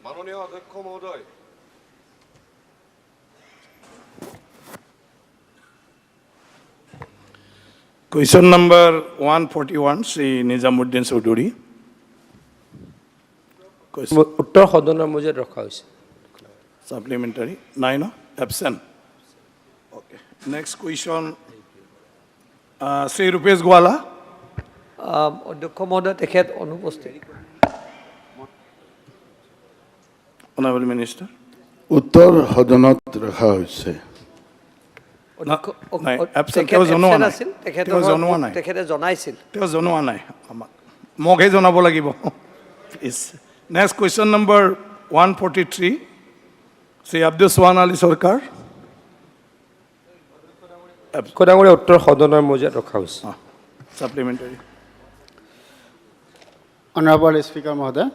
মাননীয় অধ্যক্ষ মহোদয়, Question number 141, Sri Nizamuddin Chowdhury. উত্তৰ সদনৰ মজিয়াত ৰখা হৈছে। Supplementary. 9, no? Absent. Okay. Next question, Sri Rupesh Gwala. অধ্যক্ষ মহোদয় তেখেত অনুপস্থিত। Honorable Minister. উত্তৰ সদনত ৰখা হৈছে। তেখেতে জনাইছিল। তেওঁ জনোৱা নাই আমাক। মগহে জনাব লাগিব। Please. Next question number 143, Sri Abdul Swan Ali Sarkar. ডাঙৰীয়া উত্তৰ সদনৰ মজিয়াত ৰখা হৈছে। Supplementary. Honorable Speaker Mahoday,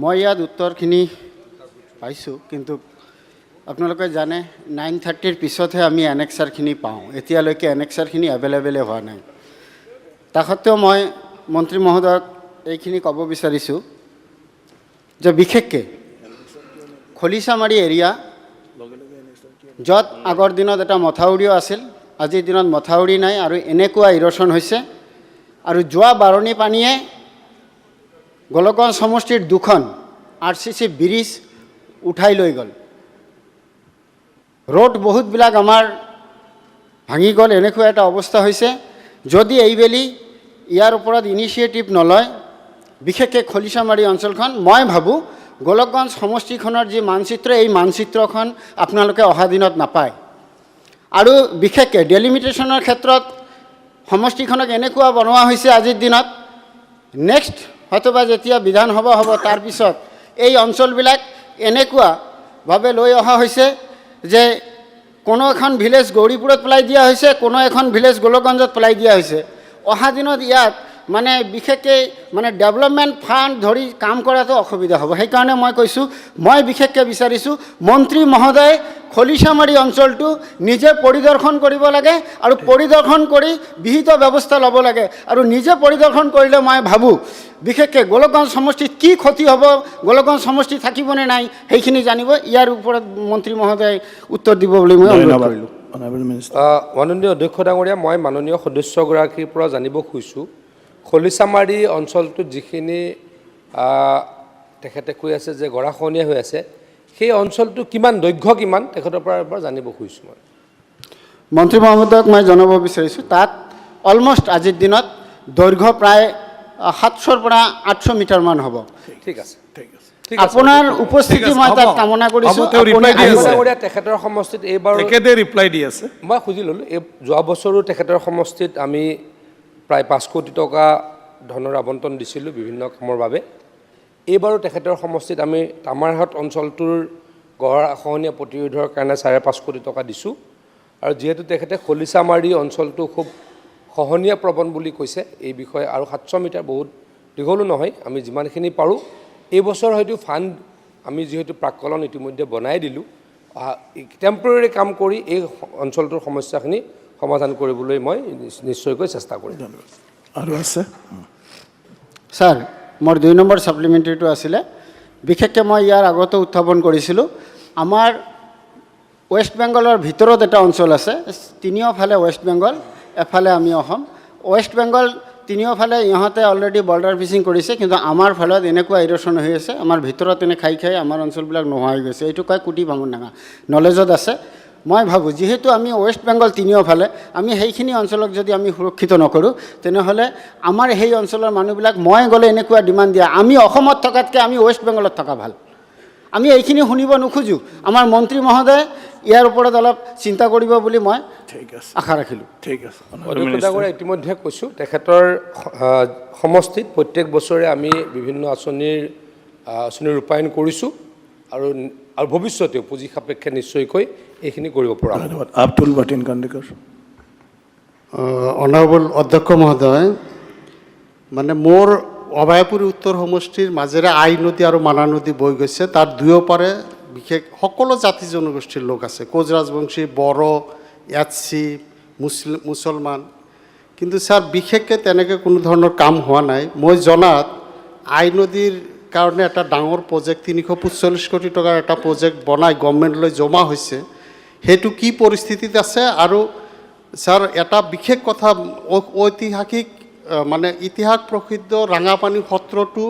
মই ইয়াত উত্তৰখিনি পাইছোঁ, কিন্তু আপোনালোকে জানে 9:30 পিছতহে আমি এনেক্সাৰখিনি পাওঁ। এতিয়ালৈকে এনেক্সাৰখিনি এভেইলেবলে হোৱা নাই। তাৰ সত্ত্বেও মই মন্ত্ৰী মহোদয়ক এইখিনি ক'ব বিচাৰিছোঁ যে বিশেষকৈ খলিচামাৰী এৰিয়া, য'ত আগৰ দিনত এটা মথাউৰিও আছিল, আজিৰ দিনত মথাউৰি নাই আৰু এনেকুৱা ইৰ'শ্যন হৈছে। আৰু যোৱা বাৰণি পানীয়ে গোলকগঞ্জ সমষ্টিৰ 2খন RCC ব্ৰিজ উঠাই লৈ গ'ল। ৰোড বহুতবিলাক আমাৰ ভাঙি গ'ল। এনেকুৱা এটা অৱস্থা হৈছে। যদি এইবেলি ইয়াৰ ওপৰত ইনিচিয়েটিভ নলয়, বিশেষকৈ খলিচামাৰী অঞ্চলখন, মই ভাবোঁ গোলকগঞ্জ সমষ্টিখনৰ যি মানচিত্ৰ, এই মানচিত্ৰখন আপোনালোকে অহা দিনত নাপায়। আৰু বিশেষকৈ ডেলিমিটেশ্যনৰ ক্ষেত্ৰত সমষ্টিখনক এনেকুৱা বনোৱা হৈছে আজিৰ দিনত, নেক্সট হয়তোবা যেতিয়া বিধানসভা হ'ব তাৰপিছত এই অঞ্চলবিলাক এনেকুৱাভাৱে লৈ অহা হৈছে যে কোনো এখন ভিলেজ গৌৰীপুৰত পেলাই দিয়া হৈছে, কোনো এখন ভিলেজ গোলকগঞ্জত পেলাই দিয়া হৈছে। অহা দিনত ইয়াত মানে বিশেষকৈ মানে ডেভেলপমেণ্ট ফাণ্ড ধৰি কাম কৰাটো অসুবিধা হ'ব। সেইকাৰণে মই কৈছোঁ, মই বিশেষকৈ বিচাৰিছোঁ মন্ত্ৰী মহোদয়ে খলিচামাৰী অঞ্চলটো নিজে পৰিদৰ্শন কৰিব লাগে আৰু পৰিদৰ্শন কৰি বিহিত ব্যৱস্থা ল'ব লাগে। আৰু নিজে পৰিদৰ্শন কৰিলে মই ভাবোঁ বিশেষকৈ গোলকগঞ্জ সমষ্টিত কি ক্ষতি হ'ব, গোলকগঞ্জ সমষ্টি থাকিবনে নাই, সেইখিনি জানিব। ইয়াৰ ওপৰত মন্ত্ৰী মহোদয়ে উত্তৰ দিব বুলি মই অনুৰোধ কৰিলোঁ। মাননীয় অধ্যক্ষ ডাঙৰীয়া, মই মাননীয় সদস্যগৰাকীৰ পৰা জানিব খুজিছোঁ, খলিচামাৰী অঞ্চলটোত যিখিনি তেখেতে কৈ আছে যে গৰাখহনীয়া হৈ আছে, সেই অঞ্চলটো কিমান, দৈৰ্ঘ্য কিমান, তেখেতৰ পৰা এবাৰ জানিব খুজিছোঁ। মই মন্ত্ৰী মহোদয়ক মই জনাব বিচাৰিছোঁ, তাত অলমষ্ট আজিৰ দিনত দৈৰ্ঘ্য প্ৰায় 700 পৰা 800 মিটাৰমান হ'ব। ঠিক আছে, ঠিক আছে। আপোনাৰ উপস্থিতি মই তাত কামনা কৰিছোঁ। তেখেতৰ সমষ্টিত এইবাৰ তেখেতে ৰিপ্লাই দি আছে। মই খুজি ল'লোঁ, এই যোৱা বছৰো তেখেতৰ সমষ্টিত আমি প্ৰায় 5 কোটি টকা ধনৰ আবণ্টন দিছিলোঁ বিভিন্ন কামৰ বাবে। এইবাৰো তেখেতৰ সমষ্টিত আমি তামাৰহাট অঞ্চলটোৰ গৰাখহনীয়া প্ৰতিৰোধৰ কাৰণে 5.5 কোটি টকা দিছোঁ। আৰু যিহেতু তেখেতে খলিচামাৰী অঞ্চলটো খুব খহনীয়া প্ৰৱণ বুলি কৈছে, এই বিষয়ে আৰু 700 মিটাৰ বহুত দীঘলো নহয়, আমি যিমানখিনি পাৰোঁ এই বছৰ হয়তো ফাণ্ড আমি যিহেতু প্ৰাক্কলন ইতিমধ্যে বনাই দিলোঁ, টেম্পৰেৰী কাম কৰি এই অঞ্চলটোৰ সমস্যাখিনি সমাধান কৰিবলৈ মই নিশ্চয়কৈ চেষ্টা কৰিম। আৰু আছে ছাৰ, মোৰ 2 নম্বৰ ছাপ্লিমেণ্টাৰীটো আছিলে। বিশেষকৈ মই ইয়াৰ আগতে উত্থাপন কৰিছিলোঁ, আমাৰ ৱেষ্ট বেংগলৰ ভিতৰত এটা অঞ্চল আছে, তিনিওফালে ৱেষ্ট বেংগল, এফালে আমি অসম। ৱেষ্ট বেংগল তিনিওফালে ইহঁতে অলৰেডি বৰ্ডাৰ ফিচিং কৰিছে, কিন্তু আমাৰ ফালত এনেকুৱা ইৰ'শ্যন হৈ আছে, আমাৰ ভিতৰত এনে খাই খাই আমাৰ অঞ্চলবিলাক নোহোৱা হৈ গৈছে। এইটো কয় কুটি ভাঙোনডাঙা, নলেজত আছে। মই ভাবোঁ যিহেতু আমি ৱেষ্ট বেংগল তিনিওফালে, আমি সেইখিনি অঞ্চলক যদি আমি সুৰক্ষিত নকৰোঁ, তেনেহ'লে আমাৰ সেই অঞ্চলৰ মানুহবিলাক, মই গ'লে এনেকুৱা ডিমাণ্ড দিয়া, আমি অসমত থকাতকৈ আমি ৱেষ্ট বেংগলত থকা ভাল। আমি এইখিনি শুনিব নোখোজোঁ। আমাৰ মন্ত্ৰী মহোদয়ে ইয়াৰ ওপৰত অলপ চিন্তা কৰিব বুলি মই আশা ৰাখিলোঁ। ঠিক আছে। ইতিমধ্যে কৈছোঁ, তেখেতৰ সমষ্টিত প্ৰত্যেক বছৰে আমি বিভিন্ন আঁচনি ৰূপায়ণ কৰিছোঁ আৰু ভৱিষ্যতেও পুঁজি সাপেক্ষে নিশ্চয়কৈ এইখিনি কৰিব পৰা হ'ব। আব্দুল বাটিন কান্দিকৰ। অনাৰেবল অধ্যক্ষ মহোদয়, মানে মোৰ অভয়াপুৰী উত্তৰ সমষ্টিৰ মাজেৰে আই নদী আৰু মানা নদী বৈ গৈছে। তাৰ দুয়োপাৰে বিশেষ সকলো জাতি জনগোষ্ঠীৰ লোক আছে, কোচ ৰাজবংশী, বড়ো, ইয়াতচি, মুছলমান। কিন্তু ছাৰ বিশেষকৈ তেনেকৈ কোনো ধৰণৰ কাম হোৱা নাই। মই জনাত আই নদীৰ কাৰণে এটা ডাঙৰ প্ৰজেক্ট 345 কোটি টকাৰ এটা প্ৰজেক্ট বনাই গভৰ্ণমেণ্টলৈ জমা হৈছে সেইটো কি পৰিস্থিতিত আছে আৰু স্যাৰ এটা বিশেষ কথা ঐতিহাসিক মানে ইতিহাস প্ৰসিদ্ধ ৰাঙাপানী সত্ৰটো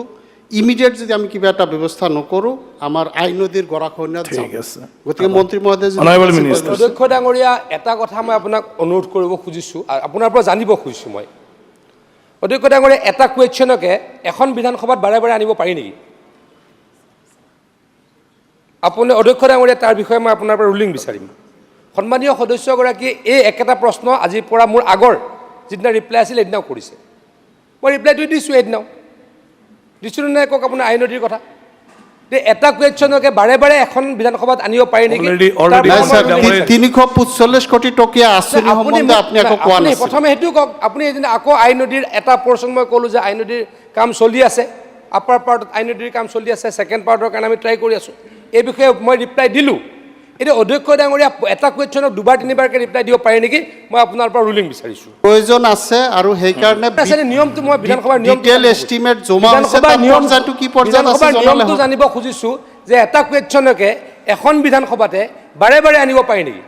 ইমিডিয়েট যদি আমি কিবা এটা ব্যৱস্থা নকৰোঁ আমাৰ আই নদীৰ গৰাখহনীয়াত ঠিক আছে গতিকে মন্ত্ৰী মহোদয় Honorable Minister. অধ্যক্ষ ডাঙৰীয়া এটা কথা মই আপোনাক অনুৰোধ কৰিব খুজিছোঁ আৰু আপোনাৰ পৰা জানিব খুজিছোঁ মই অধ্যক্ষ ডাঙৰীয়া এটা কুৱেশ্যনকে এখন বিধানসভাত বাৰে বাৰে আনিব পাৰি নেকি আপুনি অধ্যক্ষ ডাঙৰীয়া তাৰ বিষয়ে মই আপোনাৰ পৰা ৰুলিং বিচাৰিম সন্মানীয় সদস্যগৰাকীয়ে এই একেটা প্ৰশ্ন আজিৰ পৰা মোৰ আগৰ যিদিনা ৰিপ্লাই আছিল সেইদিনাও কৰিছে মই ৰিপ্লাইটো দিছোঁ সেইদিনাও দিছোঁ নাই কওক আপোনাৰ আই নদীৰ কথা এটা কুৱেশ্যনকে বাৰে বাৰে এখন বিধানসভাত আনিব পাৰি নেকি 345 কোটি টকীয়া আঁচনি সম্বন্ধে আপুনি আকৌ কোৱা নাছিল প্ৰথমে সেইটো কওক আপুনি এদিনা আকৌ আই নদীৰ এটা পৰ্চন মই ক'লোঁ যে আই নদীৰ কাম চলি আছে আপাৰ পাৰ্টত আই নদীৰ কাম চলি আছে ছেকেণ্ড পাৰ্টৰ কাৰণে আমি ট্ৰাই কৰি আছোঁ এই বিষয়ে মই ৰিপ্লাই দিলোঁ এতিয়া অধ্যক্ষ ডাঙৰীয়া এটা কুৱেশ্যনক দুবাৰ তিনিবাৰকৈ ৰিপ্লাই দিব পাৰে নেকি মই আপোনাৰ পৰা ৰুলিং বিচাৰিছোঁ প্ৰয়োজন আছে আৰু সেইকাৰণে নিয়মটো মই বিধানসভাৰ ডিটেইল এষ্টিমেট জমা হৈছে তাৰ পৰ্যায়টো কি পৰ্যায়ত আছে নিয়মটো জানিব খুজিছোঁ যে এটা কুৱেশ্যনকে এখন বিধানসভাতে বাৰে বাৰে আনিব পাৰি নেকি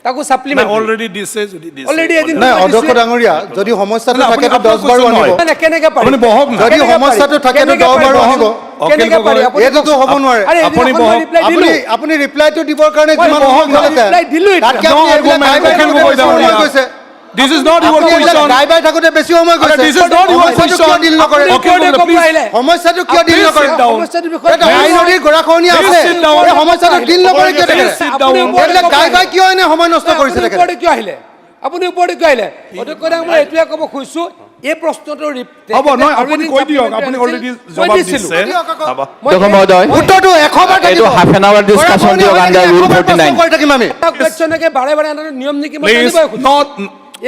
তাকো সাপ্লিমেন্ট অলৰেডি দিছে যদি দিছে অলৰেডি এদিন নাই অধ্যক্ষ ডাঙৰীয়া যদি সমস্যাটো থাকে তো 10 বাৰো আনিব কেনেকৈ পাৰি আপুনি বহক না যদি সমস্যাটো থাকে তো 10 বাৰো আনিব কেনেকৈ পাৰি এইটোতো হ'ব নোৱাৰে আপুনি আপুনি ৰিপ্লাইটো দিবৰ কাৰণে যিমান ৰিপ্লাই দিলোঁ তাতকে আপুনি কৈছে This is not your question. গাইবাই থাকোতে বেছি সময় গৈছে This is not your question. ডিল নকৰে সমস্যাটো কিয় ডিল নকৰে সমস্যাটো বিষয়ে এটা আই নদীৰ গৰাখহনীয়া আছে এই সমস্যাটো ডিল নকৰে কিয় থাকে এইবিলাক গাইবাই কিয় এনে সময় নষ্ট কৰিছে থাকে ওপৰতে কিয় আহিলে আপুনি ওপৰতে কিয় আহিলে অধ্যক্ষ ডাঙৰীয়া মই এইটোৱে ক'ব খুজিছোঁ এই প্ৰশ্নটোৰ হ'ব নহয় আপুনি কৈ দিয়ক আপুনি অলৰেডি জবাব দিছে উত্তৰটো 100 বাৰ এইটো হাফ এন আৱাৰ ডিসকাশন দিয়ক আন্ডাৰ ৰুল 49 কৰি থাকিম আমি কুৱেশ্যনকে বাৰে বাৰে আনাৰ নিয়ম নীতি মই Please জানিবই খুজিছোঁ not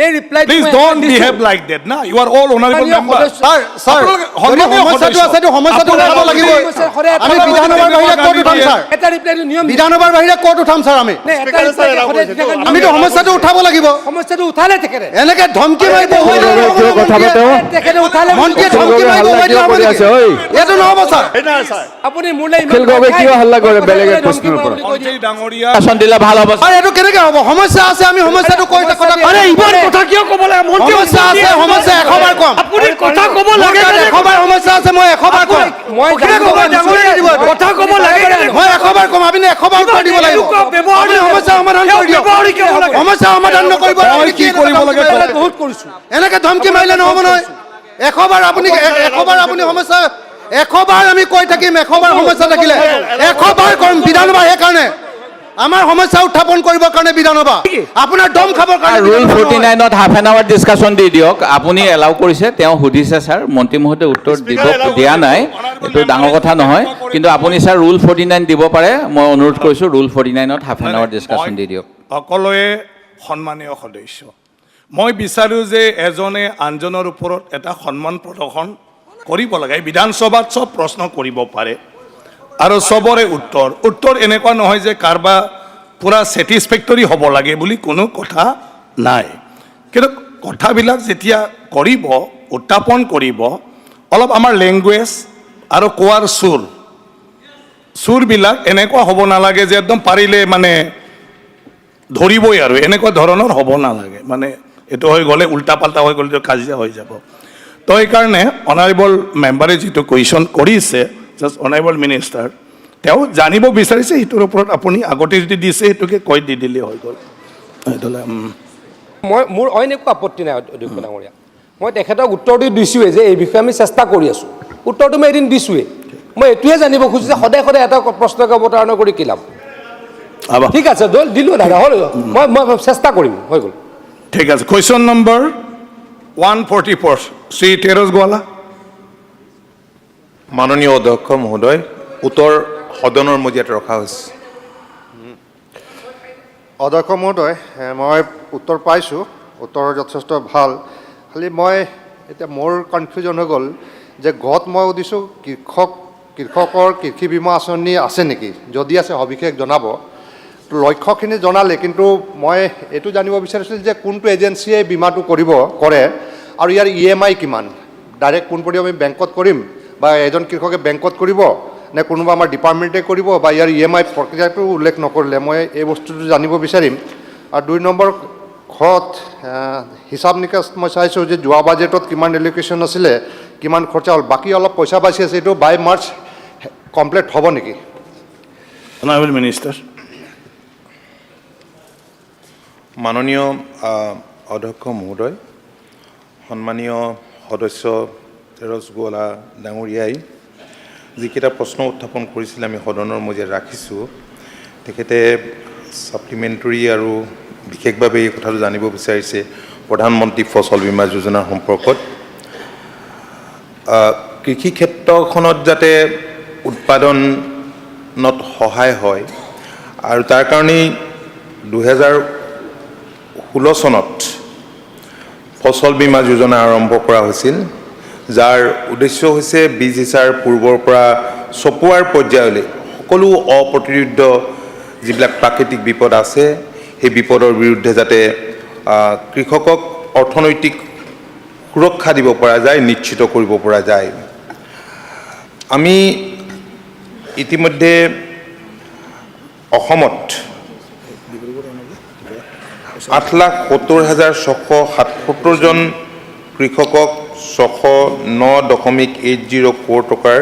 এই reply Please don't behave like that na you are all honorable members sir যদি সমস্যাটো আছে তো সমস্যাটো উঠাব লাগিব আমি বিধানসভাৰ বাহিৰে ক'ত উঠাম স্যাৰ এটা ৰিপ্লাইটো নিয়ম বিধানসভাৰ বাহিৰে ক'ত উঠাম স্যাৰ আমি আমিতো সমস্যাটো উঠাব লাগিব সমস্যাটো উঠালে তেখেতে এনেকে ধমকি মাৰিব কথা পাতো তেখেতে উঠালে মন্ত্ৰীয়ে ধমকি মাৰিব এইটো নহ'ব স্যাৰ আপুনি মোলৈ খেল গবে কিয় হাল্লা কৰে বেলেগ এক প্ৰশ্নৰ ওপৰত মন্ত্ৰী ডাঙৰীয়া শাসন দিলে ভাল হ'ব আৰু এইটো কেনেকে হ'ব সমস্যা আছে আমি সমস্যাটো কৈ কথা আৰে ইমান কথা কিয় ক'ব লাগে মন্ত্ৰী সমস্যা আছে সমস্যা 100 বাৰ কম আপুনি কথা ক'ব লাগে 100 বাৰ সমস্যা আছে মই 100 বাৰ কম মই কথা ক'ব লাগে মই 100 বাৰ কম আপুনি 100 বাৰ উত্তৰ দিব লাগিব আপুনি সমস্যা সমাধান কৰি দিয়ক সমস্যা সমাধান নকৰিব কি কৰিব লাগে বহুত কৰিছোঁ এনেকে ধমকি মাৰিলে নহ'ব নহয় 100 বাৰ আপুনি সমস্যা 100 বাৰ আমি কৈ থাকিম 100 বাৰ সমস্যা থাকিলে 100 বাৰ কৰিম বিধানসভা সেইকাৰণে আমাৰ সমস্যা উত্থাপন কৰিবৰ কাৰণে বিধানসভা আপোনাৰ দম খাবৰ কাৰণে ৰুল 49ত হাফ এন আৱাৰ ডিসকাশন দি দিয়ক আপুনি এলাউ কৰিছে তেওঁ সুধিছে স্যাৰ মন্ত্ৰী মহোদয় উত্তৰ দিয়া নাই এইটো ডাঙৰ কথা নহয় কিন্তু আপুনি স্যাৰ ৰুল 49 দিব পাৰে মই অনুৰোধ কৰিছোঁ ৰুল 49ত হাফ এন আৱাৰ ডিসকাশন দি দিয়ক সকলোৱে সন্মানীয় সদস্য মই বিচাৰোঁ যে এজনে আনজনৰ ওপৰত এটা সন্মান প্ৰদৰ্শন কৰিব লাগে বিধানসভাত সব প্ৰশ্ন কৰিব পাৰে আৰু সবৰে উত্তৰ এনেকুৱা নহয় যে কাৰবা পুৰা স্যাটিসফেক্টৰি হ'ব লাগে বুলি কোনো কথা নাই কিন্তু কথাবিলাক যেতিয়া কৰিব উত্থাপন কৰিব অলপ আমাৰ লেংগুৱেজ আৰু কোৱাৰ সুৰবিলাক এনেকুৱা হ'ব নালাগে যে একদম পাৰিলে মানে ধৰিবই আৰু এনেকুৱা ধৰণৰ হ'ব নালাগে মানে এইটো হৈ গ'লে উল্টা পাল্টা হৈ গ'লে কাজিয়া হৈ যাব তো সেইকাৰণে অনাৰেবল মেম্বাৰে যিটো কুৱেশ্যন কৰিছে জাষ্ট অনাৰেবল মিনিষ্টাৰ তেওঁ জানিব বিচাৰিছে সেইটোৰ ওপৰত আপুনি আগতে যদি দিছে সেইটোকে কৈ দি দিলে হৈ গ'ল মই মোৰ অইন একো আপত্তি নাই অধ্যক্ষ ডাঙৰীয়া মই তেখেতক উত্তৰটো দিছোঁৱে যে এই বিষয়ে আমি চেষ্টা কৰি আছোঁ উত্তৰটো মই এদিন দিছোঁৱে মই এইটোৱে জানিব খুজিছোঁ যে সদায় সদায় এটা প্ৰশ্নকে অৱতাৰণা কৰি কি লাভ ঠিক আছে দিলোঁ দাদা হ'ল মই চেষ্টা কৰিম হৈ গ'ল ঠিক আছে কুৱেশ্যন নম্বৰ 144 শ্ৰী তেৰজ গোৱালা মাননীয় অধ্যক্ষ মহোদয় উত্তৰ সদনৰ মজিয়াত ৰখা হৈছে অধ্যক্ষ মহোদয় মই উত্তৰ পাইছোঁ উত্তৰ যথেষ্ট ভাল খালি মই এতিয়া মোৰ কনফিউজন হৈ গ'ল যে গত মই সুধিছোঁ কৃষকৰ কৃষি বীমা আঁচনি আছে নেকি যদি আছে সবিশেষ জনাব লক্ষ্যখিনি জনালে কিন্তু মই এইটো জানিব বিচাৰিছিলোঁ যে কোনটো এজেঞ্চিয়ে বীমাটো কৰে আৰু ইয়াৰ EMI কিমান ডাইৰেক্ট পোনপটীয়া আমি বেংকত কৰিম বা এজন কৃষকে বেংকত কৰিব নে কোনোবা আমাৰ ডিপাৰ্টমেণ্টে কৰিব বা ইয়াৰ EMI প্ৰক্ৰিয়াটো উল্লেখ নকৰিলে মই এই বস্তুটো জানিব বিচাৰিম আৰু 2 নম্বৰ ঘৰত হিচাপ নিকাচ মই চাইছোঁ যে যোৱা বাজেটত কিমান এলোকেশ্যন আছিলে কিমান খৰচা হ'ল বাকী অলপ পইচা বাচি আছে এইটো বাই মাৰ্চ কমপ্লিট হ'ব নেকি Honorable Minister. মাননীয় অধ্যক্ষ মহোদয় সন্মানীয় সদস্য ৰসগোলা ডাঙৰীয়াই যিকেইটা প্ৰশ্ন উত্থাপন কৰিছিল আমি সদনৰ মজিয়াত ৰাখিছোঁ তেখেতে ছাপ্লিমেণ্টাৰী আৰু বিশেষভাৱে এই কথাটো জানিব বিচাৰিছে প্ৰধানমন্ত্ৰী ফচল বীমা যোজনাৰ সম্পৰ্কত কৃষি ক্ষেত্ৰখনত যাতে উৎপাদনত সহায় হয় আৰু তাৰ কাৰণেই 2016 চনত ফচল বীমা যোজনা আৰম্ভ কৰা হৈছিল যাৰ উদ্দেশ্য হৈছে বীজ সিঁচাৰ পূৰ্বৰ পৰা চপোৱাৰ পৰ্যায়লৈ সকলো অপ্ৰতিৰোধ্য যিবিলাক প্ৰাকৃতিক বিপদ আছে সেই বিপদৰ বিৰুদ্ধে যাতে কৃষকক অৰ্থনৈতিক সুৰক্ষা দিব পৰা যায় নিশ্চিত কৰিব পৰা যায় আমি ইতিমধ্যে অসমত 8,70,677 জন কৃষকক 609.80 কোটি টকাৰ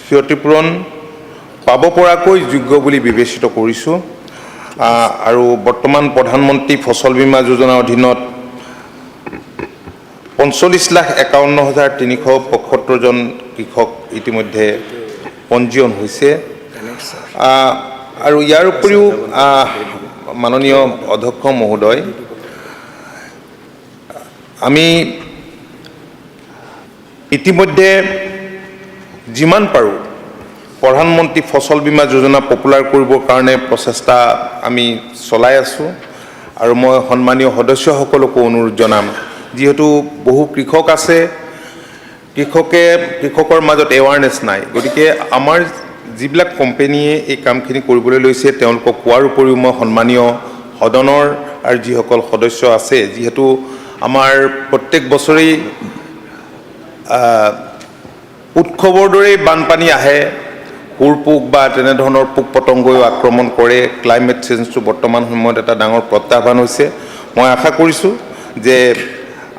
ক্ষতিপূৰণ পাব পৰাকৈ যোগ্য বুলি বিবেচিত কৰিছোঁ আৰু বৰ্তমান প্ৰধানমন্ত্ৰী ফচল বীমা যোজনাৰ অধীনত 45,51,375 জন কৃষক ইতিমধ্যে পঞ্জীয়ন হৈছে আৰু ইয়াৰ উপৰিও মাননীয় অধ্যক্ষ মহোদয় আমি ইতিমধ্যে যিমান পাৰোঁ প্ৰধানমন্ত্ৰী ফচল বীমা যোজনা পপুলাৰ কৰিবৰ কাৰণে প্ৰচেষ্টা আমি চলাই আছোঁ আৰু মই সন্মানীয় সদস্যসকলকো অনুৰোধ জনাম যিহেতু বহু কৃষক আছে কৃষকৰ মাজত এৱাৰনেছ নাই গতিকে আমাৰ যিবিলাক কোম্পানীয়ে এই কামখিনি কৰিবলৈ লৈছে তেওঁলোকক কোৱাৰ উপৰিও মই সন্মানীয় সদনৰ আৰু যিসকল সদস্য আছে যিহেতু আমাৰ প্ৰত্যেক বছৰেই উৎসৱৰ দৰেই বানপানী আহে পোক বা তেনেধৰণৰ পোক পতংগইও আক্ৰমণ কৰে ক্লাইমেট চেঞ্জটো বৰ্তমান সময়ত এটা ডাঙৰ প্ৰত্যাহ্বান হৈছে মই আশা কৰিছোঁ যে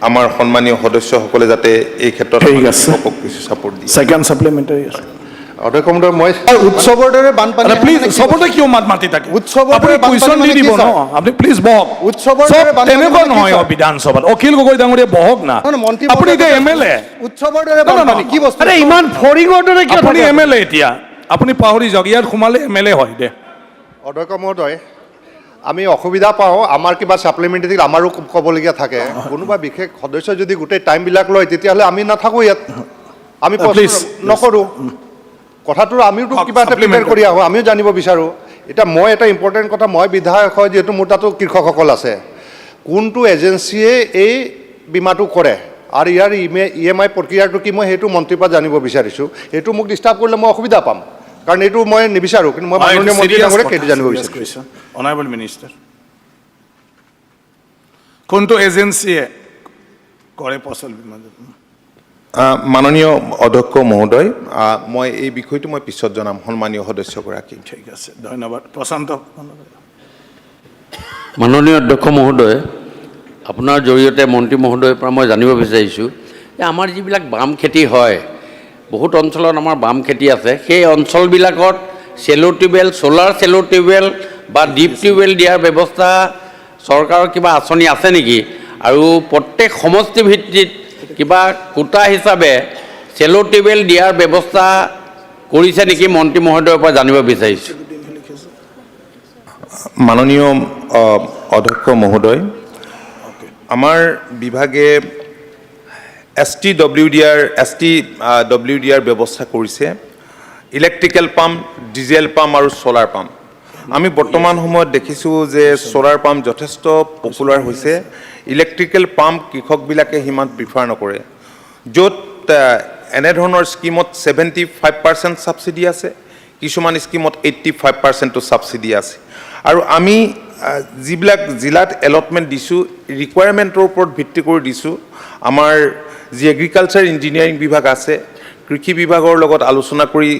আমাৰ সন্মানীয় সদস্যসকলে যাতে এই ক্ষেত্ৰত কৃষকক কিছু ছাপোৰ্ট দিয়ে Second supplementary. অধ্যক্ষ মহোদয় মই উৎসৱৰ দৰে বানপানী প্লিজ সবতে কিয় মাত মাতি থাকে উৎসৱৰ আপুনি দৰে কুৱেশ্যন বানপানী দি দিব মানে ন কি, আপুনি প্লিজ বহক উৎসৱৰ চব দৰে বানপানী তেনেকুৱা মানে কি, নহয় ছাৰ? বিধানসভাত অখিল গগৈ ডাঙৰীয়া বহক না মন্ত্ৰী আপুনি এতিয়া MLA উৎসৱৰ দৰে বানপানী কি বস্তু আৰে ইমান ফৰিঙৰ দৰে কিয় আপুনি থাকে? MLA এতিয়া আপুনি পাহৰি যাওক ইয়াত সোমালে MLA হয় দে অধ্যক্ষ মহোদয় আমি অসুবিধা পাওঁ আমাৰ কিবা ছাপ্লিমেণ্টাৰী আমাৰো ক'বলগীয়া থাকে কোনোবা বিশেষ সদস্য যদি গোটেই টাইমবিলাক লয় তেতিয়াহ'লে আমি নাথাকোঁ ইয়াত আমি Please, নকৰোঁ কথাটো আমিওতো কিবা এটা প্ৰিপেয়াৰ কৰি আহোঁ আমিও জানিব বিচাৰোঁ এতিয়া মই এটা ইম্পৰ্টেণ্ট কথা মই বিধায়ক হয় যিহেতু মোৰ তাতো কৃষকসকল আছে কোনটো এজেঞ্চিয়ে এই বীমাটো কৰে আৰু ইয়াৰ EMI প্ৰক্ৰিয়াটো কি মই সেইটো মন্ত্ৰীৰ পৰা জানিব বিচাৰিছোঁ সেইটো মোক ডিষ্টাৰ্ব কৰিলে মই অসুবিধা পাম কাৰণ এইটো মই নিবিচাৰোঁ কিন্তু মই মাননীয় মন্ত্ৰী ডাঙৰীয়াক সেইটো জানিব বিচাৰিছোঁ অনাৰেবল মিনিষ্টাৰ কোনটো এজেঞ্চিয়ে কৰে ফচল বীমা মাননীয় অধ্যক্ষ মহোদয় মই এই বিষয়টো মই পিছত জনাম সন্মানীয় সদস্যগৰাকী ঠিক আছে ধন্যবাদ প্ৰশান্ত মাননীয় অধ্যক্ষ মহোদয় আপোনাৰ জৰিয়তে মন্ত্ৰী মহোদয়ৰ পৰা মই জানিব বিচাৰিছোঁ যে আমাৰ যিবিলাক বাম খেতি হয় বহুত অঞ্চলত আমাৰ বাম খেতি আছে সেই অঞ্চলবিলাকত চেলো টিউবেল ছ'লাৰ চেলো টিউবেল বা ডিপ টিউবেল দিয়াৰ ব্যৱস্থা চৰকাৰৰ কিবা আঁচনি আছে নেকি আৰু প্ৰত্যেক সমষ্টি ভিত্তিত কিবা কোটা হিচাপে চেলো টিউবেল দিয়াৰ ব্যৱস্থা কৰিছে নেকি মন্ত্ৰী মহোদয়ৰ পৰা জানিব বিচাৰিছোঁ মাননীয় অধ্যক্ষ মহোদয় আমাৰ বিভাগে STWDR ব্যৱস্থা কৰিছে ইলেক্ট্ৰিকেল পাম্প ডিজেল পাম্প আৰু ছ'লাৰ পাম্প আমি বৰ্তমান সময়ত দেখিছোঁ যে ছ'লাৰ পাম্প যথেষ্ট পপুলাৰ হৈছে ইলেক্ট্ৰিকেল পাম্প কৃষকবিলাকে সিমান প্ৰিফাৰ নকৰে য'ত এনেধৰণৰ স্কিমত 75% ছাবচিডি আছে কিছুমান স্কিমত 85%টো ছাবচিডি আছে আৰু আমি যিবিলাক জিলাত এলটমেণ্ট দিছোঁ ৰিকুৱাৰমেণ্টৰ ওপৰত ভিত্তি কৰি দিছোঁ আমাৰ যি এগ্ৰিকালচাৰ ইঞ্জিনিয়াৰিং বিভাগ আছে কৃষি বিভাগৰ লগত আলোচনা কৰি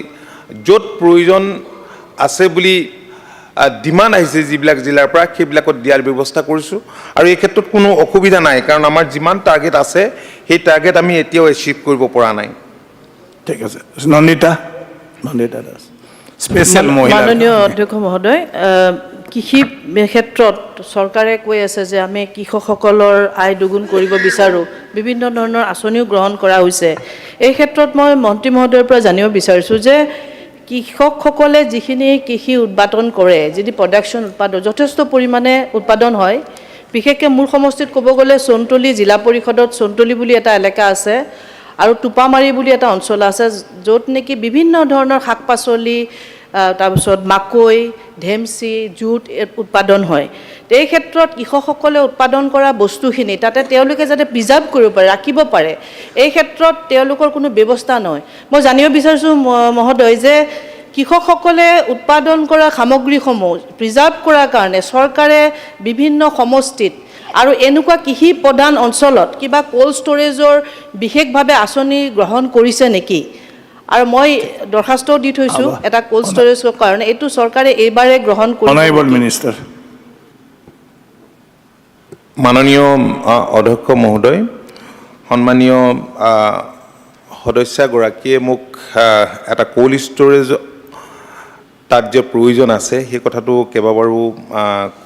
য'ত প্ৰয়োজন আছে বুলি ডিমাণ্ড আহিছে যিবিলাক জিলাৰ পৰা সেইবিলাকত দিয়াৰ ব্যৱস্থা কৰিছোঁ আৰু এই ক্ষেত্ৰত কোনো অসুবিধা নাই কাৰণ আমাৰ যিমান টাৰ্গেট আছে সেই টাৰ্গেট আমি এতিয়াও এচিভ কৰিব পৰা নাই ঠিক আছে নন্দিতা দাস স্পেচিয়েল মহিলা মাননীয় অধ্যক্ষ মহোদয় কৃষি ক্ষেত্ৰত চৰকাৰে কৈ আছে যে আমি কৃষকসকলৰ আয় দুগুণ কৰিব বিচাৰোঁ বিভিন্ন ধৰণৰ আঁচনিও গ্ৰহণ কৰা হৈছে এই ক্ষেত্ৰত মই মন্ত্ৰী মহোদয়ৰ পৰা জানিব বিচাৰিছোঁ যে কৃষকসকলে যিখিনি কৃষি উৎপাদন কৰে যদি প্ৰডাকশ্যন উৎপাদন যথেষ্ট পৰিমাণে উৎপাদন হয় বিশেষকৈ মোৰ সমষ্টিত ক'ব গ'লে চোনতলী জিলা পৰিষদত চোনতলী বুলি এটা এলেকা আছে আৰু টোপামাৰী বুলি এটা অঞ্চল আছে য'ত নেকি বিভিন্ন ধৰণৰ শাক পাচলি তাৰপিছত মাকৈ ধেমচি জুট উৎপাদন হয় এই ক্ষেত্ৰত কৃষকসকলে উৎপাদন কৰা বস্তুখিনি তাতে তেওঁলোকে যাতে প্ৰিজাৰ্ভ কৰিব পাৰে ৰাখিব পাৰে এই ক্ষেত্ৰত তেওঁলোকৰ কোনো ব্যৱস্থা নহয় মই জানিব বিচাৰিছোঁ মহোদয় যে কৃষকসকলে উৎপাদন কৰা সামগ্ৰীসমূহ প্ৰিজাৰ্ভ কৰাৰ কাৰণে চৰকাৰে বিভিন্ন সমষ্টিত আৰু এনেকুৱা কৃষি প্ৰধান অঞ্চলত কিবা কোল্ড ষ্টৰেজৰ বিশেষভাৱে আঁচনি গ্ৰহণ কৰিছে নেকি আৰু মই দৰখাস্তও দি থৈছোঁ এটা কোল্ড ষ্টৰেজৰ কাৰণে এইটো চৰকাৰে এইবাৰে গ্ৰহণ কৰিব অনাৰেবল মিনিষ্টাৰ মাননীয় অধ্যক্ষ মহোদয় সন্মানীয় সদস্যগৰাকীয়ে মোক এটা কোল্ড ষ্টৰেজ তাত যে প্ৰয়োজন আছে সেই কথাটো কেইবাবাৰো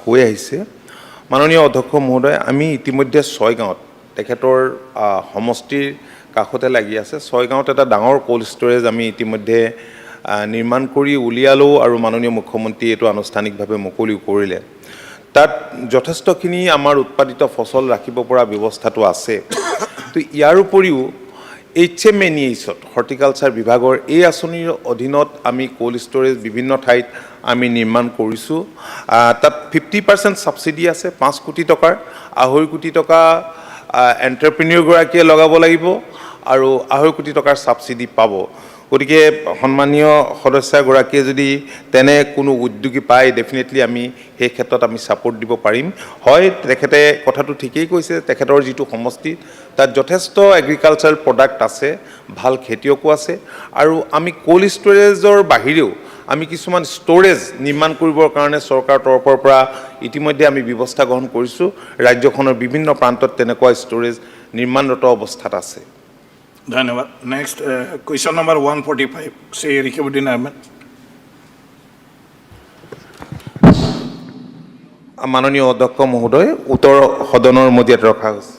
কৈ আহিছে মাননীয় অধ্যক্ষ মহোদয় আমি ইতিমধ্যে 6 গাঁৱত তেখেতৰ সমষ্টিৰ কাষতে লাগি আছে 6 গাঁৱত এটা ডাঙৰ কোল্ড ষ্টৰেজ আমি ইতিমধ্যে নিৰ্মাণ কৰি উলিয়ালোঁ আৰু মাননীয় মুখ্যমন্ত্ৰী এইটো আনুষ্ঠানিকভাৱে মুকলিও কৰিলে তাত যথেষ্টখিনি আমাৰ উৎপাদিত ফচল ৰাখিব পৰা ব্যৱস্থাটো আছে তো ইয়াৰ উপৰিও HMNEHত হৰ্টিকালচাৰ বিভাগৰ এই আঁচনিৰ অধীনত আমি কোল্ড ষ্টৰেজ বিভিন্ন ঠাইত আমি নিৰ্মাণ কৰিছোঁ তাত 50% ছাবচিডি আছে 5 কোটি টকাৰ 2.5 কোটি টকা এণ্টাৰপ্ৰেনিয়ৰগৰাকীয়ে লগাব লাগিব আৰু 2.5 কোটি টকাৰ ছাবচিডি পাব গতিকে সন্মানীয় সদস্যগৰাকীয়ে যদি তেনে কোনো উদ্যোগী পায় ডেফিনেটলি আমি সেই ক্ষেত্ৰত আমি ছাপোৰ্ট দিব পাৰিম হয় তেখেতে কথাটো ঠিকেই কৈছে তেখেতৰ যিটো সমষ্টি তাত যথেষ্ট এগ্ৰিকালচাৰেল প্ৰডাক্ট আছে ভাল খেতিয়কো আছে আৰু আমি কোল্ড ষ্টৰেজৰ বাহিৰেও আমি কিছুমান ষ্টৰেজ নিৰ্মাণ কৰিবৰ কাৰণে চৰকাৰৰ তৰফৰ পৰা ইতিমধ্যে আমি ব্যৱস্থা গ্ৰহণ কৰিছোঁ ৰাজ্যখনৰ বিভিন্ন প্ৰান্তত তেনেকুৱা ষ্টৰেজ নিৰ্মাণৰত অৱস্থাত আছে ধন্যবাদ next question number 145 Shri Rakibuddin Ahmed মাননীয় অধ্যক্ষ মহোদয় উত্তৰ সদনৰ মজিয়াত ৰখা হৈছে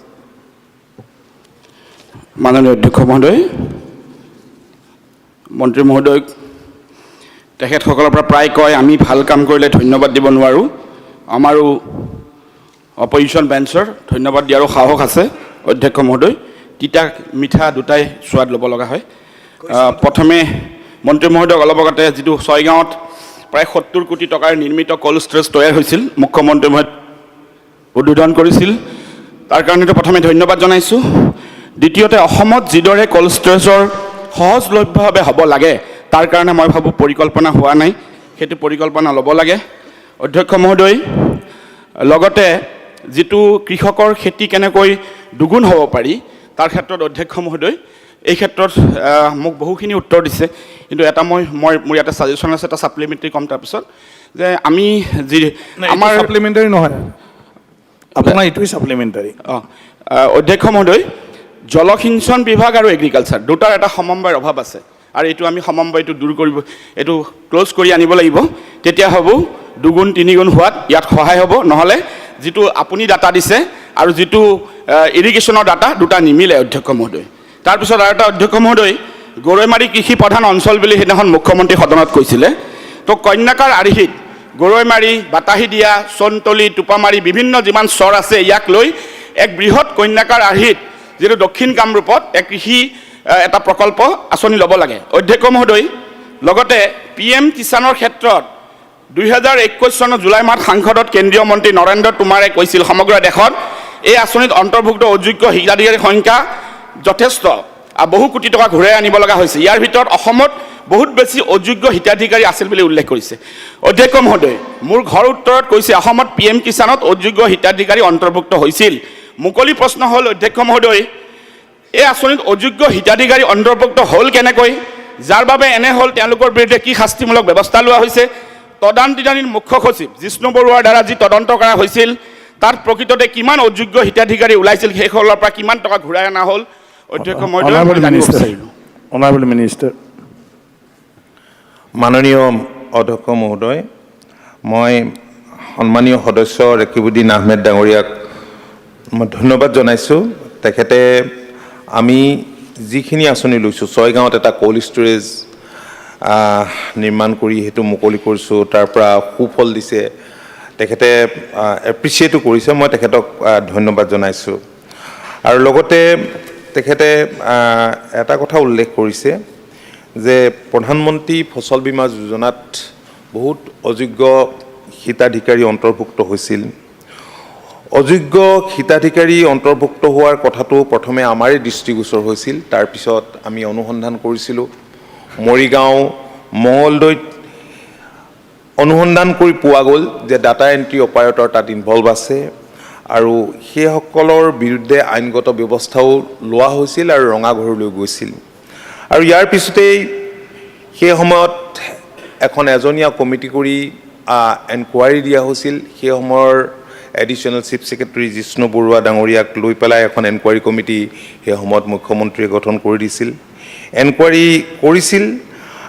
মাননীয় অধ্যক্ষ মহোদয় মন্ত্ৰী মহোদয় তেখেতসকলৰ পৰা প্ৰায় কয় আমি ভাল কাম কৰিলে ধন্যবাদ দিব নোৱাৰোঁ আমাৰো অপজিশ্যন বেঞ্চৰ ধন্যবাদ দিয়াৰো সাহস আছে অধ্যক্ষ মহোদয় তিতা মিঠা দুটাই সোৱাদ ল'ব লগা হয় প্ৰথমে মন্ত্ৰী মহোদয়ক অলপ আগতে যিটো 6 গাঁৱত প্ৰায় 70 কোটি টকাৰ নিৰ্মিত কোল্ড ষ্টৰেজ তৈয়াৰ হৈছিল মুখ্যমন্ত্ৰী মহোদয় উদ্বোধন কৰিছিল তাৰ কাৰণেতো প্ৰথমে ধন্যবাদ জনাইছোঁ দ্বিতীয়তে অসমত যিদৰে কোল্ড ষ্টৰেজৰ সহজলভ্যভাৱে হ'ব লাগে তাৰ কাৰণে মই ভাবোঁ পৰিকল্পনা হোৱা নাই সেইটো পৰিকল্পনা ল'ব লাগে অধ্যক্ষ মহোদয় লগতে যিটো কৃষকৰ খেতি কেনেকৈ দুগুণ হ'ব পাৰি তাৰ ক্ষেত্ৰত অধ্যক্ষ মহোদয় এই ক্ষেত্ৰত মোক বহুখিনি উত্তৰ দিছে কিন্তু এটা মোৰ ইয়াতে ছাজেশ্যন আছে এটা ছাপ্লিমেণ্টাৰী কম তাৰপিছত যে আমি যি আমাৰ ছাপ্লিমেণ্টাৰী নহয় আপোনাৰ এইটোৱেই ছাপ্লিমেণ্টাৰী অধ্যক্ষ মহোদয় জলসিঞ্চন বিভাগ আৰু এগ্ৰিকালচাৰ দুটাৰ এটা সমন্বয়ৰ অভাৱ আছে আৰু এইটো আমি সমন্বয়টো দূৰ কৰিব এইটো ক্ল'জ কৰি আনিব লাগিব তেতিয়া হ'ব দুগুণ তিনিগুণ হোৱাত ইয়াত সহায় হ'ব নহ'লে যিটো আপুনি ডাটা দিছে আৰু যিটো ইৰিগেশ্যনৰ ডাটা দুটা নিমিলে অধ্যক্ষ মহোদয় তাৰপিছত আৰু এটা অধ্যক্ষ মহোদয় গৰৈমাৰী কৃষি প্ৰধান অঞ্চল বুলি সেইদিনাখন মুখ্যমন্ত্ৰী সদনত কৈছিলে তো কন্যাকাৰ আৰ্হিত গৰৈমাৰী বাতাহিদিয়া চোনতলী টোপামাৰী বিভিন্ন যিমান চৰ আছে ইয়াক লৈ এক বৃহৎ কন্যাকাৰ আৰ্হিত যিটো দক্ষিণ কামৰূপত এক কৃষি এটা প্ৰকল্প আঁচনি ল'ব লাগে অধ্যক্ষ মহোদয় লগতে PM কিষাণৰ ক্ষেত্ৰত 2021 চনৰ জুলাই মাহত সাংসদত কেন্দ্ৰীয় মন্ত্ৰী নৰেন্দ্ৰ টোমাৰে কৈছিল সমগ্ৰ দেশত এই আঁচনিত অন্তৰ্ভুক্ত অযোগ্য হিতাধিকাৰীৰ সংখ্যা যথেষ্ট বহু কোটি টকা ঘূৰাই আনিব লগা হৈছে ইয়াৰ ভিতৰত অসমত বহুত বেছি অযোগ্য হিতাধিকাৰী আছিল বুলি উল্লেখ কৰিছে অধ্যক্ষ মহোদয় মোৰ ঘৰ উত্তৰত কৈছে অসমত PM কিষাণত অযোগ্য হিতাধিকাৰী অন্তৰ্ভুক্ত হৈছিল মুকলি প্ৰশ্ন হ'ল অধ্যক্ষ মহোদয় এই আঁচনিত অযোগ্য হিতাধিকাৰী অন্তৰ্ভুক্ত হ'ল কেনেকৈ, যাৰ বাবে এনে হ'ল তেওঁলোকৰ বিৰুদ্ধে কি শাস্তিমূলক ব্যৱস্থা লোৱা হৈছে, তদন্তীদানীৰ মুখ্য সচিব জিষ্ণু বৰুৱাৰ দ্বাৰা যি তদন্ত কৰা হৈছিল তাত প্ৰকৃততে কিমান অযোগ্য হিতাধিকাৰী ওলাইছিল, সেইসকলৰ পৰা কিমান টকা ঘূৰাই অনা হ'ল, অধ্যক্ষ মহোদয় মই জানিব বিচাৰিলোঁ। Honourable minister. মাননীয় অধ্যক্ষ মহোদয়, মই সন্মানীয় সদস্য ৰকিবুদ্দিন আহমেদ ডাঙৰীয়াক মই ধন্যবাদ জনাইছোঁ। তেখেতে আমি যিখিনি আঁচনি লৈছোঁ, ছয়গাঁৱত এটা ক'ল্ড ষ্ট'ৰেজ নিৰ্মাণ কৰি সেইটো মুকলি কৰিছোঁ, তাৰ পৰা সুফল দিছে, তেখেতে এপ্ৰিচিয়েটো কৰিছে, মই তেখেতক ধন্যবাদ জনাইছোঁ। আৰু লগতে তেখেতে এটা কথা উল্লেখ কৰিছে যে প্ৰধানমন্ত্ৰী ফচল বীমা যোজনাত বহুত অযোগ্য হিতাধিকাৰী অন্তৰ্ভুক্ত হৈছিল। অযোগ্য হিতাধিকাৰী অন্তৰ্ভুক্ত হোৱাৰ কথাটো প্ৰথমে আমাৰেই দৃষ্টিগোচৰ হৈছিল, তাৰপিছত আমি অনুসন্ধান কৰিছিলোঁ। মৰিগাঁও, মঙলদৈত অনুসন্ধান কৰি পোৱা গ'ল যে ডাটা এণ্ট্ৰি অপাৰেটৰ তাত ইনভলভ আছে আৰু সেইসকলৰ বিৰুদ্ধে আইনগত ব্যৱস্থাও লোৱা হৈছিল আৰু ৰঙাঘৰলৈ গৈছিল। আৰু ইয়াৰ পিছতেই সেই সময়ত এখন এজনীয়া কমিটি কৰি এনকুৱাৰী দিয়া হৈছিল। সেই সময়ৰ additional chief secretary Jishnu Baruah ডাঙৰীয়াক লৈ পেলাই এখন এনকুৱাৰী কমিটি সেই সময়ত মুখ্যমন্ত্ৰীয়ে গঠন কৰি দিছিল, এনকুৱাৰী কৰিছিল।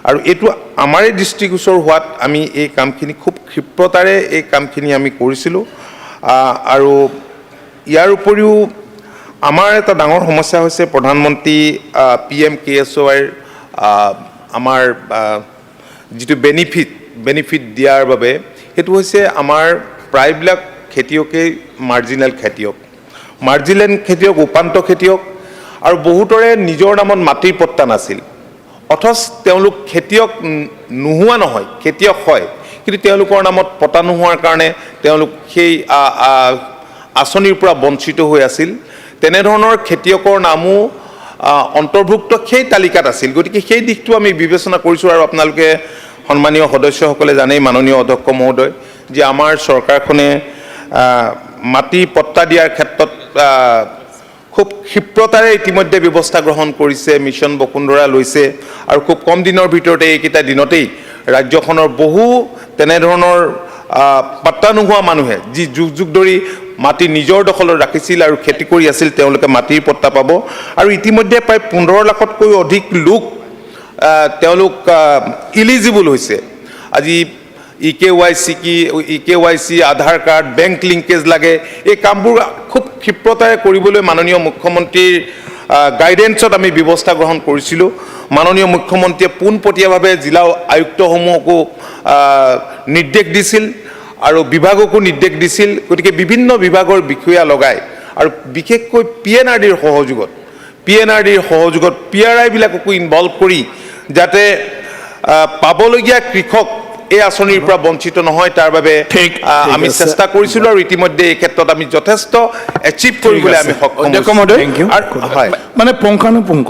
আৰু এইটো আমাৰে দৃষ্টিগোচৰ হোৱাত আমি এই কামখিনি খুব ক্ষিপ্ৰতাৰে এই কামখিনি আমি কৰিছিলোঁ। আৰু ইয়াৰ উপৰিও আমাৰ এটা ডাঙৰ সমস্যা হৈছে প্ৰধানমন্ত্ৰী PMKSYৰ আমাৰ যিটো বেনিফিট দিয়াৰ বাবে, সেইটো হৈছে আমাৰ প্ৰায়বিলাক খেতিয়কেই মাৰ্জিনেল খেতিয়ক, উপান্ত খেতিয়ক, আৰু বহুতৰে নিজৰ নামত মাটিৰ পট্টা নাছিল, অথচ তেওঁলোক খেতিয়ক নোহোৱা নহয়, খেতিয়ক হয়, কিন্তু তেওঁলোকৰ নামত পট্টা নোহোৱাৰ কাৰণে তেওঁলোক সেই আঁচনিৰ পৰা বঞ্চিত হৈ আছিল। তেনেধৰণৰ খেতিয়কৰ নামো অন্তৰ্ভুক্ত সেই তালিকাত আছিল। গতিকে সেই দিশটো আমি বিবেচনা কৰিছোঁ। আৰু আপোনালোকে সন্মানীয় সদস্যসকলে জানেই, মাননীয় অধ্যক্ষ মহোদয়, যে আমাৰ চৰকাৰখনে মাটি পট্টা দিয়াৰ ক্ষেত্ৰত খুব ক্ষিপ্ৰতাৰে ইতিমধ্যে ব্যৱস্থা গ্ৰহণ কৰিছে, মিছন বসুন্ধৰা লৈছে, আৰু খুব কম দিনৰ ভিতৰতে এইকেইটা দিনতেই ৰাজ্যখনৰ বহু তেনেধৰণৰ পাট্টা নোহোৱা মানুহে যি যুগ যুগ ধৰি মাটি নিজৰ দখলত ৰাখিছিল আৰু খেতি কৰি আছিল, তেওঁলোকে মাটিৰ পট্টা পাব। আৰু ইতিমধ্যে প্ৰায় 15 লাখতকৈ অধিক লোক তেওঁলোক ইলিজিবল হৈছে। আজি EKYC, আধাৰ কাৰ্ড, বেংক লিংকেজ লাগে, এই কামবোৰ খুব ক্ষিপ্ৰতাৰে কৰিবলৈ মাননীয় মুখ্যমন্ত্ৰীৰ গাইডেন্সত আমি ব্যৱস্থা গ্ৰহণ কৰিছিলোঁ। মাননীয় মুখ্যমন্ত্ৰীয়ে পোনপটীয়াভাৱে জিলা আয়ুক্তসমূহকো নিৰ্দেশ দিছিল আৰু বিভাগকো নিৰ্দেশ দিছিল। গতিকে বিভিন্ন বিভাগৰ বিষয়া লগাই আৰু বিশেষকৈ PNRDৰ সহযোগত PRIবিলাককো ইনভলভ কৰি যাতে পাবলগীয়া কৃষক এই আঁচনিৰ পৰা বঞ্চিত নহয়, তাৰ বাবে আমি চেষ্টা কৰিছিলোঁ। আৰু ইতিমধ্যে এই ক্ষেত্ৰত আমি যথেষ্ট এচিভ কৰিবলৈ আমি সক্ষম হৈছোঁ। মানে পুংখানুপুংখ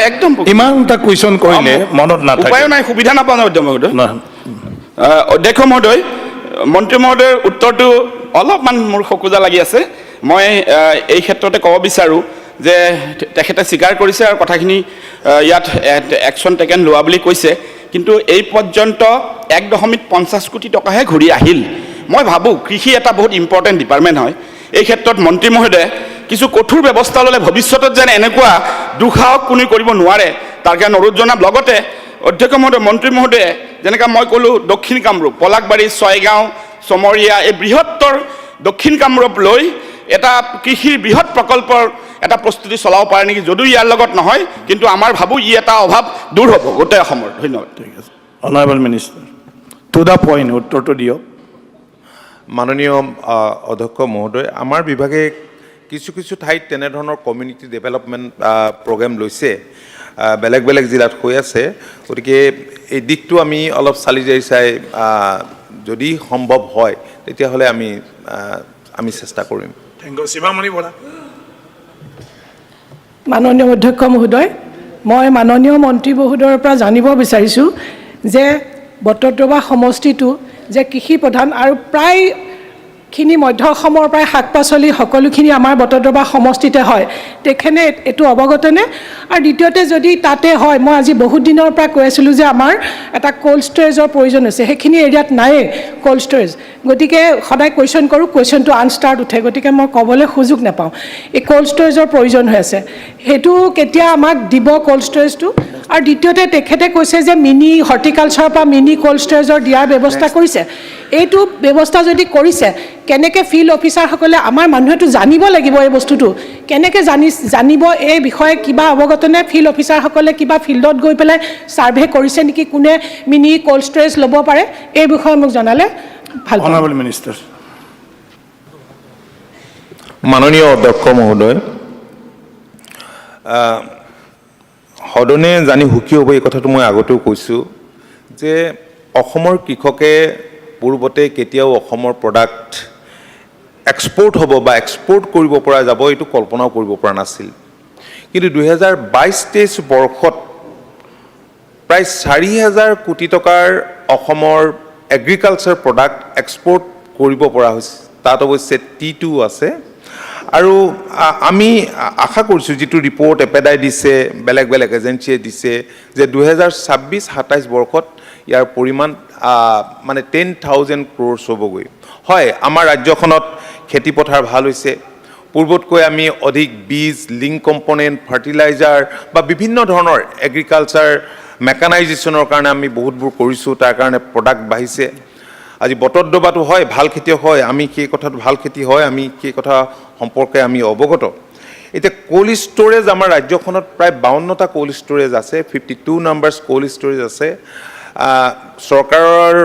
একদম ইমান এটা কুৱেশ্যন কৰিলে মনত নাথাকে, উপায় নাই, সুবিধা নাপাওঁ অধ্যক্ষ মহোদয়। অধ্যক্ষ মহোদয়, মন্ত্ৰী মহোদয়ৰ উত্তৰটো অলপমান মোৰ খোকোজা লাগি আছে। মই এই ক্ষেত্ৰতে ক'ব বিচাৰোঁ যে তেখেতে স্বীকাৰ কৰিছে আৰু কথাখিনি ইয়াত একশ্যন টেকেন লোৱা বুলি কৈছে, কিন্তু এই পৰ্যন্ত 1.50 কোটি টকাহে ঘূৰি আহিল। মই ভাবোঁ কৃষি এটা বহুত ইম্পৰ্টেণ্ট ডিপাৰ্টমেণ্ট হয়। এই ক্ষেত্ৰত মন্ত্ৰী মহোদয়ে কিছু কঠোৰ ব্যৱস্থা ল'লে ভৱিষ্যতত যেন এনেকুৱা দুঃসাহস কোনো কৰিব নোৱাৰে, তাৰ কাৰণে অনুৰোধ জনাম। লগতে অধ্যক্ষ মহোদয়, মন্ত্ৰী মহোদয়ে যেনেকৈ মই ক'লোঁ দক্ষিণ কামৰূপ, পলাকবাৰী, ছয়গাঁও, চমৰীয়া, এই বৃহত্তৰ দক্ষিণ কামৰূপ লৈ এটা কৃষিৰ বৃহৎ প্ৰকল্পৰ এটা প্ৰস্তুতি চলাব পাৰে নেকি, যদিও ইয়াৰ লগত নহয়, কিন্তু আমাৰ ভাবোঁ ই এটা অভাৱ দূৰ হ'ব গোটেই অসমৰ। ধন্যবাদ। ঠিক আছে, honourable minister, to the point উত্তৰটো দিয়ক। মাননীয় অধ্যক্ষ মহোদয়, আমাৰ বিভাগে কিছু ঠাইত তেনেধৰণৰ কমিউনিটি ডেভেলপমেণ্ট প্ৰগ্ৰেম লৈছে, বেলেগ জিলাত হৈ আছে। গতিকে এই দিশটো আমি অলপ চালি জাৰি চাই যদি সম্ভৱ হয় তেতিয়াহ'লে আমি চেষ্টা কৰিম। Thank you. শিৱামণি বৰা। মাননীয় অধ্যক্ষ মহোদয়, মই মাননীয় মন্ত্ৰী মহোদয়ৰ পৰা জানিব বিচাৰিছোঁ যে বটদ্ৰৱা সমষ্টিটো যে কৃষি প্ৰধান আৰু প্ৰায় খিনি মধ্য অসমৰ প্ৰায় শাক পাচলি সকলোখিনি আমাৰ বটদ্ৰৱা সমষ্টিতে হয় তেখেতে এইটো অৱগতনে আৰু দ্বিতীয়তে যদি তাতে হয় মই আজি বহুত দিনৰ পৰা কৈ আছিলোঁ যে আমাৰ এটা কোল্ড ষ্ট'ৰেজৰ প্ৰয়োজন আছে সেইখিনি এৰিয়াত নায়েই কোল্ড ষ্ট'ৰেজ গতিকে সদায় কুৱেশ্যন কৰোঁ কুৱেশ্যনটো আনষ্টাৰ্ট উঠে গতিকে মই ক'বলৈ সুযোগ নাপাওঁ এই কোল্ড ষ্ট'ৰেজৰ প্ৰয়োজন হৈ আছে সেইটো কেতিয়া আমাক দিব কোল্ড ষ্ট'ৰেজটো আৰু দ্বিতীয়তে তেখেতে কৈছে যে মিনি হৰ্টিকালচাৰৰ পৰা মিনি কোল্ড ষ্ট'ৰেজৰ দিয়াৰ ব্যৱস্থা কৰিছে এইটো ব্যৱস্থা যদি কৰিছে কেনেকৈ ফিল্ড অফিচাৰসকলে আমাৰ মানুহেতো জানিব লাগিব এই বস্তুটো কেনেকৈ জানিব এই বিষয়ে কিবা অৱগতনে ফিল্ড অফিচাৰসকলে কিবা ফিল্ডত গৈ পেলাই ছাৰ্ভে কৰিছে নেকি কোনে মিনি কোল্ড ষ্ট'ৰেজ ল'ব পাৰে এই বিষয়ে মোক জনালে ভাল পাম অনাৰেবল মিনিষ্টাৰ মাননীয় অধ্যক্ষ মহোদয় সদনে জানি সুখী হ'ব এই কথাটো মই আগতেও কৈছোঁ যে অসমৰ কৃষকে পূৰ্বতে কেতিয়াও অসমৰ প্ৰডাক্ট এক্সপৰ্ট হ'ব বা এক্সপৰ্ট কৰিব পৰা যাব এইটো কল্পনাও কৰিব পৰা নাছিল কিন্তু 2022-23 বৰ্ষত প্ৰায় 4,000 কোটি টকাৰ অসমৰ এগ্ৰিকালচাৰ প্ৰডাক্ট এক্সপৰ্ট কৰিব পৰা হৈছে তাত অৱশ্যে T2 আছে আৰু আমি আশা কৰিছোঁ যিটো ৰিপৰ্ট এপেডাই দিছে বেলেগ বেলেগ এজেঞ্চিয়ে দিছে যে 2026-27 বৰ্ষত ইয়াৰ পৰিমাণ মানে 10,000 crore হ'বগৈ হয় আমাৰ ৰাজ্যখনত খেতিপথাৰ ভাল হৈছে পূৰ্বতকৈ আমি অধিক বীজ লিংক কম্পনেণ্ট ফাৰ্টিলাইজাৰ বা বিভিন্ন ধৰণৰ এগ্ৰিকালচাৰ মেকানাইজেশ্যনৰ কাৰণে আমি বহুতবোৰ কৰিছোঁ তাৰ কাৰণে প্ৰডাক্ট বাঢ়িছে আজি বটদ্ৰৱাটো হয় ভাল খেতি হয় আমি সেই কথাটো ভাল খেতি হয় আমি সেই কথা সম্পৰ্কে আমি অৱগত এতিয়া কোল্ড ষ্ট'ৰেজ আমাৰ ৰাজ্যখনত প্ৰায় 52টা কোল্ড ষ্ট'ৰেজ আছে 52 নাম্বাৰছ কোল্ড ষ্ট'ৰেজ আছে চৰকাৰৰ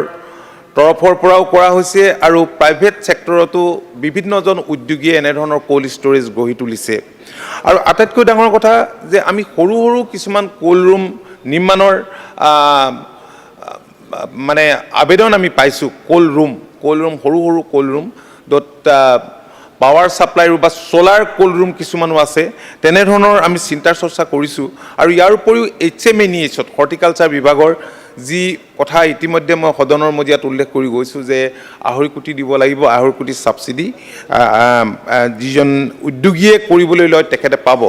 তৰফৰ পৰাও কৰা হৈছে আৰু প্ৰাইভেট ছেক্টৰতো বিভিন্নজন উদ্যোগীয়ে এনেধৰণৰ কোল্ড ষ্ট'ৰেজ গঢ়ি তুলিছে আৰু আটাইতকৈ ডাঙৰ কথা যে আমি সৰু সৰু কিছুমান কোল্ড ৰুম নিৰ্মাণৰ মানে আবেদন আমি পাইছোঁ কোল্ড ৰুম সৰু সৰু কোল্ড ৰুম য'ত পাৱাৰ ছাপ্লাইৰ বা সোলাৰ কোল্ড ৰুম কিছুমানো আছে তেনেধৰণৰ আমি চিন্তা চৰ্চা কৰিছোঁ আৰু ইয়াৰ উপৰিও HMNEHত হৰ্টিকালচাৰ বিভাগৰ যি কথা ইতিমধ্যে মই সদনৰ মজিয়াত উল্লেখ কৰি গৈছোঁ যে 2.5 কোটি দিব লাগিব 2.5 কোটি ছাবচিডি যিজন উদ্যোগীয়ে কৰিবলৈ লয় তেখেতে পাব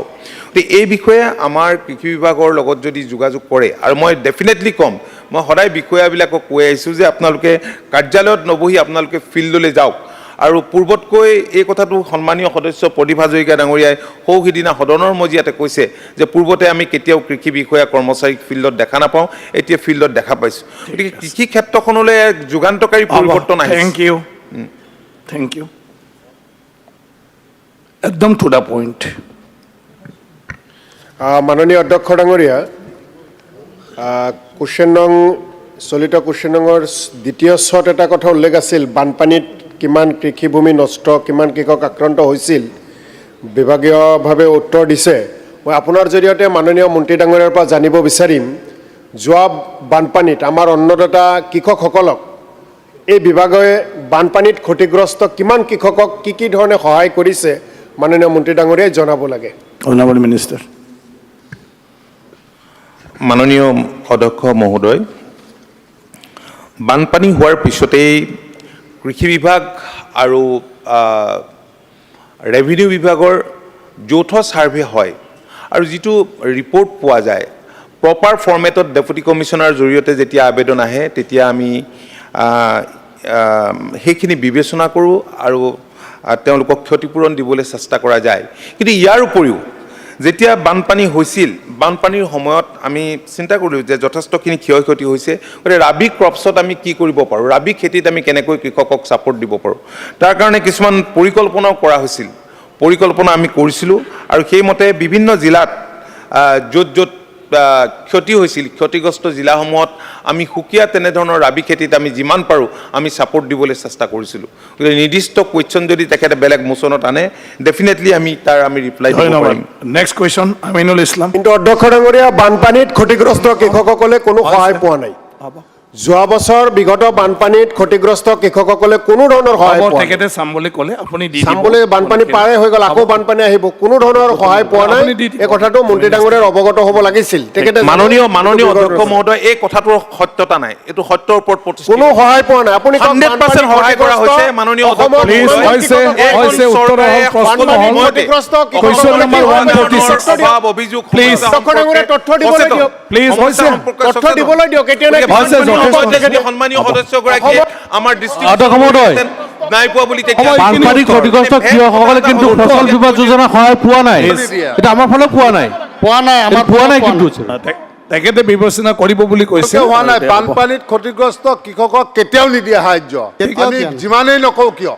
এই বিষয়ে আমাৰ কৃষি বিভাগৰ লগত যদি যোগাযোগ কৰে আৰু মই ডেফিনেটলি ক'ম মই সদায় বিষয়াবিলাকক কৈ আহিছোঁ যে আপোনালোকে কাৰ্যালয়ত নবহি আপোনালোকে ফিল্ডলৈ যাওক আৰু পূৰ্বতকৈ এই কথাটো সন্মানীয় সদস্য প্ৰদীপ হাজৰিকা ডাঙৰীয়াই সৌসিদিনা সদনৰ মজিয়াতে কৈছে যে পূৰ্বতে আমি কেতিয়াও কৃষি বিষয়া কৰ্মচাৰীক ফিল্ডত দেখা নাপাওঁ এতিয়া ফিল্ডত দেখা পাইছোঁ গতিকে কৃষি ক্ষেত্ৰখনলৈ যুগান্তকাৰী পৰিৱৰ্তন আহিছে থেংক ইউ একদম টু দ্য পইণ্ট মাননীয় অধ্যক্ষ ডাঙৰীয়া চলিত কুৱেশ্যন নঙৰ দ্বিতীয় শ্বট এটা কথা উল্লেখ আছিল বানপানীত কিমান কৃষিভূমি নষ্ট কিমান কৃষক আক্ৰান্ত হৈছিল বিভাগীয়ভাৱে উত্তৰ দিছে মই আপোনাৰ জৰিয়তে মাননীয় মন্ত্ৰী ডাঙৰীয়াৰ পৰা জানিব বিচাৰিম যোৱা বানপানীত আমাৰ অন্নদাতা কৃষকসকলক এই বিভাগে বানপানীত ক্ষতিগ্ৰস্ত কিমান কৃষকক কি ধৰণে সহায় কৰিছে মাননীয় মন্ত্ৰী ডাঙৰীয়াই জনাব লাগে অনাৰেবল মিনিষ্টাৰ মাননীয় অধ্যক্ষ মহোদয় বানপানী হোৱাৰ পিছতেই কৃষি বিভাগ আৰু ৰেভিনিউ বিভাগৰ যৌথ ছাৰ্ভে হয় আৰু যিটো ৰিপৰ্ট পোৱা যায় প্ৰপাৰ ফৰ্মেটত ডেপুটি কমিশ্যনাৰ জৰিয়তে যেতিয়া আবেদন আহে তেতিয়া আমি সেইখিনি বিবেচনা কৰোঁ আৰু তেওঁলোকক ক্ষতিপূৰণ দিবলৈ চেষ্টা কৰা যায় কিন্তু ইয়াৰ উপৰিও যেতিয়া বানপানী হৈছিল বানপানীৰ সময়ত আমি চিন্তা কৰিলোঁ যে যথেষ্টখিনি ক্ষয় ক্ষতি হৈছে গতিকে ৰাবি ক্ৰপছত আমি কি কৰিব পাৰোঁ ৰাবি খেতিত আমি কেনেকৈ কৃষকক ছাপোৰ্ট দিব পাৰোঁ তাৰ কাৰণে কিছুমান পৰিকল্পনাও কৰা হৈছিল পৰিকল্পনা আমি কৰিছিলোঁ আৰু সেইমতে বিভিন্ন জিলাত য'ত য'ত ক্ষতি হৈছিল ক্ষতিগ্ৰস্ত জিলাসমূহত আমি সুকীয়া তেনেধৰণৰ ৰাবি খেতিত আমি যিমান পাৰোঁ আমি ছাপোৰ্ট দিবলৈ চেষ্টা কৰিছিলোঁ গতিকে নিৰ্দিষ্ট কুৱেশ্যন যদি তেখেতে বেলেগ মোচনত আনে ডেফিনেটলি আমি ৰিপ্লাই দিব পাৰিম নেক্সট কুৱেশ্যন আমিনুল ইছলাম কিন্তু অধ্যক্ষ ডাঙৰীয়া বানপানীত ক্ষতিগ্ৰস্ত কৃষকসকলে কোনো সহায় পোৱা নাই যোৱা বছৰ বিগত বানপানীত ক্ষতিগ্ৰস্ত কৃষকসকলে কোনো ধৰণৰ সহায় পোৱা নাই। তেখেতে চাম বুলি ক'লে আপুনি দি দিব। চাম বুলি বানপানী পাৰে হৈ গ'ল, আকৌ বানপানী আহিব, কোনো ধৰণৰ সহায় পোৱা নাই। আপুনি দি দিব। এই কথাটো মন্ত্ৰী ডাঙৰীয়াৰ অৱগত হ'ব লাগিছিল। তেখেতে মাননীয় অধ্যক্ষ মহোদয়, এই কথাটোৰ সত্যতা নাই, এইটো সত্যৰ ওপৰত প্ৰতিষ্ঠিত। কোনো সহায় পোৱা নাই। আপুনি 100% সহায় কৰা হৈছে মাননীয় অধ্যক্ষ অভিযোগ তথ্য দিবলৈ দিয়ক। এতিয়া সন্মানীয় সদস্যগৰাকীয়ে আমাৰ নাই পোৱা বুলি বানপানী ক্ষতিগ্ৰস্ত কৃষকসকলে কিন্তু ফচল বীমা যোজনা সহায় পোৱা নাই। এটা আমাৰ ফালে পোৱা নাই, আমাৰ পোৱা নাই কিন্তু তেখেতে বিবেচনা কৰিব বুলি কৈছে। হোৱা নাই। বানপানীত ক্ষতিগ্ৰস্ত কৃষকক কেতিয়াও নিদিয়ে সাহায্য, আমি যিমানেই নকওঁ কিয়।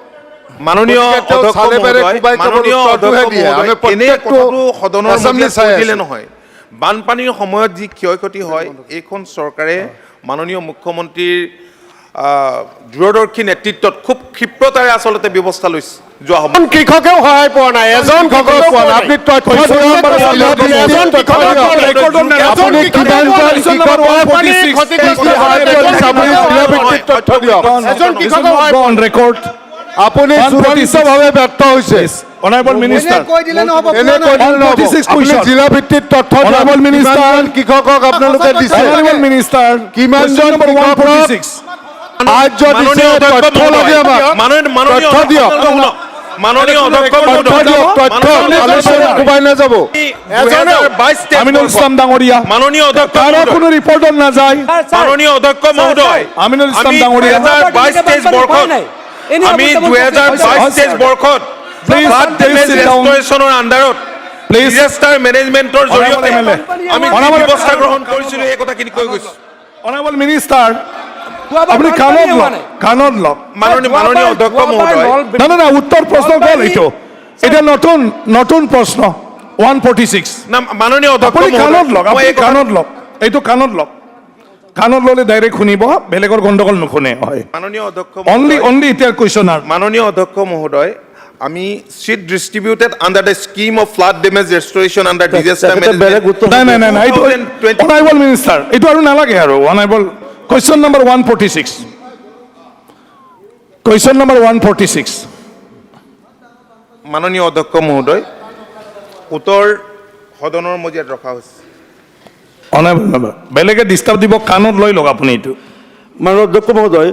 মাননীয় অধ্যক্ষ মহোদয়, নহয় বানপানীৰ সময়ত যি ক্ষয় ক্ষতি হয়, এইখন চৰকাৰে মাননীয় মুখ্যমন্ত্ৰীৰ দূৰদৰ্শী নেতৃত্বত খুব ক্ষিপ্ৰতাৰে আচলতে ব্যৱস্থা লৈছে। যোৱা সময়ত কৃষকেও সহায় পোৱা নাই, এজন কৃষকেও পোৱা নাই। আপুনি চূড়ান্তভাৱে ব্যৰ্থ হৈছে। অনাৰেবল মিনিষ্টাৰ জিলা ভিত্তিত তথ্য অনাৰেবল মিনিষ্টাৰ কৃষকক আপোনালোকে দিছে, অনাৰেবল মিনিষ্টাৰ কিমানজন কৃষকক সাহায্য দিছে, তথ্য লাগে আমাক, তথ্য দিয়ক। মাননীয় অধ্যক্ষ নাযাব। আমিনুল ইছলাম ডাঙৰীয়া, মাননীয় অধ্যক্ষ কোনো ৰিপৰ্টত নাযায়। মাননীয় অধ্যক্ষ মহোদয়, আমিনুল ইছলাম ডাঙৰীয়া, 2022-23 বৰ্ষত আমি 2022-23 বৰ্ষত ফ্লাড ডেমেজ ৰেষ্টৰেশ্যনৰ আণ্ডাৰত ডিজাষ্টাৰ মেনেজমেণ্টৰ জৰিয়তে আমি ব্যৱস্থা গ্ৰহণ কৰিছিলোঁ, এই কথাখিনি কৈ গৈছোঁ। অনাৰেবল মিনিষ্টাৰ, আপুনি কাণত লওক। মাননীয় অধ্যক্ষ মহোদয়, না উত্তৰ প্ৰশ্ন গ'ল এইটো, এতিয়া নতুন প্ৰশ্ন 146। মাননীয় অধ্যক্ষ কাণত লওক, কাণত লওক, এইটো কাণত লওক। কাণত ল'লে ডাইৰেক্ট শুনিব, বেলেগৰ গণ্ডগোল নুশুনে। হয়, মাননীয় অধ্যক্ষ অনলি এতিয়া কুৱেশ্যনাৰ। মাননীয় অধ্যক্ষ মহোদয়, আমি sheet distributed under the scheme of flood damage restoration under disaster management. নাই, এইটো অনাৰেবল মিনিষ্টাৰ, এইটো আৰু নালাগে আৰু। Honourable question number 146, question number 146। মাননীয় অধ্যক্ষ মহোদয়, উত্তৰ সদনৰ মজিয়াত ৰখা হৈছে। অনাৰেবল বেলেগে ডিষ্টাৰ্ব দিব, কাণত লৈ লওক আপুনি এইটো। মাননীয় অধ্যক্ষ মহোদয়,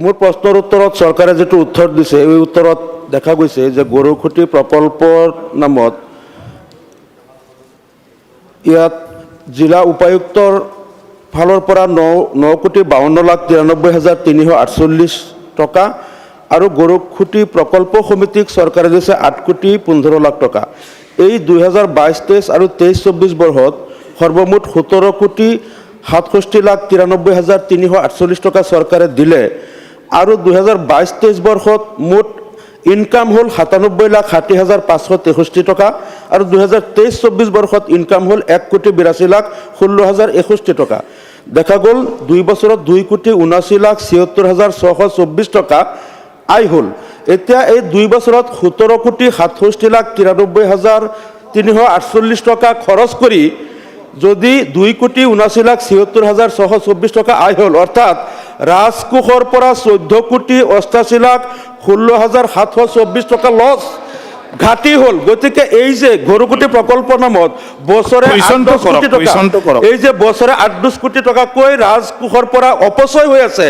মোৰ প্ৰশ্নৰ উত্তৰত চৰকাৰে যিটো উত্তৰ দিছে, এই উত্তৰত দেখা গৈছে যে গৰুখুটি প্ৰকল্পৰ নামত ইয়াত জিলা উপায়ুক্তৰ ফালৰ পৰা 9,52,93,348 টকা আৰু গৰুখুটি প্ৰকল্প সমিতিক চৰকাৰে দিছে 8,15,00,000 টকা। এই 2022-23 আৰু 23-24 বৰ্ষত সৰ্বমুঠ 17,67,93,348 টকা চৰকাৰে দিলে আৰু 2022-23 বৰ্ষত মুঠ ইনকাম হ'ল 97,60,563 টকা আৰু 2023-24 বৰ্ষত ইনকাম হ'ল 1,82,16,061 টকা। দেখা গ'ল 2 বছৰত 2,79,76,624 টকা আয় হ'ল। এতিয়া এই 2 বছৰত 17,67,93,348 টকা খৰচ কৰি যদি 2,79,76,624 টকা আয় হ'ল, অৰ্থাৎ ৰাজকোষৰ পৰা 14,16,16,724 টকা লছ ঘাটি হ'ল। গতিকে এই যে গৰুকুটি প্ৰকল্প নামত বছৰে 8 কোটি টকা, এই যে বছৰে 8 কোটি টকাকৈ ৰাজকোষৰ পৰা অপচয় হৈ আছে।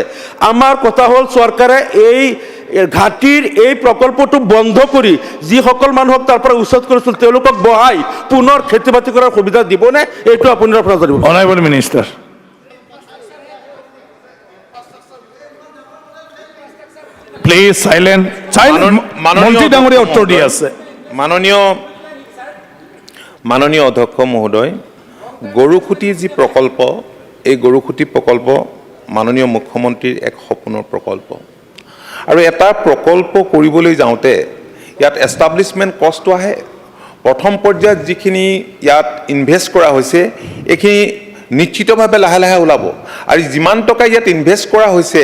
আমাৰ কথা হ'ল চৰকাৰে এই ঘাটিৰ এই প্ৰকল্পটো বন্ধ কৰি যিসকল মানুহক তাৰ পৰা উচ্ছেদ কৰিছিল তেওঁলোকক বহাই পুনৰ খেতি বাতি কৰাৰ সুবিধা দিবনে, এইটো আপোনাৰ পৰা জানিব। Honourable minister, please silent. মন্ত্ৰী ডাঙৰীয়া উত্তৰ দি আছে। মাননীয় অধ্যক্ষ মহোদয়, গৰুখুটি যি প্ৰকল্প, এই গৰুখুটি প্ৰকল্প মাননীয় মুখ্যমন্ত্ৰীৰ এক সপোনৰ প্ৰকল্প আৰু এটা প্ৰকল্প কৰিবলৈ যাওঁতে ইয়াত এষ্টাব্লিছমেণ্ট কষ্টটো আহে। প্ৰথম পৰ্যায়ত যিখিনি ইয়াত ইনভেষ্ট কৰা হৈছে এইখিনি নিশ্চিতভাৱে লাহে লাহে ওলাব আৰু যিমান টকা ইয়াত ইনভেষ্ট কৰা হৈছে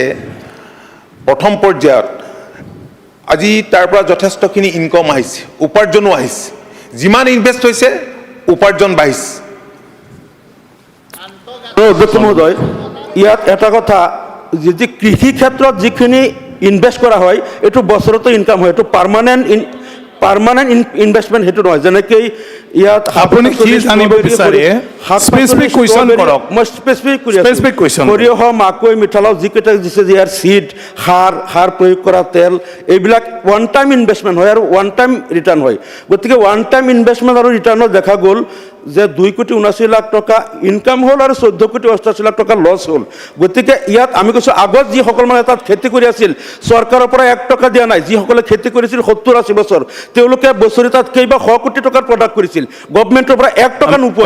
প্ৰথম পৰ্যায়ত আজি তাৰ পৰা যথেষ্টখিনি ইনকম আহিছে, উপাৰ্জনো আহিছে। যিমান ইনভেষ্ট হৈছে উপাৰ্জন বাঢ়িছে। অধ্যক্ষ মহোদয়, ইয়াত এটা কথা যদি কৃষি ক্ষেত্ৰত যিখিনি ইনভেষ্ট কৰা হয় এইটো বছৰতো ইনকাম হয়, এইটো পাৰ্মানেণ্ট ইনভেষ্টমেণ্ট সেইটো নহয়। যেনেকৈ ইয়াত আপুনি কি জানিব বিচাৰে স্পেচিফিক কুৱেশ্যন কৰক। মই স্পেচিফিক Specific question. সৰিয়হ, মাকৈ, মিঠালাও যিকেইটা দিছে যে ইয়াৰ চিড, সাৰ প্ৰয়োগ কৰা তেল, এইবিলাক ওৱান টাইম ইনভেষ্টমেণ্ট হয় আৰু ওৱান টাইম ৰিটাৰ্ণ হয়। গতিকে ওৱান টাইম ইনভেষ্টমেণ্ট আৰু ৰিটাৰ্ণত দেখা গ'ল যে 2,79,00,000 টকা ইনকাম হ'ল আৰু 14,88,00,000 টকা লছ হ'ল। গতিকে ইয়াত আমি কৈছোঁ আগত যিসকল মানুহে তাত খেতি কৰি আছিল চৰকাৰৰ পৰা 1 টকা দিয়া নাই, যিসকলে খেতি কৰিছিল 70-80 বছৰ তেওঁলোকে বছৰি তাত কেইবা 100 কোটি টকাৰ প্ৰডাক্ট কৰিছিল, গভৰ্ণমেণ্টৰ পৰা 1 টকা নোপোৱা।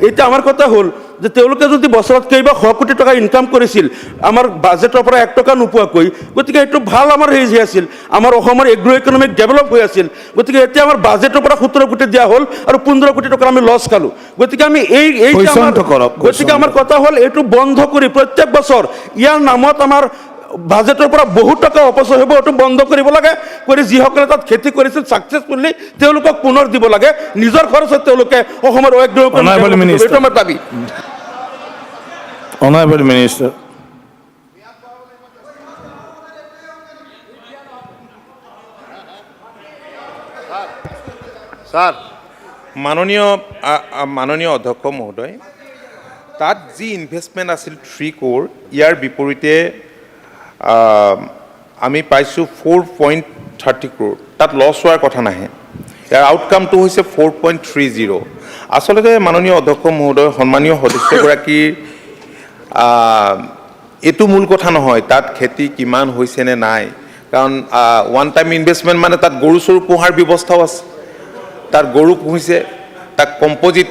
এতিয়া আমাৰ কথা হ'ল যে তেওঁলোকে যদি বছৰত কেইবা 100 কোটি টকা ইনকাম কৰিছিল আমাৰ বাজেটৰ পৰা 1 টকা নোপোৱাকৈ, গতিকে এইটো ভাল আমাৰ হেৰি আছিল, আমাৰ অসমৰ এগ্ৰ ইকনমিক ডেভেলপ হৈ আছিল। গতিকে এতিয়া আমাৰ বাজেটৰ পৰা 17 কোটি দিয়া হ'ল আৰু 15 কোটি টকা আমি লছ খালোঁ। গতিকে আমি গতিকে আমাৰ কথা হ'ল এইটো বন্ধ কৰি প্ৰত্যেক বছৰ ইয়াৰ নামত আমাৰ বাজেটৰ পৰা বহুত টকা অপচয় হ'ব, এইটো বন্ধ কৰিব লাগে, কৰি যিসকলে তাত খেতি কৰিছিল ছাকচেছফুলি তেওঁলোকক পুনৰ দিব লাগে, নিজৰ খৰচত তেওঁলোকে অসমৰ এগ্ৰ ইকনমিক, এইটো আমাৰ দাবী। Honorable Minister. স্যাৰ, মাননীয় অধ্যক্ষ মহোদয়, তাত যি ইনভেষ্টমেণ্ট আছিল 3 crore, ইয়াৰ বিপৰীতে আমি পাইছোঁ 4.30 crore, তাত লছ হোৱাৰ কথা নাহে। ইয়াৰ আউটকামটো হৈছে 4.30। আচলতে মাননীয় অধ্যক্ষ মহোদয়, সন্মানীয় সদস্যগৰাকীৰ এইটো মূল কথা নহয় তাত খেতি কিমান হৈছে নে নাই, কাৰণ ওৱান টাইম ইনভেষ্টমেণ্ট মানে তাত গৰু চৰু পোহাৰ ব্যৱস্থাও আছে, তাত গৰু পুহিছে, তাক কম্পজিট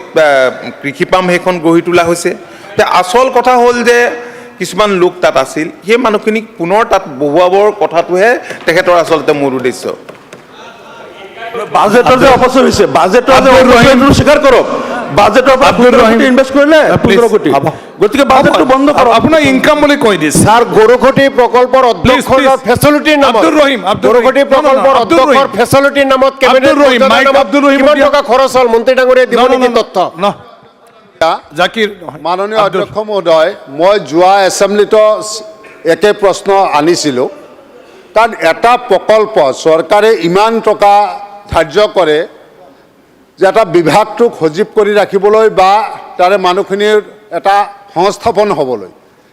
কৃষি পাম সেইখন গঢ়ি তোলা হৈছে। আচল কথা হ'ল যে কিছুমান লোক তাত আছিল, সেই মানুহখিনিক পুনৰ তাত বহুৱাবৰ কথাটোহে তেখেতৰ আচলতে মূল উদ্দেশ্য। বাজেটৰ যে অপচয় হৈছে, বাজেটৰ যে অপচয়টো স্বীকাৰ কৰক, বাজেটৰ পৰা 15 কোটি ইনভেষ্ট কৰিলে 15 কোটি, গতিকে বাজেটটো বন্ধ কৰক। আপোনাৰ ইনকাম বুলি কৈ দিছে স্যাৰ, গৰুখটি প্ৰকল্পৰ অধ্যক্ষৰ ফেচিলিটিৰ নামত গৰুখটি প্ৰকল্পৰ অধ্যক্ষৰ ফেচিলিটিৰ নামত কেবিনেট কিমান টকা খৰচ হ'ল মন্ত্ৰী ডাঙৰীয়াই দিব নেকি তথ্য? মাননীয় অধ্যক্ষ মহোদয়, মই যোৱা এছেম্বলিতো একে প্ৰশ্ন আনিছিলোঁ, কাৰণ এটা প্ৰকল্প চৰকাৰে ইমান টকা ধাৰ্য কৰে যে এটা বিভাগটোক সজীৱ কৰি ৰাখিবলৈ বা তাৰে মানুহখিনিৰ এটা সংস্থাপন হ'বলৈ,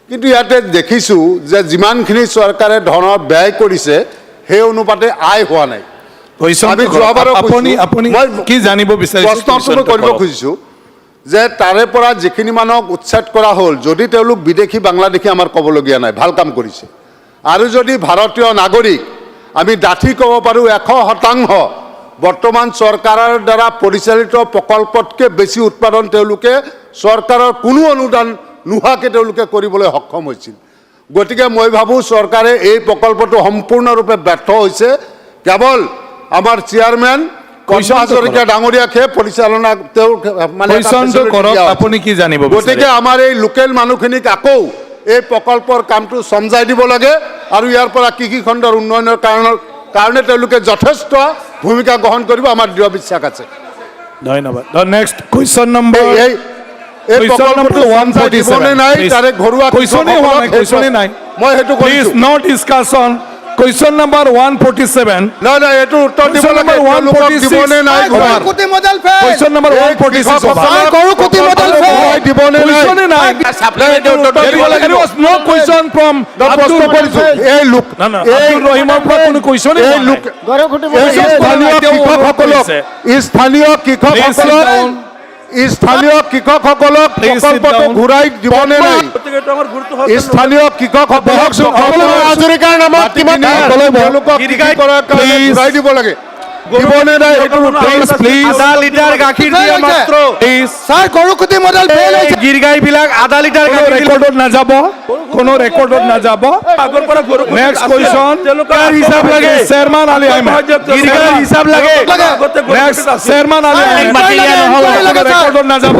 কিন্তু ইয়াতে দেখিছোঁ যে যিমানখিনি চৰকাৰে ধনৰ ব্যয় কৰিছে সেই অনুপাতে আয় হোৱা নাই। আমি যোৱাবাৰো কি জানিব প্ৰশ্নটো কৰিব খুজিছোঁ যে তাৰে পৰা যিখিনি মানুহক উচ্ছেদ কৰা হ'ল, যদি তেওঁলোক বিদেশী বাংলাদেশী আমাৰ ক'বলগীয়া নাই, ভাল কাম কৰিছে। আৰু যদি ভাৰতীয় নাগৰিক, আমি ডাঠি ক'ব পাৰোঁ 100% বৰ্তমান চৰকাৰৰ দ্বাৰা পৰিচালিত প্ৰকল্পতকৈ বেছি উৎপাদন তেওঁলোকে চৰকাৰৰ কোনো অনুদান নোহোৱাকৈ তেওঁলোকে কৰিবলৈ সক্ষম হৈছিল। গতিকে মই ভাবোঁ চৰকাৰে এই প্ৰকল্পটো সম্পূৰ্ণৰূপে ব্যৰ্থ হৈছে, কেৱল আমাৰ চেয়াৰমেন হাজৰিকা ডাঙৰীয়াকে পৰিচালনা আপুনি কি জানিব। গতিকে আমাৰ এই লোকেল মানুহখিনিক আকৌ এই প্ৰকল্পৰ কামটো চমজাই দিব লাগে আৰু ইয়াৰ পৰা কৃষি খণ্ডৰ উন্নয়নৰ কাৰণে তেওঁলোকে যথেষ্ট ভূমিকা গ্ৰহণ কৰিব, আমাৰ দৃঢ় বিশ্বাস আছে। ধন্যবাদ। নেক্সট কুৱেশ্যন নম্বৰ এই প্ৰকল্পটো দিবনে নাই তাৰে ঘৰুৱা মই সেইটো please no discussion. Question number 147. No, এইটো উত্তৰ দিব লাগে, দিবনে নাই Garukhuti model fail. Question number 146. Garukhuti model fail. দিবনে নাই? There was no question from Abdul Rahim. এই লোক Abdul Rahimৰ পৰা কোনো question এই লোক স্থানীয় কৃষকসকলক প্ৰকল্পটো ঘূৰাই দিবনে নাই? স্থানীয় কৃষকসকলক হাজৰিকাৰ নামত কিমান ঘূৰাই দিব লাগে, দিবনে নাই? আধা লিটাৰ গাখীৰ দিয়ে মাত্ৰ। স্যাৰ, গৰুকুটি মডেল ফেল হৈছে। গিৰগাইবিলাক আধা লিটাৰ ৰেকৰ্ডত নাযাব, কোনো ৰেকৰ্ডত নাযাব। নেক্সট কুৱেশ্যন হিচাপ লাগে চেয়াৰমান আলী আহমেদ। গিৰগাইৰ হিচাপ লাগে। নেক্সট চেয়াৰমান আলী আহমেদ। ৰেকৰ্ডত নাযাব।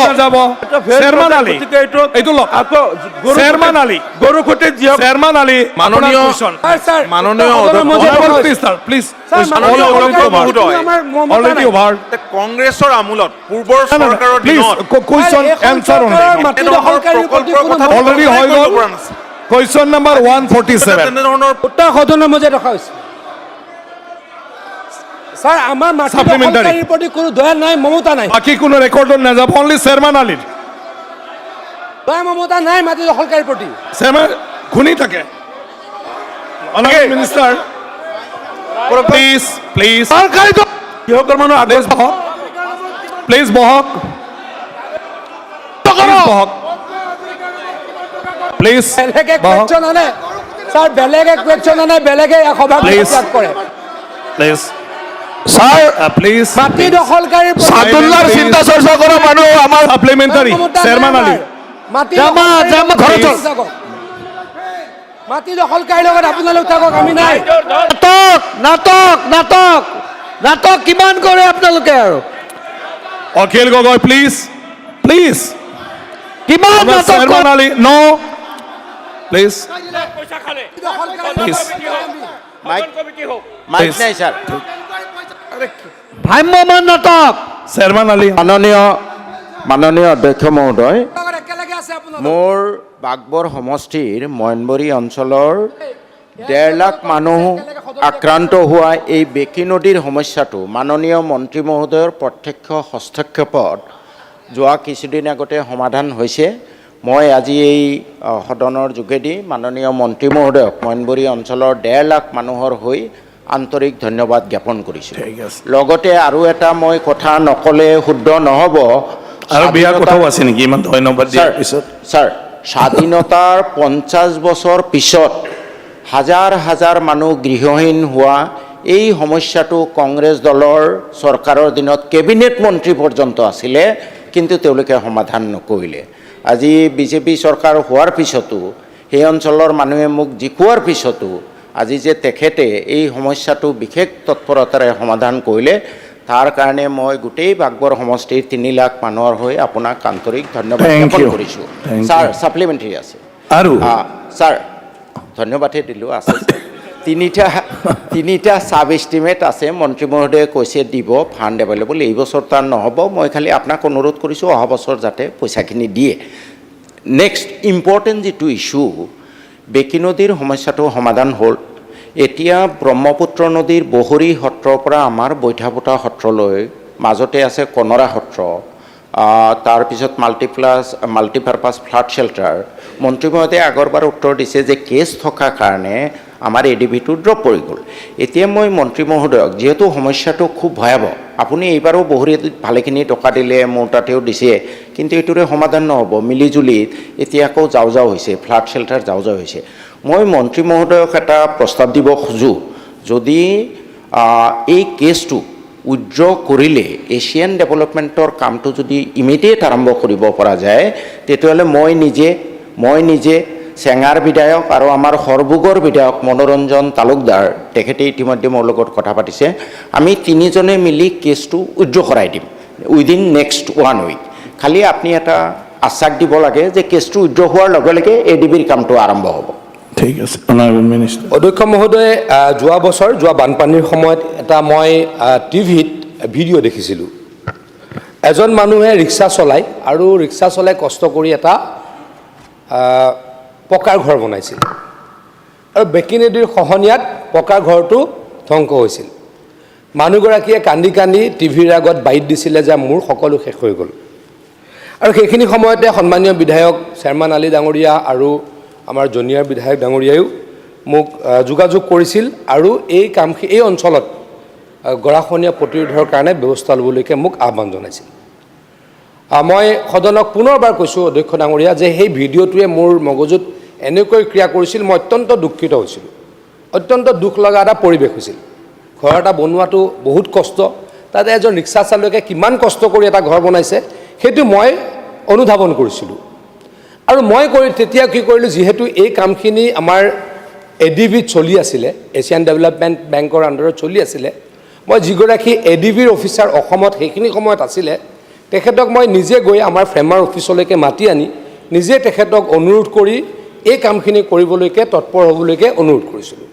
নাযাব চেয়াৰমান আলী। এইটো লওক চেয়াৰমান আলী, গৰুকুটিত চেয়াৰমান আলী। মাননীয় অধ্যক্ষ প্লিজ কংগ্ৰেছৰ আমোলত পূৰ্বৰ চৰকাৰৰ প্লিজ কুৱেশ্যন এনচাৰ অলৰেডি হৈ গ'ল কুৱেশ্যন নম্বৰ 147 উত্তৰ সদনৰ মাজত ৰখা হৈছে স্যাৰ আমাৰ মাটি দখলকাৰীৰ প্ৰতি কোনো দয়া নাই মমতা নাই বাকী কোনো ৰেকৰ্ডত নাযাব অনলি চেয়াৰমেন আলীৰ দয়া মমতা নাই মাটি দখলকাৰীৰ প্ৰতি চেয়াৰমেন শুনি থাকে মিনিষ্টাৰ প্লিজ প্লিজ কিহৰ মানুহ আদেশ বহক প্লিজ বহক প্লিজ বেলেগে কুৱেশ্যন আনে স্যাৰ বেলেগে কুৱেশ্যন আনে বেলেগে সভা ত্যাগ কৰে প্লিজ স্যাৰ প্লিজ মাটি দখলকাৰীৰ সাদুল্লাহৰ চিন্তা চৰ্চা কৰা মানুহ আমাৰ সাপ্লিমেন্টাৰী চেয়াৰমেন আলী মাটি মাটি দখলকাৰীৰ লগত আপোনালোক থাকক আমি নাই নাটক নাটক নাটক নাটক কিমান কৰে আপোনালোকে আৰু অখিল গগৈ প্লিজ প্লিজ কিমান নাটক chairman Ali no please mike নাই স্যাৰ ভ্ৰাম্যমান নাটক চেয়াৰমেন আলী মাননীয় অধ্যক্ষ মহোদয় মোৰ বাগবৰ সমষ্টিৰ ময়নবৰী অঞ্চলৰ 1.5 লাখ মানুহ আক্ৰান্ত হোৱা এই বেকী নদীৰ সমস্যাটো মাননীয় মন্ত্ৰী মহোদয়ৰ প্ৰত্যক্ষ হস্তক্ষেপত যোৱা কিছুদিন আগতে সমাধান হৈছে মই আজি এই সদনৰ যোগেদি মাননীয় মন্ত্ৰী মহোদয়ক ময়নবৰী অঞ্চলৰ 1.5 লাখ মানুহৰ হৈ আন্তৰিক ধন্যবাদ জ্ঞাপন কৰিছোঁ লগতে আৰু এটা মই কথা নকলে শুদ্ধ নহ'ব আৰু বিয়াৰ কথাও আছে নেকি ইমান ধন্যবাদ দিয়াৰ পিছত স্যাৰ স্বাধীনতাৰ 50 বছৰ পিছত হাজাৰ হাজাৰ মানুহ গৃহহীন হোৱা এই সমস্যাটো কংগ্ৰেছ দলৰ চৰকাৰৰ দিনত কেবিনেট মন্ত্ৰী পৰ্যন্ত আছিলে কিন্তু তেওঁলোকে সমাধান নকৰিলে আজি বিজেপি চৰকাৰ হোৱাৰ পিছতো সেই অঞ্চলৰ মানুহে মোক জিকোৱাৰ পিছতো আজি যে তেখেতে এই সমস্যাটো বিশেষ তৎপৰতাৰে সমাধান কৰিলে তাৰ কাৰণে মই গোটেই বাগবৰ সমষ্টিৰ 3 লাখ মানুহৰ হৈ আপোনাক আন্তৰিক ধন্যবাদ জ্ঞাপন কৰিছোঁ স্যাৰ সাপ্লিমেণ্টাৰী আছে আৰু স্যাৰ ধন্যবাদহে দিলোঁ আছে তিনিটা সাব এষ্টিমেট আছে মন্ত্ৰী মহোদয়ে কৈছে দিব ফাণ্ড এভেইলেবল এই বছৰ তাৰ নহ'ব মই খালি আপোনাক অনুৰোধ কৰিছোঁ অহা বছৰ যাতে পইচাখিনি দিয়ে নেক্সট ইম্পৰ্টেণ্ট যিটো ইছ্যু বেকী নদীৰ সমস্যাটো সমাধান হ'ল এতিয়া ব্ৰহ্মপুত্ৰ নদীৰ বহৰী সত্ৰৰ পৰা আমাৰ বৈঠাপোটা সত্ৰলৈ মাজতে আছে কনৰা সত্ৰ তাৰপিছত মাল্টিপাৰপাছ ফ্লাড শেল্টাৰ মন্ত্ৰী মহোদয়ে আগৰবাৰ উত্তৰ দিছে যে কেছ থকাৰ কাৰণে আমাৰ এডিবিটো ড্ৰপ পৰি গ'ল এতিয়া মই মন্ত্ৰী মহোদয়ক যেহেতু সমস্যাটো খুব ভয়াৱহ আপুনি এইবাৰো বহৰীত ভালেখিনি টকা দিলে মোৰ তাতেও দিছে কিন্তু এইটোৰে সমাধান নহ'ব মিলিজুলিত এতিয়া আকৌ যাওঁ যাওঁ হৈছে ফ্লাড শেল্টাৰ যাওঁ যাওঁ হৈছে মই মন্ত্ৰী মহোদয়ক এটা প্ৰস্তাৱ দিব খোজোঁ যদি এই কেছটো উইথড্ৰ কৰিলে এছিয়ান ডেভেলপমেণ্টৰ কামটো যদি ইমিডিয়েট আৰম্ভ কৰিব পৰা যায় তেতিয়াহ'লে মই নিজে চেঙাৰ বিধায়ক আৰু আমাৰ সৰভোগৰ বিধায়ক মনোৰঞ্জন তালুকদাৰ তেখেতে ইতিমধ্যে মোৰ লগত কথা পাতিছে আমি তিনিজনে মিলি কেছটো উইথড্ৰ কৰাই দিম উইদিন নেক্সট 1 উইক খালি আপুনি এটা আশ্বাস দিব লাগে যে কেছটো উইথড্ৰ হোৱাৰ লগে লগে এডিবিৰ কামটো আৰম্ভ হ'ব ঠিক আছে অনাৰেবল মিনিষ্টাৰ অধ্যক্ষ মহোদয় যোৱা বছৰ যোৱা বানপানীৰ সময়ত এটা মই টিভিত ভিডিঅ' দেখিছিলোঁ এজন মানুহে ৰিক্সা চলায় আৰু ৰিক্সা চলাই কষ্ট কৰি এটা পকাৰ ঘৰ বনাইছিল আৰু বেকী নদীৰ খহনীয়াত পকাৰ ঘৰটো ধ্বংস হৈছিল মানুহগৰাকীয়ে কান্দি কান্দি টিভিৰ আগত বাইট দিছিলে যে মোৰ সকলো শেষ হৈ গ'ল আৰু সেইখিনি সময়তে সন্মানীয় বিধায়ক চেয়াৰমেন আলী ডাঙৰীয়া আৰু আমাৰ জনিয়াৰ বিধায়ক ডাঙৰীয়ায়ো মোক যোগাযোগ কৰিছিল আৰু এই অঞ্চলত গৰাখহনীয়া প্ৰতিৰোধৰ কাৰণে ব্যৱস্থা ল'বলৈকে মোক আহ্বান জনাইছিল মই সদনক পুনৰবাৰ কৈছোঁ অধ্যক্ষ ডাঙৰীয়া যে সেই ভিডিঅ'টোৱে মোৰ মগজুত এনেকৈ ক্ৰিয়া কৰিছিল মই অত্যন্ত দুখিত হৈছিলোঁ অত্যন্ত দুখ লগা এটা পৰিৱেশ হৈছিল ঘৰ এটা বনোৱাটো বহুত কষ্ট তাতে এজন ৰিক্সা চালকে কিমান কষ্ট কৰি এটা ঘৰ বনাইছে সেইটো মই অনুধাৱন কৰিছিলোঁ আৰু মই তেতিয়া কি কৰিলোঁ যিহেতু এই কামখিনি আমাৰ এডিবিত চলি আছিলে এছিয়ান ডেভেলপমেণ্ট বেংকৰ আণ্ডাৰত চলি আছিলে মই যিগৰাকী এডিবিৰ অফিচাৰ অসমত সেইখিনি সময়ত আছিলে তেখেতক মই নিজে গৈ আমাৰ ফ্ৰেমাৰ অফিচলৈকে মাতি আনি নিজে তেখেতক অনুৰোধ কৰি এই কামখিনি কৰিবলৈকে তৎপৰ হ'বলৈকে অনুৰোধ কৰিছিলোঁ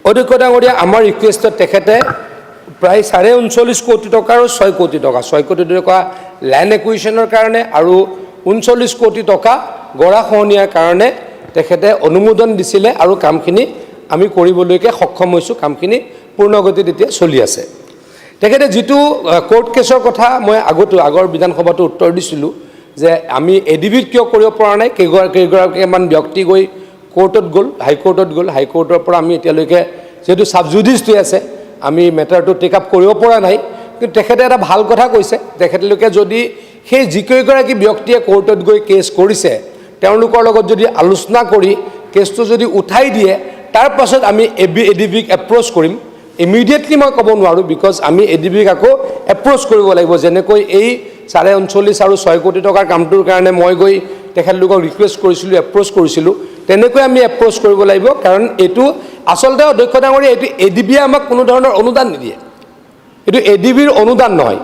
অধ্যক্ষ ডাঙৰীয়া আমাৰ ৰিকুৱেষ্টত তেখেতে প্ৰায় 39.5 কোটি টকা আৰু 6 কোটি টকা 6 কোটি টকা ল্যান্ড একুইজিশ্যনৰ কাৰণে আৰু 39 কোটি টকা গৰাখহনীয়াৰ কাৰণে তেখেতে অনুমোদন দিছিলে আৰু কামখিনি আমি কৰিবলৈকে সক্ষম হৈছোঁ কামখিনি পূৰ্ণগতিত এতিয়া চলি আছে তেখেতে যেটো কোৰ্ট কেছৰ কথা মই আগৰ বিধানসভাটো উত্তৰ দিছিলোঁ যে আমি এডিবিত কিয় কৰিব পৰা নাই কেইগৰাকীমান ব্যক্তি গৈ কোৰ্টত গ'ল হাইকোৰ্টৰ পৰা আমি এতিয়ালৈকে যেটো সাবজুডিস হৈ আছে আমি মেটাৰটো টেক আপ কৰিব পৰা নাই কিন্তু তেখেতে এটা ভাল কথা কৈছে তেখেতলোকে যদি সেই যিকেইগৰাকী ব্যক্তিয়ে কোৰ্টত গৈ কেছ কৰিছে তেওঁলোকৰ লগত যদি আলোচনা কৰি কেছটো যদি উঠাই দিয়ে তাৰ পাছত আমি এডিবিক এপ্ৰোচ কৰিম ইমিডিয়েটলি মই ক'ব নোৱাৰোঁ বিকজ আমি এডিবিক আকৌ এপ্ৰোচ কৰিব লাগিব যেনেকৈ এই 39 আৰু 6 কোটি টকাৰ কামটোৰ কাৰণে মই গৈ তেখেতলোকক ৰিকুৱেষ্ট কৰিছিলোঁ এপ্ৰোচ কৰিছিলোঁ তেনেকৈ আমি এপ্ৰোচ কৰিব লাগিব কাৰণ এইটো আচলতে অধ্যক্ষ ডাঙৰীয়া এইটো এডিবিয়ে আমাক কোনো ধৰণৰ অনুদান নিদিয়ে এইটো এডিবিৰ অনুদান নহয়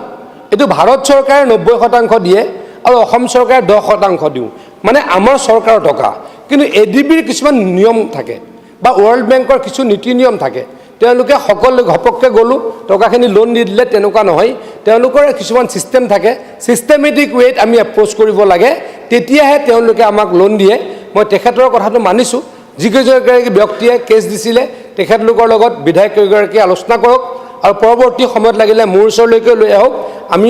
এইটো ভাৰত চৰকাৰে 90% দিয়ে আৰু অসম চৰকাৰে 10% দিওঁ মানে আমাৰ চৰকাৰৰ টকা কিন্তু এডিবিৰ কিছুমান নিয়ম থাকে বা ৱৰ্ল্ড বেংকৰ কিছু নীতি নিয়ম থাকে তেওঁলোকে সকলো ঘপককৈ গ'লো টকাখিনি লোন দি দিলে তেনেকুৱা নহয় তেওঁলোকৰ কিছুমান সিস্টেম থাকে সিস্টেমেটিক ৱেত আমি এপ্ৰোচ কৰিব লাগে তেতিয়াহে তেওঁলোকে আমাক লোন দিয়ে মই তেখেতৰ কথাটো মানিছোঁ যিকেইগৰাকী ব্যক্তিয়ে কেছ দিছিলে তেখেতলোকৰ লগত বিধায়কগৰাকীয়ে আলোচনা কৰক আৰু পৰৱৰ্তী সময়ত লাগিলে মোৰ ওচৰলৈকে লৈ আহক আমি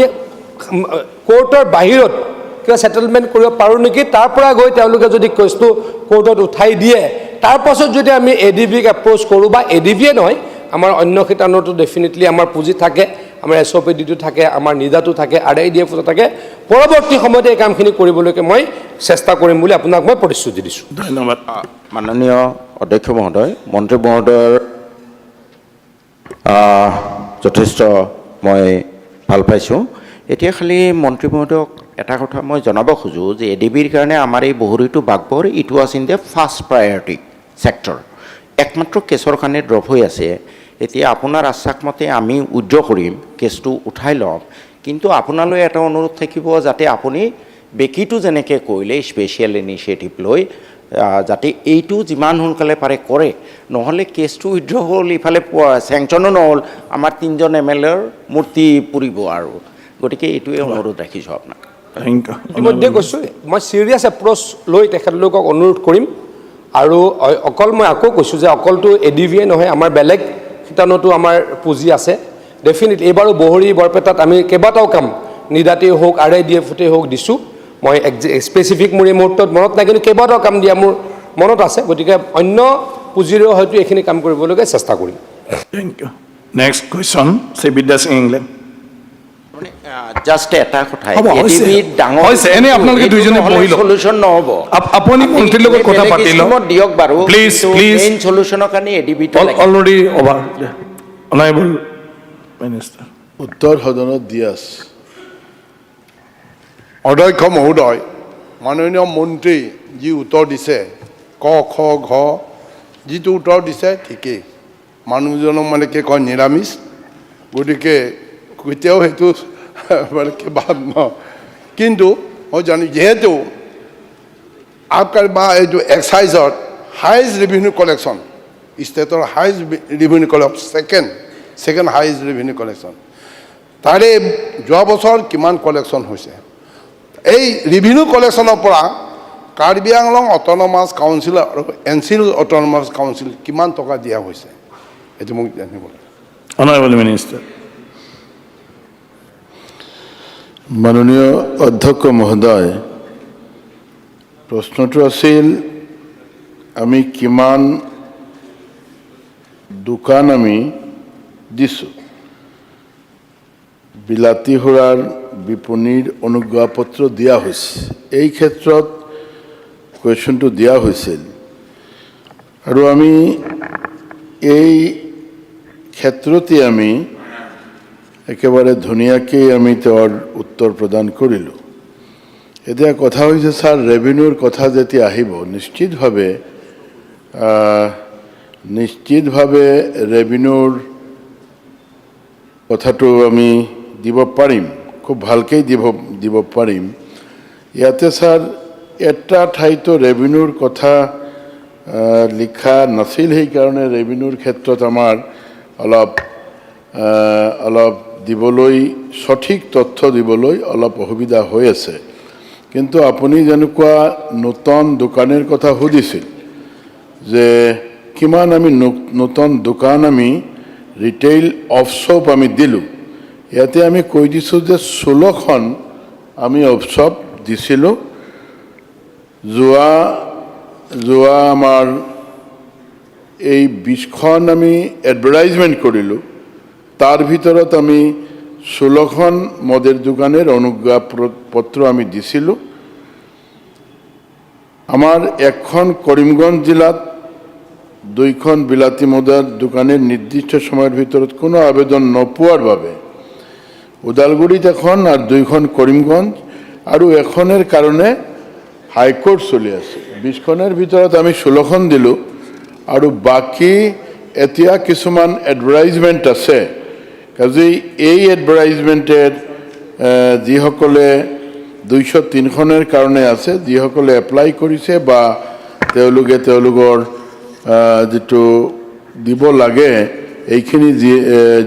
কোৰ্টৰ বাহিৰত কিবা সেটেলমেন্ট কৰিব পাৰোঁ নেকি তাৰ পৰা গৈ তেওঁলোকে যদি কেছটো কোৰ্টত উঠাই দিয়ে তাৰ পাছত যদি আমি এডিবিক এপ্ৰোচ কৰোঁ বা এডিবিয়ে নহয় আমাৰ অন্য শিতানতো ডেফিনেটলি আমাৰ পুঁজি থাকে আমাৰ এছঅ'পিডিটো থাকে আমাৰ নিদাটো থাকে RIDF থাকে পৰৱৰ্তী সময়ত এই কামখিনি কৰিবলৈকে মই চেষ্টা কৰিম বুলি আপোনাক মই প্ৰতিশ্ৰুতি দিছোঁ ধন্যবাদ মাননীয় অধ্যক্ষ মহোদয় মন্ত্ৰী মহোদয়ৰ যথেষ্ট মই ভাল পাইছোঁ এতিয়া খালি মন্ত্ৰী মহোদয়ক এটা কথা মই জনাব খোজোঁ যে এডিবিৰ কাৰণে আমাৰ এই বহুৰিটো Baghbar it was in the first priority sector একমাত্ৰ কেছৰ কাৰণে ড্ৰপ হৈ আছে এতিয়া আপোনাৰ আশ্বাস মতে আমি উইথড্ৰ কৰিম কেছটো উঠাই ল'ম কিন্তু আপোনালৈ এটা অনুৰোধ থাকিব যাতে আপুনি বেকিটো যেনেকৈ কৰিলে স্পেচিয়েল ইনিচিয়েটিভ লৈ যাতে এইটো যিমান সোনকালে পাৰে কৰে নহ'লে কেছটো উইথড্ৰ হ'ল ইফালে চেংচনো নহ'ল আমাৰ 3জন MLAৰ মূৰ্তি পুৰিব আৰু গতিকে এইটোৱে অনুৰোধ ৰাখিছোঁ আপোনাক ইতিমধ্যে কৈছোঁ মই চিৰিয়াছ এপ্ৰোচ লৈ তেখেতলোকক অনুৰোধ কৰিম আৰু অকল মই আকৌ কৈছোঁ যে অকলটো এডিবিয়ে নহয় আমাৰ বেলেগ শিতানতো আমাৰ পুঁজি আছে ডেফিনেটলি এইবাৰো বহৰী বৰপেটাত আমি কেইবাটাও কাম নিদাতেই হওক RIDFতেই হওক দিছোঁ মই স্পেচিফিক মোৰ এই মুহূৰ্তত মনত নাই কিন্তু কেইবাটাও কাম দিয়া মোৰ মনত আছে গতিকে অন্য পুঁজিৰেও হয়তো এইখিনি কাম কৰিবলৈকে চেষ্টা কৰিম thank you next question Shri Bidya Sing England just এটা কথা এডিবিৰ ডাঙৰ হৈছে এনে আপোনালোকে দুইজনে বহি লওক সলিউশন নহব আপুনি মন্ত্ৰীৰ লগত কথা পাতি লওক দিয়ক বাৰু প্লিজ মেইন সলিউশনৰ কাৰণে এডিবিটো অলৰেডি অভাৰ অনাৰেবল মিনিষ্টাৰ উত্তৰ সদনত দি আছে অধ্যক্ষ মহোদয় মাননীয় মন্ত্ৰী যি উত্তৰ দিছে ক খ ঘ যিটো উত্তৰ দিছে ঠিকেই মানুহজনক মানে কি কয় নিৰামিষ গতিকে কেতিয়াও সেইটো মানে কি ভাব ন কিন্তু মই জানো যেহেতু বা এইটো এক্সাইজত হাইয়েষ্ট ৰেভিনিউ কালেকশ্যন ষ্টেটৰ highest revenue second highest revenue collection তাৰে যোৱা বছৰ কিমান কালেকশ্যন হৈছে এই ৰেভিনিউ কালেকশ্যনৰ পৰা কাৰ্বি আংলং অট'নমাছ কাউন্সিল আৰু এনচিল অট'নমাছ কাউন্সিল কিমান টকা দিয়া হৈছে এইটো মোক জানিব লাগে অনাৰেবল মিনিষ্টাৰ মাননীয় অধ্যক্ষ মহোদয় প্ৰশ্নটো আছিল আমি কিমান দোকান আমি দিছোঁ বিলাতী সুৰাৰ বিপণীৰ অনুজ্ঞাপত্ৰ দিয়া হৈছে এই ক্ষেত্ৰত কুৱেশ্যনটো দিয়া হৈছিল আৰু আমি এই ক্ষেত্ৰতে আমি একেবাৰে ধুনীয়াকৈ আমি তেওঁৰ উত্তৰ প্ৰদান কৰিলোঁ এতিয়া কথা হৈছে ছাৰ ৰেভিনিউৰ কথা যেতিয়া আহিব নিশ্চিতভাৱে ৰেভিনিউৰ কথাটো আমি দিব পাৰিম খুব ভালকৈ দিব পাৰিম ইয়াতে ছাৰ এটা ঠাইতো ৰেভিনিউৰ কথা লিখা নাছিল, সেইকাৰণে ৰেভিনিউৰ ক্ষেত্ৰত আমাৰ অলপ দিবলৈ সঠিক তথ্য দিবলৈ অলপ অসুবিধা হৈ আছে। কিন্তু আপুনি যেনেকুৱা নতুন দোকানৰ কথা সুধিছিল যে কিমান আমি নতুন দোকান আমি ৰিটেইল অফশ্বপ আমি দিলোঁ, ইয়াতে আমি কৈ দিছোঁ যে 16খন আমি অফশ্বপ দিছিলোঁ। যোৱা আমাৰ এই 20খন আমি এডভাৰটাইজমেণ্ট কৰিলোঁ, তাৰ ভিতৰত আমি 16খন মদেৰ দোকানেৰ অনুজ্ঞাপত্ৰ আমি দিছিলোঁ। আমাৰ এখন কৰিমগঞ্জ জেলাত 2খন বিলাতী মদেৰ দোকানেৰ নিৰ্দিষ্ট সময়েৰ ভিতৰত কোনো আবেদন নপোৱাৰ বাবে ওদালগুৰিত এখন আৰ 2খন কৰিমগঞ্জ আৰু এখনেৰ কাৰণে হাইকোৰ্ট চলি আছে। 20খনেৰ ভিতৰত আমি 16খন দিলোঁ আৰু বাকী এতিয়া কিছুমান এডভাৰটাইজমেণ্ট আছে। কাজেই এই এডভাৰটাইজমেণ্টেৰ যিসকলে 203খনেৰ কাৰণে আছে, যিসকলে এপ্লাই কৰিছে বা তেওঁলোকৰ যেটো দিব লাগে এইখিনি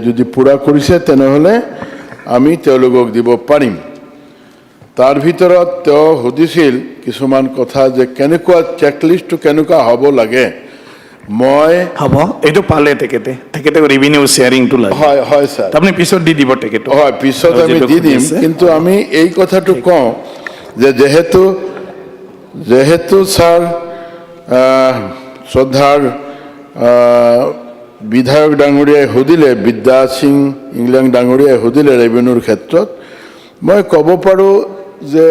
যদি পুৰা কৰিছে তেনেহলে আমি তেওঁলোকক দিব পাৰিম। তাৰ ভিতৰত তেওঁ সুধিছিল কিছুমান কথা যে কেনেকুৱা চেকলিষ্টটো কেনেকুৱা হ'ব লাগে। মই হ'ব এইটো পালে তেখেতে ৰেভিনিউ শ্বেয়াৰিংটো লাগে। হয় হয় স্যার, আপুনি পিছত দি দিব তেখেতে। হয় পিছত আমি দি দিম, কিন্তু আমি এই কথাটো কওঁ যে যেহেতু স্যার শ্ৰদ্ধাৰ বিধায়ক ডাঙৰীয়াই সুধিলে, বিদ্যা সিং ইংলেং ডাঙৰীয়াই সুধিলে ৰেভিনিউৰ ক্ষেত্ৰত, মই ক'ব পাৰোঁ যে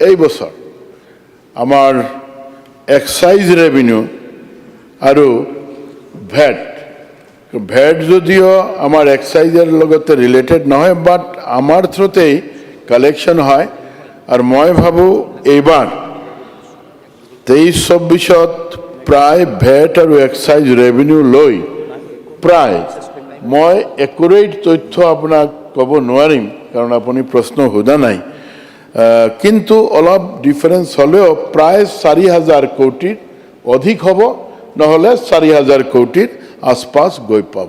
এই বছৰ আমাৰ এক্সাইজ ৰেভিনিউ আৰু ভেট যদিও আমাৰ এক্সাইজৰ লগতে ৰিলেটেড নহয়, বাট আমাৰ থ্ৰুতেই কালেকশ্যন হয়। আৰু মই ভাবোঁ এইবাৰ 23-24ত প্ৰায় ভেট আৰু এক্সাইজ ৰেভিনিউ লৈ প্ৰায় মই একুৰেট তথ্য আপোনাক ক'ব নোৱাৰিম, কাৰণ আপুনি প্ৰশ্ন সোধা নাই, কিন্তু অলপ ডিফাৰেঞ্চ হ'লেও প্ৰায় 4,000 কোটিৰ অধিক হ'ব, নহ'লে 4,000 কোটিৰ আশপাশ গৈ পাব।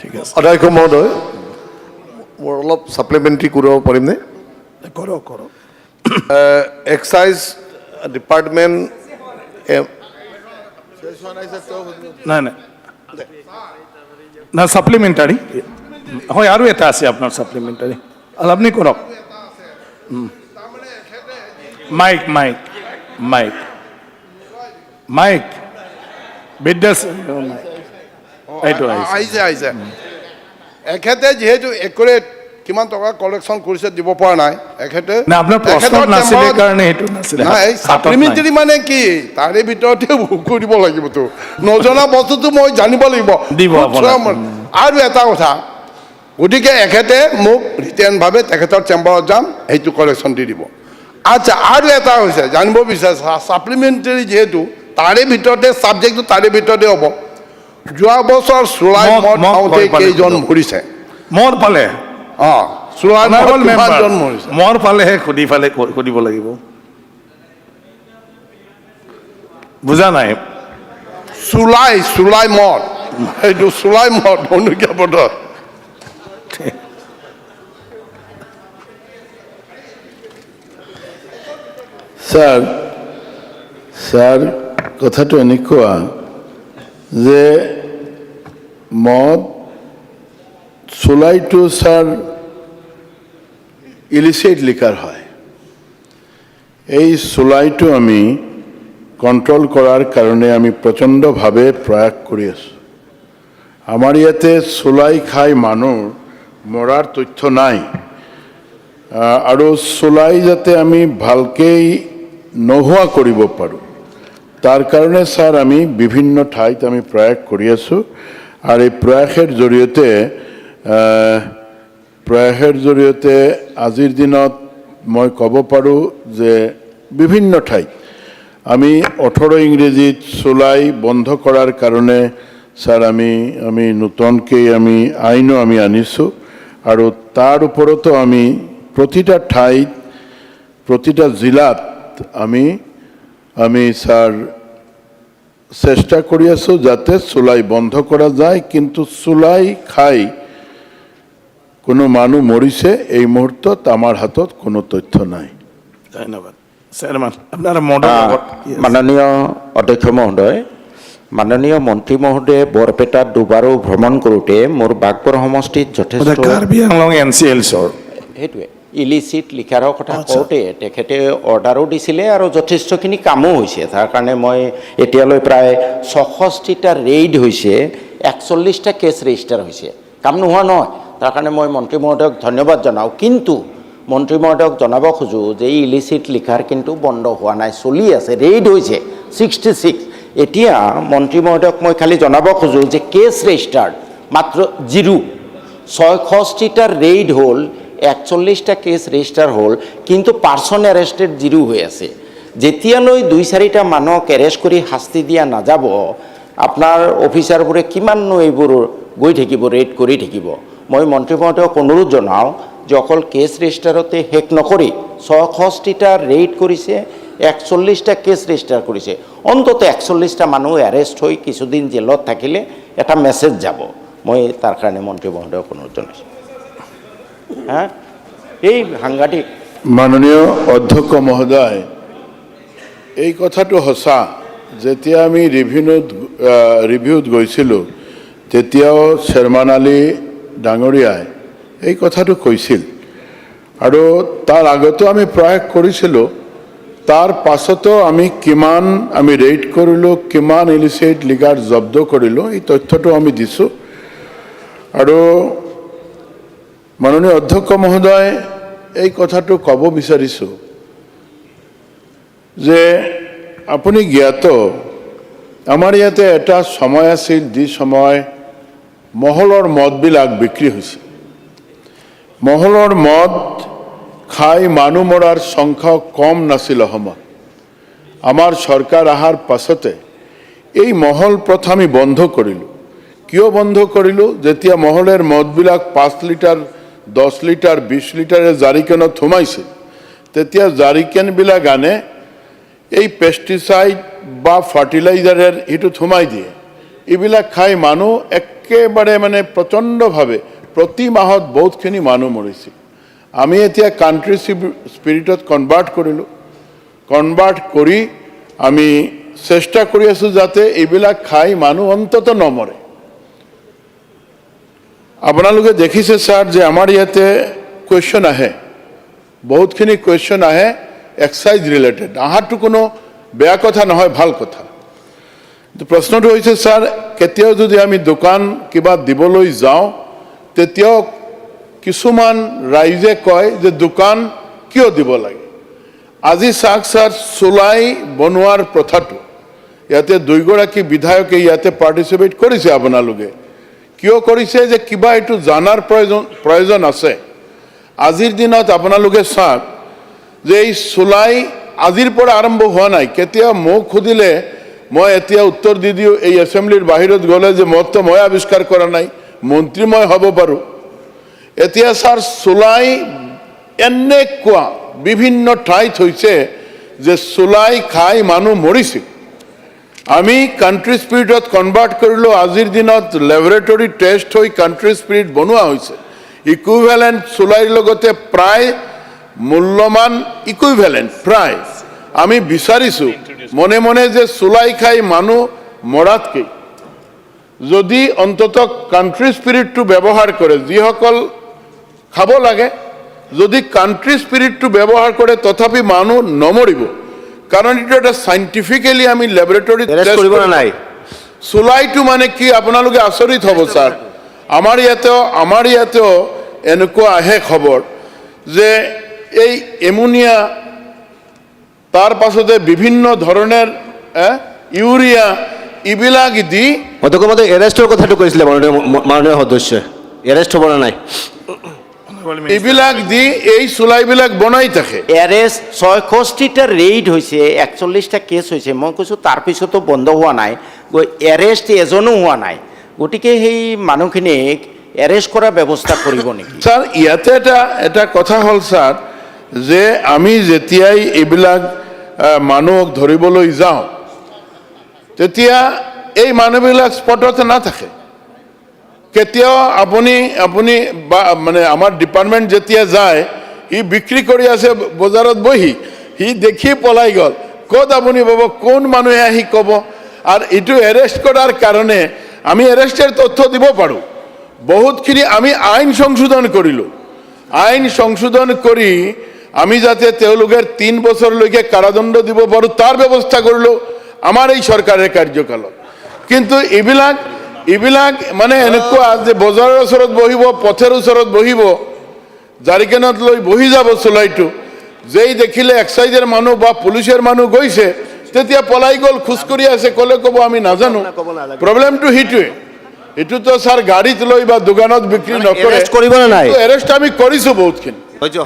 ঠিক আছে অধ্যক্ষ মহোদয়, মই অলপ সাপ্লিমেণ্টাৰী কৰিব পাৰিমনে? কৰক। এক্সাইজ ডিপাৰ্টমেণ্ট নাই না সাপ্লিমেণ্টাৰী হয়, আৰু এটা আছে আপোনাৰ সাপ্লিমেণ্টাৰী, আপুনি কৰক। মাইক বিদ্যাস এইটো আহিছে। এখেতে যিহেতু একুৰেট কিমান টকা কালেকশ্যন কৰিছে দিব পৰা নাই, এখেতে আপোনাৰ প্ৰশ্ন নাছিলে কাৰণে সেইটো নাছিলে। নাই সাপ্লিমেণ্টাৰী মানে কি, তাৰে ভিতৰতে বুকু দিব লাগিবতো, নজনা বস্তুটো মই জানিব লাগিব। আৰু এটা কথা, গতিকে এখেতে মোক ৰিটাৰ্ণভাৱে তেখেতৰ চেম্বাৰত যাম, সেইটো কালেকশ্যন দি দিব। আচ্ছা, আৰু এটা হৈছে জানিব বিচাৰিছে, সাপ্লিমেণ্টাৰী যিহেতু তাৰে ভিতৰতে ছাবজেক্টটো তাৰে ভিতৰতে হ'ব, যোৱা বছৰ চুলাই মদ খাওঁতে কেইজন মৰিছে? মোৰ পালে চুলাই কিমানজন মৰিছে? মোৰ পালেহে সুধিব লাগিব, বুজা নাই? চুলাই মদ, সেইটো চুলাই মদ অনুজ্ঞাপত্ৰ। স্যাৰ কথাটো এনেকুৱা যে মদ চুলাইটো স্যাৰ ইলিচিট লিকাৰ হয়। এই চুলাইটো আমি কণ্ট্ৰল কৰাৰ কাৰণে আমি প্ৰচণ্ডভাৱে প্ৰয়াস কৰি আছোঁ। আমাৰ ইয়াতে চুলাই খাই মানুহ মৰাৰ তথ্য নাই, আৰু চুলাই যাতে আমি ভালকৈ নোহোৱা কৰিব পাৰোঁ, তাৰ কাৰণে স্যাৰ আমি বিভিন্ন ঠাইত আমি প্ৰয়াস কৰি আছোঁ। আৰু এই প্ৰয়াসৰ জৰিয়তে আজিৰ দিনত মই ক'ব পাৰোঁ যে বিভিন্ন ঠাইত আমি 18 ইংৰেজিত চুলাই বন্ধ কৰাৰ কাৰণে স্যাৰ আমি নতুনকৈ আমি আইনো আমি আনিছোঁ। আৰু তাৰ ওপৰতো আমি প্ৰতিটা ঠাইত প্ৰতিটা জিলাত আমি স্যাৰ চেষ্টা কৰি আছোঁ যাতে চুলাই বন্ধ কৰা যায়, কিন্তু চুলাই খাই কোনো মানুহ মৰিছে এই মুহূৰ্তত আমাৰ হাতত কোনো তথ্য নাই। ধন্যবাদ। চেয়াৰমেন, আপোনাৰ মডেল মাননীয় অধ্যক্ষ মহোদয়, মাননীয় মন্ত্ৰী মহোদয়ে বৰপেটাত দুবাৰো ভ্ৰমণ কৰোঁতে মোৰ বাঘবৰ সমষ্টিত যথেষ্ট কাৰ্বি আংলং NCLছৰ সেইটোৱে ইলিচিট লিখাৰ কথা কওঁতে তেখেতে অৰ্ডাৰো দিছিলে আৰু যথেষ্টখিনি কামো হৈছে। তাৰ কাৰণে মই এতিয়ালৈ প্ৰায় ৬৬টা ৰেইড হৈছে, ৪১টা কেছ ৰেজিষ্টাৰ হৈছে। কাম নোহোৱা নহয়, তাৰ কাৰণে মই মন্ত্ৰী মহোদয়ক ধন্যবাদ জনাওঁ। কিন্তু মন্ত্ৰী মহোদয়ক জনাব খোজোঁ যে ইলিচিট লিখাৰ কিন্তু বন্ধ হোৱা নাই, চলি আছে, ৰেইড হৈছে 66। এতিয়া মন্ত্ৰী মহোদয়ক মই খালি জনাব খোজোঁ যে কেছ ৰেজিষ্টাৰ্ড মাত্ৰ 0, ৬৬টা ৰেইড হ'ল, ৪১টা কেছ ৰেজিষ্টাৰ হ'ল, কিন্তু পাৰ্চন এৰেষ্টেড 0 হৈ আছে। যেতিয়ালৈ ২-৪টা মানুহক এৰেষ্ট কৰি শাস্তি দিয়া নাযাব, আপোনাৰ অফিচাৰবোৰে কিমাননো এইবোৰ গৈ থাকিব, ৰেইড কৰি থাকিব। মই মন্ত্ৰী মহোদয়ক অনুৰোধ জনাওঁ যে অকল কেছ ৰেজিষ্টাৰতে শেষ নকৰি ৬৬টা ৰেইড কৰিছে, ৪১টা কেছ ৰেজিষ্টাৰ কৰিছে, অন্তত ৪১টা মানুহ এৰেষ্ট হৈ কিছুদিন জেলত থাকিলে এটা মেছেজ যাব। মই তাৰ কাৰণে মন্ত্ৰী মহোদয়ক অনুৰোধ জনাইছোঁ। এই সাংঘাতিক। মাননীয় অধ্যক্ষ মহোদয়, এই কথাটো সঁচা। যেতিয়া আমি ৰিভিউত গৈছিলোঁ তেতিয়াও চেয়াৰমেন আলী ডাঙৰীয়াই এই কথাটো কৈছিল, আৰু তাৰ আগতো আমি প্ৰয়াস কৰিছিলোঁ। তাৰ পাছতো কিমান আমি ৰেইড কৰিলোঁ, কিমান ইলিচিট লিগাৰ জব্দ কৰিলোঁ, এই তথ্যটো আমি দিছোঁ। আৰু মাননীয় অধ্যক্ষ মহোদয়, এই কথাটো ক'ব বিচাৰিছোঁ যে আপুনি জ্ঞাত, আমাৰ ইয়াতে এটা সময় আছিল যি সময় মহলৰ মদবিলাক বিক্ৰী হৈছে। মহলৰ মদ খাই মানুহ মৰাৰ সংখ্যা কম নাছিল অসমত। আমাৰ চৰকাৰ অহাৰ পাছতে এই মহল প্ৰথা আমি বন্ধ কৰিলোঁ। কিয় বন্ধ কৰিলোঁ? যেতিয়া মহলেৰ মদবিলাক 5 লিটাৰ, 10 লিটাৰ, 20 লিটাৰে জাৰিকেনত সোমাইছিল, তেতিয়া জাৰিকেনবিলাক আনে এই পেষ্টিচাইড বা ফাৰ্টিলাইজাৰৰ এইটোত সোমাই দিয়ে। এইবিলাক খাই মানুহ একেবাৰে প্ৰচণ্ডভাৱে প্ৰতি মাহত বহুতখিনি মানুহ মৰিছিল। আমি এতিয়া কাণ্ট্ৰি স্পিৰিটত কনভাৰ্ট কৰিলোঁ। কনভাৰ্ট কৰি আমি চেষ্টা কৰি আছোঁ যাতে এইবিলাক খাই মানুহ অন্তত নমৰে। আপোনালোকে দেখিছে ছাৰ যে আমাৰ ইয়াতে কুৱেশ্যন আহে, বহুতখিনি কুৱেশ্যন আহে এক্সাইজ ৰিলেটেড। আহাৰটো কোনো বেয়া কথা নহয়, ভাল কথা। প্ৰশ্নটো হৈছে ছাৰ, কেতিয়াও যদি আমি দোকান কিবা দিবলৈ যাওঁ তেতিয়াও কিছুমান ৰাইজে কয় যে দোকান কিয় দিব লাগে। আজি চাওক ছাৰ, চুলাই বনোৱাৰ প্ৰথাটো ইয়াতে 2গৰাকী বিধায়কে ইয়াতে পাৰ্টিচিপেট কৰিছে। আপোনালোকে কিয় কৰিছে? যে কিবা এইটো জানাৰ প্ৰয়োজন আছে। আজিৰ দিনত আপোনালোকে চাওক যে এই চুলাই আজিৰ পৰা আৰম্ভ হোৱা নাই। কেতিয়া মোক সুধিলে মই এতিয়া উত্তৰ দি দিওঁ, এই এছেম্বলিৰ বাহিৰত গ'লে যে মদটো মই আৱিষ্কাৰ কৰা নাই, মন্ত্ৰী মই হ'ব পাৰোঁ। এতিয়া ছাৰ, চুলাই এনেকুৱা বিভিন্ন ঠাইত হৈছে যে চুলাই খাই মানুহ মৰিছে। আমি কাণ্ট্ৰি স্পিৰিটত কনভাৰ্ট কৰিলোঁ। আজিৰ দিনত লেবৰেটৰী টেষ্ট হৈ কাণ্ট্ৰি স্পিৰিট বনোৱা হৈছে। ইকুইভেলেণ্ট চুলাইৰ লগতে প্ৰায় মূল্যৱান ইকুইভেলেণ্ট প্ৰায় আমি বিচাৰিছোঁ মনে মনে যে চুলাই খাই মানুহ মৰাতকৈ যদি অন্তত কাণ্ট্ৰি স্পিৰিটটো ব্যৱহাৰ কৰে, যিসকল খাব লাগে, যদি কাণ্ট্ৰি স্পিৰিটটো ব্যৱহাৰ কৰে তথাপি মানুহ নমৰিব। কাৰণ এইটো এটা চাইণ্টিফিকেলি আমি লেবৰেটৰীত টেষ্ট কৰিব নাই। চুলাইটো কি আপোনালোকে আচৰিত হ'ব ছাৰ। আমাৰ ইয়াতেও এনেকুৱা আহে খবৰ যে এই এমোনিয়া, তাৰ পাছতে বিভিন্ন ধৰণৰ ইউৰিয়া, এইবিলাক দি এৰেষ্টৰ কথাটো কৈছিলে মাননীয় সদস্যই, এৰেষ্ট হ'ব নাই, এইবিলাক দি এই চুলাইবিলাক বনাই থাকে। এৰেষ্ট ৬৬টা ৰেইড হৈছে, ৪১টা কেছ হৈছে। মই কৈছোঁ তাৰপিছতো বন্ধ হোৱা নাই, এৰেষ্ট এজনো হোৱা নাই। গতিকে সেই মানুহখিনিক এৰেষ্ট কৰাৰ ব্যৱস্থা কৰিব নেকি? ছাৰ, ইয়াতে এটা কথা হ'ল ছাৰ, যে আমি যেতিয়াই এইবিলাক মানুহক ধৰিবলৈ যাওঁ তেতিয়া এই মানুহবিলাক স্পটত নাথাকে কেতিয়াও আপুনি মানে আমাৰ ডিপাৰ্টমেণ্ট যেতিয়া যায় সি বিক্ৰী কৰি আছে বজাৰত বহি সি দেখি পলাই গ'ল ক'ত আপুনি পাব কোন মানুহে আহি ক'ব আৰু এইটো এৰেষ্ট কৰাৰ কাৰণে আমি এৰেষ্টেৰ তথ্য দিব পাৰোঁ বহুতখিনি আমি আইন সংশোধন কৰিলোঁ আইন সংশোধন কৰি আমি যাতে তেওঁলোকে 3 বছৰলৈকে কাৰাদণ্ড দিব পাৰোঁ তাৰ ব্যৱস্থা কৰিলোঁ আমাৰ এই চৰকাৰৰ কাৰ্যকালত কিন্তু এইবিলাক মানে এনেকুৱা যে বজাৰৰ ওচৰত বহিব পথৰ ওচৰত বহিব জাৰিকেনত লৈ বহি যাব চলাইটো যেই দেখিলে এক্সাইজৰ মানুহ বা পুলিচৰ মানুহ গৈছে তেতিয়া পলাই গ'ল খোজকৰি আছে ক'লে ক'ব আমি নাজানো প্ৰব্লেমটো সেইটোৱে এইটোতো ছাৰ গাড়ীত লৈ বা দোকানত বিক্ৰী নকৰে কৰিব নাই এৰেষ্ট আমি কৰিছোঁ বহুতখিনি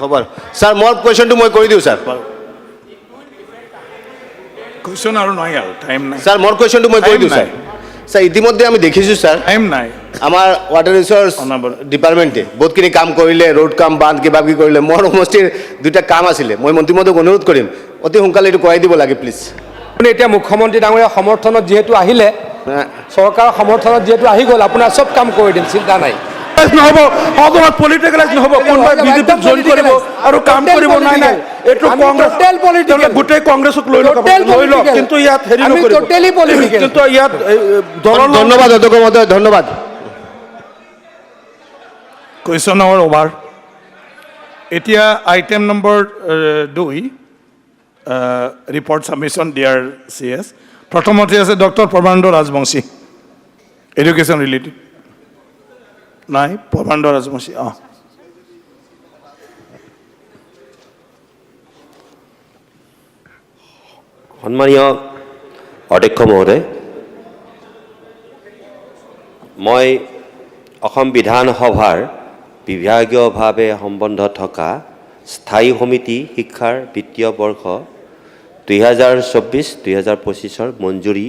হ'ব ছাৰ মোৰ কুৱেশ্যনটো মই কৰি দিওঁ ছাৰ কুৱেশ্যন আৰু নাই আৰু টাইম নাই ছাৰ মোৰ কুৱেশ্যনটো মই কৰি দিওঁ ছাৰ ছাৰ ইতিমধ্যে আমি দেখিছোঁ ছাৰ টাইম নাই আমাৰ ৱাটাৰ ৰিচোৰ্চ ডিপাৰ্টমেণ্টে বহুতখিনি কাম কৰিলে ৰোড কাম বান্ধ কিবা কিবি কৰিলে মোৰ সমষ্টিৰ 2টা কাম আছিলে মই মন্ত্ৰী মহোদয়ক অনুৰোধ কৰিম অতি সোনকালে এইটো কৰাই দিব লাগে প্লিজ আপুনি এতিয়া মুখ্যমন্ত্ৰী ডাঙৰীয়া সমৰ্থনত যিহেতু আহিলে চৰকাৰৰ সমৰ্থনত যিহেতু আহি গ'ল আপোনাৰ চব কাম কৰি দিম চিন্তা নাই নহ'ব অকণমান পলিটিকেলাইজ নহ'ব কোনোবাই বিজেপিক জইন কৰিব আৰু কাম কৰিব নাই নাই এইটো কংগ্ৰেছ গোটেই কংগ্ৰেছক লৈ লওক কিন্তু ইয়াত হেৰি নকৰিব কিন্তু ইয়াত ধন্যবাদ অধ্যক্ষ মহোদয় ধন্যবাদ কুৱেশ্যন আৱাৰ অভাৰ এতিয়া item number 2 report submission dear CS প্ৰথমতে আছে doctor Paramananda Rajbongshi education related নাই প্ৰমানন্দ ৰাজবংশী সন্মানীয় অধ্যক্ষ মহোদয় মই অসম বিধানসভাৰ বিভাগীয়ভাৱে সম্বন্ধ থকা স্থায়ী সমিতি শিক্ষাৰ বিত্তীয় বৰ্ষ 2024-2025 মঞ্জুৰী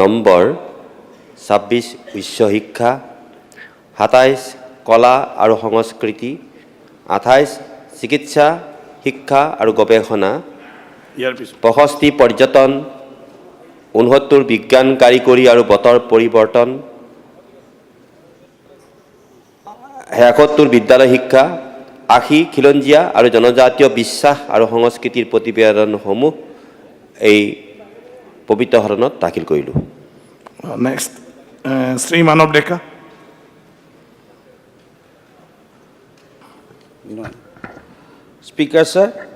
নম্বৰ 26 উচ্চ শিক্ষা 27 কলা আৰু সংস্কৃতি 28 চিকিৎসা শিক্ষা আৰু গৱেষণা 65 পৰ্যটন 69 বিজ্ঞান কাৰিকৰী আৰু বতৰ পৰিৱৰ্তন 71 বিদ্যালয় শিক্ষা 80 খিলঞ্জীয়া আৰু জনজাতীয় বিশ্বাস আৰু সংস্কৃতিৰ প্ৰতিবেদনসমূহ এই পবিত্ৰ সদনত দাখিল কৰিলোঁ নেক্সট শ্ৰী মানৱ ডেকা Speaker sir,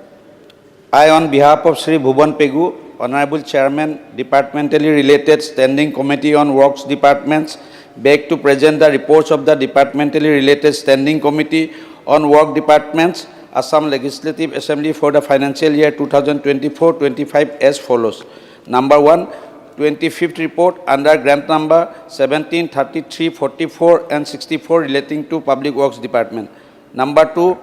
I on behalf of Sri Bhuban Pegu, Honorable Chairman, Departmentally Related Standing Committee on Works Departments, beg to present the reports of the Departmentally Related Standing Committee on Work Departments, Assam Legislative Assembly for the financial year 2024-25 as follows. Number 1, 25th report under grant number 17, 33, 44 and 64 relating to Public Works Department. Number 2,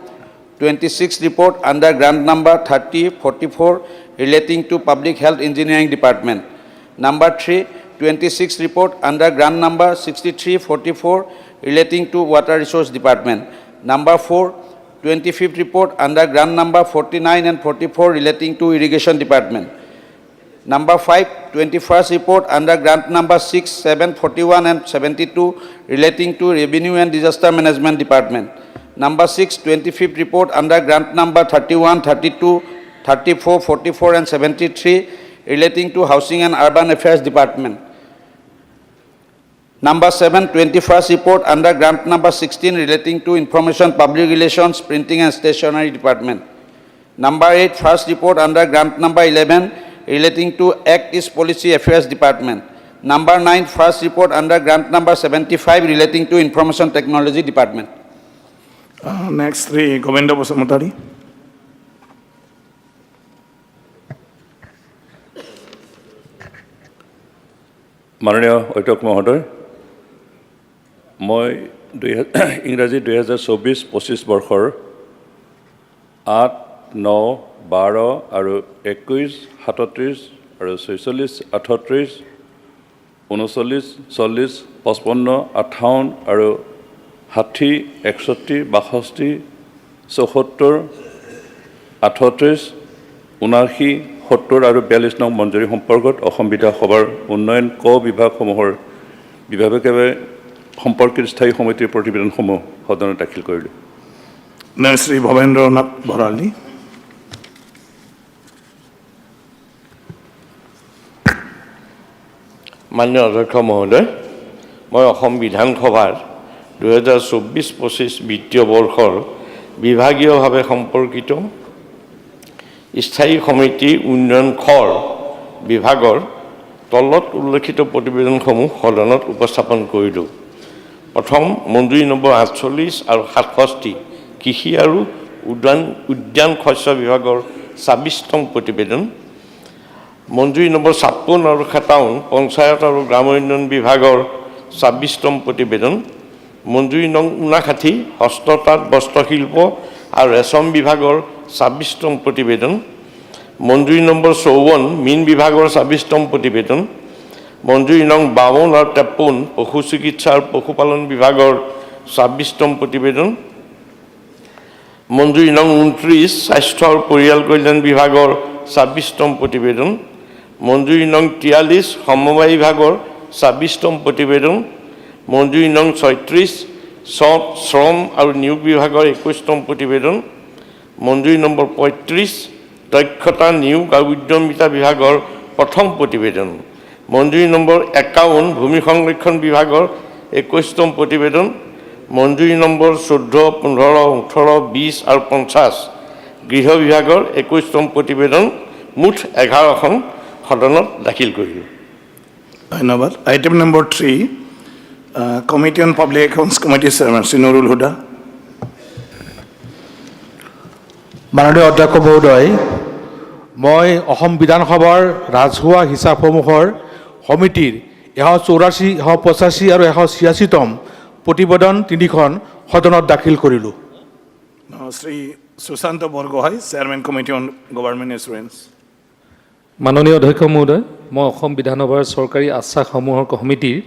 26th report under grant number 30, 44 relating to Public Health Engineering Department. Number 3, 26th report under grant number 63, 44 relating to Water Resource Department. Number 4, 25th report under grant number 49 and 44 relating to Irrigation Department. Number 5, 21st report under grant number 6, 7, 41 and 72 relating to Revenue and Disaster Management Department. Number 6, 25th report under grant number 31, 32, 34, 44 and 73 relating to Housing and Urban Affairs Department. Number 7, 21st report under grant number 16 relating to Information Public Relations, Printing and Stationery Department. Number 8, first report under grant number 11 relating to Act East Policy Affairs Department. Number 9, first report under grant number 75 relating to Information Technology Department. Next, Sri Govinda Bosamotari. মাননীয় অধ্যক্ষ মহোদয় মই ইংৰাজী 2024-25 বৰ্ষৰ 8, 9, 12 আৰু 21, 37 আৰু 46, 38, 39, 40, 55, 58 আৰু 60, 61, 62, 74, 38, 79, 70 আৰু 42 নং মঞ্জুৰী সম্পৰ্কত অসম বিধানসভাৰ উন্নয়ন বিভাগসমূহৰ বিভাগে সম্পৰ্কিত স্থায়ী সমিতিৰ প্ৰতিবেদনসমূহ সদনত দাখিল কৰিলোঁ। শ্ৰী ভৱেন্দ্ৰনাথ ভৰালী। মাননীয় অধ্যক্ষ মহোদয়, মই অসম বিধানসভাৰ 2024-25 বিত্তীয় বৰ্ষৰ বিভাগীয়ভাৱে সম্পৰ্কিত স্থায়ী সমিতি উন্নয়ন বিভাগৰ তলত উল্লেখিত প্ৰতিবেদনসমূহ সদনত উপস্থাপন কৰিলোঁ। প্ৰথম মঞ্জুৰী নম্বৰ 48 আৰু 67 কৃষি আৰু উদ্যান শস্য বিভাগৰ 26তম প্ৰতিবেদন, মঞ্জুৰী নম্বৰ 56 আৰু 57 পঞ্চায়ত আৰু গ্ৰাম উন্নয়ন বিভাগৰ 26তম প্ৰতিবেদন, মঞ্জুৰী নং 59 হস্ততাঁত বস্ত্ৰশিল্প আৰু ৰেচম বিভাগৰ 26তম প্ৰতিবেদন, মঞ্জুৰী নম্বৰ 54 মীন বিভাগৰ 26তম প্ৰতিবেদন, মঞ্জুৰী নং 52 আৰু 53 পশু চিকিৎসা আৰু পশুপালন বিভাগৰ 26তম প্ৰতিবেদন, মঞ্জুৰী নং 29 স্বাস্থ্য আৰু পৰিয়াল কল্যাণ বিভাগৰ 26তম প্ৰতিবেদন, মঞ্জুৰী নং 43 সমবায় বিভাগৰ 26তম প্ৰতিবেদন, মঞ্জুৰী নং 36 শ্ৰম আৰু নিয়োগ বিভাগৰ 21তম প্ৰতিবেদন, মঞ্জুৰী নম্বৰ 35 দক্ষতা নিয়োগ আৰু উদ্যমিতা বিভাগৰ প্ৰথম প্ৰতিবেদন, মঞ্জুৰী নম্বৰ 51 ভূমি সংৰক্ষণ বিভাগৰ 21তম প্ৰতিবেদন, মঞ্জুৰী নম্বৰ 14, 15, 18, 20 আৰু 50 গৃহ বিভাগৰ 21তম প্ৰতিবেদন, মুঠ 11খন সদনত দাখিল কৰিলোঁ। ধন্যবাদ। Item number 3, committee on public accounts কমিটিৰ চেয়াৰমেন শ্ৰী নুৰুল হুদা। মাননীয় অধ্যক্ষ মহোদয়, মই অসম বিধানসভাৰ ৰাজহুৱা হিচাপসমূহৰ সমিতিৰ 184, 185 আৰু 186তম প্ৰতিবেদন 3খন সদনত দাখিল কৰিলোঁ। Shri Sushanta Borgohain, chairman committee on government assurance. মাননীয় অধ্যক্ষ মহোদয়, মই অসম বিধানসভাৰ চৰকাৰী আশ্বাসসমূহৰ সমিতিৰ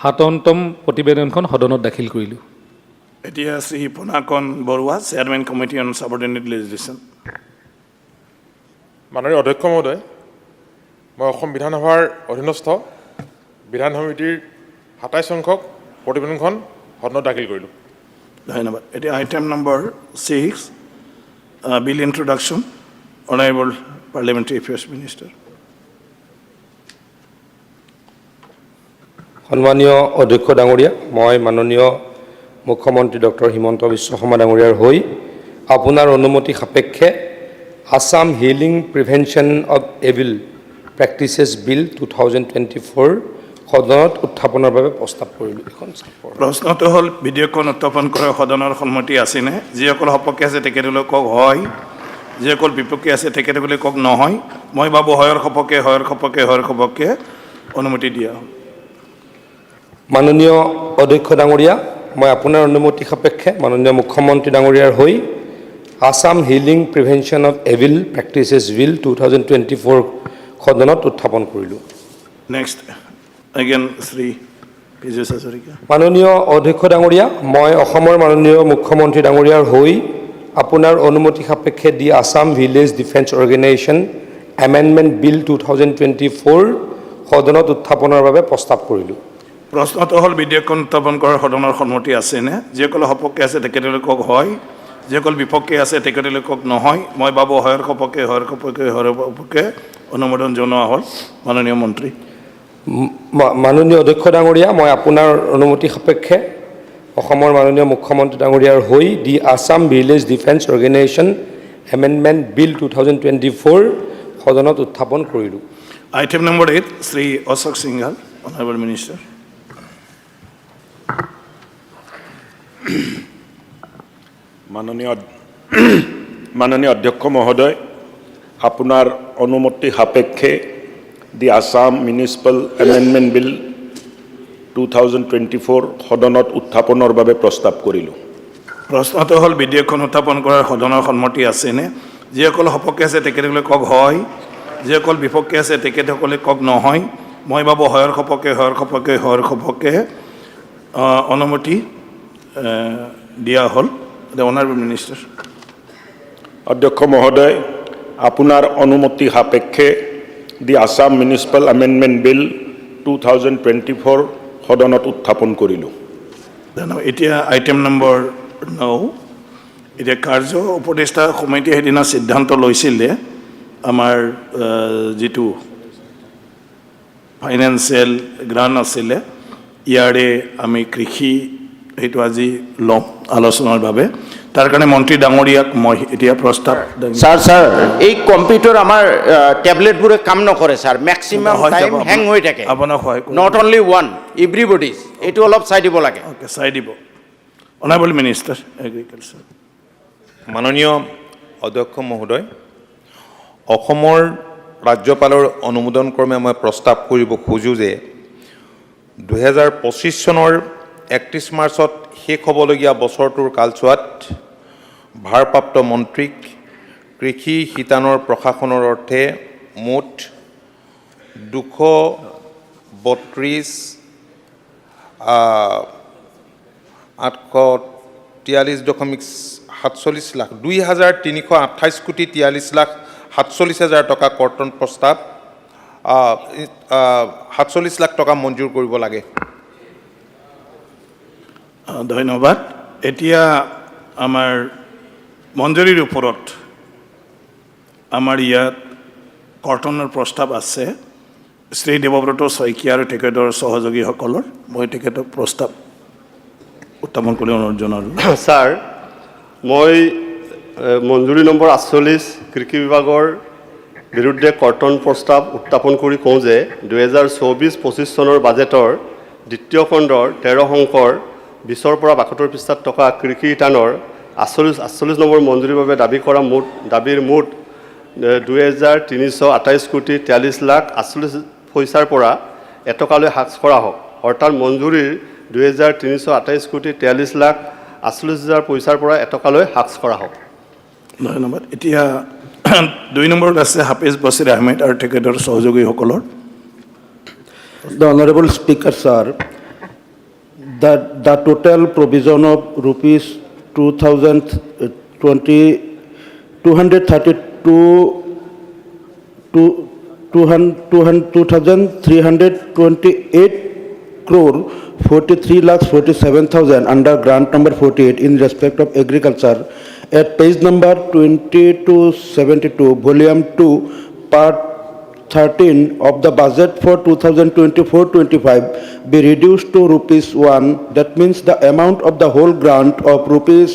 57তম প্ৰতিবেদনখন সদনত দাখিল কৰিলোঁ। এতিয়া Shri Ponakan Baruah, chairman committee on subordinate legislation. মাননীয় অধ্যক্ষ মহোদয়, মই অসম বিধানসভাৰ অধীনস্থ বিধান সমিতিৰ 27 সংখ্যক প্ৰতিবেদনখন সদনত দাখিল কৰিলোঁ। ধন্যবাদ। এতিয়া item number 6, bill introduction, honourable parliamentary affairs minister. সন্মানীয় অধ্যক্ষ ডাঙৰীয়া, মই মাননীয় মুখ্যমন্ত্ৰী ডক্টৰ হিমন্ত বিশ্ব শৰ্মা ডাঙৰীয়াৰ হৈ আপোনাৰ অনুমতি সাপেক্ষে Assam healing prevention of evil practices bill 2024 সদনত উত্থাপনৰ বাবে প্ৰস্তাৱ কৰিলোঁ। প্ৰশ্নটো হ'ল, বিধেয়কখন উত্থাপন কৰাৰ সদনৰ সন্মতি আছেনে? যিসকল সপক্ষে আছে তেখেতসকলে কওক হয়, যিসকল বিপক্ষে আছে তেখেতসকলে কওক নহয়। মই ভাবোঁ হয়ৰ সপক্ষে অনুমতি দিয়া হ'ল। মাননীয় অধ্যক্ষ ডাঙৰীয়া, মই আপোনাৰ অনুমতি সাপেক্ষে মাননীয় মুখ্যমন্ত্ৰী ডাঙৰীয়াৰ হৈ Assam healing prevention of evil practices bill 2024 সদনত উত্থাপন কৰিলোঁ। Next again Shri Pijush Hazarika. মাননীয় অধ্যক্ষ ডাঙৰীয়া, মই অসমৰ মাননীয় মুখ্যমন্ত্ৰী ডাঙৰীয়াৰ হৈ আপোনাৰ অনুমতি সাপেক্ষে the Assam village defence organisation amendment bill 2024 সদনত উত্থাপনৰ বাবে প্ৰস্তাৱ কৰিলোঁ। প্ৰশ্নটো হ'ল, বিধেয়কখন উত্থাপন কৰাৰ সদনৰ সন্মতি আছেনে? যিসকল সপক্ষে আছে তেখেতসকলে কওক হয়, যিসকল বিপক্ষে আছে তেখেতসকলে কওক নহয়। মই ভাবোঁ হয়ৰ সপক্ষে অনুমোদন জনোৱা হ'ল। মাননীয় মন্ত্ৰী। মাননীয় অধ্যক্ষ ডাঙৰীয়া, মই আপোনাৰ অনুমতি সাপেক্ষে অসমৰ মাননীয় মুখ্যমন্ত্ৰী ডাঙৰীয়াৰ হৈ the Assam village defence organisation amendment bill 2024 সদনত উত্থাপন কৰিলোঁ। Item number 8, Shri Ashok Singhal, honourable minister. মাননীয় অধ্যক্ষ মহোদয়, আপোনাৰ অনুমতি সাপেক্ষে the Assam municipal amendment bill 2024 সদনত উত্থাপনৰ বাবে প্ৰস্তাৱ কৰিলোঁ। প্ৰশ্নটো হ'ল, বিধেয়কখন উত্থাপন কৰাৰ সদনৰ সন্মতি আছেনে? যিসকল সপক্ষে আছে তেখেতসকলে কওক হয়, যিসকল বিপক্ষে আছে তেখেতসকলে কওক নহয়। মই ভাবোঁ হয়ৰ সপক্ষে অনুমতি দিয়া হ'ল। Honourable minister. অধ্যক্ষ মহোদয়, আপোনাৰ অনুমতি সাপেক্ষে the Assam municipal amendment bill 2024 সদনত উত্থাপন কৰিলোঁ। এতিয়া আইটেম নম্বৰ 9 এতিয়া কাৰ্য উপদেষ্টা সমিতিয়ে সেইদিনা সিদ্ধান্ত লৈছিলে আমাৰ যিটো ফাইনেন্সিয়েল গ্ৰাণ্ট আছিলে ইয়াৰে আমি কৃষি সেইটো আজি ল'ম আলোচনাৰ বাবে তাৰ কাৰণে মন্ত্ৰী ডাঙৰীয়াক মই এতিয়া প্ৰস্তাৱ স্যাৰ এই কম্পিউটাৰ আমাৰ ট্যাবলেটবোৰে কাম নকৰে স্যাৰ ম্যাক্সিমাম টাইম হ্যাং হৈ থাকে আপোনাক হয় নট অনলি ওয়ান এভরিবডি এটো অলপ চাই দিব লাগে ওকে চাই দিব অনাৰেবল মিনিষ্টাৰ এগ্ৰিকালচাৰ মাননীয় অধ্যক্ষ মহোদয় অসমৰ ৰাজ্যপালৰ অনুমোদন ক্ৰমে মই প্ৰস্তাৱ কৰিব খোজো যে 2025 চনৰ 31 মাৰ্চত শেষ হ'বলগীয়া বছৰটোৰ কালছোৱাত ভাৰপ্ৰাপ্ত মন্ত্ৰীক কৃষি শিতানৰ প্ৰশাসনৰ অৰ্থে মুঠ 232,843.47 লাখ 2,328 কোটি 43 লাখ 47 হাজাৰ টকা কৰ্তন প্ৰস্তাৱ 47 লাখ টকা মঞ্জুৰ কৰিব লাগে। ধন্যবাদ। এতিয়া আমাৰ মঞ্জুৰীৰ ওপৰত আমাৰ ইয়াত কৰ্তনৰ প্ৰস্তাৱ আছে শ্ৰী দেৱব্ৰত শইকীয়া আৰু তেখেতৰ সহযোগীসকলৰ মই তেখেতক প্ৰস্তাৱ উত্থাপন কৰি অনুৰোধ জনালোঁ। ছাৰ মই মঞ্জুৰী নম্বৰ 48 কৃষি বিভাগৰ বিৰুদ্ধে কৰ্তন প্ৰস্তাৱ উত্থাপন কৰি কওঁ যে 2024-25 চনৰ বাজেটৰ দ্বিতীয় খণ্ডৰ 13 অংকৰ 20ৰ পৰা 72 পৃষ্ঠাত থকা কৃষি শিতানৰ 48 নম্বৰ মঞ্জুৰীৰ বাবে দাবীৰ মুঠ 2,328 কোটি 43 লাখ 48 পইচাৰ পৰা এটকালৈ হ্ৰাস কৰা হওক অৰ্থাৎ মঞ্জুৰীৰ 2,328 কোটি 43 লাখ 48 হাজাৰ পইচাৰ পৰা এটকালৈ হ্ৰাস কৰা হওক। ধন্যবাদ। এতিয়া 2 নম্বৰত আছে হাফিজ বছিৰ আহমেদ আৰু তেখেতৰ সহযোগীসকলৰ। The Honorable Speaker, sir, that the total provision of rupees 2,328 crore 43 lakhs 47,000 under grant number 48 in respect of agriculture at page number 20-72 volume 2 part 13 of the budget for 2024-25 be reduced to rupees 1. That means the amount of the whole grant of rupees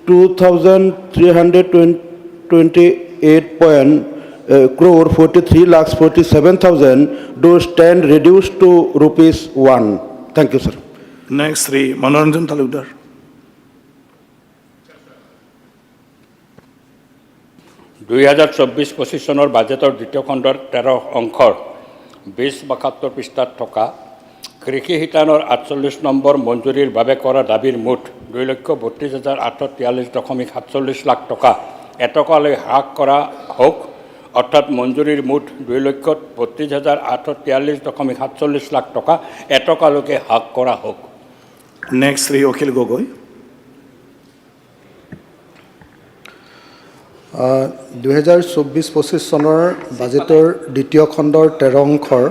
2,328 crore 43 lakhs 47,000 do stand reduced to rupees 1. Thank you, sir. Next, Sri Manoranjan Talukdar. দুই 2024-25 চনৰ বাজেটৰ দ্বিতীয় খণ্ডৰ 13 অংকৰ 20-72 পৃষ্ঠাত থকা কৃষি শিতানৰ 48 নম্বৰ মঞ্জুৰীৰ বাবে কৰা দাবীৰ মুঠ 2,32,843.47 লাখ টকা এটকালৈ হ্ৰাস কৰা হওক অৰ্থাৎ মঞ্জুৰীৰ মুঠ 2,32,843.47 লাখ টকা এটকালৈকে হ্ৰাস কৰা হওক। নেক্সট শ্ৰী অখিল গগৈ। 2024-25 চনৰ বাজেটৰ দ্বিতীয় খণ্ডৰ 13 অংশৰ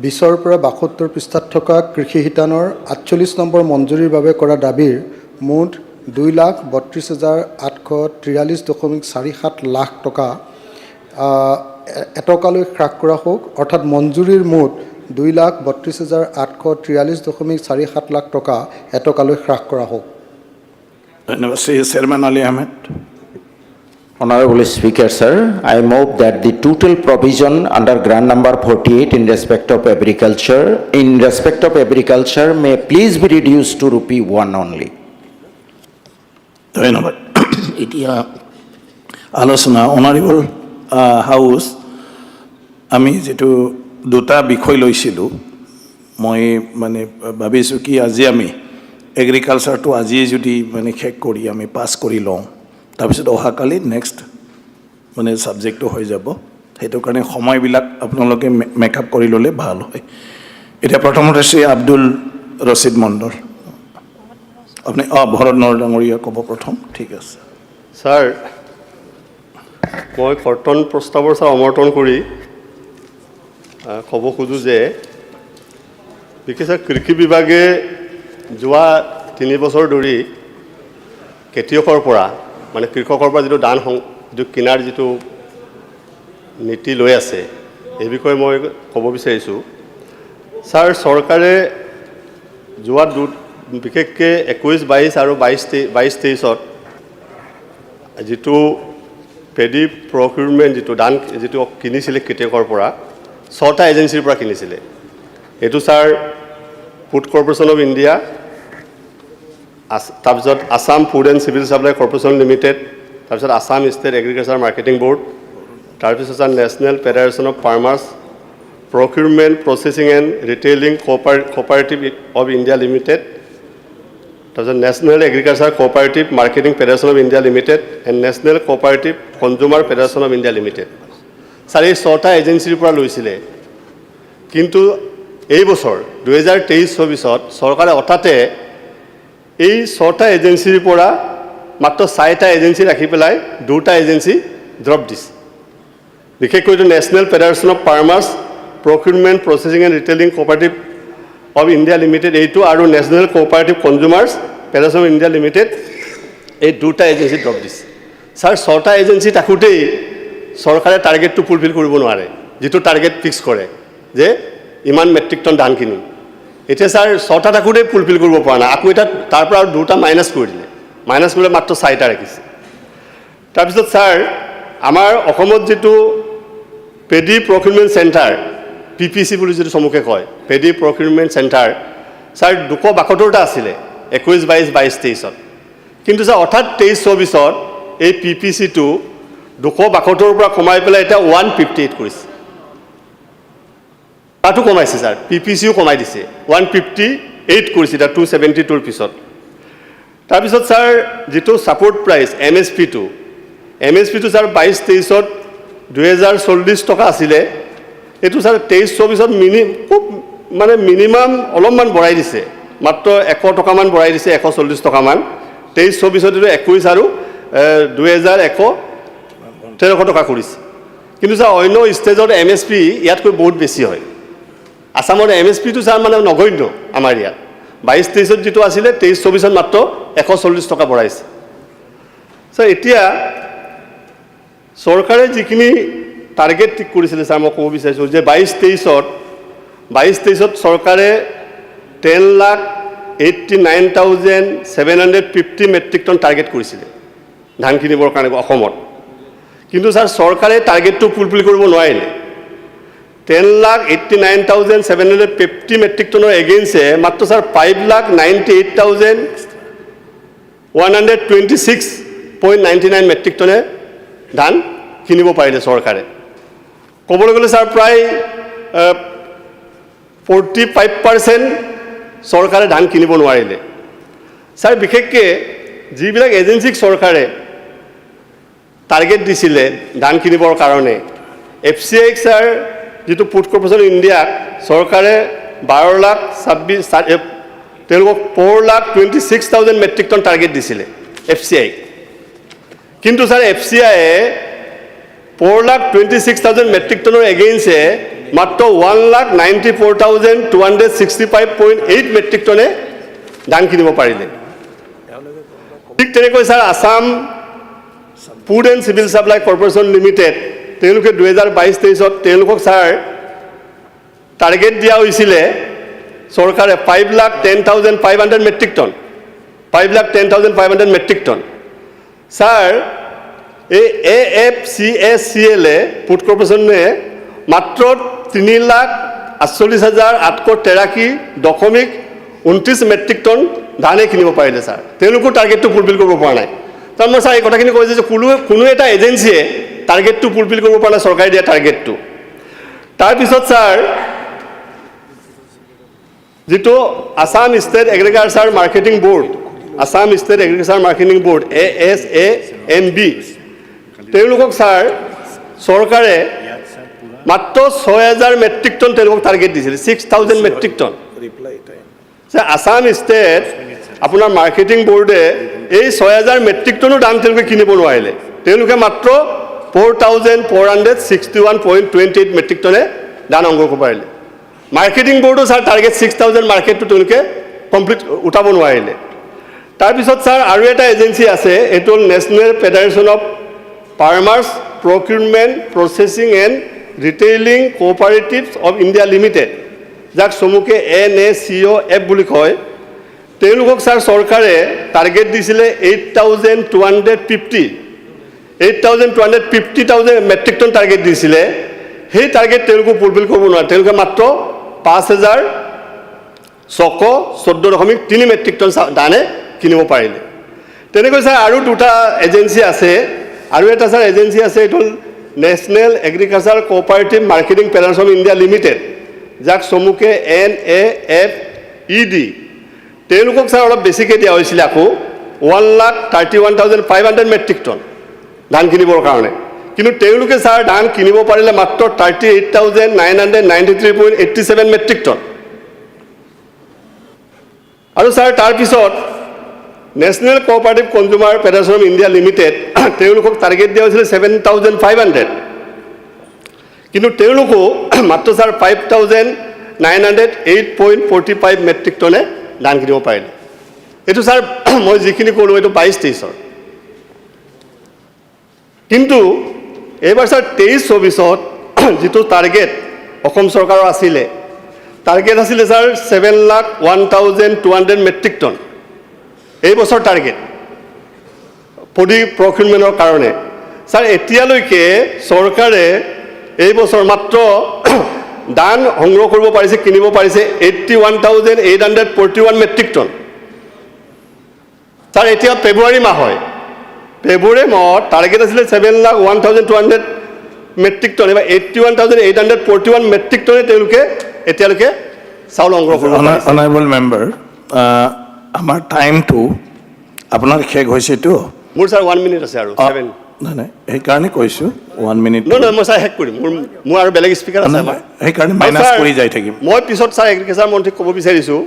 20ৰ পৰা 72 পৃষ্ঠাত থকা কৃষি শিতানৰ 48 নম্বৰ মঞ্জুৰীৰ বাবে কৰা দাবীৰ মুঠ 2,32,843.47 লাখ টকা এটকালৈ হ্ৰাস কৰা হওক অৰ্থাৎ মঞ্জুৰীৰ মুঠ 2,32,843.47 লাখ টকা এটকালৈ হ্ৰাস কৰা হওক। ধন্যবাদ। Shri chairman Ali Ahmed. Honorable Speaker, sir, I move that the total provision under grant number 48 in respect of agriculture may please be reduced to rupee 1 only. ধন্যবাদ। এতিয়া আলোচনা অনাৰেবল হাউচ আমি যেটো দুটা বিষয় লৈছিলোঁ মই মানে ভাবিছোঁ কি আজি আমি এগ্ৰিকালচাৰটো আজি যদি মানে শেষ কৰি আমি পাছ কৰি লওঁ তাৰপিছত অহাকালি নেক্সট মানে ছাবজেক্টটো হৈ যাব সেইটো কাৰণে সময়বিলাক আপোনালোকে মেকআপ কৰি ল'লে ভাল হয়। এতিয়া প্ৰথমতে শ্ৰী আব্দুল ৰচিদ মণ্ডল আপুনি ভৰত নৰ ডাঙৰীয়া ক'ব প্ৰথম। ঠিক আছে ছাৰ মই কৰ্তন প্ৰস্তাৱৰ ছাৰ সমৰ্থন কৰি ক'ব খোজোঁ যে বিশেষকৈ কৃষি বিভাগে যোৱা 3 বছৰ ধৰি খেতিয়কৰ পৰা মানে কৃষকৰ পৰা যিটো ধান যিটো কিনাৰ যিটো নীতি লৈ আছে এই বিষয়ে মই ক'ব বিচাৰিছোঁ ছাৰ চৰকাৰে যোৱা বিশেষকৈ 21-22 আৰু 22-23ত যিটো পেডি প্ৰকিউৰমেণ্ট যিটো ধান যিটো কিনিছিলে খেতিয়কৰ পৰা 6টা এজেঞ্চিৰ পৰা কিনিছিলে এইটো sir food corporation of India তাৰপিছত Assam food and civil supply corporation limited তাৰপিছত Assam state agriculture marketing board তাৰপিছত sir national federation of farmers procurement processing and retailing cooperative of India limited তাৰপিছত national agriculture cooperative marketing federation of India limited and national cooperative consumer federation of India limited sir এই 6টা এজেঞ্চিৰ পৰা লৈছিলে কিন্তু এই বছৰ 2023-24ত চৰকাৰে হঠাতে এই 6টা এজেঞ্চিৰ পৰা মাত্ৰ 4টা এজেঞ্চি ৰাখি পেলাই 2টা এজেঞ্চি ড্ৰপ দিছে বিশেষকৈ এইটো national federation of farmers procurement processing and retailing cooperative of India limited এইটো আৰু national cooperative consumers federation of India limited এই 2টা এজেঞ্চি ড্ৰপ দিছে ছাৰ 6টা এজেঞ্চি থাকোঁতেই চৰকাৰে টাৰ্গেটটো ফুলফিল কৰিব নোৱাৰে যিটো টাৰ্গেট ফিক্স কৰে যে ইমান মেট্ৰিক টন ধান কিনিম এতিয়া ছাৰ 6টা থাকোঁতেই ফুলফিল কৰিব পৰা নাই আকৌ এটা তাৰ পৰা আৰু 2টা মাইনাছ কৰি দিলে মাইনাছ কৰিলে মাত্ৰ 4টা ৰাখিছে তাৰপিছত ছাৰ আমাৰ অসমত যিটো পেডি প্ৰকিউৰমেণ্ট চেণ্টাৰ PPC বুলি যিটো চমুকে কয় পেডি প্ৰকিউৰমেণ্ট চেণ্টাৰ ছাৰ 272টা আছিলে 21-22-23ত কিন্তু ছাৰ অৰ্থাৎ 23-24ত এই PPC-টো 272ৰ পৰা কমাই পেলাই এতিয়া 158 কৰিছে তাতো কমাইছে ছাৰ PPC-ও কমাই দিছে 158 কৰিছে এতিয়া 272ৰ পিছত তাৰপিছত ছাৰ যিটো ছাপৰ্ট প্ৰাইচ MSP-টো ছাৰ 22-23ত 2040 টকা আছিলে এইটো ছাৰ 23-24ত খুব মানে মিনিমাম অলপমান বঢ়াই দিছে মাত্ৰ 100 টকামান বঢ়াই দিছে 140 টকামান 23-24ত এইটো 21 আৰু 2113 টকা কৰিছে কিন্তু ছাৰ অন্য ষ্টেজত MSP ইয়াতকৈ বহুত বেছি হয় আছামৰ MSP-টো ছাৰ মানে নগণ্য আমাৰ ইয়াত 22-23ত যিটো আছিলে 23-24ত মাত্ৰ 140 টকা বঢ়াইছে ছাৰ এতিয়া চৰকাৰে যিখিনি টাৰ্গেট ঠিক কৰিছিলে ছাৰ মই ক'ব বিচাৰিছোঁ যে 22-23ত চৰকাৰে 10,89,750 মেট্ৰিক টন টাৰ্গেট কৰিছিলে ধান কিনিবৰ কাৰণে অসমত কিন্তু ছাৰ চৰকাৰে টাৰ্গেটটো ফুলফিল কৰিব নোৱাৰিলে 10,89,750 মেট্ৰিক টনৰ এগেইনষ্টে মাত্ৰ ছাৰ 5,98,126.99 মেট্ৰিক টনে ধান কিনিব পাৰিলে চৰকাৰে ক'বলৈ গ'লে ছাৰ প্ৰায় 45% চৰকাৰে ধান কিনিব নোৱাৰিলে ছাৰ বিশেষকৈ যিবিলাক এজেঞ্চিক চৰকাৰে টাৰ্গেট দিছিলে ধান কিনিবৰ কাৰণে FCI ছাৰ যিটো ফুড কৰ্পোৰেশ্যন অফ ইণ্ডিয়াক চৰকাৰে 12,26,000 তেওঁলোকক 4,26,000 মেট্ৰিক টন টাৰ্গেট দিছিলে FCI কিন্তু ছাৰ FCI-এ 4,26,000 মেট্ৰিক টনৰ এগেইনষ্টে মাত্ৰ 1,94,265.8 মেট্ৰিক টনে ধান কিনিব পাৰিলে ঠিক তেনেকৈ sir Assam food and civil supply corporation limited তেওঁলোকে 2022-23ত তেওঁলোকক ছাৰ টাৰ্গেট দিয়া হৈছিলে চৰকাৰে 5,10,500 metric tonne 5,10,500 metric tonne sir এই AFCSCL-এ ফুড কৰ্পোৰেশ্যনে মাত্ৰ 3,48,883.29 মেট্ৰিক টন ধানে কিনিব পাৰিলে ছাৰ তেওঁলোকৰ টাৰ্গেটটো ফুলফিল কৰিব পৰা নাই তাৰ মই ছাৰ এই কথাখিনি কৈছোঁ যে কোনো এটা এজেঞ্চিয়ে টাৰ্গেটটো ফুলফিল কৰিব পৰা নাই চৰকাৰে দিয়া টাৰ্গেটটো তাৰপিছত ছাৰ যিটো Assam state agriculture marketing board ASSAMB তেওঁলোকক ছাৰ চৰকাৰে মাত্ৰ 6,000 মেট্ৰিক টন তেওঁলোকক টাৰ্গেট দিছিলে 6,000 মেট্ৰিক টন আছাম ষ্টেট আপোনাৰ মাৰ্কেটিং বৰ্ডে এই 6,000 মেট্ৰিক টনো ধান তেওঁলোকে কিনিব নোৱাৰিলে তেওঁলোকে মাত্ৰ 4,461.28 মেট্ৰিক টনে ধান সংগ্ৰহ কৰিব পাৰিলে মাৰ্কেটিং বোৰ্ডো ছাৰ টাৰ্গেট 6,000 মাৰ্কেটটো তেওঁলোকে কমপ্লিট উঠাব নোৱাৰিলে তাৰপিছত ছাৰ আৰু এটা এজেঞ্চি আছে এইটো হ'ল national federation of farmers procurement processing and retailing cooperatives of India limited যাক চমুকে NACOF বুলি কয় তেওঁলোকক ছাৰ চৰকাৰে টাৰ্গেট দিছিলে 8,250,000 মেট্ৰিক টন টাৰ্গেট দিছিলে সেই টাৰ্গেট তেওঁলোকে ফুলফিল কৰিব নোৱাৰে তেওঁলোকে মাত্ৰ 5,614.3 মেট্ৰিক টন ধানে কিনিব পাৰিলে তেনেকৈ ছাৰ আৰু দুটা এজেঞ্চি আছে আৰু এটা ছাৰ এজেঞ্চি আছে এইটো হ'ল national agriculture cooperative marketing federation of India limited যাক চমুকে NAFED তেওঁলোকক ছাৰ অলপ বেছিকৈ দিয়া হৈছিলে আকৌ 1,31,500 মেট্ৰিক টন ধান কিনিবৰ কাৰণে কিন্তু তেওঁলোকে ছাৰ ধান কিনিব পাৰিলে মাত্ৰ 38,993.87 মেট্ৰিক টন আৰু ছাৰ তাৰপিছত national cooperative consumer federation of India limited তেওঁলোকক টাৰ্গেট দিয়া হৈছিলে 7,500 কিন্তু তেওঁলোকো মাত্ৰ ছাৰ 5,908.45 মেট্ৰিক টনে ধান কিনিব পাৰিলে এইটো ছাৰ মই যিখিনি ক'লোঁ এইটো 22-23 কিন্তু এইবাৰ ছাৰ 23-24 যিটো টাৰ্গেট অসম চৰকাৰৰ আছিলে টাৰ্গেট আছিলে ছাৰ 7,01,200 মেট্ৰিক টন এই বছৰ টাৰ্গেট প্ৰকিউৰমেণ্টৰ কাৰণে ছাৰ এতিয়ালৈকে চৰকাৰে এই বছৰ মাত্ৰ ধান সংগ্ৰহ কৰিব পাৰিছে কিনিব পাৰিছে 81,841 মেট্ৰিক টন ছাৰ এতিয়া ফেব্ৰুৱাৰী মাহ হয় ফেব্ৰুৱাৰী মাহত টাৰ্গেট আছিলে 7,01,200 মেট্ৰিক টন এবাৰ 81,841 মেট্ৰিক টনে তেওঁলোকে এতিয়ালৈকে চাউল সংগ্ৰহ কৰিব পাৰিছে অনাৰেবল মেম্বাৰ আমাৰ টাইমটো আপোনাৰ শেষ হৈছেতো মোৰ ছাৰ 1 মিনিট আছে আৰু 7 নাই সেইকাৰণে কৈছোঁ 1 মিনিট নহয় মই ছাৰ শেষ কৰিম মোৰ আৰু বেলেগ স্পীকাৰ আছে সেইকাৰণে মাইনাছ কৰি যাই থাকিম মই পিছত ছাৰ এগ্ৰিকালচাৰ মন্ত্ৰীক ক'ব বিচাৰিছোঁ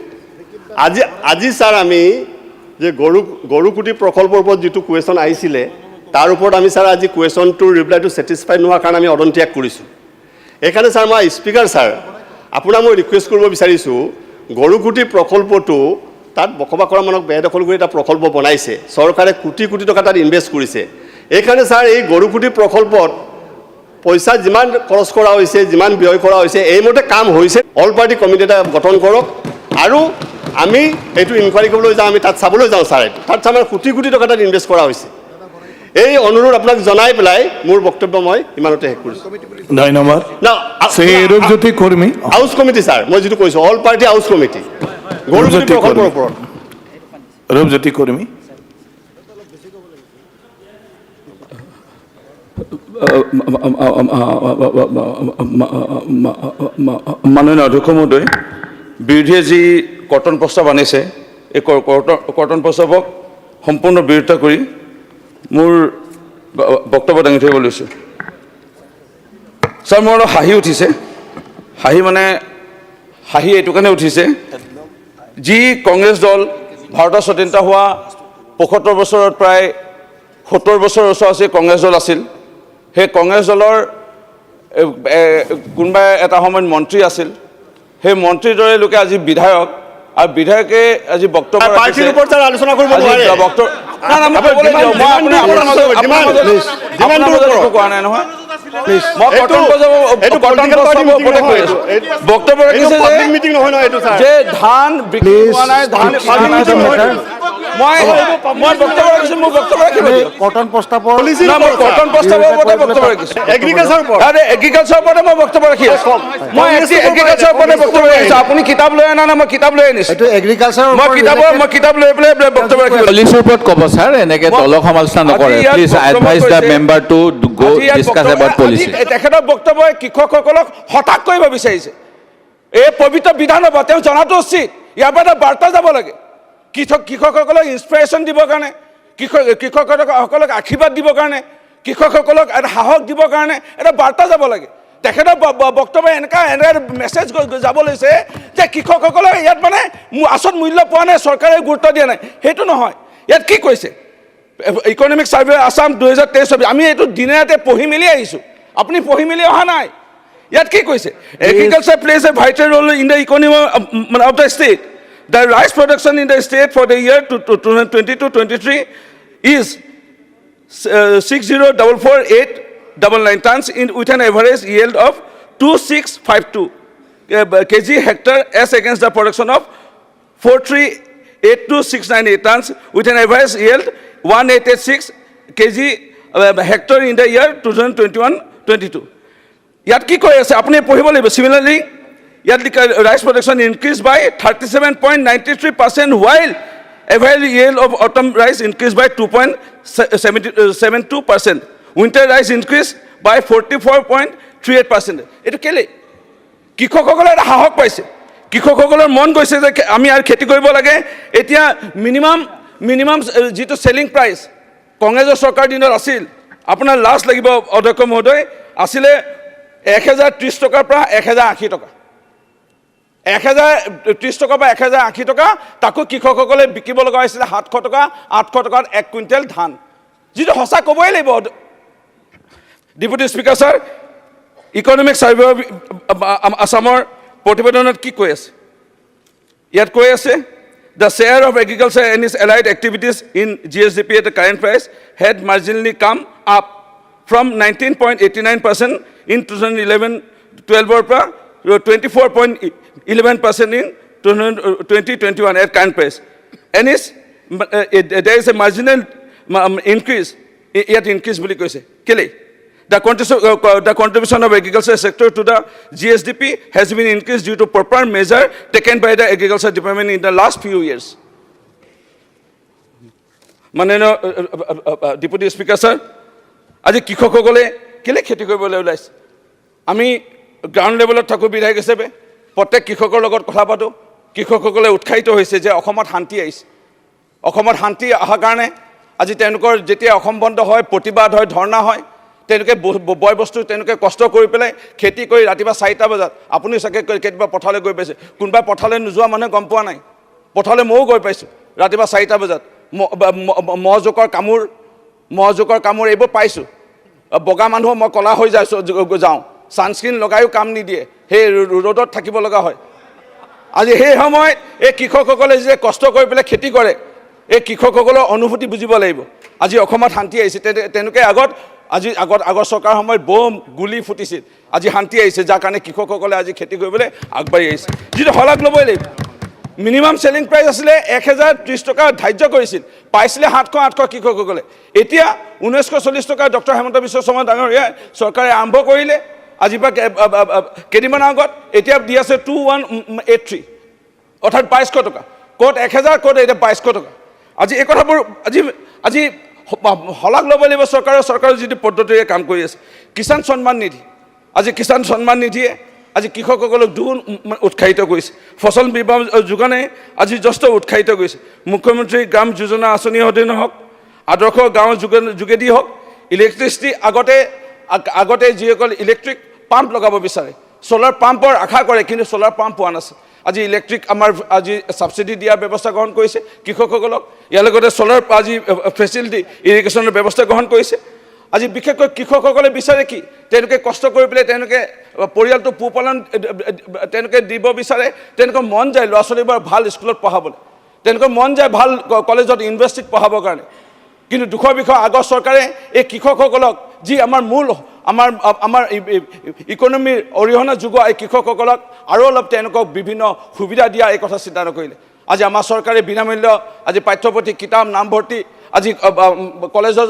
আজি ছাৰ আমি যে গৰুকুটি প্ৰকল্পৰ ওপৰত যিটো কুৱেশ্যন আহিছিলে তাৰ ওপৰত আমি ছাৰ আজি কুৱেশ্যনটোৰ ৰিপ্লাইটো ছেটিছফাইড নোহোৱাৰ কাৰণে আমি অদন্ত্যাগ কৰিছোঁ এইকাৰণে ছাৰ মই স্পীকাৰ ছাৰ আপোনাক মই ৰিকুৱেষ্ট কৰিব বিচাৰিছোঁ গৰুকুটি প্ৰকল্পটো তাত বসবাস কৰা মানুহক বেদখল কৰি এটা প্ৰকল্প বনাইছে চৰকাৰে কোটি কোটি টকা তাত ইনভেষ্ট কৰিছে এইকাৰণে ছাৰ এই গৰুকুটি প্ৰকল্পত পইচা যিমান খৰচ কৰা হৈছে যিমান ব্যয় কৰা হৈছে এইমতে কাম হৈছে অল পাৰ্টি কমিটি এটা গঠন কৰক আৰু আমি এইটো ইনকুৱাৰী কৰিবলৈ যাওঁ আমি তাত চাবলৈ যাওঁ ছাৰ তাত আমাৰ কোটি কোটি টকা তাত ইনভেষ্ট কৰা হৈছে এই অনুৰোধ আপোনাক জনাই পেলাই মোৰ বক্তব্য মই ইমানতে শেষ কৰিছোঁ ধন্যবাদ ৰূপজ্যোতি কৰ্মী হাউচ কমিটি ছাৰ মই যিটো কৈছোঁ অল পাৰ্টি হাউচ কমিটি গৰুকুটি প্ৰকল্পৰ ওপৰত ৰূপজ্যোতি কৰ্মী মাননীয় অধ্যক্ষ মহোদয় বিৰোধীয়ে যি কৰ্তন প্ৰস্তাৱ আনিছে এই কৰ্তন প্ৰস্তাৱক সম্পূৰ্ণ বিৰোধিতা কৰি মোৰ বক্তব্য দাঙি ধৰিব লৈছোঁ ছাৰ মোৰ অলপ হাঁহি উঠিছে হাঁহি এইটো কাৰণে উঠিছে যি কংগ্ৰেছ দল ভাৰতৰ স্বাধীনতা হোৱা 75 বছৰত প্ৰায় 70 বছৰৰ ওচৰা-ওচৰি কংগ্ৰেছ দল আছিল সেই কংগ্ৰেছ দলৰ কোনোবা এটা সময়ত মন্ত্ৰী আছিল সেই মন্ত্ৰীৰ দৰে লোকে আজি বিধায়ক আৰু বিধায়কে আজি বক্তব্য পাৰ্টিৰ ওপৰত আলোচনা কৰিব নোৱাৰে কোৱা নাই নহয় মই বক্তব্য ৰাখিছে যে ধান বিক্ৰী হোৱা নাই ধান মই বক্তব্য ৰাখিছোঁ মোৰ বক্তব্য ৰাখিব কৰ্তন প্ৰস্তাৱৰ কৰ্তন প্ৰস্তাৱৰ ওপৰতে বক্তব্য ৰাখিছোঁ এগ্ৰিকালচাৰৰ ওপৰতে মই বক্তব্য ৰাখি আছোঁ মই এগ্ৰিকালচাৰৰ ওপৰতে বক্তব্য ৰাখিছোঁ আপুনি কিতাপ লৈ অনা নাই মই কিতাপ লৈ আনিছোঁ এইটো এগ্ৰিকালচাৰ মই কিতাপ লৈ পেলাই বক্তব্য ৰাখিছোঁ পলিচিৰ ওপৰত ক'ব ছাৰ এনেকৈ দলক সমালোচনা নকৰে please advice the member to go discuss about policy তেখেতৰ বক্তব্যই কৃষকসকলক হতাশ কৰিব বিচাৰিছে এই পবিত্ৰ বিধানসভা তেওঁ জনাটো উচিত ইয়াৰ পৰা এটা বাৰ্তা যাব লাগে কৃষকসকলক ইনস্পিৰেশ্যন দিবৰ কাৰণে কৃষকসকলক আশীৰ্বাদ দিবৰ কাৰণে কৃষকসকলক এটা সাহস দিবৰ কাৰণে এটা বাৰ্তা যাব লাগে তেখেতৰ বক্তব্য এনেকুৱা মেছেজ যাব লৈছে যে কৃষকসকলে ইয়াত মানে আচল মূল্য পোৱা নাই চৰকাৰে গুৰুত্ব দিয়া নাই সেইটো নহয় ইয়াত কি কৈছে ইকনমিক সাৰ্ভে আসাম 2023 আমি এইটো দিনে ৰাতে পঢ়ি মেলি আহিছোঁ আপুনি পঢ়ি মেলি অহা নাই ইয়াত কি কৈছে agriculture plays a vital role in the economy of the state the rice production in the state for the year 2022-23 is 60,448,99 tons with an average yield of 2652 kg hectare as against the production of 4382,698 tons with an average yield 1886 kg hectare in the year 2021-22. ইয়াত কি কৈ আছে আপুনি পঢ়িব লাগিব সিমিলাৰলি ইয়াত rice production increased by 37.93% while average yield of autumn rice increased by 2.72%. Winter rice increased by 44.38%. এটো কেলে কৃষকসকলে এটা সাহস পাইছে কৃষকসকলৰ মন গৈছে যে আমি আৰু খেতি কৰিব লাগে এতিয়া মিনিমাম যিটো সেলিং প্ৰাইচ কংগ্ৰেছৰ চৰকাৰ দিনত আছিল আপোনাৰ লাষ্ট লাগিব অধ্যক্ষ মহোদয় আছিলে 1030 টকাৰ পৰা 1080 টকা 1030 টকা বা 1080 টকা তাকো কৃষকসকলে বিকিব লগা হৈছিল 700 টকা 800 টকাৰ 1 কুইণ্টেল ধান যিটো সঁচা ক'বই লাগিব deputy speaker sir economic survey of আসামৰ প্ৰতিবেদনত কি কৈ আছে ইয়াত কৈ আছে the share of agriculture and its allied activities in GSDP at the current price had marginally come up from 19.89% in 2011-12 পৰা 24.11% in 2021 at current price and there is a marginal increase yet increase বুলি কৈছে কেলে The contribution of agriculture sector to the GSDP has been increased due to proper measure taken by the agriculture department in the last few years. Maneno Deputy Speaker sir, আজি কৃষকসকলে কেলে খেতি কৰিবলৈ ওলাইছে আমি গ্ৰাউণ্ড লেভেলত থাকো বিধায়ক হিচাপে প্ৰত্যেক কৃষকৰ লগত কথা পাতো কৃষকসকলে উৎসাহিত হৈছে যে অসমত শান্তি আহিছে অসমত শান্তি অহাৰ কাৰণে আজি তেওঁলোকৰ যেতিয়া অসম বন্ধ হয় প্ৰতিবাদ হয় ধৰ্ণা হয় তেওঁলোকে বয় বস্তু তেওঁলোকে কষ্ট কৰি পেলাই খেতি কৰি ৰাতিপুৱা 4টা বজাত আপুনি চাগে কেতিয়াবা পথাৰলৈ গৈ পাইছে কোনোবা পথাৰলৈ নোযোৱা মানুহে গম পোৱা নাই পথাৰলৈ ময়ো গৈ পাইছোঁ ৰাতিপুৱা 4টা বজাত মহজোকৰ কামোৰ এইবোৰ পাইছোঁ বগা মানুহ মই কলা হৈ যাওঁ ছানস্ক্ৰীন লগায়ো কাম নিদিয়ে সেই ৰ'দত থাকিব লগা হয় আজি সেই সময়ত এই কৃষকসকলে যে কষ্ট কৰি পেলাই খেতি কৰে এই কৃষকসকলৰ অনুভূতি বুজিব লাগিব আজি অসমত শান্তি আহিছে তেনেকৈ আগৰ চৰকাৰ সময়ত বম গুলি ফুটিছিল আজি শান্তি আহিছে যাৰ কাৰণে কৃষকসকলে আজি খেতি কৰিবলৈ আগবাঢ়ি আহিছে যিটো শলাগ ল'বই লাগিব মিনিমাম সেলিং প্ৰাইচ আছিলে 1030 টকা ধাৰ্য কৰিছিল পাইছিলে 700 কৃষকসকলে এতিয়া 1940 টকা ডক্টৰ হেমন্ত বিশ্ব শৰ্মা ডাঙৰীয়া চৰকাৰে আৰম্ভ কৰিলে আজি বা কেইদিনমান আগত এতিয়া দি আছে 2183 অৰ্থাৎ 2200 টকা ক'ত 1000 ক'ত এতিয়া 2200 টকা আজি এই কথাবোৰ আজি হলাক ল'ব লাগিব চৰকাৰৰ যিটো পদ্ধতিৰে কাম কৰি আছে কিষাণ সন্মান নিধি আজি কিষাণ সন্মান নিধিয়ে আজি কৃষকসকলক দুগুণ উৎসাহিত কৰিছে ফচল বীমা যোগানে আজি যথেষ্ট উৎসাহিত কৰিছে মুখ্যমন্ত্ৰী গ্ৰাম যোজনা আঁচনিৰ অধীনত হওক আদৰ্শ গাঁৱৰ যোগেদি হওক ইলেক্ট্ৰিচিটি আগতে যিসকল ইলেক্ট্ৰিক পাম্প লগাব বিচাৰে সোলাৰ পাম্পৰ আশা কৰে কিন্তু সোলাৰ পাম্প পোৱা নাছিল আজি ইলেক্ট্ৰিক আমাৰ আজি সাবসিডি দিয়াৰ ব্যৱস্থা গ্ৰহণ কৰিছে কৃষকসকলক ইয়াৰ লগতে সোলাৰ আজি ফেচিলিটি ইৰিগেশ্যনৰ ব্যৱস্থা গ্ৰহণ কৰিছে আজি বিশেষকৈ কৃষকসকলে বিচাৰে কি তেওঁলোকে কষ্ট কৰি পেলাই তেওঁলোকে পৰিয়ালটো পোহপালন তেওঁলোকে দিব বিচাৰে তেওঁলোকৰ মন যায় ল'ৰা ছোৱালীবোৰ ভাল স্কুলত পঢ়াবলৈ তেওঁলোকৰ মন যায় ভাল কলেজত ইউনিভাৰ্চিটিত পঢ়াবৰ কাৰণে কিন্তু দুখৰ বিষয় আগৰ চৰকাৰে এই কৃষকসকলক যি আমাৰ মূল আমাৰ ইকনমিৰ অৰিহণা যোগোৱা এই কৃষকসকলক আৰু অলপ তেওঁলোকক বিভিন্ন সুবিধা দিয়া এই কথা চিন্তা নকৰিলে আজি আমাৰ চৰকাৰে বিনামূল্য আজি পাঠ্যপুথি কিতাপ নামভৰ্তি আজি কলেজৰ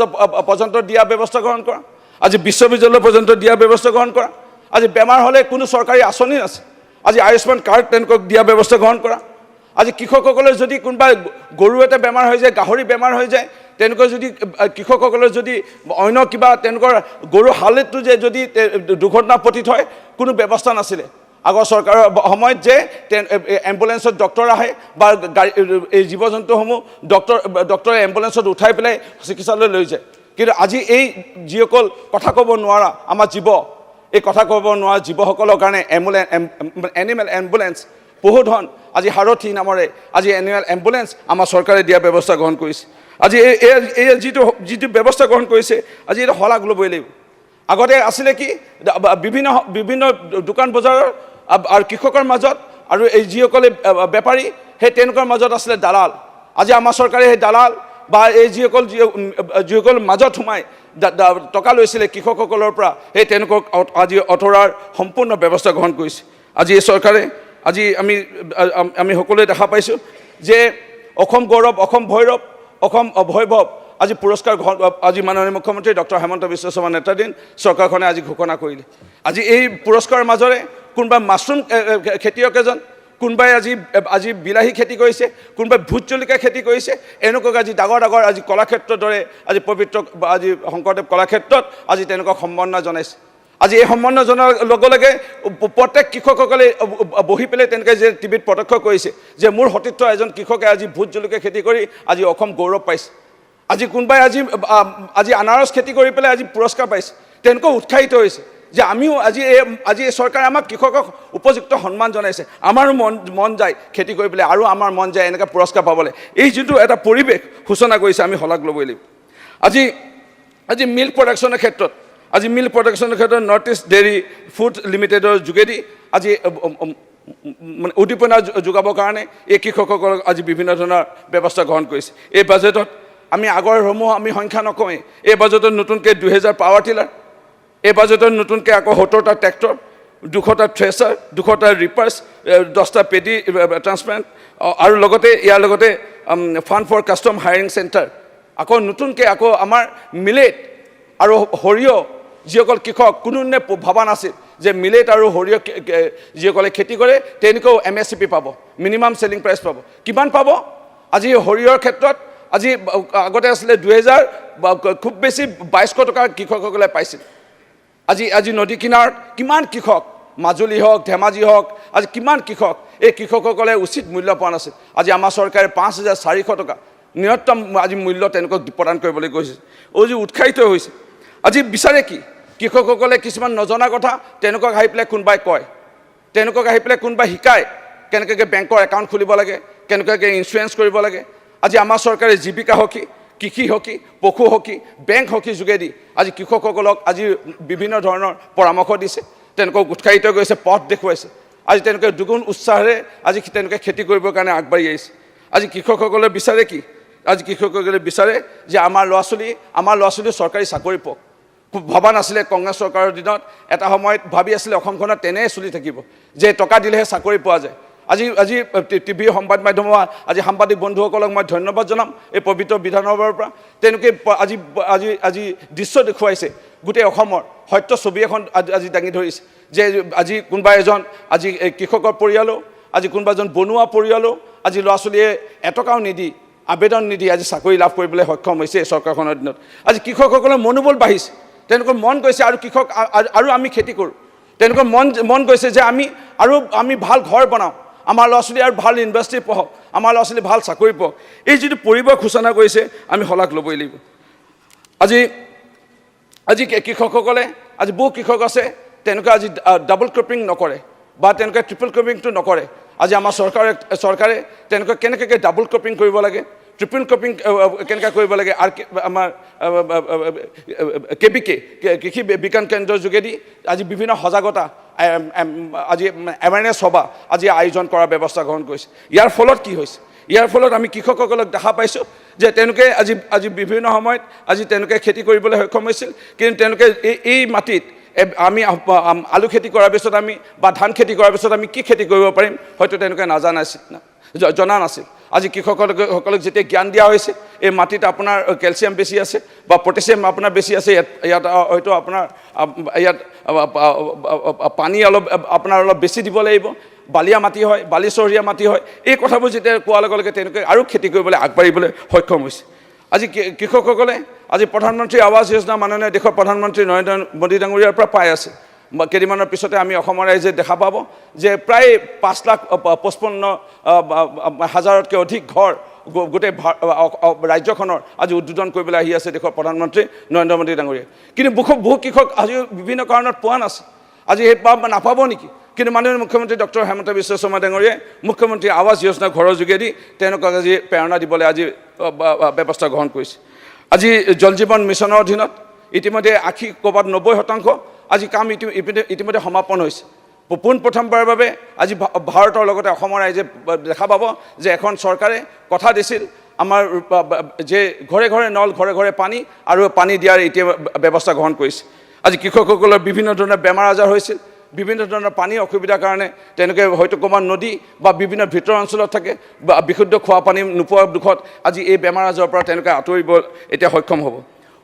পৰ্যন্ত দিয়াৰ ব্যৱস্থা গ্ৰহণ কৰা আজি বিশ্ববিদ্যালয় পৰ্যন্ত দিয়াৰ ব্যৱস্থা গ্ৰহণ কৰা আজি বেমাৰ হ'লে কোনো চৰকাৰী আঁচনি আছে আজি আয়ুষ্মান কাৰ্ড তেওঁলোকক দিয়াৰ ব্যৱস্থা গ্ৰহণ কৰা আজি কৃষকসকলৰ যদি কোনোবা গৰু এটা বেমাৰ হৈ যায় গাহৰি বেমাৰ হৈ যায় তেওঁলোকৰ যদি কৃষকসকলৰ যদি অন্য কিবা তেওঁলোকৰ গৰু হালেটো যে যদি দুৰ্ঘটনা পতিত হয় কোনো ব্যৱস্থা নাছিলে আগৰ চৰকাৰৰ সময়ত যে এম্বুলেন্সত ডক্টৰ আহে বা এই জীৱ জন্তুসমূহ ডক্টৰে এম্বুলেন্সত উঠাই পেলাই চিকিৎসালয়লৈ লৈ যায় কিন্তু আজি এই যিসকল কথা ক'ব নোৱাৰা আমাৰ জীৱ এই কথা ক'ব নোৱাৰা জীৱসকলৰ কাৰণে এনিমেল এম্বুলেন্স পশুধন আজি সাৰথি নামৰে আজি এনুৱেল এম্বুলেন্স আমাৰ চৰকাৰে দিয়া ব্যৱস্থা গ্ৰহণ কৰিছে আজি এই যিটো ব্যৱস্থা গ্ৰহণ কৰিছে আজি এটা শলাগ ল'বই লাগিব আগতে আছিলে কি বিভিন্ন দোকান বজাৰৰ আৰু কৃষকৰ মাজত আৰু এই যিসকলে বেপাৰী সেই তেওঁলোকৰ মাজত আছিলে দালাল আজি আমাৰ চৰকাৰে সেই দালাল বা এই যিসকল মাজত সোমাই টকা লৈছিলে কৃষকসকলৰ পৰা সেই তেওঁলোকক আজি অঁতৰাৰ সম্পূৰ্ণ ব্যৱস্থা গ্ৰহণ কৰিছে আজি এই চৰকাৰে আজি আমি সকলোৱে দেখা পাইছোঁ যে অসম গৌৰৱ অসম ভৈৰৱ অসম ভৈভৱ আজি পুৰস্কাৰ আজি মাননীয় মুখ্যমন্ত্ৰী ডক্টৰ হেমন্ত বিশ্ব শৰ্মা নেতৃত্বাধীন চৰকাৰখনে আজি ঘোষণা কৰিলে আজি এই পুৰস্কাৰৰ মাজৰে কোনোবা মাছৰুম খেতিয়ক এজন কোনোবাই আজি বিলাহী খেতি কৰিছে কোনোবাই ভোট জলকীয়া খেতি কৰিছে এনেকুৱাকৈ আজি ডাঙৰ আজি কলাক্ষেত্ৰৰ দৰে আজি পবিত্ৰ আজি শংকৰদেৱ কলাক্ষেত্ৰত আজি তেনেকুৱা সম্বৰ্ধনা জনাইছে আজি এই সম্বৰ্ধনা জনাৰ লগে লগে প্ৰত্যেক কৃষকসকলে বহি পেলাই তেনেকৈ যে টিভিত প্ৰত্যক্ষ কৰিছে যে মোৰ সতীৰ্থ এজন কৃষকে আজি ভোট জলকীয়া খেতি কৰি আজি অসম গৌৰৱ পাইছে আজি কোনোবাই আজি আনাৰস খেতি কৰি পেলাই আজি পুৰস্কাৰ পাইছে তেনেকৈ উৎসাহিত হৈছে যে আমিও আজি এই চৰকাৰে আমাক কৃষকক উপযুক্ত সন্মান জনাইছে আমাৰো মন যায় খেতি কৰি পেলাই আৰু আমাৰ মন যায় এনেকৈ পুৰস্কাৰ পাবলৈ এই যিটো এটা পৰিৱেশ সূচনা কৰিছে আমি শলাগ ল'বই লাগিব আজি মিল্ক প্ৰডাকশ্যনৰ ক্ষেত্ৰত নৰ্থ ইষ্ট ডেইৰী ফুড লিমিটেডৰ যোগেদি আজি মানে উদ্দীপনা যোগাবৰ কাৰণে এই কৃষকসকলক আজি বিভিন্ন ধৰণৰ ব্যৱস্থা গ্ৰহণ কৰিছে এই বাজেটত আমি আগৰসমূহ আমি সংখ্যা নকওঁৱেই এই বাজেটত নতুনকৈ 2000 পাৱাৰ টিলাৰ এই বাজেটত নতুনকৈ আকৌ 70টা ট্ৰেক্টৰ 200টা থ্ৰেচাৰ 200টা ৰিপাৰ্ছ 10টা পেডি ট্ৰান্সপ্লাণ্ট আৰু লগতে ইয়াৰ লগতে fund for custom hiring centre আকৌ নতুনকৈ আকৌ আমাৰ মিলেট আৰু সৰিয়হ যিসকল কৃষক কোনোদিনে ভবা নাছিল যে মিলেট আৰু সৰিয়হ যিসকলে খেতি কৰে তেওঁলোকেও MSP পাব মিনিমাম চেলিং প্ৰাইচ পাব কিমান পাব আজি সৰিয়হৰ ক্ষেত্ৰত আজি আগতে আছিলে 2000 খুব বেছি 2200 টকা কৃষকসকলে পাইছিল আজি নদী কিনাৰত কিমান কৃষক মাজুলী হওক ধেমাজি হওক আজি কিমান কৃষক এই কৃষকসকলে উচিত মূল্য পোৱা নাছিল আজি আমাৰ চৰকাৰে 5400 টকা ন্যূনতম আজি মূল্য তেওঁলোকক প্ৰদান কৰিবলৈ গৈছে আজি উৎসাহিত হৈছে আজি বিচাৰে কি কৃষকসকলে কিছুমান নজনা কথা তেওঁলোকক আহি পেলাই কোনোবাই কয় তেওঁলোকক আহি পেলাই কোনোবাই শিকায় কেনেকৈ বেংকৰ একাউণ্ট খুলিব লাগে কেনেকৈ ইঞ্চুৰেঞ্চ কৰিব লাগে আজি আমাৰ চৰকাৰে জীৱিকা সখী কৃষি সখী পশু সখী বেংক সখী যোগেদি আজি কৃষকসকলক আজি বিভিন্ন ধৰণৰ পৰামৰ্শ দিছে তেওঁলোকক উৎসাহিত কৰিছে পথ দেখুৱাইছে আজি তেওঁলোকে দুগুণ উৎসাহেৰে আজি তেওঁলোকে খেতি কৰিবৰ কাৰণে আগবাঢ়ি আহিছে আজি কৃষকসকলে বিচাৰে কি আজি কৃষকসকলে বিচাৰে যে আমাৰ ল'ৰা ছোৱালী চৰকাৰী চাকৰি পাওক ভবা নাছিলে কংগ্ৰেছ চৰকাৰৰ দিনত এটা সময়ত ভাবি আছিলে অসমখনত তেনেই চলি থাকিব যে টকা দিলেহে চাকৰি পোৱা যায় আজি টিভি সংবাদ মাধ্যমৰ আজি সাংবাদিক বন্ধুসকলক মই ধন্যবাদ জনাম এই পবিত্ৰ বিধানসভাৰ পৰা তেওঁলোকে আজি দৃশ্য দেখুৱাইছে গোটেই অসমৰ সত্য ছবি এখন আজি দাঙি ধৰিছে যে আজি কোনোবা এজন আজি কৃষকৰ পৰিয়ালো আজি কোনোবা এজন বনুৱা পৰিয়ালো আজি ল'ৰা ছোৱালীয়ে এটকাও নিদি আবেদন নিদি আজি চাকৰি লাভ কৰিবলৈ সক্ষম হৈছে এই চৰকাৰখনৰ দিনত আজি কৃষকসকলৰ মনোবল বাঢ়িছে তেওঁলোকৰ মন গৈছে আৰু কৃষক আৰু আমি খেতি কৰোঁ তেওঁলোকৰ মন গৈছে যে আমি ভাল ঘৰ বনাওঁ আমাৰ ল'ৰা ছোৱালী আৰু ভাল ইউনিভাৰ্চিটি পঢ়ক আমাৰ ল'ৰা ছোৱালী ভাল চাকৰি পাওক এই যিটো পৰিৱেশ সূচনা কৰিছে আমি শলাগ ল'বই লাগিব আজি কৃষকসকলে আজি বহু কৃষক আছে তেওঁলোকে আজি ডাবল ক্ৰপিং নকৰে বা তেওঁলোকে ট্ৰিপল ক্ৰপিংটো নকৰে আজি আমাৰ চৰকাৰে তেওঁলোকে কেনেকৈ ডাবল ক্ৰপিং কৰিব লাগে ট্ৰিপল ক্ৰপিং কেনেকৈ কৰিব লাগে আৰু আমাৰ KBK কৃষি বিজ্ঞান কেন্দ্ৰৰ যোগেদি আজি বিভিন্ন সজাগতা আজি এৱাৰনেছ সভা আজি আয়োজন কৰাৰ ব্যৱস্থা গ্ৰহণ কৰিছে ইয়াৰ ফলত কি হৈছে ইয়াৰ ফলত আমি কৃষকসকলক দেখা পাইছোঁ যে তেওঁলোকে আজি বিভিন্ন সময়ত আজি তেওঁলোকে খেতি কৰিবলৈ সক্ষম হৈছিল কিন্তু তেওঁলোকে এই মাটিত আমি আলু খেতি কৰাৰ পিছত আমি বা ধান খেতি কৰাৰ পিছত আমি কি খেতি কৰিব পাৰিম হয়তো তেওঁলোকে জনা নাছিল আজি কৃষকসকলক যেতিয়া জ্ঞান দিয়া হৈছে এই মাটিত আপোনাৰ কেলছিয়াম বেছি আছে বা পটেছিয়াম আপোনাৰ বেছি আছে ইয়াত হয়তো আপোনাৰ ইয়াত পানী অলপ বেছি দিব লাগিব বালিয়া মাটি হয় বালিচহৰীয়া মাটি হয় এই কথাবোৰ যেতিয়া কোৱাৰ লগে লগে তেওঁলোকে আৰু খেতি কৰিবলৈ আগবাঢ়িবলৈ সক্ষম হৈছে আজি কৃষকসকলে আজি প্ৰধানমন্ত্ৰী আৱাস যোজনা মাননীয় দেশৰ প্ৰধানমন্ত্ৰী নৰেন্দ্ৰ মোদী ডাঙৰীয়াৰ পৰা পাই আছে কেইদিনমানৰ পিছতে আমি অসমৰ ৰাইজে দেখা পাব যে প্ৰায় 5,55,000তকৈ অধিক ঘৰ গোটেই ৰাজ্যখনৰ আজি উদ্বোধন কৰিবলৈ আহি আছে দেশৰ প্ৰধানমন্ত্ৰী নৰেন্দ্ৰ মোদী ডাঙৰীয়াই কিন্তু বহু কৃষক আজি বিভিন্ন কাৰণত পোৱা নাছিল আজি সেই নাপাব নেকি? কিন্তু মাননীয় মুখ্যমন্ত্ৰী ডক্টৰ হেমন্ত বিশ্ব শৰ্মা ডাঙৰীয়াই মুখ্যমন্ত্ৰী আৱাস যোজনা ঘৰৰ যোগেদি তেওঁলোকক আজি প্ৰেৰণা দিবলৈ আজি ব্যৱস্থা গ্ৰহণ কৰিছে। আজি জল জীৱন মিছনৰ অধীনত ইতিমধ্যে 80 ক'ৰবাত 90% আজি কাম ইতিমধ্যে সমাপন হৈছে। পোনপ্ৰথমবাৰৰ বাবে আজি ভাৰতৰ লগতে অসমৰ ৰাইজে দেখা পাব যে এখন চৰকাৰে কথা দিছিল আমাৰ যে ঘৰে ঘৰে নল, ঘৰে ঘৰে পানী আৰু পানী দিয়াৰ এতিয়া ব্যৱস্থা গ্ৰহণ কৰিছে। আজি কৃষকসকলৰ বিভিন্ন ধৰণৰ বেমাৰ আজাৰ হৈছিল, বিভিন্ন ধৰণৰ পানীৰ অসুবিধাৰ কাৰণে তেওঁলোকে হয়তো ক'ৰবাত নদী বা বিভিন্ন ভিতৰ অঞ্চলত থাকে বা বিশুদ্ধ খোৱা পানী নোপোৱা দুখত আজি এই বেমাৰ আজাৰৰ পৰা তেওঁলোকে আঁতৰিব এতিয়া সক্ষম হ'ব।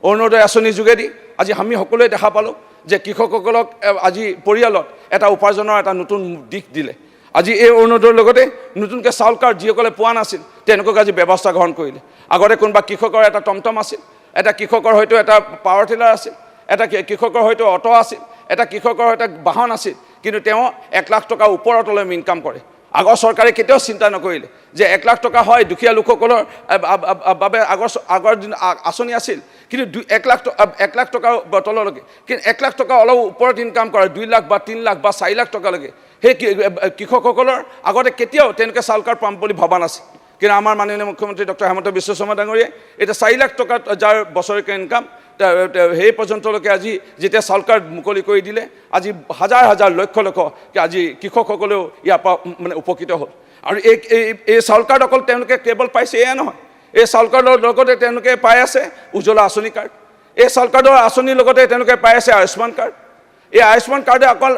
অৰুণোদয় আঁচনিৰ যোগেদি আজি আমি সকলোৱে দেখা পালোঁ যে কৃষকসকলক আজি পৰিয়ালত এটা উপাৰ্জনৰ এটা নতুন দিশ দিলে। আজি এই অৰুণোদয়ৰ লগতে নতুনকৈ চাউল কাৰ্ড যিসকলে পোৱা নাছিল তেওঁলোকক আজি ব্যৱস্থা গ্ৰহণ কৰিলে। আগতে কোনোবা কৃষকৰ এটা টমটম আছিল, এটা কৃষকৰ হয়তো এটা পাৱাৰ টিলাৰ আছিল, এটা কৃষকৰ হয়তো অটো আছিল, এটা কৃষকৰ এটা বাহন আছিল, কিন্তু তেওঁ 1 লাখ টকাৰ ওপৰতলৈ ইনকাম কৰে। আগৰ চৰকাৰে কেতিয়াও চিন্তা নকৰিলে যে 1 লাখ টকা হয় দুখীয়া লোকসকলৰ বাবে আগৰ দিন আঁচনি আছিল, কিন্তু 1 লাখ টকাৰ তললৈকে, কিন্তু 1 লাখ টকা অলপ ওপৰত ইনকাম কৰে 2 লাখ বা 3 লাখ বা 4 লাখ টকালৈকে সেই কৃষকসকলৰ আগতে কেতিয়াও তেওঁলোকে চাউল কাৰ্ড পাম বুলি ভবা নাছিল। কিন্তু আমাৰ মাননীয় মুখ্যমন্ত্ৰী ডক্টৰ হেমন্ত বিশ্ব শৰ্মা ডাঙৰীয়াই এতিয়া 4 লাখ টকা যাৰ বছৰেকীয়া ইনকাম সেই পৰ্যন্তলৈকে আজি যেতিয়া চাউল কাৰ্ড মুকলি কৰি দিলে আজি হাজাৰ হাজাৰ লক্ষ লক্ষ আজি কৃষকসকলেও ইয়াৰ পৰা মানে উপকৃত হ'ল। আৰু এই চাউল কাৰ্ড অকল তেওঁলোকে কেৱল পাইছে এয়া নহয়, এই চাউল কাৰ্ডৰ লগতে তেওঁলোকে পাই আছে উজ্জ্বলা আঁচনি কাৰ্ড, এই চাউল কাৰ্ডৰ আঁচনিৰ লগতে তেওঁলোকে পাই আছে আয়ুষ্মান কাৰ্ড। এই আয়ুষ্মান কাৰ্ডে অকল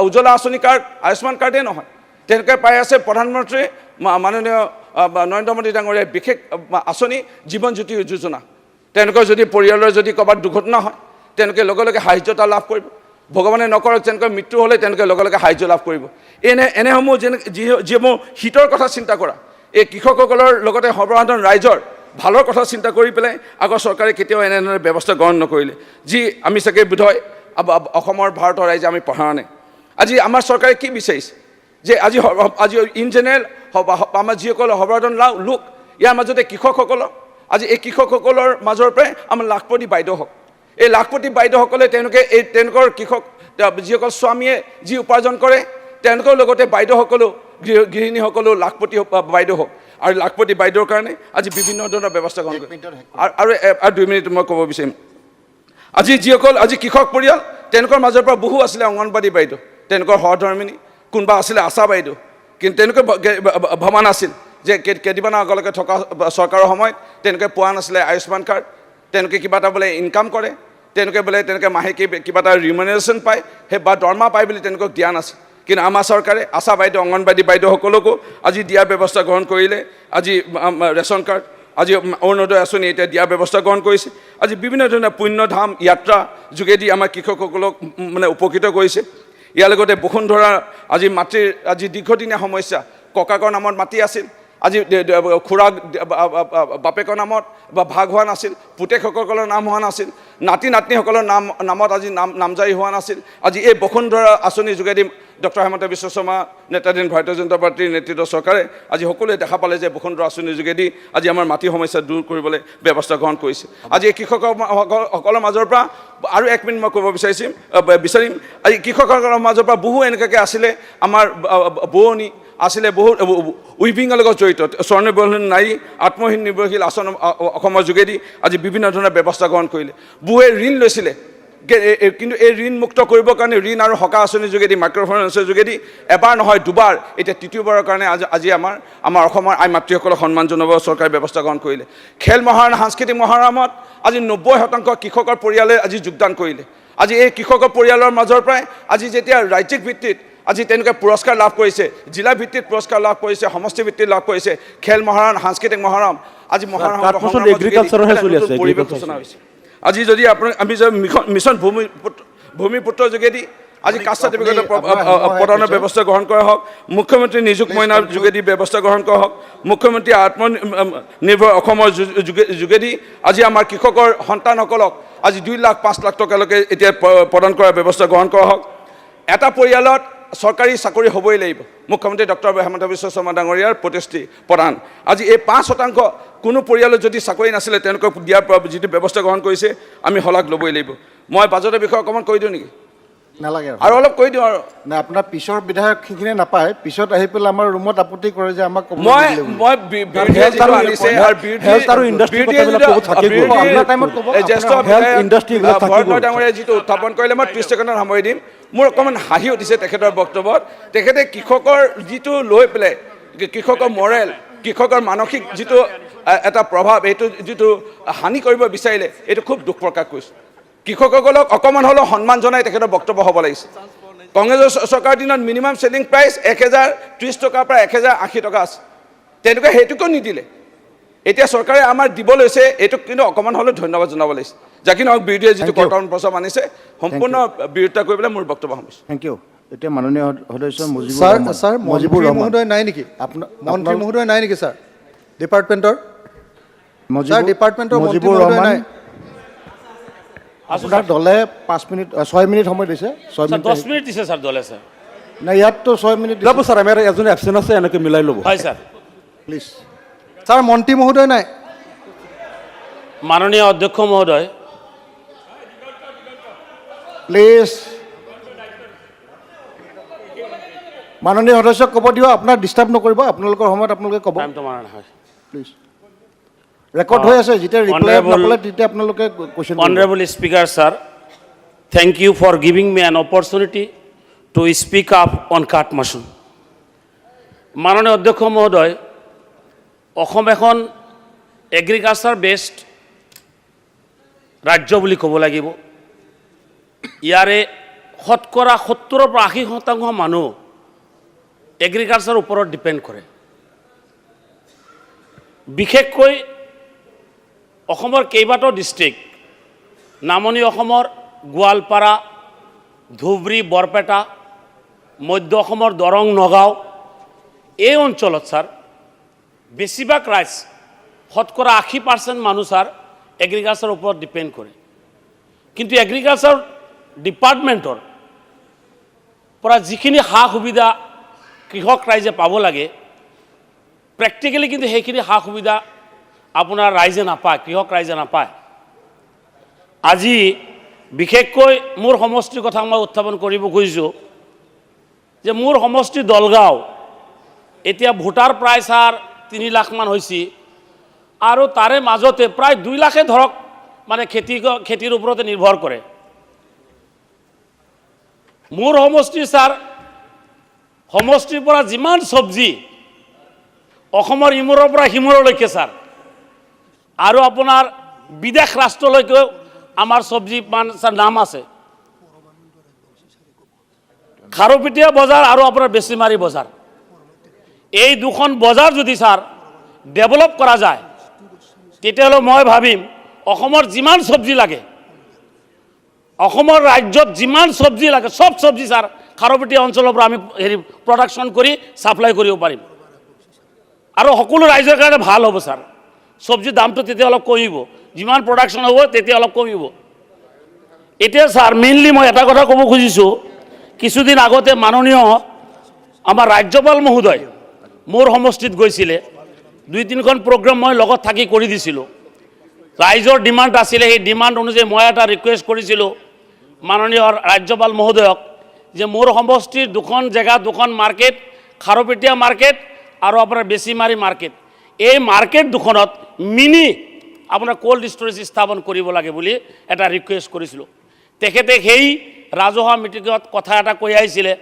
উজ্জ্বলা আঁচনি কাৰ্ড আয়ুষ্মান কাৰ্ডেই নহয়, তেওঁলোকে পাই আছে প্ৰধানমন্ত্ৰী মাননীয় নৰেন্দ্ৰ মোদী ডাঙৰীয়াৰ বিশেষ আঁচনি জীৱন জ্যোতি যোজনা। তেওঁলোকৰ যদি পৰিয়ালৰ যদি ক'ৰবাত দুৰ্ঘটনা হয় তেওঁলোকে লগে লগে সাহায্যতা লাভ কৰিব। ভগৱানে নকৰক তেওঁলোকৰ মৃত্যু হ'লে তেওঁলোকে লগে লগে সাহায্য লাভ কৰিব। এনেসমূহ যিসমূহ হিতৰ কথা চিন্তা কৰা এই কৃষকসকলৰ লগতে সৰ্বসাধাৰণ ৰাইজৰ ভালৰ কথা চিন্তা কৰি পেলাই আগৰ চৰকাৰে কেতিয়াও এনেধৰণৰ ব্যৱস্থা গ্ৰহণ নকৰিলে, যি আমি চাগে বোধহয় অসমৰ ভাৰতৰ ৰাইজে আমি পঢ়া নাই। আজি আমাৰ চৰকাৰে কি বিচাৰিছে যে আজি ইন জেনেৰেল আমাৰ যিসকল সৰ্বসাধাৰণ লোক ইয়াৰ মাজতে কৃষকসকলক আজি এই কৃষকসকলৰ মাজৰ পৰাই আমাৰ লাখপতি বাইদেউ হওক, এই লাখপতি বাইদেউসকলে তেওঁলোকৰ কৃষক যিসকল স্বামীয়ে যি উপাৰ্জন কৰে তেওঁলোকৰ লগতে বাইদেউসকলেও গৃহিণীসকলেও লাখপতি বাইদেউ হওক। আৰু লাখপতি বাইদেউৰ কাৰণে আজি বিভিন্ন ধৰণৰ ব্যৱস্থা গ্ৰহণ কৰে। আৰু 2 মিনিট মই ক'ব বিচাৰিম, আজি যিসকল আজি কৃষক পৰিয়াল তেওঁলোকৰ মাজৰ পৰা বহু আছিলে অংগনবাদী বাইদেউ, তেওঁলোকৰ সহধৰ্মিনী, কোনোবা আছিলে আশা বাইদেউ, কিন্তু তেওঁলোকে ভবা নাছিল যে কেইদিনমানৰ আগলৈকে থকা চৰকাৰৰ সময়ত তেওঁলোকে পোৱা নাছিলে আয়ুষ্মান কাৰ্ড, তেওঁলোকে কিবা এটা বোলে ইনকাম কৰে, তেওঁলোকে মাহেকী কিবা এটা ৰিমুনাৰেশ্যন পায় সেই বা দৰমহা পায় বুলি তেওঁলোকক দিয়া নাছিল। কিন্তু আমাৰ চৰকাৰে আশা বাইদেউ অংগনবাদী বাইদেউসকলকো আজি দিয়াৰ ব্যৱস্থা গ্ৰহণ কৰিলে। আজি ৰেচন কাৰ্ড, আজি অৰুণোদয় আঁচনি এতিয়া দিয়াৰ ব্যৱস্থা গ্ৰহণ কৰিছে। আজি বিভিন্ন ধৰণৰ পুণ্যধাম যাত্ৰা যোগেদি আমাৰ কৃষকসকলক মানে উপকৃত কৰিছে। ইয়াৰ লগতে বসুন্ধৰা আজি মাটিৰ আজি দীৰ্ঘদিনীয়া সমস্যা, ককাকৰ নামত মাটি আছিল, আজি খুৰাক বাপেকৰ নামত বা ভাগ হোৱা নাছিল, পুতেকসকলৰ নাম হোৱা নাছিল, নাতি নাতনিসকলৰ নামত আজি নামজাৰি হোৱা নাছিল। আজি এই বসুন্ধৰা আঁচনিৰ যোগেদি ডক্টৰ হেমন্ত বিশ্ব শৰ্মা নেতৃত্বাধীন ভাৰতীয় জনতা পাৰ্টীৰ নেতৃত্বৰ চৰকাৰে আজি সকলোৱে দেখা পালে যে বসুন্ধৰা আঁচনিৰ যোগেদি আজি আমাৰ মাটিৰ সমস্যা দূৰ কৰিবলৈ ব্যৱস্থা গ্ৰহণ কৰিছে। আজি এই কৃষকসকলৰ মাজৰ পৰা আৰু 1 মিনিট মই ক'ব বিচাৰিম, আজি কৃষকসকলৰ মাজৰ পৰা বহু এনেকুৱাকৈ আছিলে আমাৰ বোৱনী আছিলে, বহুত উইভিঙৰ লগত জড়িত স্বনিৰ্ভৰশীল নাৰী আত্মনিৰ্ভৰশীল আঁচনি অসমৰ যোগেদি আজি বিভিন্ন ধৰণৰ ব্যৱস্থা গ্ৰহণ কৰিলে। বহুৱে ঋণ লৈছিলে, কিন্তু এই ঋণ মুক্ত কৰিবৰ কাৰণে ঋণ আৰু সকাহ আঁচনিৰ যোগেদি মাইক্ৰ' ফাইনেন্সৰ যোগেদি এবাৰ নহয় দুবাৰ এতিয়া তৃতীয়বাৰৰ কাৰণে আজি আমাৰ অসমৰ আই মাতৃসকলক সন্মান জনাব চৰকাৰে ব্যৱস্থা গ্ৰহণ কৰিলে। খেল মহাৰণ সাংস্কৃতিক মহাৰণত আজি 90% কৃষকৰ পৰিয়ালে আজি যোগদান কৰিলে। আজি এই কৃষকৰ পৰিয়ালৰ মাজৰ পৰাই আজি যেতিয়া ৰাজ্যিক ভিত্তিত আজি তেওঁলোকে পুৰস্কাৰ লাভ কৰিছে, জিলা ভিত্তিত পুৰস্কাৰ লাভ কৰিছে, সমষ্টি ভিত্তিত লাভ কৰিছে, খেল মহাৰণ সাংস্কৃতিক মহাৰণ আজি পৰিৱেশ ঘোষণা হৈছে। আজি যদি আমি মিছন ভূমিপুত্ৰৰ যোগেদি আজি কাষ্ট চাৰ্টিফিকেটৰ প্ৰদানৰ ব্যৱস্থা গ্ৰহণ কৰা হওক, মুখ্যমন্ত্ৰী নিযুক্ত মইনাৰ যোগেদি ব্যৱস্থা গ্ৰহণ কৰা হওক, মুখ্যমন্ত্ৰী আত্মনিৰ্ভৰ অসমৰ যোগেদি আজি আমাৰ কৃষকৰ সন্তানসকলক আজি 2 লাখ 5 লাখ টকালৈকে এতিয়া প্ৰদান কৰাৰ ব্যৱস্থা গ্ৰহণ কৰা হওক। এটা পৰিয়ালত চৰকাৰী চাকৰি হ'বই লাগিব, মুখ্যমন্ত্ৰী ডক্টৰ হেমন্ত বিশ্ব শৰ্মা ডাঙৰীয়াৰ প্ৰতিশ্ৰুতি প্ৰদান। আজি এই 5% কোনো পৰিয়ালত যদি চাকৰি নাছিলে তেওঁলোকক দিয়াৰ যিটো ব্যৱস্থা গ্ৰহণ কৰিছে আমি শলাগ ল'বই লাগিব। মই বাজেটৰ বিষয়ে অকণমান কৈ দিওঁ নেকি? নালাগে আৰু অলপ কৈ দিওঁ আৰু নাই আপোনাৰ পিছৰ বিধায়ক সেইখিনি নাপায় পিছত আহি পেলাই আমাৰ ৰুমত আপত্তি কৰে যে আমাক ক'ব মই নিদিলে বুলি। মই বিৰোধীয়ে যিটো আনিছে আৰু জ্যেষ্ঠ ভৰতনাথ ডাঙৰীয়াই যিটো উত্থাপন কৰিলে মই 30 ছেকেণ্ডত সামৰি দিম মোৰ অকণমান হাঁহি উঠিছে তেখেতৰ বক্তব্যত তেখেতে কৃষকৰ যিটো লৈ পেলাই কৃষকৰ মৰেল কৃষকৰ মানসিক যিটো এটা প্ৰভাৱ এইটো যিটো হানি কৰিব বিচাৰিলে এইটো খুব দুখ প্ৰকাশ কৰিছোঁ কৃষকসকলক অকণমান হ'লেও সন্মান জনাই তেখেতৰ বক্তব্য হ'ব লাগিছে কংগ্ৰেছৰ চৰকাৰৰ দিনত মিনিমাম চেলিং প্ৰাইচ 1030 টকাৰ পৰা 1080 টকা আছে তেনেকুৱা সেইটোকো নিদিলে এতিয়া চৰকাৰে আমাৰ দিব লৈছে এইটোক কিন্তু অকণমান হ'লেও ধন্যবাদ জনাব লাগিছে যাকি নহওক বিৰোধীয়ে যিটো কৰ্তন প্ৰস্তাৱ আনিছে সম্পূৰ্ণ বিৰোধিতা কৰি পেলাই মোৰ বক্তব্য সামৰিছোঁ থেংক ইউ এতিয়া মাননীয় সদস্য স্যাৰ মন্ত্ৰী মহোদয় নাই নেকি মন্ত্ৰী মহোদয় নাই নেকি স্যাৰ ডিপাৰ্টমেণ্টৰ স্যাৰ ডিপাৰ্টমেণ্টৰ মন্ত্ৰী মহোদয় নাই আপোনাৰ দলে 5 মিনিট 6 মিনিট সময় দিছে 6 মিনিট 10 মিনিট দিছে ছাৰ দলে ছাৰ না ইয়াততো 6 মিনিট যাব স্যাৰ আমাৰ এজন এবসেন্ট আছে এনেকৈ মিলাই ল'ব হয় ছাৰ প্লিজ স্যাৰ মন্ত্ৰী মহোদয় নাই মাননীয় অধ্যক্ষ মহোদয় প্লিজ মাননীয় সদস্যক ক'ব দিও আপোনাক ডিষ্টাৰ্ব নকৰিব আপোনালোকৰ সময়ত আপোনালোকে ক'ব টাইমটো মাৰা নহয় প্লিজ ৰেকৰ্ড হৈ আছে যেতিয়া ৰিপ্লাই নকলে তেতিয়া আপোনালোকে question Honorable Speaker sir, thank you for giving me an opportunity to speak up on কাঠ মাছৰুম মাননীয় অধ্যক্ষ মহোদয় অসম এখন এগ্ৰিকালচাৰ বেছড ৰাজ্য বুলি ক'ব লাগিব ইয়াৰে শতকৰা 70 পৰা 80% মানুহ এগ্ৰিকালচাৰৰ ওপৰত ডিপেণ্ড কৰে বিশেষকৈ অসমৰ কেইবাটাও ডিষ্ট্ৰিক্ট নামনি অসমৰ গোৱালপাৰা ধুবুৰী বৰপেটা মধ্য অসমৰ দৰং নগাঁও এই অঞ্চলত ছাৰ বেছিভাগ ৰাইজ শতকৰা 80% মানুহ ছাৰ এগ্ৰিকালচাৰৰ ওপৰত ডিপেণ্ড কৰে কিন্তু এগ্ৰিকালচাৰ ডিপাৰ্টমেণ্টৰ পৰা যিখিনি সা সুবিধা কৃষক ৰাইজে পাব লাগে প্ৰেক্টিকেলি কিন্তু সেইখিনি সা সুবিধা আপোনাৰ ৰাইজে নাপায় কৃষক ৰাইজে নাপায় আজি বিশেষকৈ মোৰ সমষ্টিৰ কথা মই উত্থাপন কৰিব খুজিছোঁ যে মোৰ সমষ্টি দলগাঁও এতিয়া ভোটাৰ প্ৰায় ছাৰ 3 লাখ মান হৈছে আৰু তাৰে মাজতে প্ৰায় 2 লাখে ধৰক মানে খেতিৰ ওপৰতে নিৰ্ভৰ কৰে মোৰ সমষ্টি ছাৰ সমষ্টিৰ পৰা যিমান চব্জি অসমৰ ইমূৰৰ পৰা সিমূৰলৈকে ছাৰ আৰু আপোনাৰ বিদেশ ৰাষ্ট্ৰলৈকেও আমাৰ চব্জি পাণ ছাৰ নাম আছে খাৰুপেটীয়া বজাৰ আৰু আপোনাৰ বেছিমাৰী বজাৰ এই দুখন বজাৰ যদি ছাৰ ডেভেলপ কৰা যায় তেতিয়াহ'লে মই ভাবিম অসমৰ যিমান চব্জি লাগে অসমৰ ৰাজ্যত যিমান চব্জি লাগে সব চব্জি ছাৰ খাৰুপেটীয়া অঞ্চলৰ পৰা আমি প্ৰডাকশ্যন কৰি ছাপ্লাই কৰিব পাৰিম আৰু সকলো ৰাইজৰ কাৰণে ভাল হ'ব ছাৰ চব্জিৰ দামটো তেতিয়া অলপ কমিব যিমান প্ৰডাকশ্যন হ'ব তেতিয়া অলপ কমিব এতিয়া ছাৰ মেইনলি মই এটা কথা ক'ব খুজিছোঁ কিছুদিন আগতে মাননীয় আমাৰ ৰাজ্যপাল মহোদয় মোৰ সমষ্টিত গৈছিলে 2-3খন প্ৰগ্ৰাম মই লগত থাকি কৰি দিছিলোঁ ৰাইজৰ ডিমাণ্ড আছিলে সেই ডিমাণ্ড অনুযায়ী মই এটা ৰিকুৱেষ্ট কৰিছিলোঁ মাননীয় ৰাজ্যপাল মহোদয়ক যে মোৰ সমষ্টিৰ দুখন জেগা দুখন মাৰ্কেট খাৰুপেটীয়া মাৰ্কেট আৰু আপোনাৰ বেছিমাৰী মাৰ্কেট এই মাৰ্কেট দুখনত মিনি আপোনাৰ কোল্ড ষ্টৰেজ স্থাপন কৰিব লাগে বুলি এটা ৰিকুৱেষ্ট কৰিছিলোঁ তেখেতে সেই ৰাজহুৱা মিটিঙত কথা এটা কৈ আহিছিলে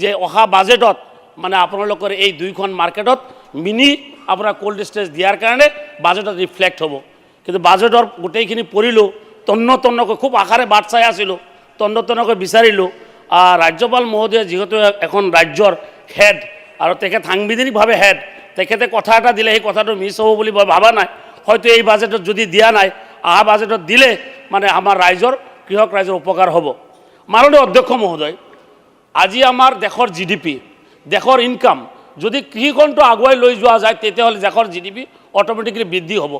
যে অহা বাজেটত মানে আপোনালোকৰ এই দুইখন মাৰ্কেটত মিনি আপোনাৰ কোল্ড ষ্টৰেজ দিয়াৰ কাৰণে বাজেটত ৰিফ্লেক্ট হ'ব কিন্তু বাজেটৰ গোটেইখিনি পঢ়িলোঁ তন্নকৈ খুব আশাৰে বাট চাই আছিলোঁ তন্নকৈ বিচাৰিলোঁ ৰাজ্যপাল মহোদয়ে যিহেতু এখন ৰাজ্যৰ হেড আৰু তেখেত সাংবিধানিকভাৱে হেড তেখেতে কথা এটা দিলে সেই কথাটো মিছ হ'ব বুলি মই ভাবা নাই হয়তো এই বাজেটত যদি দিয়া নাই অহা বাজেটত দিলে মানে আমাৰ ৰাইজৰ কৃষক ৰাইজৰ উপকাৰ হ'ব মাননীয় অধ্যক্ষ মহোদয় আজি আমাৰ দেশৰ জিডিপি দেশৰ ইনকাম যদি কৃষিখণ্ডটো আগুৱাই লৈ যোৱা যায় তেতিয়াহ'লে দেশৰ জিডিপি অট'মেটিকলি বৃদ্ধি হ'ব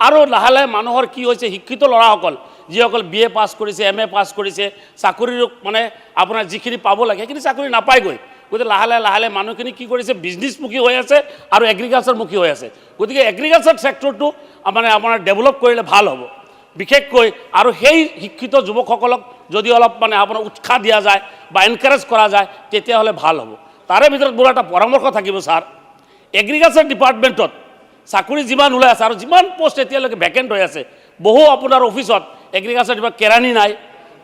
আৰু লাহে লাহে মানুহৰ কি হৈছে শিক্ষিত ল'ৰাসকল যিসকল BA পাছ কৰিছে MA পাছ কৰিছে চাকৰিৰ মানে আপোনাৰ যিখিনি পাব লাগে সেইখিনি চাকৰি নাপায়গৈ গতিকে লাহে লাহে মানুহখিনি কি কৰিছে বিজনেছমুখী হৈ আছে আৰু এগ্ৰিকালচাৰমুখী হৈ আছে গতিকে এগ্ৰিকালচাৰ ছেক্টৰটো মানে আপোনাৰ ডেভেলপ কৰিলে ভাল হ'ব বিশেষকৈ আৰু সেই শিক্ষিত যুৱকসকলক যদি অলপ মানে আপোনাৰ উৎসাহ দিয়া যায় বা এনকাৰেজ কৰা যায় তেতিয়াহ'লে ভাল হ'ব। তাৰে ভিতৰত মোৰ এটা পৰামৰ্শ থাকিব ছাৰ, এগ্ৰিকালচাৰ ডিপাৰ্টমেণ্টত চাকৰি যিমান ওলাই আছে আৰু যিমান পোষ্ট এতিয়ালৈকে ভেকেণ্ট হৈ আছে, বহু আপোনাৰ অফিচত এগ্ৰিকালচাৰ ডিপাৰ্টমেণ্ট কেৰাণী নাই,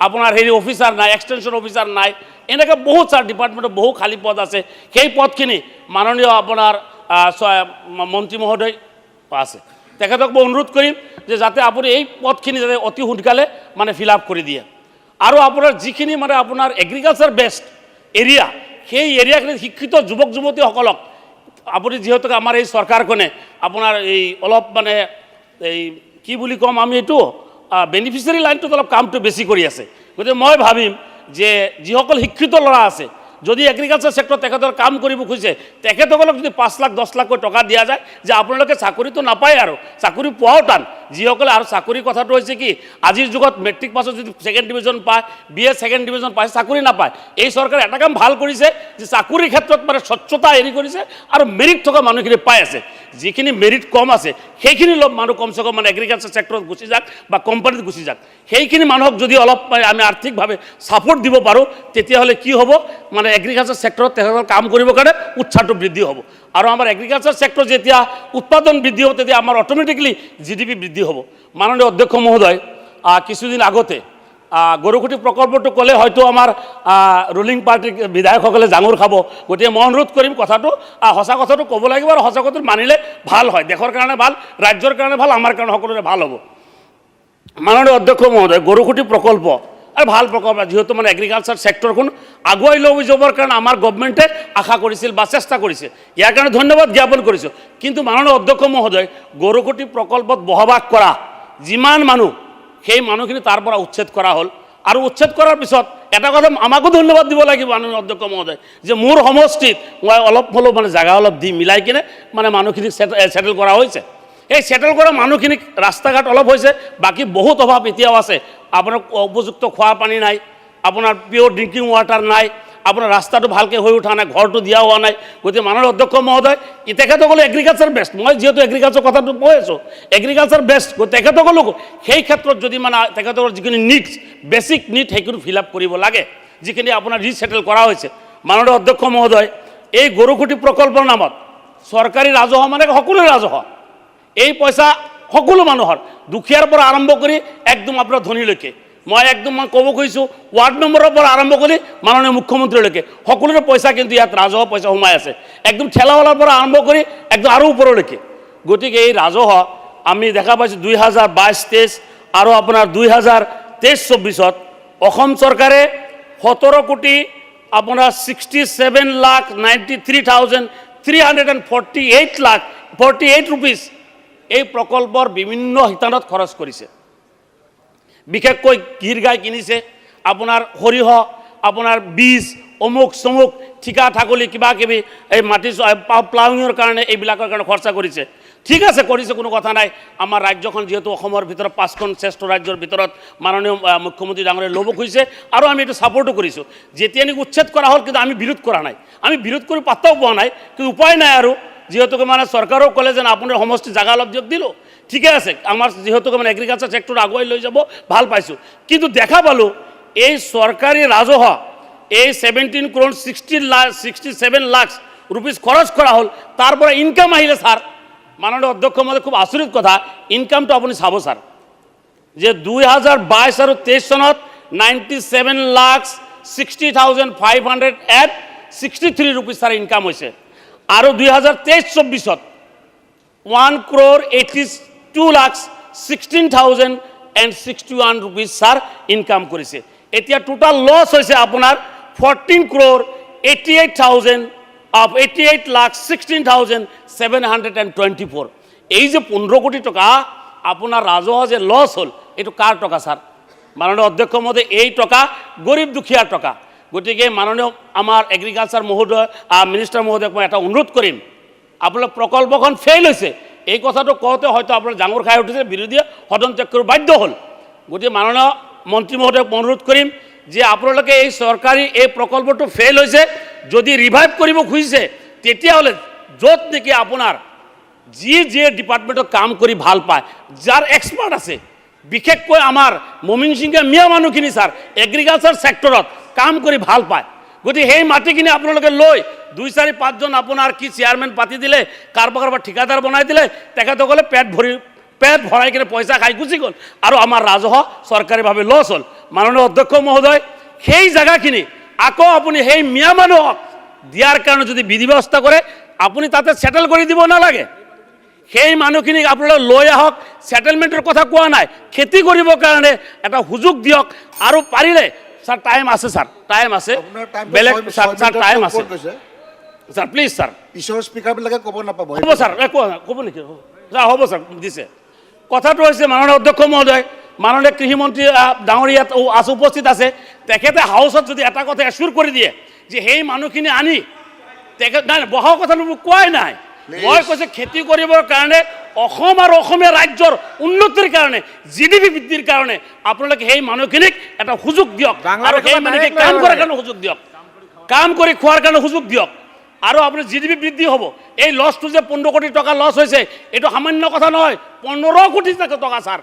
আপোনাৰ হেৰি অফিচাৰ নাই, এক্সটেনশ্যন অফিচাৰ নাই, এনেকৈ বহুত ছাৰ ডিপাৰ্টমেণ্টত বহু খালী পদ আছে। সেই পদখিনি মাননীয় আপোনাৰ মন্ত্ৰী মহোদয় আছে, তেখেতক মই অনুৰোধ কৰিম যে যাতে আপুনি এই পদখিনি যাতে অতি সোনকালে মানে ফিল আপ কৰি দিয়ে। আৰু আপোনাৰ যিখিনি মানে আপোনাৰ এগ্ৰিকালচাৰ বেষ্ট এৰিয়া, সেই এৰিয়াখিনিত শিক্ষিত যুৱক যুৱতীসকলক আপুনি যিহেতুকে আমাৰ এই চৰকাৰখনে আপোনাৰ এই অলপ মানে এই কি বুলি ক'ম আমি এইটো বেনিফিচিয়াৰী লাইনটোত অলপ কামটো বেছি কৰি আছে। গতিকে মই ভাবিম যে যিসকল শিক্ষিত ল'ৰা আছে, যদি এগ্ৰিকালচাৰ ছেক্টৰত তেখেতৰ কাম কৰিব খুজিছে, তেখেতসকলক যদি 5 লাখ 10 লাখকৈ টকা দিয়া যায় যে আপোনালোকে চাকৰিটো নাপায় আৰু চাকৰি পোৱাও টান। যিসকলে আৰু চাকৰিৰ কথাটো হৈছে কি, আজিৰ যুগত মেট্ৰিক পাছত যদি 2nd ডিভিজন পায়, BA 2nd ডিভিজন পায়, চাকৰি নাপায়। এই চৰকাৰে এটা কাম ভাল কৰিছে যে চাকৰিৰ ক্ষেত্ৰত মানে স্বচ্ছতা হেৰি কৰিছে আৰু মেৰিট থকা মানুহখিনি পাই আছে। যিখিনি মেৰিট কম আছে সেইখিনি অলপ মানুহ কমচে কম মানে এগ্ৰিকালচাৰ ছেক্টৰত গুচি যাওক বা কোম্পানীত গুচি যাওক। সেইখিনি মানুহক যদি অলপ আমি আৰ্থিকভাৱে ছাপোৰ্ট দিব পাৰোঁ তেতিয়াহ'লে কি হ'ব, মানে এগ্ৰিকালচাৰ ছেক্টৰত তেখেতৰ কাম কৰিবৰ কাৰণে উৎসাহটো বৃদ্ধি হ'ব। আৰু আমাৰ এগ্ৰিকালচাৰ ছেক্টৰ যেতিয়া উৎপাদন বৃদ্ধি হ'ব তেতিয়া আমাৰ অট'মেটিকলি GDP বৃদ্ধি হ'ব। মাননীয় অধ্যক্ষ মহোদয়, কিছুদিন আগতে গৰুকুটি প্ৰকল্পটো ক'লে হয়তো আমাৰ ৰুলিং পাৰ্টিৰ বিধায়কসকলে জাঙুৰ খাব। গতিকে মই অনুৰোধ কৰিম কথাটো সঁচা কথাটো ক'ব লাগিব আৰু সঁচা কথাটো মানিলে ভাল হয়, দেশৰ কাৰণে ভাল, ৰাজ্যৰ কাৰণে ভাল, আমাৰ কাৰণে সকলোৰে ভাল হ'ব। মাননীয় অধ্যক্ষ মহোদয়, গৰুকুটি প্ৰকল্প আৰু ভাল প্ৰকল্প, যিহেতু মানে এগ্ৰিকালচাৰ ছেক্টৰখন আগুৱাই লৈ যাবৰ কাৰণে আমাৰ গভৰ্ণমেণ্টে আশা কৰিছিল বা চেষ্টা কৰিছে, ইয়াৰ কাৰণে ধন্যবাদ জ্ঞাপন কৰিছোঁ। কিন্তু মাননীয় অধ্যক্ষ মহোদয়, গৰুকুটি প্ৰকল্পত বসবাস কৰা যিমান মানুহ, সেই মানুহখিনি তাৰ পৰা উচ্ছেদ কৰা হ'ল। আৰু উচ্ছেদ কৰাৰ পিছত এটা কথা আমাকো ধন্যবাদ দিব লাগিব মাননীয় অধ্যক্ষ মহোদয়, যে মোৰ সমষ্টিত মই অলপ হ'লেও মানে জাগা অলপ দি মিলাই কিনে মানে মানুহখিনিক ছেটেল কৰা হৈছে। এই ছেটেল কৰা মানুহখিনিক ৰাস্তা ঘাট অলপ হৈছে, বাকী বহুত অভাৱ এতিয়াও আছে। আপোনাৰ উপযুক্ত খোৱা পানী নাই, আপোনাৰ পিয়'ৰ ড্ৰিংকিং ৱাটাৰ নাই, আপোনাৰ ৰাস্তাটো ভালকৈ হৈ উঠা নাই, ঘৰটো দিয়া হোৱা নাই। গতিকে মাননীয় অধ্যক্ষ মহোদয়, তেখেতসকলে এগ্ৰিকালচাৰ বেষ্ট, মই যিহেতু এগ্ৰিকালচাৰ কথাটো কৈ আছোঁ, এগ্ৰিকালচাৰ বেষ্ট, তেখেতসকলকো সেই ক্ষেত্ৰত যদি মানে তেখেতসকলৰ যিখিনি নিডছ, বেছিক নিড সেইখিনি ফিল আপ কৰিব লাগে, যিখিনি আপোনাৰ ৰিছেটেল কৰা হৈছে। মাননীয় অধ্যক্ষ মহোদয়, এই গৰুকুটি প্ৰকল্পৰ নামত চৰকাৰী ৰাজহ মানে সকলোৰে ৰাজহ, এই পইচা সকলো মানুহৰ, দুখীয়াৰ পৰা আৰম্ভ কৰি একদম আপোনাৰ ধনীলৈকে, মই একদম ক'ব খুজিছোঁ ৱাৰ্ড নম্বৰৰ পৰা আৰম্ভ কৰি মাননীয় মুখ্যমন্ত্ৰীলৈকে সকলোৰে পইচা কিন্তু ইয়াত ৰাজহ পইচা সোমাই আছে, একদম ঠেলাৱালাৰ পৰা আৰম্ভ কৰি একদম আৰু ওপৰলৈকে। গতিকে এই ৰাজহ আমি দেখা পাইছোঁ 2022-23 আৰু আপোনাৰ 2023-24 অসম চৰকাৰে 17 কোটি আপোনাৰ 67,93,348 ৰুপিজ এই প্ৰকল্পৰ বিভিন্ন শিতানত খৰচ কৰিছে। বিশেষকৈ গীৰ গাই কিনিছে, আপোনাৰ সৰিয়হ, আপোনাৰ বীজ, অমুক চমুক, ঠিকা ঠাকুলি কিবা কিবি, এই মাটি প্লাউঙৰ কাৰণে এইবিলাকৰ কাৰণে খৰচা কৰিছে। ঠিক আছে, কৰিছে, কোনো কথা নাই। আমাৰ ৰাজ্যখন যিহেতু অসমৰ ভিতৰত 5খন শ্ৰেষ্ঠ ৰাজ্যৰ ভিতৰত মাননীয় মুখ্যমন্ত্ৰী ডাঙৰীয়াই ল'ব খুজিছে আৰু আমি এইটো ছাপোৰ্টো কৰিছোঁ। যেতিয়া নেকি উচ্ছেদ কৰা হ'ল কিন্তু আমি বিৰোধ কৰা নাই, আমি বিৰোধ কৰি পাত্তাও পোৱা নাই, কিন্তু উপায় নাই আৰু যিহেতুকে মানে চৰকাৰেও ক'লে যেন আপোনাৰ সমষ্টি জাগা অলপ দিয়ক, দিলোঁ, ঠিকে আছে। আমাৰ যিহেতুকে মানে এগ্ৰিকালচাৰ ছেক্টৰ আগুৱাই লৈ যাব, ভাল পাইছোঁ। কিন্তু দেখা পালোঁ এই চৰকাৰী ৰাজহ এই 17 crore 67 লাখ ৰুপিজ খৰচ কৰা হ'ল, তাৰ পৰা ইনকাম আহিলে ছাৰ, মাননীয় অধ্যক্ষ মহোদয় খুব আচৰিত কথা, ইনকামটো আপুনি চাব ছাৰ, যে 2022 আৰু 23 চনত 97,60,563 ৰুপিজ ছাৰ ইনকাম হৈছে। আৰু 2023-24 1,82,16,061 ৰুপিজ ছাৰ ইনকাম কৰিছে। এতিয়া টোটাল লছ হৈছে আপোনাৰ 88,16,724। এই যে 15 কোটি টকা আপোনাৰ ৰাজহ যে লছ হ'ল, এইটো কাৰ টকা ছাৰ? মাননীয় অধ্যক্ষ মহোদয়, এই টকা গৰীব দুখীয়াৰ টকা। গতিকে মাননীয় আমাৰ এগ্ৰিকালচাৰ মহোদয়, মিনিষ্টাৰ মহোদয়ক মই এটা অনুৰোধ কৰিম, আপোনাৰ প্ৰকল্পখন ফেইল হৈছে, এই কথাটো কওঁতে হয়তো আপোনাৰ জাঙুৰ খাই উঠিছে, বিৰোধীয়ে সদন ত্যাগ কৰিব বাধ্য হ'ল। গতিকে মাননীয় মন্ত্ৰী মহোদয়ক অনুৰোধ কৰিম যে আপোনালোকে এই চৰকাৰী এই প্ৰকল্পটো ফেইল হৈছে, যদি ৰিভাইভ কৰিব খুজিছে তেতিয়াহ'লে য'ত নেকি আপোনাৰ যিয়ে ডিপাৰ্টমেণ্টত কাম কৰি ভাল পায়, যাৰ এক্সপাৰ্ট আছে, বিশেষকৈ আমাৰ মমিন সিংহে মিয়া মানুহখিনি ছাৰ এগ্ৰিকালচাৰ ছেক্টৰত কাম কৰি ভাল পায় গতিকে সেই মাটিখিনি আপোনালোকে লৈ 2-4-5 জন আপোনাৰ কি চেয়াৰমেন পাতি দিলে কাৰোবাৰ ঠিকাদাৰ বনাই দিলে তেখেতসকলে পেট ভৰাই কিনে পইচা খাই গুচি গ'ল আৰু আমাৰ ৰাজহ চৰকাৰীভাৱে লছ হ'ল মাননীয় অধ্যক্ষ মহোদয় সেই জায়গাখিনি আকৌ আপুনি সেই মিয়া মানুহক দিয়াৰ কাৰণে যদি বিধি ব্যৱস্থা কৰে আপুনি তাতে সেটেল কৰি দিব নালাগে সেই মানুহখিনিক আপোনালোকে লৈ আহক সেটেলমেণ্টৰ কথা কোৱা নাই খেতি কৰিবৰ কাৰণে এটা সুযোগ দিয়ক আৰু পাৰিলে স্যাৰ টাইম আছে স্যাৰ টাইম আছে বেলেগ স্যাৰ টাইম আছে স্যাৰ প্লিজ স্যাৰ পিছৰ স্পিকাৰবিলাকে ক'ব নাপাব হ'ব স্যাৰ ক'ব নেকি হ'ব স্যাৰ দিছে কথাটো হৈছে মাননীয় অধ্যক্ষ মহোদয় মাননীয় কৃষিমন্ত্ৰী ডাঙৰীয়া আছে উপস্থিত আছে তেখেতে হাউচত যদি এটা কথা এশ্যুৰ কৰি দিয়ে যে সেই মানুহখিনি আনি তেখেত নাই বহা কথাটো মোক কোৱাই নাই মই কৈছে খেতি কৰিবৰ কাৰণে অসম আৰু অসমীয়া ৰাজ্যৰ উন্নতিৰ কাৰণে জিডিপি বৃদ্ধিৰ কাৰণে আপোনালোকে সেই মানুহখিনিক এটা সুযোগ দিয়ক আৰু সেই মানুহখিনিক কাম কৰাৰ কাৰণে সুযোগ দিয়ক কাম কৰি খোৱাৰ কাৰণে সুযোগ দিয়ক আৰু আপোনাৰ জিডিপি বৃদ্ধি হ'ব এই লছটো যে 15 কোটি টকা লছ হৈছে এইটো সামান্য কথা নহয় 15 কোটি টকা স্যাৰ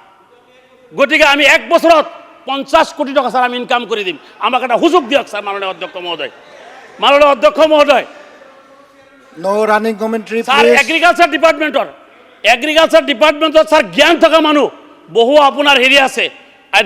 গতিকে আমি এক বছৰত 50 কোটি টকা স্যাৰ আমি ইনকাম কৰি দিম আমাক এটা সুযোগ দিয়ক স্যাৰ মাননীয় অধ্যক্ষ মহোদয় মাননীয় অধ্যক্ষ মহোদয় no running commentary sir agriculture ডিপাৰ্টমেন্টত স্যাৰ জ্ঞান থকা মানুহ বহু আপোনাৰ হেৰি আছে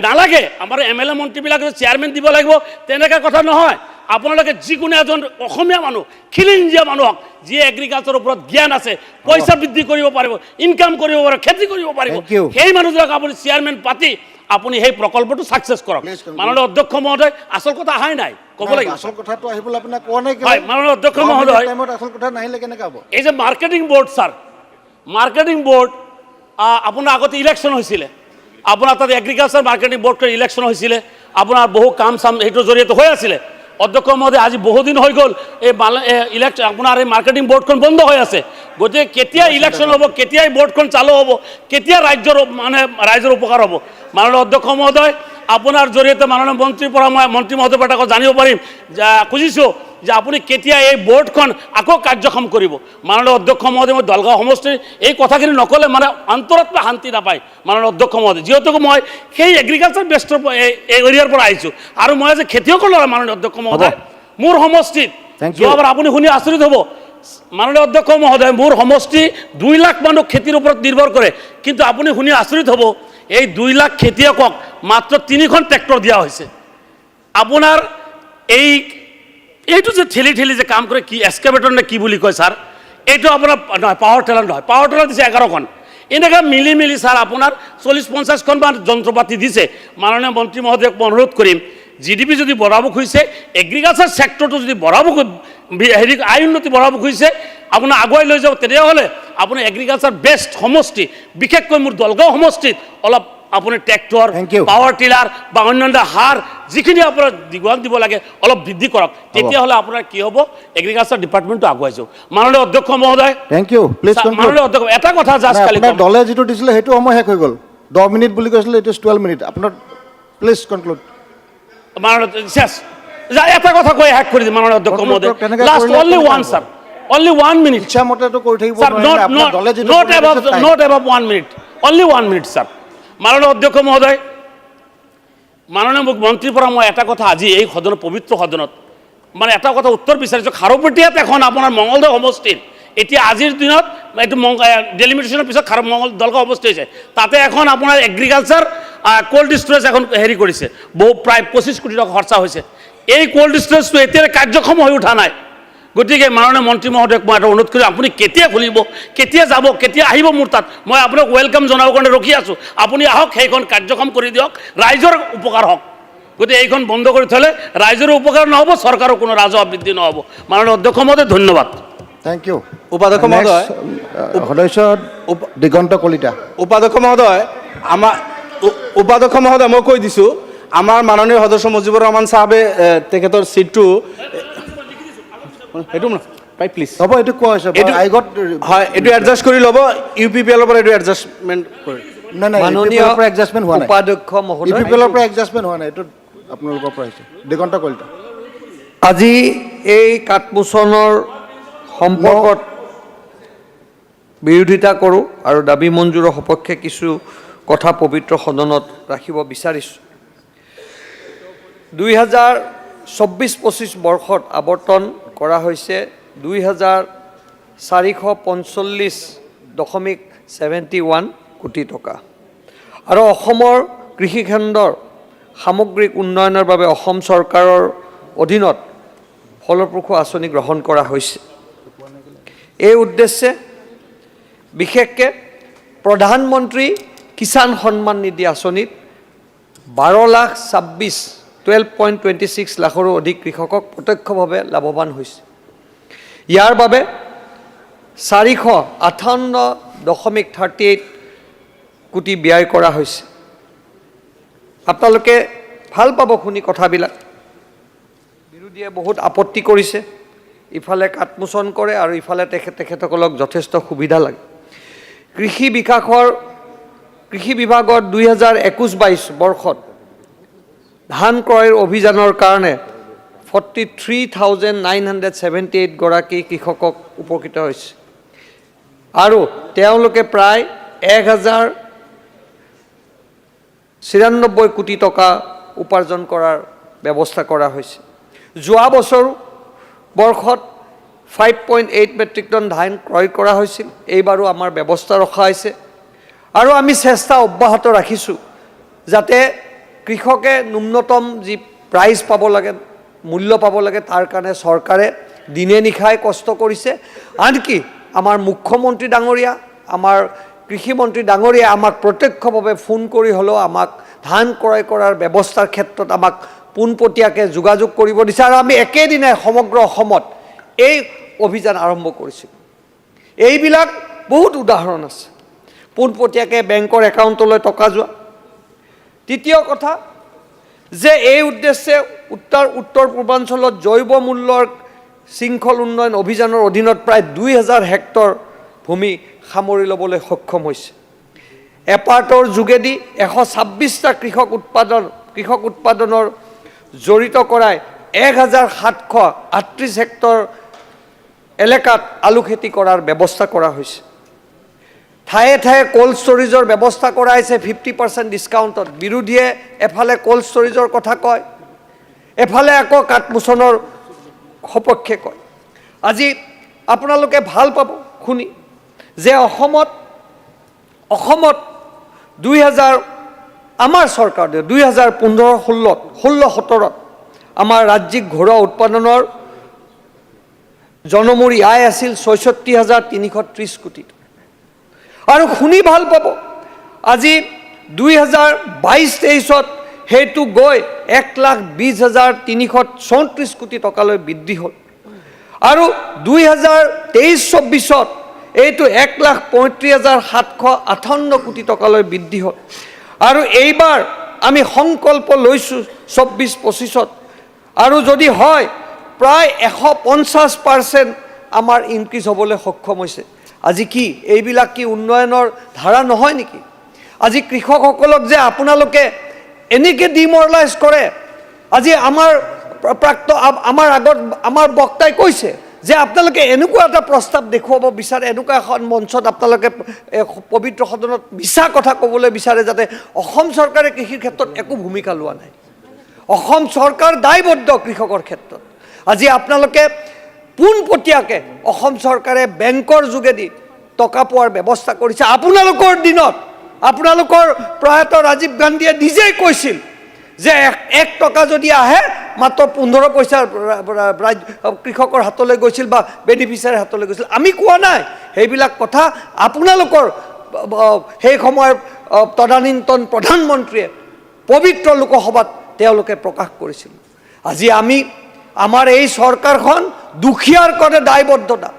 নালাগে আমাৰ এমএলএ মন্ত্ৰীবিলাকে চেয়াৰমেন দিব লাগিব তেনেকা কথা নহয় আপোনালোকে যিকোনো এজন অসমীয়া মানুহ খিলিঞ্জিয়া মানুহক যিয়ে এগ্ৰিকালচাৰৰ ওপৰত জ্ঞান আছে পইচা বৃদ্ধি কৰিব পাৰিব ইনকাম কৰিব পাৰিব খেতি কৰিব পাৰিব সেই মানুহবিলাক আপুনি চেয়াৰমেন পাতি আপুনি সেই প্ৰকল্পটো সাকসেস কৰক মাননীয় অধ্যক্ষ মহোদয় আসল কথা আহাই নাই ক'ব লাগিব আসল কথাটো আহিবলৈ আপোনাক কোৱা নাই হয় মাননীয় অধ্যক্ষ মহোদয় টাইমত আসল কথা নাহিলে কেনেকৈ হ'ব এই যে marketing board sir marketing board আপোনাৰ আগতে ইলেকশ্যন হৈছিলে আপোনাৰ তাত এগ্ৰিকালচাৰ মাৰ্কেটিং বোৰ্ডৰ ইলেকশ্যন হৈছিলে আপোনাৰ বহু কাম চাম সেইটোৰ জৰিয়তে হৈ আছিলে অধ্যক্ষ মহোদয় আজি বহুদিন হৈ গ'ল এই ইলেকশ্যন আপোনাৰ এই মাৰ্কেটিং বোৰ্ডখন বন্ধ হৈ আছে গতিকে কেতিয়া ইলেকশ্যন হ'ব কেতিয়া এই বোৰ্ডখন চালু হ'ব কেতিয়া ৰাইজৰ উপকাৰ হ'ব মাননীয় অধ্যক্ষ মহোদয় আপোনাৰ জৰিয়তে মাননীয় মন্ত্ৰীৰ পৰা মই মন্ত্ৰী মহোদয়ৰ পৰা জানিব পাৰিম খুজিছোঁ যে আপুনি কেতিয়া এই বোৰ্ডখন আকৌ কাৰ্যক্ষম কৰিব মাননীয় অধ্যক্ষ মহোদয় মই দলগাঁও সমষ্টিৰ এই কথাখিনি নক'লে মানে অন্তৰাত্মা শান্তি নাপায় মাননীয় অধ্যক্ষ মহোদয় যিহেতু মই সেই এগ্ৰিকালচাৰ বেষ্টৰ এই এৰিয়াৰ পৰা আহিছোঁ আৰু মই যে খেতিয়কৰ ল'ৰা মাননীয় অধ্যক্ষ মহোদয় মোৰ সমষ্টিত যোৱাবাৰ আপুনি শুনি আচৰিত হ'ব মাননীয় অধ্যক্ষ মহোদয় মোৰ সমষ্টি 2 লাখ মানুহ খেতিৰ ওপৰত নিৰ্ভৰ কৰে কিন্তু আপুনি শুনি আচৰিত হ'ব এই 2 লাখ খেতিয়কক মাত্ৰ 3খন ট্ৰেক্টৰ দিয়া হৈছে আপোনাৰ এইটো যে ঠেলি যে কাম কৰে কি এক্সকাভেটৰ নে কি বুলি কয় স্যাৰ এইটো আপোনাৰ নহয় পাৱাৰ টেলাৰ নহয় পাৱাৰ টেলাৰ দিছে 11খন এনেকৈ মিলি স্যাৰ আপোনাৰ 40-50খন মান যন্ত্ৰপাতি দিছে মাননীয় মন্ত্ৰী মহোদয়ক অনুৰোধ কৰিম জিডিপি যদি বঢ়াব খুজিছে এগ্ৰিকালচাৰ ছেক্টৰটো যদি বঢ়াব হেৰি আয় উন্নতি বঢ়াব খুজিছে আপোনাৰ আগুৱাই লৈ যাব তেতিয়াহ'লে আপুনি এগ্ৰিকালচাৰ বেষ্ট সমষ্টি বিশেষকৈ মোৰ দলগাঁও সমষ্টিত অলপ আপুনি ট্ৰেক্টৰ পাৱাৰ টিলাৰ বা অন্যান্য সাৰ যিখিনি আপোনাৰ যোগান দিব লাগে অলপ বৃদ্ধি কৰক তেতিয়াহ'লে আপোনাৰ কি হ'ব এগ্ৰিকালচাৰ ডিপাৰ্টমেণ্টটো আগুৱাই যাব মাননীয় অধ্যক্ষ মহোদয় থ্যাংক ইউ প্লিজ মাননীয় অধ্যক্ষ এটা কথা জাষ্ট খালি দলে যিটো দিছিলে সেইটো সময় শেষ হৈ গ'ল 10 মিনিট বুলি কৈছিলে ইট ইজ 12 মিনিট আপোনাৰ প্লিজ কনক্লুড মাননীয় শেষ এটা কথা কৈ শেষ কৰি দিম মাননীয় অধ্যক্ষ মহোদয় last only one sir only 1 minute ইচ্ছা মতেতো কৰি থাকিব not above 1 minute only 1 minute sir মাননীয় অধ্যক্ষ মহোদয় মাননীয় মুখ্যমন্ত্ৰীৰ পৰা মই এটা কথা আজি এই সদনত পবিত্ৰ সদনত মানে এটা কথা উত্তৰ বিচাৰিছোঁ খাৰুপেটীয়াত এখন আপোনাৰ মঙলদৈ সমষ্টিৰ এতিয়া আজিৰ দিনত এইটো ডেলিমিটেশ্যনৰ পিছত দলগাঁও সমষ্টি হৈছে তাতে এখন আপোনাৰ এগ্ৰিকালচাৰ কোল্ড ষ্ট'ৰেজ এখন হেৰি কৰিছে প্ৰায় 25 কোটি টকা খৰচা হৈছে এই কোল্ড ষ্ট'ৰেজটো এতিয়া কাৰ্যক্ষম হৈ উঠা নাই গতিকে মাননীয় মন্ত্ৰী মহোদয়ক মই এটা অনুৰোধ কৰিম আপুনি কেতিয়া খুলিব কেতিয়া যাব কেতিয়া আহিব মোৰ তাত মই আপোনাক ৱেলকাম জনাবৰ কাৰণে ৰখি আছোঁ আপুনি আহক সেইখন কাৰ্যক্ষম কৰি দিয়ক ৰাইজৰ উপকাৰ হওক গতিকে এইখন বন্ধ কৰি থ'লে ৰাইজৰো উপকাৰ নহ'ব চৰকাৰৰ কোনো ৰাজহ বৃদ্ধি নহ'ব মাননীয় অধ্যক্ষ মহোদয় ধন্যবাদ থ্যাংক ইউ উপাধ্যক্ষ মহোদয় সদস্য দিগন্ত কলিতা উপাধ্যক্ষ মহোদয় উপাধ্যক্ষ মহোদয় মই কৈ দিছোঁ আমাৰ মাননীয় সদস্য মুজিবুৰ ৰহমান চাহাবে তেখেতৰ সিটটো সেইটো পাই প্লিজ হ'ব এইটো কোৱা হৈছে আইগত হয় এইটো এডজাষ্ট কৰি ল'ব ইউপিপিএলৰ পৰা এইটো এডজাষ্টমেণ্ট কৰি নাই মাননীয় পৰা এডজাষ্টমেণ্ট হোৱা নাই উপাধ্যক্ষ মহোদয় ইউপিপিএলৰ পৰা এডজাষ্টমেণ্ট হোৱা নাই এইটো আপোনালোকৰ পৰা আহিছে দিগন্ত কলিতা আজি এই কাঠমোচনৰ সম্পৰ্কত বিৰোধিতা কৰোঁ আৰু দাবী মঞ্জুৰৰ সপক্ষে কিছু কথা পবিত্ৰ সদনত ৰাখিব বিচাৰিছোঁ। 2024-25 বৰ্ষত আবৰ্তন কৰা হৈছে 2445.71 কোটি টকা আৰু অসমৰ কৃষিখণ্ডৰ সামগ্ৰিক উন্নয়নৰ বাবে অসম চৰকাৰৰ অধীনত ফলপ্ৰসূ আঁচনি গ্ৰহণ কৰা হৈছে। এই উদ্দেশ্যে বিশেষকৈ প্ৰধানমন্ত্ৰী কিষাণ সন্মান নিধি আঁচনিত 12,26 লাখৰো অধিক কৃষকক প্ৰত্যক্ষভাৱে লাভৱান হৈছে। ইয়াৰ বাবে 458.38 কোটি ব্যয় কৰা হৈছে। আপোনালোকে ভাল পাব শুনি কথাবিলাক। বিৰোধীয়ে বহুত আপত্তি কৰিছে, ইফালে কাটমোচন কৰে আৰু ইফালে তেখেতসকলক যথেষ্ট সুবিধা লাগে। কৃষি বিভাগৰ 2021-22 বৰ্ষত ধান ক্ৰয়ৰ অভিযানৰ কাৰণে 43,978 গৰাকী কৃষকক উপকৃত হৈছে আৰু তেওঁলোকে প্ৰায় 1,094 কোটি টকা উপাৰ্জন কৰাৰ ব্যৱস্থা কৰা হৈছে। যোৱা বছৰ বৰ্ষত 5.8 মেট্ৰিক টন ধান ক্ৰয় কৰা হৈছিল। এইবাৰো আমাৰ ব্যৱস্থা ৰখা হৈছে আৰু আমি চেষ্টা অব্যাহত ৰাখিছোঁ যাতে কৃষকে ন্যূনতম যি প্ৰাইচ পাব লাগে, মূল্য পাব লাগে, তাৰ কাৰণে চৰকাৰে দিনে নিশাই কষ্ট কৰিছে। আনকি আমাৰ মুখ্যমন্ত্ৰী ডাঙৰীয়া, আমাৰ কৃষিমন্ত্ৰী ডাঙৰীয়া আমাক প্ৰত্যক্ষভাৱে ফোন কৰি হ'লেও আমাক ধান ক্ৰয় কৰাৰ ব্যৱস্থাৰ ক্ষেত্ৰত আমাক পোনপটীয়াকৈ যোগাযোগ কৰিব দিছে আৰু আমি একেদিনাই সমগ্ৰ অসমত এই অভিযান আৰম্ভ কৰিছিলোঁ। এইবিলাক বহুত উদাহৰণ আছে। পোনপটীয়াকৈ বেংকৰ একাউণ্টলৈ টকা যোৱা। তৃতীয় কথা যে এই উদ্দেশ্যে উত্তৰ পূৰ্বাঞ্চলত জৈৱ মূল্যৰ শৃংখল উন্নয়ন অভিযানৰ অধীনত প্ৰায় 2,000 হেক্টৰ ভূমি সামৰি ল'বলৈ সক্ষম হৈছে। এপাৰ্টৰ যোগেদি 126টা কৃষক উৎপাদনৰ জড়িত কৰাই 1,738 হেক্টৰ এলেকাত আলু খেতি কৰাৰ ব্যৱস্থা কৰা হৈছে। ঠায়ে ঠায়ে কোল্ড ষ্টৰেজৰ ব্যৱস্থা কৰা হৈছে 50% ডিছকাউণ্টত। বিৰোধীয়ে এফালে কোল্ড ষ্টৰেজৰ কথা কয়, এফালে আকৌ কাটমোচনৰ সপক্ষে কয়। আজি আপোনালোকে ভাল পাব শুনি যে অসমত 2015-16 আমাৰ ৰাজ্যিক ঘৰুৱা উৎপাদনৰ জনমূৰি আয় আছিল 66,330 কোটি। আৰু শুনি ভাল পাব আজি 2022-23ত সেইটো গৈ 1,20,334 কোটি টকালৈ বৃদ্ধি হ'ল আৰু 2023-24ত এইটো 1,35,758 কোটি টকালৈ বৃদ্ধি হ'ল আৰু এইবাৰ আমি সংকল্প লৈছোঁ 24-25ত আৰু যদি হয় প্ৰায় 150% আমাৰ ইনক্ৰিজ হ'বলৈ সক্ষম হৈছে। আজি কি এইবিলাক কি উন্নয়নৰ ধাৰা নহয় নেকি? আজি কৃষকসকলক যে আপোনালোকে এনেকৈ ডিমৰালাইজ কৰে। আজি আমাৰ বক্তাই কৈছে যে আপোনালোকে এনেকুৱা এটা প্ৰস্তাৱ দেখুৱাব বিচাৰে, এনেকুৱা এখন মঞ্চত আপোনালোকে পবিত্ৰ সদনত মিছা কথা ক'বলৈ বিচাৰে যাতে অসম চৰকাৰে কৃষিৰ ক্ষেত্ৰত একো ভূমিকা লোৱা নাই। অসম চৰকাৰ দায়বদ্ধ কৃষকৰ ক্ষেত্ৰত। আজি আপোনালোকে পোনপটীয়াকৈ অসম চৰকাৰে বেংকৰ যোগেদি টকা পোৱাৰ ব্যৱস্থা কৰিছে। আপোনালোকৰ দিনত আপোনালোকৰ প্ৰয়াত ৰাজীৱ গান্ধীয়ে নিজেই কৈছিল যে 1 টকা যদি আহে মাত্ৰ 15 পইচা কৃষকৰ হাতলৈ গৈছিল বা বেনিফিচিয়াৰীৰ হাতলৈ গৈছিল। আমি কোৱা নাই সেইবিলাক কথা। আপোনালোকৰ সেই সময়ৰ তদানীন্তন প্ৰধানমন্ত্ৰীয়ে পবিত্ৰ লোকসভাত তেওঁলোকে প্ৰকাশ কৰিছিল। আজি আমাৰ এই চৰকাৰখন দুখীয়াৰ কাৰণে দায়বদ্ধতা।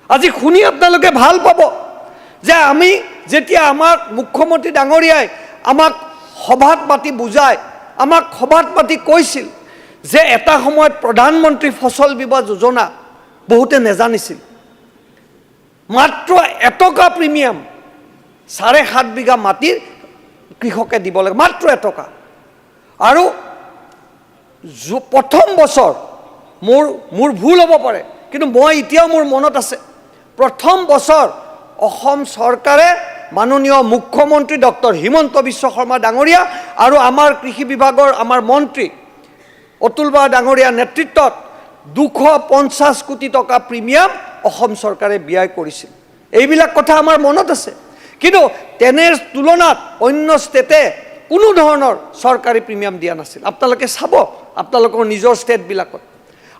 আজি শুনি আপোনালোকে ভাল পাব যে আমি যেতিয়া আমাক মুখ্যমন্ত্ৰী ডাঙৰীয়াই আমাক সভাত মাতি বুজায়, আমাক সভাত মাতি কৈছিল যে এটা সময়ত প্ৰধানমন্ত্ৰী ফচল বীমা যোজনা বহুতে নেজানিছিল। মাত্ৰ 1 টকা প্ৰিমিয়াম 7.5 বিঘা মাটিৰ কৃষকে দিব লাগে, মাত্ৰ 1 টকা। আৰু প্ৰথম বছৰ মোৰ ভুল হ'ব পাৰে কিন্তু মই এতিয়াও মোৰ মনত আছে, প্ৰথম বছৰ অসম চৰকাৰে মাননীয় মুখ্যমন্ত্ৰী ডক্টৰ হিমন্ত বিশ্ব শৰ্মা ডাঙৰীয়া আৰু আমাৰ কৃষি বিভাগৰ আমাৰ মন্ত্ৰী অতুল বৰা ডাঙৰীয়াৰ নেতৃত্বত 250 কোটি টকা প্ৰিমিয়াম অসম চৰকাৰে ব্যয় কৰিছিল। এইবিলাক কথা আমাৰ মনত আছে, কিন্তু তেনে তুলনাত অন্য ষ্টেটে কোনো ধৰণৰ চৰকাৰী প্ৰিমিয়াম দিয়া নাছিল। আপোনালোকে চাব আপোনালোকৰ নিজৰ ষ্টেটবিলাকত।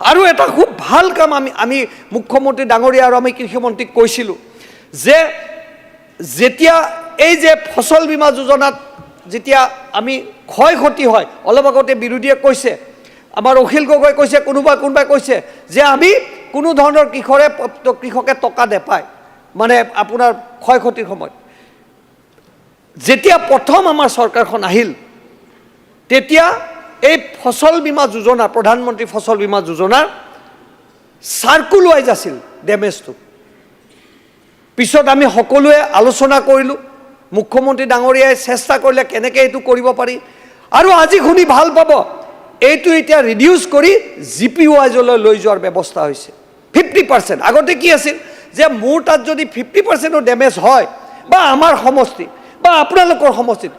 আৰু এটা খুব ভাল কাম আমি মুখ্যমন্ত্ৰী ডাঙৰীয়া আৰু আমি কৃষিমন্ত্ৰীক কৈছিলোঁ যে যেতিয়া এই যে ফচল বীমা যোজনাত যেতিয়া আমি ক্ষয় ক্ষতি হয়, অলপ আগতে বিৰোধীয়ে কৈছে, আমাৰ অখিল গগৈ কৈছে, কোনোবাই কৈছে যে আমি কোনো ধৰণৰ কৃষকে টকা নেপায় মানে আপোনাৰ ক্ষয় ক্ষতিৰ সময়ত। যেতিয়া প্ৰথম আমাৰ চৰকাৰখন আহিল তেতিয়া এই ফচল বীমা যোজনা, প্ৰধানমন্ত্ৰী ফচল বীমা যোজনাৰ চাৰ্কুল ৱাইজ আছিল ডেমেজটো। পিছত আমি সকলোৱে আলোচনা কৰিলোঁ, মুখ্যমন্ত্ৰী ডাঙৰীয়াই চেষ্টা কৰিলে কেনেকৈ এইটো কৰিব পাৰি, আৰু আজি শুনি ভাল পাব এইটো এতিয়া ৰিডিউচ কৰি জিপি ৱাইজলৈ লৈ যোৱাৰ ব্যৱস্থা হৈছে 50%। আগতে কি আছিল যে মোৰ তাত যদি 50%ৰ ডেমেজ হয় বা আমাৰ সমষ্টি বা আপোনালোকৰ সমষ্টিত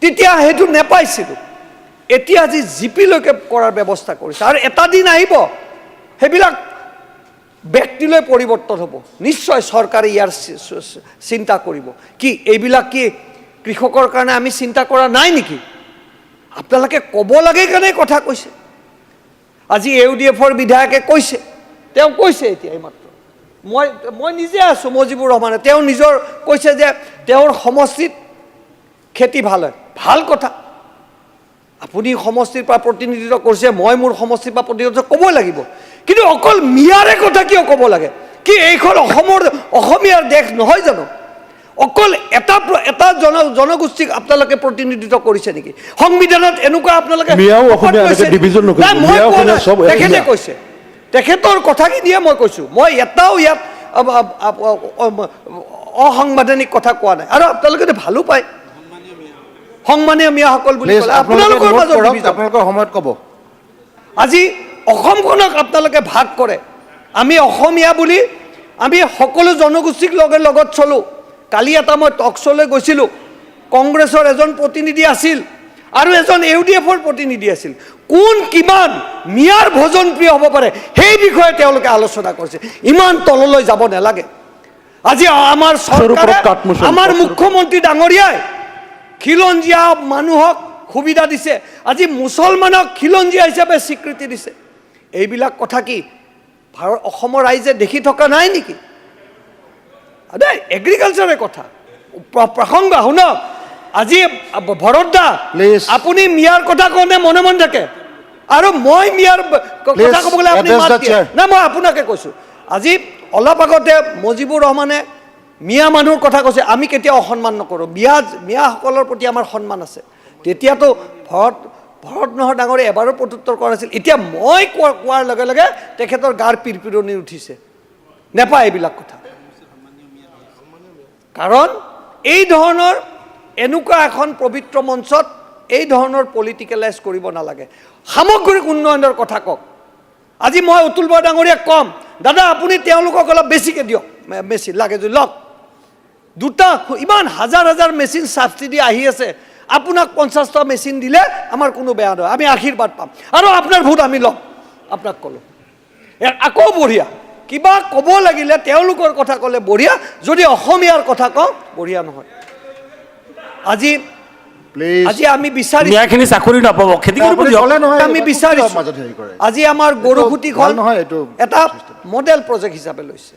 তেতিয়া সেইটো নেপাইছিলোঁ। এতিয়া আজি জিপিলৈকে কৰাৰ ব্যৱস্থা কৰিছে, আৰু এটা দিন আহিব সেইবিলাক ব্যক্তিলৈ পৰিৱৰ্তন হ'ব। নিশ্চয় চৰকাৰে ইয়াৰ চিন্তা কৰিব। কি এইবিলাক কি কৃষকৰ কাৰণে আমি চিন্তা কৰা নাই নেকি? আপোনালোকে ক'ব লাগে কাৰণে কথা কৈছে। আজি AUDFৰ বিধায়কে কৈছে, তেওঁ কৈছে এতিয়া এইমাত্ৰ, মই নিজে আছোঁ মজিবুৰ ৰহমানে, তেওঁ নিজৰ কৈছে যে তেওঁৰ সমষ্টিত খেতি ভাল হয়। ভাল কথা, আপুনি সমষ্টিৰ পৰা প্ৰতিনিধিত্ব কৰিছে, মই মোৰ সমষ্টিৰ পৰা প্ৰতিনিধিত্ব ক'বই লাগিব, কিন্তু অকল মিয়াৰে কথা কিয় ক'ব লাগে? কি এইখন অসমীয়াৰ দেশ নহয় জানো? অকল এটা জনগোষ্ঠীক আপোনালোকে প্ৰতিনিধিত্ব কৰিছে নেকি? সংবিধানত এনেকুৱা আপোনালোকে তেখেতে কৈছে, তেখেতৰ কথাখিনিয়ে মই কৈছোঁ, মই এটাও ইয়াত অসাংবিধানিক কথা কোৱা নাই। আৰু আপোনালোকে ভালো পায় সন্মানীয় মিয়াসকল বুলি ক'লে আপোনালোকৰ মাজত আপোনালোকৰ সময়ত ক'ব। আজি অসমখনক আপোনালোকে ভাগ কৰে। আমি অসমীয়া বুলি আমি সকলো জনগোষ্ঠীক লগত চলোঁ। কালি এটা মই টক শ্ব'লৈ গৈছিলোঁ, কংগ্ৰেছৰ এজন প্ৰতিনিধি আছিল আৰু এজন AUDFৰ প্ৰতিনিধি আছিল। কোন কিমান মিয়াৰ ভোজনপ্ৰিয় হ'ব পাৰে সেই বিষয়ে তেওঁলোকে আলোচনা কৰিছে। ইমান তললৈ যাব নালাগে। আজি আমাৰ চৰকাৰে, আমাৰ মুখ্যমন্ত্ৰী ডাঙৰীয়াই খিলঞ্জীয়া মানুহক সুবিধা দিছে, আজি মুছলমানক খিলঞ্জীয়া হিচাপে স্বীকৃতি দিছে। এইবিলাক কথা কি অসমৰ ৰাইজে দেখি থকা নাই নেকি? এগ্ৰিকালচাৰে কথা প্ৰসংগ শুনক। আজি ভৰত দা আপুনি মিয়াৰ কথা কওঁতে মনে মনে থাকে, আৰু মই মিয়াৰ কথা ক'ব গ'লে আপুনি মাত দিয়ে না। মই আপোনাকে কৈছোঁ, আজি অলপ আগতে মজিবুৰ ৰহমানে মিয়া মানুহৰ কথা কৈছে, আমি কেতিয়াও অসন্মান নকৰোঁ। মিয়াসকলৰ প্ৰতি আমাৰ সন্মান আছে। তেতিয়াতো ভৰত নহয় ডাঙৰে এবাৰো প্ৰত্যুত্তৰ কৰা নাছিল। এতিয়া মই কোৱাৰ লগে লগে তেখেতৰ গাৰ পিৰপিৰণি উঠিছে। নেপায় এইবিলাক কথা, কাৰণ এই ধৰণৰ এনেকুৱা এখন পবিত্ৰ মঞ্চত এই ধৰণৰ পলিটিকেলাইজ কৰিব নালাগে। সামগ্ৰিক উন্নয়নৰ কথা কওক। আজি মই অতুল বৰা ডাঙৰীয়াক ক'ম, দাদা আপুনি তেওঁলোকক অলপ বেছিকৈ দিয়ক মেচিন, লাগে যদি লওক। দুটা ইমান হাজাৰ হাজাৰ মেচিন ছাবচিডি আহি আছে, আপোনাক 50টা মেচিন দিলে আমাৰ কোনো বেয়া নহয়, আমি আশীৰ্বাদ পাম, আৰু আপোনাৰ ভোট আমি ল'ম। আপোনাক ক'লোঁ আকৌ বঢ়িয়া। কিবা ক'ব লাগিলে তেওঁলোকৰ কথা ক'লে বঢ়িয়া, যদি অসমীয়াৰ কথা কওঁ বঢ়িয়া নহয়। আজি আমি বিচাৰিছোঁ চাকৰি নাপাব, খেতি কৰিব আমি বিচাৰিছোঁ। আজি আমাৰ গৰুখুটিখন এটা মডেল প্ৰজেক্ট হিচাপে লৈছে।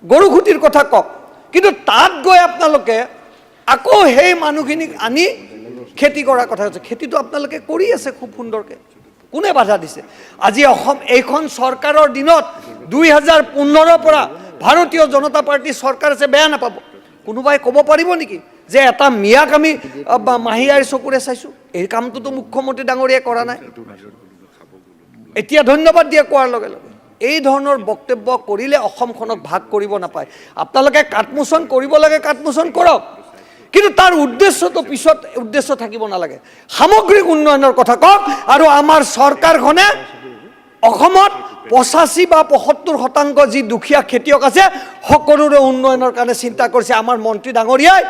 গৰুখুটিৰ কথা কওক, কিন্তু তাত গৈ আপোনালোকে আকৌ সেই মানুহখিনিক আনি খেতি কৰাৰ কথা কৈছে। খেতিটো আপোনালোকে কৰি আছে খুব সুন্দৰকৈ, কোনে বাধা দিছে? আজি এইখন চৰকাৰৰ দিনত 2015ৰ পৰা ভাৰতীয় জনতা পাৰ্টী চৰকাৰ আছে, বেয়া নাপাব। কোনোবাই ক'ব পাৰিব নেকি যে এটা মিয়াক আমি মাহীয়াৰ চকুৰে চাইছোঁ? এই কামটোতো মুখ্যমন্ত্ৰী ডাঙৰীয়াই কৰা নাই। এতিয়া ধন্যবাদ দিয়ে কোৱাৰ লগে লগে। এই ধৰণৰ বক্তব্য কৰিলে অসমখনক ভাগ কৰিব নাপায়। আপোনালোকে কাটমোচন কৰিব লাগে, কাটমোচন কৰক, কিন্তু তাৰ উদ্দেশ্যটো পিছত উদ্দেশ্য থাকিব নালাগে। সামগ্ৰিক উন্নয়নৰ কথা কওক, আৰু আমাৰ চৰকাৰখনে অসমত 85 বা 75% যি দুখীয়া খেতিয়ক আছে সকলোৰে উন্নয়নৰ কাৰণে চিন্তা কৰিছে আমাৰ মন্ত্ৰী ডাঙৰীয়াই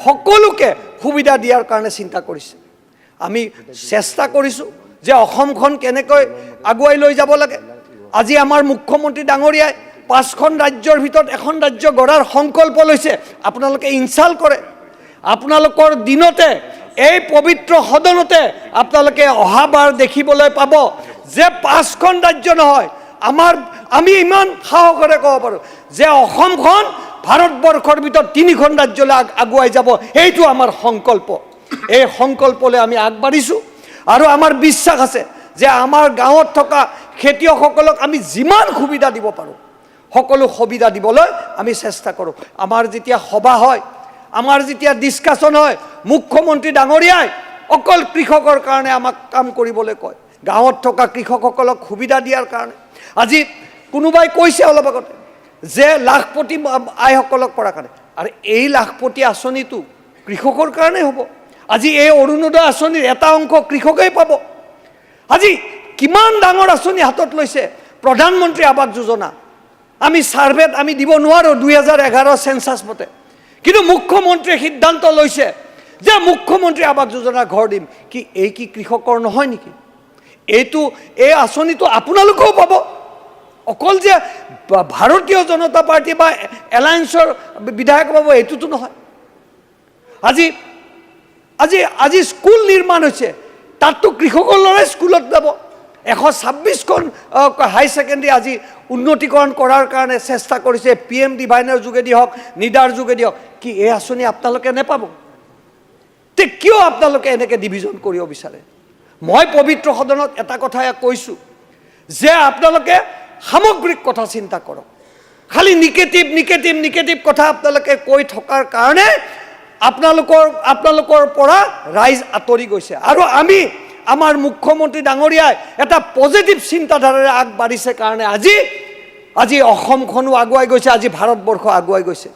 সকলোকে সুবিধা দিয়াৰ কাৰণে চিন্তা কৰিছে আমি চেষ্টা কৰিছোঁ যে অসমখন কেনেকৈ আগুৱাই লৈ যাব লাগে আজি আমাৰ মুখ্যমন্ত্ৰী ডাঙৰীয়াই 5খন ৰাজ্যৰ ভিতৰত এখন ৰাজ্য গঢ়াৰ সংকল্প লৈছে আপোনালোকে ইনচাল্ট কৰে আপোনালোকৰ দিনতে এই পবিত্ৰ সদনতে আপোনালোকে অহাবাৰ দেখিবলৈ পাব যে 5খন ৰাজ্য নহয় আমি ইমান সাহসেৰে ক'ব পাৰোঁ যে অসমখন ভাৰতবৰ্ষৰ ভিতৰত 3খন ৰাজ্যলৈ আগুৱাই যাব এইটো আমাৰ সংকল্প এই সংকল্পলৈ আমি আগবাঢ়িছোঁ আৰু আমাৰ বিশ্বাস আছে যে আমাৰ গাঁৱত থকা খেতিয়কসকলক আমি যিমান সুবিধা দিব পাৰোঁ সকলো সুবিধা দিবলৈ আমি চেষ্টা কৰোঁ আমাৰ যেতিয়া সভা হয় আমাৰ যেতিয়া ডিছকাশ্যন হয় মুখ্যমন্ত্ৰী ডাঙৰীয়াই অকল কৃষকৰ কাৰণে আমাক কাম কৰিবলৈ কয় গাঁৱত থকা কৃষকসকলক সুবিধা দিয়াৰ কাৰণে আজি কোনোবাই কৈছে অলপ আগতে যে লাখপতি আইসকলক কৰাৰ কাৰণে আৰু এই লাখপতি আঁচনিটো কৃষকৰ কাৰণে হ'ব আজি এই অৰুণোদয় আঁচনিৰ এটা অংশ কৃষকেই পাব আজি কিমান ডাঙৰ আঁচনি হাতত লৈছে প্ৰধানমন্ত্ৰী আৱাস যোজনা আমি সাৰ্ভেত আমি দিব নোৱাৰোঁ 2011 সেন্সাস মতে কিন্তু মুখ্যমন্ত্ৰীয়ে সিদ্ধান্ত লৈছে যে মুখ্যমন্ত্ৰী আৱাস যোজনা ঘৰ দিম কি এই কি কৃষকৰ নহয় নেকি এই আঁচনিটো আপোনালোকেও পাব অকল যে ভাৰতীয় জনতা পাৰ্টি বা এলায়েন্সৰ বিধায়ক পাব এইটোতো নহয় আজি আজি আজি স্কুল নিৰ্মাণ হৈছে তাততো কৃষকৰ ল'ৰাই স্কুলত যাব 126খন হাই ছেকেণ্ডাৰী আজি উন্নতিকৰণ কৰাৰ কাৰণে চেষ্টা কৰিছে PM ডিভাইনৰ যোগেদি হওক নিডাৰ যোগেদি হওক কি এই আঁচনি আপোনালোকে নেপাব তে কিয় আপোনালোকে এনেকৈ ডিভিজন কৰিব বিচাৰে মই পবিত্ৰ সদনত এটা কথাই কৈছোঁ যে আপোনালোকে সামগ্ৰিক কথা চিন্তা কৰক খালি নিগেটিভ কথা আপোনালোকে কৈ থকাৰ কাৰণে আপোনালোকৰ পৰা ৰাইজ আঁতৰি গৈছে আৰু আমাৰ মুখ্যমন্ত্ৰী ডাঙৰীয়াই এটা পজিটিভ চিন্তাধাৰাৰে আগবাঢ়িছে কাৰণে আজি অসমখনো আগুৱাই গৈছে আজি ভাৰতবৰ্ষ আগুৱাই গৈছে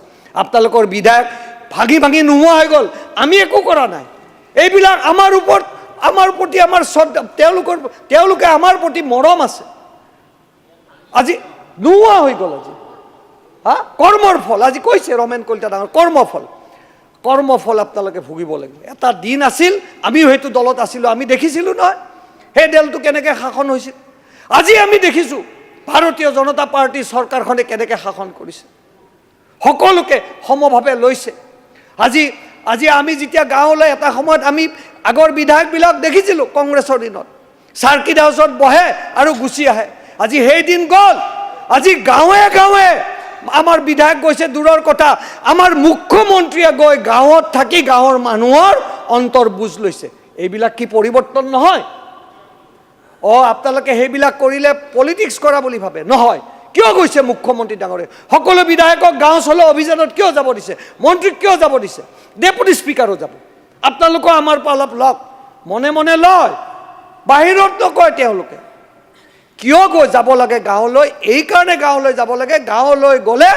আপোনালোকৰ বিধায়ক ভাগি নোহোৱা হৈ গ'ল আমি একো কৰা নাই এইবিলাক আমাৰ প্ৰতি আমাৰ তেওঁলোকে আমাৰ প্ৰতি মৰম আছে আজি নোহোৱা হৈ গ'ল আজি কৰ্মৰ ফল আজি কৈছে ৰমেন কলিতা ডাঙৰ কৰ্মফল আপোনালোকে ভুগিব লাগিব এটা দিন আছিল আমিও সেইটো দলত আছিলোঁ আমি দেখিছিলোঁ নহয় সেই দলটো কেনেকৈ শাসন হৈছিল আজি আমি দেখিছোঁ ভাৰতীয় জনতা পাৰ্টীৰ চৰকাৰখনে কেনেকৈ শাসন কৰিছে সকলোকে সমভাৱে লৈছে আজি আমি যেতিয়া গাঁৱলৈ এটা সময়ত আমি আগৰ বিধায়কবিলাক দেখিছিলোঁ কংগ্ৰেছৰ দিনত চাৰ্কিট হাউচত বহে আৰু গুচি আহে আজি সেই দিন গ'ল আজি গাঁৱে আমাৰ বিধায়ক গৈছে দূৰৰ কথা আমাৰ মুখ্যমন্ত্ৰীয়ে গৈ গাঁৱত থাকি গাঁৱৰ মানুহৰ অন্তৰ বুজ লৈছে এইবিলাক কি পৰিৱৰ্তন নহয় আপোনালোকে সেইবিলাক কৰিলে পলিটিক্স কৰা বুলি ভাবে নহয় কিয় গৈছে মুখ্যমন্ত্ৰী ডাঙৰীয়া সকলো বিধায়কক গাঁও চলো অভিযানত কিয় যাব দিছে মন্ত্ৰীক কিয় যাব দিছে ডেপুটি স্পিকাৰো যাব আপোনালোকৰ আমাৰ পৰা অলপ লওক মনে লয় বাহিৰত নকয় তেওঁলোকে কিয় যাব লাগে গাঁৱলৈ এই কাৰণে গাঁৱলৈ যাব লাগে গাঁৱলৈ গ'লে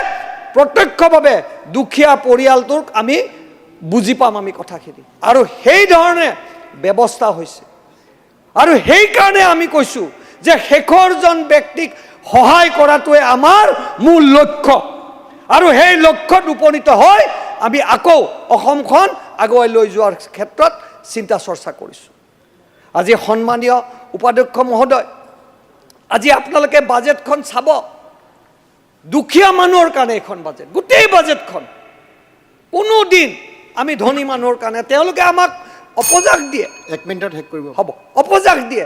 প্ৰত্যক্ষভাৱে দুখীয়া পৰিয়ালটোক আমি বুজি পাম আমি কথাখিনি আৰু সেই ধৰণে ব্যৱস্থা হৈছে আৰু সেই কাৰণে আমি কৈছোঁ যে শেষৰজন ব্যক্তিক সহায় কৰাটোৱে আমাৰ মূল লক্ষ্য আৰু সেই লক্ষ্যত উপনীত হৈ আমি আকৌ অসমখন আগুৱাই লৈ যোৱাৰ ক্ষেত্ৰত চিন্তা চৰ্চা কৰিছোঁ আজি সন্মানীয় উপাধ্যক্ষ মহোদয় আজি আপোনালোকে বাজেটখন চাব দুখীয়া মানুহৰ কাৰণে এখন বাজেট গোটেই বাজেটখন কোনো দিন আমি ধনী মানুহৰ কাৰণে তেওঁলোকে আমাক অপজাক দিয়ে 1 মিনিটত শেষ কৰিব হ'ব অপজাক দিয়ে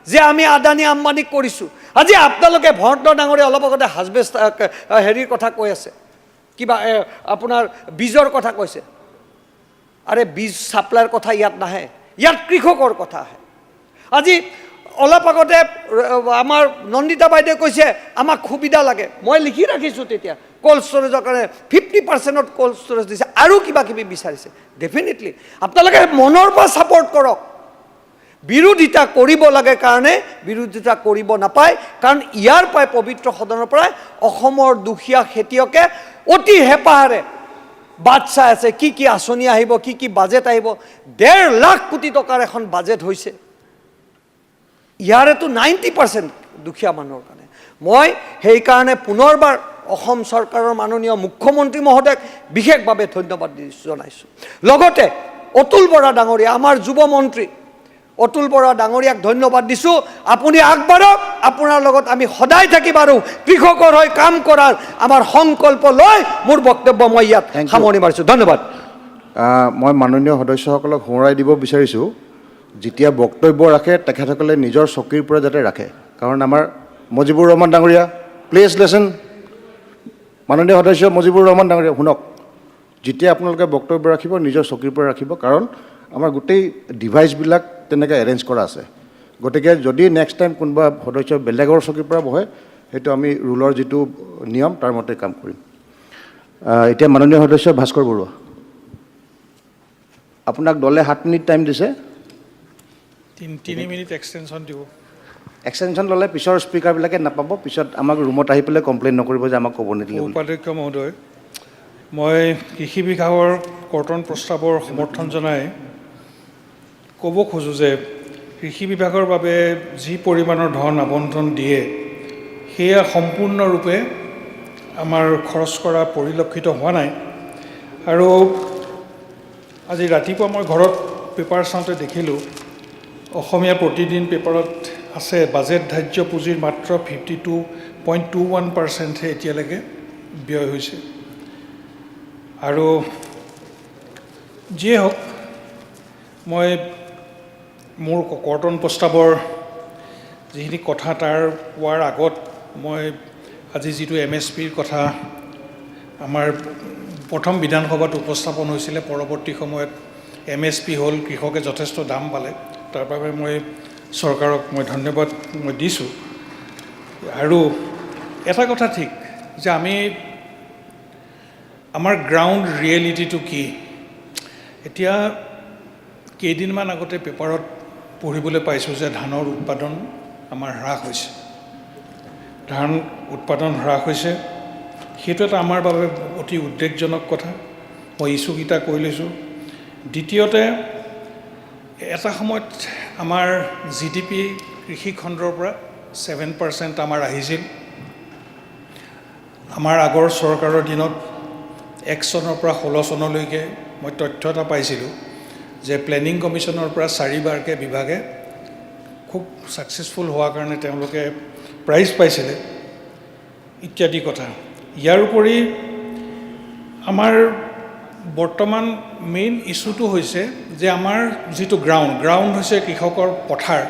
যে আমি আদানী আম্বানীক কৰিছোঁ আজি আপোনালোকে ভৰদ্ৰ ডাঙৰীয়া অলপ আগতে হাজবেষ্ট হেৰিৰ কথা কৈ আছে কিবা আপোনাৰ বীজৰ কথা কৈছে আৰে বীজ ছাপ্লাইৰ কথা ইয়াত নাহে ইয়াত কৃষকৰ কথা আহে আজি অলপ আগতে আমাৰ নন্দিতা বাইদেৱে কৈছে আমাক সুবিধা লাগে মই লিখি ৰাখিছোঁ তেতিয়া কোল্ড ষ্টৰেজৰ কাৰণে 50% কোল্ড ষ্টৰেজ দিছে আৰু কিবা বিচাৰিছে ডেফিনেটলি আপোনালোকে মনৰ পৰা ছাপৰ্ট কৰক বিৰোধিতা কৰিব লাগে কাৰণে বিৰোধিতা কৰিব নাপায় কাৰণ ইয়াৰ পৰাই পবিত্ৰ সদনৰ পৰাই অসমৰ দুখীয়া খেতিয়কে অতি হেঁপাহেৰে বাট চাই আছে কি আঁচনি আহিব কি বাজেট আহিব 1.5 লাখ কোটি টকাৰ এখন বাজেট হৈছে ইয়াৰেতো 90% দুখীয়া মানুহৰ কাৰণে মই সেইকাৰণে পুনৰবাৰ অসম চৰকাৰৰ মাননীয় মুখ্যমন্ত্ৰী মহোদয়ক বিশেষভাৱে ধন্যবাদ জনাইছোঁ লগতে অতুল বৰা ডাঙৰীয়া আমাৰ যুৱ মন্ত্ৰী অতুল বৰা ডাঙৰীয়াক ধন্যবাদ দিছোঁ আপুনি আগবাঢ়ক আপোনাৰ লগত আমি সদায় থাকিম আৰু কৃষকৰ হৈ কাম কৰাৰ আমাৰ সংকল্প লৈ মোৰ বক্তব্য মই ইয়াত সামৰণি মাৰিছোঁ ধন্যবাদ মই মাননীয় সদস্যসকলক সোঁৱৰাই দিব বিচাৰিছোঁ যেতিয়া বক্তব্য ৰাখে তেখেতসকলে নিজৰ চকীৰ পৰা যাতে ৰাখে কাৰণ আমাৰ মুজিবুৰ ৰহমান ডাঙৰীয়া প্লিজ লিসন মাননীয় সদস্য মুজিবুৰ ৰহমান ডাঙৰীয়া শুনক যেতিয়া আপোনালোকে বক্তব্য ৰাখিব নিজৰ চকীৰ পৰা ৰাখিব কাৰণ আমাৰ গোটেই ডিভাইচবিলাক তেনেকৈ এৰেঞ্জ কৰা আছে গতিকে যদি নেক্সট টাইম কোনোবা সদস্য বেলেগৰ চকীৰ পৰা বহে সেইটো আমি ৰুলৰ যিটো নিয়ম তাৰ মতে কাম কৰিম এতিয়া মাননীয় সদস্য ভাস্কৰ বৰুৱা আপোনাক দলে 7 মিনিট টাইম দিছে 3 মিনিট এক্সটেনশ্যন দিব এক্সটেনশ্যন ল'লে পিছৰ স্পীকাৰবিলাকে নাপাব পিছত আমাক ৰুমত আহি পেলাই কমপ্লেইন নকৰিব যে আমাক ক'ব নিদিলে উপাধ্যক্ষ মহোদয় মই কৃষি বিভাগৰ কৰ্তন প্ৰস্তাৱৰ সমৰ্থন জনাই ক'ব খোজোঁ যে কৃষি বিভাগৰ বাবে যি পৰিমাণৰ ধন আবণ্টন দিয়ে সেয়া সম্পূৰ্ণৰূপে আমাৰ খৰচ কৰা পৰিলক্ষিত হোৱা নাই আৰু আজি ৰাতিপুৱা মই ঘৰত পেপাৰ চাওঁতে দেখিলোঁ অসমীয়া প্ৰতিদিন পেপাৰত আছে বাজেট ধাৰ্য পুঁজিৰ মাত্ৰ 52.21%হে এতিয়ালৈকে ব্যয় হৈছে আৰু যিয়ে হওক মই মোৰ কৰ্তন প্ৰস্তাৱৰ যিখিনি কথা তাৰ পোৱাৰ আগত মই আজি যিটো MSPৰ কথা আমাৰ প্ৰথম বিধানসভাত উপস্থাপন হৈছিলে পৰৱৰ্তী সময়ত MSP হ'ল কৃষকে যথেষ্ট দাম পালে তাৰ বাবে মই চৰকাৰক মই ধন্যবাদ মই দিছোঁ আৰু এটা কথা ঠিক যে আমি আমাৰ গ্ৰাউণ্ড ৰিয়েলিটিটো কি এতিয়া কেইদিনমান আগতে পেপাৰত পঢ়িবলৈ পাইছোঁ যে ধানৰ উৎপাদন আমাৰ হ্ৰাস হৈছে ধান উৎপাদন হ্ৰাস হৈছে সেইটো এটা আমাৰ বাবে অতি উদ্বেগজনক কথা মই ইছ্যুকেইটা কৈ লৈছোঁ দ্বিতীয়তে এটা সময়ত আমাৰ GDP কৃষি খণ্ডৰ পৰা 7% আমাৰ আহিছিল আমাৰ আগৰ চৰকাৰৰ দিনত 1 চনৰ পৰা 16 চনলৈকে মই তথ্য এটা পাইছিলোঁ যে প্লেনিং কমিশ্যনৰ পৰা 4বাৰকৈ বিভাগে খুব ছাকচেছফুল হোৱাৰ কাৰণে তেওঁলোকে প্ৰাইজ পাইছিলে ইত্যাদি কথা ইয়াৰ উপৰি আমাৰ বৰ্তমান মেইন ইছ্যুটো হৈছে যে আমাৰ যিটো গ্ৰাউণ্ড হৈছে কৃষকৰ পথাৰ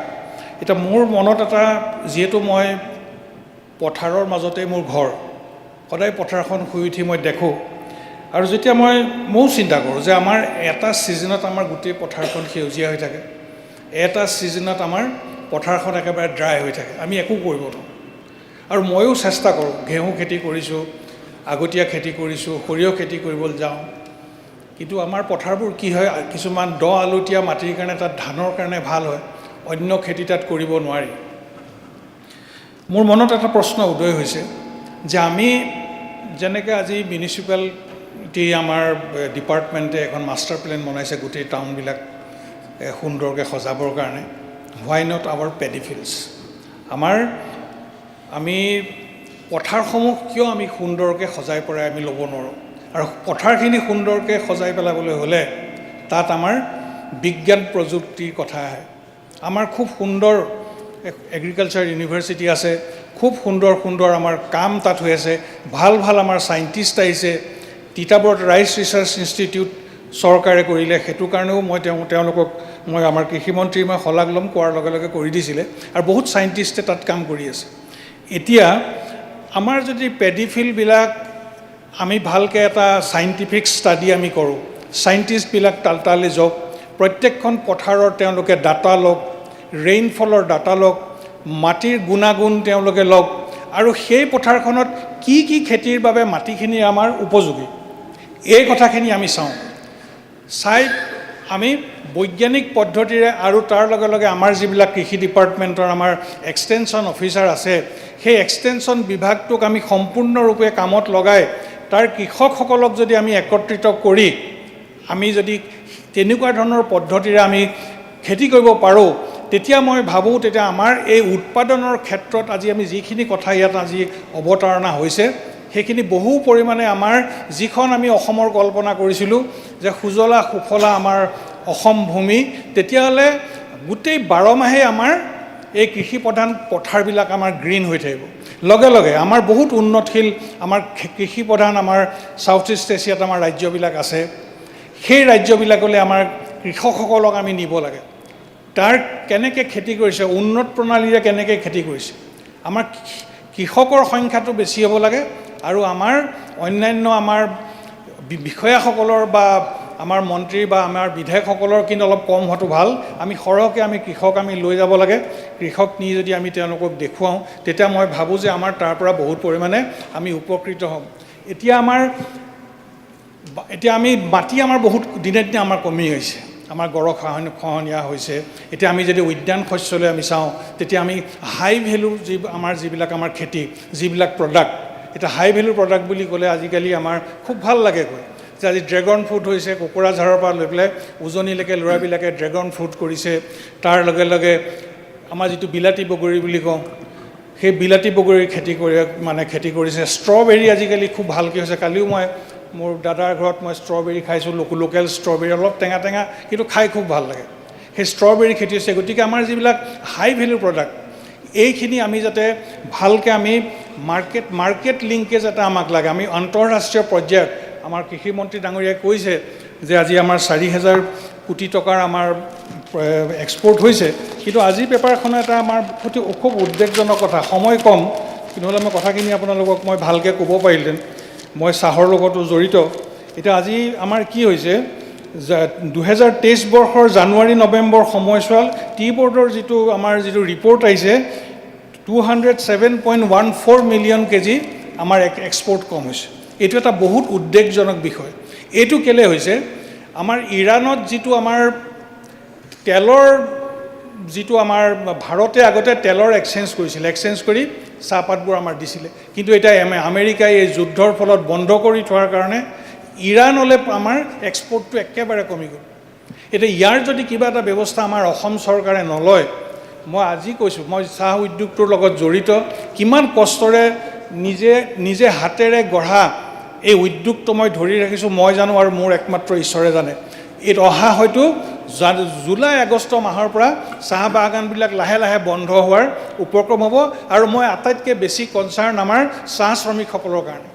এটা মোৰ মনত এটা যিহেতু মই পথাৰৰ মাজতে মোৰ ঘৰ সদায় পথাৰখন শুই উঠি মই দেখোঁ আৰু যেতিয়া ময়ো চিন্তা কৰোঁ যে আমাৰ এটা ছিজনত আমাৰ গোটেই পথাৰখন সেউজীয়া হৈ থাকে এটা ছিজনত আমাৰ পথাৰখন একেবাৰে ড্ৰাই হৈ থাকে আমি একো কৰিব নোৱাৰোঁ আৰু ময়ো চেষ্টা কৰোঁ ঘেঁহু খেতি কৰিছোঁ আগতীয়া খেতি কৰিছোঁ সৰিয়হ খেতি কৰিবলৈ যাওঁ কিন্তু আমাৰ পথাৰবোৰ কি হয় কিছুমান দ আলতীয়া মাটিৰ কাৰণে তাত ধানৰ কাৰণে ভাল হয় অন্য খেতি তাত কৰিব নোৱাৰি মোৰ মনত এটা প্ৰশ্ন উদয় হৈছে যে আমি যেনেকৈ আজি মিউনিচিপালিটি আমাৰ ডিপাৰ্টমেণ্টে এখন মাষ্টাৰ প্লেন বনাইছে গোটেই টাউনবিলাক সুন্দৰকৈ সজাবৰ কাৰণে হোৱাই নট আৱাৰ পেডি ফিল্ডছ আমি পথাৰসমূহ কিয় আমি সুন্দৰকৈ সজাই পৰাই আমি ল'ব নোৱাৰোঁ আৰু পথাৰখিনি সুন্দৰকৈ সজাই পেলাবলৈ হ'লে তাত আমাৰ বিজ্ঞান প্ৰযুক্তিৰ কথা আহে আমাৰ খুব সুন্দৰ এগ্ৰিকালচাৰ ইউনিভাৰ্চিটি আছে খুব সুন্দৰ আমাৰ কাম তাত হৈ আছে ভাল আমাৰ চাইণ্টিষ্ট আহিছে তিতাবৰত ৰাইচ ৰিচাৰ্চ ইনষ্টিটিউট চৰকাৰে কৰিলে সেইটো কাৰণেও মই তেওঁলোকক মই আমাৰ কৃষিমন্ত্ৰীৰ মই শলাগ ল'ম কোৱাৰ লগে লগে কৰি দিছিলে আৰু বহুত চাইণ্টিষ্টে তাত কাম কৰি আছে এতিয়া আমাৰ যদি পেডি ফিল্ডবিলাক আমি ভালকৈ এটা চাইণ্টিফিক ষ্টাডি আমি কৰোঁ চাইণ্টিষ্টবিলাক তালে যাওক প্ৰত্যেকখন পথাৰৰ তেওঁলোকে ডাটা লওক ৰেইনফলৰ ডাটা লওক মাটিৰ গুণাগুণ তেওঁলোকে লওক আৰু সেই পথাৰখনত কি খেতিৰ বাবে মাটিখিনি আমাৰ উপযোগী এই কথাখিনি আমি চাই আমি বৈজ্ঞানিক পদ্ধতিৰে আৰু তাৰ লগে লগে আমাৰ যিবিলাক কৃষি ডিপাৰ্টমেণ্টৰ আমাৰ এক্সটেনশ্যন অফিচাৰ আছে সেই এক্সটেনশ্যন বিভাগটোক আমি সম্পূৰ্ণৰূপে কামত লগাই তাৰ কৃষকসকলক যদি আমি একত্ৰিত কৰি আমি যদি তেনেকুৱা ধৰণৰ পদ্ধতিৰে আমি খেতি কৰিব পাৰোঁ তেতিয়া মই ভাবোঁ তেতিয়া আমাৰ এই উৎপাদনৰ ক্ষেত্ৰত আজি আমি যিখিনি কথা ইয়াত আজি অৱতাৰণা হৈছে সেইখিনি বহু পৰিমাণে আমাৰ যিখন আমি অসমৰ কল্পনা কৰিছিলোঁ যে সুজলা সুফলা আমাৰ অসম ভূমি তেতিয়াহ'লে গোটেই 12 মাহে আমাৰ এই কৃষি প্ৰধান পথাৰবিলাক আমাৰ গ্ৰীণ হৈ থাকিব লগে লগে আমাৰ বহুত উন্নতশীল আমাৰ কৃষি প্ৰধান আমাৰ সাউথ ইষ্ট এছিয়াত আমাৰ ৰাজ্যবিলাক আছে সেই ৰাজ্যবিলাকলৈ আমাৰ কৃষকসকলক আমি নিব লাগে তাৰ কেনেকৈ খেতি কৰিছে উন্নত প্ৰণালীৰে কেনেকৈ খেতি কৰিছে আমাৰ কৃষকৰ সংখ্যাটো বেছি হ'ব লাগে আৰু আমাৰ অন্যান্য আমাৰ বিষয়াসকলৰ বা আমাৰ মন্ত্ৰী বা আমাৰ বিধায়কসকলৰ কিন্তু অলপ কম হোৱাটো ভাল আমি সৰহকৈ আমি কৃষক আমি লৈ যাব লাগে কৃষক নি যদি আমি তেওঁলোকক দেখুৱাওঁ তেতিয়া মই ভাবোঁ যে আমাৰ তাৰ পৰা বহুত পৰিমাণে আমি উপকৃত হ'ম এতিয়া আমি মাটি আমাৰ বহুত দিনে দিনে আমাৰ কমি গৈছে আমাৰ গড়খহনীয়া হৈছে এতিয়া আমি যদি উদ্যান শস্যলৈ আমি চাওঁ তেতিয়া আমি হাই ভেলু আমাৰ যিবিলাক আমাৰ খেতি যিবিলাক প্ৰডাক্ট এটা হাই ভেলু প্ৰডাক্ট বুলি ক'লে আজিকালি আমাৰ খুব ভাল লাগে কৈ যে আজি ড্ৰেগন ফ্ৰুট হৈছে কোকৰাঝাৰৰ পৰা লৈ পেলাই উজনিলৈকে ল'ৰাবিলাকে ড্ৰেগন ফ্ৰুট কৰিছে তাৰ লগে লগে আমাৰ যিটো বিলাতী বগৰী বুলি কওঁ সেই বিলাতী বগৰীৰ খেতি কৰিছে ষ্ট্ৰবেৰী আজিকালি খুব ভালকৈ হৈছে কালিও মই মোৰ দাদাৰ ঘৰত মই ষ্ট্ৰবেৰী খাইছোঁ লোকেল ষ্ট্ৰবেৰী অলপ টেঙা টেঙা কিন্তু খাই খুব ভাল লাগে সেই ষ্ট্ৰবেৰী খেতি হৈছে গতিকে আমাৰ যিবিলাক হাই ভেলু প্ৰডাক্ট এইখিনি আমি যাতে ভালকৈ আমি মাৰ্কেট লিংকেজ এটা আমাক লাগে আমি আন্তঃৰাষ্ট্ৰীয় পৰ্যায়ত আমাৰ কৃষিমন্ত্ৰী ডাঙৰীয়াই কৈছে যে আজি আমাৰ 4,000 কোটি টকাৰ আমাৰ এক্সপৰ্ট হৈছে কিন্তু আজি পেপাৰখনে এটা আমাৰ প্ৰতি খুব উদ্বেগজনক কথা সময় কম কিন্তু হ'লে মই কথাখিনি আপোনালোকক মই ভালকৈ ক'ব পাৰিলেন মই চাহৰ লগতো জড়িত এতিয়া আজি আমাৰ কি হৈছে 2023 বৰ্ষৰ জানুৱাৰী নৱেম্বৰ সময়ছোৱাত টি বোৰ্ডৰ যিটো ৰিপৰ্ট আহিছে 207.14 মিলিয়ন কেজি আমাৰ এক্সপৰ্ট কম হৈছে এইটো এটা বহুত উদ্বেগজনক বিষয় এইটো কেলে হৈছে আমাৰ ইৰাণত যিটো আমাৰ তেলৰ যিটো আমাৰ ভাৰতে আগতে তেলৰ এক্সচেঞ্জ কৰি চাহপাতবোৰ আমাৰ দিছিলে কিন্তু এতিয়া আমেৰিকাই এই যুদ্ধৰ ফলত বন্ধ কৰি থোৱাৰ কাৰণে ইৰাণলৈ আমাৰ এক্সপৰ্টটো একেবাৰে কমি গ'ল এতিয়া ইয়াৰ যদি কিবা এটা ব্যৱস্থা আমাৰ অসম চৰকাৰে নলয় মই আজি কৈছোঁ মই চাহ উদ্যোগটোৰ লগত জড়িত কিমান কষ্টৰে নিজে হাতেৰে গঢ়া এই উদ্যোগটো মই ধৰি ৰাখিছোঁ মই জানো আৰু মোৰ একমাত্ৰ ঈশ্বৰে জানে এই অহা হয়তো জুলাই আগষ্ট মাহৰ পৰা চাহ বাগানবিলাক লাহে লাহে বন্ধ হোৱাৰ উপক্ৰম হ'ব আৰু মই আটাইতকৈ বেছি কনচাৰ্ণ আমাৰ চাহ শ্ৰমিকসকলৰ কাৰণে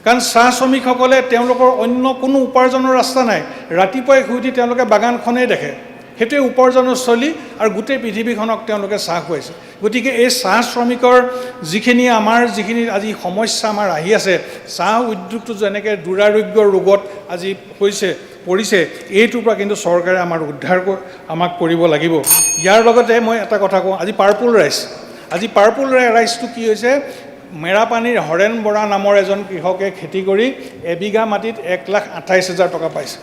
কাৰণ চাহ শ্ৰমিকসকলে তেওঁলোকৰ অন্য কোনো উপাৰ্জনৰ ৰাস্তা নাই ৰাতিপুৱাই শুই উঠি তেওঁলোকে বাগানখনেই দেখে সেইটোৱে উপাৰ্জনৰ স্থলী আৰু গোটেই পৃথিৱীখনক তেওঁলোকে চাহ খুৱাইছে গতিকে এই চাহ শ্ৰমিকৰ যিখিনি আজি সমস্যা আমাৰ আহি আছে চাহ উদ্যোগটো যেনেকৈ দুৰাৰোগ্য ৰোগত আজি পৰিছে এইটোৰ পৰা কিন্তু চৰকাৰে আমাৰ উদ্ধাৰ আমাক কৰিব লাগিব ইয়াৰ লগতে মই এটা কথা কওঁ আজি পাৰ্পল ৰাইচটো কি হৈছে মেৰাপানীৰ হৰেণ বৰা নামৰ এজন কৃষকে খেতি কৰি এবিঘা মাটিত 1,28,000 টকা পাইছে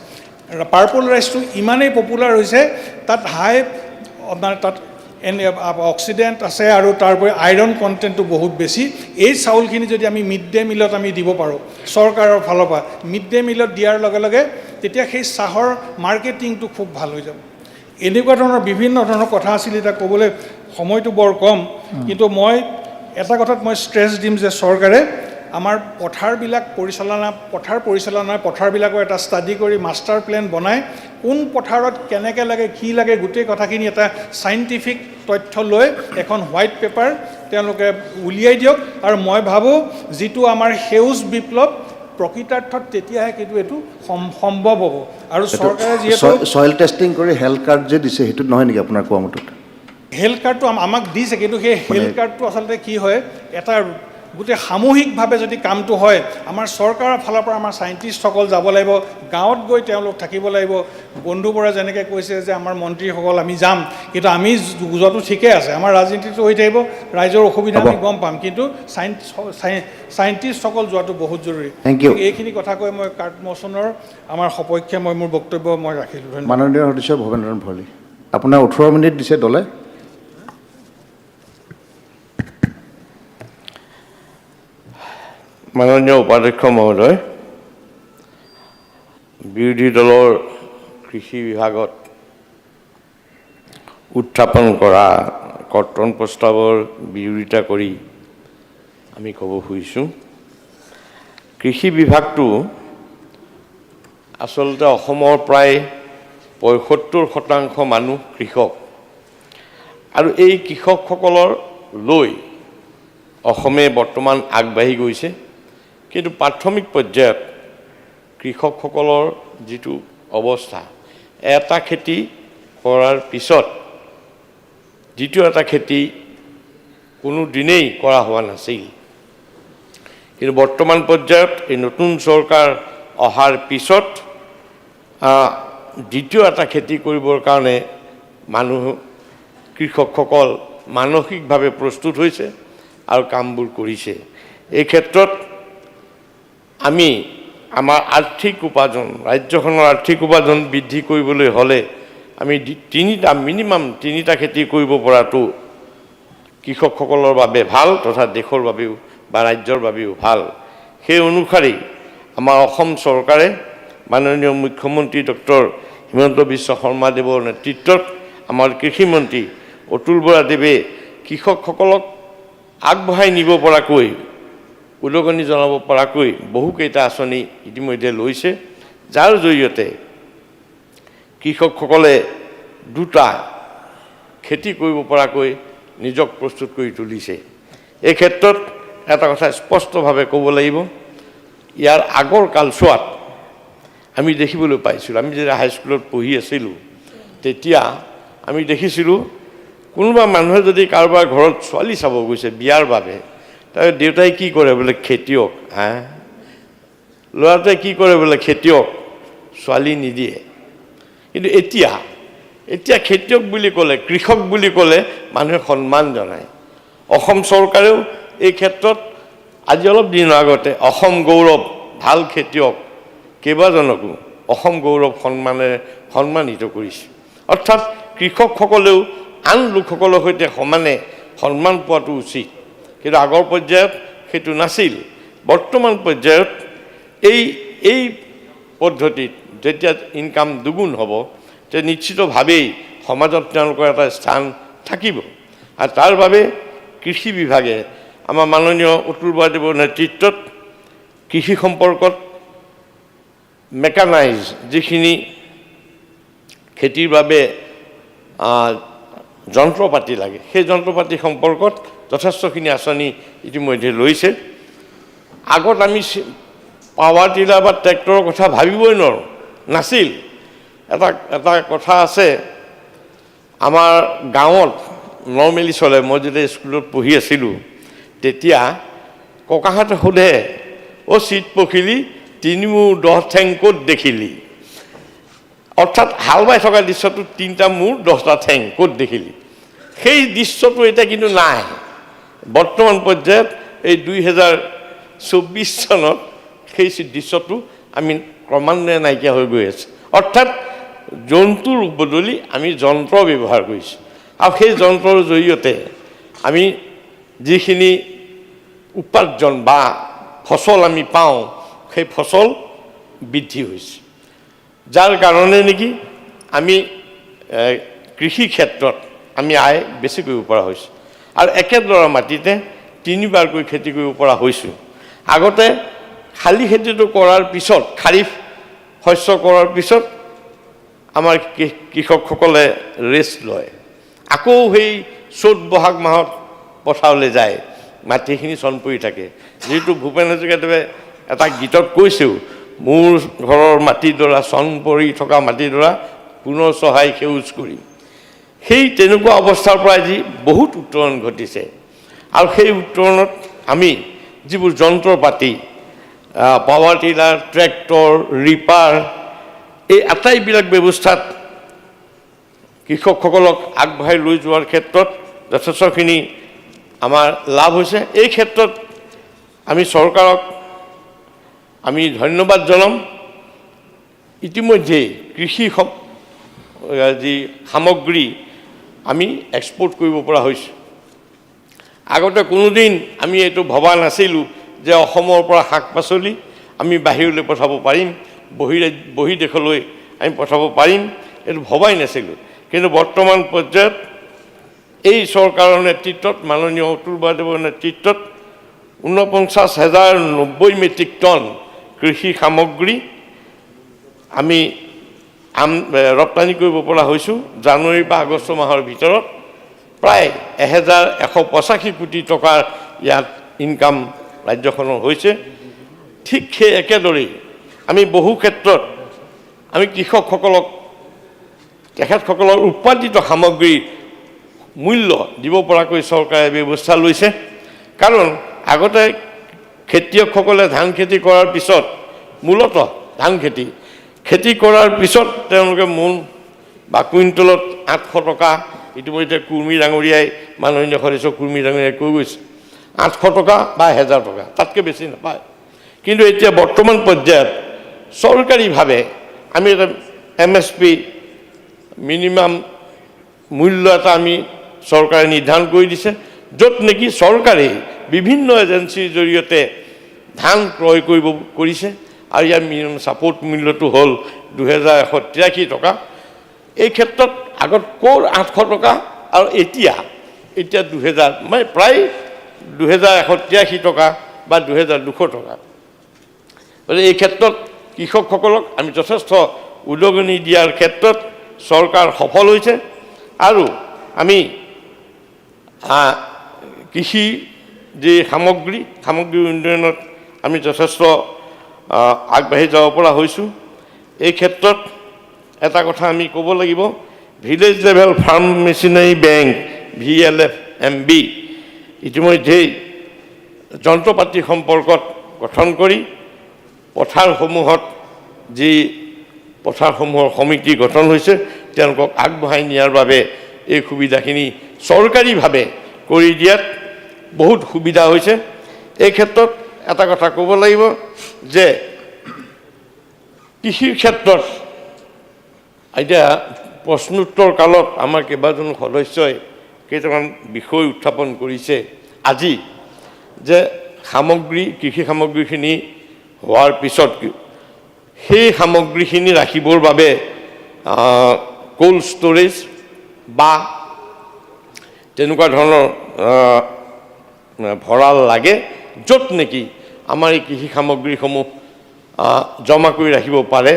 পাৰ্পল ৰাইচটো ইমানেই পপুলাৰ হৈছে তাত তাত অক্সিডেণ্ট আছে আৰু তাৰোপৰি আইৰণ কণ্টেণ্টটো বহুত বেছি এই চাউলখিনি যদি আমি মিড ডে মিলত আমি দিব পাৰোঁ চৰকাৰৰ ফালৰ পৰা মিড ডে মিলত দিয়াৰ লগে লগে তেতিয়া সেই চাহৰ মাৰ্কেটিংটো খুব ভাল হৈ যাব এনেকুৱা ধৰণৰ বিভিন্ন ধৰণৰ কথা আছিল এতিয়া ক'বলৈ সময়টো বৰ কম কিন্তু মই এটা কথাত মই ষ্ট্ৰেছ দিম যে চৰকাৰে আমাৰ পথাৰবিলাকৰ এটা ষ্টাডি কৰি মাষ্টাৰ প্লেন বনাই কোন পথাৰত কেনেকৈ লাগে কি লাগে গোটেই কথাখিনি এটা চাইণ্টিফিক তথ্য লৈ এখন হোৱাইট পেপাৰ তেওঁলোকে উলিয়াই দিয়ক আৰু মই ভাবোঁ যিটো আমাৰ সেউজ বিপ্লৱ প্ৰকৃতাৰ্থত তেতিয়াহে কিন্তু এইটো সম্ভৱ হ'ব আৰু চৰকাৰে যিহেতু সয়েল টেষ্টিং কৰি হেল্থ কাৰ্ড যে দিছে সেইটো নহয় নেকি আপোনাৰ কোৱা মতে হেল্থ কাৰ্ডটো আমাক দিছে কিন্তু সেই হেল্থ কাৰ্ডটো আচলতে কি হয় এটা গোটেই সামূহিকভাৱে যদি কামটো হয় আমাৰ চৰকাৰৰ ফালৰ পৰা আমাৰ চাইণ্টিষ্টসকল যাব লাগিব গাঁৱত গৈ তেওঁলোক থাকিব লাগিব বন্ধুবৰে যেনেকৈ কৈছে যে আমাৰ মন্ত্ৰীসকল আমি যাম কিন্তু আমি যোৱাটো ঠিকেই আছে আমাৰ ৰাজনীতিটো হৈ থাকিব ৰাইজৰ অসুবিধা আমি গম পাম কিন্তু চাইণ্টিষ্টসকল যোৱাটো বহুত জৰুৰী এইখিনি কথা কৈ মই কাৰ্ড মোচনৰ আমাৰ সপক্ষে মই মোৰ বক্তব্য মই ৰাখিলোঁ মাননীয় সদস্য ভৱেন্দ্ৰনাথ ভঁৰালী আপোনাৰ 18 মিনিট দিছে দলে মাননীয় উপাধ্যক্ষ মহোদয় বিৰোধী দলৰ কৃষি বিভাগত উত্থাপন কৰা কৰ্তন প্ৰস্তাৱৰ বিৰোধিতা কৰি আমি ক'ব খুজিছোঁ কৃষি বিভাগটো আচলতে অসমৰ প্ৰায় ৭৫% মানুহ কৃষক আৰু এই কৃষকসকলৰ লৈ অসমে বৰ্তমান আগবাঢ়ি গৈছে কিন্তু প্ৰাথমিক পৰ্যায়ত কৃষকসকলৰ যিটো অৱস্থা এটা খেতি কৰাৰ পিছত দ্বিতীয় এটা খেতি কোনো দিনেই কৰা হোৱা নাছিল কিন্তু বৰ্তমান পৰ্যায়ত এই নতুন চৰকাৰ অহাৰ পিছত দ্বিতীয় এটা খেতি কৰিবৰ কাৰণে মানুহ কৃষকসকল মানসিকভাৱে প্ৰস্তুত হৈছে আৰু কামবোৰ কৰিছে এই ক্ষেত্ৰত আমি আমাৰ আৰ্থিক উপাৰ্জন ৰাজ্যখনৰ আৰ্থিক উপাৰ্জন বৃদ্ধি কৰিবলৈ হ'লে আমি মিনিমাম তিনিটা খেতি কৰিব পৰাটো কৃষকসকলৰ বাবে ভাল তথা দেশৰ বাবেও বা ৰাজ্যৰ বাবেও ভাল সেই অনুসাৰে আমাৰ অসম চৰকাৰে মাননীয় মুখ্যমন্ত্ৰী ডক্টৰ হিমন্ত বিশ্ব শৰ্মাদেৱৰ নেতৃত্বত আমাৰ কৃষিমন্ত্ৰী অতুল বৰাদেৱে কৃষকসকলক আগবঢ়াই নিব পৰাকৈ উদগনি জনাব পৰাকৈ বহুকেইটা আঁচনি ইতিমধ্যে লৈছে যাৰ জৰিয়তে কৃষকসকলে দুটা খেতি কৰিব পৰাকৈ নিজক প্ৰস্তুত কৰি তুলিছে এই ক্ষেত্ৰত এটা কথা স্পষ্টভাৱে ক'ব লাগিব ইয়াৰ আগৰ কালছোৱাত আমি দেখিবলৈ পাইছিলোঁ আমি যেতিয়া হাইস্কুলত পঢ়ি আছিলোঁ তেতিয়া আমি দেখিছিলোঁ কোনোবা মানুহে যদি কাৰোবাৰ ঘৰত ছোৱালী চাব গৈছে বিয়াৰ বাবে তাৰ দেউতাই কি কৰে বোলে খেতিয়ক ল'ৰাটোৱে কি কৰে বোলে খেতিয়ক ছোৱালী নিদিয়ে কিন্তু এতিয়া খেতিয়ক বুলি ক'লে কৃষক বুলি ক'লে মানুহে সন্মান জনায় অসম চৰকাৰেও এই ক্ষেত্ৰত আজি অলপ দিনৰ আগতে অসম গৌৰৱ ভাল খেতিয়ক কেইবাজনকো অসম গৌৰৱ সন্মানেৰে সন্মানিত কৰিছে অৰ্থাৎ কৃষকসকলেও আন লোকসকলৰ সৈতে সমানে সন্মান পোৱাটো উচিত কিন্তু আগৰ পৰ্যায়ত সেইটো নাছিল বৰ্তমান পৰ্যায়ত এই পদ্ধতিত যেতিয়া ইনকাম দুগুণ হ'ব তে নিশ্চিতভাৱেই সমাজত তেওঁলোকৰ এটা স্থান থাকিব আৰু তাৰ বাবে কৃষি বিভাগে আমাৰ মাননীয় অতুল বৰাদেৱৰ নেতৃত্বত কৃষি সম্পৰ্কত মেকানাইজ যিখিনি খেতিৰ বাবে যন্ত্ৰপাতি লাগে সেই যন্ত্ৰপাতি সম্পৰ্কত যথেষ্টখিনি আঁচনি ইতিমধ্যে লৈছে আগত আমি পাৱাৰ টিলাৰ বা ট্ৰেক্টৰৰ কথা ভাবিবই নোৱাৰোঁ নাছিল এটা কথা আছে আমাৰ গাঁৱত নৰ্মেলি চলে মই যেতিয়া স্কুলত পঢ়ি আছিলোঁ তেতিয়া ককাহঁতে সোধে চিট পখিলি 3 মূৰ 10 ঠেং ক'ত দেখিলি অৰ্থাৎ হাল বাই থকা দৃশ্যটো 3টা মূৰ 10টা ঠেং ক'ত দেখিলি সেই দৃশ্যটো এতিয়া কিন্তু নাই বৰ্তমান পৰ্যায়ত এই 2024 চনত সেই দৃশ্যটো আমি ক্ৰমান্বয়ে নাইকিয়া হৈ গৈ আছে অৰ্থাৎ জন্তুৰ বদলি আমি যন্ত্ৰ ব্যৱহাৰ কৰিছোঁ আৰু সেই যন্ত্ৰৰ জৰিয়তে আমি যিখিনি উপাৰ্জন বা ফচল আমি পাওঁ সেই ফচল বৃদ্ধি হৈছে যাৰ কাৰণে নেকি আমি কৃষি ক্ষেত্ৰত আমি আয় বেছি কৰিব পৰা হৈছোঁ আৰু একেডৰা মাটিতে 3বাৰকৈ খেতি কৰিব পৰা হৈছোঁ আগতে খালী খেতিটো কৰাৰ পিছত খাৰিফ শস্য কৰাৰ পিছত আমাৰ কৃষকসকলে ৰেষ্ট লয় আকৌ সেই চ'ত বহাগ মাহত পথাৰলৈ যায় মাটিখিনি চন পৰি থাকে যিটো ভূপেন হাজৰিকাদেৱে এটা গীতত কৈছেও মোৰ ঘৰৰ মাটিডৰা চন পৰি থকা মাটিডৰা পুনৰ চহাই সেউজ কৰি সেই তেনেকুৱা অৱস্থাৰ পৰা আজি বহুত উত্তৰণ ঘটিছে আৰু সেই উত্তৰণত আমি যিবোৰ যন্ত্ৰপাতি পাৱাৰ টিলাৰ ট্ৰেক্টৰ ৰিপাৰ এই আটাইবিলাক ব্যৱস্থাত কৃষকসকলক আগবঢ়াই লৈ যোৱাৰ ক্ষেত্ৰত যথেষ্টখিনি আমাৰ লাভ হৈছে এই ক্ষেত্ৰত আমি চৰকাৰক আমি ধন্যবাদ জনাম ইতিমধ্যেই কৃষি যি সামগ্ৰী আমি এক্সপৰ্ট কৰিব পৰা হৈছোঁ আগতে কোনোদিন আমি এইটো ভবা নাছিলোঁ যে অসমৰ পৰা শাক পাচলি আমি বাহিৰলৈ পঠাব পাৰিম বহিদেশলৈ আমি পঠাব পাৰিম এইটো ভবাই নাছিলোঁ কিন্তু বৰ্তমান পৰ্যায়ত এই চৰকাৰৰ নেতৃত্বত মাননীয় অতুল বৰাদেৱৰ নেতৃত্বত 49,090 মেট্ৰিক টন কৃষি সামগ্ৰী আমি ৰপ্তানি কৰিব পৰা হৈছোঁ। জানুৱাৰী বা আগষ্ট মাহৰ ভিতৰত প্ৰায় 1,185 কোটি টকাৰ ইয়াত ইনকাম ৰাজ্যখনৰ হৈছে। ঠিক সেই একেদৰেই আমি বহু ক্ষেত্ৰত আমি কৃষকসকলক তেখেতসকলৰ উৎপাদিত সামগ্ৰীৰ মূল্য দিব পৰাকৈ চৰকাৰে ব্যৱস্থা লৈছে। কাৰণ আগতে খেতিয়কসকলে ধান খেতি কৰাৰ পিছত মূলতঃ ধান খেতি কৰাৰ পিছত তেওঁলোকে মোন বা কুইণ্টলত 800 টকা, ইতিমধ্যে কুৰ্মী ডাঙৰীয়াই মাননীয় সদস্য কুৰ্মী ডাঙৰীয়াই কৈ গৈছে 800 টকা বা 1000 টকা, তাতকৈ বেছি নাপায়। কিন্তু এতিয়া বৰ্তমান পৰ্যায়ত চৰকাৰীভাৱে আমি এটা MSP মিনিমাম মূল্য এটা আমি চৰকাৰে নিৰ্ধাৰণ কৰি দিছে, য'ত নেকি চৰকাৰে বিভিন্ন এজেঞ্চিৰ জৰিয়তে ধান ক্ৰয় কৰিছে আৰু ইয়াৰ মিনিমাম ছাপোৰ্ট মূল্যটো হ'ল 2,183 টকা। এই ক্ষেত্ৰত আগত ক'ৰ 800 টকা আৰু এতিয়া 2,000 মানে প্ৰায় 2,183 টকা বা 2,200 টকা। গতিকে এই ক্ষেত্ৰত কৃষকসকলক আমি যথেষ্ট উদগনি দিয়াৰ ক্ষেত্ৰত চৰকাৰ সফল হৈছে আৰু আমি কৃষি যি সামগ্ৰী উন্নয়নত আমি যথেষ্ট আগবাঢ়ি যাব পৰা হৈছোঁ। এই ক্ষেত্ৰত এটা কথা আমি ক'ব লাগিব, village level farm machinery bank VLFMB ইতিমধ্যেই যন্ত্ৰপাতি সম্পৰ্কত গঠন কৰি পথাৰসমূহৰ সমিতি গঠন হৈছে, তেওঁলোকক আগবঢ়াই নিয়াৰ বাবে এই সুবিধাখিনি চৰকাৰীভাৱে কৰি দিয়াত বহুত সুবিধা হৈছে। এই ক্ষেত্ৰত এটা কথা ক'ব লাগিব যে কৃষিৰ ক্ষেত্ৰত এতিয়া প্ৰশ্নোত্তৰ কালত আমাৰ কেইবাজনো সদস্যই কেইটামান বিষয় উত্থাপন কৰিছে আজি, যে কৃষি সামগ্ৰীখিনি হোৱাৰ পিছত সেই সামগ্ৰীখিনি ৰাখিবৰ বাবে কোল্ড ষ্ট'ৰেজ বা তেনেকুৱা ধৰণৰ ভঁৰাল লাগে, য'ত নেকি আমাৰ এই কৃষি সামগ্ৰীসমূহ জমা কৰি ৰাখিব পাৰে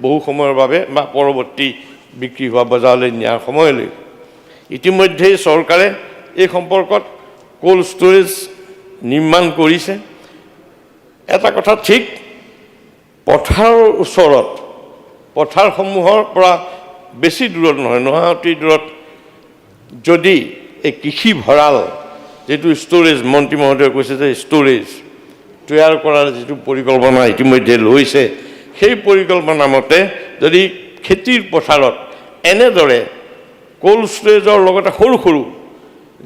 বহু সময়ৰ বাবে বা পৰৱৰ্তী বিক্ৰী হোৱা বজাৰলৈ নিয়াৰ সময়লৈ। ইতিমধ্যেই চৰকাৰে এই সম্পৰ্কত কোল্ড ষ্ট'ৰেজ নিৰ্মাণ কৰিছে। এটা কথা ঠিক, পথাৰৰ ওচৰত পথাৰসমূহৰ পৰা বেছি দূৰত নহয়, নোহাৱতী দূৰত যদি এই কৃষি ভঁৰাল যিটো ষ্ট'ৰেজ মন্ত্ৰী মহোদয়ে কৈছে যে ষ্ট'ৰেজ তৈয়াৰ কৰাৰ যিটো পৰিকল্পনা ইতিমধ্যে লৈছে, সেই পৰিকল্পনা মতে যদি খেতিৰ পথাৰত এনেদৰে কোল্ড ষ্ট'ৰেজৰ লগতে সৰু সৰু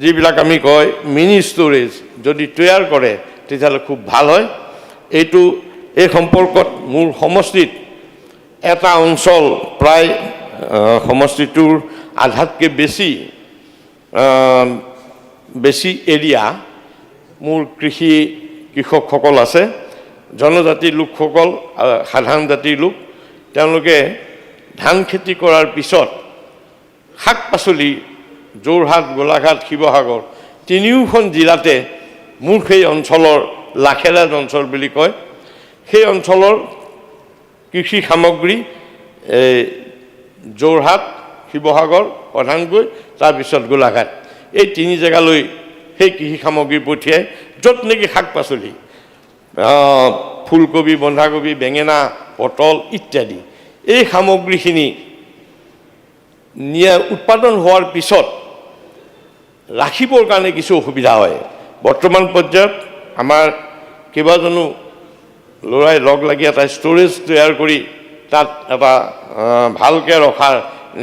যিবিলাক আমি কয় মিনি ষ্ট'ৰেজ যদি তৈয়াৰ কৰে তেতিয়াহ'লে খুব ভাল হয়। এই সম্পৰ্কত মোৰ সমষ্টিত এটা অঞ্চল প্ৰায় সমষ্টিটোৰ আধাতকৈ বেছি এৰিয়া মোৰ কৃষকসকল আছে। জনজাতি লোকসকল, সাধাৰণ জাতিৰ লোক, তেওঁলোকে ধান খেতি কৰাৰ পিছত শাক পাচলি যোৰহাট, গোলাঘাট, শিৱসাগৰ তিনিওখন জিলাতে মোৰ সেই অঞ্চলৰ লাখেৰাজ অঞ্চল বুলি কয়, সেই অঞ্চলৰ কৃষি সামগ্ৰী যোৰহাট, শিৱসাগৰ প্ৰধানকৈ, তাৰপিছত গোলাঘাট, এই 3 জেগালৈ সেই কৃষি সামগ্ৰী পঠিয়াই, য'ত নেকি শাক পাচলি ফুলকবি, বন্ধাকবি, বেঙেনা, পটল ইত্যাদি এই সামগ্ৰীখিনি উৎপাদন হোৱাৰ পিছত ৰাখিবৰ কাৰণে কিছু অসুবিধা হয়। বৰ্তমান পৰ্যায়ত আমাৰ কেইবাজনো ল'ৰাই লগ লাগি এটা ষ্ট'ৰেজ তৈয়াৰ কৰি তাত এটা ভালকৈ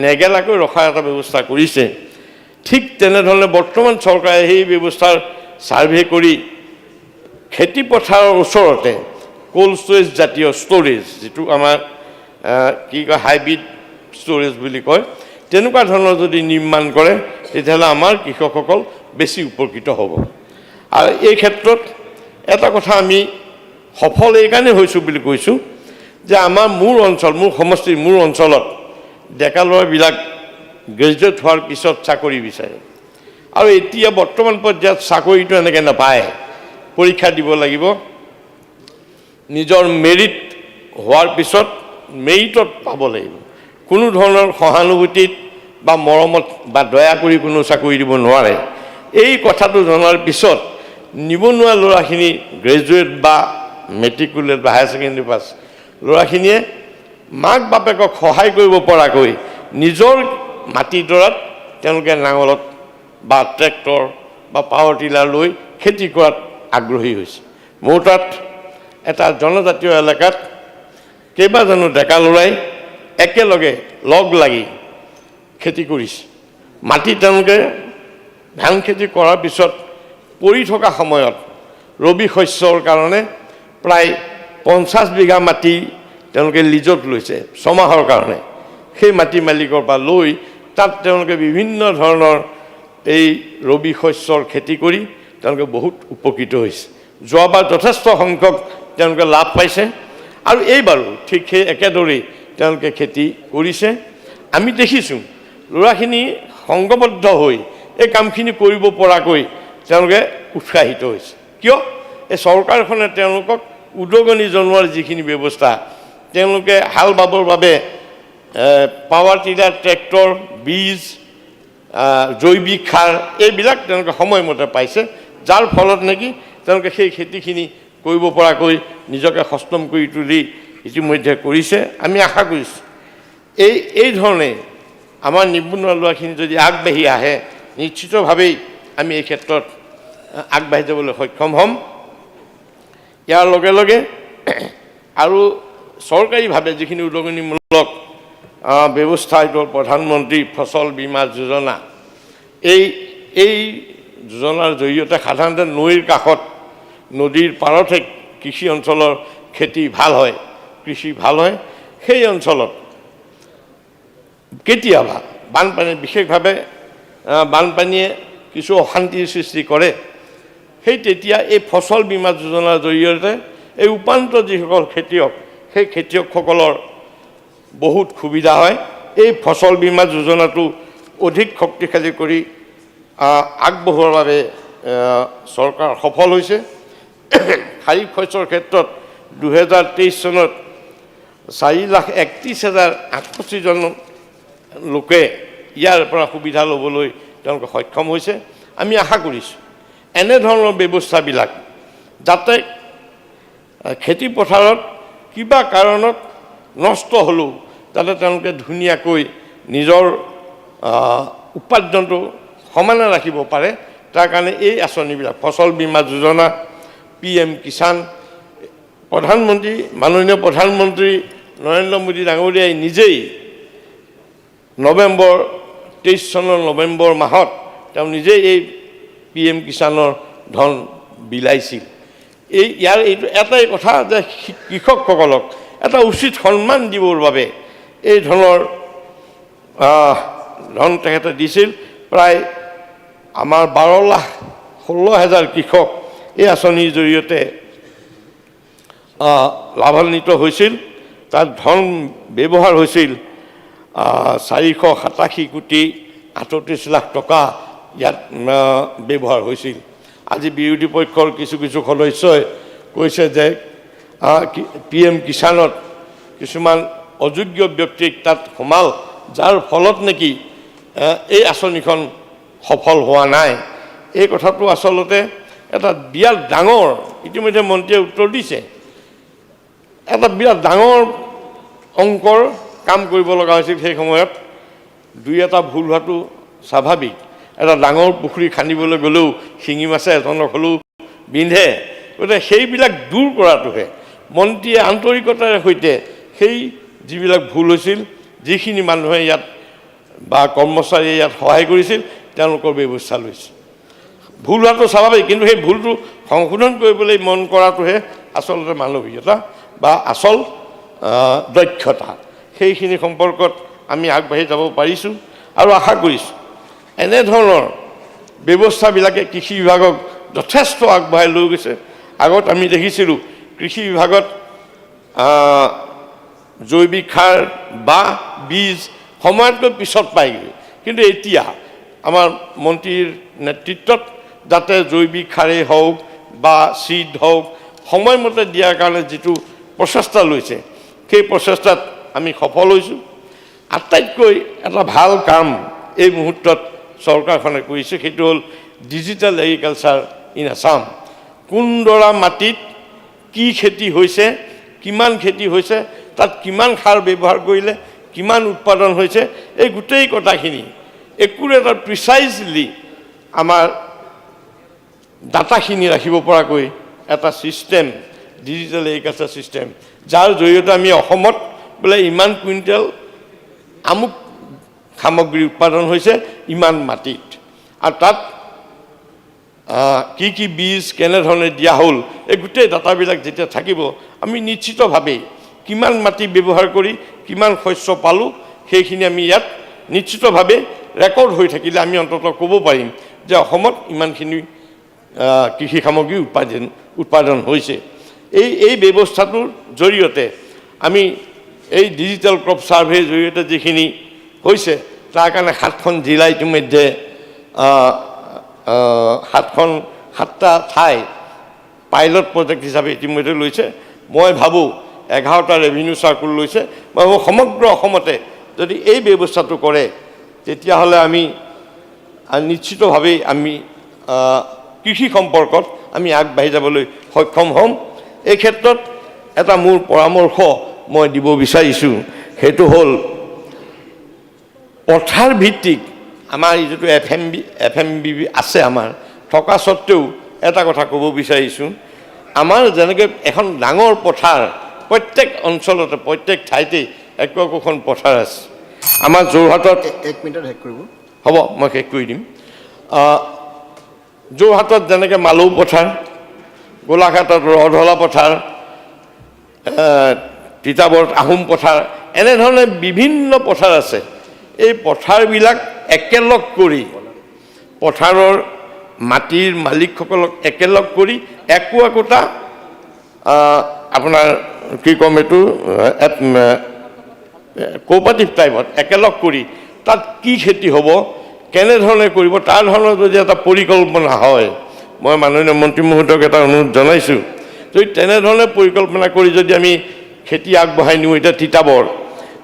নেগেলাকৈ ৰখাৰ এটা ব্যৱস্থা কৰিছে। ঠিক তেনেধৰণে বৰ্তমান চৰকাৰে সেই ব্যৱস্থাৰ ছাৰ্ভে কৰি খেতি পথাৰৰ ওচৰতে কোল্ড ষ্ট'ৰেজ জাতীয় ষ্ট'ৰেজ, যিটো আমাৰ কি কয় হাইব্ৰিড ষ্ট'ৰেজ বুলি কয়, তেনেকুৱা ধৰণৰ যদি নিৰ্মাণ কৰে তেতিয়াহ'লে আমাৰ কৃষকসকল বেছি উপকৃত হ'ব। আৰু এই ক্ষেত্ৰত এটা কথা আমি সফল এইকাৰণে হৈছোঁ বুলি কৈছোঁ যে আমাৰ মোৰ সমষ্টিৰ মোৰ অঞ্চলত ডেকা ল'ৰাবিলাক গ্ৰেজুৱেট হোৱাৰ পিছত চাকৰি বিচাৰে আৰু এতিয়া বৰ্তমান পৰ্যায়ত চাকৰিটো এনেকৈ নাপায় পৰীক্ষা দিব লাগিব নিজৰ মেৰিট হোৱাৰ পিছত মেৰিটত পাব লাগিব কোনো ধৰণৰ সহানুভূতিত বা মৰমত বা দয়া কৰি কোনো চাকৰি দিব নোৱাৰে এই কথাটো জনাৰ পিছত নিবনুৱা ল'ৰাখিনি গ্ৰেজুৱেট বা মেট্ৰিকুলেট বা হায়াৰ ছেকেণ্ডেৰী পাছ ল'ৰাখিনিয়ে মাক বাপেকক সহায় কৰিব পৰাকৈ নিজৰ মাটিডৰাত তেওঁলোকে নাঙলত বা ট্ৰেক্টৰ বা পাৱাৰ টিলাৰ লৈ খেতি কৰাত আগ্ৰহী হৈছে মোৰ তাত এটা জনজাতীয় এলেকাত কেইবাজনো ডেকা ল'ৰাই একেলগে লগ লাগি খেতি কৰিছে মাটি তেওঁলোকে ধান খেতি কৰাৰ পিছত পৰি থকা সময়ত ৰবি শস্যৰ কাৰণে প্ৰায় 50 বিঘা মাটি তেওঁলোকে লিজত লৈছে ছমাহৰ কাৰণে সেই মাটি মালিকৰ পৰা লৈ তাত তেওঁলোকে বিভিন্ন ধৰণৰ এই ৰবি শস্যৰ খেতি কৰি তেওঁলোকে বহুত উপকৃত হৈছে যোৱাবাৰ যথেষ্ট সংখ্যক তেওঁলোকে লাভ পাইছে আৰু এইবাৰো ঠিক সেই একেদৰেই তেওঁলোকে খেতি কৰিছে আমি দেখিছোঁ ল'ৰাখিনি সংঘবদ্ধ হৈ এই কামখিনি কৰিব পৰাকৈ তেওঁলোকে উৎসাহিত হৈছে কিয় এই চৰকাৰখনে তেওঁলোকক উদগনি জনোৱাৰ যিখিনি ব্যৱস্থা তেওঁলোকে হাল বাবৰ বাবে পাৱাৰ টিলাৰ ট্ৰেক্টৰ বীজ জৈৱিক সাৰ এইবিলাক তেওঁলোকে সময়মতে পাইছে যাৰ ফলত নেকি তেওঁলোকে সেই খেতিখিনি কৰিব পৰাকৈ নিজকে সষ্টম কৰি তুলি ইতিমধ্যে কৰিছে আমি আশা কৰিছোঁ এই ধৰণে আমাৰ নিবনুৱা ল'ৰাখিনি যদি আগবাঢ়ি আহে নিশ্চিতভাৱেই আমি এই ক্ষেত্ৰত আগবাঢ়ি যাবলৈ সক্ষম হ'ম ইয়াৰ লগে লগে আৰু চৰকাৰীভাৱে যিখিনি উদগনিমূলক ব্যৱস্থা হ'ল প্ৰধানমন্ত্ৰী ফচল বীমা যোজনা এই যোজনাৰ জৰিয়তে সাধাৰণতে নৈৰ কাষত নদীৰ পাৰতে কৃষি অঞ্চলৰ খেতি ভাল হয় কৃষি ভাল হয় সেই অঞ্চলত কেতিয়াবা বানপানী বিশেষভাৱে বানপানীয়ে কিছু অশান্তিৰ সৃষ্টি কৰে সেই তেতিয়া এই ফচল বীমা যোজনাৰ জৰিয়তে এই উপান্ত যিসকল খেতিয়ক সেই খেতিয়কসকলৰ বহুত সুবিধা হয় এই ফচল বীমা যোজনাটো অধিক শক্তিশালী কৰি আগবঢ়োৱাৰ বাবে চৰকাৰ সফল হৈছে খাৰিফ শস্যৰ ক্ষেত্ৰত 2023 চনত 4,31,068 জন লোকে ইয়াৰ পৰা সুবিধা ল'বলৈ তেওঁলোকে সক্ষম হৈছে আমি আশা কৰিছোঁ এনেধৰণৰ ব্যৱস্থাবিলাক যাতে খেতি পথাৰত কিবা কাৰণত নষ্ট হ'লেও যাতে তেওঁলোকে ধুনীয়াকৈ নিজৰ উপাৰ্জনটো সমানে ৰাখিব পাৰে তাৰ কাৰণে এই আঁচনিবিলাক ফচল বীমা যোজনা PM কিষাণ মাননীয় প্ৰধানমন্ত্ৰী নৰেন্দ্ৰ মোদী ডাঙৰীয়াই নিজেই 23 চনৰ নৱেম্বৰ মাহত তেওঁ নিজেই এই PM কিষাণৰ ধন বিলাইছিল এইটো এটাই কথা যে কৃষকসকলক এটা উচিত সন্মান দিবৰ বাবে এই ধনৰ ধন তেখেতে দিছিল প্ৰায় আমাৰ 12,16,000 কৃষক এই আঁচনিৰ জৰিয়তে লাভান্বিত হৈছিল তাত ধন ব্যৱহাৰ হৈছিল 487 কোটি 38 লাখ টকা ইয়াত ব্যৱহাৰ হৈছিল আজি বিৰোধী পক্ষৰ কিছু সদস্যই কৈছে যে PM কিষাণত কিছুমান অযোগ্য ব্যক্তিক তাত সোমাল যাৰ ফলত নেকি এই আঁচনিখন সফল হোৱা নাই এই কথাটো আচলতে এটা বিৰাট ডাঙৰ ইতিমধ্যে মন্ত্ৰীয়ে উত্তৰ দিছে এটা বিৰাট ডাঙৰ অংকৰ কাম কৰিব লগা হৈছিল সেই সময়ত দুই এটা ভুল হোৱাটো স্বাভাৱিক এটা ডাঙৰ পুখুৰী খান্দিবলৈ গ'লেও শিঙি মাছে এজনক হ'লেও বিন্ধে গতিকে সেইবিলাক দূৰ কৰাটোহে মন্ত্ৰীয়ে আন্তৰিকতাৰে সৈতে সেই যিবিলাক ভুল হৈছিল যিখিনি মানুহে ইয়াত বা কৰ্মচাৰীয়ে ইয়াত সহায় কৰিছিল তেওঁলোকৰ ব্যৱস্থা লৈছে ভুল হোৱাটো স্বাভাৱিক কিন্তু সেই ভুলটো সংশোধন কৰিবলৈ মন কৰাটোহে আচলতে মানৱীয়তা বা আচল দক্ষতা সেইখিনি সম্পৰ্কত আমি আগবাঢ়ি যাব পাৰিছোঁ আৰু আশা কৰিছোঁ এনেধৰণৰ ব্যৱস্থাবিলাকে কৃষি বিভাগক যথেষ্ট আগবঢ়াই লৈ গৈছে আগত আমি দেখিছিলোঁ কৃষি বিভাগত জৈৱিক সাৰ বা বীজ সময়তকৈ পিছত পায়গৈ কিন্তু এতিয়া আমাৰ মন্ত্ৰীৰ নেতৃত্বত যাতে জৈৱিক সাৰেই হওক বা চিড হওক সময়মতে দিয়াৰ কাৰণে যিটো প্ৰচেষ্টা লৈছে সেই প্ৰচেষ্টাত আমি সফল হৈছোঁ আটাইতকৈ এটা ভাল কাম এই মুহূৰ্তত চৰকাৰখনে কৰিছে সেইটো হ'ল ডিজিটেল এগ্ৰিকালচাৰ ইন আছাম কোনডৰা মাটিত কি খেতি হৈছে কিমান খেতি হৈছে তাত কিমান সাৰ ব্যৱহাৰ কৰিলে কিমান উৎপাদন হৈছে এই গোটেই কথাখিনি একুৰেট প্ৰিচাইজলি আমাৰ ডাটাখিনি ৰাখিব পৰাকৈ এটা ছিষ্টেম ডিজিটেল এগ্ৰিকালচাৰ ছিষ্টেম যাৰ জৰিয়তে আমি অসমত বোলে ইমান কুইণ্টেল আমুক সামগ্ৰী উৎপাদন হৈছে ইমান মাটিত আৰু তাত কি কি বীজ কেনেধৰণে দিয়া হ'ল এই গোটেই ডাটাবিলাক যেতিয়া থাকিব আমি নিশ্চিতভাৱে কিমান মাটি ব্যৱহাৰ কৰি কিমান শস্য পালোঁ সেইখিনি আমি ইয়াত নিশ্চিতভাৱে ৰেকৰ্ড হৈ থাকিলে আমি অন্ততঃ ক'ব পাৰিম যে অসমত ইমানখিনি কৃষি সামগ্ৰী উৎপাদন হৈছে এই ব্যৱস্থাটোৰ জৰিয়তে আমি এই ডিজিটেল ক্ৰপ ছাৰ্ভেৰ জৰিয়তে যিখিনি হৈছে তাৰ কাৰণে 7খন জিলা ইতিমধ্যে 7টা ঠাই পাইলট প্ৰজেক্ট হিচাপে ইতিমধ্যে লৈছে মই ভাবোঁ 11টা ৰেভিনিউ চাৰ্কুল লৈছে মই ভাবোঁ সমগ্ৰ অসমতে যদি এই ব্যৱস্থাটো কৰে তেতিয়াহ'লে আমি নিশ্চিতভাৱেই আমি কৃষি সম্পৰ্কত আমি আগবাঢ়ি যাবলৈ সক্ষম হ'ম এই ক্ষেত্ৰত এটা মোৰ পৰামৰ্শ মই দিব বিচাৰিছোঁ সেইটো হ'ল পথাৰ ভিত্তিক আমাৰ এই যিটো FMB আছে আমাৰ থকা সত্ত্বেও এটা কথা ক'ব বিচাৰিছোঁ আমাৰ যেনেকৈ এখন ডাঙৰ পথাৰ প্ৰত্যেক অঞ্চলতে প্ৰত্যেক ঠাইতে একোখন পথাৰ আছে আমাৰ যোৰহাটত 1 মিনিটত শেষ কৰিব হ'ব মই শেষ কৰি দিম যোৰহাটত যেনেকৈ মালৌ পথাৰ গোলাঘাটত ৰধলা পথাৰ তিতাবৰত আহোম পথাৰ এনেধৰণে বিভিন্ন পথাৰ আছে এই পথাৰবিলাক একেলগ কৰি পথাৰৰ মাটিৰ মালিকসকলক একেলগ কৰি একোটা আপোনাৰ কি ক'ম এইটো কোঅপাৰেটিভ টাইপত একেলগ কৰি তাত কি খেতি হ'ব কেনেধৰণে কৰিব তাৰ ধৰণৰ যদি এটা পৰিকল্পনা হয় মই মাননীয় মন্ত্ৰী মহোদয়ক এটা অনুৰোধ জনাইছোঁ যদি তেনেধৰণে পৰিকল্পনা কৰি যদি আমি খেতি আগবঢ়াই নিওঁ এতিয়া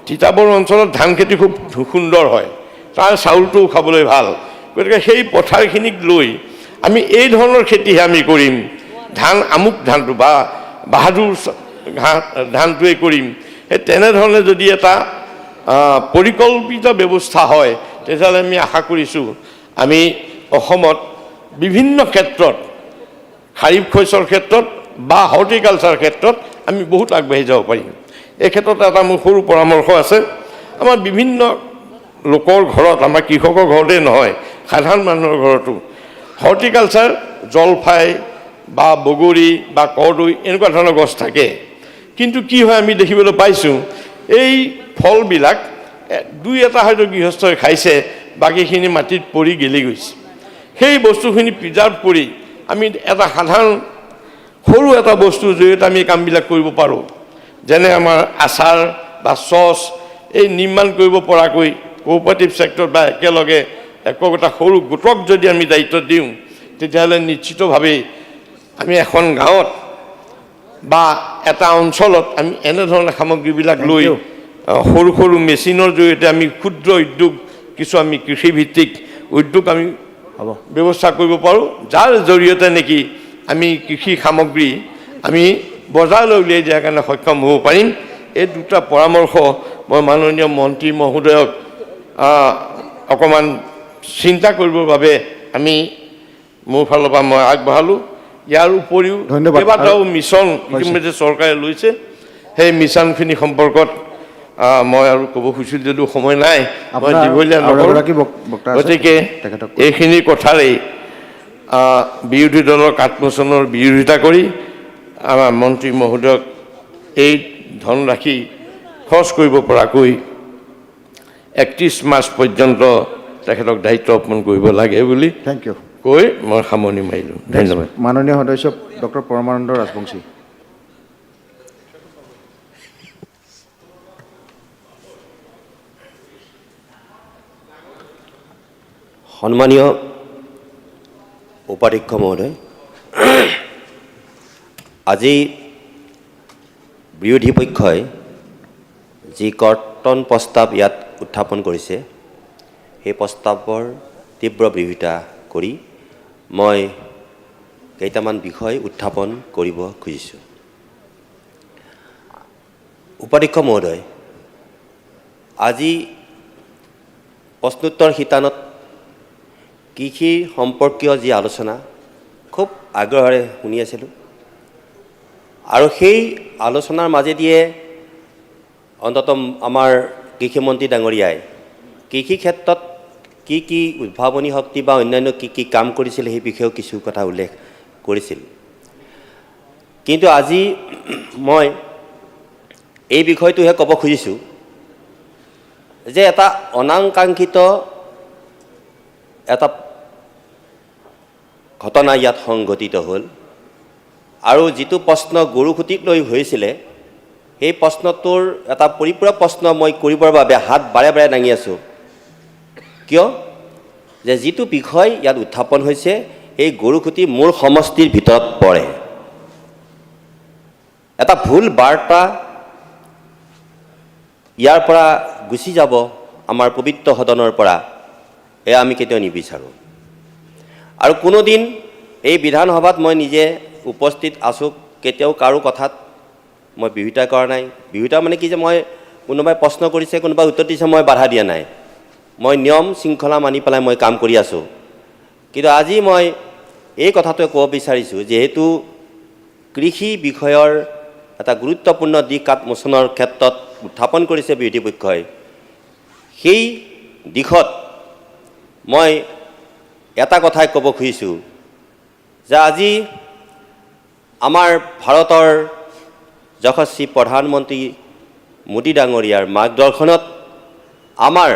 তিতাবৰ অঞ্চলত ধান খেতি খুব সুন্দৰ হয় তাৰ চাউলটোও খাবলৈ ভাল গতিকে সেই পথাৰখিনিক লৈ আমি এই ধৰণৰ খেতিহে আমি কৰিম ধান আমুক ধানটো বা বাহাদুৰ ধানটোৱে কৰিম সেই তেনেধৰণে যদি এটা পৰিকল্পিত ব্যৱস্থা হয় তেতিয়াহ'লে আমি আশা কৰিছোঁ আমি অসমত বিভিন্ন ক্ষেত্ৰত খাৰিফ শস্যৰ ক্ষেত্ৰত বা হৰ্টিকালচাৰ ক্ষেত্ৰত আমি বহুত আগবাঢ়ি যাব পাৰিম এই ক্ষেত্ৰত এটা মোৰ সৰু পৰামৰ্শ আছে আমাৰ বিভিন্ন লোকৰ ঘৰত আমাৰ কৃষকৰ ঘৰতে নহয় সাধাৰণ মানুহৰ ঘৰতো হৰ্টিকালচাৰ জলফাই বা বগৰী বা কৰ্দৈ এনেকুৱা ধৰণৰ গছ থাকে কিন্তু কি হয় আমি দেখিবলৈ পাইছোঁ এই ফলবিলাক দুই এটা হয়তো গৃহস্থই খাইছে বাকীখিনি মাটিত পৰি গেলি গৈছে সেই বস্তুখিনি প্ৰিজাৰ্ভ কৰি আমি এটা সাধাৰণ সৰু এটা বস্তুৰ জৰিয়তে আমি কামবিলাক কৰিব পাৰোঁ যেনে আমাৰ আচাৰ বা চচ এই নিৰ্মাণ কৰিব পৰাকৈ কোঅপাৰেটিভ ছেক্টৰ বা একেলগে একোটা সৰু গোটক যদি আমি দায়িত্ব দিওঁ তেতিয়াহ'লে নিশ্চিতভাৱে আমি এখন গাঁৱত বা এটা অঞ্চলত আমি এনেধৰণৰ সামগ্ৰীবিলাক লৈ সৰু সৰু মেচিনৰ জৰিয়তে আমি ক্ষুদ্ৰ উদ্যোগ কিছু আমি কৃষিভিত্তিক উদ্যোগ আমি ব্যৱস্থা কৰিব পাৰোঁ যাৰ জৰিয়তে নেকি আমি কৃষি সামগ্ৰী আমি বজাৰলৈ উলিয়াই দিয়াৰ কাৰণে সক্ষম হ'ব পাৰিম এই দুটা পৰামৰ্শ মই মাননীয় মন্ত্ৰী মহোদয়ক অকণমান চিন্তা কৰিবৰ বাবে আমি মোৰ ফালৰ পৰা মই আগবঢ়ালোঁ ইয়াৰ উপৰিও কেইবাটাও মিছন ইতিমধ্যে চৰকাৰে লৈছে সেই মিছনখিনি সম্পৰ্কত মই আৰু ক'ব খুজিছোঁ যদিও সময় নাই মই দীঘলীয়া নকৰোঁ গতিকে এইখিনি কথাৰেই বিৰোধী দলৰ কাঠমোচনৰ বিৰোধিতা কৰি আমাৰ মন্ত্ৰী মহোদয়ক এই ধনৰাশি খৰচ কৰিব পৰাকৈ 31 মাৰ্চ পৰ্যন্ত তেখেতক দায়িত্ব অৰ্পণ কৰিব লাগে বুলি কৈ মই সামৰণি মাৰিলোঁ ধন্যবাদ মাননীয় সদস্য ডক্টৰ পৰমানন্দ ৰাজবংশী সন্মানীয় উপাধ্যক্ষ মহোদয়, আজি বিৰোধী পক্ষই যি কৰ্তন প্ৰস্তাৱ ইয়াত উত্থাপন কৰিছে সেই প্ৰস্তাৱৰ তীব্ৰ বিৰোধিতা কৰি মই কেইটামান বিষয় উত্থাপন কৰিব খুজিছোঁ। উপাধ্যক্ষ মহোদয়, আজি প্ৰশ্নোত্তৰ শিতানত কৃষি সম্পৰ্কীয় যি আলোচনা খুব আগ্ৰহেৰে শুনি আছিলোঁ আৰু সেই আলোচনাৰ মাজেদিয়ে অন্ততঃ আমাৰ কৃষিমন্ত্ৰী ডাঙৰীয়াই কৃষি ক্ষেত্ৰত কি কি উদ্ভাৱনী শক্তি বা অন্যান্য কি কি কাম কৰিছিল সেই বিষয়েও কিছু কথা উল্লেখ কৰিছিল। কিন্তু আজি মই এই বিষয়টোহে ক'ব খুজিছোঁ যে এটা অনাকাংক্ষিত এটা ঘটনা ইয়াত সংঘটিত হ'ল আৰু যিটো প্ৰশ্ন গৰুসুটিক লৈ হৈছিলে সেই প্ৰশ্নটোৰ এটা পৰিপূৰক প্ৰশ্ন মই কৰিবৰ বাবে হাত বাৰে বাৰে দাঙি আছোঁ। কিয় যে যিটো বিষয় ইয়াত উত্থাপন হৈছে এই গৰুসুটি মোৰ সমষ্টিৰ ভিতৰত পৰে। এটা ভুল বাৰ্তা ইয়াৰ পৰা গুচি যাব আমাৰ পবিত্ৰ সদনৰ পৰা, এয়া আমি কেতিয়াও নিবিচাৰোঁ। আৰু কোনোদিন এই বিধানসভাত মই নিজে উপস্থিত আছোঁ, কেতিয়াও কাৰো কথাত মই বিৰোধিতা কৰা নাই। বিৰোধিতা মানে কি যে মই কোনোবাই প্ৰশ্ন কৰিছে, কোনোবাই উত্তৰ দিছে, মই বাধা দিয়া নাই। মই নিয়ম শৃংখলা মানি পেলাই মই কাম কৰি আছোঁ। কিন্তু আজি মই এই কথাটোৱে ক'ব বিচাৰিছোঁ, যিহেতু কৃষি বিষয়ৰ এটা গুৰুত্বপূৰ্ণ দিশ মোচনৰ ক্ষেত্ৰত উত্থাপন কৰিছে বিৰোধী পক্ষই, সেই দিশত মই এটা কথাই ক'ব খুজিছোঁ যে আজি আমাৰ ভাৰতৰ যশস্বী প্ৰধানমন্ত্ৰী মোদী ডাঙৰীয়াৰ মাৰ্গদৰ্শনত আমাৰ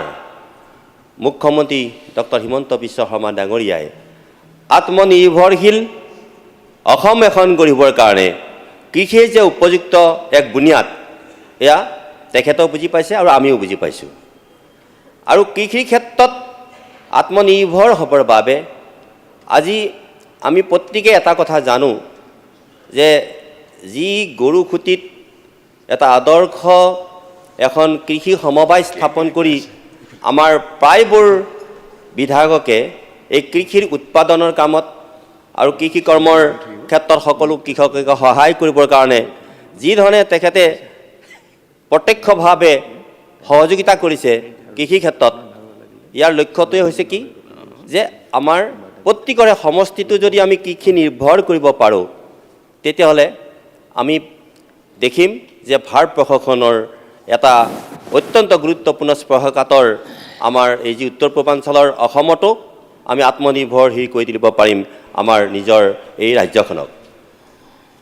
মুখ্যমন্ত্ৰী ডক্টৰ হিমন্ত বিশ্ব শৰ্মা ডাঙৰীয়াই আত্মনিৰ্ভৰশীল অসম এখন গঢ়িবৰ কাৰণে কৃষিয়ে যে উপযুক্ত এক বুনিয়াদ, এয়া তেখেতেও বুজি পাইছে আৰু আমিও বুজি পাইছোঁ। আৰু কৃষিৰ ক্ষেত্ৰত আত্মনিৰ্ভৰ হ'বৰ বাবে আজি আমি প্ৰত্যেকে এটা কথা জানো যে যি গৰুসুটিত এটা আদৰ্শ এখন কৃষি সমবায় স্থাপন কৰি আমাৰ প্ৰায়বোৰ বিধায়কে এই কৃষিৰ উৎপাদনৰ কামত আৰু কৃষি কৰ্মৰ ক্ষেত্ৰত সকলো কৃষককে সহায় কৰিবৰ কাৰণে যি ধৰণে তেখেতে প্ৰত্যক্ষভাৱে সহযোগিতা কৰিছে কৃষি ক্ষেত্ৰত, ইয়াৰ লক্ষ্যটোৱে হৈছে কি যে আমাৰ প্ৰত্যেকৰে সমষ্টিটো যদি আমি কৃষি নিৰ্ভৰ কৰিব পাৰোঁ তেতিয়াহ'লে আমি দেখিম যে ভাৰত প্ৰশাসনৰ এটা অত্যন্ত গুৰুত্বপূৰ্ণ স্পৰ্শকাতৰ আমাৰ এই যি উত্তৰ পূৰ্বাঞ্চলৰ অসমতো আমি আত্মনিৰ্ভৰশীল কৰি তুলিব পাৰিম আমাৰ নিজৰ এই ৰাজ্যখনক।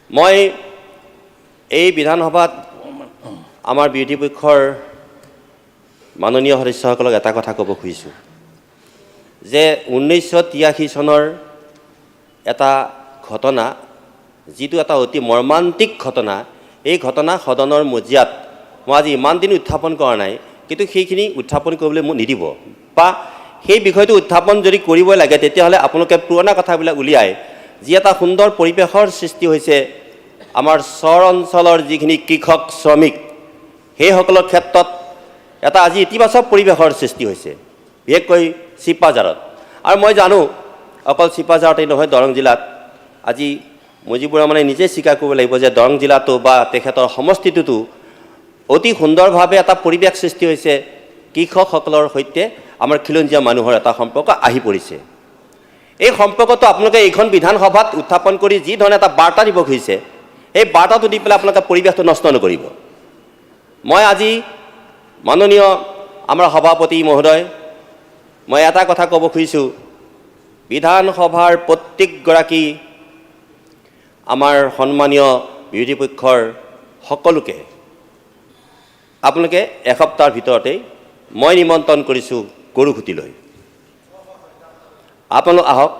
মই এই বিধানসভাত আমাৰ বিৰোধী পক্ষৰ মাননীয় সদস্যসকলক এটা কথা ক'ব খুজিছোঁ যে 1983 চনৰ এটা ঘটনা, যিটো এটা অতি মৰ্মান্তিক ঘটনা, এই ঘটনা সদনৰ মজিয়াত মই আজি ইমান দিন উত্থাপন কৰা নাই, কিন্তু সেইখিনি উত্থাপন কৰিবলৈ মোক নিদিব বা সেই বিষয়টো উত্থাপন যদি কৰিবই লাগে তেতিয়াহ'লে আপোনালোকে পুৰণা কথাবিলাক উলিয়াই যি এটা সুন্দৰ পৰিৱেশৰ সৃষ্টি হৈছে আমাৰ চৰ অঞ্চলৰ যিখিনি কৃষক শ্ৰমিক সেইসকলৰ ক্ষেত্ৰত এটা আজি ইতিবাচক পৰিৱেশৰ সৃষ্টি হৈছে, বিশেষকৈ চিপাঝাৰত। আৰু মই জানো অকল চিপাঝাৰতেই নহয়, দৰং জিলাত আজি মুজিবুৰ ৰহমানে নিজে স্বীকাৰ কৰিব লাগিব যে দৰং জিলাতো বা তেখেতৰ সমষ্টিটোতো অতি সুন্দৰভাৱে এটা পৰিৱেশ সৃষ্টি হৈছে, কৃষকসকলৰ সৈতে আমাৰ খিলঞ্জীয়া মানুহৰ এটা সম্পৰ্ক আহি পৰিছে। এই সম্পৰ্কটো আপোনালোকে এইখন বিধানসভাত উত্থাপন কৰি যি ধৰণে এটা বাৰ্তা দিব খুজিছে, এই বাৰ্তাটো দি পেলাই আপোনালোকে পৰিৱেশটো নষ্ট নকৰিব। মই আজি মাননীয় আমাৰ সভাপতি মহোদয়, মই এটা কথা ক'ব খুজিছোঁ, বিধানসভাৰ প্ৰত্যেকগৰাকী আমাৰ সন্মানীয় বিৰোধী পক্ষৰ সকলোকে আপোনালোকে এসপ্তাহৰ ভিতৰতেই মই নিমন্ত্ৰণ কৰিছোঁ গৰুসুটিলৈ। আপোনালোক আহক,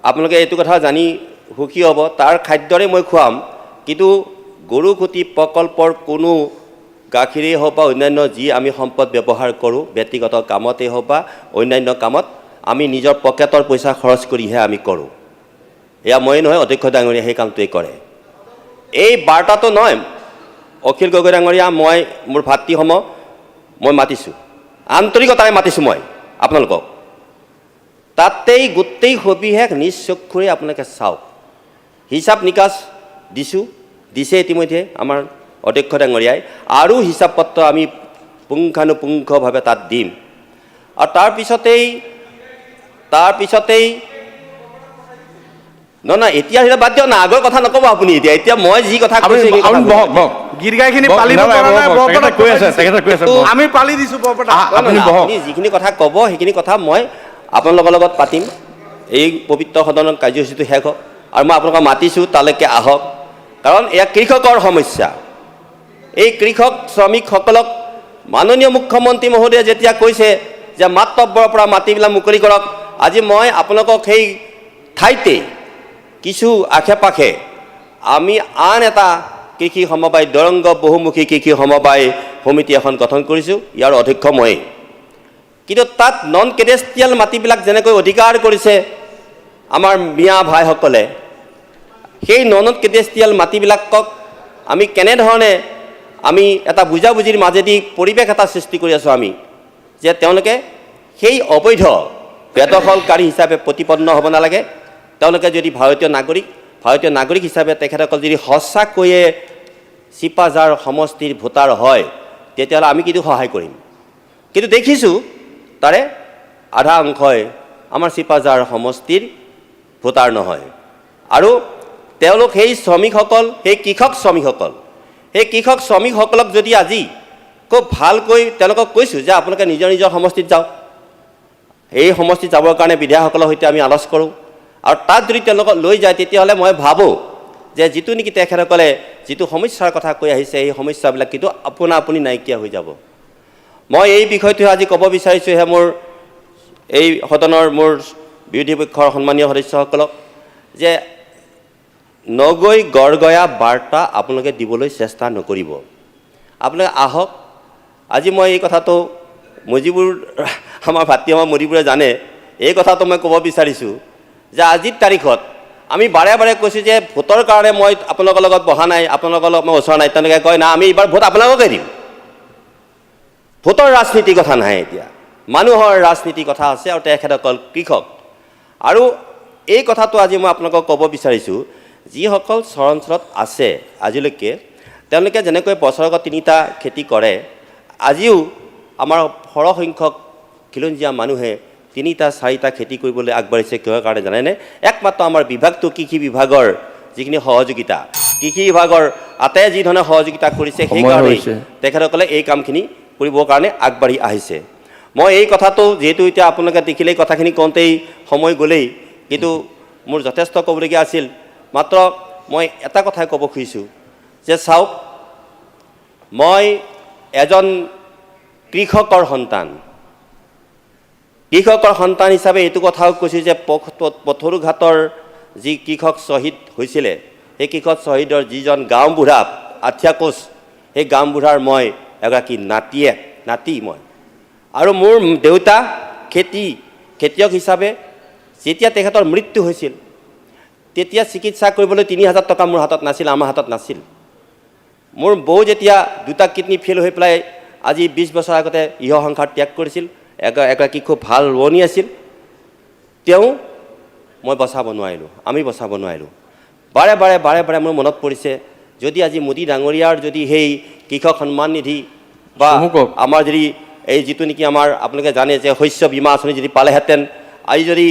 আপোনালোকে এইটো কথা জানি সুখী হ'ব, তাৰ খাদ্যৰে মই খুৱাম, কিন্তু গৰুসুটি প্ৰকল্পৰ কোনো গাখীৰেই হওক বা অন্যান্য যি আমি সম্পদ ব্যৱহাৰ কৰোঁ ব্যক্তিগত কামতেই হওক বা অন্যান্য কামত আমি নিজৰ পকেটৰ পইচা খৰচ কৰিহে আমি কৰোঁ। এয়া ময়ে নহয়, অধ্যক্ষ ডাঙৰীয়া সেই কামটোৱেই কৰে। এই বাৰ্তাটো নহয় অখিল গগৈ ডাঙৰীয়া, মই মোৰ ভাতৃসম মই মাতিছোঁ, আন্তৰিকতাৰে মাতিছোঁ মই আপোনালোকক। তাতেই গোটেই সবিশেষ নিজ চক্ষুৰে আপোনালোকে চাওক। হিচাপ নিকাচ দিছে ইতিমধ্যে আমাৰ অধ্যক্ষ ডাঙৰীয়াই, আৰু হিচাপ পত্ৰ আমি পুংখানুপুংখভাৱে তাত দিম। আৰু তাৰপিছতেই নহয় এতিয়া সেটা বাদ দিয়ক না, আগৰ কথা নক'ব আপুনি। এতিয়া মই যি কথা কৈছোঁ আপুনি যিখিনি কথা ক'ব সেইখিনি কথা মই আপোনালোকৰ লগত পাতিম। এই পবিত্ৰ সদনৰ কাৰ্যসূচীটো শেষ হওক, আৰু মই আপোনালোকক মাতিছোঁ তালৈকে আহক। কাৰণ এয়া কৃষকৰ সমস্যা। এই কৃষক শ্ৰমিকসকলক মাননীয় মুখ্যমন্ত্ৰী মহোদয়ে যেতিয়া কৈছে যে মাতব্বৰৰ পৰা মাটিবিলাক মুকলি কৰক, আজি মই আপোনালোকক সেই ঠাইতে কিছু আশে পাশে আমি আন এটা কৃষি সমবায় দৰংগ বহুমুখী কৃষি সমবায় সমিতি এখন গঠন কৰিছোঁ, ইয়াৰ অধ্যক্ষ মই। কিন্তু তাত নন কেডেষ্ট্ৰিয়েল মাটিবিলাক যেনেকৈ অধিকাৰ কৰিছে আমাৰ মিয়া ভাইসকলে, সেই নন কেডেষ্ট্ৰিয়েল মাটিবিলাকক আমি কেনেধৰণে আমি এটা বুজাবুজিৰ মাজেদি পৰিৱেশ এটা সৃষ্টি কৰি আছোঁ আমি, যে তেওঁলোকে সেই অবৈধ বেদখলকাৰী হিচাপে প্ৰতিপন্ন হ'ব নালাগে। তেওঁলোকে যদি ভাৰতীয় নাগৰিক হিচাপে তেখেতসকল যদি সঁচাকৈয়ে চিপাঝাৰ সমষ্টিৰ ভোটাৰ হয়, তেতিয়াহ'লে আমি কিন্তু সহায় কৰিম। কিন্তু দেখিছোঁ তাৰে আধা অংশই আমাৰ চিপাঝাৰ সমষ্টিৰ ভোটাৰ নহয়। আৰু তেওঁলোক সেই শ্ৰমিকসকল, সেই কৃষক শ্ৰমিকসকলক যদি আজি খুব ভালকৈ তেওঁলোকক কৈছোঁ যে আপোনালোকে নিজৰ সমষ্টিত যাওক, এই সমষ্টিত যাবৰ কাৰণে বিধায়কসকলৰ সৈতে আমি আলোচ কৰোঁ। আৰু তাত যদি তেওঁলোকক লৈ যায়, তেতিয়াহ'লে মই ভাবোঁ যে যিটো নেকি তেখেতসকলে যিটো সমস্যাৰ কথা কৈ আহিছে, এই সমস্যাবিলাক কিন্তু আপুনি নাইকিয়া হৈ যাব। মই এই বিষয়টোহে আজি ক'ব বিচাৰিছোঁহে মোৰ এই সদনৰ মোৰ বিৰোধী পক্ষৰ সন্মানীয় সদস্যসকলক, যে নগৈ গড়গয়া বাৰ্তা আপোনালোকে দিবলৈ চেষ্টা নকৰিব। আপোনালোকে আহক। আজি মই এই কথাটো আমাৰ ভাতৃ আমাৰ মুজিবুৰে জানে, এই কথাটো মই ক'ব বিচাৰিছোঁ যে আজিৰ তাৰিখত আমি বাৰে বাৰে কৈছোঁ যে ভোটৰ কাৰণে মই আপোনালোকৰ লগত বহা নাই, আপোনালোকৰ লগত মই ওচৰ নাই। তেওঁলোকে কয় না আমি এইবাৰ ভোট আপোনালোকে দিম। ভোটৰ ৰাজনীতিৰ কথা নাই, এতিয়া মানুহৰ ৰাজনীতিৰ কথা আছে, আৰু তেখেতসকল কৃষক। আৰু এই কথাটো আজি মই আপোনালোকক ক'ব বিচাৰিছোঁ, যিসকল চৰাঞ্চলত আছে আজিলৈকে, তেওঁলোকে যেনেকৈ বছৰেকত 3টা খেতি কৰে, আজিও আমাৰ সৰহসংখ্যক খিলঞ্জীয়া মানুহে 3টা 4টা খেতি কৰিবলৈ আগবাঢ়িছে। কিহৰ কাৰণে জানেনে? একমাত্ৰ আমাৰ বিভাগটো কৃষি বিভাগৰ যিখিনি সহযোগিতা, কৃষি বিভাগৰ আটাই যি ধৰণে সহযোগিতা কৰিছে, সেইকাৰণে তেখেতসকলে এই কামখিনি কৰিবৰ কাৰণে আগবাঢ়ি আহিছে। মই এই কথাটো যিহেতু এতিয়া আপোনালোকে দেখিলেই কথাখিনি কওঁতেই সময় গ'লেই, কিন্তু মোৰ যথেষ্ট ক'বলগীয়া আছিল। মাত্ৰ মই এটা কথাই ক'ব খুজিছোঁ যে চাওক, মই এজন কৃষকৰ সন্তান হিচাপে এইটো কথাও কৈছোঁ যে পথৰুঘাটৰ যি কৃষক শ্বহীদ হৈছিলে, সেই কৃষক শ্বহীদৰ যিজন গাঁওবুঢ়া আঠিয়া কোচ, সেই গাঁওবুঢ়াৰ মই এগৰাকী নাতি মই। আৰু মোৰ দেউতা খেতিয়ক হিচাপে যেতিয়া তেখেতৰ মৃত্যু হৈছিল, তেতিয়া চিকিৎসা কৰিবলৈ 3000 টকা মোৰ হাতত নাছিল, আমাৰ হাতত নাছিল। মোৰ বৌ যেতিয়া 2টা কিডনী ফেইল হৈ পেলাই আজি 20 বছৰ আগতে ইহ সংসাৰ ত্যাগ কৰিছিল, এগৰাকী খুব ভাল ৰোৱনী আছিল, মই বচাব নোৱাৰিলোঁ, আমি বচাব নোৱাৰিলোঁ। বাৰে বাৰে মোৰ মনত পৰিছে, যদি আজি মোদী ডাঙৰীয়াৰ যদি সেই কৃষক সন্মান নিধি বা আমাৰ যদি এই যিটো নেকি আমাৰ আপোনালোকে জানে যে শস্য বীমা আঁচনি যদি পালেহেঁতেন, আজি যদি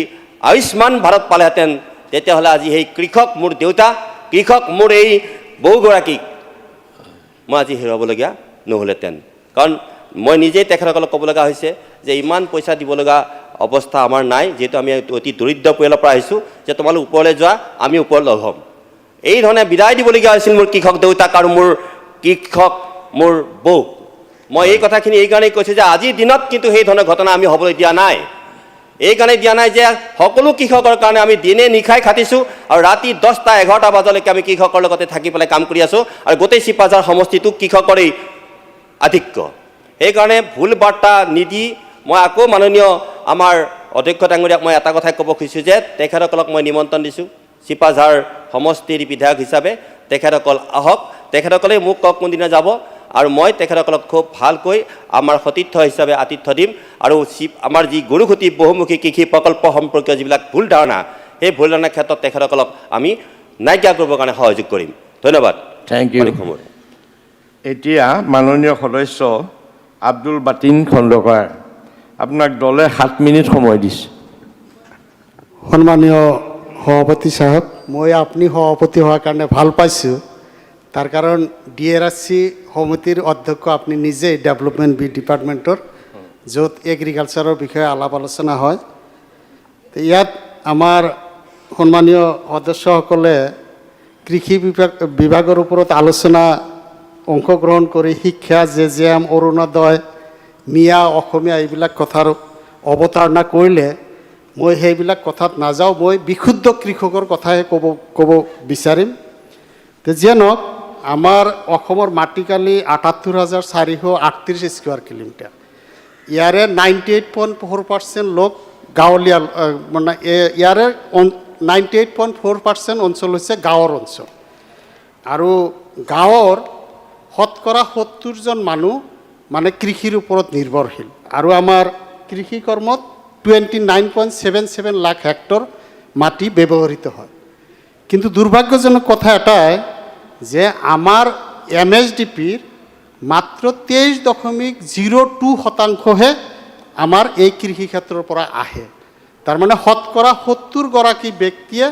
আয়ুষ্মান ভাৰত পালেহেঁতেন, তেতিয়াহ'লে আজি সেই কৃষক মোৰ দেউতা, কৃষক মোৰ এই বৌগৰাকীক মই আজি হেৰুৱাবলগীয়া নহ'লহেঁতেন। কাৰণ মই নিজেই তেখেতসকলক ক'ব লগা হৈছে যে ইমান পইচা দিব লগা অৱস্থা আমাৰ নাই, যিহেতু আমি অতি দৰিদ্ৰ পৰিয়ালৰ পৰা আহিছোঁ, যে তোমালোক ওপৰলৈ যোৱা, আমি ওপৰত লগ হ'ম। এই ধৰণে বিদায় দিবলগীয়া হৈছিল মোৰ কৃষক দেউতাক আৰু মোৰ বৌ। মই এই কথাখিনি এইকাৰণেই কৈছোঁ যে আজিৰ দিনত কিন্তু সেই ধৰণৰ ঘটনা আমি হ'বলৈ দিয়া নাই। এইকাৰণে দিয়া নাই যে সকলো কৃষকৰ কাৰণে আমি দিনে নিশাই খাটিছোঁ, আৰু ৰাতি 10টা 11টা বজালৈকে আমি কৃষকৰ লগতে থাকি পেলাই কাম কৰি আছোঁ, আৰু গোটেই চিপাঝাৰ সমষ্টিটো কৃষকৰেই আধিক্য। সেইকাৰণে ভুল বাৰ্তা নিদি মই আকৌ মাননীয় আমাৰ অধ্যক্ষ ডাঙৰীয়াক মই এটা কথাই ক'ব খুজিছোঁ যে তেখেতসকলক মই নিমন্ত্ৰণ দিছোঁ চিপাঝাৰ সমষ্টিৰ বিধায়ক হিচাপে তেখেতসকল আহক, তেখেতসকলে মোক কওক কোনদিনা যাব আৰু মই তেখেতসকলক খুব ভালকৈ আমাৰ সতীৰ্থ হিচাপে আতিথ্য দিম আৰু আমাৰ যি গৰুসুঁতি বহুমুখী কৃষি প্ৰকল্প সম্পৰ্কীয় যিবিলাক ভুল ধাৰণা সেই ভুল ধাৰণাৰ ক্ষেত্ৰত তেখেতসকলক আমি নাইকিয়া কৰিবৰ কাৰণে সহযোগ কৰিম। ধন্যবাদ। Thank you. এতিয়া মাননীয় সদস্য আব্দুল বাতিন খণ্ডকাৰ, আপোনাক দলে 7 মিনিট সময় দিছে। সন্মানীয় সভাপতি সাহেব, মই আপুনি সভাপতি হোৱাৰ কাৰণে ভাল পাইছোঁ। তাৰ কাৰণ DRSC সমিতিৰ অধ্যক্ষ আপুনি নিজেই ডেভেলপমেণ্ট ডিপাৰ্টমেণ্টৰ, য'ত এগ্ৰিকালচাৰৰ বিষয়ে আলাপ আলোচনা হয়। ইয়াত আমাৰ সন্মানীয় সদস্যসকলে কৃষি বিভাগৰ ওপৰত আলোচনা অংশগ্ৰহণ কৰি শিক্ষা, JJM, অৰুণোদয়, মিয়া, অসমীয়া এইবিলাক কথাৰ অৱতাৰণা কৰিলে মই সেইবিলাক কথাত নাযাওঁ, মই বিশুদ্ধ কৃষকৰ কথাহে ক'ব বিচাৰিম। যিয়ে নহওক আমাৰ অসমৰ মাটিকালি ৭৮,৪৩৮ স্কোৱাৰ কিলোমিটাৰ। ইয়াৰে 98.4% লোক গাঁৱলীয়া, মানে ইয়াৰে 98.4% অঞ্চল হৈছে গাঁৱৰ অঞ্চল আৰু গাঁৱৰ শতকৰা ৭০জন মানুহ মানে কৃষিৰ ওপৰত নিৰ্ভৰশীল আৰু আমাৰ কৃষি কৰ্মত 29.77 লাখ হেক্টৰ মাটি ব্যৱহৃত হয়। কিন্তু দুৰ্ভাগ্যজনক কথা এটাই যে আমাৰ MSDPৰ মাত্ৰ 23.02% আমাৰ এই কৃষি ক্ষেত্ৰৰ পৰা আহে। তাৰমানে শতকৰা 70গৰাকী ব্যক্তিয়ে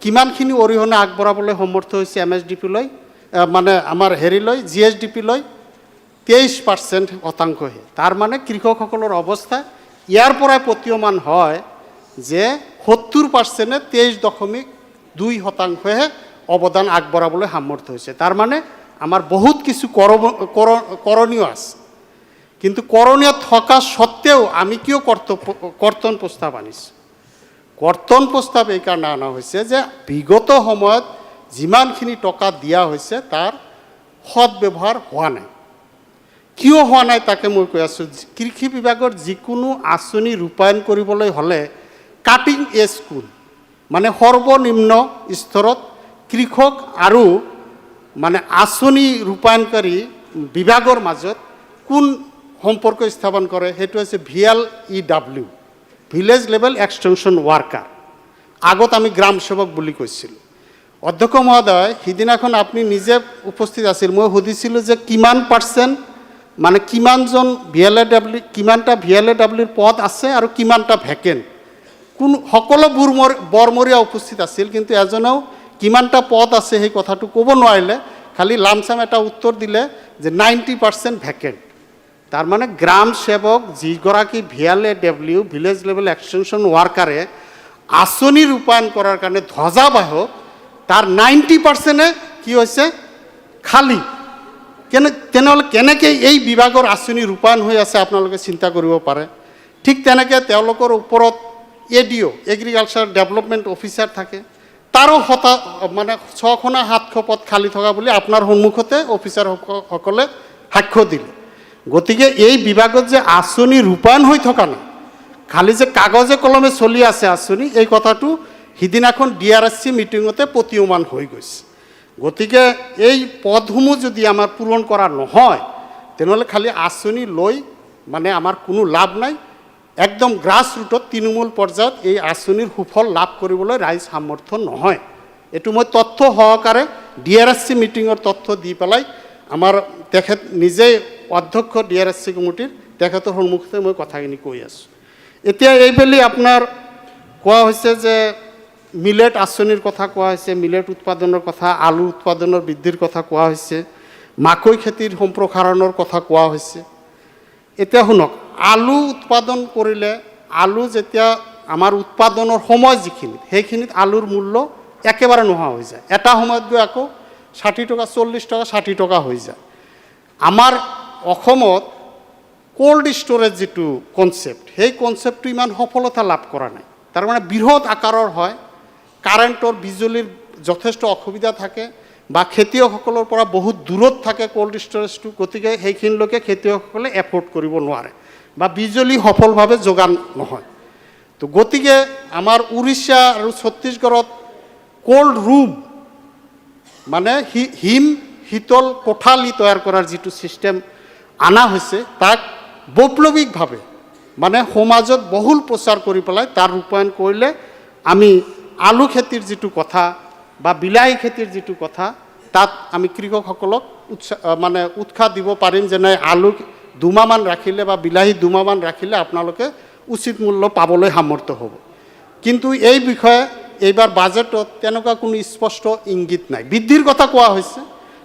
কিমানখিনি অৰিহণা আগবঢ়াবলৈ সমৰ্থ হৈছে MSDP-লৈ, মানে আমাৰ হেৰিলৈ GSDP-লৈ 23%। তাৰ মানে কৃষকসকলৰ অৱস্থা ইয়াৰ পৰাই প্ৰতীয়মান হয় যে 70%-এ 23.2%হে অৱদান আগবঢ়াবলৈ সামৰ্থ্য হৈছে। তাৰ মানে আমাৰ বহুত কিছু কৰণীয় আছে, কিন্তু কৰণীয় থকা সত্ত্বেও আমি কিয় কৰ্তন প্ৰস্তাৱ আনিছোঁ? কৰ্তন প্ৰস্তাৱ এই কাৰণে অনা হৈছে যে বিগত সময়ত যিমানখিনি টকা দিয়া হৈছে তাৰ সৎব্যৱহাৰ হোৱা নাই। কিয় হোৱা নাই তাকে মই কৈ আছোঁ। কৃষি বিভাগৰ যিকোনো আঁচনি ৰূপায়ণ কৰিবলৈ হ'লে কাটিং এজ কোন, মানে সৰ্বনিম্ন স্তৰত কৃষক আৰু মানে আঁচনি ৰূপায়ণকাৰী বিভাগৰ মাজত কোন সম্পৰ্ক স্থাপন কৰে, সেইটো হৈছে VLEW, village level extension worker. আগত আমি গ্ৰাম সেৱক বুলি কৈছিলোঁ। অধ্যক্ষ মহোদয়, সিদিনাখন আপুনি নিজে উপস্থিত আছিল, মই সুধিছিলোঁ যে কিমান পাৰ্চেণ্ট, মানে কিমানজন কিমানটা VLEWৰ পদ আছে আৰু কিমানটা ভেকেণ্ট। সকলো বৰমৰীয়া উপস্থিত আছিল, কিন্তু এজনেও কিমানটা পদ আছে সেই কথাটো ক'ব নোৱাৰিলে, খালি লামচাম এটা উত্তৰ দিলে যে 90% ভেকেণ্ট। তাৰ মানে গ্ৰাম সেৱক যিগৰাকী VLEW, ভিলেজ লেভেল এক্সটেনশ্যন ৱাৰ্কাৰে আঁচনি ৰূপায়ণ কৰাৰ কাৰণে ধ্বজা বাহক, তাৰ 90%-এ কি হৈছে খালী। তেনেহ'লে কেনেকৈ এই বিভাগৰ আঁচনি ৰূপায়ণ হৈ আছে আপোনালোকে চিন্তা কৰিব পাৰে। ঠিক তেনেকৈ তেওঁলোকৰ ওপৰত ADO, এগ্ৰিকালচাৰ ডেভেলপমেণ্ট অফিচাৰ থাকে, তাৰো মানে 600-700 পদ খালী থকা বুলি আপোনাৰ সন্মুখতে অফিচাৰসকলে সাক্ষ্য দিলে। গতিকে এই বিভাগত যে আঁচনি ৰূপায়ণ হৈ থকা নাই, খালি যে কাগজে কলমে চলি আছে আঁচনি, এই কথাটো সিদিনাখন DRSC মিটিঙতে প্ৰতীয়মান হৈ গৈছে। গতিকে এই পদসমূহ যদি আমাৰ পূৰণ কৰা নহয়, তেনেহ'লে খালি আঁচনি লৈ মানে আমাৰ কোনো লাভ নাই। একদম গ্ৰাছ ৰুটত, তৃণমূল পৰ্যায়ত এই আঁচনিৰ সুফল লাভ কৰিবলৈ ৰাইজ সামৰ্থ্য নহয়। এইটো মই তথ্য সহকাৰে DRSC মিটিঙৰ তথ্য দি পেলাই আমাৰ তেখেত নিজেই অধ্যক্ষ DRSC কমিটিৰ, তেখেতৰ সন্মুখতে মই কথাখিনি কৈ আছোঁ। এতিয়া এইবেলি আপোনাৰ কোৱা হৈছে যে মিলেট আঁচনিৰ কথা কোৱা হৈছে, মিলেট উৎপাদনৰ কথা, আলু উৎপাদনৰ বৃদ্ধিৰ কথা কোৱা হৈছে, মাকৈ খেতিৰ সম্প্ৰসাৰণৰ কথা কোৱা হৈছে। এতিয়া শুনক, আলু উৎপাদন কৰিলে, আলু যেতিয়া আমাৰ উৎপাদনৰ সময় যিখিনিত, সেইখিনিত আলুৰ মূল্য একেবাৰে নোহোৱা হৈ যায়। এটা সময়ত গৈ আকৌ 60 টকা, 40 টকা, 60 টকা হৈ যায়। আমাৰ অসমত কোল্ড ষ্ট'ৰেজ যিটো কনচেপ্ট, সেই কনচেপ্টটো ইমান সফলতা লাভ কৰা নাই। তাৰমানে বৃহৎ আকাৰৰ হয়, কাৰেণ্টৰ বিজুলীৰ যথেষ্ট অসুবিধা থাকে, বা খেতিয়কসকলৰ পৰা বহুত দূৰত থাকে কোল্ড ষ্টৰেজটো, গতিকে সেইখিনিলৈকে খেতিয়কসকলে এফৰ্ড কৰিব নোৱাৰে বা বিজুলী সফলভাৱে যোগান নহয়। তো গতিকে আমাৰ উৰিষ্যা আৰু ছত্তীশগড়ত কোল্ড ৰুম মানে হিম শীতল কোঠালি তৈয়াৰ কৰাৰ যিটো ছিষ্টেম আনা হৈছে, তাক বৈপ্লৱিকভাৱে মানে সমাজত বহুল প্ৰচাৰ কৰি পেলাই তাৰ ৰূপায়ণ কৰিলে আমি আলু খেতিৰ যিটো কথা বা বিলাহী খেতিৰ যিটো কথা, তাত আমি কৃষকসকলক উৎসাহ দিব পাৰিম, যেনে আলু 2 মাহমান ৰাখিলে বা বিলাহী 2 মাহমান ৰাখিলে আপোনালোকে উচিত মূল্য পাবলৈ সামৰ্থ্য হ'ব। কিন্তু এই বিষয়ে এইবাৰ বাজেটত তেনেকুৱা কোনো স্পষ্ট ইংগিত নাই। বৃদ্ধিৰ কথা কোৱা হৈছে,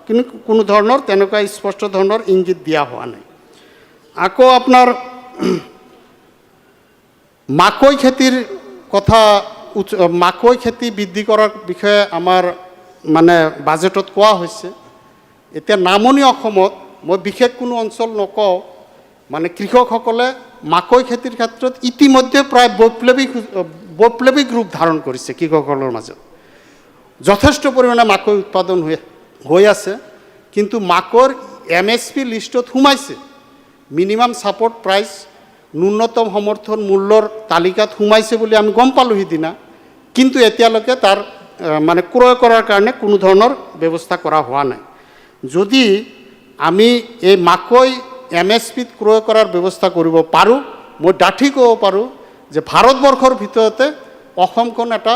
কিন্তু কোনো ধৰণৰ তেনেকুৱা স্পষ্ট ধৰণৰ ইংগিত দিয়া হোৱা নাই। আকৌ আপোনাৰ মাকৈ খেতিৰ কথা, মাকৈ খেতি বৃদ্ধি কৰাৰ বিষয়ে আমাৰ মানে বাজেটত কোৱা হৈছে। এতিয়া নামনি অসমত মই বিশেষ কোনো অঞ্চল নকওঁ, মানে কৃষকসকলে মাকৈ খেতিৰ ক্ষেত্ৰত ইতিমধ্যে প্ৰায় বৈপ্লৱিক ৰূপ ধাৰণ কৰিছে। কৃষকসকলৰ মাজত যথেষ্ট পৰিমাণে মাকৈ উৎপাদন হৈ আছে, কিন্তু মাকৰ MSP লিষ্টত সোমাইছে, মিনিমাম ছাপৰ্ট প্ৰাইচ ন্যূনতম সমৰ্থন মূল্যৰ তালিকাত সোমাইছে বুলি আমি গম পালোঁ সিদিনা, কিন্তু এতিয়ালৈকে তাৰ মানে ক্ৰয় কৰাৰ কাৰণে কোনো ধৰণৰ ব্যৱস্থা কৰা হোৱা নাই। যদি আমি এই মাকৈ MSPত ক্ৰয় কৰাৰ ব্যৱস্থা কৰিব পাৰোঁ, মই ডাঠি ক'ব পাৰোঁ যে ভাৰতবৰ্ষৰ ভিতৰতে অসমখন এটা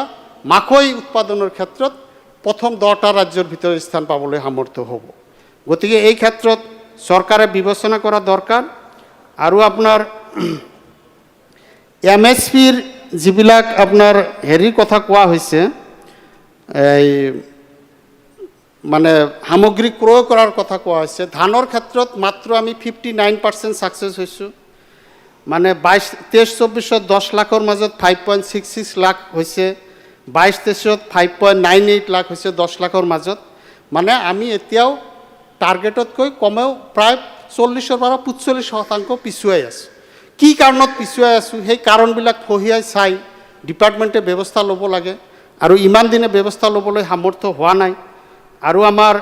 মাকৈ উৎপাদনৰ ক্ষেত্ৰত প্ৰথম 10টা ৰাজ্যৰ ভিতৰত স্থান পাবলৈ সামৰ্থ্য হ'ব। গতিকে এই ক্ষেত্ৰত চৰকাৰে বিবেচনা কৰা দৰকাৰ। আৰু আপোনাৰ MSPৰ যিবিলাক আপোনাৰ হেৰিৰ কথা কোৱা হৈছে, এই মানে সামগ্ৰী ক্ৰয় কৰাৰ কথা কোৱা হৈছে, ধানৰ ক্ষেত্ৰত মাত্ৰ আমি 59% ছাকচেছ হৈছোঁ। মানে 23-24ত 10 লাখৰ মাজত 5.66 লাখ হৈছে, 22-23ত 5.98 লাখ হৈছে 10 লাখৰ মাজত। মানে আমি এতিয়াও টাৰ্গেটতকৈ কমেও প্ৰায় 40ৰ পৰা 45% পিছুৱাই আছোঁ। কি কাৰণত পিছুৱাই আছোঁ সেই কাৰণবিলাক ফহিয়াই চাই ডিপাৰ্টমেণ্টে ব্যৱস্থা ল'ব লাগে, আৰু ইমান দিনে ব্যৱস্থা ল'বলৈ সামৰ্থ্য হোৱা নাই। আৰু আমাৰ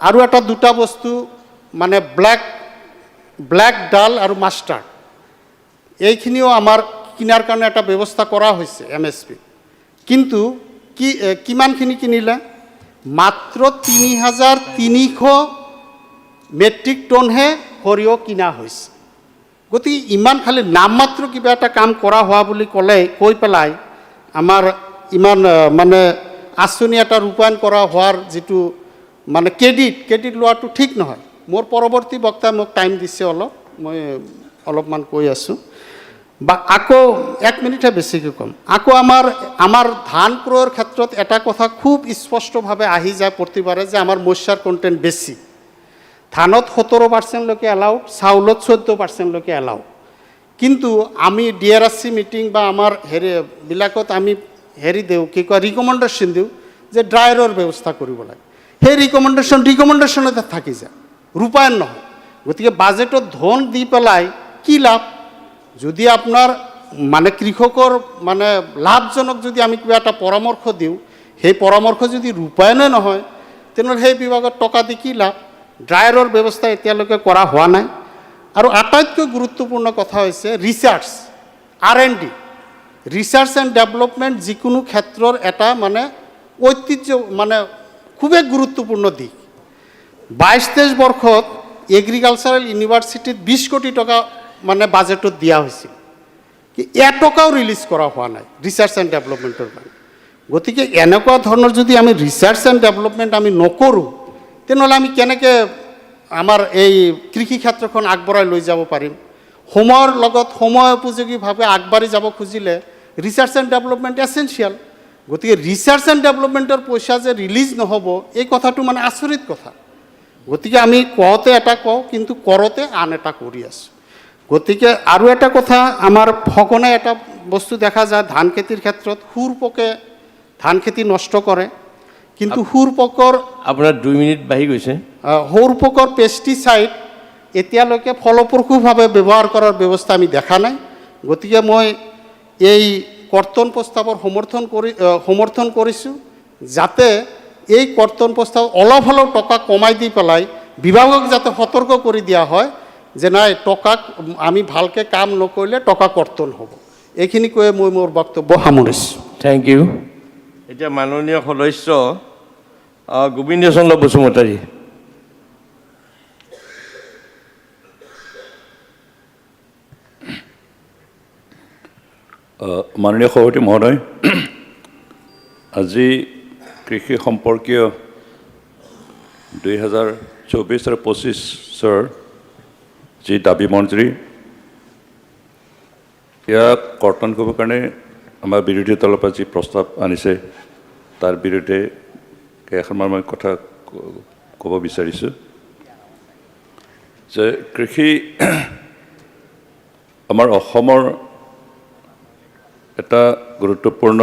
আৰু এটা 2টা বস্তু মানে ব্লেক ডাল আৰু মাষ্টাৰ্ড, এইখিনিও আমাৰ কিনাৰ কাৰণে এটা ব্যৱস্থা কৰা হৈছে MSP, কিন্তু কিমানখিনি কিনিলে? মাত্ৰ 3,300 মেট্ৰিক টনহে সৰিয়হ কিনা হৈছে। গতিকে ইমান খালি নামমাত্ৰ কিবা এটা কাম কৰা হোৱা বুলি কৈ পেলাই আমাৰ ইমান মানে আঁচনি এটা ৰূপায়ণ কৰা হোৱাৰ যিটো মানে ক্ৰেডিট লোৱাটো ঠিক নহয়। মোৰ পৰৱৰ্তী বক্তাই মোক টাইম দিছে অলপ, মই অলপমান কৈ আছোঁ। বা আকৌ 1 মিনিটহে বেছিকৈ ক'ম। আকৌ আমাৰ ধান ক্ৰয়ৰ ক্ষেত্ৰত এটা কথা খুব স্পষ্টভাৱে আহি যায় প্ৰতিবাৰে, যে আমাৰ মইশ্চাৰ কণ্টেণ্ট বেছি। ধানত 17%লৈকে এলাউ, চাউলত 14%লৈকে এলাউ। কিন্তু আমি DRC মিটিং বা আমাৰ বিলাকত আমি দিওঁ, কি কয়, ৰিকমেণ্ডেশ্যন দিওঁ যে ড্ৰায়াৰৰ ব্যৱস্থা কৰিব লাগে। সেই ৰিকমেণ্ডেশ্যনতে থাকি যায়, ৰূপায়ণ নহয়। গতিকে বাজেটত ধন দি পেলাই কি লাভ? যদি আপোনাৰ মানে কৃষকৰ মানে লাভজনক যদি আমি কিবা এটা পৰামৰ্শ দিওঁ, সেই পৰামৰ্শ যদি ৰূপায়ণে নহয়, তেনেহ'লে সেই বিভাগত টকা দি কি লাভ? ড্ৰায়াৰৰ ব্যৱস্থা এতিয়ালৈকে কৰা হোৱা নাই। আৰু আটাইতকৈ গুৰুত্বপূৰ্ণ কথা হৈছে research, R&D, research and development যিকোনো ক্ষেত্ৰৰ এটা মানে ঐতিহ্য, মানে খুবেই গুৰুত্বপূৰ্ণ দিশ। 22-23 বৰ্ষত এগ্ৰিকালচাৰেল ইউনিভাৰ্চিটিত 20 কোটি টকা মানে বাজেটত দিয়া হৈছিল, কি 1 টকাও ৰিলিজ কৰা হোৱা নাই ৰিচাৰ্চ এণ্ড ডেভেলপমেণ্টৰ কাৰণে। গতিকে এনেকুৱা ধৰণৰ যদি আমি ৰিচাৰ্চ এণ্ড ডেভেলপমেণ্ট আমি নকৰোঁ, তেনেহ'লে আমি কেনেকৈ আমাৰ এই কৃষি ক্ষেত্ৰখন আগবঢ়াই লৈ যাব পাৰিম? সময়ৰ লগত সময় উপযোগীভাৱে আগবাঢ়ি যাব খুজিলে ৰিচাৰ্চ এণ্ড ডেভেলপমেণ্ট এছেঞ্চিয়েল। গতিকে ৰিচাৰ্চ এণ্ড ডেভেলপমেণ্টৰ পইচা যে ৰিলিজ নহ'ব, এই কথাটো মানে আচৰিত কথা। গতিকে আমি কওঁতে এটা কওঁ, কিন্তু কৰোঁতে আন এটা কৰি আছোঁ। গতিকে আৰু এটা কথা, আমাৰ সঘনাই এটা বস্তু দেখা যায় ধান খেতিৰ ক্ষেত্ৰত, শুৰ পোকে ধান খেতি নষ্ট কৰে। কিন্তু শুৰ পোকৰ আপোনাৰ 2 মিনিট বাঢ়ি গৈছে। শুৰ পোকৰ পেষ্টিচাইড এতিয়ালৈকে ফলপ্ৰসূভাৱে ব্যৱহাৰ কৰাৰ ব্যৱস্থা আমি দেখা নাই। গতিকে মই এই কৰ্তন প্ৰস্তাৱৰ সমৰ্থন কৰিছোঁ, যাতে এই কৰ্তন প্ৰস্তাৱ অলপ হ'লেও টকা কমাই দি পেলাই বিভাগক যাতে সতৰ্ক কৰি দিয়া হয় যে নাই টকা আমি ভালকৈ কাম নকৰিলে টকা কৰ্তন হ'ব। এইখিনি কৈ মই মোৰ বক্তব্য সামৰিছোঁ। Thank you. এতিয়া মাননীয় সদস্য গোবিন্দ চন্দ্ৰ বসুমতাৰী। মাননীয় সভাপতি মহোদয়, আজি কৃষি সম্পৰ্কীয় 2024 আৰু 25-ৰ যি দাবী মঞ্জুৰি ইয়াক কৰ্তন কৰিবৰ কাৰণে আমাৰ বিৰোধী দলৰ পৰা যি প্ৰস্তাৱ আনিছে তাৰ বিৰুদ্ধে কেইখনমান মই কথা ক'ব বিচাৰিছোঁ যে কৃষি আমাৰ অসমৰ এটা গুৰুত্বপূৰ্ণ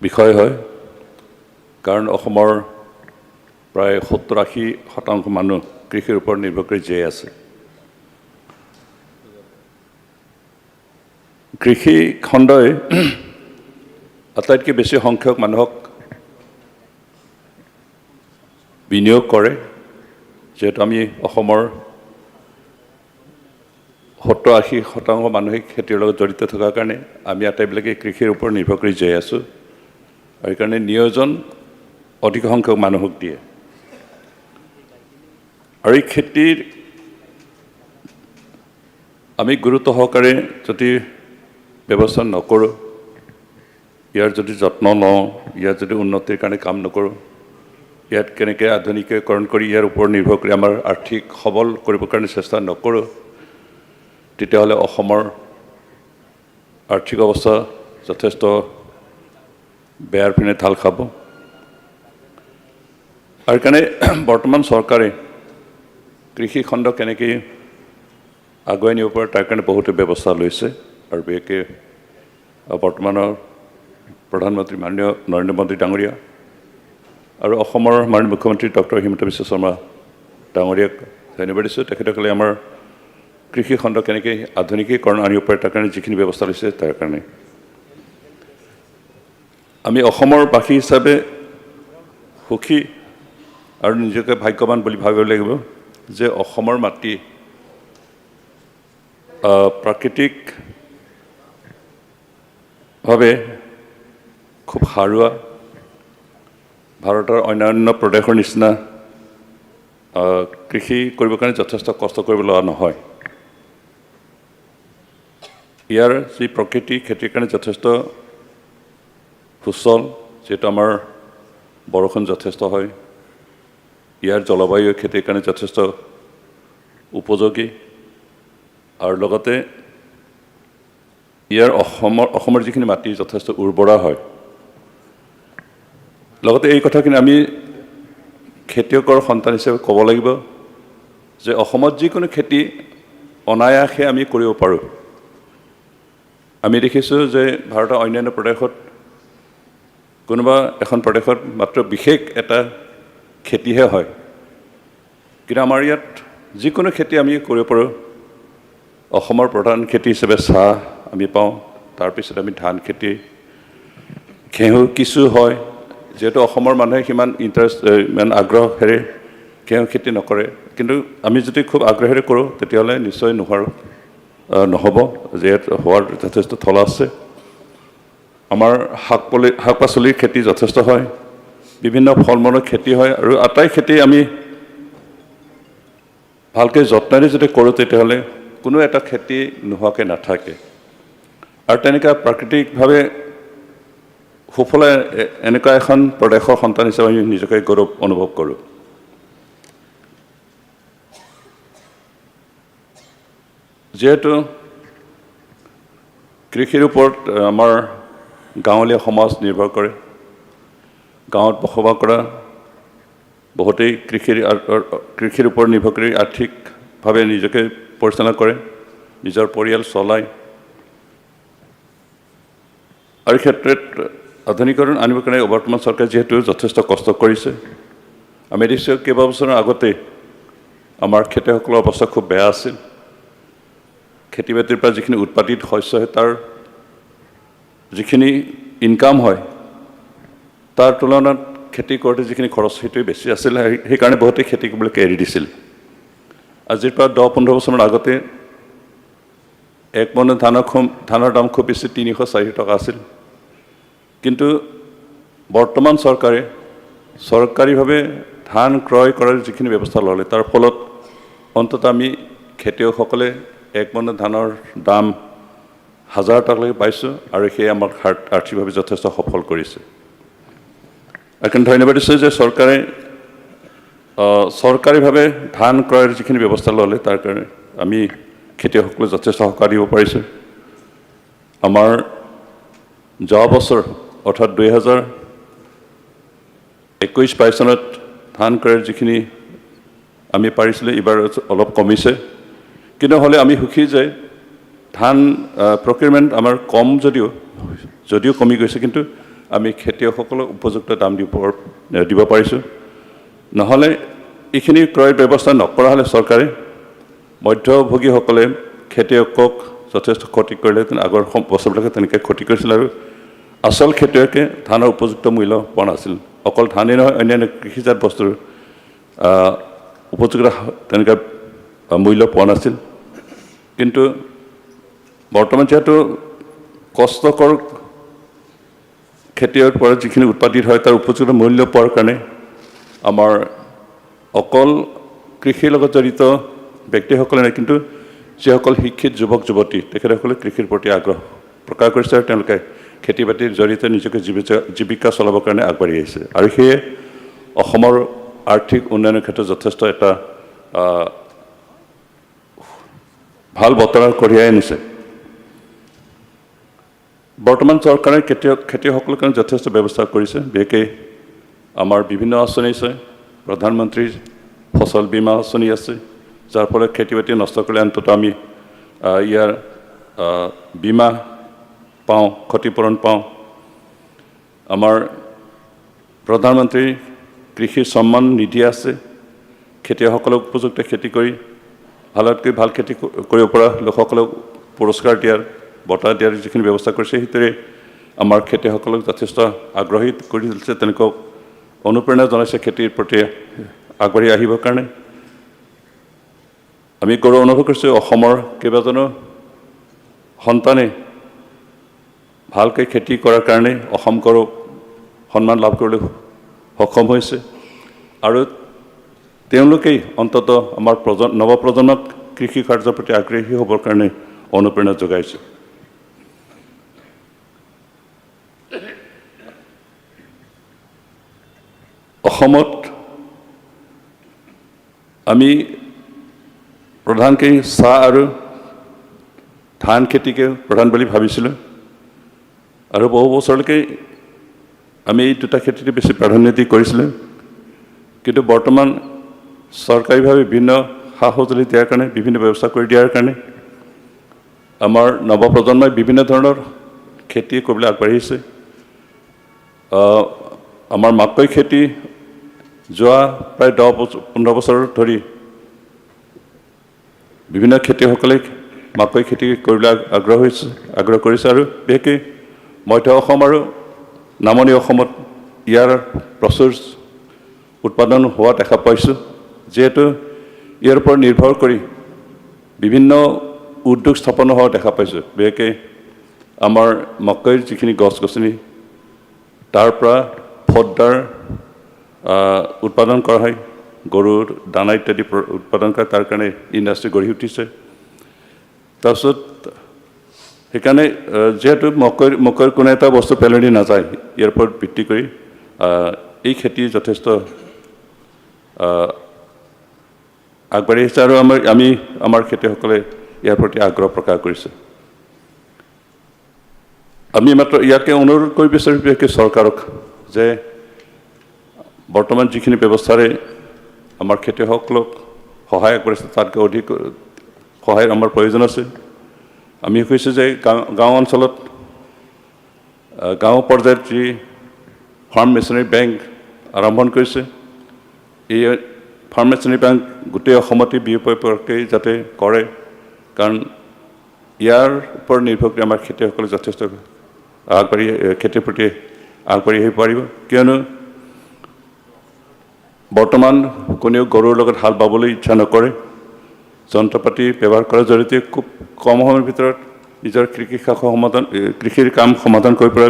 বিষয় হয়, কাৰণ অসমৰ প্ৰায় 70-80% মানুহ কৃষিৰ ওপৰত নিৰ্ভৰ কৰি জীয়াই আছে। কৃষি খণ্ডই আটাইতকৈ বেছি সংখ্যক মানুহক বিনিয়োগ কৰে, যিহেতু আমি অসমৰ 70-80% মানুহে খেতিৰ লগত জড়িত থকাৰ কাৰণে আমি আটাইবিলাকে কৃষিৰ ওপৰত নিৰ্ভৰ কৰি জীয়াই আছোঁ, আৰু সেইকাৰণে নিয়োজন অধিক সংখ্যক মানুহক দিয়ে। আৰু এই খেতিৰ আমি গুৰুত্ব সহকাৰে যদি ব্যৱস্থা নকৰোঁ, ইয়াৰ যদি যত্ন লওঁ, ইয়াৰ যদি উন্নতিৰ কাৰণে কাম নকৰোঁ, ইয়াত কেনেকৈ আধুনিকীকৰণ কৰি ইয়াৰ ওপৰত নিৰ্ভৰ কৰি আমাৰ আৰ্থিক সবল কৰিবৰ কাৰণে চেষ্টা নকৰোঁ, তেতিয়াহ'লে অসমৰ আৰ্থিক অৱস্থা যথেষ্ট বেয়াৰ পিনে ঢাল খাব। আৰু কাৰণে বৰ্তমান চৰকাৰে কৃষি খণ্ড কেনেকৈ আগুৱাই নিব পাৰে তাৰ কাৰণে বহুতো ব্যৱস্থা লৈছে, আৰু বিশেষকৈ বৰ্তমানৰ প্ৰধানমন্ত্ৰী মাননীয় নৰেন্দ্ৰ মোদী ডাঙৰীয়া আৰু অসমৰ মাননীয় মুখ্যমন্ত্ৰী ডক্টৰ হিমন্ত বিশ্ব শৰ্মা ডাঙৰীয়াক ধন্যবাদ দিছোঁ। তেখেতসকলে আমাৰ কৃষি খণ্ড কেনেকৈ আধুনিকীকৰণ আনিব পাৰে তাৰ কাৰণে যিখিনি ব্যৱস্থা লৈছে তাৰ কাৰণে আমি অসমৰ বাসী হিচাপে সুখী আৰু নিজকে ভাগ্যৱান বুলি ভাবিব লাগিব যে অসমৰ মাটি প্ৰাকৃতিকভাৱে খুব সাৰুৱা, ভাৰতৰ অন্যান্য প্ৰদেশৰ নিচিনা কৃষি কৰিবৰ কাৰণে যথেষ্ট কষ্ট কৰিব লগা নহয়। ইয়াৰ যি প্ৰকৃতি খেতিৰ কাৰণে যথেষ্ট সুচল, যিহেতু আমাৰ বৰষুণ যথেষ্ট হয়, ইয়াৰ জলবায়ু খেতিৰ কাৰণে যথেষ্ট উপযোগী, আৰু লগতে ইয়াৰ অসমৰ যিখিনি মাটি যথেষ্ট উৰ্বৰা হয়। লগতে এই কথাখিনি আমি খেতিয়কৰ সন্তান হিচাপে ক'ব লাগিব যে অসমত যিকোনো খেতি অনায়াসে আমি কৰিব পাৰোঁ। আমি দেখিছোঁ যে ভাৰতৰ অন্যান্য প্ৰদেশত কোনোবা এখন প্ৰদেশত মাত্ৰ বিশেষ এটা খেতিহে হয়, কিন্তু আমাৰ ইয়াত যিকোনো খেতি আমি কৰিব পাৰোঁ। অসমৰ প্ৰধান খেতি হিচাপে চাহ আমি পাওঁ, তাৰপিছত আমি ধান খেতি, ঘেঁহু কিছু হয়, যিহেতু অসমৰ মানুহে সিমান ইমান আগ্ৰহেৰে ঘেঁহু খেতি নকৰে, কিন্তু আমি যদি খুব আগ্ৰহেৰে কৰোঁ তেতিয়াহ'লে নিশ্চয় নহ'ব, যিহেতু হোৱাৰ যথেষ্ট থল আছে। আমাৰ শাক পাচলিৰ খেতি যথেষ্ট হয়, বিভিন্ন ফল মূলৰ খেতি হয়, আৰু আটাই খেতি আমি ভালকৈ যত্নেৰে যদি কৰোঁ তেতিয়াহ'লে কোনো এটা খেতি নোহোৱাকৈ নাথাকে। আৰু তেনেকুৱা প্ৰাকৃতিকভাৱে সুফলে এনেকুৱা এখন প্ৰদেশৰ সন্তান হিচাপে আমি নিজকে গৌৰৱ অনুভৱ কৰোঁ। যিহেতু কৃষিৰ ওপৰত আমাৰ গাঁৱলীয়া সমাজ নিৰ্ভৰ কৰে, গাঁৱত বসবাস কৰা বহুতেই কৃষিৰ ওপৰত নিৰ্ভৰ কৰি আৰ্থিকভাৱে নিজকে পৰিচালনা কৰে, নিজৰ পৰিয়াল চলায়। আৰু ক্ষেত্ৰত আধুনিকীকৰণ আনিবৰ কাৰণে বৰ্তমান চৰকাৰে যিহেতু যথেষ্ট কষ্ট কৰিছে। আমি দেখিছোঁ কেইবাবছৰৰ আগতে আমাৰ খেতিয়কসকলৰ অৱস্থা খুব বেয়া আছিল। খেতি বাতিৰ পৰা যিখিনি উৎপাদিত শস্য হয় তাৰ যিখিনি ইনকাম হয় তাৰ তুলনাত খেতি কৰোঁতে যিখিনি খৰচ সেইটোৱে বেছি আছিল সেইকাৰণে বহুতে খেতি কৰিবলৈ এৰি দিছিল আজিৰ পৰা 10-15 বছৰমান আগতে এক মোন ধানৰ দাম খুব বেছি 300-400 টকা আছিল কিন্তু বৰ্তমান চৰকাৰে চৰকাৰীভাৱে ধান ক্ৰয় কৰাৰ যিখিনি ব্যৱস্থা ল'লে তাৰ ফলত অন্ততঃ আমি খেতিয়কসকলে এক মোন ধানৰ দাম 1000 টকালৈকে পাইছোঁ আৰু সেয়ে আমাক আৰ্থিকভাৱে যথেষ্ট সফল কৰিছে এইকাৰণে ধন্যবাদ দিছোঁ যে চৰকাৰে চৰকাৰীভাৱে ধান ক্ৰয়ৰ যিখিনি ব্যৱস্থা ল'লে তাৰ কাৰণে আমি খেতিয়কসকলে যথেষ্ট সকাহ দিব পাৰিছোঁ আমাৰ যোৱা বছৰ অৰ্থাৎ 2021-22 চনত ধান ক্ৰয়ৰ যিখিনি আমি পাৰিছিলোঁ এইবাৰ অলপ কমিছে কিন্তু হ'লে আমি সুখী যে ধান প্ৰকিউৰমেণ্ট আমাৰ কম যদিও কমি গৈছে কিন্তু আমি খেতিয়কসকলক উপযুক্ত দাম দিব পাৰিছোঁ নহ'লে এইখিনি ক্ৰয়ৰ ব্যৱস্থা নকৰা হ'লে চৰকাৰে মধ্যভোগীসকলে খেতিয়কক যথেষ্ট ক্ষতি কৰিলেহেঁতেন আগৰ বছৰবিলাকে তেনেকৈ ক্ষতি কৰিছিল আৰু আচল খেতিয়কে ধানৰ উপযুক্ত মূল্য পোৱা নাছিল অকল ধানেই নহয় অন্যান্য কৃষিজাত বস্তুৰ উপযুক্ত তেনেকৈ মূল্য পোৱা নাছিল কিন্তু বৰ্তমান যিহেতু কষ্টকৰ খেতিৰ পৰা যিখিনি উৎপাদিত হয় তাৰ উপযুক্ত মূল্য পোৱাৰ কাৰণে আমাৰ অকল কৃষিৰ লগত জড়িত ব্যক্তিসকলে নাই কিন্তু যিসকল শিক্ষিত যুৱক যুৱতী তেখেতসকলে কৃষিৰ প্ৰতি আগ্ৰহ প্ৰকাশ কৰিছে আৰু তেওঁলোকে খেতি বাতিৰ জৰিয়তে নিজকে জীৱিকা চলাবৰ কাৰণে আগবাঢ়ি আহিছে আৰু সেয়ে অসমৰ আৰ্থিক উন্নয়নৰ ক্ষেত্ৰত যথেষ্ট এটা ভাল বতৰা কঢ়িয়াই আনিছে বৰ্তমান চৰকাৰে খেতিয়কসকলৰ কাৰণে যথেষ্ট ব্যৱস্থা কৰিছে বিশেষকৈ আমাৰ বিভিন্ন আঁচনি আছে প্ৰধানমন্ত্ৰীৰ ফচল বীমা আঁচনি আছে যাৰ ফলত খেতি বাতি নষ্ট কৰিলে অন্ততঃ আমি ইয়াৰ বীমা পাওঁ ক্ষতিপূৰণ পাওঁ আমাৰ প্ৰধানমন্ত্ৰী কৃষি সন্মান নিধি আছে খেতিয়কসকলক উপযুক্ত খেতি কৰি ভালতকৈ ভাল খেতি কৰিব পৰা লোকসকলক পুৰস্কাৰ দিয়াৰ বঁটা দিয়াৰ যিখিনি ব্যৱস্থা কৰিছে সেইটোৰে আমাৰ খেতিয়কসকলক যথেষ্ট আগ্ৰহী কৰি তুলিছে তেনেকৈ অনুপ্ৰেৰণা জনাইছে খেতিৰ প্ৰতি আগবাঢ়ি আহিবৰ কাৰণে আমি গৌৰৱ অনুভৱ কৰিছোঁ অসমৰ কেইবাজনো সন্তানে ভালকৈ খেতি কৰাৰ কাৰণে অসম গৌৰৱ সন্মান লাভ কৰিবলৈ সক্ষম হৈছে আৰু তেওঁলোকেই অন্ততঃ আমাৰ নৱপ্ৰজন্মক কৃষি কাৰ্যৰ প্ৰতি আগ্ৰহী হ'বৰ কাৰণে অনুপ্ৰেৰণা যোগাইছে অসমত আমি প্ৰধানকৈ চাহ আৰু ধান খেতিকে প্ৰধান বুলি ভাবিছিলোঁ আৰু বহু বছৰলৈকে আমি এই দুটা খেতিতে বেছি প্ৰাধান্য দি কৰিছিলোঁ কিন্তু বৰ্তমান চৰকাৰীভাৱে বিভিন্ন সা সঁজুলি দিয়াৰ কাৰণে বিভিন্ন ব্যৱস্থা কৰি দিয়াৰ কাৰণে আমাৰ নৱপ্ৰজন্মই বিভিন্ন ধৰণৰ খেতি কৰিবলৈ আগবাঢ়িছে আমাৰ মাকৈ খেতি যোৱা প্ৰায় 10-15 বছৰ ধৰি বিভিন্ন খেতিয়কসকলে মাকৈ খেতি কৰিবলৈ আগ্ৰহ কৰিছে আৰু বিশেষকৈ মধ্য অসম আৰু নামনি অসমত ইয়াৰ প্ৰচুৰ উৎপাদন হোৱা দেখা পাইছোঁ যিহেতু ইয়াৰ ওপৰত নিৰ্ভৰ কৰি বিভিন্ন উদ্যোগ স্থাপন হোৱা দেখা পাইছোঁ বিশেষকৈ আমাৰ মাকৈৰ যিখিনি গছ গছনি তাৰ পৰা ফডাৰ উৎপাদন কৰা হয় গৰুৰ দানা ইত্যাদি উৎপাদন কৰে তাৰ কাৰণে ইণ্ডাষ্ট্ৰি গঢ়ি উঠিছে তাৰপিছত সেইকাৰণে যেহেতু মকৈৰ কোনো এটা বস্তু পেলনি নাযায় ইয়াৰ ওপৰত ভিত্তি কৰি এই খেতি যথেষ্ট আগবাঢ়ি আহিছে আৰু আমাৰ খেতিয়কসকলে ইয়াৰ প্ৰতি আগ্ৰহ প্ৰকাশ কৰিছে আমি মাত্ৰ ইয়াকে অনুৰোধ কৰিব বিচাৰোঁ বিশেষকৈ চৰকাৰক যে বৰ্তমান যিখিনি ব্যৱস্থাৰে আমাৰ খেতিয়কসকলক সহায় কৰিছে তাতকৈ অধিক সহায়ৰ আমাৰ প্ৰয়োজন আছে আমি কৈছোঁ যে গাঁও অঞ্চলত গাঁও পৰ্যায়ত যি ফাৰ্ম মেচিনাৰী বেংক আৰম্ভ কৰিছে এই ফাৰ্ম মেচিনাৰী বেংক গোটেই অসমতে বিয়পি পৰাকৈ যাতে কৰে কাৰণ ইয়াৰ ওপৰত নিৰ্ভৰ কৰি আমাৰ খেতিয়কসকলে যথেষ্ট আগবাঢ়ি খেতিৰ প্ৰতি আগবাঢ়ি আহিব পাৰিব কিয়নো বৰ্তমান কোনেও গৰুৰ লগত হাল বাবলৈ ইচ্ছা নকৰে যন্ত্ৰ পাতি ব্যৱহাৰ কৰাৰ জৰিয়তে খুব কম সময়ৰ ভিতৰত নিজৰ কৃষিৰ কাম সমাধান কৰিব পৰা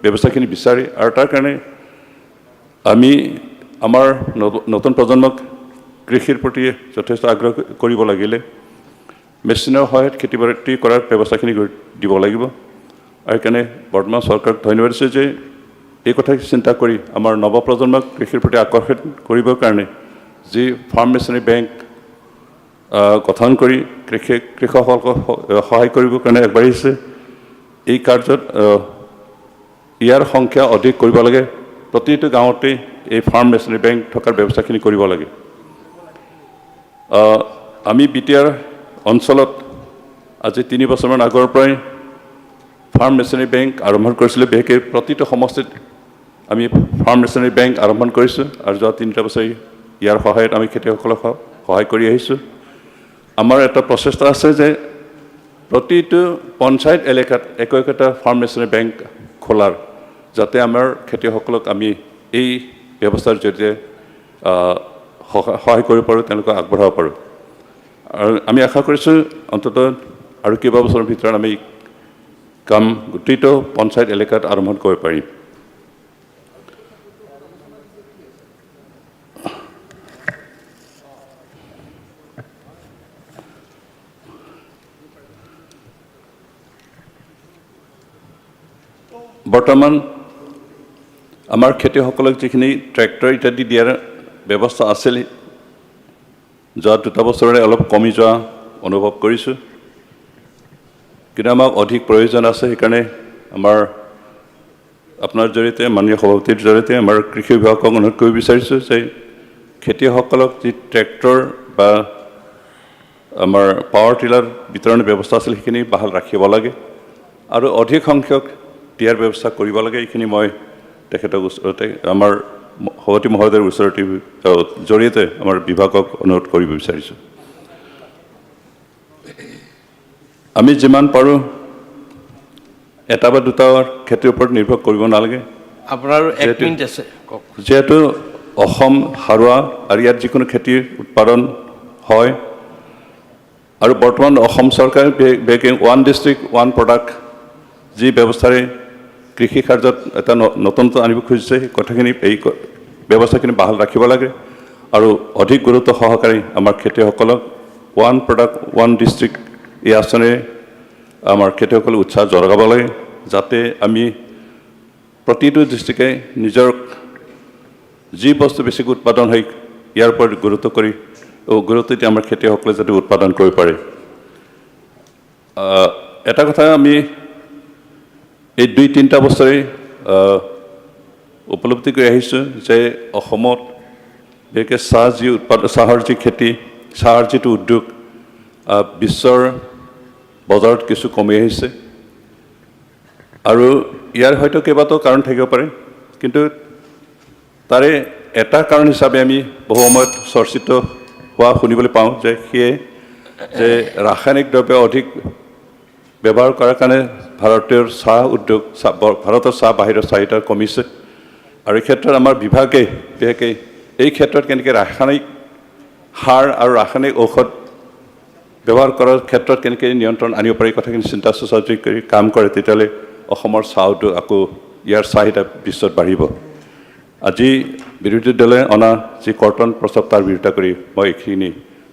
ব্যৱস্থাখিনি বিচাৰে আৰু তাৰ কাৰণে আমি আমাৰ নতুন প্ৰজন্মক কৃষিৰ প্ৰতি যথেষ্ট আগ্ৰহ কৰিব লাগিলে মেচিনৰ সহায়ত খেতি বাতি কৰাৰ ব্যৱস্থাখিনি দিব লাগিব আৰু সেইকাৰণে বৰ্তমান চৰকাৰক ধন্যবাদ দিছোঁ যে এই কথা চিন্তা কৰি আমাৰ নৱপ্ৰজন্মক কৃষিৰ প্ৰতি আকৰ্ষণ কৰিবৰ কাৰণে যি ফাৰ্ম মেচিনাৰী বেংক গঠন কৰি কৃষকসকলক সহায় কৰিবৰ কাৰণে আগবাঢ়িছে এই কাৰ্যত ইয়াৰ সংখ্যা অধিক কৰিব লাগে প্ৰতিটো গাঁৱতে এই ফাৰ্ম মেচিনাৰী বেংক থকাৰ ব্যৱস্থাখিনি কৰিব লাগে আমি বিটিআৰ অঞ্চলত আজি 3 বছৰমান আগৰ পৰাই ফাৰ্ম মেচিনাৰী বেংক আৰম্ভ কৰিছিলোঁ বিশেষকৈ প্ৰতিটো সমষ্টিত আমি ফাৰ্ম মেচিনাৰী বেংক আৰম্ভ কৰিছোঁ আৰু যোৱা 3টা বছৰ ইয়াৰ সহায়ত আমি খেতিয়কসকলক সহায় কৰি আহিছোঁ আমাৰ এটা প্ৰচেষ্টা আছে যে প্ৰতিটো পঞ্চায়ত এলেকাত একোটা ফাৰ্ম মেচিনাৰী বেংক খোলাৰ যাতে আমাৰ খেতিয়কসকলক আমি এই ব্যৱস্থাৰ জৰিয়তে সহায় কৰিব পাৰোঁ তেওঁলোকক আগবঢ়াব পাৰোঁ আৰু আমি আশা কৰিছোঁ অন্ততঃ আৰু কেইবাবছৰৰ ভিতৰত আমি কাম গোটেইটো পঞ্চায়ত এলেকাত আৰম্ভ কৰিব পাৰিম বৰ্তমান আমাৰ খেতিয়কসকলক যিখিনি ট্ৰেক্টৰ ইত্যাদি দিয়াৰ ব্যৱস্থা আছিল যোৱা 2 বছৰৰে অলপ কমি যোৱা অনুভৱ কৰিছোঁ কিন্তু আমাক অধিক প্ৰয়োজন আছে সেইকাৰণে আমাৰ আপোনাৰ জৰিয়তে মাননীয় সভাপতিৰ জৰিয়তে আমাৰ কৃষি বিভাগক অনুৰোধ কৰিব বিচাৰিছোঁ যে খেতিয়কসকলক যি ট্ৰেক্টৰ বা আমাৰ পাৱাৰ টিলাৰ বিতৰণৰ ব্যৱস্থা আছিল সেইখিনি বাহাল ৰাখিব লাগে আৰু অধিক সংখ্যক দিয়াৰ ব্যৱস্থা কৰিব লাগে এইখিনি মই তেখেতক ওচৰতে আমাৰ সভাপতি মহোদয়ৰ ওচৰতে জৰিয়তে আমাৰ বিভাগক অনুৰোধ কৰিব বিচাৰিছোঁ আমি যিমান পাৰোঁ এটা বা দুটা খেতিৰ ওপৰত নিৰ্ভৰ কৰিব নালাগে আপোনাৰ 1 মিনিট আছে যেহেতু অসম সাৰুৱা আৰু ইয়াত যিকোনো খেতিৰ উৎপাদন হয় আৰু বৰ্তমান অসম চৰকাৰে বেকিং 1 ডিষ্ট্ৰিক্ট 1 প্ৰডাক্ট যি ব্যৱস্থাৰে কৃষি কাৰ্যত এটা নতুনত্ব আনিব খুজিছে সেই কথাখিনি এই ব্যৱস্থাখিনি বাহাল ৰাখিব লাগে আৰু অধিক গুৰুত্ব সহকাৰে আমাৰ খেতিয়কসকলক 1 প্ৰডাক্ট 1 ডিষ্ট্ৰিক্ট এই আঁচনিৰে আমাৰ খেতিয়কসকলক উৎসাহ জগাব লাগে যাতে আমি প্ৰতিটো ডিষ্ট্ৰিক্টে নিজৰ যি বস্তু বেছিকৈ উৎপাদন হয় ইয়াৰ ওপৰত গুৰুত্ব দি আমাৰ খেতিয়কসকলে যাতে উৎপাদন কৰিব পাৰে এটা কথা আমি এই 2-3টা বছৰে উপলব্ধি কৰি আহিছোঁ যে অসমত বিশেষকৈ চাহৰ যি খেতি চাহৰ যিটো উদ্যোগ বিশ্বৰ বজাৰত কিছু কমি আহিছে আৰু ইয়াৰ হয়তো কেইবাটাও কাৰণ থাকিব পাৰে কিন্তু তাৰে এটা কাৰণ হিচাপে আমি বহু সময়ত চৰ্চিত হোৱা শুনিবলৈ পাওঁ যে সেয়ে যে ৰাসায়নিক দ্ৰব্য অধিক ব্যৱহাৰ কৰাৰ কাৰণে ভাৰতীয় চাহ উদ্যোগ ভাৰতৰ চাহ বাহিৰৰ চাহিদা কমিছে আৰু এই ক্ষেত্ৰত আমাৰ বিভাগে বিশেষকৈ এই ক্ষেত্ৰত কেনেকৈ ৰাসায়নিক সাৰ আৰু ৰাসায়নিক ঔষধ ব্যৱহাৰ কৰাৰ ক্ষেত্ৰত কেনেকৈ নিয়ন্ত্ৰণ আনিব পাৰি কথাখিনি চিন্তা চৰ্চা কৰি কাম কৰে তেতিয়াহ'লে অসমৰ চাহ উদ্যোগ আকৌ ইয়াৰ চাহিদা বিশ্বত বাঢ়িব আজি বিৰোধী দলে অনা যি কৰ্তন প্ৰস্তাৱ তাৰ বিৰোধিতা কৰি মই এইখিনি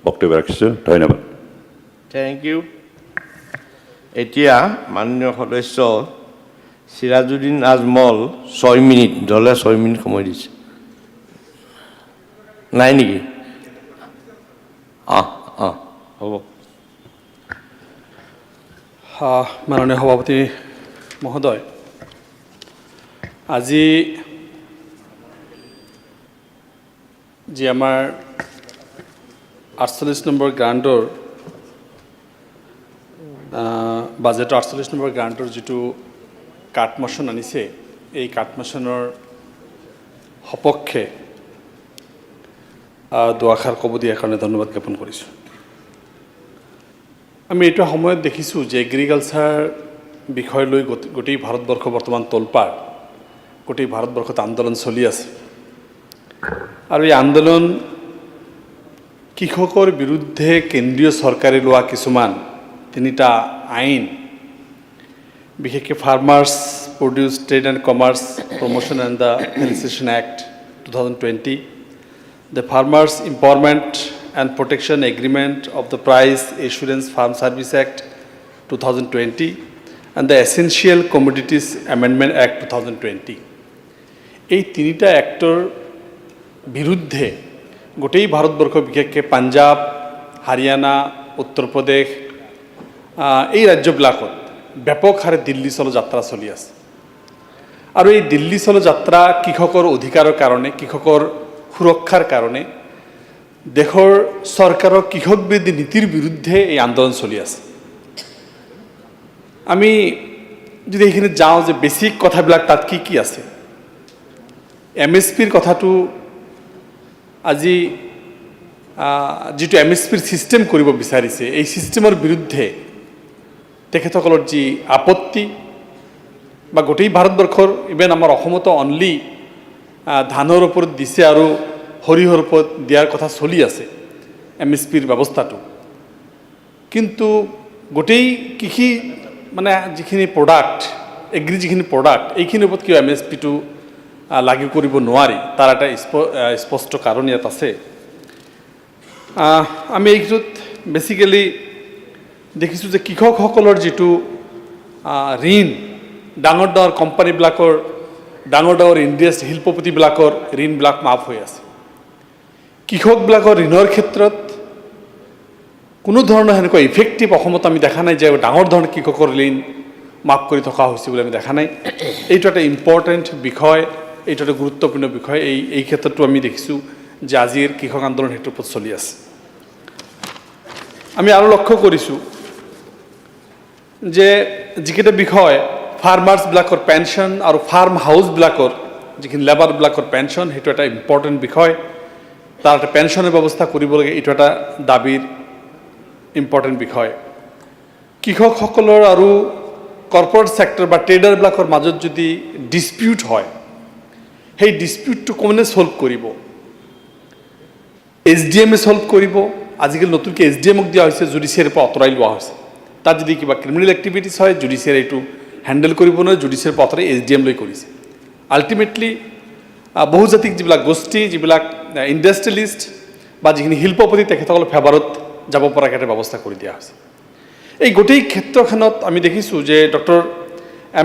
বক্তব্য ৰাখিছোঁ ধন্যবাদ থেংক ইউ এতিয়া মাননীয় সদস্য সিৰাজুদ্দিন আজমল 6 মিনিট দলে 6 মিনিট সময় দিছে নাই নেকি হ'ব মাননীয় সভাপতি মহোদয় আজি যি আমাৰ 48 নম্বৰ গ্ৰাণ্টৰ বাজেটৰ 48 নম্বৰ গ্ৰাণ্টৰ যিটো কাটমোচন আনিছে এই কাটমোচনৰ সপক্ষে দুআষাৰ ক'ব দিয়াৰ কাৰণে ধন্যবাদ জ্ঞাপন কৰিছোঁ আমি এইটো সময়ত দেখিছোঁ যে এগ্ৰিকালচাৰ বিষয় লৈ গোটেই ভাৰতবৰ্ষ বৰ্তমান তোলপাৰ গোটেই ভাৰতবৰ্ষত আন্দোলন চলি আছে আৰু এই আন্দোলন কৃষকৰ বিৰুদ্ধে কেন্দ্ৰীয় চৰকাৰে লোৱা কিছুমান 3টা আইন বিশেষকৈ farmers produce trade and commerce promotion and the facilitation act 2020, the Farmers Empowerment and Protection Agreement of the Price Assurance Farm Service Act 2020 and the Essential Commodities Amendment Act 2020. এই 3টা এক্টৰ বিৰুদ্ধে গোটেই ভাৰতবৰ্ষ বিশেষকৈ পাঞ্জাৱ হাৰিয়ানা উত্তৰ প্ৰদেশ এই ৰাজ্যবিলাকত ব্যাপক হাৰে দিল্লী চলো যাত্ৰা চলি আছে আৰু এই দিল্লী চলো যাত্ৰা কৃষকৰ অধিকাৰৰ কাৰণে কৃষকৰ সুৰক্ষাৰ কাৰণে দেশৰ চৰকাৰৰ কৃষক বিৰোধী নীতিৰ বিৰুদ্ধে এই আন্দোলন চলি আছে আমি যদি এইখিনি যাওঁ যে বেছিক কথাবিলাক তাত কি আছে MSPৰ কথাটো আজি যিটো MSPৰ সিস্টেম কৰিব বিচাৰিছে এই সিস্টেমৰ বিৰুদ্ধে তেখেতসকলৰ যি আপত্তি বা গোটেই ভাৰতবৰ্ষৰ ইভেন আমাৰ অসমতো অনলি ধানৰ ওপৰত দিছে আৰু সৰিয়হৰ ওপৰত দিয়াৰ কথা চলি আছে MSPৰ ব্যৱস্থাটো কিন্তু গোটেই কৃষি মানে যিখিনি প্ৰডাক্ট এগ্ৰি যিখিনি প্ৰডাক্ট এইখিনিৰ ওপৰত কিয় MSPটো লাগু কৰিব নোৱাৰি তাৰ এটা স্পষ্ট কাৰণ ইয়াত আছে আমি এইটোত বেসিক্যালি দেখিছোঁ যে কৃষকসকলৰ যিটো ঋণ ডাঙৰ ডাঙৰ কোম্পানীবিলাকৰ ডাঙৰ ডাঙৰ ইণ্ডাষ্ট্ৰী শিল্পপতিবিলাকৰ ঋণবিলাক মাফ হৈ আছে কৃষকবিলাকৰ ঋণৰ ক্ষেত্ৰত কোনো ধৰণৰ সেনেকুৱা ইফেক্টিভ অসমত আমি দেখা নাই যে ডাঙৰ ধৰণৰ কৃষকৰ ঋণ মাফ কৰি থকা হৈছে বুলি আমি দেখা নাই এইটো এটা ইম্পৰ্টেণ্ট বিষয় এইটো এটা গুৰুত্বপূৰ্ণ বিষয় এই ক্ষেত্ৰতো আমি দেখিছোঁ যে আজিৰ কৃষক আন্দোলন সেইটোৰ ওপৰত চলি আছে আমি আৰু লক্ষ্য কৰিছোঁ যে যিকেইটা বিষয় ফাৰ্মাৰ্ছবিলাকৰ পেঞ্চন আৰু ফাৰ্ম হাউচবিলাকৰ যিখিনি লেবাৰবিলাকৰ পেঞ্চন সেইটো এটা ইম্পৰ্টেণ্ট বিষয় তাৰ এটা পেঞ্চনৰ ব্যৱস্থা কৰিব লাগে এইটো এটা দাবীৰ ইম্পৰ্টেণ্ট বিষয় কৃষকসকলৰ আৰু কৰ্পৰেট ছেক্টৰ বা ট্ৰেডাৰবিলাকৰ মাজত যদি ডিছপিউট হয় সেই ডিছপিউটটো কোনে সলভ কৰিব SDMে সলভ কৰিব আজিকালি নতুনকৈ SDMক দিয়া হৈছে জুডিচিয়াৰীৰ পৰা আঁতৰাই লোৱা হৈছে তাত যদি কিবা ক্ৰিমিনেল এক্টিভিটিছ হয় জুডিচিয়াৰী এইটো হেণ্ডেল কৰিব নোৱাৰে জুডিচিয়াৰীৰ পৰা আঁতৰাই SDM লৈ কৰিছে আল্টিমেটলি বহুজাতিক যিবিলাক গোষ্ঠী যিবিলাক ইণ্ডাষ্ট্ৰিয়েলিষ্ট বা যিখিনি শিল্পপতি তেখেতসকলৰ ফেভাৰত যাব পৰাকৈ এটা ব্যৱস্থা কৰি দিয়া হৈছে এই গোটেই ক্ষেত্ৰখনত আমি দেখিছোঁ যে ডক্টৰ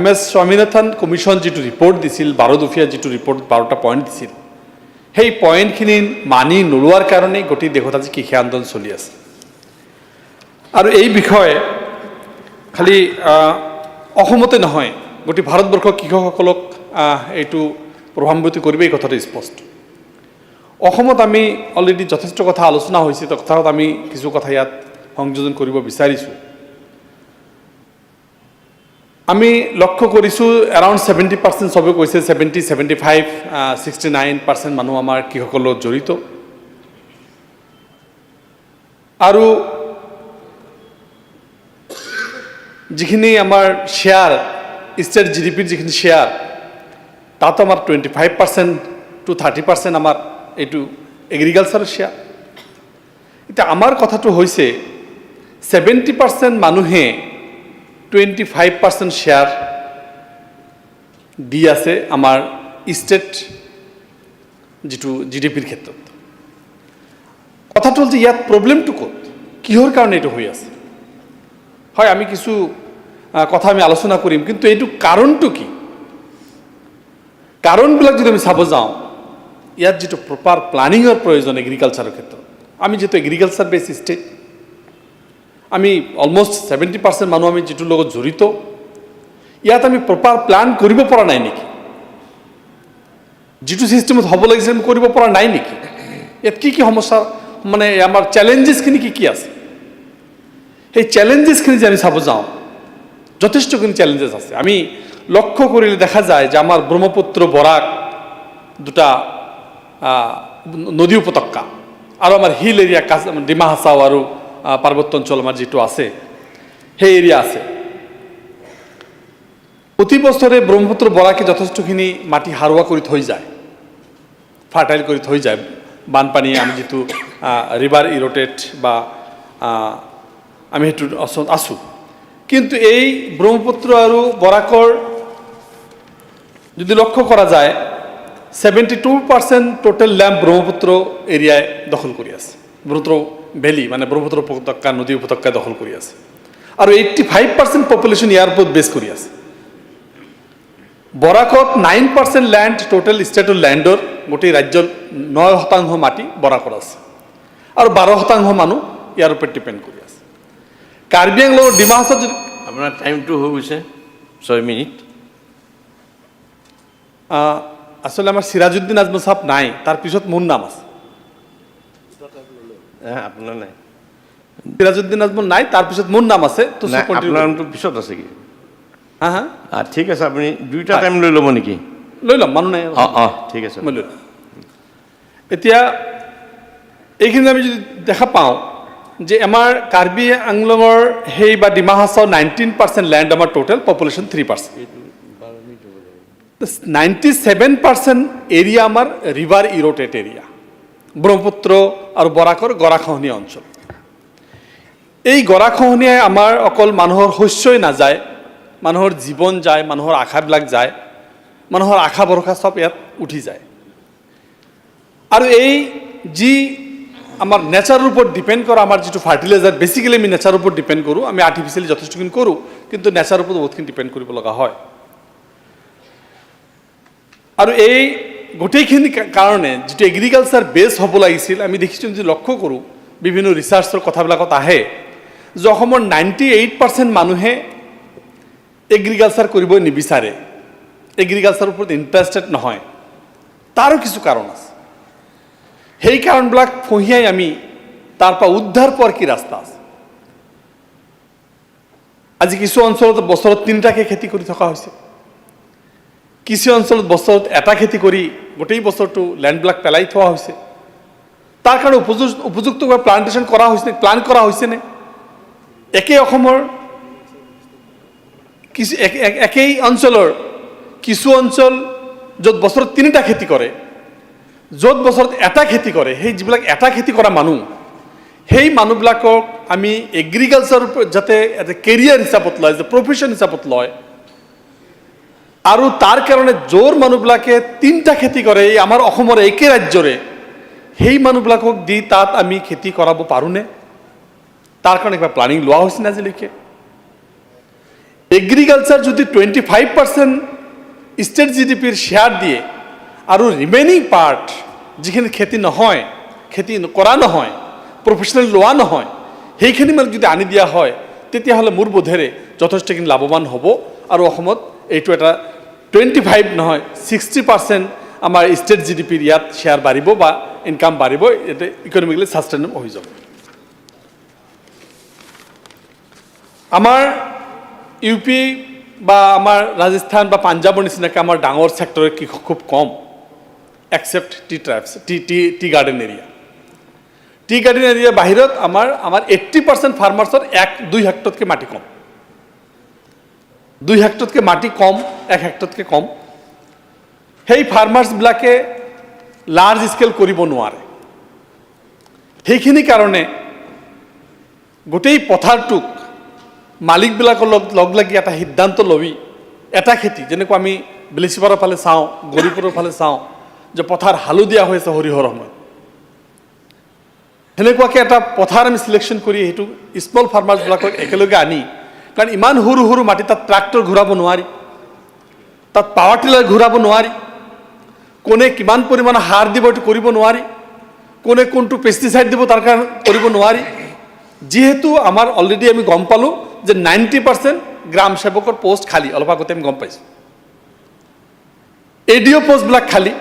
MS স্বামীনাথন কমিশ্যন যিটো ৰিপৰ্ট দিছিল 12 দফীয়া যিটো ৰিপৰ্ট 12টা পইণ্ট দিছিল সেই পইণ্টখিনি মানি নোলোৱাৰ কাৰণে গোটেই দেশত আজি কৃষি আন্দোলন চলি আছে আৰু এই বিষয়ে খালি অসমতে নহয় গোটেই ভাৰতবৰ্ষৰ কৃষকসকলক এইটো প্ৰভাৱিত কৰিব এই কথাটো স্পষ্ট অসমত আমি অলৰেডি যথেষ্ট কথা আলোচনা হৈছে তথাপিও আমি কিছু কথা ইয়াত সংযোজন কৰিব বিচাৰিছোঁ আমি লক্ষ্য কৰিছোঁ এৰাউণ্ড 70% সবে কৈছে 70, 75, 69% মানুহ আমাৰ কৃষকৰ লগত জড়িত আৰু যিখিনি আমাৰ শ্বেয়াৰ ষ্টেট GDPৰ যিখিনি শ্বেয়াৰ তাতো আমাৰ 25% to 30% আমাৰ এইটো এগ্ৰিকালচাৰৰ শ্বেয়াৰ এতিয়া আমাৰ কথাটো হৈছে 70% মানুহে 25% শ্বেয়াৰ দি আছে আমাৰ ষ্টেট যিটো GDPৰ ক্ষেত্ৰত কথাটো হ'ল যে ইয়াত প্ৰব্লেমটো ক'ত কিহৰ কাৰণে এইটো হৈ আছে হয় আমি কিছু কথা আমি আলোচনা কৰিম কিন্তু এইটো কাৰণটো কি কাৰণবিলাক যদি আমি চাব যাওঁ ইয়াত যিটো প্ৰপাৰ প্লানিঙৰ প্ৰয়োজন এগ্ৰিকালচাৰৰ ক্ষেত্ৰত আমি যেহেতু এগ্ৰিকালচাৰ বেছ ষ্টেট আমি অলমোষ্ট 70% মানুহ আমি যিটোৰ লগত জড়িত ইয়াত আমি প্ৰপাৰ প্লান কৰিব পৰা নাই নেকি যিটো চিষ্টেমত হ'ব লাগিছিল আমি কৰিব পৰা নাই নেকি ইয়াত কি সমস্যা মানে আমাৰ চ্যালেঞ্জেছখিনি কি আছে সেই চ্যালেঞ্জেছখিনি যে আমি চাব যাওঁ যথেষ্টখিনি চ্যালেঞ্জেছ আছে আমি লক্ষ্য কৰিলে দেখা যায় যে আমাৰ ব্ৰহ্মপুত্ৰ বৰাক দুটা নদী উপত্যকা আৰু আমাৰ হিল এৰিয়া ডিমা হাছাও আৰু পাৰ্বত্য অঞ্চল আমাৰ যিটো আছে সেই এৰিয়া আছে প্ৰতি বছৰে ব্ৰহ্মপুত্ৰ বৰাকে যথেষ্টখিনি মাটি হাৰুৱা কৰি থৈ যায়, ফাৰ্টাইল কৰি থৈ যায়। বানপানী আমি যিটো ৰিভাৰ ইৰটেড বা আমি সেইটো আছোঁ, কিন্তু এই ব্ৰহ্মপুত্ৰ আৰু বৰাকৰ যদি লক্ষ্য কৰা যায় 72% টোটেল ল্যাম্প ব্ৰহ্মপুত্ৰ এৰিয়ায় দখল কৰি আছে, ব্ৰহ্মপুত্ৰ ভেলী মানে ব্ৰহ্মপুত্ৰ উপত্যকা নদী উপত্যকাই দখল কৰি আছে, আৰু 85% পপুলেশ্যন ইয়াৰ ওপৰত বেছ কৰি আছে। বৰাকত 9% ল্যান্ড টোটেল ষ্টেটৰ ল্যান্ডৰ গোটেই ৰাজ্যৰ 9% মাটি বৰাকত আছে, আৰু 12% মানুহ ইয়াৰ ওপৰত ডিপেণ্ড কৰি আছে। কাৰ্বি আংলঙৰ ডিমা হাছাওত যদি আপোনাৰ টাইমটো হৈ গৈছে 6 মিনিট। আচলতে আমাৰ সিৰাজউদ্দিন আজমল চাহাব নাই, তাৰ পিছত মোৰ নাম আছে। আপোনাৰ নাই, সিৰাজউদ্দিন আজমল নাই, তাৰ পিছত মোৰ নাম আছে। তো আপোনাৰ নামটো পিছত আছে কি? হা হা ঠিক আছে, আপুনি দুইটা টাইম লৈ ল'ব নেকি? লৈ ল'ম, মানুহ নাই। ঠিক আছে, মই লৈ ল'ম। এতিয়া এইখিনি আমি যদি দেখা পাওঁ যে আমাৰ কাৰ্বি আংলঙৰ সেই বা ডিমা হাছাও 19% ল্যান্ড, আমাৰ টোটেল পপুলেশ্যন 3%। 97% এৰিয়া আমাৰ ৰিভাৰ ইৰটেড এৰিয়া, ব্ৰহ্মপুত্ৰ আৰু বৰাকৰ গৰাখহনীয়া অঞ্চল। এই গৰাখহনীয়াই আমাৰ অকল মানুহৰ শস্যই নাযায়, মানুহৰ জীৱন যায়, মানুহৰ আশাবিলাক যায়, মানুহৰ আশা ভৰসা চব ইয়াত উঠি যায়। আৰু এই যি আমাৰ নেচাৰৰ ওপৰত ডিপেণ্ড কৰা আমাৰ যিটো ফাৰ্টিলাইজাৰ, বেচিকেলি আমি নেচাৰৰ ওপৰত ডিপেণ্ড কৰোঁ, আমি আৰ্টিফিচিয়েলি যথেষ্টখিনি কৰোঁ, কিন্তু নেচাৰৰ ওপৰত বহুতখিনি ডিপেণ্ড কৰিব লগা হয়। আৰু এই গোটেইখিনি কাৰণে যিটো এগ্ৰিকালচাৰ বেছ হ'ব লাগিছিল, আমি দেখিছোঁ যদি লক্ষ্য কৰোঁ বিভিন্ন ৰিচাৰ্চৰ কথাবিলাকত আহে যে অসমৰ 98% মানুহে এগ্ৰিকালচাৰ কৰিব নিবিচাৰে, এগ্ৰিকালচাৰৰ ওপৰত ইণ্টাৰেষ্টেড নহয়। তাৰো কিছু কাৰণ আছে, সেই কাৰণবিলাক ফঁহিয়াই আমি তাৰ পৰা উদ্ধাৰ পোৱাৰ কি ৰাস্তা আছে। আজি কিছু অঞ্চলত বছৰত 3টাকৈ খেতি কৰি থকা হৈছে, কিছু অঞ্চলত বছৰত এটা খেতি কৰি গোটেই বছৰটো ল্যান্ডবিলাক পেলাই থোৱা হৈছে। তাৰ কাৰণে উপযুক্তভাৱে প্লান্টেশ্যন কৰা হৈছে, প্লান কৰা হৈছেনে? একেই অসমৰ কিছু একেই অঞ্চলৰ কিছু অঞ্চল য'ত বছৰত 3টা খেতি কৰে, য'ত বছৰত এটা খেতি কৰে, সেই যিবিলাক এটা খেতি কৰা মানুহ, সেই মানুহবিলাকক আমি এগ্ৰিকালচাৰৰ ওপৰত যাতে এটা কেৰিয়াৰ হিচাপত লয়, যে প্ৰফেশ্যন হিচাপত লয়, আৰু তাৰ কাৰণে য'ৰ মানুহবিলাকে 3টা খেতি কৰে এই আমাৰ অসমৰ একে ৰাজ্যৰে, সেই মানুহবিলাকক দি তাত আমি খেতি কৰাব পাৰোঁনে? তাৰ কাৰণে কিবা প্লানিং লোৱা হৈছেনে আজিলৈকে? এগ্ৰিকালচাৰ যদি 25% ষ্টেট GDPৰ শ্বেয়াৰ দিয়ে, আৰু ৰিমেইনিং পাৰ্ট যিখিনি খেতি নহয়, খেতি কৰা নহয়, প্ৰফেশ্যনেল লোৱা নহয়, সেইখিনি মানে যদি আনি দিয়া হয়, তেতিয়াহ'লে মোৰ বোধেৰে যথেষ্টখিনি লাভৱান হ'ব, আৰু অসমত এইটো এটা 25 নহয় 60% আমাৰ ষ্টেট GDPৰ ইয়াত শ্বেয়াৰ বাঢ়িব বা ইনকাম বাঢ়িব, এটা ইকনমিকেলি ছাষ্টেইনেবল হৈ যাব। আমাৰ UP বা আমাৰ ৰাজস্থান বা পাঞ্জাবৰ নিচিনাকৈ আমাৰ ডাঙৰ ছেক্টৰৰ কৃষক খুব কম, except tea tribes, tea garden area. Tea garden এৰিয়াৰ বাহিৰত আমাৰ 80% ফাৰ্মাৰ্ছৰ 1-2 হেক্টৰতকৈ মাটি কম, 2 হেক্টৰতকৈ মাটি কম, 1 হেক্টৰতকৈ কম। সেই ফাৰ্মাৰ্ছবিলাকে লাৰ্জ স্কেল কৰিব নোৱাৰে। সেইখিনি কাৰণে গোটেই পথাৰটোক মালিকবিলাকৰ লগ লাগি এটা সিদ্ধান্ত ল'বি, এটা খেতি, যেনেকুৱা আমি বেলেচিপাৰৰ ফালে চাওঁ, গৌৰীপুৰৰ ফালে চাওঁ যে পথাৰ হালধীয়া হৈ আছে সৰিয়হৰ সময়ত, সেনেকুৱাকৈ এটা পথাৰ আমি চিলেকশ্যন কৰি সেইটো স্মল ফাৰ্মাৰ্ছবিলাকক একেলগে আনি, কাৰণ ইমান সৰু সৰু মাটি তাত ট্ৰাক্টৰ ঘূৰাব নোৱাৰি, তাত পাৱাৰ টিলাৰ ঘূৰাব নোৱাৰি, কোনে কিমান পৰিমাণৰ সাৰ দিব এইটো কৰিব নোৱাৰি, কোনে কোনটো পেষ্টিচাইড দিব তাৰ কাৰণে কৰিব নোৱাৰি। যিহেতু আমাৰ অলৰেডি আমি গম পালোঁ যে 90% গ্ৰাম সেৱকৰ পোষ্ট খালী, অলপ আগতে আমি গম পাইছোঁ, ADO পোষ্টবিলাক খালী,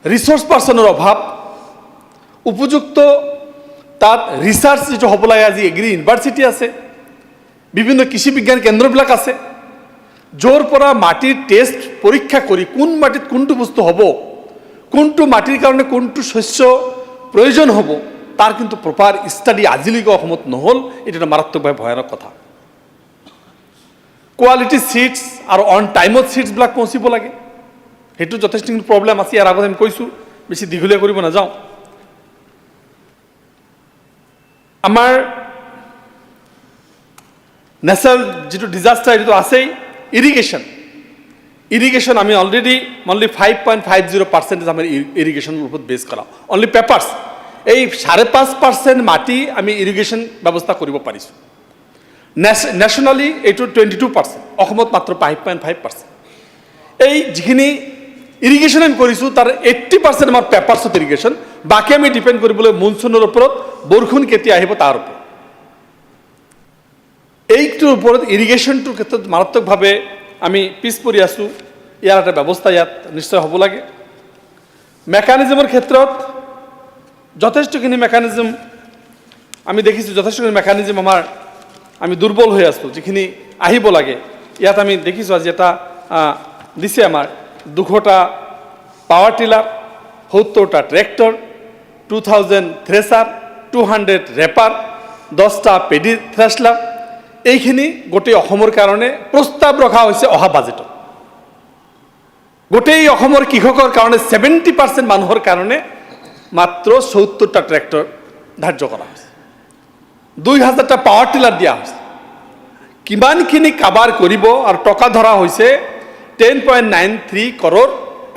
ৰিচোৰ্চ পাৰ্চনৰ অভাৱ, উপযুক্ত তাত ৰিচাৰ্চ যিটো হ'ব লাগে, আজি এগ্ৰি ইউনিভাৰ্চিটি আছে, বিভিন্ন কৃষি বিজ্ঞান কেন্দ্ৰবিলাক আছে, য'ৰ পৰা মাটিৰ টেষ্ট পৰীক্ষা কৰি কোন মাটিত কোনটো বস্তু হ'ব, কোনটো মাটিৰ কাৰণে কোনটো শস্য প্ৰয়োজন হ'ব, তাৰ কিন্তু প্ৰপাৰ ষ্টাডি আজিলৈকে অসমত নহ'ল। এইটো এটা মাৰাত্মকভাৱে ভয়ানক কথা। কোৱালিটি ছিটছ আৰু অন টাইমত ছিটছবিলাক পहुঁচিব লাগে, সেইটো যথেষ্টখিনি প্ৰব্লেম আছে। ইয়াৰ আগত আমি কৈছোঁ, বেছি দীঘলীয়া কৰিব নাযাওঁ। আমাৰ নেচাৰেল যিটো ডিজাষ্টাৰ যিটো আছেই, ইৰিগেশ্যন আমি অলৰেডি অনলি 5.50% আমাৰ ইৰিগেশ্যনৰ ওপৰত বেছ কৰা, অনলি পেপাৰ্ছ। এই 5.5% মাটি আমি ইৰিগেশ্যন ব্যৱস্থা কৰিব পাৰিছোঁ। নেশ্যনেলি এইটো 22%, অসমত মাত্ৰ 5.5%। এই যিখিনি ইৰিগেশ্যন আমি কৰিছোঁ তাৰ 80% আমাৰ পেপাৰ্ছত ইৰিগেশ্যন, বাকী আমি ডিপেণ্ড কৰিবলৈ মনচুনৰ ওপৰত, বৰষুণ কেতিয়া আহিব তাৰ ওপৰত। এইটোৰ ওপৰত ইৰিগেশ্যনটোৰ ক্ষেত্ৰত মাৰাত্মকভাৱে আমি পিছ পৰি আছোঁ। ইয়াৰ এটা ব্যৱস্থা ইয়াত নিশ্চয় হ'ব লাগে। মেকানিজমৰ ক্ষেত্ৰত যথেষ্টখিনি মেকানিজম আমি দেখিছোঁ, যথেষ্টখিনি মেকানিজম আমি দুৰ্বল হৈ আছোঁ, যিখিনি আহিব লাগে। ইয়াত আমি দেখিছোঁ আজি এটা দিছে আমাৰ 200টা power tiller, 70টা tractor, 2000 thresher, 200 rapper, 10টা পেডি থ্ৰেছলাৰ। এইখিনি গোটেই অসমৰ কাৰণে প্ৰস্তাৱ ৰখা হৈছে অহা বাজেটত। গোটেই অসমৰ কৃষকৰ কাৰণে 70% মানুহৰ কাৰণে মাত্ৰ 70টা ট্ৰেক্টৰ ধাৰ্য কৰা হৈছে, 2000টা পাৱাৰ টিলাৰ দিয়া হৈছে। কিমানখিনি কাভাৰ কৰিব আৰু টকা ধৰা হৈছে 10.93 কৰোৰ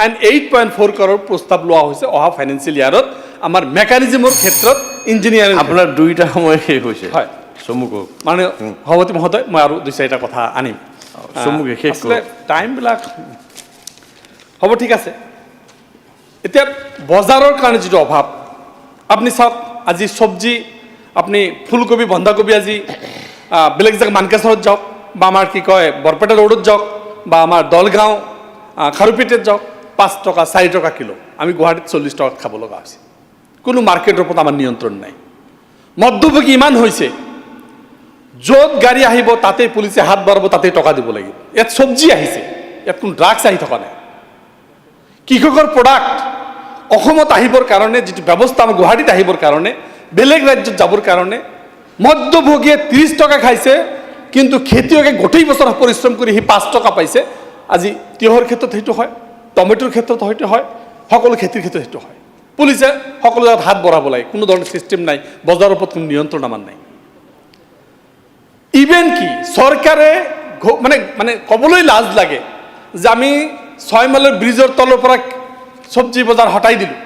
এণ্ড 8.4 কৰোৰ প্ৰস্তাৱ লোৱা হৈছে অহা ফাইনেন্সিয়েল ইয়াৰত আমাৰ মেকানিজমৰ ক্ষেত্ৰত। ইঞ্জিনিয়াৰিং আপোনাৰ 2টা সময় শেষ হৈছে। হয়, চমুকৈ মানে সভাপতি মহোদয়, মই আৰু 2-4টা কথা আনিম। চমুকৈ শেষ আচলতে টাইমবিলাক হ'ব, ঠিক আছে। এতিয়া বজাৰৰ কাৰণে যিটো অভাৱ, আপুনি চাওক, আজি চব্জি আপুনি ফুলকবি, বন্ধাকবি আজি বেলেগ জেগা মানকেশ্বৰত যাওক, বা আমাৰ কি কয় বৰপেটা ৰোডত যাওক, বা আমাৰ দলগাঁও খাৰুপেটীত যাওক, 5 টকা 4 টকা কিলো। আমি গুৱাহাটীত 40 টকাত খাব লগা হৈছে। কোনো মাৰ্কেটৰ ওপৰত আমাৰ নিয়ন্ত্ৰণ নাই। মধ্যভোগী ইমান হৈছে, য'ত গাড়ী আহিব তাতেই পুলিচে হাত বঢ়াব, তাতেই টকা দিব লাগিব। ইয়াত চব্জি আহিছে, ইয়াত কোনো ড্ৰাগছ আহি থকা নাই। কৃষকৰ প্ৰডাক্ট অসমত আহিবৰ কাৰণে যিটো ব্যৱস্থা, আমাৰ গুৱাহাটীত আহিবৰ কাৰণে, বেলেগ ৰাজ্যত যাবৰ কাৰণে মধ্যভোগীয়ে 30 টকা খাইছে, কিন্তু খেতিয়কে গোটেই বছৰ পৰিশ্ৰম কৰি সি 5 টকা পাইছে। আজি তিয়হৰ ক্ষেত্ৰত সেইটো হয়, টমেটোৰ ক্ষেত্ৰত হয়তো হয়, সকলো খেতিৰ ক্ষেত্ৰত সেইটো হয়। পুলিচে সকলো জেগাত হাত বঢ়াব লাগে, কোনো ধৰণৰ ছিষ্টেম নাই, বজাৰৰ ওপৰত কোনো নিয়ন্ত্ৰণ আমাৰ নাই। ইভেন কি চৰকাৰে মানে ক'বলৈ লাজ লাগে যে আমি 6 মাইলৰ ব্ৰিজৰ তলৰ পৰা চব্জি বজাৰ হটাই দিলোঁ,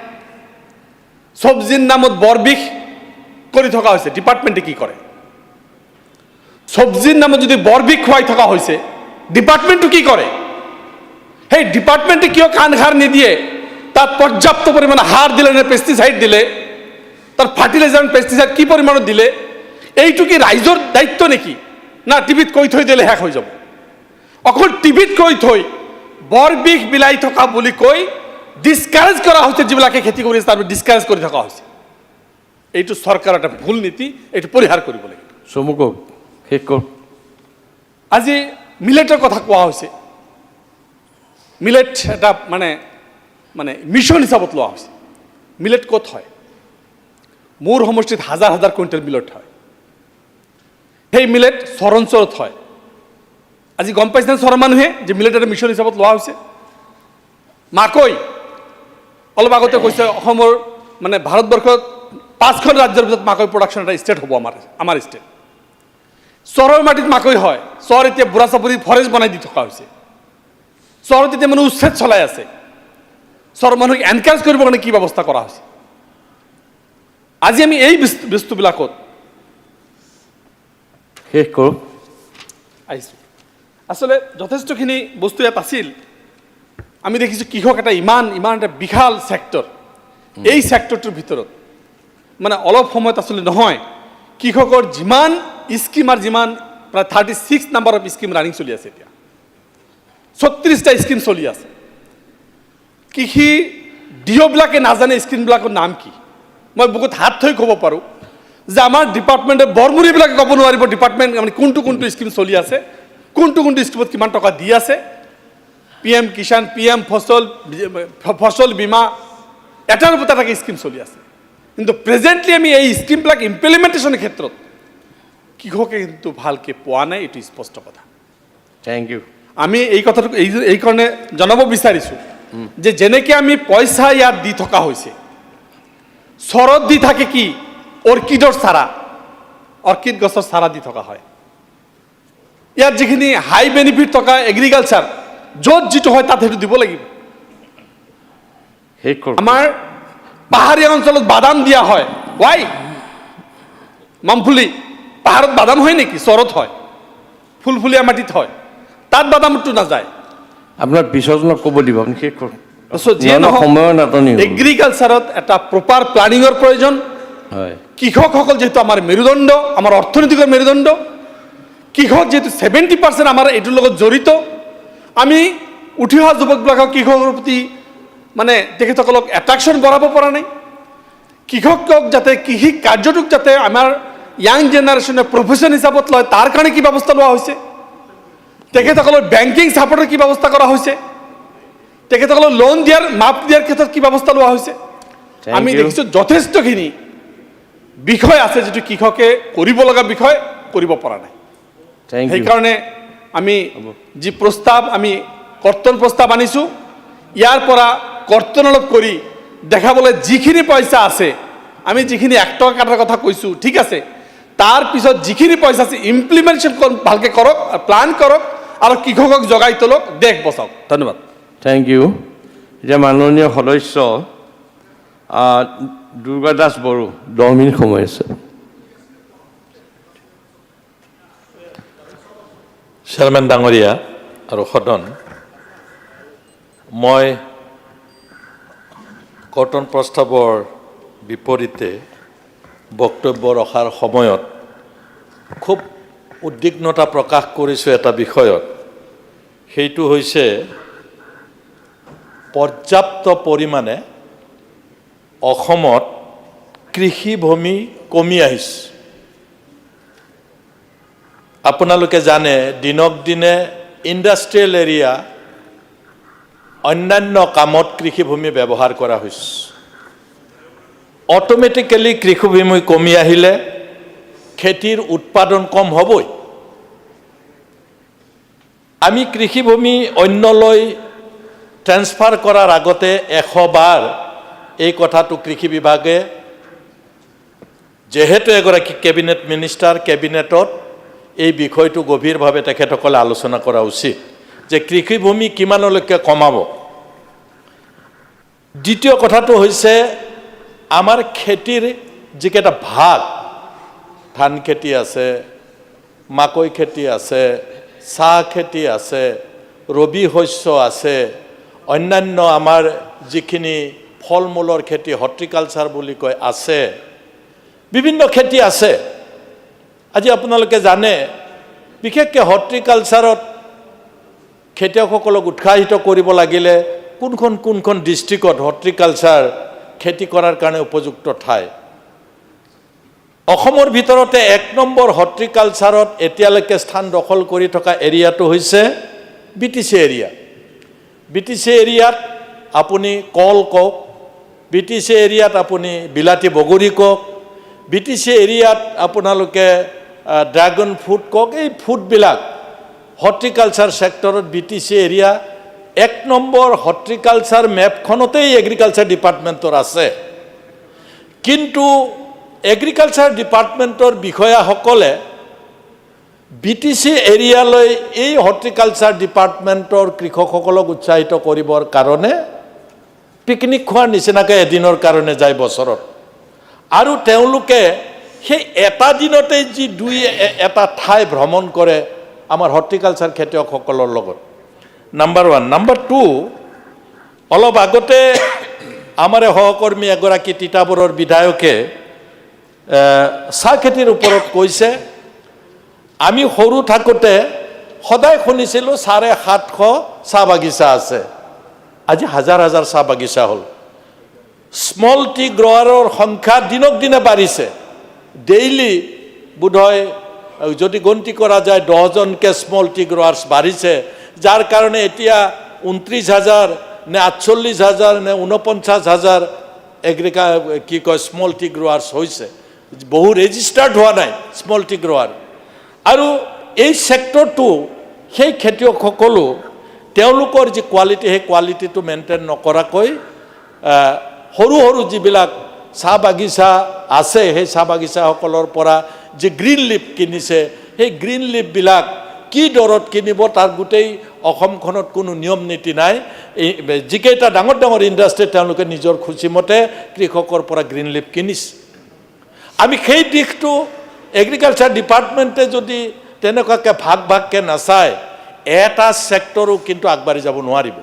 চব্জিৰ নামত বৰবিষ কৰি থকা হৈছে। ডিপাৰ্টমেণ্টে কি কৰে? চব্জিৰ নামত যদি বৰবিষ খুৱাই থকা হৈছে, ডিপাৰ্টমেণ্টটো কি কৰে? সেই ডিপাৰ্টমেণ্টে কিয় কাণ সাৰ নিদিয়ে? তাত পৰ্যাপ্ত পৰিমাণে সাৰ দিলে নে পেষ্টিচাইড দিলে, তাৰ ফাৰ্টিলাইজাৰ পেষ্টিচাইড কি পৰিমাণত দিলে? এইটো কি ৰাইজৰ দায়িত্ব নেকি? না টিভিত কৈ থৈ দিলে শেষ হৈ যাব? অকল টিভিত কৈ থৈ বৰবিষ বিলাই থকা বুলি কৈ ডিছকাৰেজ কৰা হৈছে, যিবিলাকে খেতি কৰিছে তাৰ ডিছকাৰেজ কৰি থকা হৈছে। এইটো চৰকাৰৰ এটা ভুল নীতি, এইটো পৰিহাৰ কৰিব লাগিব। চমুকৈ শেষ কৰক। আজি মিলেটৰ কথা কোৱা হৈছে। মিলেট এটা মানে মিছন হিচাপত লোৱা হৈছে। মিলেট ক'ত হয়? মোৰ সমষ্টিত হাজাৰ হাজাৰ কুইণ্টেল মিলেট হয়। সেই মিলেট চৰ অঞ্চলত হয়। আজি গম পাইছে নে চৰৰ মানুহে যে মিলেট এটা মিছন হিচাপত লোৱা হৈছে? মাকৈ অলপ আগতে কৈছে, অসমৰ মানে ভাৰতবৰ্ষত 5খন ৰাজ্যৰ ভিতৰত মাকৈ প্ৰডাকশ্যন এটা ষ্টেট হ'ব আমাৰ ষ্টেট। চৰৰ মাটিত মাকৈ হয়। চৰ এতিয়া বুঢ়া চাপৰি ফৰেষ্ট বনাই দি থকা হৈছে। চৰত এতিয়া মানে উচ্ছেদ চলাই আছে। চৰ মানুহক এনকাৰেজ কৰিবৰ কাৰণে কি ব্যৱস্থা কৰা হৈছে? আজি আমি এই বস্তুবিলাকত শেষ কৰক। আহিছোঁ। আচলতে যথেষ্টখিনি বস্তু ইয়াত আছিল। আমি দেখিছোঁ কৃষক এটা ইমান এটা বিশাল ছেক্টৰ। এই ছেক্টৰটোৰ ভিতৰত মানে অলপ সময়ত আচলতে নহয়, কৃষকৰ যিমান স্কিম আৰু যিমান প্ৰায় 36 নাম্বাৰ অফ স্কিম ৰানিং চলি আছে। এতিয়া 36টা স্কিম চলি আছে। কৃষি ডিঅ'বিলাকে নাজানে স্কিমবিলাকৰ নাম কি। মই বহুত হাত থৈ ক'ব পাৰোঁ যে আমাৰ ডিপাৰ্টমেণ্টে বৰমুৰীবিলাকে ক'ব নোৱাৰিব ডিপাৰ্টমেণ্ট মানে কোনটো স্কিম চলি আছে, কোনটো স্কিমত কিমান টকা দি আছে। PM কিষাণ, PM ফচল বীমা, এটাৰ ওপৰত এটা স্কিম চলি আছে। কিন্তু প্ৰেজেণ্টলি আমি এই স্কিমবিলাক ইমপ্লিমেণ্টেশ্যনৰ ক্ষেত্ৰত কৃষকে কিন্তু ভালকৈ পোৱা নাই, এইটো স্পষ্ট কথা। থেংক ইউ আমি এই কথাটো এই কাৰণে জনাব বিচাৰিছোঁ যে যেনেকৈ আমি পইচা ইয়াত দি থকা হৈছে চৰত দি থাকে কি অৰ্কিডৰ চাৰা অৰ্কিড গছৰ চাৰা দি থকা হয় ইয়াত যিখিনি হাই বেনিফিট থকা এগ্ৰিকালচাৰ য'ত যিটো হয় তাত সেইটো দিব লাগিব আমাৰ পাহাৰীয়া অঞ্চলত বাদাম দিয়া হয় ৱাই মামফুলি পাহাৰত বাদাম হয় নেকি চৰত হয় ফুলফুলীয়া মাটিত হয় তাত বাদামটো নাযায় আপোনাৰ পিছজনক ক'ব দিব আপুনি শেষ কৰক সময়ৰ নাটনি এগ্ৰিকালচাৰত এটা প্ৰপাৰ প্লানিঙৰ প্ৰয়োজন হয় কৃষকসকল যেহেতু আমাৰ মেৰুদণ্ড আমাৰ অৰ্থনৈতিকৰ মেৰুদণ্ড কৃষক যেহেতু 70% আমাৰ এইটোৰ লগত জড়িত আমি উঠি অহা যুৱকবিলাকক কৃষকৰ প্ৰতি মানে তেখেতসকলক এট্ৰাকশ্যন বঢ়াব পৰা নাই কৃষকক যাতে কৃষি কাৰ্যটোক যাতে আমাৰ ইয়াং জেনেৰেশ্যনে প্ৰফেশ্যন হিচাপত লয় তাৰ কাৰণে কি ব্যৱস্থা লোৱা হৈছে তেখেতসকলৰ বেংকিং ছাপৰ্টৰ কি ব্যৱস্থা কৰা হৈছে তেখেতসকলৰ লোন দিয়াৰ মাপ দিয়াৰ ক্ষেত্ৰত কি ব্যৱস্থা লোৱা হৈছে আমি দেখিছোঁ যথেষ্টখিনি বিষয় আছে যিটো কৃষকে কৰিব লগা বিষয় কৰিব পৰা নাই সেইকাৰণে আমি যি প্ৰস্তাৱ আমি কৰ্তন প্ৰস্তাৱ আনিছোঁ ইয়াৰ পৰা কৰ্তন অলপ কৰি দেখাবলৈ যিখিনি পইচা আছে আমি যিখিনি 1 টকা কাটাৰ কথা কৈছোঁ ঠিক আছে তাৰ পিছত যিখিনি পইচা আছে ইমপ্লিমেণ্টেশ্যন ভালকৈ কৰক প্লান কৰক আৰু কৃষকক জগাই তোলক দেশ বচাওক ধন্যবাদ থেংক ইউ এতিয়া মাননীয় সদস্য দুৰ্গা দাস বড়ো 10 মিনিট সময় আছে চেয়াৰমেন ডাঙৰীয়া আৰু সদন মই কৰ্তন প্ৰস্তাৱৰ বিপৰীতে বক্তব্য ৰখাৰ সময়ত খুব উদ্বিগ্নতা প্ৰকাশ কৰিছোঁ এটা বিষয়ত সেইটো হৈছে পৰ্যাপ্ত পৰিমাণে অসমত কৃষিভূমি কমি আহিছে আপোনালোকে জানে দিনক দিনে ইণ্ডাষ্ট্ৰিয়েল এৰিয়া অন্যান্য কামত কৃষিভূমি ব্যৱহাৰ কৰা হৈছে অটোমেটিক্যালি কৃষিভূমি কমি আহিলে খেতিৰ উৎপাদন কম হ'বই আমি কৃষিভূমি অন্যলৈ ট্ৰান্সফাৰ কৰাৰ আগতে 100 বাৰ এই কথাটো কৃষি বিভাগে যেহেতু এগৰাকী কেবিনেট মিনিষ্টাৰ কেবিনেটত এই বিষয়টো গভীৰভাৱে তেখেতসকলে আলোচনা কৰা উচিত যে কৃষিভূমি কিমানলৈকে কমাব দ্বিতীয় কথাটো হৈছে আমাৰ খেতিৰ যিকেইটা ভাগ ধান খেতি আছে মাকৈ খেতি আছে চাহ খেতি আছে ৰবি শস্য আছে অন্যান্য আমাৰ যিখিনি ফল মূলৰ খেতি হৰ্টিকালচাৰ বুলি কয় আছে বিভিন্ন খেতি আছে আজি আপোনালোকে জানে বিশেষকৈ হৰ্টিকালচাৰত খেতিয়কসকলক উৎসাহিত কৰিব লাগিলে কোনখন ডিষ্ট্ৰিক্টত হৰ্টিকালচাৰ খেতি কৰাৰ কাৰণে উপযুক্ত ঠাই অসমৰ ভিতৰতে 1 নম্বৰ হৰ্টিকালচাৰত এতিয়ালৈকে স্থান দখল কৰি থকা এৰিয়াটো হৈছে বিটিচি এৰিয়া বিটিচি এৰিয়াত আপুনি কল কওক বিটিচি এৰিয়াত আপুনি বিলাতী বগৰী কওক বিটিচি এৰিয়াত আপোনালোকে ড্ৰাগন ফ্ৰুট কওক এই ফ্ৰুটবিলাক হৰ্টিকালচাৰ সেক্টৰত বিটিচি এৰিয়া 1 নম্বৰ হৰ্টিকালচাৰ মেপখনতেই এগ্ৰিকালচাৰ ডিপাৰ্টমেণ্টৰ আছে কিন্তু এগ্ৰিকালচাৰ ডিপাৰ্টমেণ্টৰ বিষয়াসকলে বিটিচি এৰিয়ালৈ এই হৰ্টিকালচাৰ ডিপাৰ্টমেণ্টৰ কৃষকসকলক উৎসাহিত কৰিবৰ কাৰণে পিকনিক খোৱাৰ নিচিনাকৈ এদিনৰ কাৰণে যায় বছৰত আৰু তেওঁলোকে সেই এটা দিনতেই যি এটা ঠাই ভ্ৰমণ কৰে আমাৰ হৰ্টিকালচাৰ খেতিয়কসকলৰ লগত নাম্বাৰ 1 নাম্বাৰ 2 অলপ আগতে আমাৰ সহকৰ্মী এগৰাকী তিতাবৰৰ বিধায়কে চাহ খেতিৰ ওপৰত কৈছে আমি সৰু থাকোঁতে সদায় শুনিছিলোঁ 750 চাহ বাগিচা আছে আজি হাজাৰ হাজাৰ চাহ বাগিচা হ'ল স্মল টি গ্ৰৱাৰৰ সংখ্যা দিনক দিনে বাঢ়িছে ডেইলি বোধহয় যদি গন্তি কৰা যায় 10জনকৈ স্মল টি গ্ৰৱাৰ্ছ বাঢ়িছে যাৰ কাৰণে এতিয়া 29,000 নে 48,000 নে 49,000 কি কয় স্মল টি গ্ৰৱাৰ্ছ হৈছে বহু ৰেজিষ্টাৰ্ড হোৱা নাই স্মল টি গ্ৰৱাৰ আৰু এই সেক্টৰটো সেই খেতিয়কসকলো তেওঁলোকৰ যি কোৱালিটি সেই কোৱালিটিটো মেইনটেইন নকৰাকৈ সৰু সৰু যিবিলাক চাহ বাগিচা আছে সেই চাহ বাগিচাসকলৰ পৰা যি গ্ৰীণ লিফ কিনিছে সেই গ্ৰীণ লিফবিলাক কি দৰত কিনিব তাৰ গোটেই অসমখনত কোনো নিয়ম নীতি নাই যিকেইটা ডাঙৰ ডাঙৰ ইণ্ডাষ্ট্ৰী তেওঁলোকে নিজৰ খুচিমতে কৃষকৰ পৰা গ্ৰীণ লিফ কিনিছে আমি সেই দিশটো এগ্ৰিকালচাৰ ডিপাৰ্টমেণ্টে যদি তেনেকুৱাকৈ ভাগ ভাগকৈ নাচায় এটা ছেক্টৰো কিন্তু আগবাঢ়ি যাব নোৱাৰিব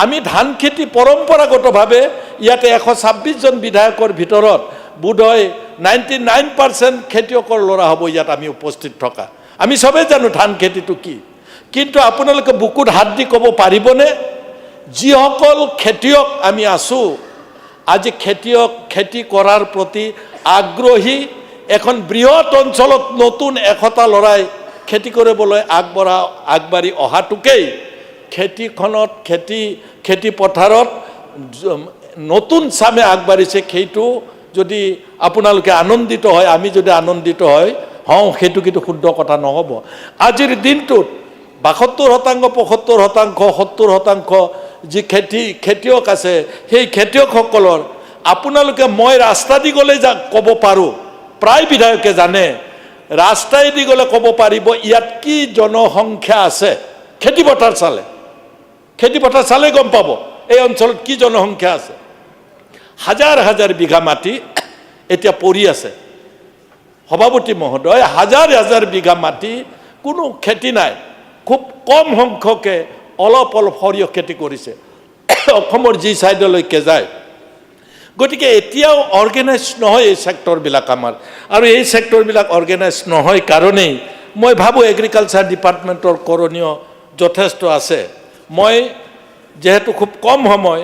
আমি ধান খেতি পৰম্পৰাগতভাৱে ইয়াতে 126 জন বিধায়কৰ ভিতৰত বোধহয় 99% খেতিয়কৰ ল'ৰা হ'ব ইয়াত আমি উপস্থিত থকা আমি সবেই জানো ধান খেতিটো কি কিন্তু আপোনালোকে বুকুত হাত দি ক'ব পাৰিবনে যিসকল খেতিয়ক আমি আছোঁ আজি খেতি কৰাৰ প্ৰতি আগ্ৰহী এখন বৃহৎ অঞ্চলত নতুন একতা লৰাই খেতি কৰিবলৈ আগবাঢ়ি অহাটোকেই খেতিখনত খেতি পথাৰত নতুন চামে আগবাঢ়িছে সেইটো যদি আপোনালোকে আনন্দিত হয় আমি যদি আনন্দিত হয় হওঁ সেইটো কিন্তু শুদ্ধ কথা নহ'ব আজিৰ দিনটোত 72% 75% 70% যি খেতিয়ক আছে সেই খেতিয়কসকলৰ আপোনালোকে মই ৰাস্তা দি গ'লে ক'ব পাৰোঁ প্ৰায় বিধায়কে জানে ৰাস্তাইদি গ'লে ক'ব পাৰিব ইয়াত কি জনসংখ্যা আছে খেতি পথাৰ চালে গম পাব এই অঞ্চলত কি জনসংখ্যা আছে হাজাৰ হাজাৰ বিঘা মাটি এতিয়া পৰি আছে সভাপতি মহোদয় হাজাৰ হাজাৰ বিঘা মাটি কোনো খেতি নাই খুব কম সংখ্যকে অলপ সৰিয়হ খেতি কৰিছে অসমৰ যি চাইডলৈকে যায় গতিকে এতিয়াও অৰ্গেনাইজ নহয় এই ছেক্টৰবিলাক আমাৰ আৰু এই ছেক্টৰবিলাক অৰ্গেনাইজ নহয় কাৰণেই মই ভাবোঁ এগ্ৰিকালচাৰ ডিপাৰ্টমেণ্টৰ কৰণীয় যথেষ্ট আছে মই যেহেতু খুব কম সময়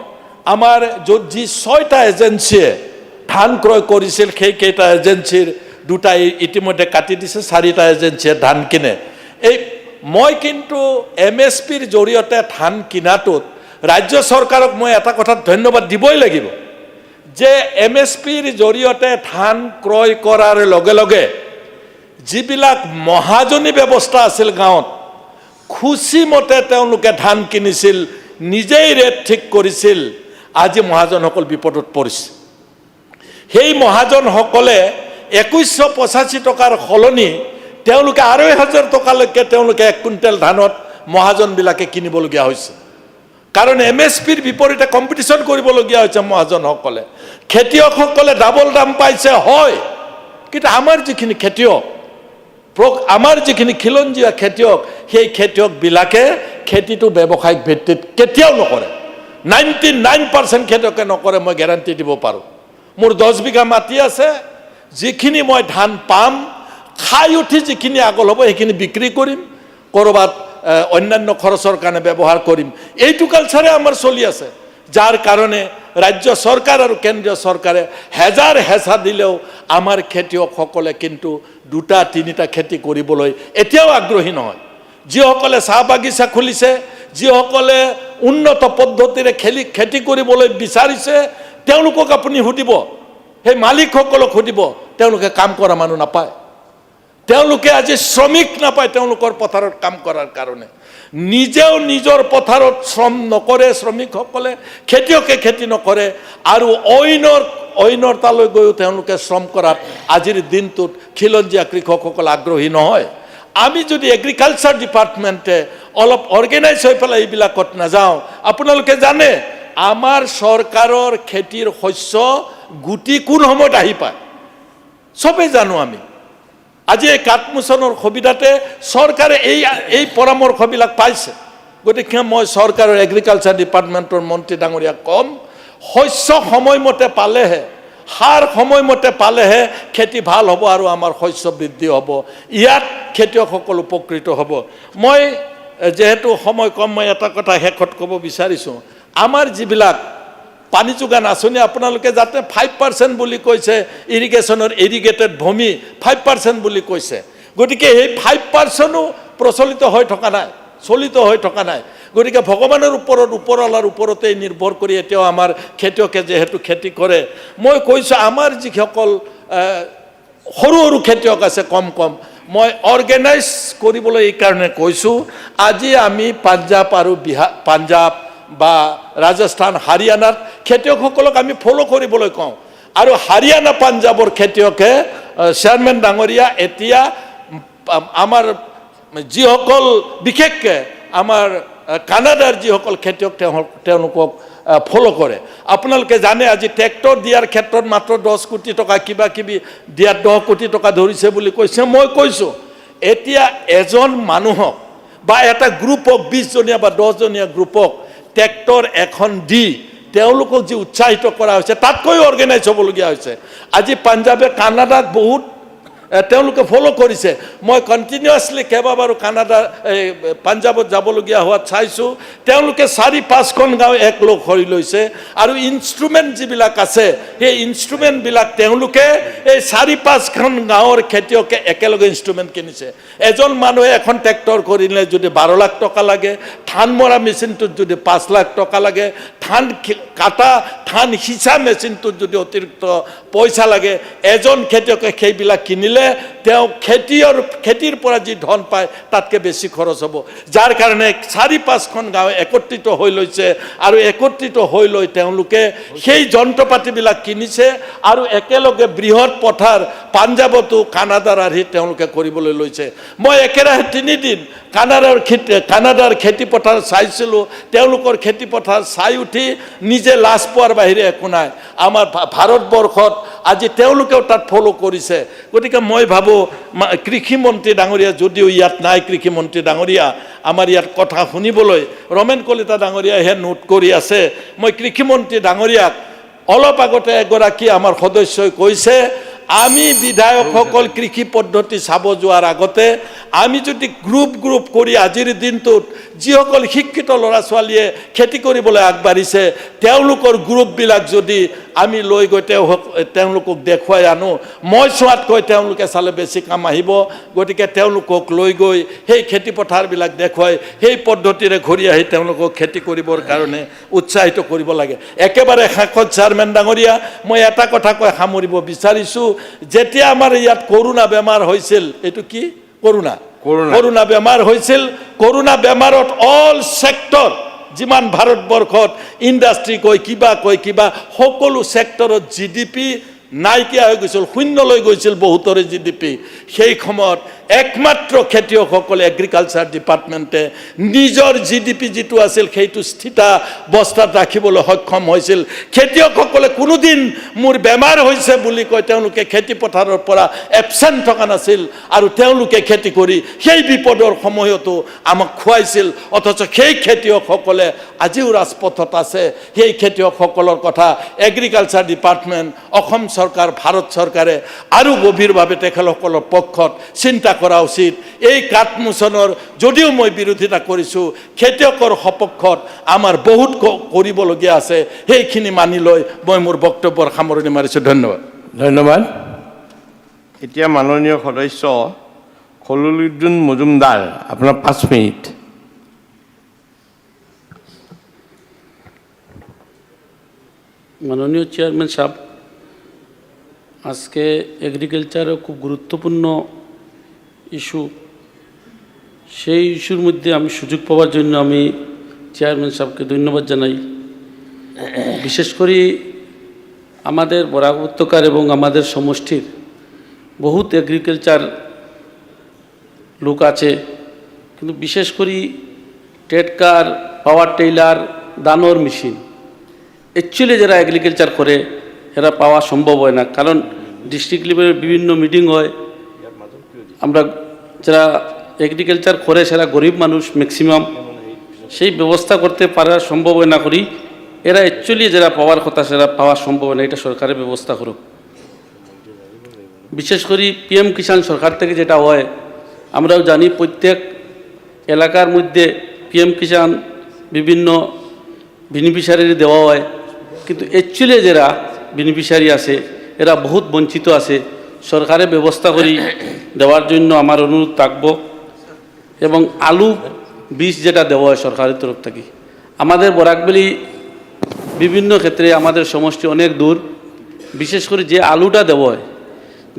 আমাৰ য'ত যি 6টা এজেঞ্চিয়ে ধান ক্ৰয় কৰিছিল সেইকেইটা এজেঞ্চিৰ 2টা ইতিমধ্যে কাটি দিছে 4টা এজেঞ্চিয়ে ধান কিনে এই মই কিন্তু MSPৰ জৰিয়তে ধান কিনাটোত ৰাজ্য চৰকাৰক মই এটা কথাত ধন্যবাদ দিবই লাগিব যে MSPৰ জৰিয়তে ধান ক্ৰয় কৰাৰ লগে লগে যিবিলাক মহাজনী ব্যৱস্থা আছিল গাঁৱত খুচিমতে তেওঁলোকে ধান কিনিছিল নিজেই ৰেট ঠিক কৰিছিল আজি মহাজনসকল বিপদত পৰিছে সেই মহাজনসকলে 2185 টকাৰ সলনি তেওঁলোকে 2,500 টকালৈকে তেওঁলোকে 1 কুইণ্টেল ধানত মহাজনবিলাকে কিনিবলগীয়া হৈছে কাৰণ MSPৰ বিপৰীতে কম্পিটিশ্যন কৰিবলগীয়া হৈছে মহাজনসকলে খেতিয়কসকলে ডাবল দাম পাইছে হয় কিন্তু আমাৰ যিখিনি খেতিয়ক আমাৰ যিখিনি খিলঞ্জীয়া খেতিয়ক সেই খেতিয়কবিলাকে খেতিটো ব্যৱসায়িক ভিত্তিত কেতিয়াও নকৰে 99% খেতিয়কে নকৰে মই গেৰাণ্টি দিব পাৰোঁ মোৰ 10 বিঘা মাটি আছে যিখিনি মই ধান পাম খাই উঠি যিখিনি আগল হ'ব সেইখিনি বিক্ৰী কৰিম ক'ৰবাত অন্যান্য খৰচৰ কাৰণে ব্যৱহাৰ কৰিম এইটো কালচাৰে আমাৰ চলি আছে যাৰ কাৰণে ৰাজ্য চৰকাৰ আৰু কেন্দ্ৰীয় চৰকাৰে হেঁচা দিলেও আমাৰ খেতিয়কসকলে কিন্তু 2টা 3টা খেতি কৰিবলৈ এতিয়াও আগ্ৰহী নহয় যিসকলে চাহ বাগিচা খুলিছে যিসকলে উন্নত পদ্ধতিৰে খেতি কৰিবলৈ বিচাৰিছে তেওঁলোকক আপুনি সুধিব সেই মালিকসকলক সুধিব তেওঁলোকে কাম কৰা মানুহ নাপায় তেওঁলোকে আজি শ্ৰমিক নাপায় তেওঁলোকৰ পথাৰত কাম কৰাৰ কাৰণে নিজেও নিজৰ পথাৰত শ্ৰম নকৰে শ্ৰমিকসকলে খেতিয়কে খেতি নকৰে আৰু অইনৰ তালৈ গৈও তেওঁলোকে শ্ৰম কৰাত আজিৰ দিনটোত খিলঞ্জীয়া কৃষকসকল আগ্ৰহী নহয় আমি যদি এগ্ৰিকালচাৰ ডিপাৰ্টমেণ্টে অলপ অৰ্গেনাইজ হৈ পেলাই এইবিলাকত নাযাওঁ আপোনালোকে জানে আমাৰ চৰকাৰৰ খেতিৰ শস্য গুটি কোন সময়ত আহি পায় চবেই জানো আমি আজি এই কাঠমোচনৰ সুবিধাতে চৰকাৰে এই পৰামৰ্শবিলাক পাইছে গতিকে মই চৰকাৰৰ এগ্ৰিকালচাৰ ডিপাৰ্টমেণ্টৰ মন্ত্ৰী ডাঙৰীয়াক ক'ম শস্য সময়মতে পালেহে সাৰ সময়মতে পালেহে খেতি ভাল হ'ব আৰু আমাৰ শস্য বৃদ্ধি হ'ব ইয়াত খেতিয়কসকল উপকৃত হ'ব মই যেহেতু সময় কম মই এটা কথা শেষত ক'ব বিচাৰিছোঁ আমাৰ যিবিলাক পানী যোগান আঁচনি আপোনালোকে যাতে 5% বুলি কৈছে ইৰিগেশ্যনৰ ইৰিগেটেড ভূমি 5% বুলি কৈছে গতিকে এই 5%ও প্ৰচলিত হৈ থকা নাই চলিত হৈ থকা নাই গতিকে ভগৱানৰ ওপৰত ওপৰৱালাৰ ওপৰতে নিৰ্ভৰ কৰি এতিয়াও আমাৰ খেতিয়কে যেহেতু খেতি কৰে মই কৈছোঁ আমাৰ যিসকল সৰু সৰু খেতিয়ক আছে কম মই অৰ্গেনাইজ কৰিবলৈ এই কাৰণে কৈছোঁ আজি আমি পাঞ্জাৱ আৰু পাঞ্জাৱ বা ৰাজস্থান হাৰিয়ানাত খেতিয়কসকলক আমি ফ'ল' কৰিবলৈ কওঁ আৰু হাৰিয়ানা পাঞ্জাৱৰ খেতিয়কে চেয়াৰমেন ডাঙৰীয়া এতিয়া আমাৰ যিসকল বিশেষকৈ আমাৰ কানাডাৰ যিসকল খেতিয়ক তেওঁলোকক ফ'ল' কৰে আপোনালোকে জানে আজি ট্ৰেক্টৰ দিয়াৰ ক্ষেত্ৰত মাত্ৰ 10 কোটি টকা কিবা কিবি দিয়াত 10 কোটি টকা ধৰিছে বুলি কৈছে মই কৈছোঁ এতিয়া এজন মানুহক বা এটা গ্ৰুপক 20জনীয়া বা 10জনীয়া গ্ৰুপক ট্ৰেক্টৰ এখন দি তেওঁলোকক যি উৎসাহিত কৰা হৈছে তাতকৈ অৰ্গেনাইজ হ'বলগীয়া হৈছে আজি পাঞ্জাৱে কানাডাক বহুত তেওঁলোকে ফ'ল' কৰিছে মই কণ্টিনিউৱাছলি কেইবাবাৰো কানাডা পাঞ্জাৱত যাবলগীয়া হোৱাত চাইছোঁ তেওঁলোকে 4-5খন গাঁও একলগ হৈ লৈছে আৰু ইনষ্ট্ৰুমেণ্ট যিবিলাক আছে সেই ইনষ্ট্ৰুমেণ্টবিলাক তেওঁলোকে এই 4-5খন গাঁৱৰ খেতিয়কে একেলগে ইনষ্ট্ৰুমেণ্ট কিনিছে এজন মানুহে এখন ট্ৰেক্টৰ কৰিলে যদি 12 লাখ টকা লাগে ধান মৰা মেচিনটোত যদি 5 লাখ টকা লাগে ধান কাটা ধান সিঁচা মেচিনটোত যদি অতিৰিক্ত পইচা লাগে এজন খেতিয়কে সেইবিলাক কিনিলে তেওঁ খেতিৰ পৰা যি ধন পায় তাতকৈ বেছি খৰচ হ'ব যাৰ কাৰণে 4-5খন গাঁও একত্ৰিত হৈ লৈছে আৰু একত্ৰিত হৈ লৈ তেওঁলোকে সেই যন্ত্ৰপাতিবিলাক কিনিছে আৰু একেলগে বৃহৎ পথাৰ পাঞ্জাৱতো কানাডাৰ আৰ্হি তেওঁলোকে কৰিবলৈ লৈছে মই একেৰাহে 3 দিন কানাডাৰ খেতিপথাৰ চাইছিলোঁ তেওঁলোকৰ খেতিপথাৰ চাই উঠি নিজে লাজ পোৱাৰ বাহিৰে একো নাই আমাৰ ভাৰতবৰ্ষত আজি তেওঁলোকেও তাত ফ'ল' কৰিছে গতিকে মই ভাবোঁ কৃষিমন্ত্ৰী ডাঙৰীয়া যদিও ইয়াত নাই কৃষিমন্ত্ৰী ডাঙৰীয়া আমাৰ ইয়াত কথা শুনিবলৈ ৰমেন কলিতা ডাঙৰীয়াহে নোট কৰি আছে মই কৃষিমন্ত্ৰী ডাঙৰীয়াক অলপ আগতে এগৰাকী আমাৰ সদস্যই কৈছে আমি বিধায়কসকল কৃষি পদ্ধতি চাব যোৱাৰ আগতে আমি যদি গ্ৰুপ কৰি আজিৰ দিনটোত যিসকল শিক্ষিত ল'ৰা ছোৱালীয়ে খেতি কৰিবলৈ আগবাঢ়িছে তেওঁলোকৰ গ্ৰুপবিলাক যদি আমি লৈ গৈ তেওঁলোকক দেখুৱাই আনো মই চোৱাতকৈ তেওঁলোকে চালে বেছি কাম আহিব গতিকে তেওঁলোকক লৈ গৈ সেই খেতিপথাৰবিলাক দেখুৱাই সেই পদ্ধতিৰে ঘূৰি আহি তেওঁলোকক খেতি কৰিবৰ কাৰণে উৎসাহিত কৰিব লাগে একেবাৰে শেষত চেয়াৰমেন ডাঙৰীয়া মই এটা কথা কৈ সামৰিব বিচাৰিছোঁ যেতিয়া আমাৰ ইয়াত কৰোনা বেমাৰ হৈছিল এইটো কি কৰোনা বেমাৰ হৈছিল কৰোনা বেমাৰত অল সেক্টৰ যিমান ভাৰতবৰ্ষত ইণ্ডাষ্ট্ৰি কৈ কিবা সকলো সেক্টৰত জিডিপি নাইকিয়া হৈ গৈছিল শূন্যলৈ গৈছিল বহুতৰে জিডিপি সেই সময়ত একমাত্ৰ খেতিয়কসকলে এগ্ৰিকালচাৰ ডিপাৰ্টমেণ্টে নিজৰ জিডিপি যিটো আছিল সেইটো স্থিতাৱস্থাত ৰাখিবলৈ সক্ষম হৈছিল খেতিয়কসকলে কোনোদিন মোৰ বেমাৰ হৈছে বুলি কৈ তেওঁলোকে খেতিপথাৰৰ পৰা এবচেণ্ট থকা নাছিল আৰু তেওঁলোকে খেতি কৰি সেই বিপদৰ সময়তো আমাক খুৱাইছিল অথচ সেই খেতিয়কসকলে আজিও ৰাজপথত আছে সেই খেতিয়কসকলৰ কথা এগ্ৰিকালচাৰ ডিপাৰ্টমেণ্ট অসম চৰকাৰ ভাৰত চৰকাৰে আৰু গভীৰভাৱে তেখেতসকলৰ পক্ষত চিন্তা কৰা উচিত এই কাটমোচনৰ যদিও মই বিৰোধিতা কৰিছোঁ খেতিয়কৰ সপক্ষত আমাৰ বহুত কৰিবলগীয়া আছে সেইখিনি মানি লৈ মই মোৰ বক্তব্যৰ সামৰণি মাৰিছোঁ ধন্যবাদ এতিয়া মাননীয় সদস্য খলিলুদ্দিন মজুমদাৰ আপোনাৰ 5 মিনিট মাননীয় চেয়ারম্যান সাহেব আজকে এগ্রিকালচারও খুব গুরুত্বপূর্ণ ইস্যু সেই ইস্যুর মধ্যে আমি সুযোগ পাওয়ার জন্য আমি চেয়ারম্যান সাহেবকে ধন্যবাদ জানাই বিশেষ করে আমাদের বরাক উপত্যকার এবং আমাদের সমষ্টির বহুত এগ্রিকালচার লোক আছে কিন্তু বিশেষ করে ট্রেডকার পাওয়ার টেইলার দানোর মেশিন অ্যাকচুয়ালি যারা এগ্রিকালচার করে এরা পাওয়া সম্ভব হয় না কারণ ডিস্ট্রিক্ট লেভেলের বিভিন্ন মিটিং হয় আমরা যারা এগ্রিকালচার করে সেরা গরিব মানুষ ম্যাক্সিমাম সেই ব্যবস্থা করতে পারা সম্ভব হয় না করি এরা অ্যাকচুয়ালি যারা পাওয়ার কথা সেরা পাওয়া সম্ভব হয় না এটা সরকারের ব্যবস্থা করুক বিশেষ করে পিএম কিষাণ সরকার থেকে যেটা হয় আমরাও জানি প্রত্যেক এলাকার মধ্যে পিএম কিষাণ বিভিন্ন বেনিফিশিয়ারি দেওয়া হয় কিন্তু অ্যাকচুয়ালি যারা বেনিফিশিয়ারি আছে এরা বহুত বঞ্চিত আছে সরকারের ব্যবস্থা করি দেওয়ার জন্য আমার অনুরোধ থাকব এবং আলু বীজ যেটা দেওয়া হয় সরকারের তরফ থেকে আমাদের বরাকবেলি বিভিন্ন ক্ষেত্রে আমাদের সমষ্টি অনেক দূর বিশেষ করে যে আলুটা দেওয়া হয়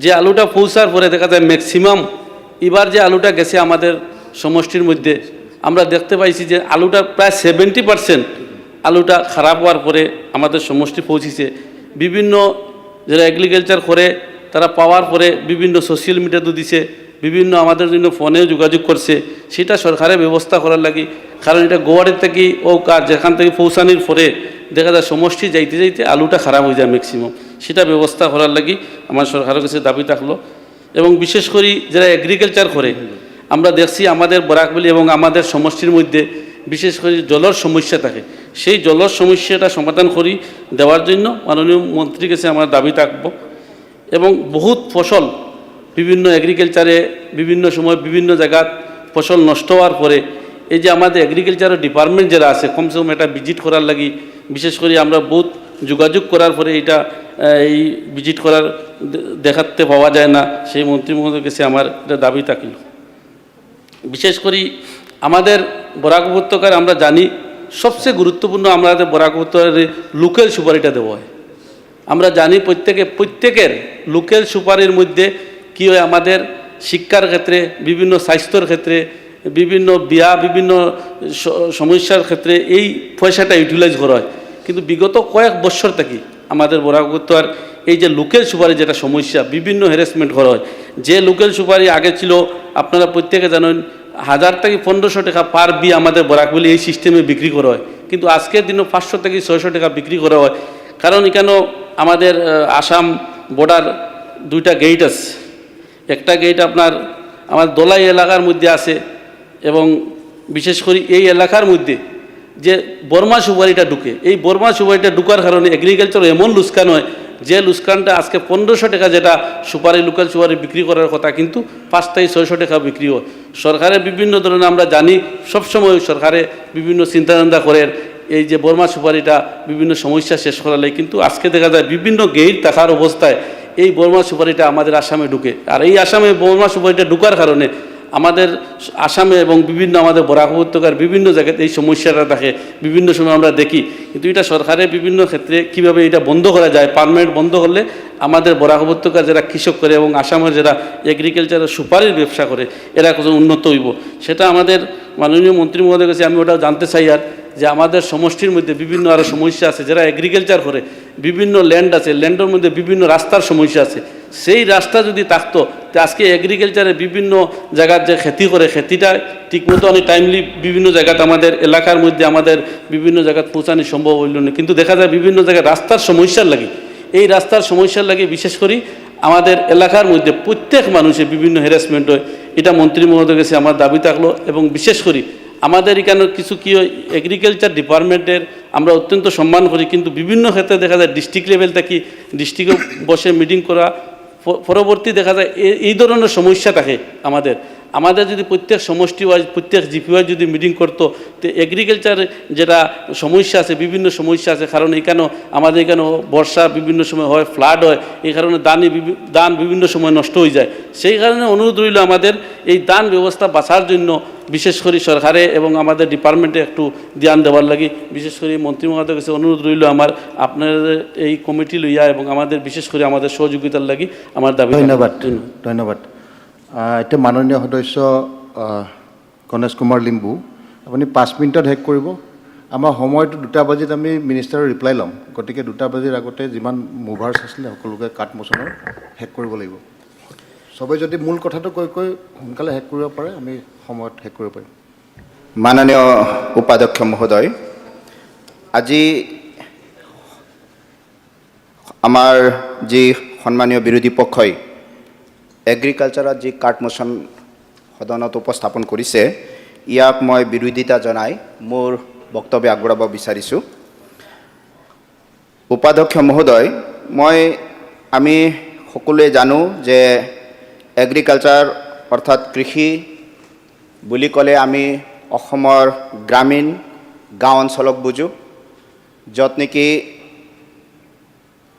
যে আলুটা পৌঁছার পরে দেখা যায় ম্যাক্সিমাম এবার যে আলুটা গেছে আমাদের সমষ্টির মধ্যে আমরা দেখতে পাইছি যে আলুটা প্রায় 70% আলুটা খারাপ হওয়ার পরে আমাদের সমষ্টি পৌঁছেছে। বিভিন্ন যারা এগ্রিকালচার করে তারা পাওয়ার পরে বিভিন্ন সোশ্যাল মিডিয়াতে দিছে, বিভিন্ন আমাদের জন্য ফোনেও যোগাযোগ করছে, সেটা সরকারের ব্যবস্থা করার লাগি। কারণ এটা গোয়ারের থেকে ও কাজ যেখান থেকে পৌঁছানোর পরে দেখা যায় সমষ্টি যাইতে যাইতে আলুটা খারাপ হয়ে যায় ম্যাক্সিমাম, সেটা ব্যবস্থা করার লাগি আমার সরকারের কাছে দাবি থাকলো। এবং বিশেষ করে যারা এগ্রিকালচার করে আমরা দেখছি আমাদের বরাকবলি এবং আমাদের সমষ্টির মধ্যে বিশেষ করে জলের সমস্যা থাকে, সেই জলের সমস্যাটা সমাধান করি দেওয়ার জন্য মাননীয় মন্ত্রীর কাছে আমার দাবি থাকবো। এবং বহুত ফসল বিভিন্ন এগ্রিকালচারে বিভিন্ন সময় বিভিন্ন জায়গার ফসল নষ্ট হওয়ার পরে এই যে আমাদের এগ্রিকালচারের ডিপার্টমেন্ট যারা আছে কমসে কম এটা ভিজিট করার লাগি, বিশেষ করে আমরা বহুত যোগাযোগ করার পরে এটা এই ভিজিট করার দেখাতে পাওয়া যায় না, সেই মন্ত্রী মহোদয়ের কাছে আমার এটা দাবি থাকল। বিশেষ করে আমাদের বরাক উপত্যকার আমরা জানি সবচেয়ে গুরুত্বপূর্ণ আমাদের বরাক উপত্যকার লোকাল সুপারিটা দেওয়া হয়। আমরা জানি প্রত্যেকের লোকাল সুপারির মধ্যে কী হয়, আমাদের শিক্ষার ক্ষেত্রে, বিভিন্ন স্বাস্থ্যর ক্ষেত্রে, বিভিন্ন বিয়া, বিভিন্ন সমস্যার ক্ষেত্রে এই পয়সাটা ইউটিলাইজ করা হয়। কিন্তু বিগত কয়েক বছর থেকে আমাদের বরাক উপত্যকার এই যে লোকাল সুপারি যেটা সমস্যা, বিভিন্ন হ্যারাসমেন্ট করা হয়। যে লোকাল সুপারি আগে ছিল আপনারা প্রত্যেকে জানেন 1000 থেকে 1500 টাকা পার বি আমাদের বরাকবলি এই সিস্টেমে বিক্রি করা হয়, কিন্তু আজকের দিনে 500 থেকে 600 টাকা বিক্রি করা হয়। কারণ এখানে আমাদের আসাম বর্ডার 2টা গেট আছে, একটা গেট আপনার আমার দোলাই এলাকার মধ্যে আছে এবং বিশেষ করে এই এলাকার মধ্যে যে বর্মা সুপারিটা ঢুকে, এই বর্মা সুপারিটা ঢুকার কারণে এগ্রিকালচার এমন লুস্কান হয় যে লুস্কানটা আজকে 1500 টাকা যেটা সুপারি লোকাল সুপারি বিক্রি করার কথা কিন্তু 5 থেকে 600 টাকা বিক্রি হয়। সরকারের বিভিন্ন ধরনের আমরা জানি সবসময় সরকারে বিভিন্ন চিন্তাধারা করে এই যে বর্মা সুপারিটা বিভিন্ন সমস্যা শেষ করা লাগে, কিন্তু আজকে দেখা যায় বিভিন্ন গেট থাকার অবস্থায় এই বর্মা সুপারিটা আমাদের আসামে ঢুকে। আর এই আসামে বর্মা সুপারিটা ঢুকার কারণে আমাদের আসামে এবং বিভিন্ন আমাদের বরাক উপত্যকার বিভিন্ন জায়গাতে এই সমস্যাটা থাকে, বিভিন্ন সময় আমরা দেখি। কিন্তু এটা সরকারের বিভিন্ন ক্ষেত্রে কীভাবে এটা বন্ধ করা যায়, পার্মানেন্ট বন্ধ করলে আমাদের বরাক উপত্যকার যারা কৃষক করে এবং আসামের যারা এগ্রিকালচারের সুপারির ব্যবসা করে এরা কত উন্নত হইব, সেটা আমাদের মাননীয় মন্ত্রী মহোদয়ের কাছে আমি ওটাও জানতে চাই। আর যে আমাদের সমষ্টির মধ্যে বিভিন্ন আরও সমস্যা আছে, যারা এগ্রিকালচার করে বিভিন্ন ল্যান্ড আছে, ল্যান্ডের মধ্যে বিভিন্ন রাস্তার সমস্যা আছে, সেই রাস্তা যদি থাকতো আজকে এগ্রিকালচারে বিভিন্ন জায়গার যে খেতি করে খেতিটা ঠিকমতো অনেক টাইমলি বিভিন্ন জায়গাতে আমাদের এলাকার মধ্যে আমাদের বিভিন্ন জায়গায় পৌঁছানো সম্ভব হইল না। কিন্তু দেখা যায় বিভিন্ন জায়গায় রাস্তার সমস্যার লাগে, এই রাস্তার সমস্যার লাগে বিশেষ করে আমাদের এলাকার মধ্যে প্রত্যেক মানুষের বিভিন্ন হ্যারাসমেন্ট হয়। এটা মন্ত্রী মহোদয়ের কাছে আমার দাবি থাকলো। এবং বিশেষ করে আমাদের এখানে কিছু কি হয়, এগ্রিকালচার ডিপার্টমেন্টের আমরা অত্যন্ত সম্মান করি, কিন্তু বিভিন্ন ক্ষেত্রে দেখা যায় ডিস্ট্রিক্ট লেভেল থেকে ডিস্ট্রিক্টে বসে মিটিং করা পরবর্তী দেখা যায় এই ধরনের সমস্যা থাকে আমাদের যদি প্রত্যেক সমষ্টি ওয়াইজ প্রত্যেক জিপি ওয়াইজ যদি মিটিং করতো তো এগ্রিকালচার যেটা সমস্যা আছে বিভিন্ন সমস্যা আছে, কারণ এখানেও আমাদের এখানেও বর্ষা বিভিন্ন সময় হয়, ফ্লাড হয়, এই কারণে দান বিভিন্ন সময় নষ্ট হয়ে যায়। সেই কারণে অনুরোধ রইল আমাদের এই দান ব্যবস্থা বাঁচার জন্য বিশেষ করে সরকারে এবং আমাদের ডিপার্টমেন্টে একটু ধ্যান দেওয়ার লাগে। বিশেষ করে মন্ত্রী মহোদয়ের কাছে অনুরোধ রইল আমার আপনাদের এই কমিটি লইয়া এবং আমাদের বিশেষ করে আমাদের সহযোগিতার লাগি আমার দাবি। ধন্যবাদ। এতিয়া মাননীয় সদস্য গণেশ কুমাৰ লিম্বু, আপুনি 5 মিনিটত শেষ কৰিব। আমাৰ সময়টো 2টা বজাত আমি মিনিষ্টাৰৰ ৰিপ্লাই ল'ম, গতিকে 2টা বজাৰ আগতে যিমান মুভাৰ্ছ আছিলে সকলোকে কাট মোচনৰ শেষ কৰিব লাগিব। সবেই যদি মূল কথাটো কৈ সোনকালে শেষ কৰিব পাৰে আমি সময়ত শেষ কৰিব পাৰিম। মাননীয় উপাধ্যক্ষ মহোদয়, আজি আমাৰ যি সন্মানীয় বিৰোধী পক্ষই এগ্ৰিকালচাৰত যি কাট মোচন সদনত উপস্থাপন কৰিছে ইয়াক মই বিৰোধিতা জনাই মোৰ বক্তব্য আগবঢ়াব বিচাৰিছোঁ। উপাধ্যক্ষ মহোদয়, আমি সকলোৱে জানো যে এগ্ৰিকালচাৰ অৰ্থাৎ কৃষি বুলি ক'লে আমি অসমৰ গ্ৰামীণ গাঁও অঞ্চলক বুজোঁ, য'ত নেকি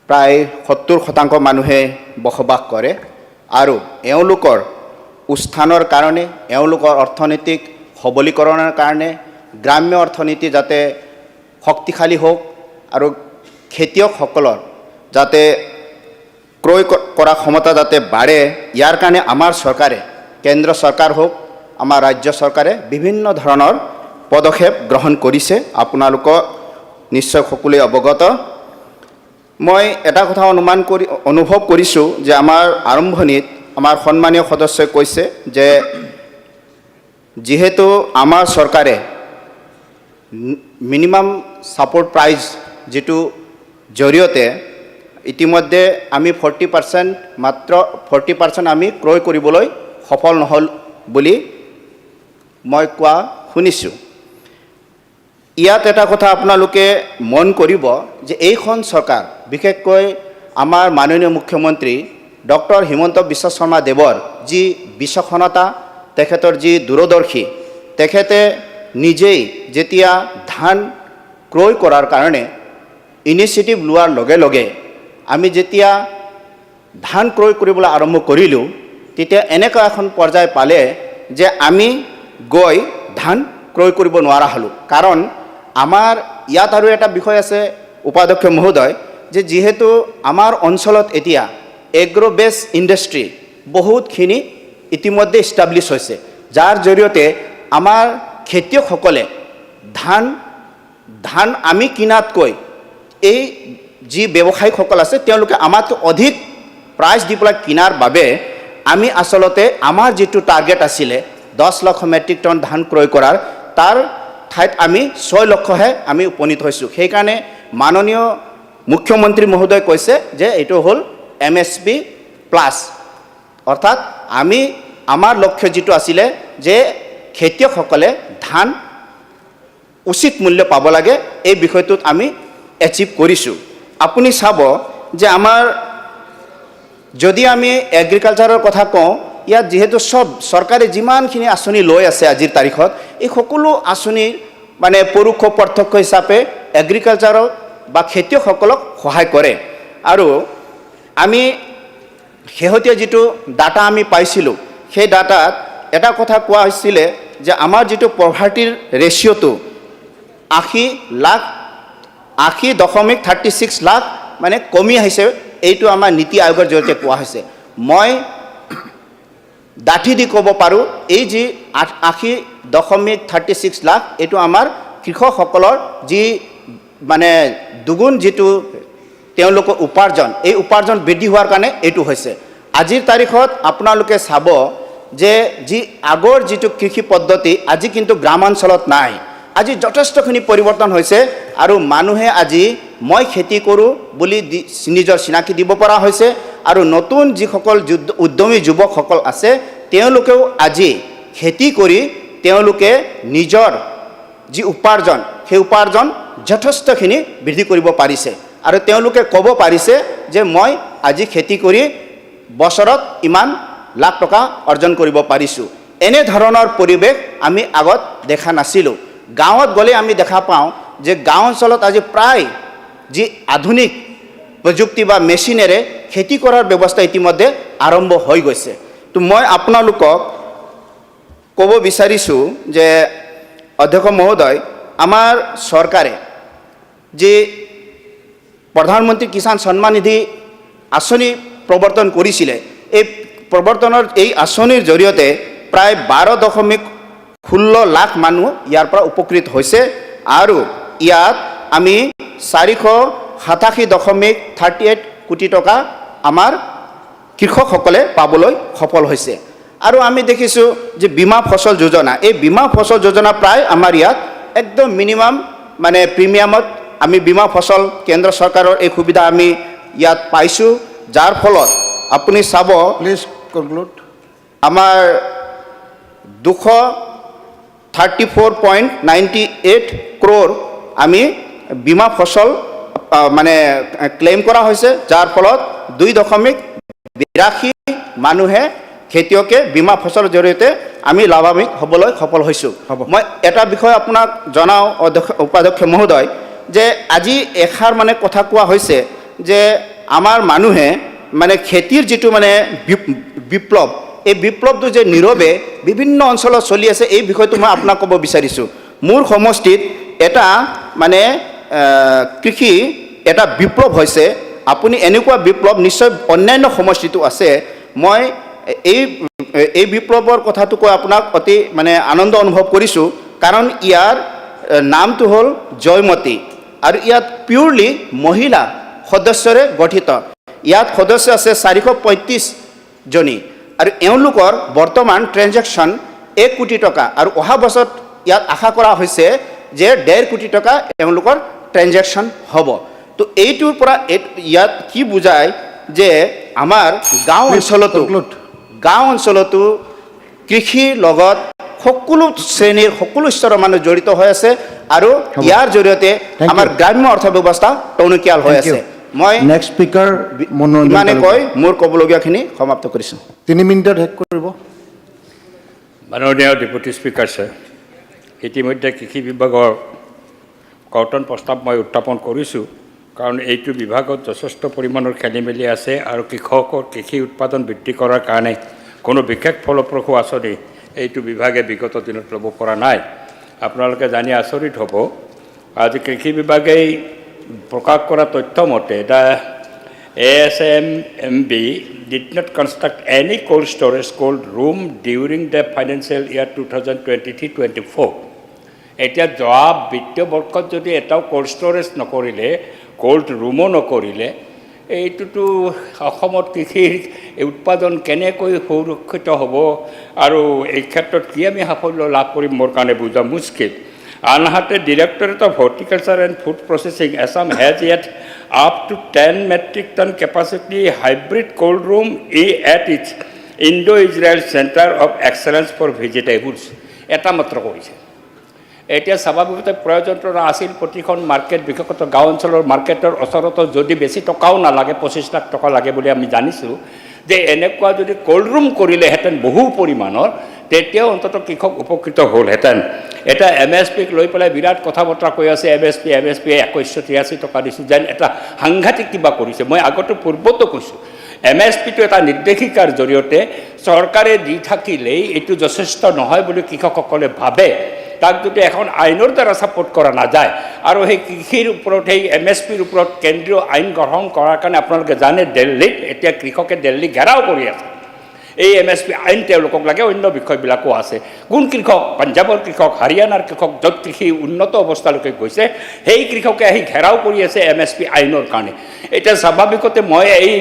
প্ৰায় 70% মানুহে বসবাস কৰে আৰু এওঁলোকৰ উত্থানৰ কাৰণে এওঁলোকৰ অৰ্থনৈতিক সবলীকৰণৰ কাৰণে গ্ৰাম্য অৰ্থনীতি যাতে শক্তিশালী হওক আৰু খেতিয়কসকলৰ যাতে ক্ৰয় কৰা ক্ষমতা যাতে বাঢ়ে, ইয়াৰ কাৰণে আমাৰ চৰকাৰে কেন্দ্ৰ চৰকাৰ হওক আমাৰ ৰাজ্য চৰকাৰে বিভিন্ন ধৰণৰ পদক্ষেপ গ্ৰহণ কৰিছে আপোনালোকক নিশ্চয় সকলোৱে অৱগত মই এটা কথা অনুভৱ কৰিছোঁ যে আমাৰ আৰম্ভণিত আমাৰ সন্মানীয় সদস্যই কৈছে যে যিহেতু আমাৰ চৰকাৰে মিনিমাম ছাপোৰ্ট প্ৰাইজ যেটো জৰিয়তে ইতিমধ্যে আমি 40% মাত্ৰ 40% আমি ক্ৰয় কৰিবলৈ সফল নহল বুলি মই কোৱা শুনিছোঁ ইয়াত এটা কথা আপোনালোকে মন কৰিব যে এইখন চৰকাৰ বিশেষকৈ আমাৰ মাননীয় মুখ্যমন্ত্ৰী ডক্টৰ হিমন্ত বিশ্ব শৰ্মা দেৱৰ যি বিচক্ষণতা তেখেতৰ যি দূৰদৰ্শী তেখেতে নিজেই যেতিয়া ধান ক্ৰয় কৰাৰ কাৰণে ইনিচিয়েটিভ লোৱাৰ লগে লগে আমি যেতিয়া ধান ক্ৰয় কৰিবলৈ আৰম্ভ কৰিলোঁ তেতিয়া এনেকুৱা এখন পৰ্যায় পালে যে আমি গৈ ধান ক্ৰয় কৰিব নোৱাৰা হলোঁ কাৰণ আমাৰ ইয়াত আৰু এটা বিষয় আছে উপাধ্যক্ষ মহোদয় যে যিহেতু আমাৰ অঞ্চলত এতিয়া এগ্ৰো বেছ ইণ্ডাষ্ট্ৰী বহুতখিনি ইতিমধ্যে ইষ্টাব্লিছ হৈছে যাৰ জৰিয়তে আমাৰ খেতিয়কসকলে ধান আমি কিনাতকৈ এই যি ব্যৱসায়িকসকল আছে তেওঁলোকে আমাতকৈ অধিক প্ৰাইচ দি পেলাই কিনাৰ বাবে আমি আচলতে আমাৰ যিটো টাৰ্গেট আছিলে 10 লাখ মেট্ৰিক টন ধান ক্ৰয় কৰাৰ তাৰ ঠাইত আমি 6 লক্ষহে আমি উপনীত হৈছোঁ সেইকাৰণে মাননীয় মুখ্যমন্ত্ৰী মহোদয় কৈছে যে এইটো হ'ল MSP প্লাছ অৰ্থাৎ আমি আমাৰ লক্ষ্য যেটো আছিলে যে খেতিয়কসকলে ধান উচিত মূল্য পাব লাগে এই বিষয়টোত আমি এচিভ কৰিছোঁ আপুনি চাব যে আমাৰ যদি আমি এগ্ৰিকালচাৰৰ কথা কওঁ ইয়াত যেহেতু সব চৰকাৰে যিমানখিনি আঁচনি লৈ আছে আজিৰ তাৰিখত এই সকলো আঁচনিৰ মানে পৰোক্ষ প্ৰত্যক্ষ হিচাপে এগ্ৰিকালচাৰৰ বা খেতিয়কসকলক সহায় কৰে আৰু আমি শেহতীয়া যিটো ডাটা আমি পাইছিলোঁ সেই ডাটাত এটা কথা কোৱা হৈছিলে যে আমাৰ যিটো পভাৰ্টিৰ ৰেচিঅ'টো 80.36 লাখ মানে কমি আহিছে এইটো আমাৰ নীতি আয়োগৰ জৰিয়তে কোৱা হৈছে মই ডাঠি দি ক'ব পাৰোঁ এই যি 80.36 লাখ এইটো আমাৰ কৃষকসকলৰ যি মানে দুগুণ যিটো তেওঁলোকৰ উপাৰ্জন এই উপাৰ্জন বৃদ্ধি হোৱাৰ কাৰণে এইটো হৈছে আজিৰ তাৰিখত আপোনালোকে চাব যে যি আগৰ যিটো কৃষি পদ্ধতি আজি কিন্তু গ্ৰামাঞ্চলত নাই আজি যথেষ্টখিনি পৰিৱৰ্তন হৈছে আৰু মানুহে আজি মই খেতি কৰোঁ বুলি নিজৰ চিনাকি দিব পৰা হৈছে আৰু নতুন যিসকল উদ্যমী যুৱকসকল আছে তেওঁলোকেও আজি খেতি কৰি তেওঁলোকে নিজৰ যি উপাৰ্জন সেই উপাৰ্জন যথেষ্টখিনি বৃদ্ধি কৰিব পাৰিছে আৰু তেওঁলোকে ক'ব পাৰিছে যে মই আজি খেতি কৰি বছৰত ইমান লাখ টকা অৰ্জন কৰিব পাৰিছোঁ এনে ধৰণৰ পৰিৱেশ আমি আগত দেখা নাছিলোঁ গাঁৱত গ'লে আমি দেখা পাওঁ যে গাঁও অঞ্চলত আজি প্ৰায় যি আধুনিক প্ৰযুক্তি বা মেচিনেৰে খেতি কৰাৰ ব্যৱস্থা ইতিমধ্যে আৰম্ভ হৈ গৈছে তো মই আপোনালোকক ক'ব বিচাৰিছোঁ যে অধ্যক্ষ মহোদয় আমাৰ চৰকাৰে যে প্ৰধানমন্ত্ৰী কিষাণ সন্মান নিধি আঁচনি প্ৰৱৰ্তন কৰিছিলে এই প্ৰৱৰ্তনৰ এই আঁচনিৰ জৰিয়তে প্ৰায় 12.16 লাখ মানুহ ইয়াৰ পৰা উপকৃত হৈছে আৰু ইয়াত আমি 487.38 কোটি টকা আমাৰ কৃষকসকলে পাবলৈ সফল হৈছে আৰু আমি দেখিছোঁ যে বীমা ফসল যোজনা এই বীমা ফসল যোজনা প্ৰায় আমাৰ ইয়াত একদম মিনিমাম মানে প্ৰিমিয়ামত আমি বীমা ফসল কেন্দ্ৰ চৰকাৰৰ এই সুবিধা আমি ইয়াত পাইছোঁ যাৰ ফলত আপুনি চাব প্লিজ কনক্লুড আমাৰ 234.98 crore আমি বীমা ফসল মানে ক্লেইম কৰা হৈছে যাৰ ফলত 2.82 মানুহে খেতিয়কে বীমা ফসলৰ জৰিয়তে আমি লাভান্বিত হ'বলৈ সফল হৈছোঁ মই এটা বিষয় আপোনাক জনাওঁ উপাধ্যক্ষ মহোদয় যে আজি এষাৰ মানে কথা কোৱা হৈছে যে আমাৰ মানুহে মানে খেতিৰ যেটো মানে বিপ্লৱ এই বিপ্লৱটো যে নীৰৱে বিভিন্ন অঞ্চলত চলি আছে এই বিষয়টো মই আপোনাক ক'ব বিচাৰিছোঁ মোৰ সমষ্টিত এটা মানে কৃষি এটা বিপ্লৱ হৈছে আপুনি এনেকুৱা বিপ্লৱ নিশ্চয় অন্যান্য সমষ্টিটো আছে মই এই বিপ্লৱৰ কথাটো কৈ আপোনাক অতি মানে আনন্দ অনুভৱ কৰিছোঁ কাৰণ ইয়াৰ নামটো হ'ল জয়মতী আৰু ইয়াত পিউৰলি মহিলা সদস্যৰে গঠিত ইয়াত সদস্য আছে 435 জনী আৰু এওঁলোকৰ বৰ্তমান ট্ৰেনজেকশ্যন 1 কোটি টকা আৰু অহা বছৰত ইয়াত আশা কৰা হৈছে যে 1.5 কোটি টকা এওঁলোকৰ ট্ৰেনজেকশ্যন হ'ব তো এইটোৰ পৰা ইয়াত কি বুজায় যে আমাৰ গাঁও অঞ্চলতো কৃষিৰ লগত সকলো শ্ৰেণীৰ সকলো স্তৰৰ মানুহ জড়িত হৈ আছে আৰু ইয়াৰ জৰিয়তে আমাৰ গ্ৰাম্য অৰ্থব্যৱস্থা টনকিয়াল হৈ আছে মই নেক্সট স্পিকাৰ মানে কৈ মোৰ ক'বলগীয়াখিনি সমাপ্ত কৰিছোঁ 3 মিনিটত শেষ কৰিব মাননীয় ডেপুটি স্পিকাৰ ছাৰ ইতিমধ্যে কৃষি বিভাগৰ কৰ্তন প্ৰস্তাৱ মই উত্থাপন কৰিছোঁ কাৰণ এইটো বিভাগত যথেষ্ট পৰিমাণৰ খেলিমেলি আছে আৰু কৃষকৰ কৃষি উৎপাদন বৃদ্ধি কৰাৰ কাৰণে কোনো বিশেষ ফলপ্ৰসূ আঁচনি এইটো বিভাগে বিগত দিনত ল'ব পৰা নাই আপোনালোকে জানি আচৰিত হ'ব আজি কৃষি বিভাগেই প্ৰকাশ কৰা তথ্য মতে ASSAM did not construct any cold storage cold room during the financial year 2023-24 এতিয়া যোৱা বিত্তীয় বৰ্ষত যদি এটাও কোল্ড ষ্ট'ৰেজ নকৰিলে কোল্ড ৰুমো নকৰিলে এইটোতো অসমত কৃষিৰ উৎপাদন কেনেকৈ সুৰক্ষিত হ'ব আৰু এই ক্ষেত্ৰত কি আমি সাফল্য লাভ কৰিম মোৰ কাৰণে বুজা মুস্কিল আনহাতে directorate of horticulture and food processing Assam has yet up to 10 metric ton capacity hybrid cold room at its Indo-Israel Center of Excellence for Vegetables এটা মাত্ৰ কৰিছে এতিয়া স্বাভাৱিকতে প্ৰয়োজনটো আছিল প্ৰতিখন মাৰ্কেট বিশেষত গাঁও অঞ্চলৰ মাৰ্কেটৰ ওচৰত যদি বেছি টকাও নালাগে 25 লাখ টকা লাগে বুলি আমি জানিছোঁ যে এনেকুৱা যদি কোল্ড ৰুম কৰিলেহেঁতেন বহু পৰিমাণৰ তেতিয়াও অন্ততঃ কৃষক উপকৃত হ'লহেঁতেন এটা MSPক লৈ পেলাই বিৰাট কথা বতৰা কৈ আছে MSP 2183 টকা দিছোঁ যেন এটা সাংঘাতিক কিবা কৰিছে মই আগতে পূৰ্বতো কৈছোঁ MSPটো এটা নিৰ্দেশিকাৰ জৰিয়তে চৰকাৰে দি থাকিলেই এইটো যথেষ্ট নহয় বুলি কৃষকসকলে ভাবে তাক যদি এখন আইনৰ দ্বাৰা ছাপোৰ্ট কৰা নাযায় আৰু সেই কৃষিৰ ওপৰত সেই MSPৰ ওপৰত কেন্দ্ৰীয় আইন গ্ৰহণ কৰাৰ কাৰণে আপোনালোকে জানে দিল্লীত এতিয়া কৃষকে দিল্লী ঘেৰাও কৰি আছে এই MSP আইন তেওঁলোকক লাগে অন্য বিষয়বিলাকো আছে কোন কৃষক পাঞ্জাবৰ কৃষক হাৰিয়ানাৰ কৃষক য'ত কৃষি উন্নত অৱস্থালৈকে গৈছে সেই কৃষকে আহি ঘেৰাও কৰি আছে MSP আইনৰ কাৰণে এতিয়া স্বাভাৱিকতে মই এই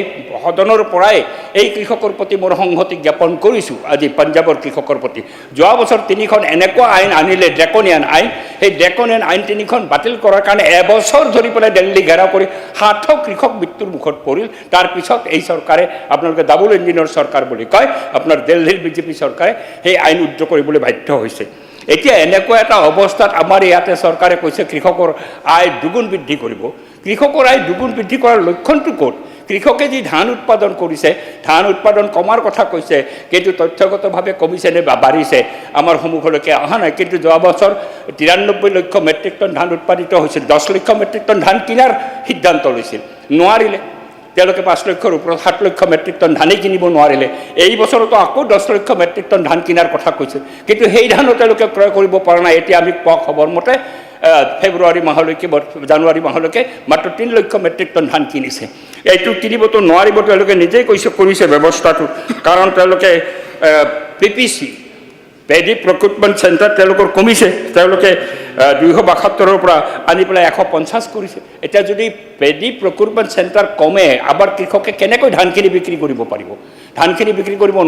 সদনৰ পৰাই এই কৃষকৰ প্ৰতি মোৰ সংহতি জ্ঞাপন কৰিছোঁ আজি পাঞ্জাবৰ কৃষকৰ প্ৰতি যোৱা বছৰ 3খন এনেকুৱা আইন আনিলে ড্ৰেকনিয়ান আইন সেই ড্ৰেকনিয়ান আইন 3খন বাতিল কৰাৰ কাৰণে এবছৰ ধৰি পেলাই দিল্লী ঘেৰাও কৰি 60 কৃষক মৃত্যুৰ মুখত পৰিল তাৰপিছত এই চৰকাৰে আপোনালোকে ডাবল ইঞ্জিনৰ চৰকাৰ বুলি কয় আপোনাৰ দিল্লীৰ বিজেপি চৰকাৰে সেই আইন উদ্ধ কৰিবলৈ বাধ্য হৈছে এতিয়া এনেকুৱা এটা অৱস্থাত আমাৰ ইয়াতে চৰকাৰে কৈছে কৃষকৰ আয় দুগুণ বৃদ্ধি কৰিব কৃষকৰ আয় দুগুণ বৃদ্ধি কৰাৰ লক্ষণটো ক'ত কৃষকে যি ধান উৎপাদন কৰিছে ধান উৎপাদন কমাৰ কথা কৈছে কিন্তু তথ্যগতভাৱে কমিছে নে বাঢ়িছে আমাৰ সন্মুখলৈকে অহা নাই কিন্তু যোৱা বছৰ 93 লক্ষ মেট্ৰিক টন ধান উৎপাদিত হৈছিল 10 লক্ষ মেট্ৰিক টন ধান কিনাৰ সিদ্ধান্ত লৈছিল নোৱাৰিলে তেওঁলোকে 5 লক্ষৰ ওপৰত 7 লক্ষ মেট্ৰিক টন ধানেই কিনিব নোৱাৰিলে এই বছৰতো আকৌ 10 লক্ষ মেট্ৰিক টন ধান কিনাৰ কথা কৈছে কিন্তু সেই ধানো তেওঁলোকে ক্ৰয় কৰিব পৰা নাই এতিয়া আমি পোৱা খবৰ মতে ফেব্ৰুৱাৰী মাহলৈকে জানুৱাৰী মাহলৈকে মাত্ৰ 3 লক্ষ মেট্ৰিক টন ধান কিনিছে এইটো কিনিবতো নোৱাৰিব তেওঁলোকে নিজেই কৈছে কৰিছে ব্যৱস্থাটো কাৰণ তেওঁলোকে PPC পেডি প্ৰক্ৰুটমেণ্ট চেণ্টাৰ তেওঁলোকৰ কমিছে তেওঁলোকে 272ৰ পৰা আনি পেলাই 150 কৰিছে এতিয়া যদি পেডি প্ৰক্ৰুটমেণ্ট চেণ্টাৰ কমে আবাৰ কৃষকে কেনেকৈ ধানখিনি বিক্ৰী কৰিব পাৰিব ধানখিনি বিক্ৰী কৰিব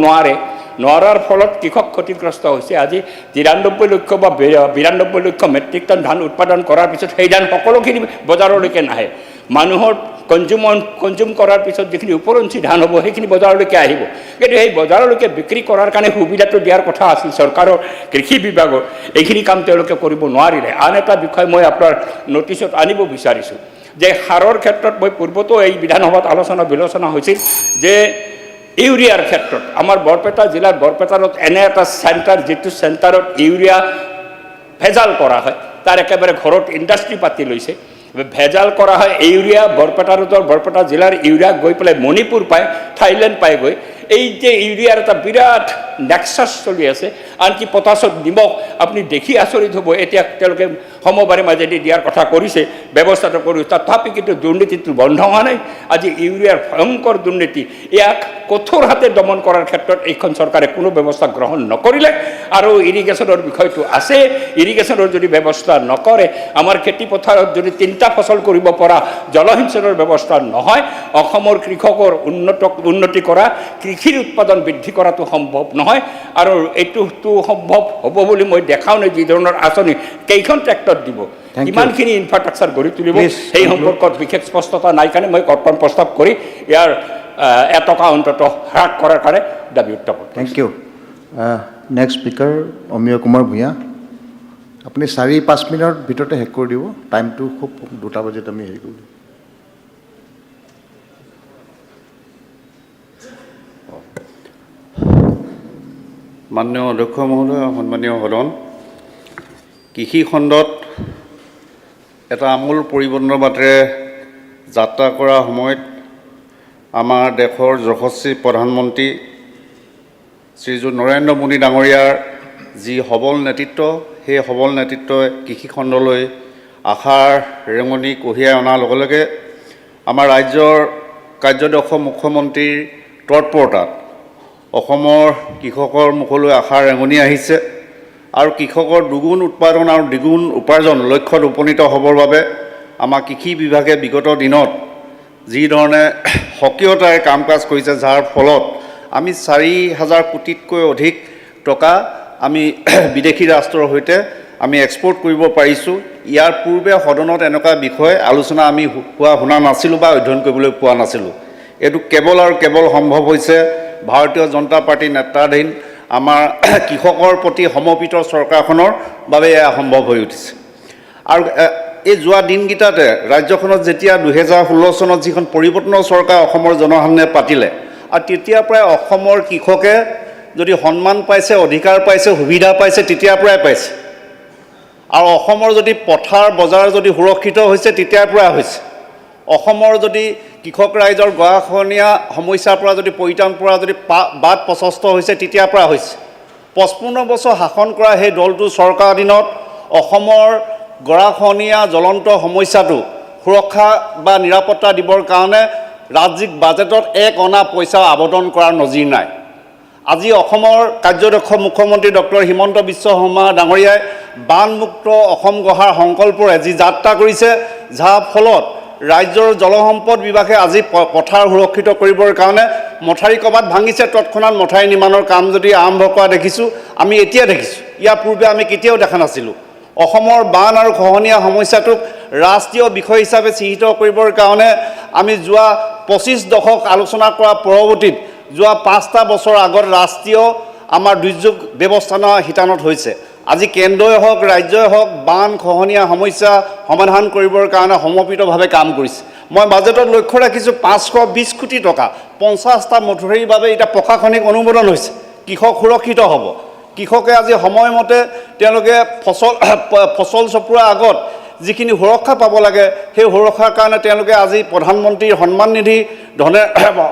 নোৱাৰাৰ ফলত কৃষক ক্ষতিগ্ৰস্ত হৈছে আজি 93 লক্ষ বা 92 লক্ষ মেট্ৰিক টন ধান উৎপাদন কৰাৰ পিছত সেই ধান সকলোখিনি বজাৰলৈকে নাহে মানুহৰ কনজিউম কৰাৰ পিছত যিখিনি উপৰঞ্চি ধান হ'ব সেইখিনি বজাৰলৈকে আহিব কিন্তু সেই বজাৰলৈকে বিক্ৰী কৰাৰ কাৰণে সুবিধাটো দিয়াৰ কথা আছিল চৰকাৰৰ কৃষি বিভাগৰ এইখিনি কাম তেওঁলোকে কৰিব নোৱাৰিলে আন এটা বিষয় মই আপোনাৰ নটিছত আনিব বিচাৰিছোঁ যে সাৰৰ ক্ষেত্ৰত মই পূৰ্বতো এই বিধানসভাত বিলোচনা হৈছিল যে ইউৰিয়াৰ ক্ষেত্ৰত আমাৰ বৰপেটা জিলাৰ বৰপেটাত এনে এটা চেণ্টাৰ যিটো চেণ্টাৰত ইউৰিয়া ভেজাল কৰা হয় তাৰ একেবাৰে ঘৰত ইণ্ডাষ্ট্ৰী পাতি লৈছে ভেজাল কৰা হয় ইউৰিয়া বৰপেটা জিলাৰ ইউৰিয়া গৈ পেলাই মণিপুৰ পায় থাইলেণ্ড পায়গৈ এই যে ইউৰিয়াৰ এটা বিৰাট নেক্সাছ চলি আছে আনকি পটাছত নিমখ আপুনি দেখি আচৰিত হ'ব এতিয়া তেওঁলোকে সমবাৰে মাজেদি দিয়াৰ কথা কৰিছে ব্যৱস্থাটো কৰি তথাপি কিন্তু দুৰ্নীতিটো বন্ধ হোৱা নাই আজি ইউৰিয়াৰ ভয়ংকৰ দুৰ্নীতি ইয়াক কঠোৰ হাতে দমন কৰাৰ ক্ষেত্ৰত এইখন চৰকাৰে কোনো ব্যৱস্থা গ্ৰহণ নকৰিলে আৰু ইৰিগেশ্যনৰ বিষয়টো আছে ইৰিগেশ্যনৰ যদি ব্যৱস্থা নকৰে আমাৰ খেতি পথাৰত যদি 3টা ফচল কৰিব পৰা জলসিঞ্চনৰ ব্যৱস্থা নহয় অসমৰ কৃষকৰ উন্নতি কৰা কৃষিৰ উৎপাদন বৃদ্ধি কৰাটো সম্ভৱ নহয় আৰু এইটোতো সম্ভৱ হ'ব বুলি মই দেখাও নাই যি ধৰণৰ আঁচনি কেইখন ট্ৰেক্টৰ দিব কিমানখিনি ইনফ্ৰাষ্ট্ৰাকচাৰ গঢ়ি তুলিব সেই সম্পৰ্কত বিশেষ স্পষ্টতা নাই কাৰণে মই কৰ্তন প্ৰস্তাৱ কৰি ইয়াৰ এটকা অন্তত হ্ৰাস কৰাৰ কাৰণে দাবী উত্থাপন thank you next speaker Amiya Kumar Bhuyan আপুনি 4-5 মিনিটৰ ভিতৰতে শেষ কৰি দিব টাইমটো খুব 2টা বজাত আমি হেৰি কৰি দিম মাননীয় অধ্যক্ষ মহোদয় সন্মানীয় সদন কৃষি খণ্ডত এটা আমূল পৰিৱৰ্তনৰ বাটেৰে যাত্ৰা কৰাৰ সময়ত আমাৰ দেশৰ যশস্বী প্ৰধানমন্ত্ৰী শ্ৰীযুত নৰেন্দ্ৰ মোদী ডাঙৰীয়াৰ যি সবল নেতৃত্ব সেই সবল নেতৃত্বই কৃষি খণ্ডলৈ আশাৰ ৰেঙনি কঢ়িয়াই অনাৰ লগে লগে আমাৰ ৰাজ্যৰ কাৰ্যদক্ষ মুখ্যমন্ত্ৰীৰ তৎপৰতাত অসমৰ কৃষকৰ মুখলৈ আশাৰ ৰেঙনি আহিছে আৰু কৃষকৰ দুগুণ উৎপাদন আৰু দ্বিগুণ উপাৰ্জন লক্ষ্যত উপনীত হ'বৰ বাবে আমাৰ কৃষি বিভাগে বিগত দিনত যি ধৰণে সক্ৰিয়তাৰে কাম কাজ কৰিছে যাৰ ফলত আমি 4,000 কোটিতকৈ অধিক টকা আমি বিদেশী ৰাষ্ট্ৰৰ সৈতে আমি এক্সপৰ্ট কৰিব পাৰিছোঁ ইয়াৰ পূৰ্বে সদনত এনেকুৱা বিষয় আলোচনা আমি শুনা নাছিলোঁ বা অধ্যয়ন কৰিবলৈ পোৱা নাছিলোঁ এইটো কেৱল আৰু কেৱল সম্ভৱ হৈছে ভাৰতীয় জনতা পাৰ্টি নেতৃত্বাধীন আমাৰ কৃষকৰ প্ৰতি সমৰ্পিত চৰকাৰখনৰ বাবে এয়া সম্ভৱ হৈ উঠিছে আৰু এই যোৱা দিনকেইটাতে ৰাজ্যখনত যেতিয়া 2016 চনত যিখন পৰিৱৰ্তনৰ চৰকাৰ অসমৰ জনসাধাৰণে পাতিলে আৰু তেতিয়াৰ পৰাই অসমৰ কৃষকে যদি সন্মান পাইছে অধিকাৰ পাইছে সুবিধা পাইছে তেতিয়াৰ পৰাই পাইছে আৰু অসমৰ যদি পথাৰ বজাৰ যদি সুৰক্ষিত হৈছে তেতিয়াৰ পৰাই হৈছে অসমৰ যদি কৃষক ৰাইজৰ গৰাখহনীয়া সমস্যাৰ পৰা যদি পৰিত্ৰাণ পৰা যদি বাট প্ৰশস্ত হৈছে তেতিয়াৰ পৰা হৈছে 55 বছৰ শাসন কৰা সেই দলটো চৰকাৰৰ দিনত অসমৰ গৰাখহনীয়া জ্বলন্ত সমস্যাটো সুৰক্ষা বা নিৰাপত্তা দিবৰ কাৰণে ৰাজ্যিক বাজেটত 1 অনা পইচা আবণ্টন কৰাৰ নজিৰ নাই আজি অসমৰ কাৰ্যদক্ষ মুখ্যমন্ত্ৰী ডক্টৰ হিমন্ত বিশ্ব শৰ্মা ডাঙৰীয়াই বানমুক্ত অসম গঢ়াৰ সংকল্পৰে যি যাত্ৰা কৰিছে যাৰ ফলত ৰাজ্যৰ জলসম্পদ বিভাগে আজি পথাৰ সুৰক্ষিত কৰিবৰ কাৰণে মথাৰি কবাত ভাঙিছে তৎক্ষণাত মথাৰি নিৰ্মাণৰ কাম যদি আৰম্ভ কৰা দেখিছোঁ আমি এতিয়া দেখিছোঁ ইয়াৰ পূৰ্বে আমি কেতিয়াও দেখা নাছিলোঁ অসমৰ বান আৰু খহনীয়া সমস্যাটোক ৰাষ্ট্ৰীয় বিষয় হিচাপে চিহ্নিত কৰিবৰ কাৰণে আমি যোৱা 25 দশক আলোচনা কৰা পৰৱৰ্তীত যোৱা 5টা বছৰ আগত ৰাষ্ট্ৰীয় আমাৰ দুৰ্যোগ ব্যৱস্থাপনা শিতানত হৈছে আজি কেন্দ্ৰই হওক ৰাজ্যই হওক বান খহনীয়া সমস্যা সমাধান কৰিবৰ কাৰণে সমৰ্পিতভাৱে কাম কৰিছে মই বাজেটত লক্ষ্য ৰাখিছোঁ 520 কোটি টকা 50টা মথাউৰিৰ বাবে এটা প্ৰশাসনিক অনুমোদন হৈছে কৃষক সুৰক্ষিত হ'ব কৃষকে আজি সময়মতে তেওঁলোকে ফচল চপোৱাৰ আগত যিখিনি সুৰক্ষা পাব লাগে সেই সুৰক্ষাৰ কাৰণে তেওঁলোকে আজি প্ৰধানমন্ত্ৰীৰ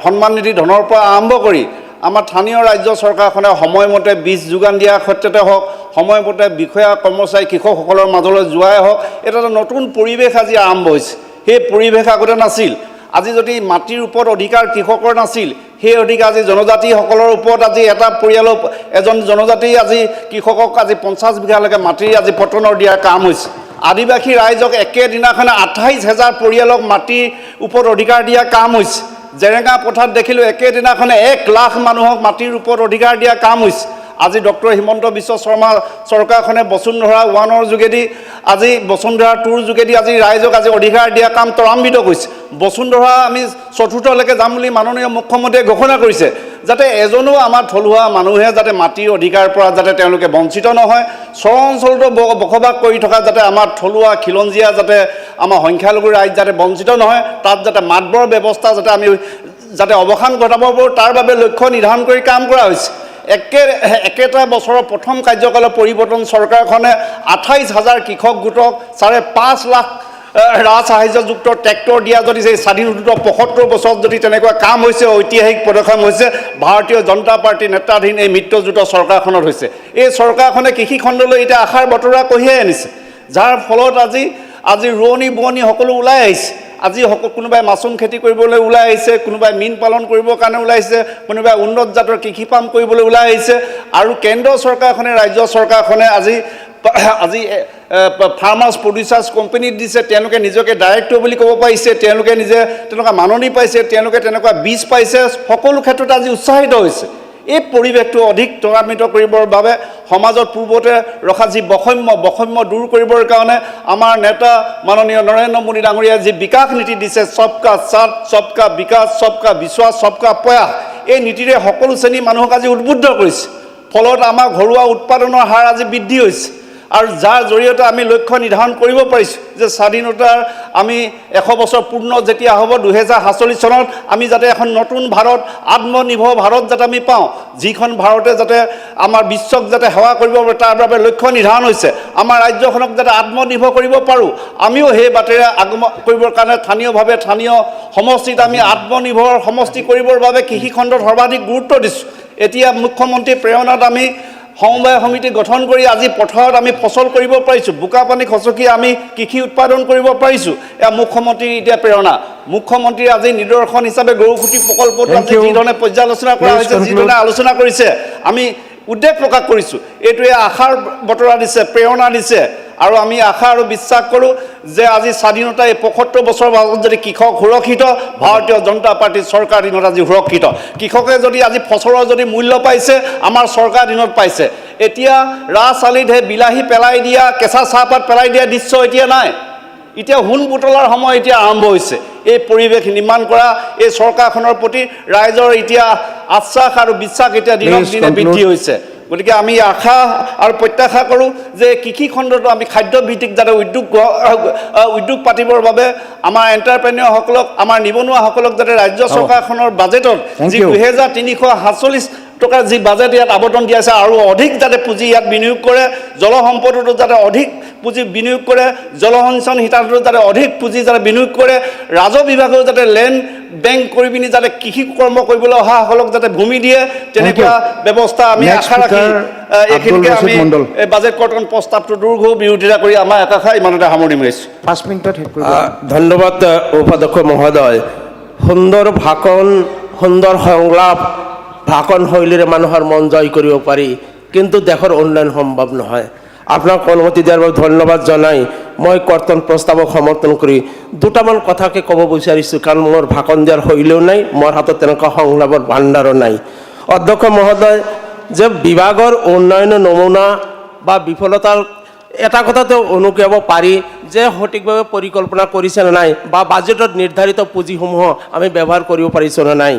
সন্মান নিধি ধনৰ পৰা আৰম্ভ কৰি আমাৰ স্থানীয় ৰাজ্য চৰকাৰখনে সময়মতে বীজ যোগান দিয়াৰ ক্ষেত্ৰতে হওক সময়মতে বিষয়া কৰ্মচাৰী কৃষকসকলৰ মাজলৈ যোৱাই হওক এটা নতুন পৰিৱেশ আজি আৰম্ভ হৈছে সেই পৰিৱেশ আগতে নাছিল আজি যদি মাটিৰ ওপৰত অধিকাৰ কৃষকৰ নাছিল সেই অধিকাৰ আজি জনজাতিসকলৰ ওপৰত আজি এটা পৰিয়ালৰ এজন জনজাতি আজি কৃষকক আজি 50 বিঘালৈকে মাটিৰ আজি পটনৰ দিয়াৰ কাম হৈছে আদিবাসী ৰাইজক একেদিনাখনে 28,000 পৰিয়ালক মাটিৰ ওপৰত অধিকাৰ দিয়াৰ কাম হৈছে জেৰেঙা পথাৰত দেখিলোঁ একেদিনাখনে 1 লাখ মানুহক মাটিৰ ওপৰত অধিকাৰ দিয়া কাম হৈছে আজি ডক্টৰ হিমন্ত বিশ্ব শৰ্মা চৰকাৰখনে বসুন্ধৰা 1ৰ যোগেদি আজি বসুন্ধৰা 2ৰ যোগেদি আজি ৰাইজক আজি অধিকাৰ দিয়া কাম ত্বৰান্বিত কৰিছে বসুন্ধৰা আমি 4ৰ্থলৈকে যাম বুলি মাননীয় মুখ্যমন্ত্ৰীয়ে ঘোষণা কৰিছে যাতে এজনো আমাৰ থলুৱা মানুহে যাতে মাটিৰ অধিকাৰ পৰা যাতে তেওঁলোকে বঞ্চিত নহয় চৰ অঞ্চলটো বসবাস কৰি থকা যাতে আমাৰ থলুৱা খিলঞ্জীয়া যাতে আমাৰ সংখ্যালঘু ৰাইজ যাতে বঞ্চিত নহয় তাত যাতে মাতবৰ ব্যৱস্থা যাতে আমি যাতে অৱসান ঘটাব পাৰোঁ তাৰ বাবে লক্ষ্য নিৰ্ধাৰণ কৰি কাম কৰা হৈছে একেটা বছৰৰ প্ৰথম কাৰ্যকালৰ পৰিৱৰ্তন চৰকাৰখনে 28,000 কৃষক গোটক 5.5 লাখ ৰাজসাহায্যযুক্ত ট্ৰেক্টৰ দিয়া যদি সেই স্বাধীনোত্তৰ 75 বছৰত যদি তেনেকুৱা কাম হৈছে ঐতিহাসিক পদক্ষেপ হৈছে ভাৰতীয় জনতা পাৰ্টি নেতৃত্বাধীন এই মিত্ৰজোঁটৰ চৰকাৰখনত হৈছে এই চৰকাৰখনে কৃষি খণ্ডলৈ এতিয়া আশাৰ বতৰা কঢ়িয়াই আনিছে যাৰ ফলত আজি ৰোৱনী বোৱনী সকলো ওলাই আহিছে আজি কোনোবাই মাছৰুম খেতি কৰিবলৈ ওলাই আহিছে কোনোবাই মীন পালন কৰিবৰ কাৰণে ওলাই আহিছে কোনোবাই উন্নত জাতৰ কৃষি পাম কৰিবলৈ ওলাই আহিছে আৰু কেন্দ্ৰ চৰকাৰখনে ৰাজ্য চৰকাৰখনে আজি ফাৰ্মাৰ্ছ প্ৰডিউচাৰ্ছ কোম্পানীত দিছে তেওঁলোকে নিজকে ডাইৰেক্টৰ বুলি ক'ব পাৰিছে তেওঁলোকে নিজে তেনেকুৱা মাননি পাইছে তেওঁলোকে তেনেকুৱা বীজ পাইছে সকলো ক্ষেত্ৰত আজি উৎসাহিত হৈছে এই পৰিৱেশটো অধিক ত্বৰান্বিত কৰিবৰ বাবে সমাজত পূৰ্বতে ৰখা যি বৈষম্য দূৰ কৰিবৰ কাৰণে আমাৰ নেতা মাননীয় নৰেন্দ্ৰ মোদী ডাঙৰীয়াই যি বিকাশ নীতি দিছে সবকা সাথ সবকা বিকাশ সবকা বিশ্বাস সবকা প্ৰয়াস এই নীতিৰে সকলো শ্ৰেণীৰ মানুহক আজি উদ্বুদ্ধ কৰিছে ফলত আমাৰ ঘৰুৱা উৎপাদনৰ হাৰ আজি বৃদ্ধি হৈছে আৰু যাৰ জৰিয়তে আমি লক্ষ্য নিৰ্ধাৰণ কৰিব পাৰিছোঁ যে স্বাধীনতাৰ আমি 100 বছৰ পূৰ্ণ যেতিয়া হ'ব 2047 চনত আমি যাতে এখন নতুন ভাৰত আত্মনিৰ্ভৰ ভাৰত যাতে আমি পাওঁ যিখন ভাৰতে যাতে আমাৰ বিশ্বক যাতে সেৱা কৰিব পাৰে তাৰ বাবে লক্ষ্য নিৰ্ধাৰণ হৈছে আমাৰ ৰাজ্যখনক যাতে আত্মনিৰ্ভৰ কৰিব পাৰোঁ আমিও সেই বাটেৰে আগমন কৰিবৰ কাৰণে স্থানীয়ভাৱে স্থানীয় সমষ্টিত আমি আত্মনিৰ্ভৰ সমষ্টি কৰিবৰ বাবে কৃষি খণ্ডত সৰ্বাধিক গুৰুত্ব দিছোঁ এতিয়া মুখ্যমন্ত্ৰী প্ৰেৰণাত আমি সমবায় সমিতি গঠন কৰি আজি পথাৰত আমি ফচল কৰিব পাৰিছোঁ বোকা পানী খচকি আমি কৃষি উৎপাদন কৰিব পাৰিছোঁ এয়া মুখ্যমন্ত্ৰীৰ এতিয়া প্ৰেৰণা মুখ্যমন্ত্ৰীৰ আজি নিদৰ্শন হিচাপে গৰুখুটি প্ৰকল্পটো আজি যিধৰণে পৰ্যালোচনা কৰা হৈছে যিধৰণে আলোচনা কৰিছে আমি উদ্বেগ প্ৰকাশ কৰিছোঁ এইটোৱে আশাৰ বতৰা দিছে প্ৰেৰণা দিছে আৰু আমি আশা আৰু বিশ্বাস কৰোঁ যে আজি স্বাধীনতা ৭৫ বছৰ পাছত যদি কৃষক সুৰক্ষিত ভাৰতীয় জনতা পাৰ্টীৰ চৰকাৰ দিনত আজি সুৰক্ষিত কৃষকে যদি আজি ফচলৰ যদি মূল্য পাইছে আমাৰ চৰকাৰ দিনত পাইছে এতিয়া ৰাজচালিত হে বিলাহী পেলাই দিয়া কেঁচা চাহপাত পেলাই দিয়া দৃশ্য এতিয়া নাই এতিয়া হুন বুটলাৰ সময় এতিয়া আৰম্ভ হৈছে এই পৰিৱেশ নিৰ্মাণ কৰা এই চৰকাৰখনৰ প্ৰতি ৰাইজৰ এতিয়া আশ্বাস আৰু বিশ্বাস এতিয়া দিনক দিনে বৃদ্ধি হৈছে গতিকে আমি আশা আৰু প্ৰত্যাশা কৰোঁ যে কৃষি খণ্ডটো আমি খাদ্যভিত্তিক যাতে উদ্যোগ পাতিবৰ বাবে আমাৰ এণ্টাৰপ্ৰেনিয়ৰসকলক আমাৰ নিবনুৱাসকলক যাতে ৰাজ্য চৰকাৰখনৰ বাজেটত যি 2347 টকাৰ যি বাজেট ইয়াত আবণ্টন দিয়া আছে আৰু অধিক যাতে পুঁজি ইয়াত বিনিয়োগ কৰে জলসম্পদতো যাতে অধিক পুঁজি বিনিয়োগ কৰে জলসিঞ্চন হিতাধিকাৰীত যাতে অধিক পুঁজি যাতে বিনিয়োগ কৰে ৰাজহ বিভাগেও যাতে লেণ্ড বেংক কৰি পিনি যাতে কৃষি কৰ্ম কৰিবলৈ অহাসকলক যাতে ভূমি দিয়ে তেনেকুৱা ব্যৱস্থা আমি আশা ৰাখি এইখিনিকে আমি বাজেট কৰ্তন প্ৰস্তাৱটো দূৰ বিৰোধিতা কৰি আমাৰ একাষাৰ ইমানতে সামৰণি মাৰিছোঁ 5 মিনিটত শেষ কৰিব ধন্যবাদ উপাধ্যক্ষ মহোদয় সুন্দৰ ভাষণ সুন্দৰ সংলাপ ভাষণ শৈলীৰে মানুহৰ মন জয় কৰিব পাৰি কিন্তু দেশৰ উন্নয়ন সম্ভৱ নহয় আপোনাক অনুমতি দিয়াৰ বাবে ধন্যবাদ জনাই মই কৰ্তন প্ৰস্তাৱক সমৰ্থন কৰি দুটামান কথাকে ক'ব বিচাৰিছোঁ কাৰণ মোৰ ভাষণ দিয়াৰ শৈলীও নাই মোৰ হাতত তেনেকুৱা সংলাপৰ ভাণ্ডাৰো নাই অধ্যক্ষ মহোদয় যে বিভাগৰ উন্নয়নৰ নমুনা বা বিফলতাৰ এটা কথাতে অনুকিয়াব পাৰি যে সঠিকভাৱে পৰিকল্পনা কৰিছে নে নাই বা বাজেটত নিৰ্ধাৰিত পুঁজিসমূহ আমি ব্যৱহাৰ কৰিব পাৰিছোঁ নে নাই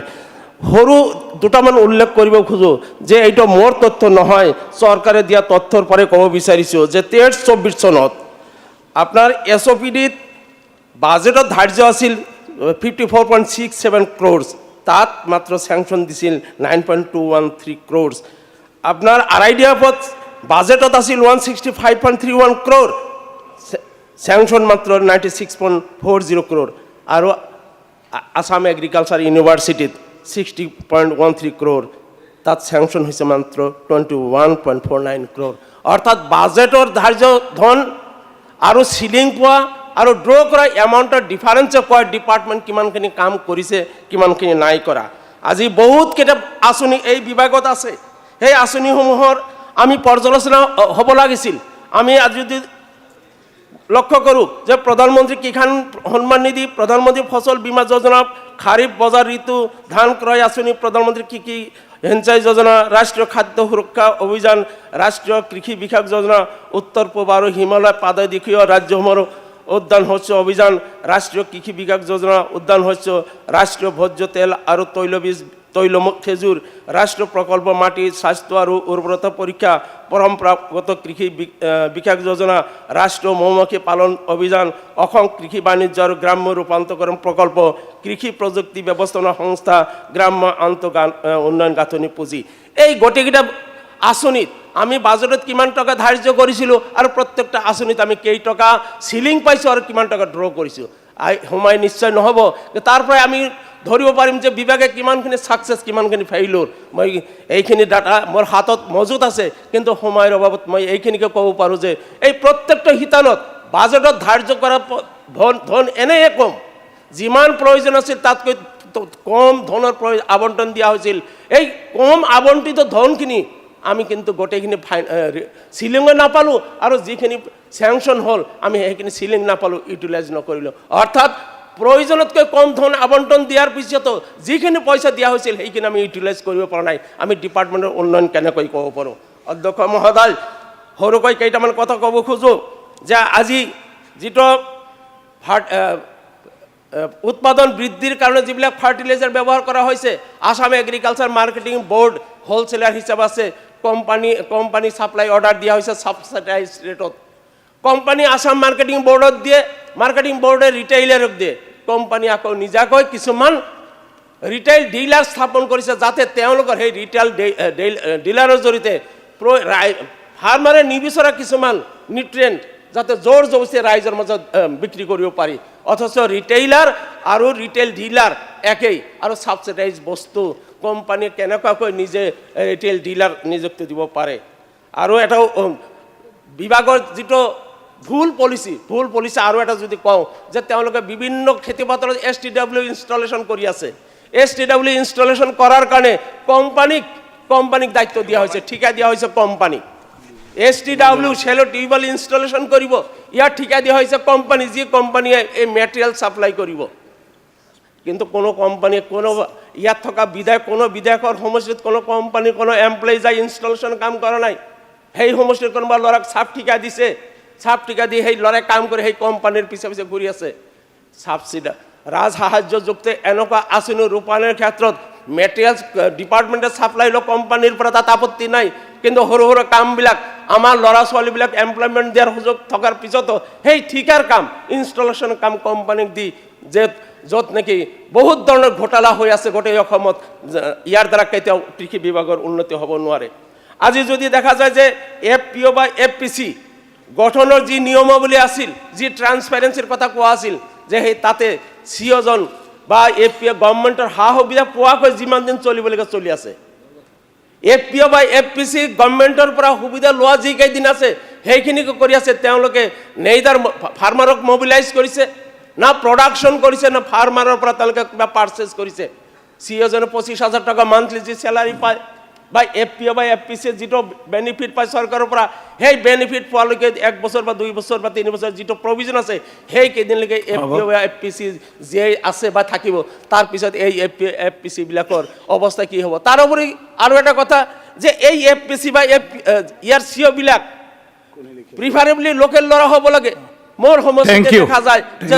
সৰু দুটামান উল্লেখ কৰিব খোজোঁ যে এইটো মোৰ তথ্য নহয় চৰকাৰে দিয়া তথ্যৰ পৰাই ক'ব বিচাৰিছোঁ যে 23-24 চনত আপোনাৰ SOPDত বাজেটত ধাৰ্য আছিল 54.67 crores তাত মাত্ৰ চেংচন দিছিল 9.213 crores আপোনাৰ RIDFত বাজেটত আছিল 165.31 crore চেংচন মাত্ৰ 96.40 crore আৰু আসাম এগ্ৰিকালচাৰ ইউনিভাৰ্চিটিত 60.13 crore তাত স্যাংশন হৈছে মাত্ৰ 21.49 crore অৰ্থাৎ বাজেটৰ ধাৰ্য ধন আৰু সিলিং পোৱা আৰু ড্ৰ কৰা এমাউণ্টৰ ডিফাৰেন্সে কোৱা ডিপাৰ্টমেণ্ট কিমানখিনি কাম কৰিছে কিমানখিনি নাই কৰা আজি বহুত কেইটা আঁচনি এই বিভাগত আছে সেই আঁচনিসমূহৰ আমি পৰ্যালোচনা হ'ব লাগিছিল আমি আজি যদি লক্ষ্য কৰোঁ যে প্ৰধানমন্ত্ৰী কিষাণ সন্মান নিধি প্ৰধানমন্ত্ৰী ফসল বীমা যোজনা খাৰিফ বজাৰ ঋতু ধান ক্ৰয় আঁচনি প্ৰধানমন্ত্ৰী কৃষি সিঞ্চাই যোজনা ৰাষ্ট্ৰীয় খাদ্য সুৰক্ষা অভিযান ৰাষ্ট্ৰীয় কৃষি বিকাশ যোজনা উত্তৰ পূব আৰু হিমালয় পাদদেশীয় ৰাজ্যসমূহৰ উদ্যান শস্য অভিযান ৰাষ্ট্ৰীয় কৃষি বিকাশ যোজনা উদ্যান শস্য ৰাষ্ট্ৰীয় ভোজ্য তেল আৰু তৈলবীজ তৈলমুখ খেজুৰ ৰাষ্ট্ৰীয় প্ৰকল্প মাটি স্বাস্থ্য আৰু উৰ্বৰতা পৰীক্ষা পৰম্পৰাগত কৃষি বিকাশ যোজনা ৰাষ্ট্ৰীয় মৌমাখি পালন অভিযান অসম কৃষি বাণিজ্য আৰু গ্ৰাম্য ৰূপান্তৰকৰণ প্ৰকল্প কৃষি প্ৰযুক্তি ব্যৱস্থাপনা সংস্থা গ্ৰাম্য আন্তঃ উন্নয়ন গাঁথনি পুঁজি এই গোটেইকেইটা আঁচনিত আমি বাজেটত কিমান টকা ধাৰ্য কৰিছিলোঁ আৰু প্ৰত্যেকটা আঁচনিত আমি কেই টকা সিলিং পাইছোঁ আৰু কিমান টকা ড্ৰ কৰিছোঁ সময় নিশ্চয় নহ'ব তাৰ পৰাই আমি ধৰিব পাৰিম যে বিভাগে কিমানখিনি ছাকচেছ কিমানখিনি ফেইলিয়ৰ মই এইখিনি ডাটা মোৰ হাতত মজুত আছে কিন্তু সময়ৰ অভাৱত মই এইখিনিকে ক'ব পাৰোঁ যে এই প্ৰত্যেকটা শিতানত বাজেটত ধাৰ্য কৰা ধন এনেয়ে কম যিমান প্ৰয়োজন আছিল তাতকৈ কম ধনৰ আবণ্টন দিয়া হৈছিল এই কম আবণ্টিত ধনখিনি আমি কিন্তু গোটেইখিনি চিলিঙে নাপালোঁ আৰু যিখিনি চেংচন হ'ল আমি সেইখিনি চিলিং নাপালোঁ ইউটিলাইজ নকৰিলোঁ অৰ্থাৎ প্ৰয়োজনতকৈ কম ধন আবণ্টন দিয়াৰ পিছতো যিখিনি পইচা দিয়া হৈছিল সেইখিনি আমি ইউটিলাইজ কৰিব পৰা নাই আমি ডিপাৰ্টমেণ্টৰ উন্নয়ন কেনেকৈ ক'ব পাৰোঁ অধ্যক্ষ মহোদয় সৰুকৈ কেইটামান কথা ক'ব খোজোঁ যে আজি যিটো উৎপাদন বৃদ্ধিৰ কাৰণে যিবিলাক ফাৰ্টিলাইজাৰ ব্যৱহাৰ কৰা হৈছে Assam agriculture marketing board wholesaler হিচাপে আছে কোম্পানী ছাপ্লাই অৰ্ডাৰ দিয়া হৈছে ছাবচিডাইজ ৰেটত কোম্পানী আসাম মাৰ্কেটিং বোৰ্ডত দিয়ে মাৰ্কেটিং বোৰ্ডে ৰিটেইলাৰক দিয়ে কোম্পানী আকৌ নিজাকৈ কিছুমান ৰিটেইল ডিলাৰ স্থাপন কৰিছে যাতে তেওঁলোকৰ সেই ৰিটেইল ডিলাৰৰ জৰিয়তে ফাৰ্মাৰে নিবিচৰা কিছুমান নিউট্ৰিয়েণ্ট যাতে জোৰ জবস্তি ৰাইজৰ মাজত বিক্ৰী কৰিব পাৰি অথচ ৰিটেইলাৰ আৰু ৰিটেইল ডিলাৰ একেই আৰু ছাবচিডাইজ বস্তু কোম্পানীয়ে কেনেকুৱাকৈ নিজে ৰিটেইল ডিলাৰ নিযুক্তি দিব পাৰে আৰু এটা বিভাগৰ যিটো ভুল পলিচি আৰু এটা যদি কওঁ যে তেওঁলোকে বিভিন্ন খেতিপথাৰত STW ইনষ্টলেশ্যন কৰি আছে STW ইনষ্টলেশ্যন কৰাৰ কাৰণে কোম্পানীক দায়িত্ব দিয়া হৈছে ঠিকা দিয়া হৈছে কোম্পানীক STW শ্যালো টিউবৱেল ইনষ্টলেশ্যন কৰিব ইয়াৰ ঠিকা দিয়া হৈছে কোম্পানী যি কোম্পানীয়ে এই মেটেৰিয়েল ছাপ্লাই কৰিব কিন্তু কোনো কোম্পানীয়ে কোনো ইয়াত থকা কোনো বিধায়কৰ সমষ্টিত কোনো কোম্পানী কোনো এমপ্লয়ী যায় ইনষ্টলেশ্যন কাম কৰা নাই সেই সমষ্টিৰ কোনোবা ল'ৰাক চাপ ঠিকা দিছে চাপ ঠিকা দি সেই ল'ৰাই কাম কৰি সেই কোম্পানীৰ পিছে পিছে ঘূৰি আছে ছাবচিডি ৰাজসাহায্যযুক্ত এনেকুৱা আঁচনি ৰূপায়ণৰ ক্ষেত্ৰত মেটেৰিয়েলছ ডিপাৰ্টমেণ্টে ছাপ্লাই লোৱা কোম্পানীৰ পৰা তাত আপত্তি নাই কিন্তু সৰু সৰু কামবিলাক আমাৰ ল'ৰা ছোৱালীবিলাক এমপ্লয়মেণ্ট দিয়াৰ সুযোগ থকাৰ পিছতো সেই ঠিকাৰ কাম ইনষ্টলেশ্যন কাম কোম্পানীক দি য'ত নেকি বহুত ধৰণৰ ঘোটালা হৈ আছে গোটেই অসমত ইয়াৰ দ্বাৰা কেতিয়াও কৃষি বিভাগৰ উন্নতি হ'ব নোৱাৰে আজি যদি দেখা যায় যে FPO বা FPC গঠনৰ যি নিয়মাৱলী আছিল যি ট্ৰান্সপাৰেন্সিৰ কথা কোৱা আছিল যে সেই তাতে সিওজন বা FPO গভৰ্ণমেণ্টৰ সা সুবিধা পোৱাকৈ যিমান দিন চলিবলগীয়া চলি আছে FPO বা FPC গভৰ্ণমেণ্টৰ পৰা সুবিধা লোৱা যিকেইদিন আছে সেইখিনিকে কৰি আছে তেওঁলোকে নেইদাৰ ফাৰ্মাৰক মোবিলাইজ কৰিছে না প্ৰডাকশ্যন কৰিছে না ফাৰ্মাৰৰ পৰা তেওঁলোকে কিবা পাৰ্চেছ কৰিছে সিওজনে 25,000 টকা মান্থলি যি চেলাৰী পায় বা FPO বা FPC যিটো বেনিফিট পায় চৰকাৰৰ পৰা সেই বেনিফিট পোৱালৈকে 1 বছৰ বা 2 বছৰ বা 3 বছৰ যিটো প্ৰভিজন আছে সেই কেইদিনলৈকে FPO বা FPC যে আছে বা থাকিব তাৰপিছত এই FPC বিলাকৰ অৱস্থা কি হ'ব তাৰোপৰি আৰু এটা কথা যে এই FPC বা ইয়াৰ CO বিলাক প্ৰিফাৰেবলি লোকেল ল'ৰা হ'ব লাগে মোৰ সমষ্টিত দেখা যায় যে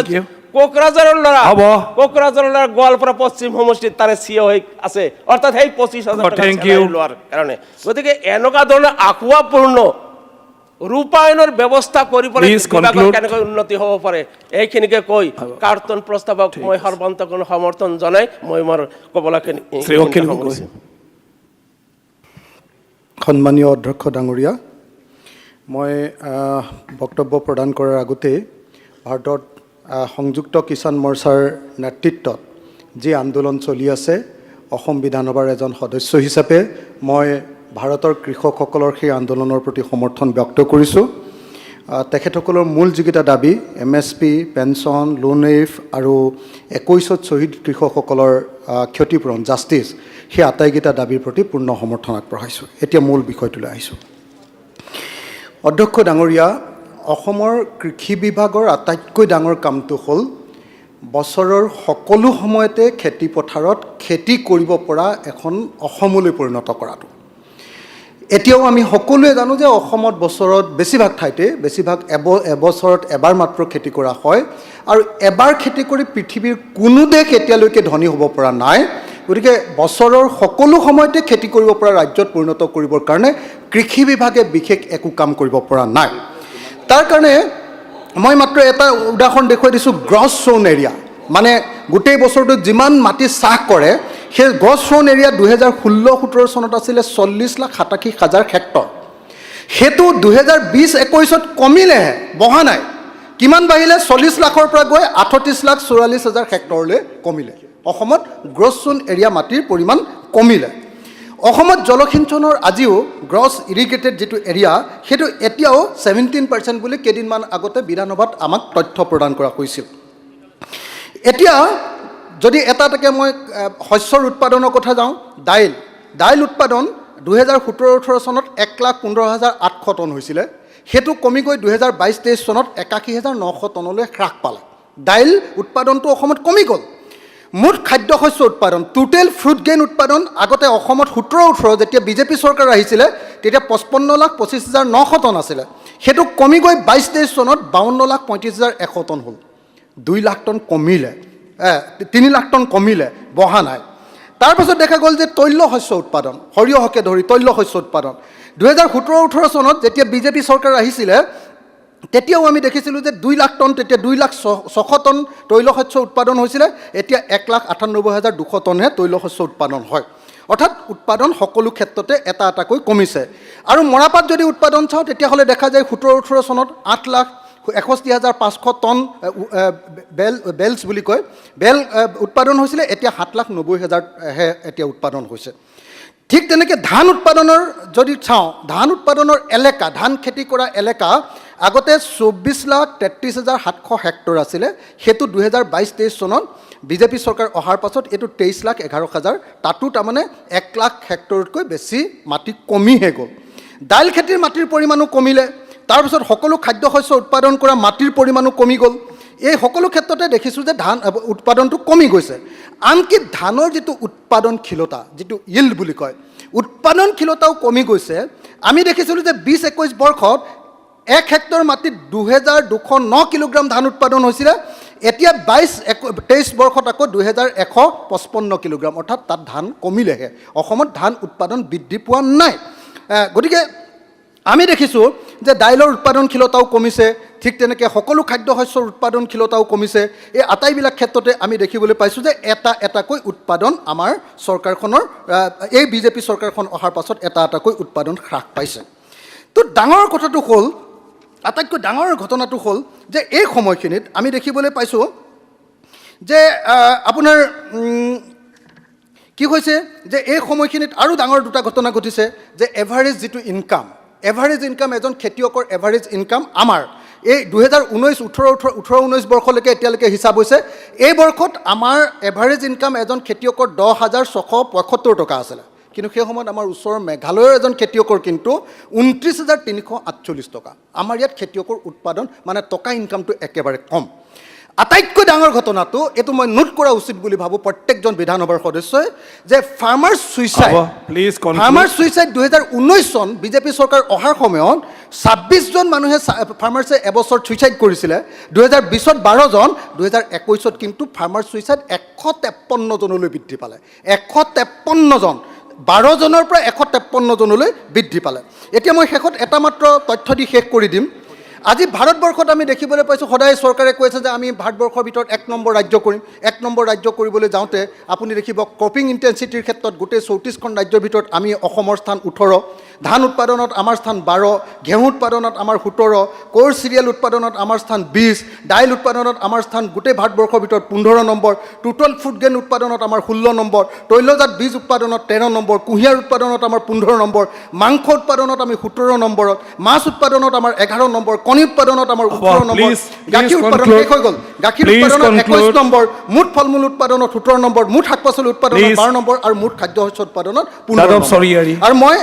কোকৰাঝাৰৰ ল'ৰা গোৱালপাৰা পশ্চিম সমষ্টিত তাৰে CO হৈ আছে অৰ্থাৎ সেই 25,000 টকা লোৱাৰ কাৰণে গতিকে এনেকুৱা ধৰণৰ আকুৱাপূৰ্ণ ৰূপায়ণৰ ব্যৱস্থা কৰি পেলাই কেনেকৈ উন্নতি হ'ব পাৰে এইখিনিকে কৈ কাৰ্টন প্ৰস্তাৱক মই সৰ্বান্তকৰণ সমৰ্থন জনাই মই মোৰ ক'বলৈকে সন্মানীয় অধ্যক্ষ ডাঙৰীয়া মই বক্তব্য প্ৰদান কৰাৰ আগতে ভাৰতত সংযুক্ত কিষাণ মৰ্চাৰ নেতৃত্বত যি আন্দোলন চলি আছে অসম বিধানসভাৰ এজন সদস্য হিচাপে মই ভাৰতৰ কৃষকসকলৰ সেই আন্দোলনৰ প্ৰতি সমৰ্থন ব্যক্ত কৰিছোঁ তেখেতসকলৰ মূল যিকেইটা দাবী MSP পেঞ্চন লোন ৰিলিফ আৰু 21ত শ্বহীদ কৃষকসকলৰ ক্ষতিপূৰণ জাষ্টিছ সেই আটাইকেইটা দাবীৰ প্ৰতি পূৰ্ণ সমৰ্থন আগবঢ়াইছোঁ এতিয়া মূল বিষয়টোলৈ আহিছোঁ অধ্যক্ষ ডাঙৰীয়া অসমৰ কৃষি বিভাগৰ আটাইতকৈ ডাঙৰ কামটো হ'ল বছৰৰ সকলো সময়তে খেতি পথাৰত খেতি কৰিব পৰা এখন অসমলৈ পৰিণত কৰাটো এতিয়াও আমি সকলোৱে জানো যে অসমত বছৰত বেছিভাগ ঠাইতে এবছৰত এবাৰ মাত্ৰ খেতি কৰা হয় আৰু এবাৰ খেতি কৰি পৃথিৱীৰ কোনো দেশ এতিয়ালৈকে ধনী হ'ব পৰা নাই গতিকে বছৰৰ সকলো সময়তে খেতি কৰিব পৰা ৰাজ্যত পৰিণত কৰিবৰ কাৰণে কৃষি বিভাগে বিশেষ একো কাম কৰিব পৰা নাই তাৰ কাৰণে মই মাত্ৰ এটা উদাহৰণ দেখুৱাই দিছোঁ গ্ৰছ শ্ব'ন এৰিয়া মানে গোটেই বছৰটোত যিমান মাটি চাহ কৰে সেই গ্ৰছ শ্ব'ন এৰিয়া 2016-17 চনত আছিলে 40,87,000 হেক্টৰ সেইটো 2020-21ত কমিলেহে বহা নাই কিমান বাঢ়িলে 40 লাখৰ পৰা গৈ 38,44,000 হেক্টৰলৈ কমিলে অসমত গ্ৰছ জোন এৰিয়া মাটিৰ পৰিমাণ কমিলে অসমত জলসিঞ্চনৰ আজিও গ্ৰছ ইৰিগেটেড যিটো এৰিয়া সেইটো এতিয়াও 17% বুলি কেইদিনমান আগতে বিধানসভাত আমাক তথ্য প্ৰদান কৰা হৈছিল এতিয়া যদি এটাকে মই শস্যৰ উৎপাদনৰ কথা যাওঁ দাইল উৎপাদন 2017-18 চনত 1,15,800 টন হৈছিলে সেইটো কমি গৈ 2022-23 চনত 81,900 টনলৈ হ্ৰাস পালে দাইল উৎপাদনটো অসমত কমি গ'ল মুঠ খাদ্যশস্য উৎপাদন টোটেল ফ্ৰুট গেইন উৎপাদন আগতে অসমত 17-18 যেতিয়া বিজেপি চৰকাৰ আহিছিলে তেতিয়া 55,25,900 টন আছিলে সেইটো কমি গৈ 22-23 চনত 52,35,100 টন হ'ল 2 লাখ টন কমিলে 3 লাখ টন কমিলে বহা নাই তাৰপিছত দেখা গ'ল যে তৈল শস্য উৎপাদন সৰিয়হকে ধৰি তৈল শস্য উৎপাদন 2017-18 চনত যেতিয়া বিজেপি চৰকাৰ আহিছিলে তেতিয়াও আমি দেখিছিলোঁ যে 2 লাখ টন তেতিয়া 2,600,000 টন তৈল শস্য উৎপাদন হৈছিলে এতিয়া 1,98,200 টনহে তৈল শস্য উৎপাদন হয় অৰ্থাৎ উৎপাদন সকলো ক্ষেত্ৰতে এটাকৈ কমিছে আৰু মৰাপাট যদি উৎপাদন চাওঁ তেতিয়াহ'লে দেখা যায় 17-18 চনত 8,61,500 টন বেলছ বুলি কয় বেল উৎপাদন হৈছিলে এতিয়া 7,90,000 হে এতিয়া উৎপাদন হৈছে ঠিক তেনেকৈ ধান উৎপাদনৰ যদি চাওঁ ধান উৎপাদনৰ এলেকা ধান খেতি কৰা এলেকা আগতে 24,33,700 হেক্টৰ আছিলে সেইটো 2022-23 চনত বিজেপি চৰকাৰ অহাৰ পাছত এইটো 23,11,000 তাতো তাৰমানে 1 লাখ হেক্টৰতকৈ বেছি মাটি কমিহে গ'ল দাইল খেতিৰ মাটিৰ পৰিমাণো কমিলে তাৰপিছত সকলো খাদ্যশস্য উৎপাদন কৰা মাটিৰ পৰিমাণো কমি গ'ল এই সকলো ক্ষেত্ৰতে দেখিছোঁ যে ধান উৎপাদনটো কমি গৈছে আনকি ধানৰ যিটো উৎপাদনশীলতা যিটো ইল্ড বুলি কয় উৎপাদনশীলতাও কমি গৈছে আমি দেখিছিলোঁ যে 20-21 বৰ্ষত 1 হেক্টৰ মাটিত 2,209 কিলোগ্ৰাম ধান উৎপাদন হৈছিলে এতিয়া 22-23 বৰ্ষত আকৌ 2,155 কিলোগ্ৰাম অৰ্থাৎ তাত ধান কমিলেহে অসমত ধান উৎপাদন বৃদ্ধি পোৱা নাই গতিকে আমি দেখিছোঁ যে দাইলৰ উৎপাদনশীলতাও কমিছে ঠিক তেনেকৈ সকলো খাদ্যশস্যৰ উৎপাদনশীলতাও কমিছে এই আটাইবিলাক ক্ষেত্ৰতে আমি দেখিবলৈ পাইছোঁ যে এটাকৈ উৎপাদন আমাৰ চৰকাৰখনৰ এই বিজেপি চৰকাৰখন অহাৰ পাছত এটাকৈ উৎপাদন হ্ৰাস পাইছে তো ডাঙৰ কথাটো হ'ল আটাইতকৈ ডাঙৰ ঘটনাটো হ'ল যে এই সময়খিনিত আমি দেখিবলৈ পাইছোঁ যে আপোনাৰ কি হৈছে যে এই সময়খিনিত আৰু ডাঙৰ দুটা ঘটনা ঘটিছে যে এভাৰেজ যিটো ইনকাম এজন খেতিয়কৰ এভাৰেজ ইনকাম আমাৰ এই 2019-18 বৰ্ষলৈকে এতিয়ালৈকে হিচাপ হৈছে এই বৰ্ষত আমাৰ এভাৰেজ ইনকাম এজন খেতিয়কৰ 10,675 টকা আছিলে কিন্তু সেই সময়ত আমাৰ ওচৰৰ মেঘালয়ৰ এজন খেতিয়কৰ কিন্তু 29,348 টকা আমাৰ ইয়াত খেতিয়কৰ উৎপাদন মানে টকা ইনকামটো একেবাৰে কম আটাইতকৈ ডাঙৰ ঘটনাটো এইটো মই নোট কৰা উচিত বুলি ভাবোঁ প্ৰত্যেকজন বিধানসভাৰ সদস্যই যে ফাৰ্মাৰ ছুইচাইড 2019 চন বিজেপি চৰকাৰ অহাৰ সময়ত 26জন মানুহে ফাৰ্মাৰ্ছে এবছৰ ছুইচাইড কৰিছিলে 2020-ত 12জন 2021-ত কিন্তু ফাৰ্মাৰ ছুইচাইড 153 জনলৈ বৃদ্ধি পালে 153 জন 12 জনৰ পৰা 153 জনলৈ বৃদ্ধি পালে এতিয়া মই শেষত এটা মাত্ৰ তথ্য দি শেষ কৰি দিম আজি ভাৰতবৰ্ষত আমি দেখিবলৈ পাইছোঁ সদায় চৰকাৰে কৈছে যে আমি ভাৰতবৰ্ষৰ ভিতৰত 1 নম্বৰ ৰাজ্য কৰিম 1 নম্বৰ ৰাজ্য কৰিবলৈ যাওঁতে আপুনি দেখিব ক্ৰপিং ইণ্টেনচিটিৰ ক্ষেত্ৰত গোটেই 34খন ৰাজ্যৰ ভিতৰত আমি অসমৰ স্থান 18 ধান উৎপাদনত আমাৰ স্থান 12 ঘেঁহু উৎপাদনত আমাৰ 17 কোৰ চিৰিয়েল উৎপাদনত আমাৰ স্থান 20 দাইল উৎপাদনত আমাৰ স্থান গোটেই ভাৰতবৰ্ষৰ ভিতৰত 15 নম্বৰ টোটেল ফুড গ্ৰেইন উৎপাদনত আমাৰ 16 নম্বৰ তৈলজাত বীজ উৎপাদনত 13 নম্বৰ কুঁহিয়াৰ উৎপাদনত আমাৰ 15 নম্বৰ মাংস উৎপাদনত আমি 17 নম্বৰত মাছ উৎপাদনত আমাৰ 11 নম্বৰ কণী উৎপাদনত আমাৰ 18 নম্বৰ গাখীৰ উৎপাদন শেষ হৈ গ'ল গাখীৰ উৎপাদনত 21 নম্বৰ মুঠ ফলমূল উৎপাদনত 17 নম্বৰ মুঠ শাক পাচলি উৎপাদনত 12 নম্বৰ আৰু মুঠ খাদ্যশস্য উৎপাদনত 15 নম্বৰ আৰু মই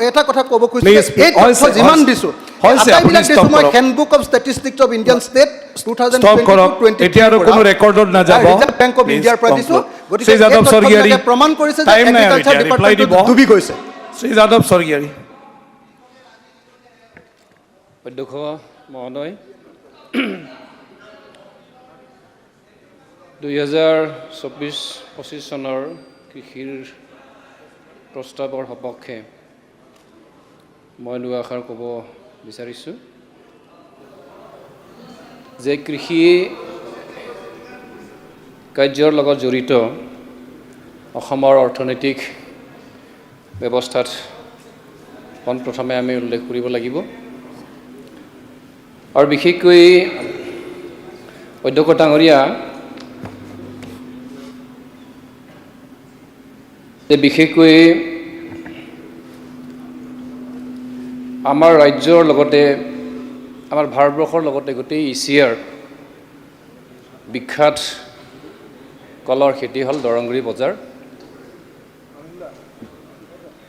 এটা কথা ক'ব খুজিছোঁ এই তথ্য যিমান দিছোঁ আটাইবিলাক দিছোঁ মই handbook of statistics of Indian state 2022 এতিয়া আৰু কোনো ৰেকৰ্ডত নাযাব ৰিজাৰ্ভ বেংক অফ ইণ্ডিয়াৰ পৰা দিছোঁ গতিকে এই প্ৰমাণ কৰিছে যে এগ্ৰিকালচাৰ ডিপাৰ্টমেণ্ট ডুবি গৈছে শ্ৰী যাদৱ স্বৰ্গীয়াৰী অধ্যক্ষ মহোদয় 2024-25 চনৰ কৃষিৰ প্ৰস্তাৱৰ সপক্ষে মই দুআষাৰ ক'ব বিচাৰিছোঁ যে কৃষি কাৰ্যৰ লগত জড়িত অসমৰ অৰ্থনৈতিক ব্যৱস্থাত পোনপ্ৰথমে আমি উল্লেখ কৰিব লাগিব আৰু বিশেষকৈ অধ্যক্ষ ডাঙৰীয়া যে বিশেষকৈ আমাৰ ৰাজ্যৰ লগতে আমাৰ ভাৰতবৰ্ষৰ লগতে গোটেই এছিয়াৰ বিখ্যাত কলৰ খেতি হ'ল দৰংগুৰি বজাৰ।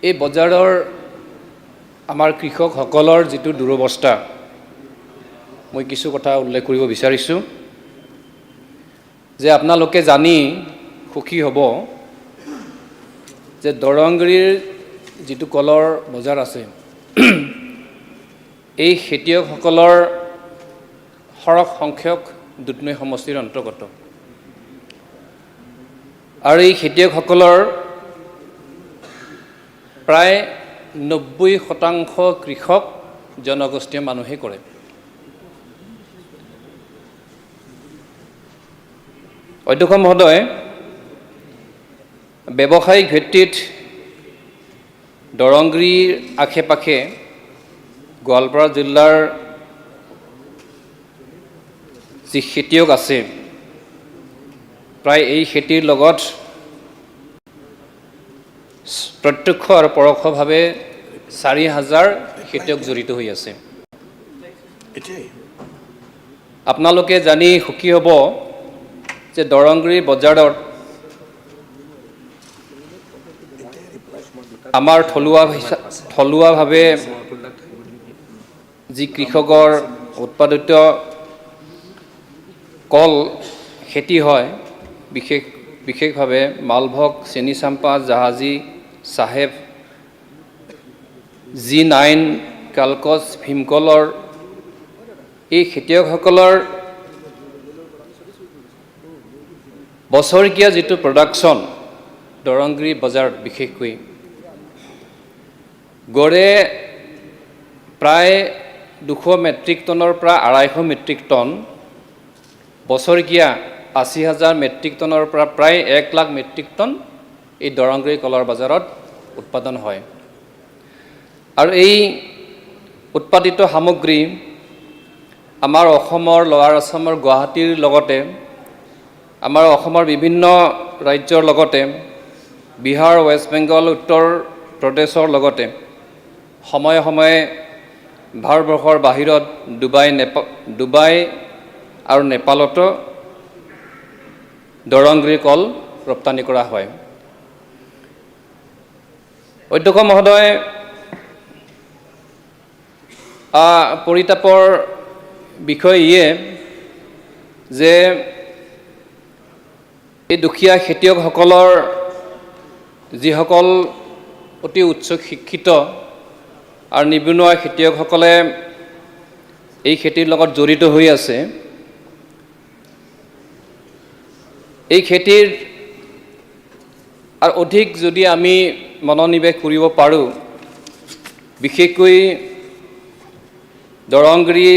এই বজাৰৰ আমাৰ কৃষকসকলৰ যিটো দুৰৱস্থা মই কিছু কথা উল্লেখ কৰিব বিচাৰিছোঁ যে আপোনালোকে জানি সুখী হ'ব যে দৰংগুৰিৰ যিটো কলৰ বজাৰ আছে এই খেতিয়কসকলৰ সৰহ সংখ্যক দুধনৈ সমষ্টিৰ অন্তৰ্গত আৰু এই খেতিয়কসকলৰ প্ৰায় 90% কৃষক জনগোষ্ঠীয় মানুহে কৰে। অধ্যক্ষ মহোদয়, ব্যৱসায়িক ভিত্তিত দৰংগুৰিৰ আশে পাশে গোৱালপাৰা জিলাৰ যি খেতিয়ক আছে প্ৰায় এই খেতিৰ লগত প্ৰত্যক্ষ আৰু পৰোক্ষভাৱে 4,000 খেতিয়ক জড়িত হৈ আছে। আপোনালোকে জানি সুখী হ'ব যে দৰংগুৰি বজাৰত আমাৰ থলুৱাভাৱে যি কৃষকৰ উৎপাদিত কল খেতি হয়, বিশেষভাৱে মালভোগ, চেনি চাম্পা, জাহাজী, চাহেব, G9, কালকচ, ভীমকলৰ এই খেতিয়কসকলৰ বছৰেকীয়া যিটো প্ৰডাকশ্যন দৰংগুৰি বজাৰত বিশেষকৈ গড়ে প্ৰায় 200 মেট্ৰিক টনৰ পৰা 250 মেট্ৰিক টন, বছৰেকীয়া 80,000 মেট্ৰিক টনৰ পৰা প্ৰায় 1 লাখ মেট্ৰিক টন এই দৰংগুৰি কলৰ বজাৰত উৎপাদন হয়। আৰু এই উৎপাদিত সামগ্ৰী আমাৰ অসমৰ লৱাৰ আছামৰ গুৱাহাটীৰ লগতে আমাৰ অসমৰ বিভিন্ন ৰাজ্যৰ লগতে বিহাৰ, ৱেষ্ট বেংগল, উত্তৰ প্ৰদেশৰ লগতে সময়ে সময়ে ভাৰতবৰ্ষৰ বাহিৰত ডুবাই আৰু নেপালতো দৰংগুৰি কল ৰপ্তানি কৰা হয়। অধ্যক্ষ মহোদয়, পৰিতাপৰ বিষয় ইয়ে যে এই দুখীয়া খেতিয়কসকলৰ যিসকল অতি উচ্চ শিক্ষিত আৰু নিবনুৱা খেতিয়কসকলে এই খেতিৰ লগত জড়িত হৈ আছে, এই খেতিৰ আৰু অধিক যদি আমি মনোনিৱেশ কৰিব পাৰোঁ, বিশেষকৈ দৰংগুৰি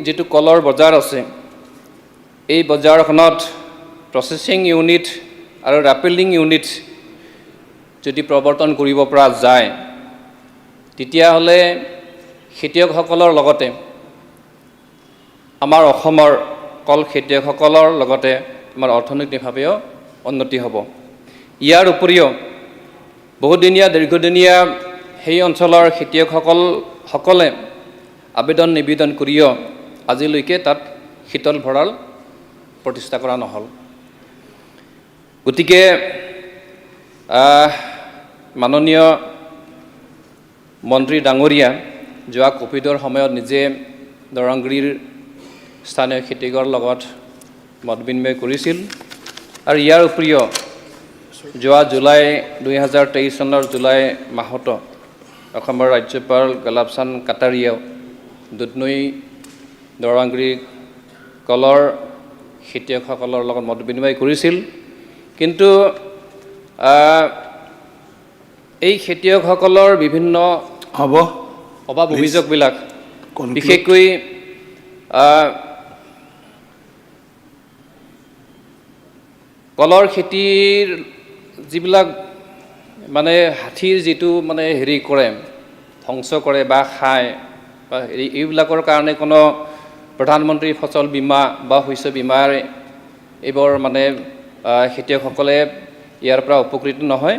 যিটো কলৰ বজাৰ আছে এই বজাৰখনত প্ৰচেছিং ইউনিট আৰু ৰাপেলিং ইউনিট যদি প্ৰৱৰ্তন কৰিব পৰা যায় তেতিয়াহ'লে খেতিয়কসকলৰ লগতে আমাৰ অসমৰ কল খেতিয়কসকলৰ লগতে আমাৰ অৰ্থনৈতিকভাৱেও উন্নতি হ'ব। ইয়াৰ উপৰিও বহুদিনীয়া দীৰ্ঘদিনীয়া সেই অঞ্চলৰ খেতিয়কসকলে আবেদন নিবেদন কৰিও আজিলৈকে তাত শীতল ভঁৰাল প্ৰতিষ্ঠা কৰা নহ'ল। গতিকে মাননীয় মন্ত্ৰী ডাঙৰীয়া যোৱা কোভিডৰ সময়ত নিজে দৰংগুৰিৰ স্থানীয় খেতিয়কৰ লগত মত বিনিময় কৰিছিল আৰু ইয়াৰ উপৰিও যোৱা 2023 চনৰ জুলাই মাহতো অসমৰ ৰাজ্যপাল গোলাপচান্দ কাটাৰিয়াও দুধনৈ দৰংগুৰি কলৰ খেতিয়কসকলৰ লগত মত বিনিময় কৰিছিল। কিন্তু এই খেতিয়কসকলৰ বিভিন্ন অভাৱ অভিযোগবিলাক বিশেষকৈ কলৰ খেতিৰ যিবিলাক মানে হাতীৰ যিটো মানে হেৰি কৰে, ধ্বংস কৰে বা খায় বা এইবিলাকৰ কাৰণে কোনো প্ৰধানমন্ত্ৰী ফচল বীমা বা শস্য বীমাৰ এইবোৰ মানে খেতিয়কসকলে ইয়াৰ পৰা উপকৃত নহয়।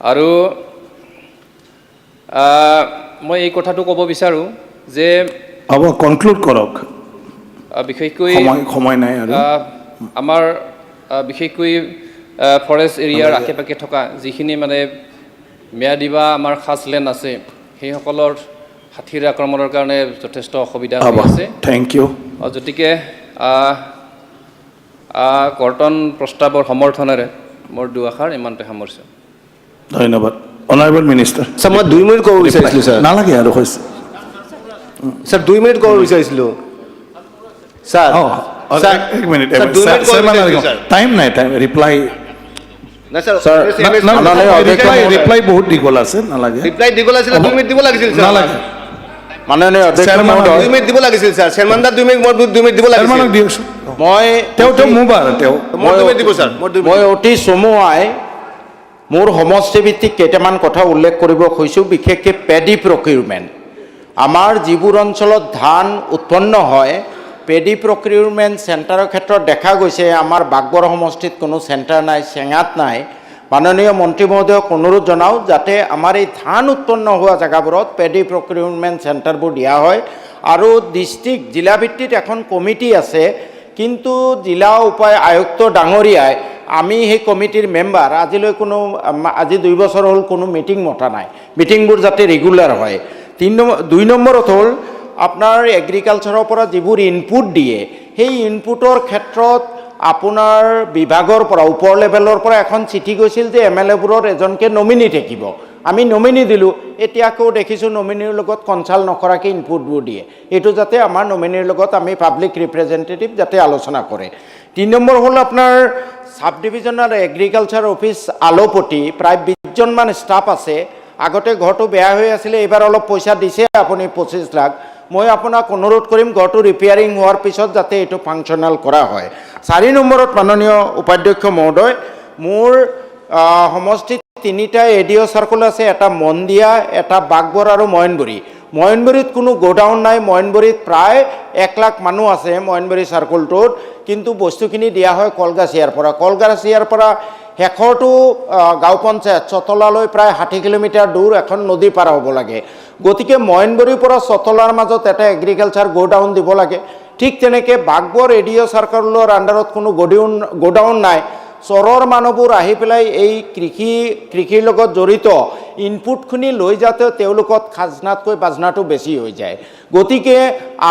আৰু মই এই কথাটো ক'ব বিচাৰোঁ যে হ'ব কনক্লুড কৰক বিশেষকৈ সময় নাই আৰু আমাৰ বিশেষকৈ ফৰেষ্ট এৰিয়াৰ আশে পাশে থকা যিখিনি মানে ম্যাদী বা আমাৰ খাছ লেণ্ড আছে সেইসকলৰ হাতীৰ আক্ৰমণৰ কাৰণে যথেষ্ট অসুবিধা হৈ আছে থেংক ইউ গতিকে কৰ্তন প্ৰস্তাৱৰ সমৰ্থনেৰে মোৰ দুআষাৰ ইমানতে সামৰিছোঁ ধন্যবাদ অনাৰেবল মিনিষ্টাৰ স্যাৰ মই 2 মিনিট ক'ব বিচাৰিছিলোঁ স্যাৰ নালাগে আৰু হৈছে স্যাৰ 2 মিনিট ক'ব বিচাৰিছিলোঁ স্যাৰ স্যাৰ এক মিনিট টাইম নাই টাইম ৰিপ্লাই ৰিপ্লাই বহুত দীঘল আছে নালাগে ৰিপ্লাই দিব লাগিছিল 2 মিনিট দিব লাগিছিল স্যাৰ নালাগে মাননীয় অধ্যক্ষ মহোদয় 2 মিনিট দিব লাগিছিল স্যাৰ চেয়াৰমেনদাৰ 2 মিনিট মই 2 মিনিট দিব লাগিছিল চেয়াৰমেনক দিয়কচোন মই তেওঁ মোবাৰ তেওঁ মই 2 মিনিট দিব স্যাৰ মই অতি চমুৱাই মোৰ সমষ্টিভিত্তিক কেইটামান কথা উল্লেখ কৰিব খুজিছোঁ বিশেষকৈ পেডি প্ৰকিউৰমেণ্ট আমাৰ যিবোৰ অঞ্চলত ধান উৎপন্ন হয় পেডি প্ৰকিউৰমেণ্ট চেণ্টাৰৰ ক্ষেত্ৰত দেখা গৈছে আমাৰ বাগবৰ সমষ্টিত কোনো চেণ্টাৰ নাই চেঙাত নাই মাননীয় মন্ত্ৰী মহোদয়ক অনুৰোধ জনাওঁ যাতে আমাৰ এই ধান উৎপন্ন হোৱা জেগাবোৰত পেডি প্ৰকিউৰমেণ্ট চেণ্টাৰবোৰ দিয়া হয় আৰু ডিষ্ট্ৰিক্ট জিলা ভিত্তিত এখন কমিটি আছে কিন্তু জিলা উপায় আয়ুক্ত ডাঙৰীয়াই আমি সেই কমিটিৰ মেম্বাৰ আজিলৈ কোনো আজি 2 বছৰ হ'ল কোনো মিটিং মতা নাই মিটিংবোৰ যাতে ৰেগুলাৰ হয় 2 নম্বৰত হ'ল আপোনাৰ এগ্ৰিকালচাৰৰ পৰা যিবোৰ ইনপুট দিয়ে সেই ইনপুটৰ ক্ষেত্ৰত আপোনাৰ বিভাগৰ পৰা ওপৰ লেভেলৰ পৰা এখন চিঠি গৈছিল যে MLAবোৰৰ এজনকৈ নমিনি থাকিব আমি নমিনি দিলোঁ এতিয়াও দেখিছোঁ নমিনিৰ লগত কনচাল্ট নকৰাকৈ ইনপুটবোৰ দিয়ে এইটো যাতে আমাৰ নমিনিৰ লগত আমি পাব্লিক ৰিপ্ৰেজেণ্টেটিভ যাতে আলোচনা কৰে 3 নম্বৰ হ'ল আপোনাৰ সাব ডিভিজনাল এগ্ৰিকালচাৰ অফিচ আলোপতি প্ৰায় 20 মান ষ্টাফ আছে আগতে ঘৰটো বেয়া হৈ আছিলে এইবাৰ অলপ পইচা দিছে আপুনি 25 লাখ মই আপোনাক অনুৰোধ কৰিম ঘৰটো ৰিপেয়াৰিং হোৱাৰ পিছত যাতে এইটো ফাংচনেল কৰা হয় 4 নম্বৰত মাননীয় উপাধ্যক্ষ মহোদয় মোৰ সমষ্টিত 3টা এডিঅ' চাৰ্কুল আছে এটা মন্দিয়া এটা বাগবৰ আৰু ময়নবুৰীত কোনো গোডাউন নাই ময়নবুৰীত প্ৰায় 1 লাখ মানুহ আছে ময়নবুৰী চাৰ্কুলটোত কিন্তু বস্তুখিনি দিয়া হয় কলগাছিয়াৰ পৰা শেষৰটো গাঁও পঞ্চায়ত চতলালৈ প্ৰায় 60 কিলোমিটাৰ দূৰ এখন নদী পাৰ হ'ব লাগে গতিকে ময়নবুৰীৰ পৰা চতলাৰ মাজত এটা এগ্ৰিকালচাৰ গোডাউন দিব লাগে ঠিক তেনেকৈ বাগবৰ এডিঅ' চাৰ্কুলৰ আণ্ডাৰত কোনো গোডাউন নাই চৰৰ মানুহবোৰ আহি পেলাই এই কৃষিৰ লগত জড়িত ইনপুটখিনি লৈ যাতে তেওঁলোকত খাজনাতকৈ বাজনাটো বেছি হৈ যায় গতিকে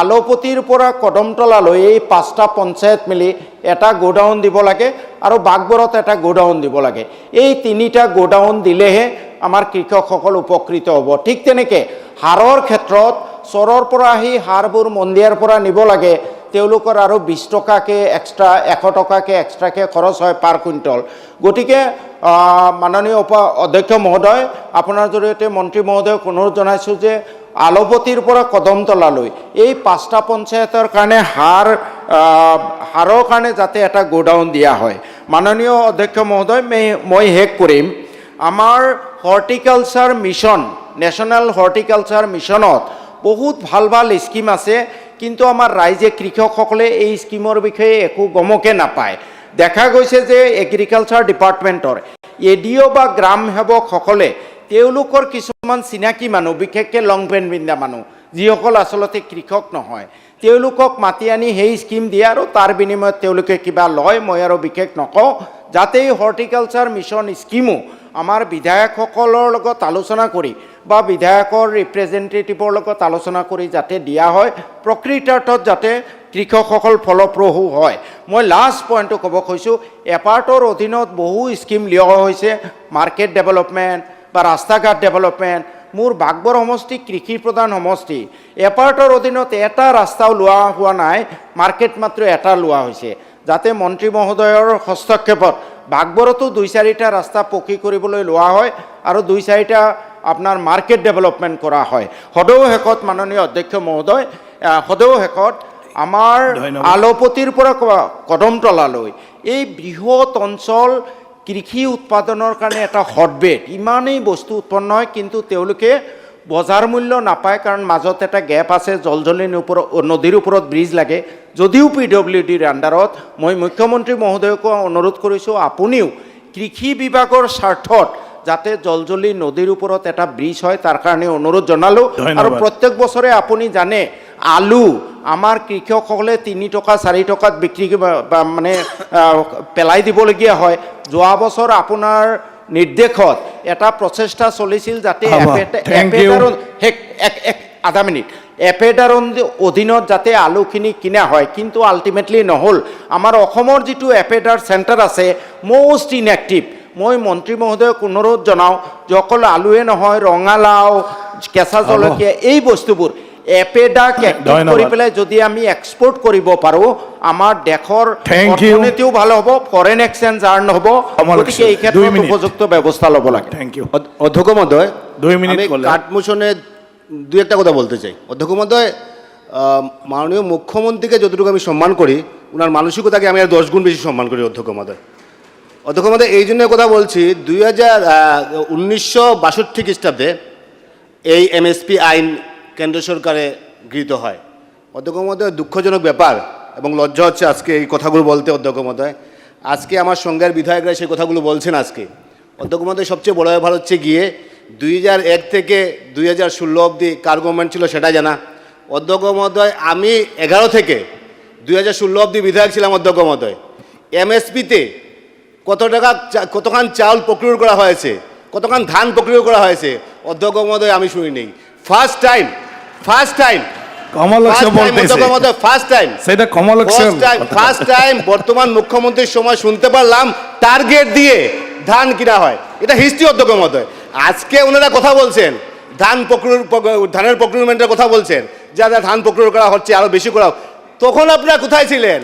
আলোপতিৰ পৰা কদমতলালৈ এই 5টা পঞ্চায়ত মিলি এটা গোডাউন দিব লাগে আৰু বাগবৰত এটা গোডাউন দিব লাগে এই 3টা গোডাউন দিলেহে আমাৰ কৃষকসকল উপকৃত হ'ব ঠিক তেনেকৈ হাৰৰ ক্ষেত্ৰত চৰৰ পৰা আহি হাৰবোৰ মন্দিয়াৰ পৰা নিব লাগে তেওঁলোকৰ আৰু 20 টকাকৈ এক্সট্ৰা 100 টকাকৈ এক্সট্ৰাকৈ খৰচ হয় পাৰ কুইণ্টল গতিকে মাননীয় অধ্যক্ষ মহোদয় আপোনাৰ জৰিয়তে মন্ত্ৰী মহোদয়ক অনুৰোধ জনাইছোঁ যে আলোপতিৰ পৰা কদমতলালৈ এই 5টা পঞ্চায়তৰ কাৰণে হাৰৰ কাৰণে যাতে এটা গোডাউন দিয়া হয় মাননীয় অধ্যক্ষ মহোদয় মই শেষ কৰিম আমাৰ হৰ্টিকালচাৰ মিছন নেশ্যনেল হৰ্টিকালচাৰ মিছনত বহুত ভাল স্কিম আছে কিন্তু আমাৰ ৰাইজে কৃষকসকলে এই স্কিমৰ বিষয়ে একো গমকে নাপায় দেখা গৈছে যে এগ্ৰিকালচাৰ ডিপাৰ্টমেণ্টৰ এডিঅ' বা গ্ৰাম সেৱকসকলে তেওঁলোকৰ কিছুমান চিনাকি মানুহ বিশেষকৈ লং পেণ্ট পিন্ধা মানুহ যিসকল আচলতে কৃষক নহয় তেওঁলোকক মাতি আনি সেই স্কিম দিয়ে আৰু তাৰ বিনিময়ত তেওঁলোকে কিবা লয় মই আৰু বিশেষ নকওঁ যাতে এই হৰ্টিকালচাৰ মিছন স্কিমো আমাৰ বিধায়কসকলৰ লগত আলোচনা কৰি বা বিধায়কৰ ৰিপ্ৰেজেণ্টেটিভৰ লগত আলোচনা কৰি যাতে দিয়া হয় প্ৰকৃতাৰ্থত যাতে কৃষকসকল ফলপ্ৰসূ হয় মই লাষ্ট পইণ্টটো ক'ব খুজিছোঁ এপাৰ্টৰ অধীনত বহু স্কিম লোৱা হৈছে মাৰ্কেট ডেভেলপমেণ্ট বা ৰাস্তা ঘাট ডেভেলপমেণ্ট মোৰ বাগবৰ সমষ্টি কৃষি প্ৰধান সমষ্টি এপাৰ্টৰ অধীনত এটা ৰাস্তাও লোৱা হোৱা নাই মাৰ্কেট মাত্ৰ এটা লোৱা হৈছে যাতে মন্ত্ৰী মহোদয়ৰ হস্তক্ষেপত বাগবৰতো 2-4টা ৰাস্তা পকী কৰিবলৈ লোৱা হয় আৰু 2-4টা আপোনাৰ মাৰ্কেট ডেভেলপমেণ্ট কৰা হয় সদৌ শেষত মাননীয় অধ্যক্ষ মহোদয় সদৌ শেষত আমাৰ আলোপতিৰ পৰা কদমতলালৈ এই বৃহৎ অঞ্চল কৃষি উৎপাদনৰ কাৰণে এটা হটবেড ইমানেই বস্তু উৎপন্ন হয় কিন্তু তেওঁলোকে বজাৰ মূল্য নাপায় কাৰণ মাজত এটা গেপ আছে নদীৰ ওপৰত ব্ৰিজ লাগে যদিও PWDৰ আণ্ডাৰত মই মুখ্যমন্ত্ৰী মহোদয়ক অনুৰোধ কৰিছোঁ আপুনিও কৃষি বিভাগৰ স্বাৰ্থত যাতে জলজলি নদীৰ ওপৰত এটা ব্ৰিজ হয় তাৰ কাৰণে অনুৰোধ জনালোঁ। আৰু প্ৰত্যেক বছৰে আপুনি জানে আলু আমাৰ কৃষকসকলে 3 টকা 4 টকাত বিক্ৰী মানে পেলাই দিবলগীয়া হয়। যোৱা বছৰ আপোনাৰ নিৰ্দেশত এটা প্ৰচেষ্টা চলিছিল যাতে আধা মিনিট এফেডাৰৰ অধীনত যাতে আলুখিনি কিনা হয়, কিন্তু আল্টিমেটলি নহ'ল। আমাৰ অসমৰ যিটো এফেডাৰ চেণ্টাৰ আছে মষ্ট ইনএক্টিভ। মই মন্ত্ৰী মহোদয়ক অনুৰোধ জনাওঁ যে অকল আলুৱে নহয়, ৰঙালাও, কেঁচা জলকীয়া এই বস্তুবোৰ এফেডাক এক্টিভ কৰি পেলাই যদি আমি এক্সপৰ্ট কৰিব পাৰোঁ আমাৰ দেশৰ অৰ্থনীতিও ভাল হ'ব, ফৰেন এক্সচেঞ্জ আৰ্ণ হ'ব। গতিকে এই ক্ষেত্ৰত উপযুক্ত ব্যৱস্থা ল'ব লাগে। Thank you. অধ্যক্ষ মহোদয় 2 মিনিট বলে কাঠমোচনে দুই একটা কথা বলতে চাই। অধ্যক্ষ মহোদয়, মাননীয় মুখ্যমন্ত্রীকে যতটুকু আমি সম্মান করি, ওনার মানসিকতাকে আমি আর 10 গুণ বেশি সম্মান করি। অধ্যক্ষ মহোদয়, এই জন্য কথা বলছি, 1962 খ্রিস্টাব্দে এই এমএসপি আইন কেন্দ্র সরকারে গৃহীত হয়। অধ্যক্ষ মহোদয়, দুঃখজনক ব্যাপার এবং লজ্জা হচ্ছে আজকে এই কথাগুলো বলতে। অধ্যক্ষ মহোদয়, আজকে আমার সঙ্গের বিধায়করা সেই কথাগুলো বলছেন আজকে। অধ্যক্ষ মহোদয়, সবচেয়ে বড় ব্যাপার হচ্ছে গিয়ে 2001 থেকে 2016 অবধি কার গভর্নমেন্ট ছিল সেটা জানা। অধ্যক্ষ মহোদয়, আমি 11 থেকে 2016 অবধি বিধায়ক ছিলাম। অধ্যক্ষ মহোদয়, এমএসপিতে কতখান চাউল প্রক্রিয়া করা হয়েছে, কতখান ধান প্রক্রিয়া করা হয়েছে অধ্যক্ষ মহোদয় আমি শুনি নেই। ফার্স্ট টাইম বর্তমান মুখ্যমন্ত্রীর সময় শুনতে পারলাম টার্গেট দিয়ে ধান কিনা হয়। এটা হিস্ট্রি অধ্যক্ষ মহোদয়। আজকে ওনারা কথা বলছেন ধানের প্রক্রিয়মেন্টের কথা বলছেন, যা ধান প্রক্রিয়া করা হচ্ছে আরো বেশি করা। তখন আপনারা কোথায় ছিলেন?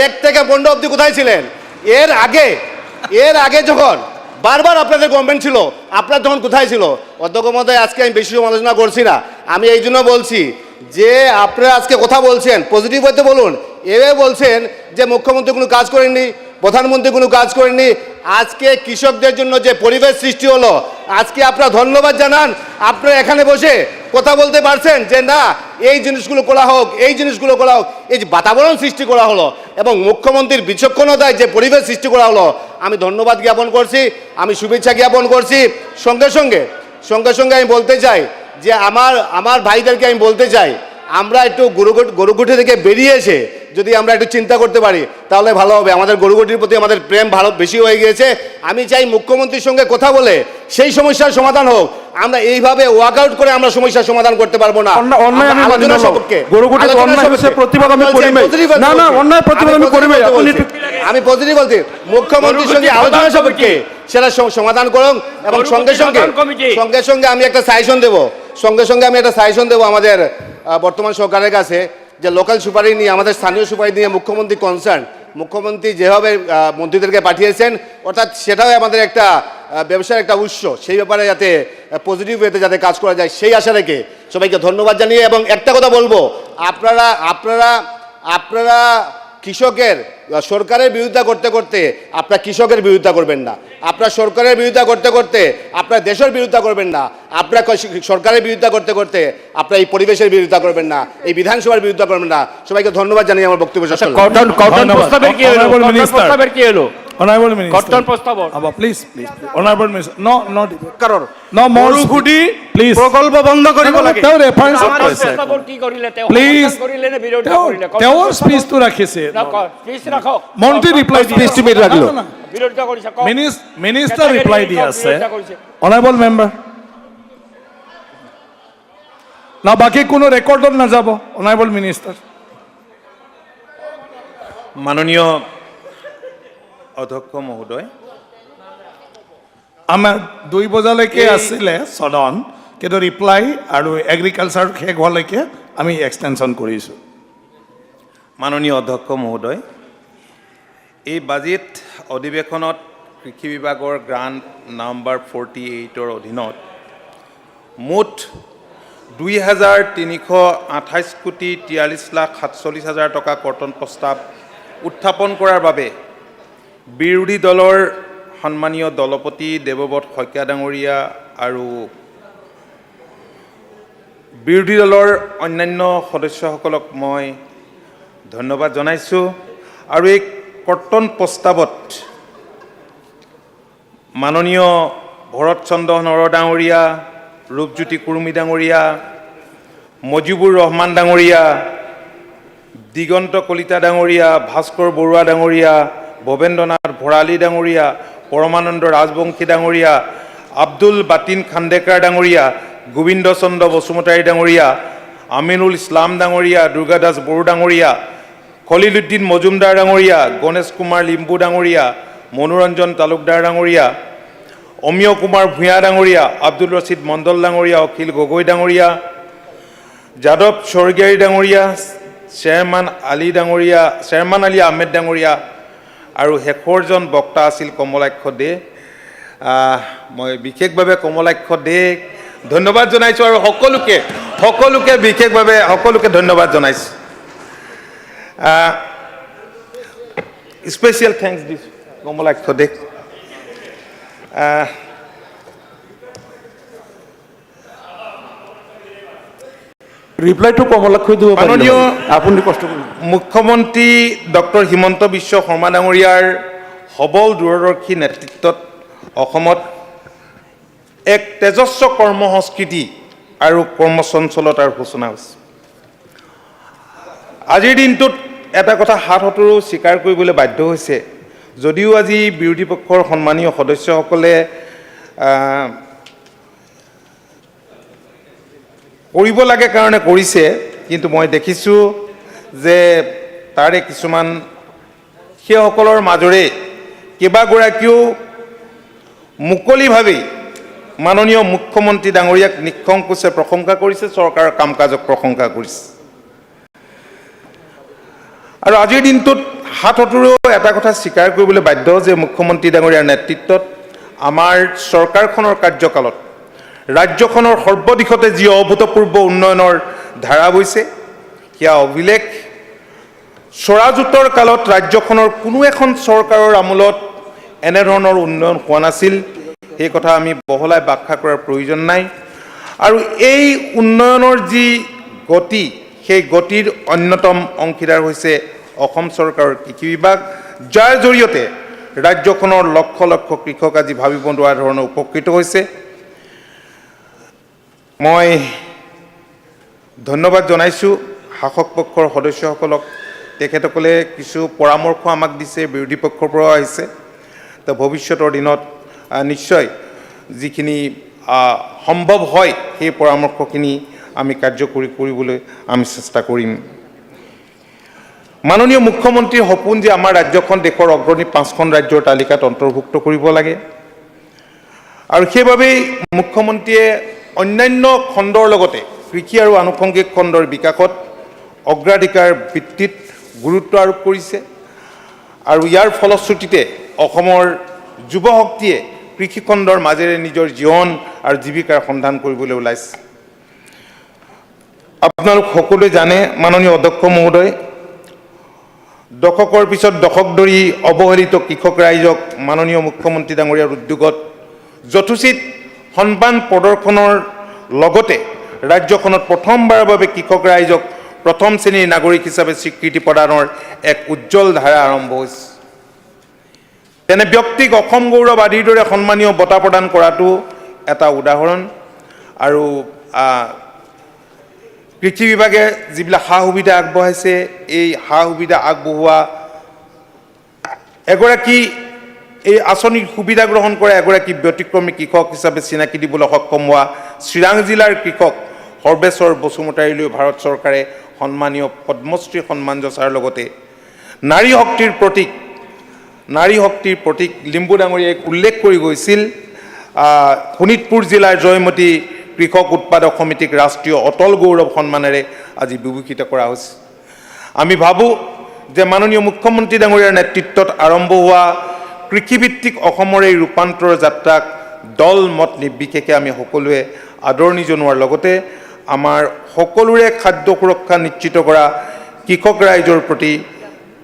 1 থেকে 15 অবধি কোথায় ছিলেন? এর আগে যখন বারবার আপনাদের গভর্নমেন্ট ছিল, আপনার তখন কোথায় ছিল? অধ্যক্ষ মহোদয়, আজকে আমি বেশি সমালোচনা করছি না। আমি এই জন্য বলছি যে আপনারা আজকে কথা বলছেন পজিটিভ হতে বলুন। এভাবে বলছেন যে মুখ্যমন্ত্রী কোনো কাজ করেননি, প্রধানমন্ত্রী কোনো কাজ করেননি। আজকে কৃষকদের জন্য যে পরিবেশ সৃষ্টি হলো, আজকে আপনারা ধন্যবাদ জানান। আপনারা এখানে বসে কথা বলতে পারছেন যে না এই জিনিসগুলো করা হোক, এই জিনিসগুলো করা হোক। এই যে বাতাবরণ সৃষ্টি করা হলো এবং মুখ্যমন্ত্রীর বিচক্ষণতায় যে পরিবেশ সৃষ্টি করা হলো, আমি ধন্যবাদ জ্ঞাপন করছি, আমি শুভেচ্ছা জ্ঞাপন করছি। সঙ্গে সঙ্গে আমি বলতে চাই যে আমার ভাইদেরকে আমি বলতে চাই, আমরা একটু গরুগুঠি থেকে বেরিয়ে এসে যদি আমরা একটু চিন্তা করতে পারি তাহলে ভালো হবে। আমাদের গরুগুটির প্রতি আমাদের প্রেম ভালো বেশি হয়ে গিয়েছে। আমি চাই মুখ্যমন্ত্রীর সঙ্গে কথা বলে সেই সমস্যার সমাধান হোক। আমরা এইভাবে ওয়ার্কআউট করে আমরা সমস্যার সমাধান করতে পারবো না। আমি পজিটিভ বলছি, মুখ্যমন্ত্রীর সঙ্গে আলোচনা সাপেক্ষে সেটা সমাধান করুন। এবং সঙ্গে সঙ্গে আমি একটা সাজেশন দেবো আমাদের বর্তমান সরকারের কাছে, যে লোকাল সুপারি নিয়ে, আমাদের স্থানীয় সুপারি নিয়ে মুখ্যমন্ত্রী কনসার্ন, মুখ্যমন্ত্রী যেভাবে মন্ত্রীদেরকে পাঠিয়েছেন, অর্থাৎ সেটাও আমাদের একটা ব্যবসার একটা উৎস। সেই ব্যাপারে যাতে পজিটিভ ওয়েতে যাতে কাজ করা যায় সেই আশা রেখে সবাইকে ধন্যবাদ জানিয়ে এবং একটা কথা বলবো, আপনারা কৃষকের সরকারের বিরোধিতা করতে করতে আপনারা কৃষকের বিরোধিতা করবেন না, আপনারা সরকারের বিরোধিতা করতে করতে আপনারা দেশের বিরোধিতা করবেন না, আপনারা সরকারের বিরোধিতা করতে করতে আপনারা এই পরিবেশের বিরোধিতা করবেন না, এই বিধানসভার বিরোধিতা করবেন না। সবাইকে ধন্যবাদ জানিয়ে আমার বক্তব্য শেষ করলাম। Honorable Minister. Please. Honorable Minister. No more গরুগুটি please. প্রকল্প বন্ধ কৰিব লাগে। Please. তেওঁৰ স্পিচটো ৰাখিছে। মন্ত্ৰী ৰিপ্লাই স্পিচটো মেৰি ৰাখিলো। মিনিষ্টাৰ ৰিপ্লাই দি আছে। Honorable member. না বাকি কোনো ৰেকৰ্ডত নাযাব। Honorable Minister. মাননীয় অধ্যক্ষ মহোদয়, আমাৰ 2 বজালৈকে আছিলে সদন, কিন্তু ৰিপ্লাই আৰু এগ্ৰিকালচাৰ শেষ হোৱালৈকে আমি এক্সটেনশ্যন কৰিছোঁ। মাননীয় অধ্যক্ষ মহোদয়, এই বাজেট অধিৱেশনত কৃষি বিভাগৰ গ্ৰাণ্ট নম্বৰ 48ৰ অধীনত মুঠ 2,328 কোটি 43,47,000 টকা কৰ্তন প্ৰস্তাৱ উত্থাপন কৰাৰ বাবে বিৰোধী দলৰ সন্মানীয় দলপতি দেৱব্ৰত শইকীয়া ডাঙৰীয়া আৰু বিৰোধী দলৰ অন্যান্য সদস্যসকলক মই ধন্যবাদ জনাইছোঁ। আৰু এই কৰ্তন প্ৰস্তাৱত মাননীয় ভৰত চন্দ্ৰ নৰ ডাঙৰীয়া, ৰূপজ্যোতি কুৰুমি ডাঙৰীয়া, মজিবুৰ ৰহমান ডাঙৰীয়া, দিগন্ত কলিতা ডাঙৰীয়া, ভাস্কৰ বৰুৱা ডাঙৰীয়া, ভৱেন্দ্ৰনাথ ভৰালী ডাঙৰীয়া, পৰমানন্দ ৰাজবংশী ডাঙৰীয়া, আব্দুল বাতিন খান্দেকাৰ ডাঙৰীয়া, গোবিন্দ চন্দ্ৰ বসুমতাৰী ডাঙৰীয়া, আমিনুল ইছলাম ডাঙৰীয়া, দুৰ্গাদাস বড়ো ডাঙৰীয়া, খলিলুদ্দিন মজুমদাৰ ডাঙৰীয়া, গণেশ কুমাৰ লিম্বু ডাঙৰীয়া, মনোৰঞ্জন তালুকদাৰ ডাঙৰীয়া, অমিয় কুমাৰ ভূঞা ডাঙৰীয়া, আব্দুল ৰচিদ মণ্ডল ডাঙৰীয়া, অখিল গগৈ ডাঙৰীয়া, যাদৱ স্বৰ্গীয়াৰী ডাঙৰীয়া, শ্বেৰমান আলী আহমেদ ডাঙৰীয়া আৰু শেষৰজন বক্তা আছিল কমলাক্ষ দে। মই বিশেষভাৱে কমলাক্ষ দেক ধন্যবাদ জনাইছোঁ আৰু সকলোকে বিশেষভাৱে সকলোকে ধন্যবাদ জনাইছোঁ। স্পেচিয়েল থেংকছ দিছোঁ কমলাক্ষ দেক। ৰিপ্লাইটো কমলাক্ষই দিব মাননীয় আপুনি কষ্ট কৰিব। মুখ্যমন্ত্ৰী ডক্টৰ হিমন্ত বিশ্ব শৰ্মা ডাঙৰীয়াৰ সবল দূৰদৰ্শী নেতৃত্বত অসমত এক তেজস্ব কৰ্ম সংস্কৃতি আৰু কৰ্মচঞ্চলতাৰ সূচনা হৈছে। আজিৰ দিনটোত এটা কথা হাতহতৰো স্বীকাৰ কৰিবলৈ বাধ্য হৈছে, যদিও আজি বিৰোধী পক্ষৰ সন্মানীয় সদস্যসকলে কৰিব লাগে কাৰণে কৰিছে, কিন্তু মই দেখিছোঁ যে তাৰে কিছুমান সেইসকলৰ মাজৰে কেইবাগৰাকীও মুকলিভাৱেই মাননীয় মুখ্যমন্ত্ৰী ডাঙৰীয়াক নিঃসংকোচে প্ৰশংসা কৰিছে, চৰকাৰৰ কাম কাজক প্ৰশংসা কৰিছে। আৰু আজিৰ দিনটোত হাতহতৰো এটা কথা স্বীকাৰ কৰিবলৈ বাধ্য যে মুখ্যমন্ত্ৰী ডাঙৰীয়াৰ নেতৃত্বত আমাৰ চৰকাৰখনৰ কাৰ্যকালত ৰাজ্যখনৰ সৰ্বদিশতে যি অভূতপূৰ্ব উন্নয়নৰ ধাৰা বৈছে সেয়া অভিলেখ। স্বৰাজোত্তৰ কালত ৰাজ্যখনৰ কোনো এখন চৰকাৰৰ আমোলত এনেধৰণৰ উন্নয়ন হোৱা নাছিল, সেই কথা আমি বহলাই ব্যাখ্যা কৰাৰ প্ৰয়োজন নাই। আৰু এই উন্নয়নৰ যি গতি, সেই গতিৰ অন্যতম অংশীদাৰ হৈছে অসম চৰকাৰৰ কৃষি বিভাগ, যাৰ জৰিয়তে ৰাজ্যখনৰ লক্ষ লক্ষ কৃষক আজি ভাবিব নোৱাৰা ধৰণৰ উপকৃত হৈছে। মই ধন্যবাদ জনাইছোঁ শাসক পক্ষৰ সদস্যসকলক। তেখেতসকলে কিছু পৰামৰ্শ আমাক দিছে, বিৰোধী পক্ষৰ পৰাও আহিছে। তো ভৱিষ্যতৰ দিনত নিশ্চয় যিখিনি সম্ভৱ হয় সেই পৰামৰ্শখিনি আমি কাৰ্যকৰী কৰিবলৈ আমি চেষ্টা কৰিম। মাননীয় মুখ্যমন্ত্ৰীৰ সপোন যে আমাৰ ৰাজ্যখন দেশৰ অগ্ৰণী 5খন ৰাজ্যৰ তালিকাত অন্তৰ্ভুক্ত কৰিব লাগে, আৰু সেইবাবেই মুখ্যমন্ত্ৰীয়ে অন্যান্য খণ্ডৰ লগতে কৃষি আৰু আনুষংগিক খণ্ডৰ বিকাশত অগ্ৰাধিকাৰ ভিত্তিত গুৰুত্ব আৰোপ কৰিছে। আৰু ইয়াৰ ফলশ্ৰুতিতে অসমৰ যুৱ শক্তিয়ে কৃষিখণ্ডৰ মাজেৰে নিজৰ জীৱন আৰু জীৱিকাৰ সন্ধান কৰিবলৈ ওলাইছে। আপোনালোক সকলোৱে জানে মাননীয় অধ্যক্ষ মহোদয়, দশকৰ পিছত দশক ধৰি অৱহেলিত কৃষক ৰাইজক মাননীয় মুখ্যমন্ত্ৰী ডাঙৰীয়াৰ উদ্যোগত যথোচিত সন্মান প্ৰদৰ্শনৰ লগতে ৰাজ্যখনত প্ৰথমবাৰৰ বাবে কৃষক ৰাইজক প্ৰথম শ্ৰেণীৰ নাগৰিক হিচাপে স্বীকৃতি প্ৰদানৰ এক উজ্জ্বল ধাৰা আৰম্ভ হৈছে। তেনে ব্যক্তিক অসম গৌৰৱ আদিৰ দৰে সন্মানীয় বঁটা প্ৰদান কৰাটো এটা উদাহৰণ। আৰু কৃষি বিভাগে যিবিলাক সা সুবিধা আগবঢ়াইছে, এই সা সুবিধা আগবঢ়োৱা এগৰাকী এই আঁচনিৰ সুবিধা গ্ৰহণ কৰা এগৰাকী ব্যতিক্ৰমী কৃষক হিচাপে চিনাকি দিবলৈ সক্ষম হোৱা চিৰাং জিলাৰ কৃষক সৰ্বেশ্বৰ বসুমতাৰীলৈ ভাৰত চৰকাৰে সন্মানীয় পদ্মশ্ৰী সন্মান যচাৰ লগতে নাৰী শক্তিৰ প্ৰতীক লিম্বু ডাঙৰীয়াই উল্লেখ কৰি গৈছিল। শোণিতপুৰ জিলাৰ জয়মতী কৃষক উৎপাদক সমিতিক ৰাষ্ট্ৰীয় অটল গৌৰৱ সন্মানেৰে আজি বিভূষিত কৰা হৈছে। আমি ভাবোঁ যে মাননীয় মুখ্যমন্ত্ৰী ডাঙৰীয়াৰ নেতৃত্বত আৰম্ভ হোৱা কৃষিভিত্তিক অসমৰ এই ৰূপান্তৰ যাত্ৰাক দল মত নিৰ্বিশেষে আমি সকলোৱে আদৰণি জনোৱাৰ লগতে আমাৰ সকলোৰে খাদ্য সুৰক্ষা নিশ্চিত কৰা কৃষক ৰাইজৰ প্ৰতি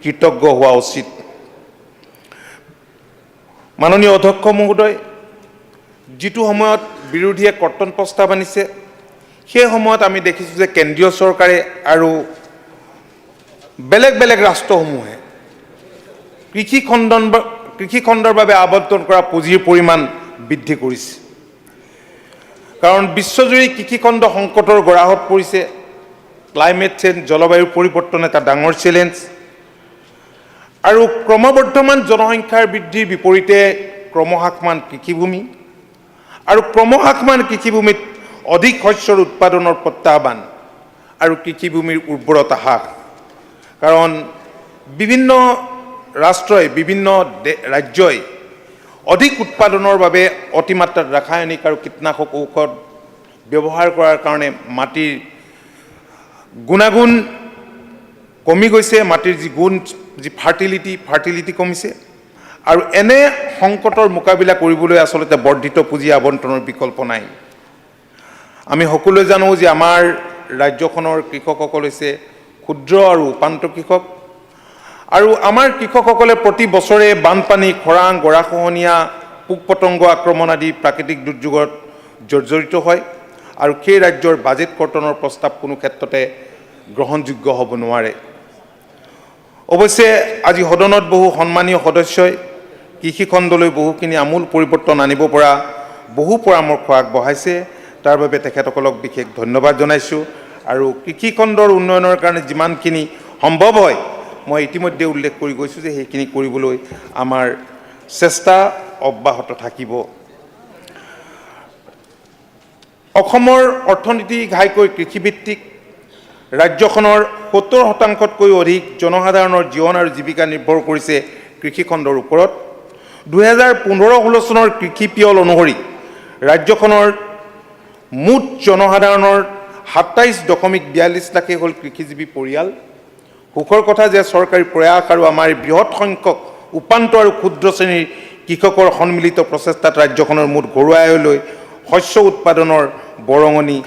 কৃতজ্ঞ হোৱা উচিত। মাননীয় অধ্যক্ষ মহোদয়, যিটো সময়ত বিৰোধীয়ে কৰ্তন প্ৰস্তাৱ আনিছে, সেই সময়ত আমি দেখিছোঁ যে কেন্দ্ৰীয় চৰকাৰে আৰু বেলেগ বেলেগ ৰাষ্ট্ৰসমূহে কৃষি খণ্ডৰ বাবে আবণ্টন কৰা পুঁজিৰ পৰিমাণ বৃদ্ধি কৰিছে কাৰণ বিশ্বজুৰি কৃষিখণ্ড সংকটৰ গৰাহত পৰিছে ক্লাইমেট চেঞ্জ জলবায়ু পৰিৱৰ্তন এটা ডাঙৰ চেলেঞ্জ আৰু ক্ৰমবৰ্ধমান জনসংখ্যাৰ বৃদ্ধিৰ বিপৰীতে ক্ৰমহ্ৰাসমান কৃষিভূমি আৰু ক্ৰমহ্ৰাসমান কৃষিভূমিত অধিক শস্যৰ উৎপাদনৰ প্ৰত্যাহ্বান আৰু কৃষিভূমিৰ উৰ্বৰতা হ্ৰাস কাৰণ বিভিন্ন ৰাষ্ট্ৰই বিভিন্ন ৰাজ্যই অধিক উৎপাদনৰ বাবে অতিমাত্ৰাত ৰাসায়নিক আৰু কীটনাশক ঔষধ ব্যৱহাৰ কৰাৰ কাৰণে মাটিৰ গুণাগুণ কমি গৈছে মাটিৰ যি গুণ যি ফাৰ্টিলিটি কমিছে আৰু এনে সংকটৰ মোকাবিলা কৰিবলৈ আচলতে বৰ্ধিত পুঁজি আবণ্টনৰ বিকল্প নাই আমি সকলোৱে জানো যে আমাৰ ৰাজ্যখনৰ কৃষকসকল হৈছে ক্ষুদ্ৰ আৰু উপান্ত কৃষক আৰু আমাৰ কৃষকসকলে প্ৰতি বছৰে বানপানী খৰাং গৰাখহনীয়া পোক পতংগ আক্ৰমণ আদি প্ৰাকৃতিক দুৰ্যোগত জৰ্জৰিত হয় আৰু সেই ৰাজ্যৰ বাজেট কৰ্তনৰ প্ৰস্তাৱ কোনো ক্ষেত্ৰতে গ্ৰহণযোগ্য হ'ব নোৱাৰে অৱশ্যে আজি সদনত বহু সন্মানীয় সদস্যই কৃষিখণ্ডলৈ বহুখিনি আমূল পৰিৱৰ্তন আনিব পৰা বহু পৰামৰ্শ আগবঢ়াইছে তাৰ বাবে তেখেতসকলক বিশেষ ধন্যবাদ জনাইছোঁ আৰু কৃষিখণ্ডৰ উন্নয়নৰ কাৰণে যিমানখিনি সম্ভৱ হয় মই ইতিমধ্যে উল্লেখ কৰি গৈছোঁ যে সেইখিনি কৰিবলৈ আমাৰ চেষ্টা অব্যাহত থাকিব অসমৰ অৰ্থনীতি ঘাইকৈ কৃষিভিত্তিক ৰাজ্যখনৰ 70%তকৈ অধিক জনসাধাৰণৰ জীৱন আৰু জীৱিকা নিৰ্ভৰ কৰিছে কৃষিখণ্ডৰ ওপৰত 2015-16 চনৰ কৃষি পিয়ল অনুসৰি ৰাজ্যখনৰ মুঠ জনসাধাৰণৰ 27.42 লাখে হ'ল কৃষিজীৱী পৰিয়াল সুখৰ কথা যে চৰকাৰী প্ৰয়াস আৰু আমাৰ বৃহৎ সংখ্যক উপান্ত আৰু ক্ষুদ্ৰ শ্ৰেণীৰ কৃষকৰ সন্মিলিত প্ৰচেষ্টাত ৰাজ্যখনৰ মুঠ ঘৰুৱা আয়লৈ শস্য উৎপাদনৰ বৰঙণি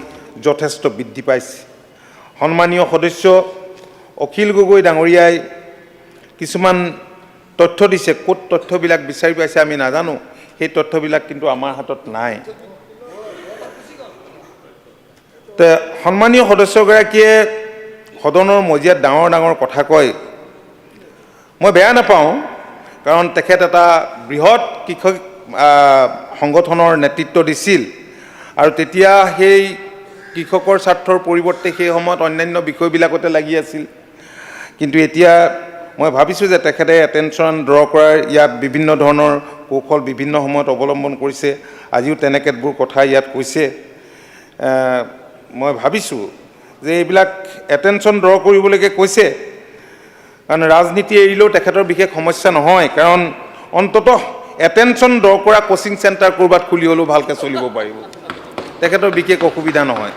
যথেষ্ট বৃদ্ধি পাইছে সন্মানীয় সদস্য অখিল গগৈ ডাঙৰীয়াই কিছুমান তথ্য দিছে ক'ত তথ্যবিলাক বিচাৰি পাইছে আমি নাজানো সেই তথ্যবিলাক কিন্তু আমাৰ হাতত নাই তে সন্মানীয় সদস্যগৰাকীয়ে সদনৰ মজিয়াত ডাঙৰ ডাঙৰ কথা কয় মই বেয়া নাপাওঁ কাৰণ তেখেত এটা বৃহৎ কৃষক সংগঠনৰ নেতৃত্ব দিছিল আৰু তেতিয়া সেই কৃষকৰ স্বাৰ্থৰ পৰিৱৰ্তে সেই সময়ত অন্যান্য বিষয়বিলাকতে লাগি আছিল কিন্তু এতিয়া মই ভাবিছোঁ যে তেখেতে এটেনশ্যন ড্ৰ কৰাৰ ইয়াত বিভিন্ন ধৰণৰ কৌশল বিভিন্ন সময়ত অৱলম্বন কৰিছে আজিও তেনেকেবোৰ কথা ইয়াত কৈছে মই ভাবিছোঁ যে এইবিলাক এটেনশ্যন ড্ৰ কৰিবলৈকে কৈছে কাৰণ ৰাজনীতি এৰিলেও তেখেতৰ বিশেষ সমস্যা নহয় কাৰণ অন্ততঃ এটেনশ্যন ড্ৰ কৰা কোচিং চেণ্টাৰ ক'ৰবাত খুলি হ'লেও ভালকৈ চলিব পাৰিব তেখেতৰ বিশেষ অসুবিধা নহয়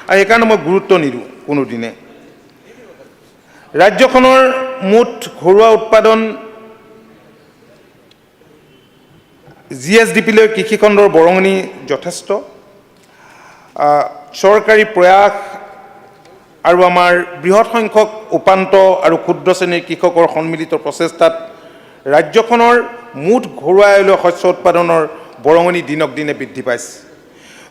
আৰু সেইকাৰণে মই গুৰুত্ব নিদিওঁ কোনোদিনে ৰাজ্যখনৰ মুঠ ঘৰুৱা উৎপাদন GSDP-লৈ কৃষিখণ্ডৰ বৰঙণি যথেষ্ট চৰকাৰী প্ৰয়াস আৰু আমাৰ বৃহৎ সংখ্যক উপান্ত আৰু ক্ষুদ্ৰ শ্ৰেণীৰ কৃষকৰ সন্মিলিত প্ৰচেষ্টাত ৰাজ্যখনৰ মুঠ ঘৰুৱা আয়লৈ শস্য উৎপাদনৰ বৰঙণি দিনক দিনে বৃদ্ধি পাইছে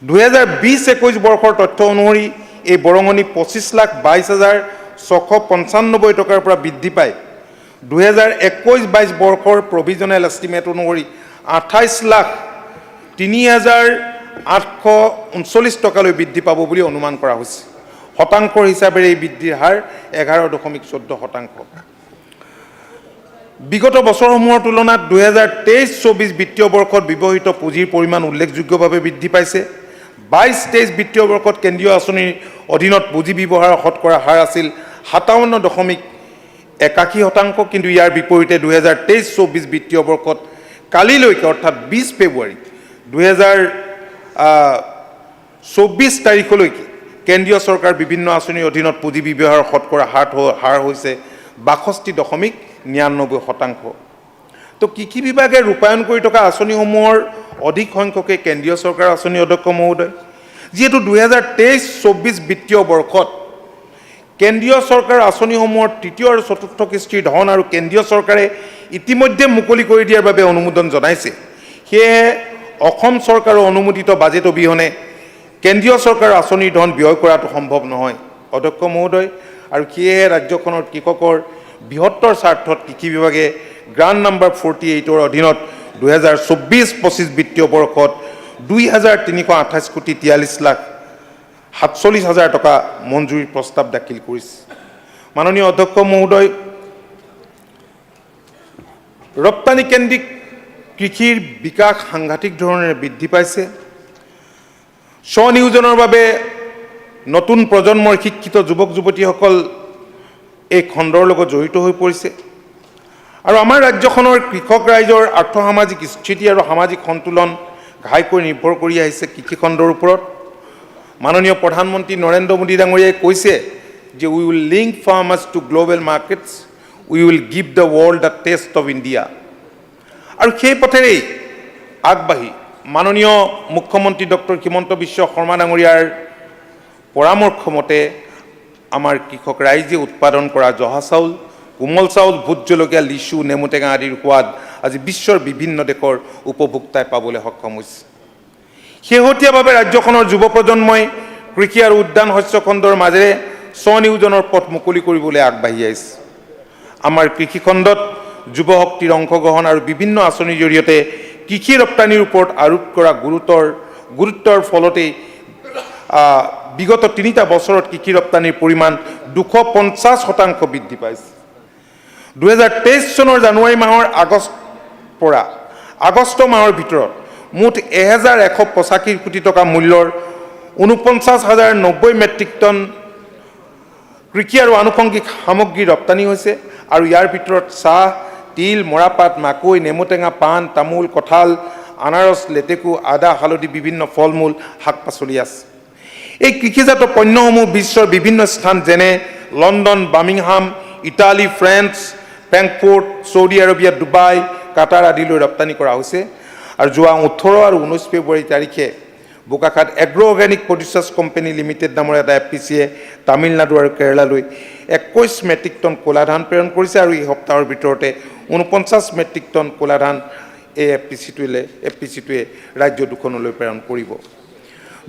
2020-21 বৰ্ষৰ তথ্য অনুসৰি এই বৰঙণি 25,22,695 টকাৰ পৰা বৃদ্ধি পায় 2021-22 বৰ্ষৰ প্ৰভিজনেল এষ্টিমেট অনুসৰি 28,03,839 টকালৈ বৃদ্ধি পাব বুলি অনুমান কৰা হৈছে শতাংশৰ হিচাপে এই বৃদ্ধিৰ হাৰ 11.14% বিগত বছৰসমূহৰ তুলনাত 2023-24 বিত্তীয় বৰ্ষত ব্যৱহৃত পুঁজিৰ পৰিমাণ উল্লেখযোগ্যভাৱে বৃদ্ধি পাইছে 22-23 বিত্তীয় বৰ্ষত কেন্দ্ৰীয় আঁচনিৰ অধীনত পুঁজি ব্যৱহাৰৰ শতকৰা হাৰ আছিল 57.81% কিন্তু ইয়াৰ বিপৰীতে 2023-24 বিত্তীয় বৰ্ষত কালিলৈকে অৰ্থাৎ 20 ফেব্ৰুৱাৰী 2024 তাৰিখলৈকে কেন্দ্ৰীয় চৰকাৰ বিভিন্ন আঁচনিৰ অধীনত পুঁজি ব্যৱহাৰৰ শতকৰা হাৰ হৈছে 62.99%। তো কৃষি বিভাগে ৰূপায়ণ কৰি থকা আঁচনিসমূহৰ অধিক সংখ্যকে কেন্দ্ৰীয় চৰকাৰৰ আঁচনি অধ্যক্ষ মহোদয় যিহেতু 2023-24 বিত্তীয় বৰ্ষত কেন্দ্ৰীয় চৰকাৰৰ আঁচনিসমূহৰ তৃতীয় আৰু চতুৰ্থ কিস্তিৰ ধন আৰু কেন্দ্ৰীয় চৰকাৰে ইতিমধ্যে মুকলি কৰি দিয়াৰ বাবে অনুমোদন জনাইছে সেয়ে অসম চৰকাৰৰ অনুমোদিত বাজেট অবিহনে কেন্দ্ৰীয় চৰকাৰৰ আঁচনিৰ ধন ব্যয় কৰাটো সম্ভৱ নহয় অধ্যক্ষ মহোদয় আৰু সেয়ে ৰাজ্যখনৰ কৃষকৰ বৃহত্তৰ স্বাৰ্থত কৃষি বিভাগে গ্ৰাণ্ট নম্বৰ 48ৰ অধীনত 2024-25 বিত্তীয় বৰ্ষত 2,328 কোটি 43 লাখ 47 হাজাৰ টকা মঞ্জুৰিৰ প্ৰস্তাৱ দাখিল কৰিছে। মাননীয় অধ্যক্ষ মহোদয়, ৰপ্তানি কেন্দ্ৰিক কৃষিৰ বিকাশ সাংঘাতিক ধৰণেৰে বৃদ্ধি পাইছে। স্বনিয়োজনৰ বাবে নতুন প্ৰজন্মৰ শিক্ষিত যুৱক যুৱতীসকল এই খণ্ডৰ লগত জড়িত হৈ পৰিছে আৰু আমাৰ ৰাজ্যখনৰ কৃষক ৰাইজৰ আৰ্থসামাজিক স্থিতি আৰু সামাজিক সন্তুলন ঘাইকৈ নিৰ্ভৰ কৰি আহিছে কৃষিখণ্ডৰ ওপৰত। মাননীয় প্ৰধানমন্ত্ৰী নৰেন্দ্ৰ মোদী ডাঙৰীয়াই কৈছে যে we will link farmers to global markets, we will give the world the taste of India. আৰু সেই পথেৰেই আগবাঢ়ি মাননীয় মুখ্যমন্ত্ৰী ডক্টৰ হিমন্ত বিশ্ব শৰ্মা ডাঙৰীয়াৰ পৰামৰ্শ মতে আমাৰ কৃষক ৰাইজে উৎপাদন কৰা জহা চাউল, কোমল চাউল, ভোট জলকীয়া, লিচু, নেমুটেঙা আদিৰ সোৱাদ আজি বিশ্বৰ বিভিন্ন দেশৰ উপভোক্তাই পাবলৈ সক্ষম হৈছে। শেহতীয়াভাৱে ৰাজ্যখনৰ যুৱ প্ৰজন্মই কৃষি আৰু উদ্যান শস্য খণ্ডৰ মাজেৰে স্বনিয়োজনৰ পথ মুকলি কৰিবলৈ আগবাঢ়ি আহিছে। আমাৰ কৃষিখণ্ডত যুৱ শক্তিৰ অংশগ্ৰহণ আৰু বিভিন্ন আঁচনিৰ জৰিয়তে কৃষি ৰপ্তানিৰ ওপৰত আৰোপ কৰা গুৰুত্বৰ ফলতেই বিগত 3টা বছৰত কৃষি ৰপ্তানিৰ পৰিমাণ 250% বৃদ্ধি পাইছে। 2023 চনৰ জানুৱাৰী মাহৰ পৰা আগষ্ট মাহৰ ভিতৰত মুঠ 1,185 কোটি টকা মূল্যৰ 49,090 মেট্ৰিক টন কৃষি আৰু আনুষংগিক সামগ্ৰী ৰপ্তানি হৈছে আৰু ইয়াৰ ভিতৰত চাহ, তিল, মৰাপাট, মাকৈ, নেমুটেঙা, পাণ, তামোল, কঁঠাল, আনাৰস, লেটেকু, আদা, হালধি, বিভিন্ন ফল মূল, শাক পাচলি আছে। এই কৃষিজাত পণ্যসমূহ বিশ্বৰ বিভিন্ন স্থান যেনে London, Birmingham, Italy, France, Frankfurt, Saudi Arabia, Dubai, Qatar আদিলৈ ৰপ্তানি কৰা হৈছে। আৰু যোৱা 18 আৰু 19 ফেব্ৰুৱাৰী তাৰিখে Bokakhat agro organic producers company limited নামৰ এটা এফপিচিয়ে তামিলনাডু আৰু কেৰালালৈ 21 মেট্ৰিক টন ক'লা ধান প্ৰেৰণ কৰিছে আৰু এই সপ্তাহৰ ভিতৰতে 49 মেট্ৰিক টন ক'লা ধান এই এফপিচিটোৱে ৰাজ্য দুখনলৈ প্ৰেৰণ কৰিব।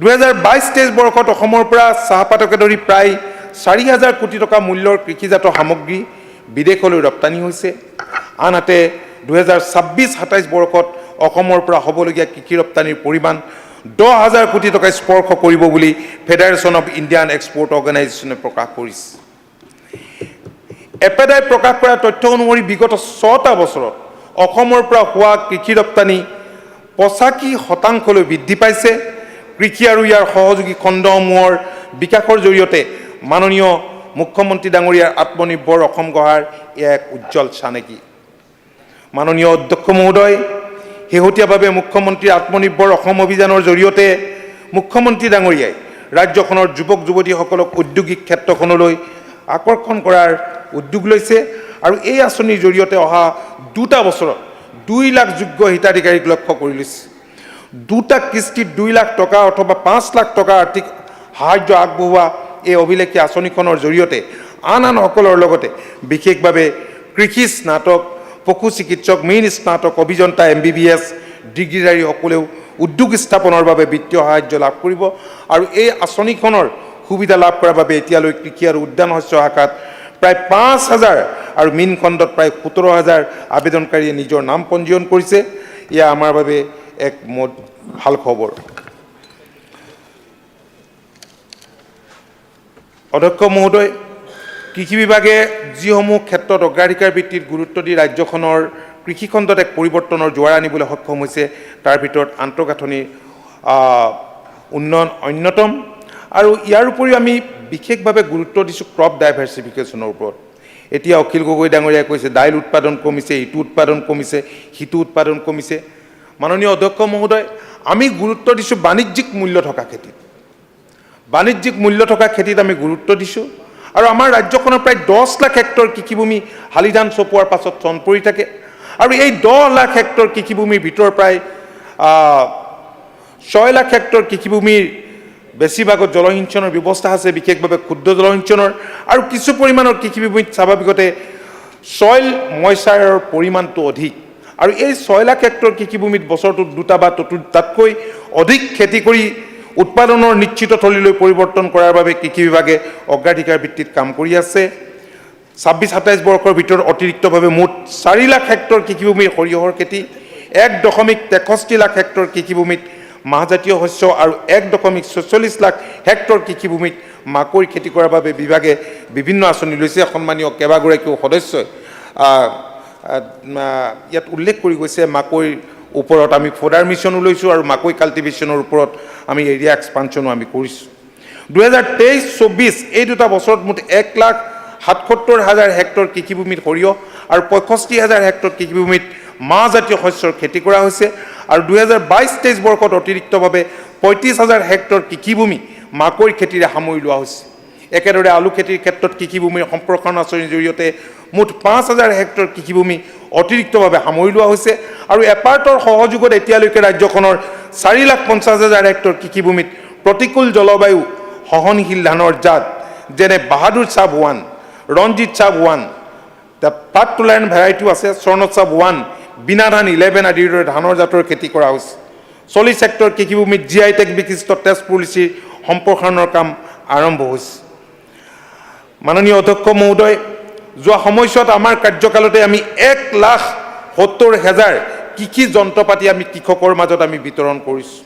2022-23 বৰ্ষত অসমৰ পৰা চাহপাতকে ধৰি প্ৰায় 4,000 কোটি টকা মূল্যৰ কৃষিজাত সামগ্ৰী বিদেশলৈ ৰপ্তানি হৈছে। আনহাতে 2026-27 বৰ্ষত অসমৰ পৰা হ'বলগীয়া কৃষি ৰপ্তানিৰ পৰিমাণ 10,000 কোটি টকা স্পৰ্শ কৰিব বুলি ফেডাৰেশ্যন অৱ ইণ্ডিয়ান এক্সপৰ্ট অৰ্গেনাইজেশ্যনে প্ৰকাশ কৰিছে। এপেডাই প্ৰকাশ কৰা তথ্য অনুসৰি বিগত 6টা বছৰত অসমৰ পৰা হোৱা কৃষি ৰপ্তানি 85% বৃদ্ধি পাইছে। কৃষি আৰু ইয়াৰ সহযোগী খণ্ডসমূহৰ বিকাশৰ জৰিয়তে মাননীয় মুখ্যমন্ত্ৰী ডাঙৰীয়াৰ আত্মনিৰ্ভৰ অসম গঢ়াৰ এক উজ্জ্বল চানেকি। মাননীয় অধ্যক্ষ মহোদয়, শেহতীয়াভাৱে মুখ্যমন্ত্ৰীৰ আত্মনিৰ্ভৰ অসম অভিযানৰ জৰিয়তে মুখ্যমন্ত্ৰী ডাঙৰীয়াই ৰাজ্যখনৰ যুৱক যুৱতীসকলক ঔদ্যোগিক ক্ষেত্ৰখনলৈ আকৰ্ষণ কৰাৰ উদ্যোগ লৈছে আৰু এই আঁচনিৰ জৰিয়তে অহা 2টা বছৰত 2 লাখ যোগ্য হিতাধিকাৰীক লক্ষ্য কৰি লৈছে। 2টা কিস্তিত 2 লাখ টকা অথবা 5 লাখ টকা আৰ্থিক সাহায্য আগবঢ়োৱা এই অভিলেখী আঁচনিখনৰ জৰিয়তে আন সকলৰ লগতে বিশেষভাৱে কৃষি স্নাতক, পশু চিকিৎসক, মীন স্নাতক, অভিযন্তা, MBBS ডিগ্ৰীধাৰীসকলেও উদ্যোগ স্থাপনৰ বাবে বিত্তীয় সাহায্য লাভ কৰিব আৰু এই আঁচনিখনৰ সুবিধা লাভ কৰাৰ বাবে এতিয়ালৈ কৃষি আৰু উদ্যান শস্য শাখাত প্ৰায় 5,000 আৰু মীন খণ্ডত প্ৰায় 17,000 আবেদনকাৰীয়ে নিজৰ নাম পঞ্জীয়ন কৰিছে। এয়া আমাৰ বাবে এক ভাল খবৰ। অধ্যক্ষ মহোদয়, কৃষি বিভাগে যিসমূহ ক্ষেত্ৰত অগ্ৰাধিকাৰ ভিত্তিত গুৰুত্ব দি ৰাজ্যখনৰ কৃষিখণ্ডত এক পৰিৱৰ্তনৰ জোৱাৰ আনিবলৈ সক্ষম হৈছে তাৰ ভিতৰত আন্তঃগাঁথনিৰ উন্নয়ন অন্যতম আৰু ইয়াৰ উপৰিও আমি বিশেষভাৱে গুৰুত্ব দিছোঁ ক্ৰপ ডাইভাৰ্চিফিকেশ্যনৰ ওপৰত। এতিয়া অখিল গগৈ ডাঙৰীয়াই কৈছে দাইল উৎপাদন কমিছে, ইটো উৎপাদন কমিছে, সিটো উৎপাদন কমিছে। মাননীয় অধ্যক্ষ মহোদয়, আমি গুৰুত্ব দিছোঁ বাণিজ্যিক মূল্য থকা খেতিত। বাণিজ্যিক মূল্য থকা খেতিত আমি গুৰুত্ব দিছোঁ আৰু আমাৰ ৰাজ্যখনৰ প্ৰায় 10 লাখ হেক্টৰ কৃষিভূমি শালি ধান চপোৱাৰ পাছত চন পৰি থাকে আৰু এই 10 লাখ হেক্টৰ কৃষিভূমিৰ ভিতৰত প্ৰায় 6 লাখ হেক্টৰ কৃষিভূমিৰ বেছিভাগত জলসিঞ্চনৰ ব্যৱস্থা আছে, বিশেষভাৱে ক্ষুদ্ৰ জলসিঞ্চনৰ আৰু কিছু পৰিমাণৰ কৃষিভূমিত স্বাভাৱিকতে ছইল মইচাৰৰ পৰিমাণটো অধিক আৰু এই 6 লাখ হেক্টৰ কৃষিভূমিত বছৰটোত 2টা বা তাতকৈ অধিক খেতি কৰি উৎপাদনৰ নিশ্চিত থলীলৈ পৰিৱৰ্তন কৰাৰ বাবে কৃষি বিভাগে অগ্ৰাধিকাৰ ভিত্তিত কাম কৰি আছে। 26-27 বৰ্ষৰ ভিতৰত অতিৰিক্তভাৱে মুঠ 4 লাখ হেক্টৰ কৃষিভূমিৰ সৰিয়হৰ খেতি, 1.63 লাখ হেক্টৰ কৃষিভূমিত মাহজাতীয় শস্য আৰু 1.44 লাখ হেক্টৰ কৃষিভূমিত মাকৈ খেতি কৰাৰ বাবে বিভাগে বিভিন্ন আঁচনি লৈছে। সন্মানীয় কেইবাগৰাকীও সদস্যই ইয়াত উল্লেখ কৰি গৈছে মাকৈ ওপৰত আমি ফডাৰ মিছনো লৈছোঁ আৰু মাকৈ কাল্টিভেশ্যনৰ ওপৰত আমি এৰিয়া এক্সপানশ্যনো আমি কৰিছোঁ। 2023-24 এই দুটা বছৰত মুঠ 1,77,000 হেক্টৰ কৃষিভূমিত সৰিয়হ আৰু 65,000 হেক্টৰ কৃষিভূমিত মাহজাতীয় শস্যৰ খেতি কৰা হৈছে আৰু 2022-23 বৰ্ষত অতিৰিক্তভাৱে 35,000 হেক্টৰ কৃষিভূমি মাকৈ খেতিৰে সামৰি লোৱা হৈছে। একেদৰে আলু খেতিৰ ক্ষেত্ৰত কৃষিভূমিৰ সম্প্ৰসাৰণ আঁচনিৰ জৰিয়তে মুঠ 5,000 হেক্টৰ কৃষিভূমি অতিৰিক্তভাৱে সামৰি লোৱা হৈছে আৰু এপাৰ্টৰ সহযোগত এতিয়ালৈকে ৰাজ্যখনৰ 4,50,000 হেক্টৰ কৃষিভূমিত প্ৰতিকূল জলবায়ু সহনশীল ধানৰ জাত যেনে বাহাদুৰ চাব 1, ৰঞ্জিত চাব 1, পাত টুলাৰেণ্ট ভেৰাইটিও আছে, স্বৰ্ণ চাব 1, বিনা ধান 11 আদিৰ দৰে ধানৰ জাতৰ খেতি কৰা হৈছে। 40 হেক্টৰ কৃষিভূমিত GHATAK বিশিষ্ট তেজপুৰ লিচিৰ সম্প্ৰসাৰণৰ কাম আৰম্ভ হৈছে। মাননীয় অধ্যক্ষ মহোদয়, যোৱা সময়ছোৱাত আমাৰ কাৰ্যকালতে আমি 1,70,000 কৃষি যন্ত্ৰপাতি আমি কৃষকৰ মাজত আমি বিতৰণ কৰিছোঁ।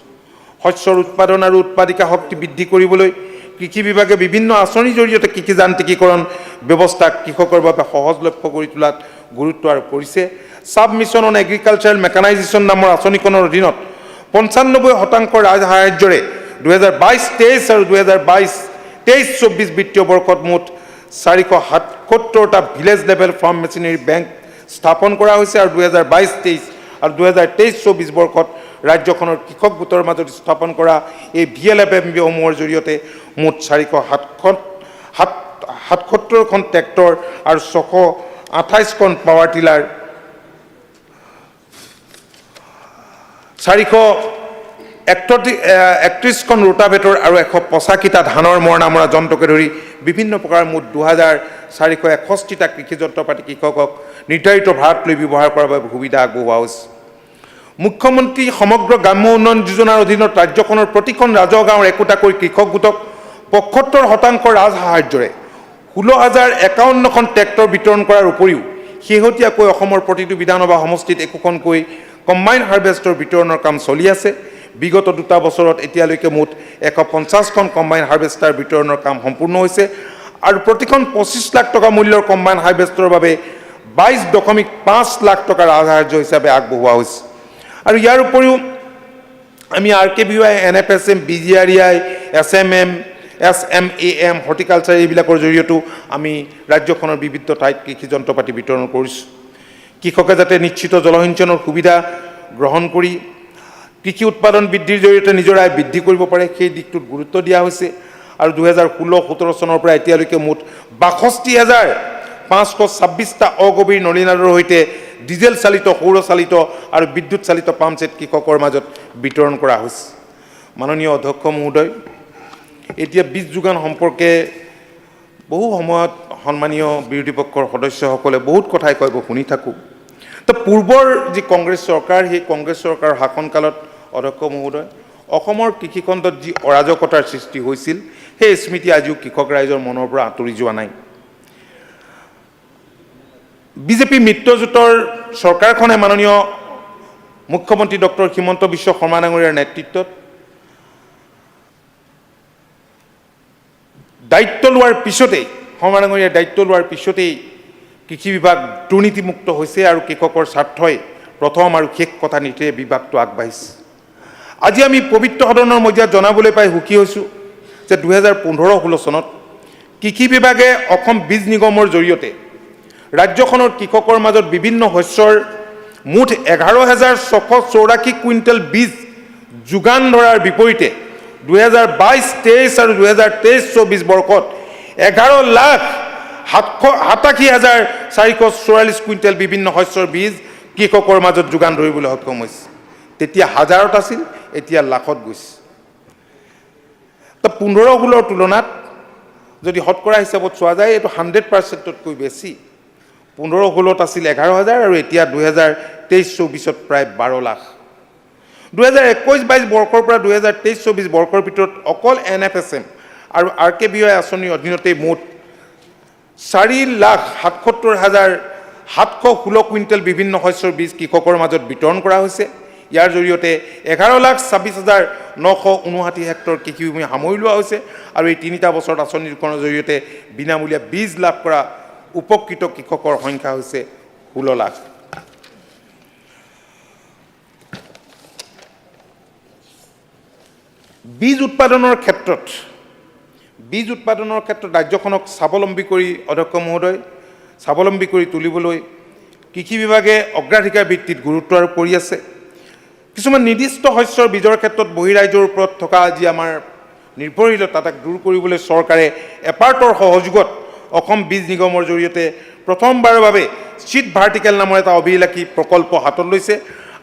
শস্যৰ উৎপাদন আৰু উৎপাদিকা শক্তি বৃদ্ধি কৰিবলৈ কৃষি বিভাগে বিভিন্ন আঁচনিৰ জৰিয়তে কৃষি যান্ত্ৰিকীকৰণ ব্যৱস্থা কৃষকৰ বাবে সহজলভ্য কৰি তোলাত গুৰুত্ব আৰোপ কৰিছে। Sub mission on agricultural mechanisation নামৰ আঁচনিখনৰ অধীনত 95% ৰাজসাহাৰ্যৰে 2022-23 আৰু 2022-23-24 বিত্তীয় বৰ্ষত মুঠ 477টা village level farm machinery bank স্থাপন কৰা হৈছে আৰু 2022-23 আৰু 2023-24 বৰ্ষত ৰাজ্যখনৰ কৃষক গোটৰ মাজত স্থাপন কৰা এই VLFMB-সমূহৰ জৰিয়তে মুঠ 477খন ট্ৰেক্টৰ আৰু 628খন পাৱাৰ টিলাৰ, 431খন ৰোটাভেটৰ আৰু 185টা ধানৰ মৰণা মৰা যন্ত্ৰকে ধৰি বিভিন্ন প্ৰকাৰৰ মুঠ 2,461টা কৃষি যন্ত্ৰপাতি কৃষকক নিৰ্ধাৰিত ভাড়াত লৈ ব্যৱহাৰ কৰাৰ বাবে সুবিধা আগবঢ়োৱা হৈছে। মুখ্যমন্ত্ৰী সমগ্ৰ গ্ৰাম্য উন্নয়ন যোজনাৰ অধীনত ৰাজ্যখনৰ প্ৰতিখন ৰাজহ গাঁৱৰ একোটাকৈ কৃষক গোটক 75% ৰাজসাহাৰ্যৰে 16,051খন ট্ৰেক্টৰ বিতৰণ কৰাৰ উপৰিও শেহতীয়াকৈ অসমৰ প্ৰতিটো বিধানসভা সমষ্টিত একোখনকৈ কম্বাইন হাৰ্ভেষ্টৰ বিতৰণৰ কাম চলি আছে। বিগত 2 বছৰত এতিয়ালৈকে মুঠ 150খন কম্বাইন হাৰ্ভেষ্টাৰ বিতৰণৰ কাম সম্পূৰ্ণ হৈছে আৰু প্ৰতিখন 25 লাখ টকা মূল্যৰ কম্বাইন হাৰ্ভেষ্টৰ বাবে 22.5 লাখ টকা ৰাজসাহাৰ্য হিচাপে আগবঢ়োৱা হৈছে। আৰু ইয়াৰ উপৰিও আমি RKBY, NFSM, BGREI, ASSAM, SMAM, horticulture এইবিলাকৰ জৰিয়তেও আমি ৰাজ্যখনৰ বিভিন্ন ঠাইত কৃষি যন্ত্ৰপাতি বিতৰণ কৰিছোঁ। কৃষকে যাতে নিশ্চিত জলসিঞ্চনৰ সুবিধা গ্ৰহণ কৰি কৃষি উৎপাদন বৃদ্ধিৰ জৰিয়তে নিজৰ আয় বৃদ্ধি কৰিব পাৰে সেই দিশটোত গুৰুত্ব দিয়া হৈছে আৰু 2016-17 চনৰ পৰা এতিয়ালৈকে মুঠ 62,526টা অগভীৰ নলীনালৰ সৈতে ডিজেল চালিত, সৌৰ চালিত আৰু বিদ্যুৎ চালিত পাম্পছেট কৃষকৰ মাজত বিতৰণ কৰা হৈছে। মাননীয় অধ্যক্ষ মহোদয়, এতিয়া বীজ যোগান সম্পৰ্কে বহু সময়ত সন্মানীয় বিৰোধী পক্ষৰ সদস্যসকলে বহুত কথাই কয়, শুনি থাকোঁ। তো পূৰ্বৰ যি কংগ্ৰেছ চৰকাৰ, সেই কংগ্ৰেছ চৰকাৰৰ শাসনকালত অধ্যক্ষ মহোদয় অসমৰ কৃষিখণ্ডত যি অৰাজকতাৰ সৃষ্টি হৈছিল সেই স্মৃতি আজিও কৃষক ৰাইজৰ মনৰ পৰা আঁতৰি যোৱা নাই। বিজেপি মিত্ৰজোঁটৰ চৰকাৰখনে মাননীয় মুখ্যমন্ত্ৰী ডক্টৰ হিমন্ত বিশ্ব শৰ্মা ডাঙৰীয়াৰ নেতৃত্বত দায়িত্ব লোৱাৰ পিছতেই কৃষি বিভাগ দুৰ্নীতিমুক্ত হৈছে আৰু কৃষকৰ স্বাৰ্থই প্ৰথম আৰু শেষ কথা নীতিৰে বিভাগটো আগবাঢ়িছে। আজি আমি পবিত্ৰ সদনৰ মজিয়াত জনাবলৈ পাই সুখী হৈছোঁ যে 2015-16 চনত কৃষি বিভাগে অসম বীজ নিগমৰ জৰিয়তে ৰাজ্যখনৰ কৃষকৰ মাজত বিভিন্ন শস্যৰ মুঠ 11,684 কুইণ্টেল বীজ যোগান ধৰাৰ বিপৰীতে 2022-23 আৰু 2023-24 বৰ্ষত 11,87,444 কুইণ্টেল বিভিন্ন শস্যৰ বীজ কৃষকৰ মাজত যোগান ধৰিবলৈ সক্ষম হৈছে। তেতিয়া হাজাৰত আছিল, এতিয়া লাখত গৈছে। তো 15-16 তুলনাত যদি শতকৰা হিচাপত চোৱা যায় এইটো 100%তকৈ বেছি। 15-16 আছিল 11,000 আৰু এতিয়া 2023-24 প্ৰায় 12 লাখ। 2021-22 বৰ্ষৰ পৰা 2023-24 বৰ্ষৰ ভিতৰত অকল NFSM আৰু RKBY আঁচনিৰ অধীনতে মুঠ 4,77,000 716 কুইণ্টেল বিভিন্ন শস্যৰ বীজ কৃষকৰ মাজত বিতৰণ কৰা হৈছে। ইয়াৰ জৰিয়তে 11,26,959 হেক্টৰ কৃষিভূমি সামৰি লোৱা হৈছে আৰু এই 3টা বছৰত আঁচনিখনৰ জৰিয়তে বিনামূলীয়া বীজ লাভ কৰা উপকৃত কৃষকৰ সংখ্যা হৈছে 16 লাখ। বীজ উৎপাদনৰ ক্ষেত্ৰত ৰাজ্যখনক স্বাৱলম্বী কৰি অধ্যক্ষ মহোদয় স্বাৱলম্বী কৰি তুলিবলৈ কৃষি বিভাগে অগ্ৰাধিকাৰ ভিত্তিত গুৰুত্ব আৰোপ কৰি আছে। কিছুমান নিৰ্দিষ্ট শস্যৰ বীজৰ ক্ষেত্ৰত বহিৰাজ্যৰ ওপৰত থকা যি আমাৰ নিৰ্ভৰশীলতা তাক দূৰ কৰিবলৈ চৰকাৰে এপাৰ্টৰ সহযোগত অসম বীজ নিগমৰ জৰিয়তে প্ৰথমবাৰৰ বাবে ষ্ট্ৰীট ভাৰ্টিকেল নামৰ এটা অভিলাষী প্ৰকল্প হাতত লৈছে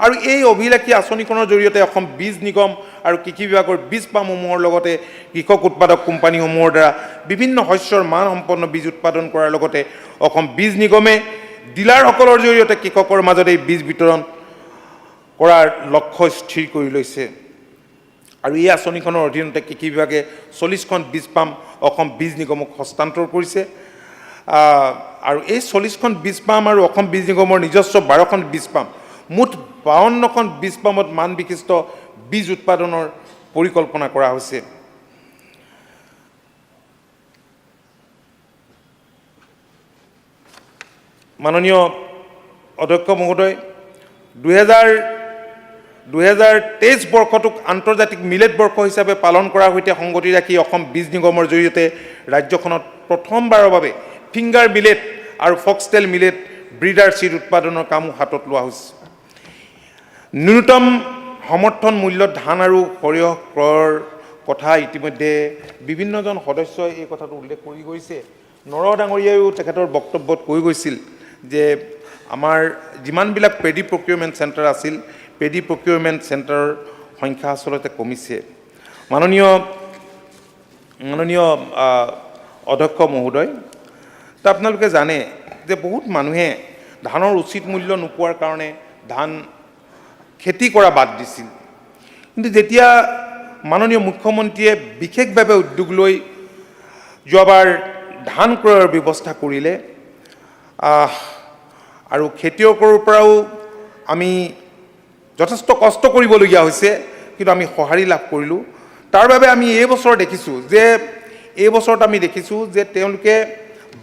আৰু এই অভিলাষী আঁচনিখনৰ জৰিয়তে অসম বীজ নিগম আৰু কৃষি বিভাগৰ বীজ পামসমূহৰ লগতে কৃষক উৎপাদক কোম্পানীসমূহৰ দ্বাৰা বিভিন্ন শস্যৰ মানসম্পন্ন বীজ উৎপাদন কৰাৰ লগতে অসম বীজ নিগমে ডিলাৰসকলৰ জৰিয়তে কৃষকৰ মাজত এই বীজ বিতৰণ কৰাৰ লক্ষ্য স্থিৰ কৰি লৈছে আৰু এই আঁচনিখনৰ অধীনতে কৃষি বিভাগে 40খন বীজ পাম অসম বীজ নিগমক হস্তান্তৰ কৰিছে আৰু এই 40খন বীজ পাম আৰু অসম বীজ নিগমৰ নিজস্ব 12খন বীজ পাম মুঠ 52খন বীজ পামত মান বিশিষ্ট বীজ উৎপাদনৰ পৰিকল্পনা কৰা হৈছে। মাননীয় অধ্যক্ষ মহোদয় 2023 বৰ্ষটোক আন্তৰ্জাতিক মিলেট বৰ্ষ হিচাপে পালন কৰাৰ সৈতে সংগতি ৰাখি অসম বীজ নিগমৰ জৰিয়তে ৰাজ্যখনত প্ৰথমবাৰৰ বাবে ফিংগাৰ মিলেট আৰু ফক্সটেল মিলেট ব্ৰিডাৰ চিড উৎপাদনৰ কামো হাতত লোৱা হৈছে। ন্যূনতম সমৰ্থন মূল্যত ধান আৰু সৰিয়হ ক্ৰয়ৰ কথা ইতিমধ্যে বিভিন্নজন সদস্যই এই কথাটো উল্লেখ কৰি গৈছে। নৰ ডাঙৰীয়ায়ো তেখেতৰ বক্তব্যত কৈ গৈছিল যে আমাৰ যিমানবিলাক পেডি প্ৰকিউৰমেণ্ট চেণ্টাৰ আছিল পেডি প্ৰকিউৰমেণ্ট চেণ্টাৰৰ সংখ্যা আচলতে কমিছে। মাননীয় অধ্যক্ষ মহোদয়, তো আপোনালোকে জানে যে বহুত মানুহে ধানৰ উচিত মূল্য নোপোৱাৰ কাৰণে ধান খেতি কৰা বাদ দিছিল, কিন্তু যেতিয়া মাননীয় মুখ্যমন্ত্ৰীয়ে বিশেষভাৱে উদ্যোগ লৈ যোৱাবাৰ ধান ক্ৰয়ৰ ব্যৱস্থা কৰিলে আৰু খেতিয়কৰ পৰাও আমি যথেষ্ট কষ্ট কৰিবলগীয়া হৈছে কিন্তু আমি সঁহাৰি লাভ কৰিলোঁ। তাৰ বাবে আমি এই বছৰত দেখিছোঁ যে তেওঁলোকে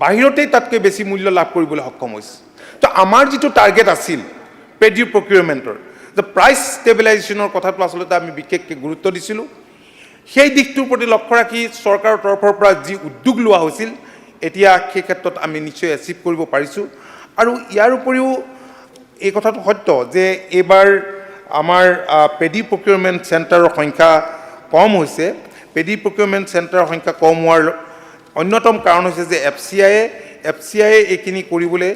বাহিৰতেই তাতকৈ বেছি মূল্য লাভ কৰিবলৈ সক্ষম হৈছে। তো আমাৰ যিটো টাৰ্গেট আছিল পেডি প্ৰকিউৰমেণ্টৰ যে প্ৰাইচ ষ্টেবিলাইজেশ্যনৰ কথাটো আচলতে আমি বিশেষকৈ গুৰুত্ব দিছিলোঁ, সেই দিশটোৰ প্ৰতি লক্ষ্য ৰাখি চৰকাৰৰ তৰফৰ পৰা যি উদ্যোগ লোৱা হৈছিল এতিয়া সেই ক্ষেত্ৰত আমি নিশ্চয় এচিভ কৰিব পাৰিছোঁ। আৰু ইয়াৰ উপৰিও এই কথাটো সত্য যে এইবাৰ আমাৰ পেডি প্ৰকিউৰমেণ্ট চেণ্টাৰৰ সংখ্যা কম হৈছে। পেডি প্ৰকিউৰমেণ্ট চেণ্টাৰৰ সংখ্যা কম হোৱাৰ অন্যতম কাৰণ হৈছে যে এফচিআইয়ে এইখিনি কৰিবলৈ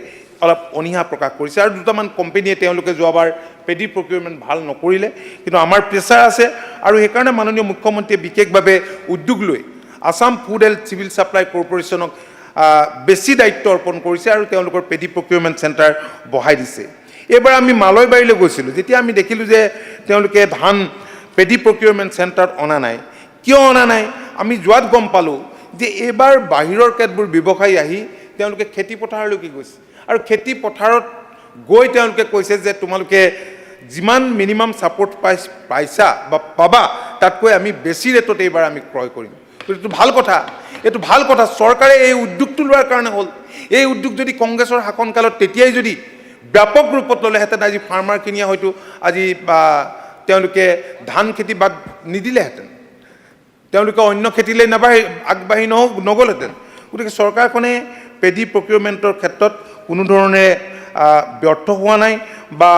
অলপ অনীহা প্ৰকাশ কৰিছে আৰু দুটামান কোম্পানীয়ে তেওঁলোকে যোৱাবাৰ পেডি প্ৰকিউৰমেণ্ট ভাল নকৰিলে, কিন্তু আমাৰ প্ৰেছাৰ আছে আৰু সেইকাৰণে মাননীয় মুখ্যমন্ত্ৰীয়ে বিশেষভাৱে উদ্যোগ লৈ Assam food and civil supply কৰ্পৰেশ্যনক বেছি দায়িত্ব অৰ্পণ কৰিছে আৰু তেওঁলোকৰ পেডি প্ৰকিউৰমেণ্ট চেণ্টাৰ বঢ়াই দিছে। এইবাৰ আমি মালয়বাৰীলৈ গৈছিলোঁ, যেতিয়া আমি দেখিলোঁ যে তেওঁলোকে ধান পেডি প্ৰকিউৰমেণ্ট চেণ্টাৰত অনা নাই। কিয় অনা নাই আমি যোৱাত গম পালোঁ যে এইবাৰ বাহিৰৰ কেতবোৰ ব্যৱসায়ী আহি তেওঁলোকে খেতি পথাৰলৈকে গৈছে আৰু খেতি পথাৰত গৈ তেওঁলোকে কৈছে যে তোমালোকে যিমান মিনিমাম ছাপৰ্ট পাইছা বা পাবা তাতকৈ আমি বেছি ৰেটত এইবাৰ আমি ক্ৰয় কৰিম। এইটো ভাল কথা চৰকাৰে এই উদ্যোগটো লোৱাৰ কাৰণে হ'ল। এই উদ্যোগ যদি কংগ্ৰেছৰ শাসনকালত তেতিয়াই যদি ব্যাপক ৰূপত ল'লেহেঁতেন আজি ফাৰ্মাৰখিনিয়ে হয়তো আজি তেওঁলোকে ধান খেতি বাদ নিদিলেহেঁতেন, তেওঁলোকে অন্য খেতিলৈ আগবাঢ়ি নগ'লহেঁতেন। গতিকে চৰকাৰখনে পেডি প্ৰকিউৰমেণ্টৰ ক্ষেত্ৰত কোনো ধৰণে ব্যৰ্থ হোৱা নাই বা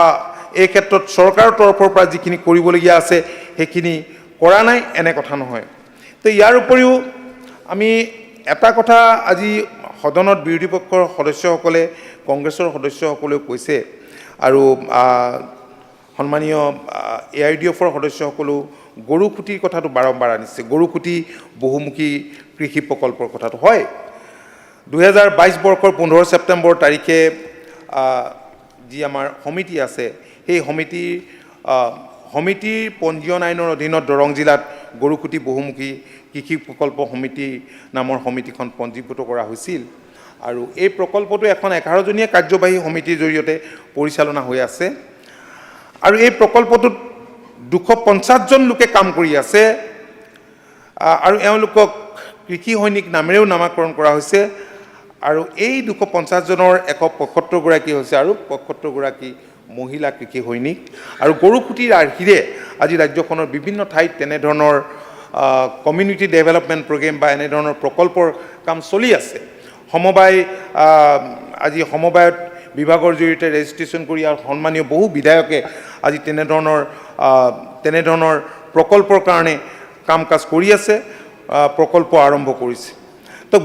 এই ক্ষেত্ৰত চৰকাৰৰ তৰফৰ পৰা যিখিনি কৰিবলগীয়া আছে সেইখিনি কৰা নাই, এনে কথা নহয়। তো ইয়াৰ উপৰিও আমি এটা কথা আজি সদনত বিৰোধী পক্ষৰ সদস্যসকলে কংগ্ৰেছৰ সদস্যসকলেও কৈছে আৰু সন্মানীয় AIDFৰ সদস্যসকলেও গৰু খুঁটিৰ কথাটো বাৰম্বাৰ আনিছে। গৰু খুঁটি বহুমুখী কৃষি প্ৰকল্পৰ কথাটো হয়। 2022 বৰ্ষৰ 15 ছেপ্টেম্বৰ তাৰিখে যি আমাৰ সমিতি আছে সেই সমিতিৰ পঞ্জীয়ন আইনৰ অধীনত দৰং জিলাত গৰুখুঁটি বহুমুখী কৃষি প্ৰকল্প সমিতি নামৰ সমিতিখন পঞ্জীভূত কৰা হৈছিল আৰু এই প্ৰকল্পটো এখন 11জনীয়া কাৰ্যবাহী সমিতিৰ জৰিয়তে পৰিচালনা হৈ আছে আৰু এই প্ৰকল্পটোত 250জন লোকে কাম কৰি আছে আৰু এওঁলোকক কৃষি সৈনিক নামেৰেও নামাকৰণ কৰা হৈছে আৰু এই 250জনৰ 175গৰাকী হৈছে আৰু 75গৰাকী মহিলা কৃষি সৈনিক আৰু গৰুখুটিৰ আৰ্হিৰে আজি ৰাজ্যখনৰ বিভিন্ন ঠাইত তেনেধৰণৰ কমিউনিটি ডেভেলপমেণ্ট প্ৰগ্ৰেম বা এনেধৰণৰ প্ৰকল্পৰ কাম চলি আছে সমবায় আজি সমবায়ত বিভাগৰ জৰিয়তে ৰেজিষ্ট্ৰেশ্যন কৰি আৰু সন্মানীয় বহু বিধায়কে আজি তেনেধৰণৰ প্ৰকল্পৰ কাৰণে কাম কাজ কৰি আছে প্ৰকল্প আৰম্ভ কৰিছে তো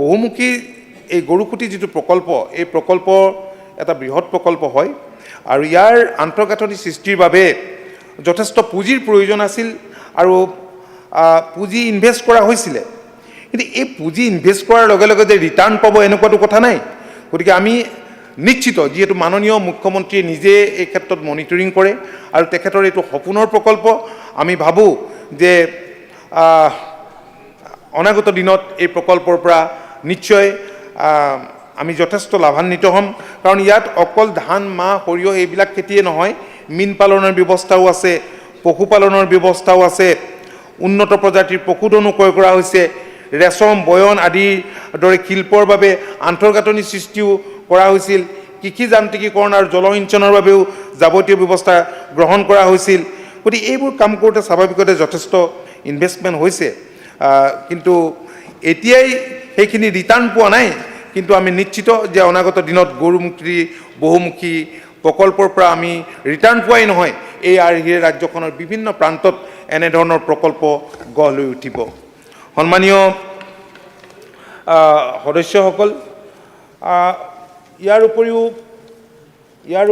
বহুমুখী এই গৰুখুটি যিটো প্ৰকল্প এই প্ৰকল্প এটা বৃহৎ প্ৰকল্প হয় আৰু ইয়াৰ আন্তঃগাঁথনি সৃষ্টিৰ বাবে যথেষ্ট পুঁজিৰ প্ৰয়োজন আছিল আৰু পুঁজি ইনভেষ্ট কৰা হৈছিলে কিন্তু এই পুঁজি ইনভেষ্ট কৰাৰ লগে লগে যে ৰিটাৰ্ণ পাব এনেকুৱাটো কথা নাই গতিকে আমি নিশ্চিত যিহেতু মাননীয় মুখ্যমন্ত্ৰীয়ে নিজে এই ক্ষেত্ৰত মনিটৰিং কৰে আৰু তেখেতৰ এইটো সপোনৰ প্ৰকল্প আমি ভাবোঁ যে অনাগত দিনত এই প্ৰকল্পৰ পৰা নিশ্চয় আমি যথেষ্ট লাভান্বিত হ'ম কাৰণ ইয়াত অকল ধান মাহ সৰিয়হ এইবিলাক খেতিয়ে নহয় মীন পালনৰ ব্যৱস্থাও আছে পশুপালনৰ ব্যৱস্থাও আছে উন্নত প্ৰজাতিৰ পশুধনো ক্ৰয় কৰা হৈছে ৰেচম বয়ন আদিৰ দৰে শিল্পৰ বাবে আন্তঃগাঁথনি সৃষ্টিও কৰা হৈছিল কৃষি যান্ত্ৰিকীকৰণ আৰু জলসিঞ্চনৰ বাবেও যাৱতীয় ব্যৱস্থা গ্ৰহণ কৰা হৈছিল গতিকে এইবোৰ কাম কৰোঁতে স্বাভাৱিকতে যথেষ্ট ইনভেষ্টমেণ্ট হৈছে কিন্তু এতিয়াই সেইখিনি ৰিটাৰ্ণ পোৱা নাই কিন্তু আমি নিশ্চিত যে অনাগত দিনত গৰুমুখী বহুমুখী প্ৰকল্পৰ পৰা আমি ৰিটাৰ্ণ পোৱাই নহয় এই আৰ্হিৰে ৰাজ্যখনৰ বিভিন্ন প্ৰান্তত এনেধৰণৰ প্ৰকল্প গঢ় লৈ উঠিব সন্মানীয় সদস্যসকল ইয়াৰ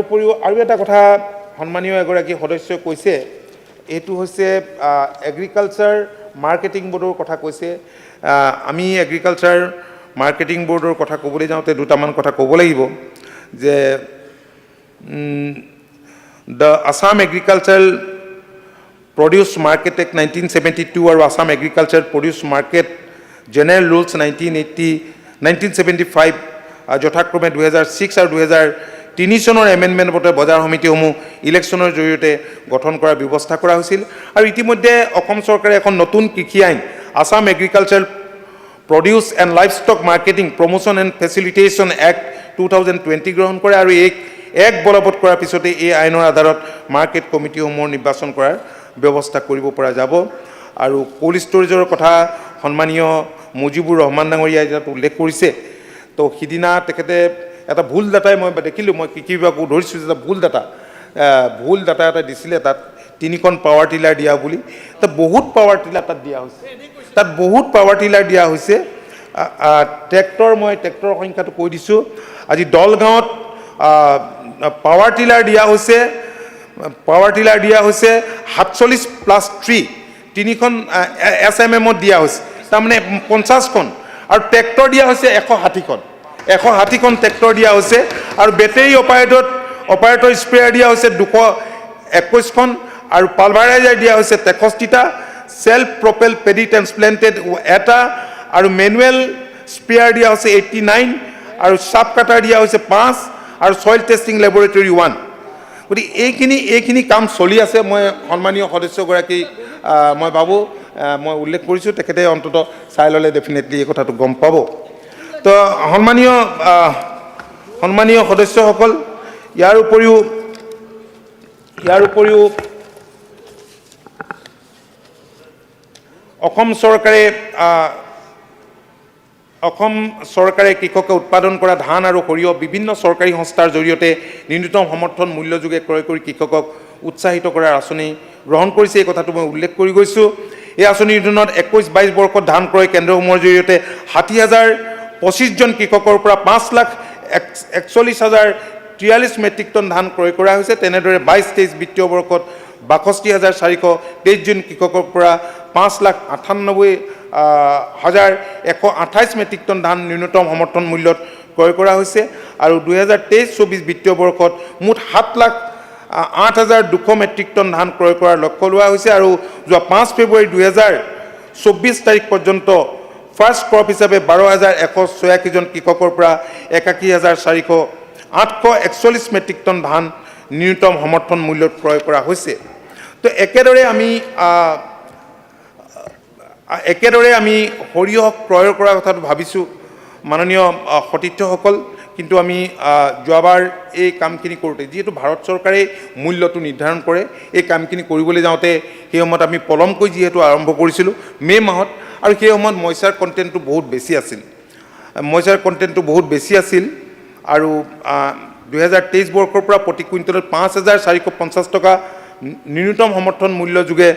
উপৰিও আৰু এটা কথা সন্মানীয় এগৰাকী সদস্যই কৈছে এইটো হৈছে এগ্ৰিকালচাৰ মাৰ্কেটিং বোৰ্ডৰ কথা কৈছে আমি এগ্ৰিকালচাৰ মাৰ্কেটিং বোৰ্ডৰ কথা ক'বলৈ যাওঁতে দুটামান কথা ক'ব লাগিব যে the Assam agriculture produce market act 1972 আৰু Assam agriculture produce market general rules 1975 যথাক্ৰমে 2006 আৰু 2003 চনৰ এমেণ্ডমেণ্ট মতে বজাৰ সমিতিসমূহ ইলেকশ্যনৰ জৰিয়তে গঠন কৰাৰ ব্যৱস্থা কৰা হৈছিল আৰু ইতিমধ্যে অসম চৰকাৰে এখন নতুন কৃষি আইন Assam agriculture produce and live stock marketing promotion and facilitation act 2020 গ্ৰহণ কৰে আৰু এক বলবৎ কৰাৰ পিছতে এই আইনৰ আধাৰত মাৰ্কেট কমিটিসমূহৰ নিৰ্বাচন কৰাৰ ব্যৱস্থা কৰিব পৰা যাব আৰু কোল্ড ষ্টৰেজৰ কথা সন্মানীয় মুজিবুৰ ৰহমান ডাঙৰীয়াই ইয়াত উল্লেখ কৰিছে তো সিদিনা তেখেতে এটা ভুল ডাটাই মই দেখিলোঁ মই কৃষি বিভাগো ধৰিছোঁ যে ভুল ডাটা এটা দিছিলে তাত 3খন পাৱাৰ টিলাৰ দিয়া বুলি তাত বহুত পাৱাৰ টিলাৰ তাত দিয়া হৈছে ট্ৰেক্টৰৰ সংখ্যাটো কৈ দিছোঁ আজি দলগাঁৱত পাৱাৰ টিলাৰ দিয়া হৈছে 47+3 3খন ASSAMত দিয়া হৈছে তাৰমানে 50খন আৰু ট্ৰেক্টৰ দিয়া হৈছে 160খন ট্ৰেক্টৰ দিয়া হৈছে আৰু বেটেৰী অপাৰেটৰ স্প্ৰেয়াৰ দিয়া হৈছে 221খন আৰু পালভাৰাইজাৰ দিয়া হৈছে 63টা সেলফ প্ৰপেল পেডি ট্ৰান্সপ্লেণ্টেড এটা আৰু মেনুৱেল স্প্ৰেয়াৰ দিয়া হৈছে 89 আৰু সাপ কাটাৰ দিয়া হৈছে 5 আৰু সইল টেষ্টিং লেবৰেটৰী 1 গতিকে এইখিনি কাম চলি আছে মই সন্মানীয় সদস্যগৰাকী মই ভাবোঁ মই উল্লেখ কৰিছোঁ তেখেতে অন্তত চাই ল'লে ডেফিনেটলি এই কথাটো গম পাব তো সন্মানীয় সদস্যসকল ইয়াৰ উপৰিও অসম চৰকাৰে কৃষকে উৎপাদন কৰা ধান আৰু সৰিয়হ বিভিন্ন চৰকাৰী সংস্থাৰ জৰিয়তে ন্যূনতম সমৰ্থন মূল্যযোগে ক্ৰয় কৰি কৃষকক উৎসাহিত কৰাৰ আঁচনি গ্ৰহণ কৰিছে এই কথাটো মই উল্লেখ কৰি গৈছোঁ এই আঁচনিৰ অধীনত 21-22 বৰ্ষত ধান ক্ৰয় কেন্দ্ৰসমূহৰ জৰিয়তে 60,025জন কৃষকৰ পৰা 5,41,043 মেট্ৰিক টন ধান ক্ৰয় কৰা হৈছে তেনেদৰে 22-23 বিত্তীয় বৰ্ষত 62,423জন কৃষকৰ পৰা 5,98,128 মেট্ৰিক টন ধান ন্যূনতম সমৰ্থন মূল্যত ক্ৰয় কৰা হৈছে আৰু 2023-24 বিত্তীয় বৰ্ষত মুঠ 7,08,200 মেট্ৰিক টন ধান ক্ৰয় কৰাৰ লক্ষ্য লোৱা হৈছে আৰু যোৱা 5 ফেব্ৰুৱাৰী 2024 তাৰিখ পৰ্যন্ত ফাৰ্ষ্ট ক্ৰপ হিচাপে 12,186জন কৃষকৰ পৰা 81,841 মেট্ৰিক টন ধান ন্যূনতম সমৰ্থন মূল্যত ক্ৰয় কৰা হৈছে। তো একেদৰে আমি সৰিয়হ ক্ৰয় কৰাৰ কথাটো ভাবিছোঁ মাননীয় সতীৰ্থসকল, কিন্তু আমি যোৱাবাৰ এই কামখিনি কৰোঁতে যিহেতু ভাৰত চৰকাৰে মূল্যটো নিৰ্ধাৰণ কৰে, এই কামখিনি কৰিবলৈ যাওঁতে সেই সময়ত আমি পলমকৈ যিহেতু আৰম্ভ কৰিছিলোঁ মে' মাহত, আৰু সেই সময়ত মইচাৰ কণ্টেণ্টটো বহুত বেছি আছিল, আৰু 2023 বৰ্ষৰ পৰা প্ৰতি কুইণ্টলত 5,450 টকা ন্যূনতম সমৰ্থন মূল্য যোগে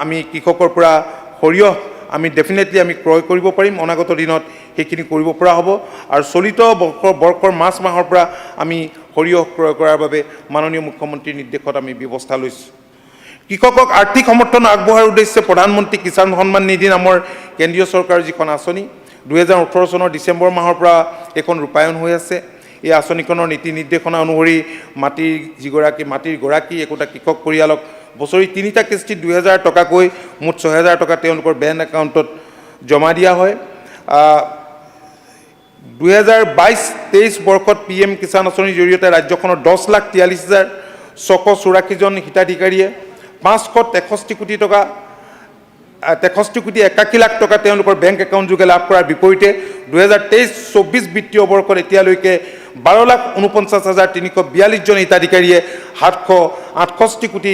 আমি কৃষকৰ পৰা সৰিয়হ আমি ডেফিনেটলি আমি ক্ৰয় কৰিব পাৰিম। অনাগত দিনত সেইখিনি কৰিব পৰা হ'ব, আৰু চলিত বৰ্ষৰ মাৰ্চ মাহৰ পৰা আমি সৰিয়হ ক্ৰয় কৰাৰ বাবে মাননীয় মুখ্যমন্ত্ৰীৰ নিৰ্দেশত আমি ব্যৱস্থা লৈছোঁ। কৃষকক আৰ্থিক সমৰ্থন আগবঢ়াৰ উদ্দেশ্যে প্ৰধানমন্ত্ৰী কিষাণ সন্মান নিধি নামৰ কেন্দ্ৰীয় চৰকাৰৰ যিখন আঁচনি 2018 চনৰ ডিচেম্বৰ মাহৰ পৰা এইখন ৰূপায়ণ হৈ আছে। এই আঁচনিখনৰ নীতি নিৰ্দেশনা অনুসৰি মাটিৰ গৰাকী একোটা কৃষক পৰিয়ালক বছৰি 3টা কিস্তিত 2,000 টকাকৈ মুঠ 6,000 টকা তেওঁলোকৰ বেংক একাউণ্টত জমা দিয়া হয়। 2022-23 বৰ্ষত PM কিষাণ আঁচনিৰ জৰিয়তে ৰাজ্যখনৰ 10,43,684জন হিতাধিকাৰীয়ে 563 কোটি টকা 81 লাখ টকা তেওঁলোকৰ বেংক একাউণ্ট যোগে লাভ কৰাৰ বিপৰীতে 2023-24 বিত্তীয় বৰ্ষত এতিয়ালৈকে 12,49,342জন হিতাধিকাৰীয়ে 768 কোটি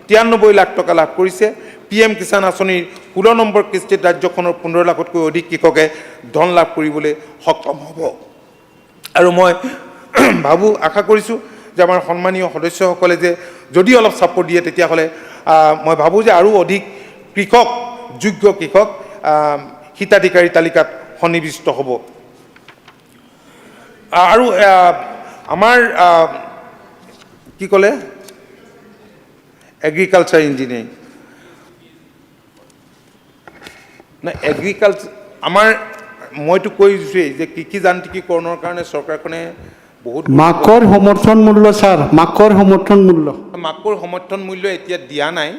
93 লাখ টকা লাভ কৰিছে। PM কিষাণ আঁচনিৰ 16 নম্বৰ কিস্তিত ৰাজ্যখনৰ 15 লাখতকৈ অধিক কৃষকে ধন লাভ কৰিবলৈ সক্ষম হ'ব। আৰু মই আশা কৰিছোঁ যে আমাৰ সন্মানীয় সদস্যসকলে যে যদি অলপ ছাপোৰ্ট দিয়ে তেতিয়াহ'লে মই ভাবোঁ যে আৰু অধিক যোগ্য কৃষক হিতাধিকাৰী তালিকাত সন্নিৱিষ্ট হ'ব। আৰু আমাৰ কি ক'লে এগ্ৰিকালচাৰ ইঞ্জিনিয়াৰিং আমাৰ মইতো কৈ দিছোঁৱেই যে কৃষি যান্ত্ৰিকীকৰণৰ কাৰণে চৰকাৰখনে বহুত মাকৰ সমৰ্থন মূল্য ছাৰ, মাকৰ সমৰ্থন মূল্য এতিয়া দিয়া নাই,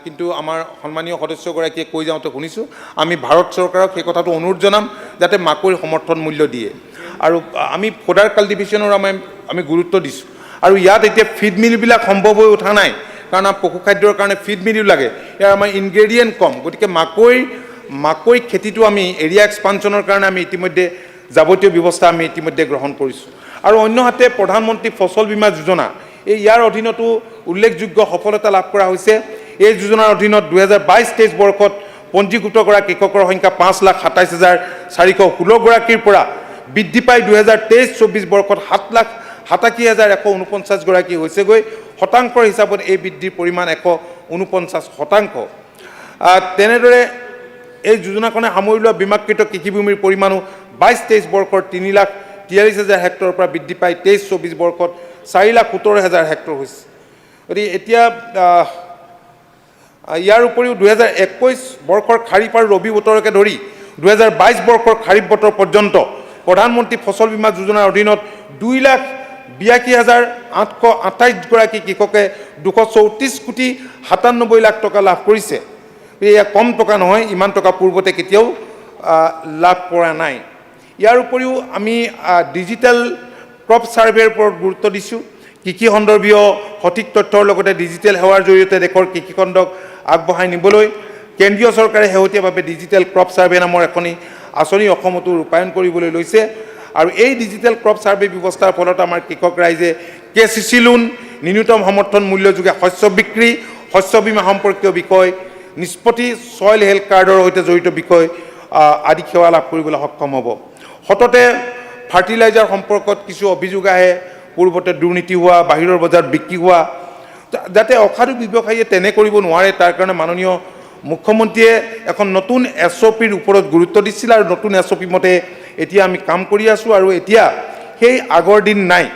কিন্তু আমাৰ সন্মানীয় সদস্যগৰাকীয়ে কৈ যাওঁতে শুনিছোঁ আমি ভাৰত চৰকাৰক সেই কথাটো অনুৰোধ জনাম যাতে মাকৈ সমৰ্থন মূল্য দিয়ে। আৰু আমি ফ'ডাৰ কাল্টিভেশ্যনৰ আমি গুৰুত্ব দিছোঁ, আৰু ইয়াত এতিয়া ফিড মিলবিলাক সম্ভৱ হৈ উঠা নাই, কাৰণ পশুখাদ্যৰ কাৰণে ফিড মিলো লাগে, ইয়াৰ আমাৰ ইনগ্ৰেডিয়েণ্ট কম। গতিকে মাকৈ খেতিটো আমি এৰিয়া এক্সপানশ্যনৰ কাৰণে আমি ইতিমধ্যে যাৱতীয় ব্যৱস্থা আমি ইতিমধ্যে গ্ৰহণ কৰিছোঁ। আৰু অন্যহাতে প্ৰধানমন্ত্ৰী ফচল বীমা যোজনা ইয়াৰ অধীনতো উল্লেখযোগ্য সফলতা লাভ কৰা হৈছে। এই যোজনাৰ অধীনত 2022-23 বৰ্ষত পঞ্জীভুক্ত কৰা কৃষকৰ সংখ্যা 5,27,416 গৰাকীৰ পৰা বৃদ্ধি পাই 2023-24 বৰ্ষত 7,87,149 গৰাকী হৈছেগৈ। শতাংশৰ হিচাপত এই বৃদ্ধিৰ পৰিমাণ 149%। তেনেদৰে এই যোজনাখনে সামৰি লোৱা বীমাকৃত কৃষিভূমিৰ পৰিমাণো 22-23 বৰ্ষৰ 3,43,000 হেক্টৰৰ পৰা বৃদ্ধি পাই 23-24 বৰ্ষত 4,17,000 হেক্টৰ হৈছে। গতিকে এতিয়া ইয়াৰ উপৰিও 2021 বৰ্ষৰ খাৰিফ আৰু ৰবি বতৰকে ধৰি 2022 বৰ্ষৰ খাৰিফ বতৰ পৰ্যন্ত প্ৰধানমন্ত্ৰী ফচল বীমা যোজনাৰ অধীনত 2,82,828 গৰাকী কৃষকে 234 কোটি 97 লাখ টকা লাভ কৰিছে। এয়া কম টকা নহয়, ইমান টকা পূৰ্বতে কেতিয়াও লাভ কৰা নাই। ইয়াৰ উপৰিও আমি ডিজিটেল ক্ৰপ ছাৰ্ভেৰ ওপৰত গুৰুত্ব দিছোঁ। কৃষি সন্দৰ্ভীয় সঠিক তথ্যৰ লগতে ডিজিটেল সেৱাৰ জৰিয়তে দেশৰ কৃষিখণ্ডক আগবঢ়াই নিবলৈ কেন্দ্ৰীয় চৰকাৰে শেহতীয়াভাৱে ডিজিটেল ক্ৰপ ছাৰ্ভে নামৰ এখন আঁচনি অসমতো ৰূপায়ণ কৰিবলৈ লৈছে। আৰু এই ডিজিটেল ক্ৰপ ছাৰ্ভে ব্যৱস্থাৰ ফলত আমাৰ কৃষক ৰাইজে KCC লোন, ন্যূনতম সমৰ্থন মূল্য যোগে শস্য বিক্ৰী, শস্য বীমা সম্পৰ্কীয় বিষয়, নিষ্পত্তি, ছইল হেল্থ কাৰ্ডৰ সৈতে জড়িত বিষয় আদি সেৱা লাভ কৰিবলৈ সক্ষম হ'ব। সততে ফাৰ্টিলাইজাৰ সম্পৰ্কত কিছু অভিযোগ আহে, পূৰ্বতে দুৰ্নীতি হোৱা, বাহিৰৰ বজাৰত বিক্ৰী হোৱা, যাতে অসাধু ব্যৱসায়ীয়ে তেনে কৰিব নোৱাৰে তাৰ কাৰণে মাননীয় মুখ্যমন্ত্ৰীয়ে এখন নতুন SOPৰ ওপৰত গুৰুত্ব দিছিল, আৰু নতুন SOP মতে এতিয়া আমি কাম কৰি আছোঁ। আৰু এতিয়া সেই আগৰ দিন নাই।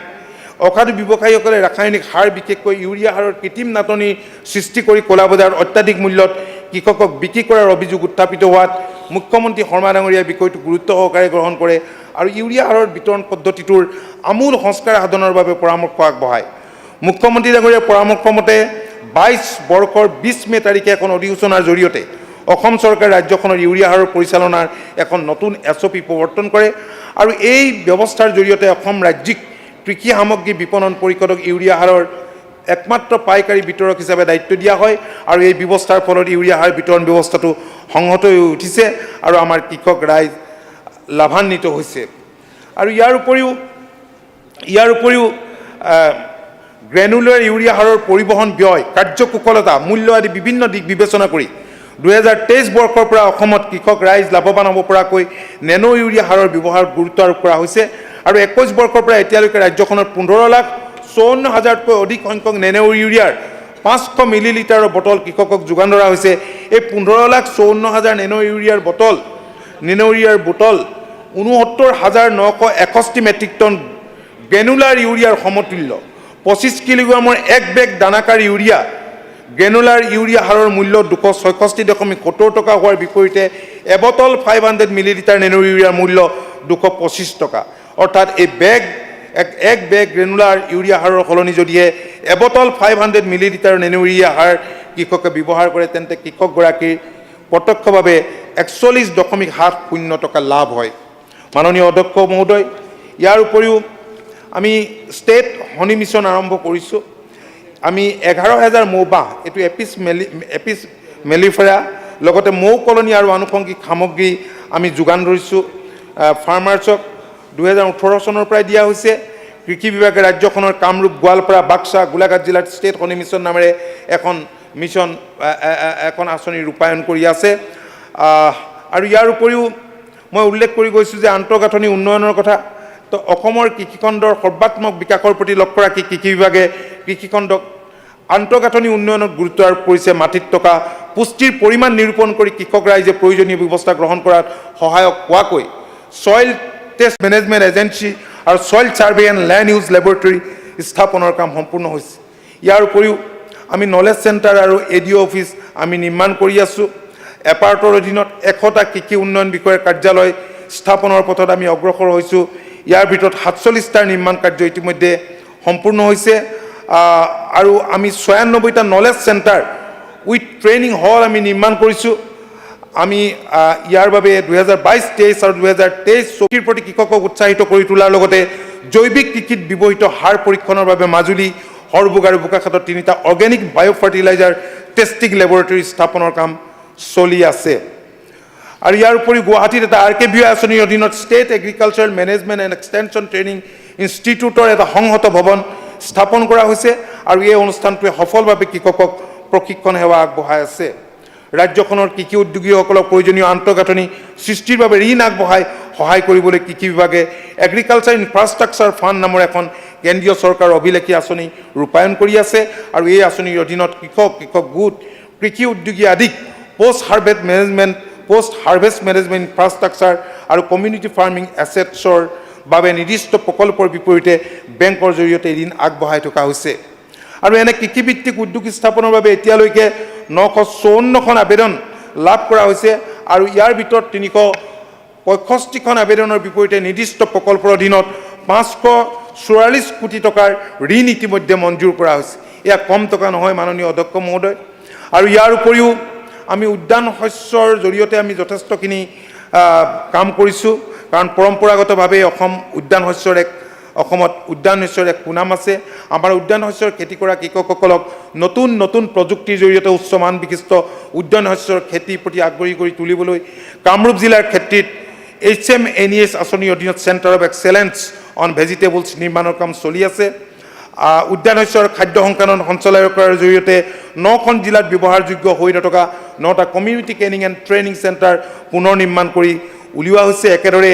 অসাধু ব্যৱসায়ীসকলে ৰাসায়নিক সাৰ, বিশেষকৈ ইউৰিয়া সাৰৰ কৃত্ৰিম নাটনি সৃষ্টি কৰি ক'লা বজাৰত অত্যাধিক মূল্যত কৃষকক বিক্ৰী কৰাৰ অভিযোগ উত্থাপিত হোৱাত মুখ্যমন্ত্ৰী শৰ্মা ডাঙৰীয়াই বিষয়টো গুৰুত্ব সহকাৰে গ্ৰহণ কৰে আৰু ইউৰিয়া সাৰৰ বিতৰণ পদ্ধতিটোৰ আমূল সংস্কাৰ সাধনৰ বাবে পৰামৰ্শ আগবঢ়ায়। মুখ্যমন্ত্ৰী ডাঙৰীয়াৰ পৰামৰ্শ মতে 22 বৰ্ষৰ 20 মে' তাৰিখে এখন অধিসূচনাৰ জৰিয়তে অসম চৰকাৰে ৰাজ্যখনৰ ইউৰিয়া সাৰৰ পৰিচালনাৰ এখন নতুন SOP প্ৰৱৰ্তন কৰে আৰু এই ব্যৱস্থাৰ জৰিয়তে অসম ৰাজ্যিক কৃষি সামগ্ৰী বিপণন পৰিষদক ইউৰিয়া সাৰৰ একমাত্ৰ পাইকাৰী বিতৰক হিচাপে দায়িত্ব দিয়া হয় আৰু এই ব্যৱস্থাৰ ফলত ইউৰিয়া সাৰ বিতৰণ ব্যৱস্থাটো সংহত হৈ উঠিছে আৰু আমাৰ কৃষক ৰাইজ লাভান্বিত হৈছে আৰু ইয়াৰ উপৰিও গ্ৰেনুলাৰ ইউৰিয়া সাৰৰ পৰিবহণ ব্যয় কাৰ্যকুশলতা মূল্য আদি বিভিন্ন দিশ বিবেচনা কৰি 2023 বৰ্ষৰ পৰা অসমত কৃষক ৰাইজ লাভৱান হ'ব পৰাকৈ নেনো ইউৰিয়া সাৰৰ ব্যৱহাৰত গুৰুত্ব আৰোপ কৰা হৈছে আৰু 21 বৰ্ষৰ পৰা এতিয়ালৈকে ৰাজ্যখনত 15,54,000তকৈ অধিক সংখ্যক নেনো ইউৰিয়াৰ 500 মিলিলিটাৰৰ বটল কৃষকক যোগান ধৰা হৈছে এই 15,54,000 nano ইউৰিয়াৰ bottle 69,961 matric ton granular ইউৰিয়াৰ সমতুল্য 25 কিলোগ্ৰামৰ এক বেগ দানাকাৰ ইউৰিয়া গ্ৰেনুলাৰ ইউৰিয়া সাৰৰ মূল্য 266.70 টকা হোৱাৰ বিপৰীতে এবটল 500 মিলিলিটাৰ নেনো ইউৰিয়াৰ মূল্য 225 টকা অৰ্থাৎ এই এক বেগ গ্ৰেনুলাৰ ইউৰিয়া সাৰৰ সলনি যদিহে এবটল 500 মিলিলিটাৰ নেনো ইউৰিয়া সাৰ কৃষকে ব্যৱহাৰ কৰে তেন্তে কৃষকগৰাকীৰ প্ৰত্যক্ষভাৱে 41.70 টকা লাভ হয় মাননীয় অধ্যক্ষ মহোদয় ইয়াৰ উপৰিও আমি ষ্টেট হনি মিছন আৰম্ভ কৰিছোঁ আমি 11,000 মৌবাহ এইটো এপিছ মেলিফেৰা লগতে মৌ কলনী আৰু আনুষংগিক সামগ্ৰী আমি যোগান ধৰিছোঁ ফাৰ্মাৰ্ছক 2018 চনৰ পৰাই দিয়া হৈছে কৃষি বিভাগে ৰাজ্যখনৰ কামৰূপ গোৱালপাৰা বাক্সা গোলাঘাট জিলাত ষ্টেট হনি মিছন নামেৰে এখন আঁচনি ৰূপায়ণ কৰি আছে আৰু ইয়াৰ উপৰিও মই উল্লেখ কৰি গৈছোঁ যে আন্তঃগাঁথনি উন্নয়নৰ কথা তো অসমৰ কৃষিখণ্ডৰ সৰ্বাত্মক বিকাশৰ প্ৰতি লক্ষ্য ৰাখি কৃষি বিভাগে কৃষিখণ্ডক আন্তঃগাঁথনি উন্নয়নত গুৰুত্ব আৰোপ কৰিছে মাটিত থকা পুষ্টিৰ পৰিমাণ নিৰূপণ কৰি কৃষক ৰাইজে প্ৰয়োজনীয় ব্যৱস্থা গ্ৰহণ কৰাত সহায়ক হোৱাকৈ ছইল টেষ্ট মেনেজমেণ্ট এজেঞ্চি আৰু soil survey and land use laboratory স্থাপনৰ কাম সম্পূৰ্ণ হৈছে ইয়াৰ উপৰিও আমি নলেজ চেণ্টাৰ আৰু ADO অফিচ আমি নিৰ্মাণ কৰি আছোঁ এপাৰ্টৰ অধীনত 100টা কৃষি উন্নয়ন বিষয়াৰ কাৰ্যালয় স্থাপনৰ পথত আমি অগ্ৰসৰ হৈছোঁ ইয়াৰ ভিতৰত 47টাৰ নিৰ্মাণ কাৰ্য ইতিমধ্যে সম্পূৰ্ণ হৈছে আৰু আমি 96টা নলেজ চেণ্টাৰ উইথ ট্ৰেইনিং হল আমি নিৰ্মাণ কৰিছোঁ আমি ইয়াৰ বাবে 2022-23 আৰু 2023 চকীৰ প্ৰতি কৃষকক উৎসাহিত কৰি তোলাৰ লগতে জৈৱিক কৃষিত ব্যৱহৃত সাৰ পৰীক্ষণৰ বাবে মাজুলী হৰবুগ আৰু বোকাখাতত 3টা অৰ্গেনিক বায়' ফাৰ্টিলাইজাৰ টেষ্টিং লেবৰেটৰী স্থাপনৰ কাম চলি আছে আৰু ইয়াৰ উপৰি গুৱাহাটীত এটা RKBI আঁচনিৰ অধীনত state agricultural management and extension training ইনষ্টিটিউটৰ এটা সংহত ভৱন স্থাপন কৰা হৈছে আৰু এই অনুষ্ঠানটোৱে সফলভাৱে কৃষকক প্ৰশিক্ষণ সেৱা আগবঢ়াই আছে ৰাজ্যখনৰ কৃষি উদ্যোগীসকলক প্ৰয়োজনীয় আন্তঃগাঁথনি সৃষ্টিৰ বাবে ঋণ আগবঢ়াই সহায় কৰিবলৈ কৃষি বিভাগে এগ্ৰিকালচাৰ ইনফ্ৰাষ্ট্ৰাকচাৰ ফাণ্ড নামৰ এখন কেন্দ্ৰীয় চৰকাৰৰ অভিলেখী আঁচনি ৰূপায়ণ কৰি আছে আৰু এই আঁচনিৰ অধীনত কৃষক গোট কৃষি উদ্যোগী আদিক পোষ্ট হাৰ্ভেষ্ট মেনেজমেণ্ট ইনফ্ৰাষ্ট্ৰাকচাৰ আৰু কমিউনিটি ফাৰ্মিং এছেটছৰ বাবে নিৰ্দিষ্ট প্ৰকল্পৰ বিপৰীতে বেংকৰ জৰিয়তে ঋণ আগবঢ়াই থকা হৈছে আৰু এনে কৃষিভিত্তিক উদ্যোগ স্থাপনৰ বাবে এতিয়ালৈকে 954খন আবেদন লাভ কৰা হৈছে আৰু ইয়াৰ ভিতৰত 365খন আবেদনৰ বিপৰীতে নিৰ্দিষ্ট প্ৰকল্পৰ অধীনত 544 কোটি টকাৰ ঋণ ইতিমধ্যে মঞ্জুৰ কৰা হৈছে এয়া কম টকা নহয় মাননীয় অধ্যক্ষ মহোদয় আৰু ইয়াৰ উপৰিও আমি উদ্যান শস্যৰ জৰিয়তে আমি যথেষ্টখিনি কাম কৰিছোঁ কাৰণ পৰম্পৰাগতভাৱে অসমত উদ্যান শস্যৰ এক সুনাম আছে আমাৰ উদ্যান শস্যৰ খেতি কৰা কৃষকসকলক নতুন প্ৰযুক্তিৰ জৰিয়তে উচ্চমান বিশিষ্ট উদ্যান শস্যৰ খেতিৰ প্ৰতি আগ্ৰহী কৰি তুলিবলৈ কামৰূপ জিলাৰ ক্ষেত্ৰত HMNES আঁচনিৰ অধীনত centre of excellence on vegetables নিৰ্মাণৰ কাম চলি আছে উদ্যান শস্যৰ খাদ্য সংসাধন সঞ্চালকালয়ৰ জৰিয়তে 9খন জিলাত ব্যৱহাৰযোগ্য হৈ নথকা 9টা community canning and training centre পুনৰ নিৰ্মাণ কৰি উলিওৱা হৈছে একেদৰে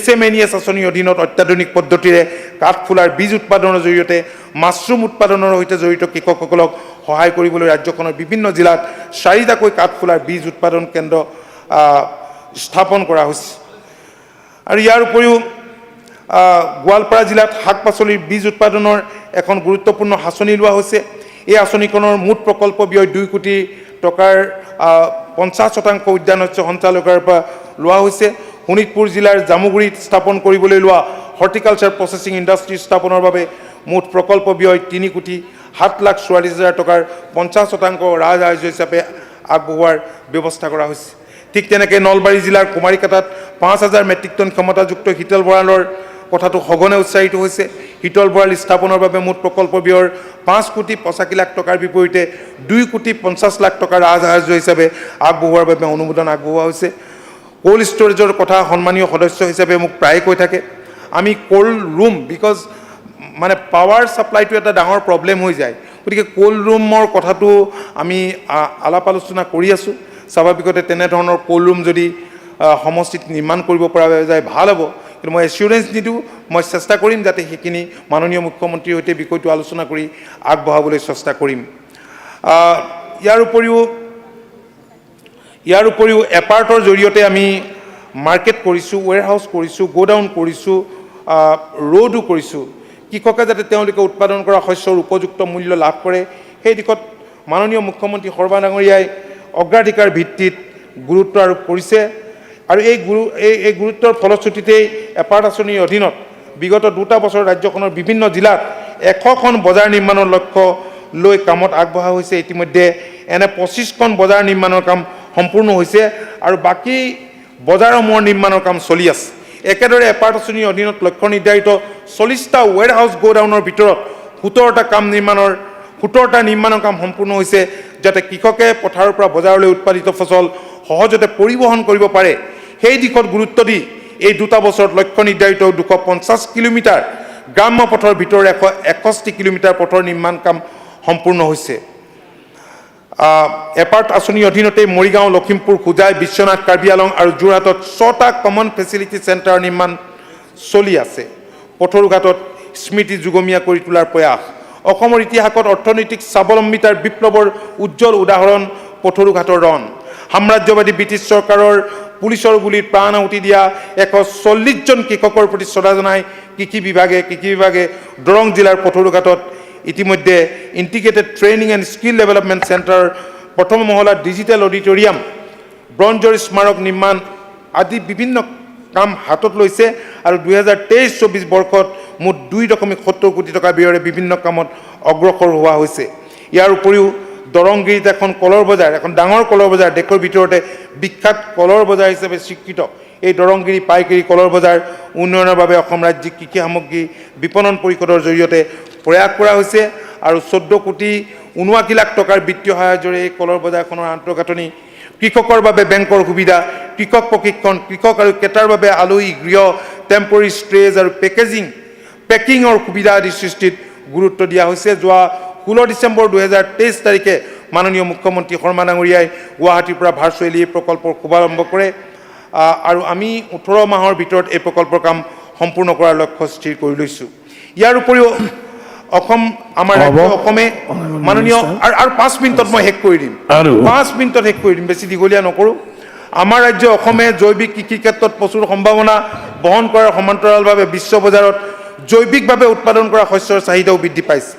HMNES আঁচনিৰ অধীনত অত্যাধুনিক পদ্ধতিৰে কাঠফুলাৰ বীজ উৎপাদনৰ জৰিয়তে মাছৰুম উৎপাদনৰ সৈতে জড়িত কৃষকসকলক সহায় কৰিবলৈ ৰাজ্যখনৰ বিভিন্ন জিলাত 4টাকৈ কাঠফুলাৰ বীজ উৎপাদন কেন্দ্ৰ স্থাপন কৰা হৈছে আৰু ইয়াৰ উপৰিও গোৱালপাৰা জিলাত শাক পাচলিৰ বীজ উৎপাদনৰ এখন গুৰুত্বপূৰ্ণ আঁচনি লোৱা হৈছে এই আঁচনিখনৰ মুঠ প্ৰকল্প ব্যয় 2 কোটি টকাৰ 50% উদ্যান শস্য সঞ্চালকালয়ৰ পৰা লোৱা হৈছে শোণিতপুৰ জিলাৰ জামুগুৰিত স্থাপন কৰিবলৈ লোৱা হৰ্টিকালচাৰ প্ৰচেছিং ইণ্ডাষ্ট্ৰী স্থাপনৰ বাবে মুঠ প্ৰকল্প ব্যয় 3 কোটি 7,44,000 টকাৰ 50% ৰাজসাহায্য হিচাপে আগবঢ়োৱাৰ ব্যৱস্থা কৰা হৈছে ঠিক তেনেকৈ নলবাৰী জিলাৰ কুমাৰীকাটাত 5000 মেট্ৰিক টন ক্ষমতাযুক্ত শীতল ভঁৰালৰ কথাটো সঘনে উচ্চাৰিত হৈছে শীতল ভঁৰাল স্থাপনৰ বাবে মুঠ প্ৰকল্প ব্যয়ৰ 5,85 লাখ টকাৰ বিপৰীতে 2,50 লাখ টকাৰ ৰাজসাহায্য হিচাপে আগবঢ়োৱাৰ বাবে অনুমোদন আগবঢ়োৱা হৈছে কোল্ড ষ্টৰেজৰ কথা সন্মানীয় সদস্য হিচাপে মোক প্ৰায়ে কৈ থাকে আমি কোল্ড ৰুম বিকজ মানে পাৱাৰ ছাপ্লাইটো এটা ডাঙৰ প্ৰব্লেম হৈ যায় গতিকে কোল্ড ৰুমৰ কথাটো আমি আলাপ আলোচনা কৰি আছোঁ স্বাভাৱিকতে তেনেধৰণৰ কোল্ড ৰুম যদি সমষ্টিত নিৰ্মাণ কৰিব পৰা যায় ভাল হ'ব কিন্তু মই এচিউৰেঞ্চ নিদিওঁ মই চেষ্টা কৰিম যাতে সেইখিনি মাননীয় মুখ্যমন্ত্ৰীৰ সৈতে বিষয়টো আলোচনা কৰি আগবঢ়াবলৈ চেষ্টা কৰিম ইয়াৰ উপৰিও এপাৰ্টৰ জৰিয়তে আমি মাৰ্কেট কৰিছোঁ ৱেৰহাউচ কৰিছোঁ গোডাউন কৰিছোঁ ৰোডো কৰিছোঁ কৃষকে যাতে তেওঁলোকে উৎপাদন কৰা শস্যৰ উপযুক্ত মূল্য লাভ কৰে সেই দিশত মাননীয় মুখ্যমন্ত্ৰী সৰ্বা ডাঙৰীয়াই অগ্ৰাধিকাৰ ভিত্তিত গুৰুত্ব আৰোপ কৰিছে আৰু এই গুৰুত্বৰ ফলশ্ৰুতিতেই এপাৰ্ট আঁচনিৰ অধীনত বিগত 2টা বছৰ ৰাজ্যখনৰ বিভিন্ন জিলাত 100খন বজাৰ নিৰ্মাণৰ লক্ষ্য লৈ কামত আগবঢ়া হৈছে ইতিমধ্যে এনে 25খন বজাৰ নিৰ্মাণৰ কাম সম্পূৰ্ণ হৈছে আৰু বাকী বজাৰসমূহৰ নিৰ্মাণৰ কাম চলি আছে একেদৰে এপাৰ্ট আঁচনিৰ অধীনত লক্ষ্য নিৰ্ধাৰিত 40টা ৱেৰহাউচ গোডাউনৰ ভিতৰত 17টা নিৰ্মাণৰ কাম সম্পূৰ্ণ হৈছে যাতে কৃষকে পথাৰৰ পৰা বজাৰলৈ উৎপাদিত ফচল সহজতে পৰিবহণ কৰিব পাৰে সেই দিশত গুৰুত্ব দি এই 2টা বছৰত লক্ষ্য নিৰ্ধাৰিত 250 কিলোমিটাৰ গ্ৰাম্য পথৰ ভিতৰত 161 কিলোমিটাৰ পথৰ নিৰ্মাণ কাম সম্পূৰ্ণ হৈছে এপাৰ্ট আঁচনিৰ অধীনতে মৰিগাঁও লখিমপুৰ হোজাই বিশ্বনাথ কাৰ্বি আলং আৰু যোৰহাটত 6টা কমন ফেচিলিটি চেণ্টাৰ নিৰ্মাণ চলি আছে পথৰুঘাটত স্মৃতি যুগমীয়া কৰি তোলাৰ প্ৰয়াস অসমৰ ইতিহাসত অৰ্থনৈতিক স্বাৱলম্বিতাৰ বিপ্লৱৰ উজ্জ্বল উদাহৰণ পথৰুঘাটৰ ৰণ সাম্ৰাজ্যবাদী ব্ৰিটিছ চৰকাৰৰ পুলিচৰ গুলীত প্ৰাণ আহুতি দিয়া 140জন কৃষকৰ প্ৰতি শ্ৰদ্ধা জনাই কৃষি বিভাগে দৰং জিলাৰ পথৰুঘাটত ইতিমধ্যে integrated training and skill development centre প্ৰথম মহলাত ডিজিটেল অডিটৰিয়াম ব্ৰঞ্জৰ স্মাৰক নিৰ্মাণ আদি বিভিন্ন কাম হাতত লৈছে আৰু 2023-24 বৰ্ষত মুঠ 2.70 কোটি টকা ব্যয়েৰে বিভিন্ন কামত অগ্ৰসৰ হোৱা হৈছে ইয়াৰ উপৰিও দৰংগিৰিত এখন কলৰ বজাৰ এখন ডাঙৰ কলৰ বজাৰ দেশৰ ভিতৰতে বিখ্যাত কলৰ বজাৰ হিচাপে স্বীকৃত এই দৰংগিৰি পাইকাৰী কলৰ বজাৰ উন্নয়নৰ বাবে অসম ৰাজ্যিক কৃষি সামগ্ৰী বিপণন পৰিষদৰ জৰিয়তে প্ৰয়াস কৰা হৈছে আৰু 14,79 লাখ টকাৰ বিত্তীয় সাহায্যৰে এই কলৰ বজাৰখনৰ আন্তঃগাঁথনি কৃষকৰ বাবে বেংকৰ সুবিধা কৃষক প্ৰশিক্ষণ কৃষক আৰু ক্ৰেতাৰ বাবে আলহী গৃহ টেম্পৰাৰী ষ্ট্ৰেজ আৰু পেকিঙৰ সুবিধা আদি সৃষ্টিত গুৰুত্ব দিয়া হৈছে যোৱা 16 ডিচেম্বৰ 2023 তাৰিখে মাননীয় মুখ্যমন্ত্ৰী শৰ্মা ডাঙৰীয়াই গুৱাহাটীৰ পৰা ভাৰ্চুৱেলি এই প্ৰকল্পৰ শুভাৰম্ভ কৰে আৰু আমি 18 মাহৰ ভিতৰত এই প্ৰকল্পৰ কাম সম্পূৰ্ণ কৰাৰ লক্ষ্য স্থিৰ কৰি লৈছোঁ ইয়াৰ উপৰিও আমাৰ ৰাজ্য অসমে মাননীয় আৰু 5 মিনিটত মই শেষ কৰি দিম 5 মিনিটত শেষ কৰি দিম বেছি দীঘলীয়া নকৰোঁ আমাৰ ৰাজ্য অসমে জৈৱিক কৃষিৰ ক্ষেত্ৰত প্ৰচুৰ সম্ভাৱনা বহন কৰাৰ সমান্তৰালভাৱে বিশ্ব বজাৰত জৈৱিকভাৱে উৎপাদন কৰা শস্যৰ চাহিদাও বৃদ্ধি পাইছে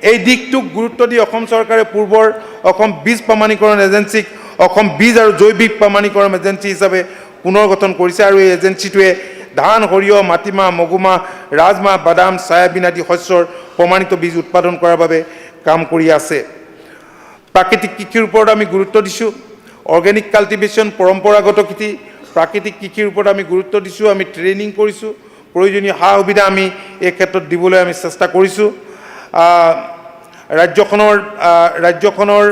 এই দিশটোক গুৰুত্ব দি অসম চৰকাৰে পূৰ্বৰ অসম বীজ প্ৰমাণীকৰণ এজেঞ্চিক অসম বীজ আৰু জৈৱিক প্ৰমাণীকৰণ এজেঞ্চি হিচাপে পুনৰ গঠন কৰিছে আৰু এই এজেঞ্চিটোৱে ধান সৰিয়হ মাটিমাহ মগুমাহ ৰাজমাহ বাদাম চয়াবিন আদি শস্যৰ প্ৰমাণিত বীজ উৎপাদন কৰাৰ বাবে কাম কৰি আছে প্ৰাকৃতিক কৃষিৰ ওপৰত আমি গুৰুত্ব দিছোঁ অৰ্গেনিক কাল্টিভেশ্যন পৰম্পৰাগত খেতি প্ৰাকৃতিক কৃষিৰ ওপৰত আমি গুৰুত্ব দিছোঁ আমি ট্ৰেইনিং কৰিছোঁ প্ৰয়োজনীয় সা সুবিধা আমি এই ক্ষেত্ৰত দিবলৈ আমি চেষ্টা কৰিছোঁ ৰাজ্যখনৰ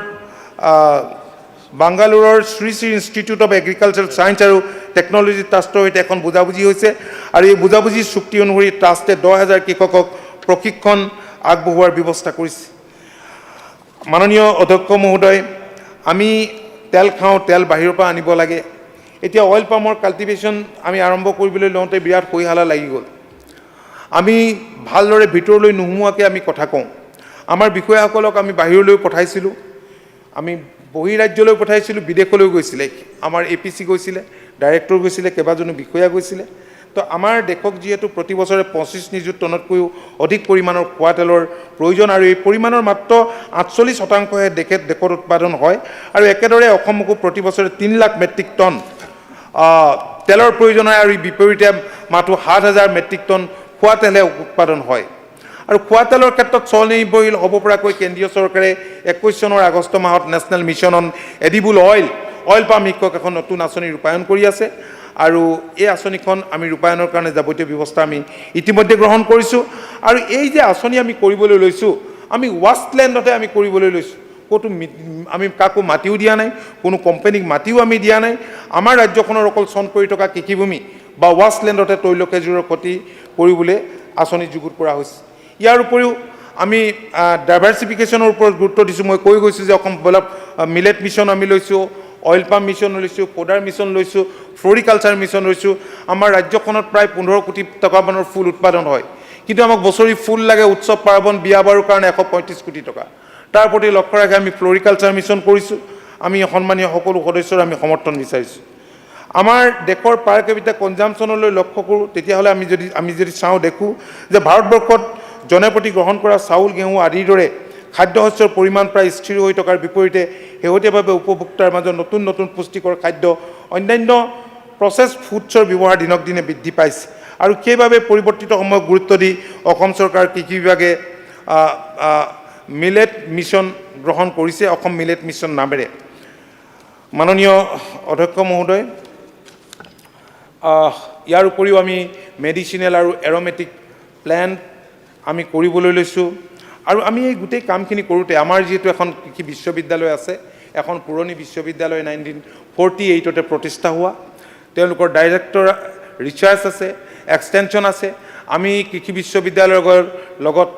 বাংগালোৰৰ Shri Shri institute of agricultural science আৰু টেকনলজি ট্ৰাষ্টৰ সৈতে এখন বুজাবুজি হৈছে আৰু এই বুজাবুজিৰ চুক্তি অনুসৰি ট্ৰাষ্টে 10,000 কৃষকক প্ৰশিক্ষণ আগবঢ়োৱাৰ ব্যৱস্থা কৰিছে মাননীয় অধ্যক্ষ মহোদয় আমি তেল খাওঁ তেল বাহিৰৰ পৰা আনিব লাগে এতিয়া অইল পামৰ কাল্টিভেশ্যন আমি আৰম্ভ কৰিবলৈ লওঁতে বিৰাট হৈহালা লাগি গ'ল আমি ভালদৰে ভিতৰলৈ নোসোমোৱাকৈ আমি কথা কওঁ আমাৰ বিষয়াসকলক আমি বাহিৰলৈ পঠাইছিলোঁ আমি বহিৰাজ্যলৈ পঠাইছিলোঁ বিদেশলৈ গৈছিলে আমাৰ APC গৈছিলে ডাইৰেক্টৰ গৈছিলে কেইবাজনো বিষয়া গৈছিলে তো আমাৰ দেশক যিহেতু প্ৰতি বছৰে 25 নিযুত টনতকৈও অধিক পৰিমাণৰ খোৱা তেলৰ প্ৰয়োজন আৰু এই পৰিমাণৰ মাত্ৰ 48%হে দেশত উৎপাদন হয় আৰু একেদৰে অসমকো প্ৰতি বছৰে 3 লাখ মেট্ৰিক টন তেলৰ প্ৰয়োজন হয় আৰু বিপৰীতে মাত্ৰ 7,000 মেট্ৰিক টন খোৱা তেলহে উৎপাদন হয় আৰু খোৱা তেলৰ ক্ষেত্ৰত স্বনিৰ্ভৰশীল হ'ব পৰাকৈ কেন্দ্ৰীয় চৰকাৰে 21 চনৰ আগষ্ট মাহত national mission on edible oil palm শীৰ্ষক এখন নতুন আঁচনি ৰূপায়ণ কৰি আছে আৰু এই আঁচনিখন আমি ৰূপায়ণৰ কাৰণে যাৱতীয় ব্যৱস্থা আমি ইতিমধ্যে গ্ৰহণ কৰিছোঁ আৰু এই যে আঁচনি আমি কৰিবলৈ লৈছোঁ আমি ৱাষ্টলেণ্ডতে আমি কৰিবলৈ লৈছোঁ ক'তো আমি কাকো মাটিও দিয়া নাই কোনো কোম্পানীক মাটিও আমি দিয়া নাই আমাৰ ৰাজ্যখনৰ অকল চন পৰি থকা কৃষিভূমি বা ৱাষ্টলেণ্ডতে তৈলকেজুৰৰ ক্ষতি কৰিবলৈ আঁচনি যুগুত কৰা হৈছে ইয়াৰ উপৰিও আমি ডাইভাৰ্চিফিকেশ্যনৰ ওপৰত গুৰুত্ব দিছোঁ মই কৈ গৈছোঁ যে অসম মিলেট মিছন আমি লৈছোঁ অইল পাম মিছন লৈছোঁ ফ'ডাৰ মিছন লৈছোঁ ফ্লৰিকালচাৰ মিছন লৈছোঁ আমাৰ ৰাজ্যখনত প্ৰায় 15 কোটি টকা মানৰ ফুল উৎপাদন হয় কিন্তু আমাক বছৰি ফুল লাগে উৎসৱ পাৰ্বণ বিয়া বাৰুৰ কাৰণে 135 কোটি টকা তাৰ প্ৰতি লক্ষ্য ৰাখি আমি ফ্লৰিকালচাৰ মিছন কৰিছোঁ আমি সন্মানীয় সকলো সদস্যৰ আমি সমৰ্থন বিচাৰিছোঁ আমাৰ দেশৰ পাৰ কেপিটা কনজাম্পশ্যনলৈ লক্ষ্য কৰোঁ তেতিয়াহ'লে আমি যদি চাওঁ দেখোঁ যে ভাৰতবৰ্ষত জনপ্ৰতি গ্ৰহণ কৰা চাউল ঘেঁহু আদিৰ দৰে খাদ্যশস্যৰ পৰিমাণ প্ৰায় স্থিৰ হৈ থকাৰ বিপৰীতে শেহতীয়াভাৱে উপভোক্তাৰ মাজত নতুন নতুন পুষ্টিকৰ খাদ্য অন্যান্য প্ৰচেছ ফুডছৰ ব্যৱহাৰ দিনক দিনে বৃদ্ধি পাইছে আৰু সেইবাবে পৰিৱৰ্তিত সময়ক গুৰুত্ব দি অসম চৰকাৰ কৃষি বিভাগে মিলেট মিছন গ্ৰহণ কৰিছে অসম মিলেট মিছন নামেৰে মাননীয় অধ্যক্ষ মহোদয় ইয়াৰ উপৰিও আমি মেডিচিনেল আৰু এৰমেটিক প্লেণ্ট আমি কৰিবলৈ লৈছোঁ আৰু আমি এই গোটেই কামখিনি কৰোঁতে আমাৰ যিহেতু এখন কৃষি বিশ্ববিদ্যালয় আছে এখন পুৰণি বিশ্ববিদ্যালয় 1948তে প্ৰতিষ্ঠা হোৱা তেওঁলোকৰ ডাইৰেক্টৰ ৰিচাৰ্চ আছে এক্সটেনশ্যন আছে আমি কৃষি বিশ্ববিদ্যালয়ৰ লগত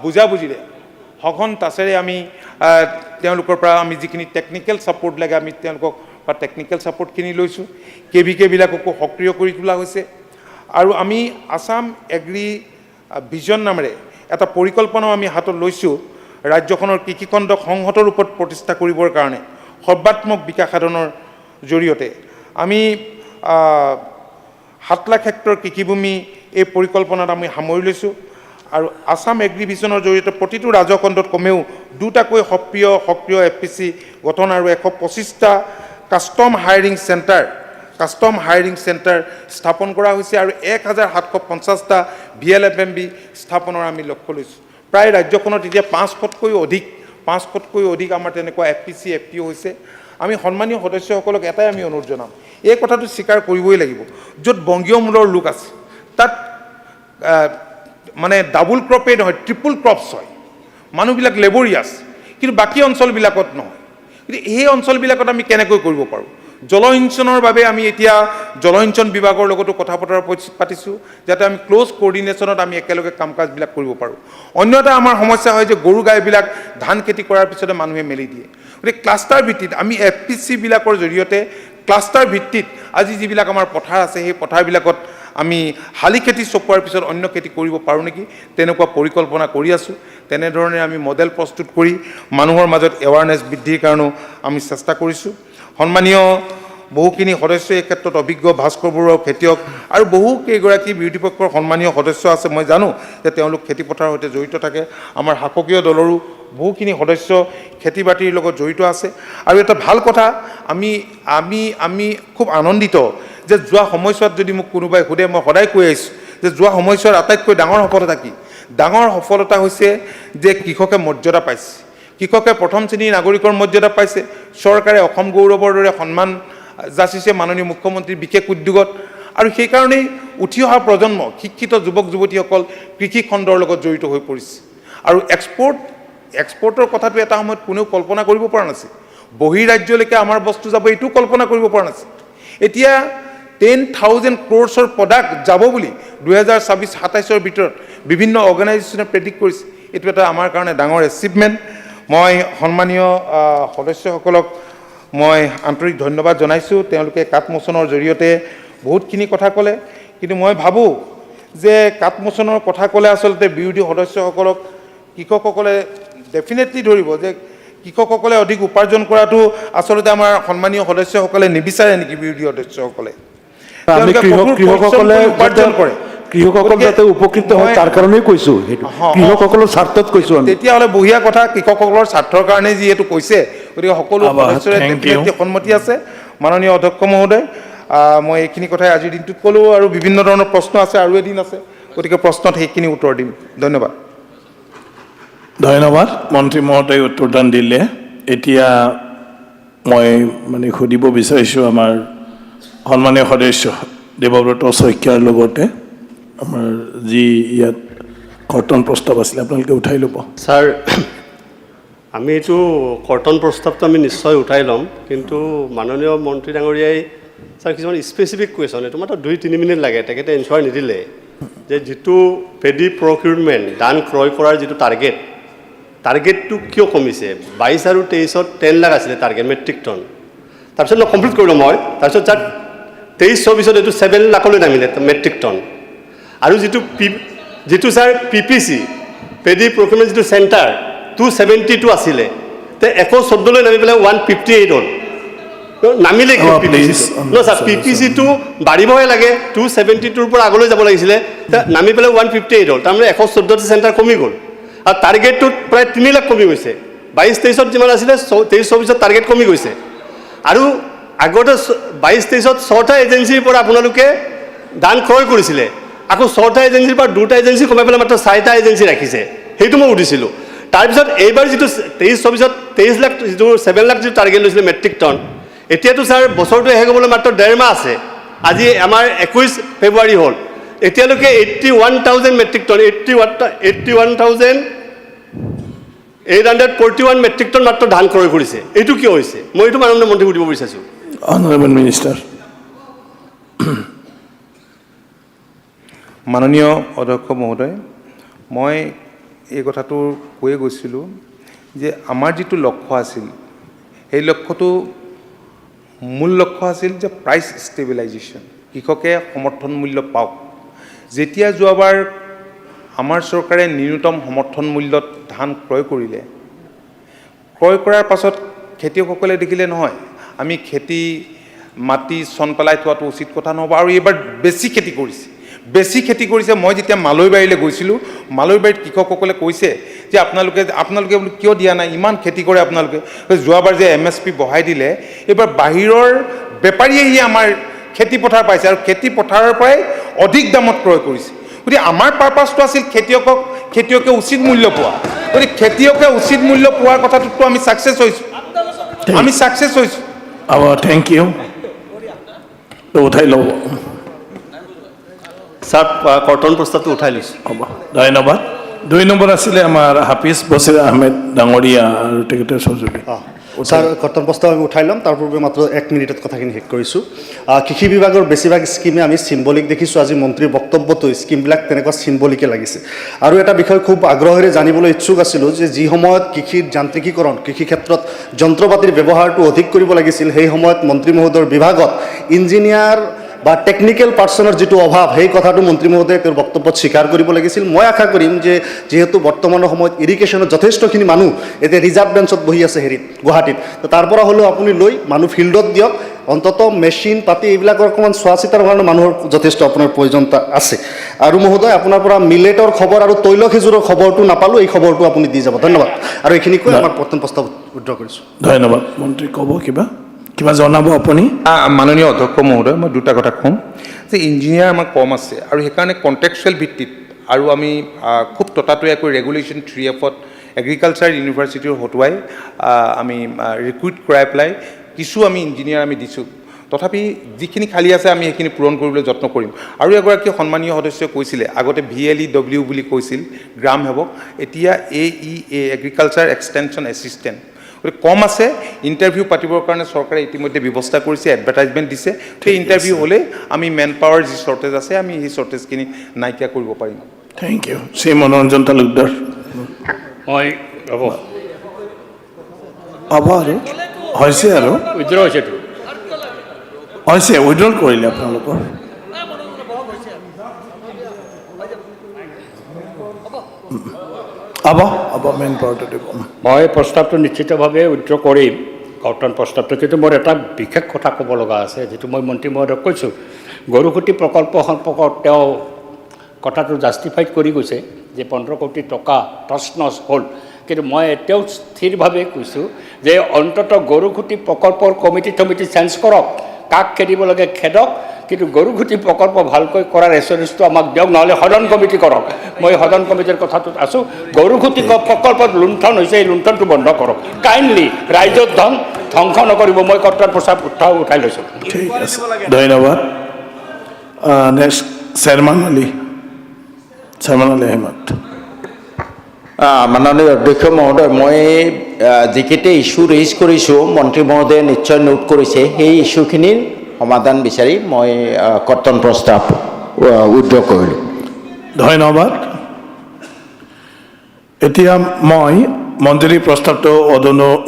বুজাবুজিৰে সঘন তাচেৰে আমি তেওঁলোকৰ পৰা আমি যিখিনি টেকনিকেল ছাপোৰ্ট লাগে আমি তেওঁলোকক বা টেকনিকেল ছাপোৰ্টখিনি লৈছোঁ কেভিকেবিলাককো সক্ৰিয় কৰি তোলা হৈছে আৰু আমি আছাম এগ্ৰি ভিজন নামেৰে এটা পৰিকল্পনাও আমি হাতত লৈছোঁ ৰাজ্যখনৰ কৃষিখণ্ডক সংহতৰ ৰূপত প্ৰতিষ্ঠা কৰিবৰ কাৰণে সৰ্বাত্মক বিকাশ সাধনৰ জৰিয়তে আমি 7 লাখ হেক্টৰ কৃষিভূমি এই পৰিকল্পনাত আমি সামৰি লৈছোঁ আৰু আছাম এগ্ৰি ভিজনৰ জৰিয়তে প্ৰতিটো ৰাজখণ্ডত কমেও 2টাকৈ সক্ৰিয় FPC গঠন আৰু 125টা কাষ্টম হায়াৰিং চেণ্টাৰ স্থাপন কৰা হৈছে আৰু 1750টা VLFMB স্থাপনৰ আমি লক্ষ্য লৈছোঁ প্ৰায় ৰাজ্যখনত এতিয়া 500তকৈ অধিক আমাৰ তেনেকুৱা FPC FPO হৈছে আমি সন্মানীয় সদস্যসকলক এটাই আমি অনুৰোধ জনাম এই কথাটো স্বীকাৰ কৰিবই লাগিব য'ত বংগীয় মূলৰ লোক আছে তাত মানে ডাবল ক্ৰপেই নহয় ট্ৰিপল ক্ৰপছ হয় মানুহবিলাক লেবৰিয়াছ কিন্তু বাকী অঞ্চলবিলাকত নহয় কিন্তু এই অঞ্চলবিলাকত আমি কেনেকৈ কৰিব পাৰোঁ জলসিঞ্চনৰ বাবে আমি এতিয়া জলসিঞ্চন বিভাগৰ লগতো কথা বতৰা পাতিছোঁ যাতে আমি ক্ল'জ কোঅৰ্ডিনেশ্যনত আমি একেলগে কাম কাজবিলাক কৰিব পাৰোঁ অন্য এটা আমাৰ সমস্যা হয় যে গৰু গাইবিলাক ধান খেতি কৰাৰ পিছতে মানুহে মেলি দিয়ে গতিকে ক্লাষ্টাৰ ভিত্তিত আমি FPCবিলাকৰ জৰিয়তে ক্লাষ্টাৰ ভিত্তিত আজি যিবিলাক আমাৰ পথাৰ আছে সেই পথাৰবিলাকত আমি শালি খেতি চপোৱাৰ পিছত অন্য খেতি কৰিব পাৰোঁ নেকি তেনেকুৱা পৰিকল্পনা কৰি আছোঁ তেনেধৰণে আমি মডেল প্ৰস্তুত কৰি মানুহৰ মাজত এৱাৰনেছ বৃদ্ধিৰ কাৰণেও আমি চেষ্টা কৰিছোঁ সন্মানীয় বহুখিনি সদস্য এই ক্ষেত্ৰত অভিজ্ঞ ভাস্কৰ বৰুৱা খেতিয়ক আৰু বহুকেইগৰাকী বিৰোধী পক্ষৰ সন্মানীয় সদস্য আছে মই জানো যে তেওঁলোক খেতিপথাৰৰ সৈতে জড়িত থাকে আমাৰ শাসকীয় দলৰো বহুখিনি সদস্য খেতি বাতিৰ লগত জড়িত আছে আৰু এটা ভাল কথা আমি খুব আনন্দিত যে যোৱা সময়ছোৱাত যদি মোক কোনোবাই সোধে মই সদায় কৈ আহিছোঁ যে যোৱা সময়ছোৱাৰ আটাইতকৈ ডাঙৰ সফলতা কি ডাঙৰ সফলতা হৈছে যে কৃষকে মৰ্যাদা পাইছে কৃষকে প্ৰথম শ্ৰেণীৰ নাগৰিকৰ মৰ্যাদা পাইছে চৰকাৰে অসম গৌৰৱৰ দৰে সন্মান যাচিছে মাননীয় মুখ্যমন্ত্ৰীৰ বিশেষ উদ্যোগত আৰু সেইকাৰণেই উঠি অহা প্ৰজন্ম শিক্ষিত যুৱক যুৱতীসকল কৃষি খণ্ডৰ লগত জড়িত হৈ পৰিছে আৰু এক্সপৰ্টৰ কথাটো এটা সময়ত কোনেও কল্পনা কৰিব পৰা নাছিল বহিৰাজ্যলৈকে আমাৰ বস্তু যাব এইটো কল্পনা কৰিব পৰা নাছিল এতিয়া 10,000 crores প্ৰডাক্ট যাব বুলি 2026-27 ভিতৰত বিভিন্ন অৰ্গেনাইজেশ্যনে প্ৰেডিক্ট কৰিছে এইটো এটা আমাৰ কাৰণে ডাঙৰ এচিভমেণ্ট মই সন্মানীয় সদস্যসকলক মই আন্তৰিক ধন্যবাদ জনাইছোঁ তেওঁলোকে কাঠমোচনৰ জৰিয়তে বহুতখিনি কথা ক'লে কিন্তু মই ভাবোঁ যে কাঠমোচনৰ কথা ক'লে আচলতে বিৰোধী সদস্যসকলক কৃষকসকলে ডেফিনেটলি ধৰিব যে কৃষকসকলে অধিক উপাৰ্জন কৰাটো আচলতে আমাৰ সন্মানীয় সদস্যসকলে নিবিচাৰে নেকি বিৰোধী সদস্যসকলে কৃষকসকলে উপাৰ্জন কৰে কৃষকসকল যাতে উপকৃত হয় তাৰ কাৰণেই কৈছোঁ সেইটো কৃষকসকলৰ স্বাৰ্থত কৈছোঁ আমি তেতিয়াহ'লে বঢ়িয়া কথা কৃষকসকলৰ স্বাৰ্থৰ কাৰণে যিহেতু কৈছে গতিকে সকলো সদস্যৰে সন্মতি আছে মাননীয় অধ্যক্ষ মহোদয় মই এইখিনি কথাই আজিৰ দিনটোত ক'লোঁ আৰু বিভিন্ন ধৰণৰ প্ৰশ্ন আছে আৰু এদিন আছে গতিকে প্ৰশ্নত সেইখিনি উত্তৰ দিম ধন্যবাদ ধন্যবাদ মন্ত্ৰী মহোদয় উত্তৰদান দিলে এতিয়া মই মানে সুধিব বিচাৰিছোঁ আমাৰ সন্মানীয় সদস্য দেৱব্ৰত শইকীয়াৰ লগতে আমাৰ যি ইয়াত কৰ্তন প্ৰস্তাৱ আছিলে আপোনালোকে উঠাই ল'ব ছাৰ আমি এইটো কৰ্তন প্ৰস্তাৱটো আমি নিশ্চয় উঠাই ল'ম কিন্তু মাননীয় মন্ত্ৰী ডাঙৰীয়াই ছাৰ কিছুমান স্পেচিফিক কুৱেশ্যন এইটো মাত্ৰ 2-3 মিনিট লাগে তেখেতে এনচাৰ নিদিলে যে যিটো পেডি প্ৰকিউৰমেণ্ট ধান ক্ৰয় কৰাৰ যিটো টাৰ্গেটটো কিয় কমিছে 22 আৰু 23ত 10 লাখ আছিলে টাৰ্গেট মেট্ৰিক টন তাৰপিছত মই কমপ্লিট কৰিলোঁ মই তাৰপিছত যাক 23-24ত এইটো 7 লাখলৈ নামিলে মেট্ৰিক টন আৰু যিটো ছাৰ PPC পেডি প্ৰকিউৰমেণ্ট যিটো চেণ্টাৰ 272 আছিলে তে 114লৈ নামি পেলাই 158 হ'ল নামিলে ছাৰ PPC-টো বাঢ়িবহে লাগে 272ৰ পৰা আগলৈ যাব লাগিছিলে নামি পেলাই 158 হ'ল তাৰমানে 114টা চেণ্টাৰ কমি গ'ল আৰু টাৰ্গেটটোত প্ৰায় 3 লাখ কমি গৈছে 22-23ত যিমান আছিলে 23-24ত টাৰ্গেট কমি গৈছে আৰু আগতে 22-23ত 6টা এজেঞ্চিৰ পৰা আপোনালোকে ধান ক্ৰয় কৰিছিলে আকৌ 6টা এজেঞ্চিৰ পৰা 2টা এজেঞ্চি কমাই পেলাই মাত্ৰ 4টা এজেঞ্চি ৰাখিছে সেইটো মই উঠিছিলোঁ তাৰপিছত এইবাৰ যিটো 23-24ত 23 লাখ যিটো 7 লাখ যিটো টাৰ্গেট লৈছিলে মেট্ৰিক টন এতিয়াতো ছাৰ বছৰটো শেষ হ'বলৈ মাত্ৰ 1.5 মাহ আছে আজি আমাৰ 21 ফেব্ৰুৱাৰী হ'ল এতিয়ালৈকে 81,000 মেট্ৰিক টন 81,841 মেট্ৰিক টন মাত্ৰ ধান ক্ৰয় কৰিছে এইটো কিয় হৈছে মই এইটো মাননীয় মন্ত্ৰী সুধিব বিচাৰিছোঁ অনাৰেবল মিনিষ্টাৰ মাননীয় অধ্যক্ষ মহোদয় মই এই কথাটো কৈয়ে গৈছিলোঁ যে আমাৰ যিটো লক্ষ্য আছিল সেই লক্ষ্যটো মূল লক্ষ্য আছিল যে প্ৰাইচ ষ্টেবিলাইজেশ্যন কৃষকে সমৰ্থন মূল্য পাওক যেতিয়া যোৱাবাৰ আমাৰ চৰকাৰে ন্যূনতম সমৰ্থন মূল্যত ধান ক্ৰয় কৰিলে ক্ৰয় কৰাৰ পাছত খেতিয়কসকলে দেখিলে নহয় আমি খেতি মাটি চন পেলাই থোৱাটো উচিত কথা নহ'ব আৰু এইবাৰ বেছি খেতি কৰিছে মই যেতিয়া মালৈবাৰীলৈ গৈছিলোঁ মালৈবাৰীত কৃষকসকলে কৈছে যে আপোনালোকে বোলো কিয় দিয়া নাই ইমান খেতি কৰে আপোনালোকে যোৱাবাৰ যে MSP বঢ়াই দিলে এইবাৰ বাহিৰৰ বেপাৰী আহি আমাৰ খেতি পথাৰ পাইছে আৰু খেতি পথাৰৰ পৰাই অধিক দামত ক্ৰয় কৰিছে গতিকে আমাৰ পাৰ্পাছটো আছিল খেতিয়কে উচিত মূল্য পোৱা গতিকে খেতিয়কে উচিত মূল্য পোৱাৰ কথাটোতো আমি ছাকচেছ হৈছোঁ থেংক ইউ উঠাই ল'ব ছাৰ কৰ্তন প্ৰস্তাৱটো উঠাই লৈছোঁ হ'ব ধন্যবাদ 2 নম্বৰ আছিলে আমাৰ হাফিজ বছিৰ আহমেদ ডাঙৰীয়া আৰু তেখেতৰ সহযোগী ছাৰ কৰ্তন প্ৰস্তাৱ আমি উঠাই ল'ম তাৰ পূৰ্বে মাত্ৰ 1 মিনিটত কথাখিনি শেষ কৰিছোঁ কৃষি বিভাগৰ বেছিভাগ স্কিমে আমি চিম্বলিক দেখিছোঁ আজি মন্ত্ৰীৰ বক্তব্যটো স্কিমবিলাক তেনেকুৱা চিম্বলিকে লাগিছে আৰু এটা বিষয় খুব আগ্ৰহেৰে জানিবলৈ ইচ্ছুক আছিলোঁ যে যি সময়ত কৃষিৰ যান্ত্ৰিকীকৰণ কৃষি ক্ষেত্ৰত যন্ত্ৰপাতিৰ ব্যৱহাৰটো অধিক কৰিব লাগিছিল সেই সময়ত মন্ত্ৰী মহোদয়ৰ বিভাগত ইঞ্জিনিয়াৰ বা টেকনিকেল পাৰ্চনৰ যিটো অভাৱ সেই কথাটো মন্ত্ৰী মহোদয়ে তেওঁৰ বক্তব্যত স্বীকাৰ কৰিব লাগিছিল মই আশা কৰিম যে যিহেতু বৰ্তমানৰ সময়ত ইৰিগেশ্যনত যথেষ্টখিনি মানুহ এতিয়া ৰিজাৰ্ভ বেঞ্চত বহি আছে গুৱাহাটীত তো তাৰ পৰা হ'লেও আপুনি লৈ মানুহ ফিল্ডত দিয়ক অন্তত মেচিন পাতি এইবিলাকৰ অকণমান চোৱা চিতাৰ কাৰণে মানুহৰ যথেষ্ট আপোনাৰ প্ৰয়োজনীয়তা আছে আৰু মহোদয় আপোনাৰ পৰা মিলেটৰ খবৰ আৰু তৈল খেজুৰৰ খবৰটো নাপালোঁ এই খবৰটো আপুনি দি যাব ধন্যবাদ আৰু এইখিনি কৈ আমাৰ কৰ্তন প্ৰস্তাৱ উইথড্ৰ কৰিছোঁ ধন্যবাদ মন্ত্ৰী ক'ব কিবা জনাব আপুনি মাননীয় অধ্যক্ষ মহোদয় মই দুটা কথা ক'ম যে ইঞ্জিনিয়াৰ আমাৰ কম আছে আৰু সেইকাৰণে কণ্টেক্সুৱেল ভিত্তিত আৰু আমি খুব ততাতৈয়াকৈ ৰেগুলেশ্যন 3F-ত এগ্ৰিকালচাৰ ইউনিভাৰ্চিটিৰ হতুৱাই আমি ৰিক্ৰুইট কৰাই পেলাই কিছু আমি ইঞ্জিনিয়াৰ আমি দিছোঁ তথাপি যিখিনি খালী আছে আমি সেইখিনি পূৰণ কৰিবলৈ যত্ন কৰিম আৰু এগৰাকী সন্মানীয় সদস্যই কৈছিলে আগতে VLEW বুলি কৈছিল গ্ৰাম সেৱক এতিয়া AEA এগ্ৰিকালচাৰ এক্সটেনশ্যন এছিষ্টেণ্ট কম আছে ইণ্টাৰভিউ পাতিবৰ কাৰণে চৰকাৰে ইতিমধ্যে ব্যৱস্থা কৰিছে এডভাৰটাইজমেণ্ট দিছে সেই ইণ্টাৰভিউ হ'লে আমি মেন পাৱাৰ যি শ্বৰ্টেজ আছে আমি সেই শ্বৰ্টেজখিনি নাইকিয়া কৰিব পাৰিম থেংক ইউ শ্ৰী মনোৰঞ্জন তালুকদাৰ মই হ'ব আৰু হৈছে আৰু উইথড্ৰ হৈছে উইথড্ৰল কৰিলে আপোনালোকৰ হ'ব মেইন পাৱাৰটো দিব মই প্ৰস্তাৱটো নিশ্চিতভাৱে উইথড্ৰ কৰিম কৰ্তন প্ৰস্তাৱটো কিন্তু মোৰ এটা বিশেষ কথা ক'ব লগা আছে যিটো মই মন্ত্ৰী মহোদয়ক কৈছোঁ গৰুসুঁতি প্ৰকল্প সম্পৰ্কত তেওঁ কথাটো জাষ্টিফাইড কৰি গৈছে যে 15 কোটি টকা টচ-নচ হ'ল কিন্তু মই এতিয়াও স্থিৰভাৱে কৈছোঁ যে অন্ততঃ গৰুসুঁতি প্ৰকল্পৰ কমিটি চেঞ্জ কৰক কাক খেদিব লাগে খেদক কিন্তু গৰুখুটি প্ৰকল্প ভালকৈ কৰাৰ এচুৰেঞ্চটো আমাক দিয়ক, নহ'লে সদন কমিটি কৰক। মই সদন কমিটিৰ কথাটোত আছোঁ। গৰুখুটি প্ৰকল্পত লুণ্ঠন হৈছে, এই লুণ্ঠনটো বন্ধ কৰক কাইণ্ডলি। ৰাইজৰ ধন ধ্বংস নকৰিব। মই কৰ্তাৰ প্ৰস্তাৱ উঠাই লৈছোঁ। ঠিক আছে, ধন্যবাদ। Next chairman Ali Ahmed. মাননীয় অধ্যক্ষ মহোদয়, মই যিকেইটা ইছ্যু ৰেইজ কৰিছোঁ মন্ত্ৰী মহোদয়ে নিশ্চয় নোট কৰিছে। সেই ইছ্যুখিনিৰ সমাধান বিচাৰি মই কৰ্তন প্ৰস্তাৱ উইথড্ৰ কৰিলোঁ। ধন্যবাদ। এতিয়া মই মঞ্জুৰী প্ৰস্তাৱটো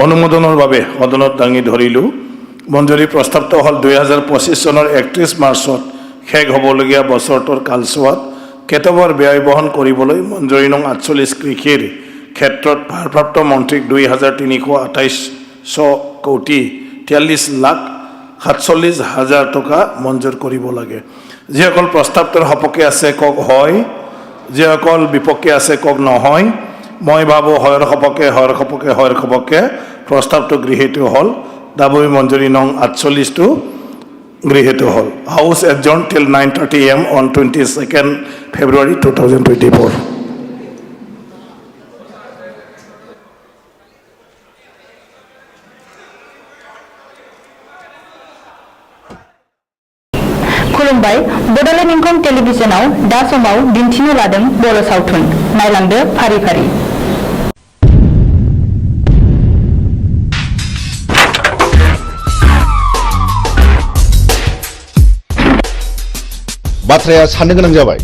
অনুমোদনৰ বাবে সদনত দাঙি ধৰিলোঁ। মঞ্জুৰী প্ৰস্তাৱটো হ'ল 2025 চনৰ 31 মাৰ্চত শেষ হ'বলগীয়া বছৰটোৰ কালচোৱাত কেতবৰ ব্যয় বহন কৰিবলৈ মঞ্জুৰী নং 48 কৃষিৰ ক্ষেত্ৰত ভাৰপ্ৰাপ্ত মন্ত্ৰীক 2,328 কোটি 43,47,000 টকা মঞ্জুৰ কৰিব লাগে। যিসকল প্ৰস্তাৱটোৰ সপক্ষে আছে কওক হয়, যিসকল বিপক্ষে আছে কওক নহয়। মই ভাবোঁ হয়ৰ সপক্ষে প্ৰস্তাৱটো গৃহীত হ'ল। দাবী মঞ্জুৰী নং 48টো গৃহীত হ'ল। হাউচ এডজৰ্ন টিল 9:30 AM on 22nd February 2024. खुलुमबाय। बड'लेण्ड इंखं टेलिभिजनाव दा समाव दिन्थिनो लादों बर' सावथुन। नायलांदो फारि फारि। बाथ्राया साननो गोनां जाबाय।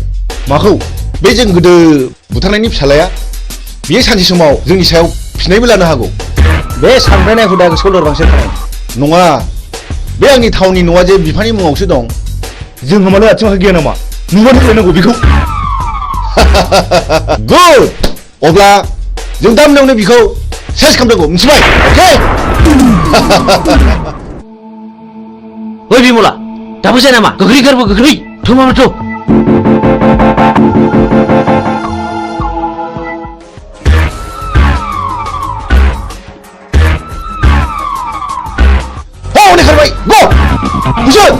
माखौ? बे जों गोदो बुथारनायनि फिसालाया बेयो सानसे समाव जोंनि सायाव फिनायबो लानो हागौ। बे सानब्रायनाय हुदा गोसोआव लोरबांसो थानाय नङा। बे आंनि थावनि न'आ जे बिफानि मुङावसो दं। जों होमानो आथिं आखाइ गैया नामा? नुबानो फैनांगौ बेखौ। गुड। अब्ला जों दा मोनायावनो बिखौ सेस खालामनांगौ, मिथिबाय? अके? ओइ बिमला, दाबो जाया नामा? गोख्रै गारबो गोख्रै। थुमामाथ'। हनै खारबाय। गो। कुसन।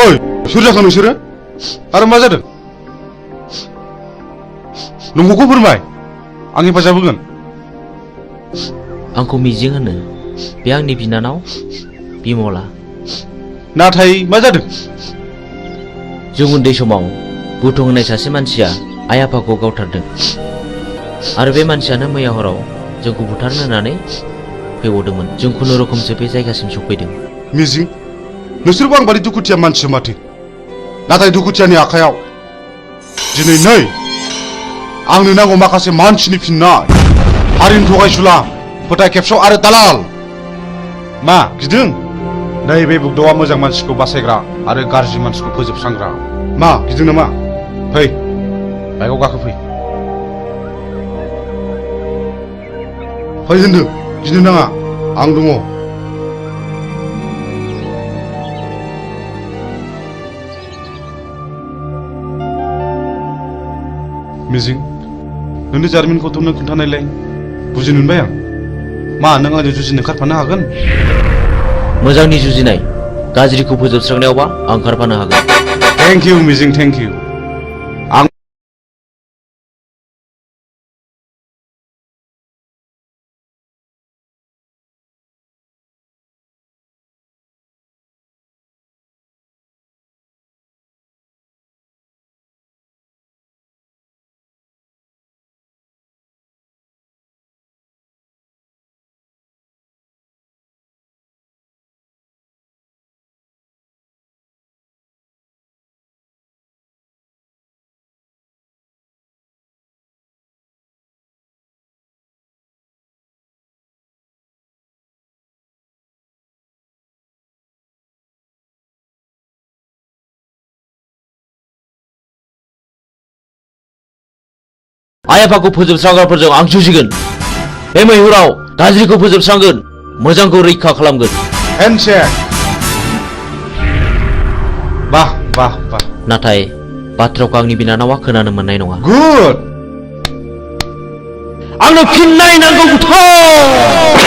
ओइ, सोर जाखो नोंसोरो? आरो मा जादों? नंगौखौ फोरमाय, आं हेफाजाब होगोन। आंखौ मिजिं होनो, बे आंनि बिनानाव बिमला। नाथाय मा जादों? जों उन्दै समाव बुथु होननाय सासे मानसिया आइ आफाखौ गावथारदों आरो बे मानसियानो मैया हराव जोंखौ बुथारनो होननानै फैबावदोंमोन। जों खुनुरुखुमसो बे जायगासिम सफैदों। मिजिं, नोंसोरबो आं बादि दुखुथिया मानसि माथो। नाथाय दुखुथियानि आखायाव दिनै नै आंनो नांगौ माखासे मानसिनि फिननाय। हारिनि थगायसुला, फोथाय खेबस' आरो दालाल। मा गिदों? नैबे बुग्दावा मोजां मानसिखौ बासायग्रा आरो गाज्रि मानसिखौ फोजोबस्रांग्रा। मा गिदों नामा? फै, बाइकआव गाखोफै। फै होनदों, गिनो नाङा, आं दङ। मिजिं, नोंनि जारिमिनखौथ' नों खोन्थानायलाय बुजिनो मोनबाय आं। मा नों आंजों जुजिनो ओंखारफानो हागोन? मोजांनि जुजिनाय, गाज्रिखौ फोजोबस्रांनायावबा आं ओंखारफानो हागोन। थेंक इउ मिजिं, थेंक इउ। आं आइ आफाखौ फोजोबस्रांग्राफोरजों आं जुजिगोन। बे मैहुराव गाज्रिखौ फोजोबस्रांगोन, मोजांखौ रैखा खालामगोन। हेन्डशेक। वाह वाह नाथाय बाथ्राखौ आंनि बिनानावा खोनानो मोननाय नङा गुड आंनो फिननाय नांगौ बुथार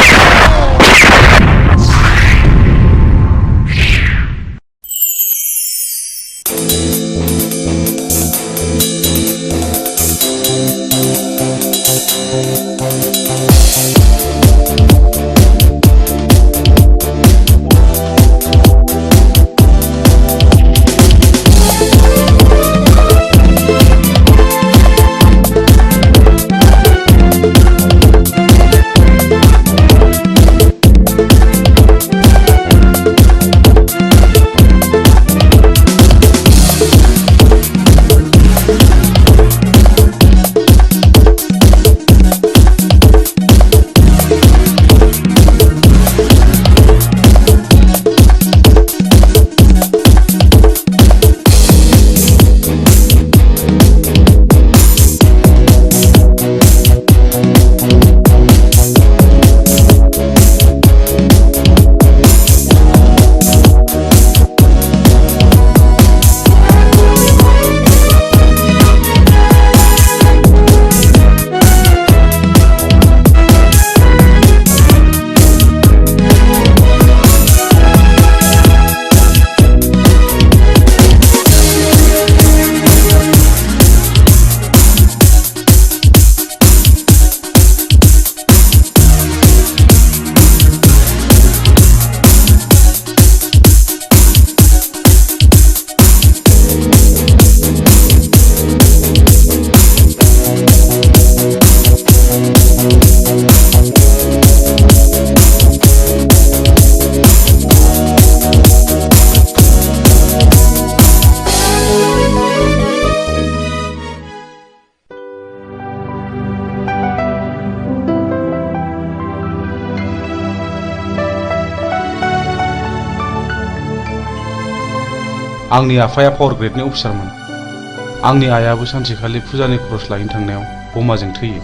आंनि आफाया पावर ग्रेडनि अफिसारमोन आंनि आइयाबो सानसेखालि फुजानि खरस लायनो थांनायाव बमाजों थैयो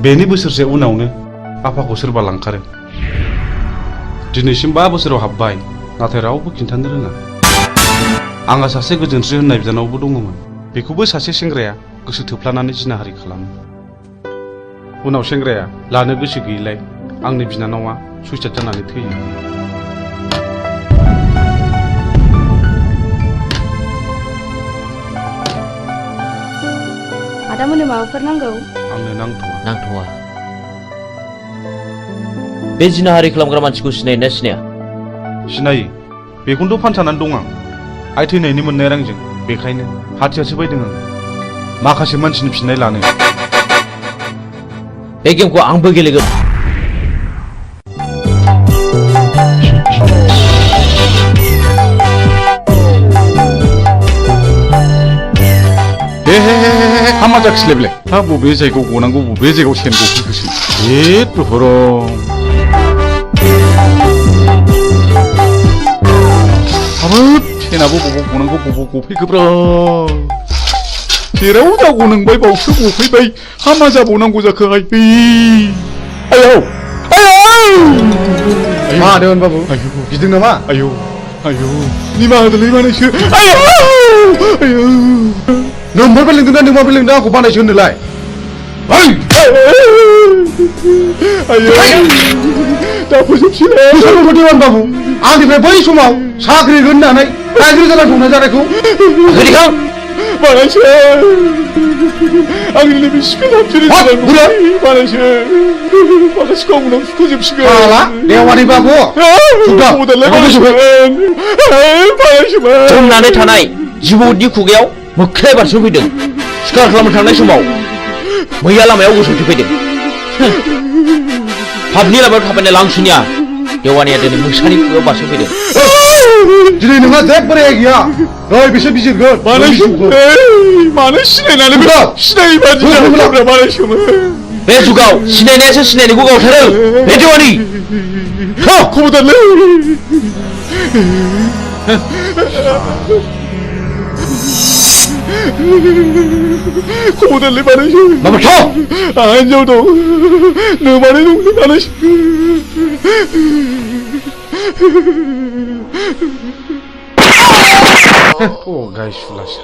बेनि बोसोरसे उनावनो आफाखौ सोरबा लांखारो दिनैसिम 5 बोसोराव हाबबाय नाथाय रावबो खिन्थानो रोङा आंहा सासे गोजोनस्रि होननाय बिनानावबो दङमोन बेखौबो सासे सेंग्राया गोसो थोफ्लानानै जिनाहारि खालामो उनाव सेंग्राया लानो गोसो गैयैलाय आंनि बिनानावा सुइसाइड जानानै थैयो आदामोननो माबाफोर नांगौ आंनो नांथ'वा बे जिनाहारि खालामग्रा मानसिखौ सिनायोना सिनाया सिनायो बेखौनोथ' फानसानानै दं आं आइ थैनायनि मोननाय रांजों बेखायनो हाथियारसो बायदों आं माखासे मानसिनि फिननाय लानो बे गेमखौ आंबो गेलेगोन हामा जाखिलायबाय हा बबे जायगायाव गनांगौ बबे जायगायाव सेन गफैखोसै हाबाब सेनाबो बबाव गनांगौ बबाव गफैखोब्रा जेराव जागौ नोंबाय बावसो गफैबाय हामा जाबावनांगौ जाखोहाय आयौ मा होदों बाबु गिदों नामा आयौ निमाहा होदोलै मानैसो आयौ नोंबो लोंदोंना नोंमाबो लोंदों आंखौ बानायसो होनोलाय दा फोजोबसिगोन बाबु आंनिफ्राय बै समाव साख्रि होननानै गाज्रि जाना संनाय जानायखौ बानायसो आंनि नैबे सिखोलाबसोरै बानायसो माखासेखौ उनाव सुख'जोबसिगोन देवानि बाबु जमनानै थानाय जिबौनि खुगायाव मोख्राया बारस'फैदों सिखार खालामनो थांनाय समाव मैया लामायाव गसंथि फैदों हाबनि लामायाव थाबायनाय लांसुनिया देवानिया दिनै मोसानि खुगायाव बारस'फैदों दिनै नोंहा जेबो रेहाय गैया नै बिसोर बिजिरगोन मानो सिनायनानै सिनायै बादि जादोंब्रा बानायसोमोन बे जुगाव सिनायनायासो सिनायनायखौ गावथारो बे देवानि खबरदारलै खबरदारलै बानायसो हिनजाव दं नोमानै दं बानायसो Oh, guys, flash.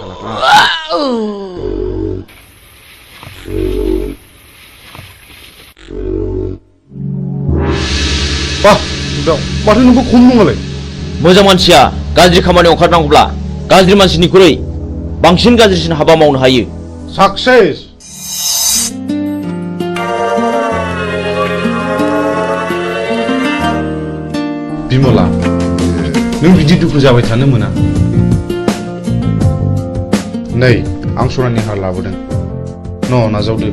Wah, udah. Malah nunggu kumung lagi. मोजां मानसिया गाज्रि खामानियाव ओंखारनांगौब्ला गाज्रि मानसिनिख्रुइ बांसिन गाज्रिसिन हाबा मावनो हायो Success. बिमला नों बिदि दुखु जाबाय थानो मोना नै आं सनानि हार लाबोदों नाजावदो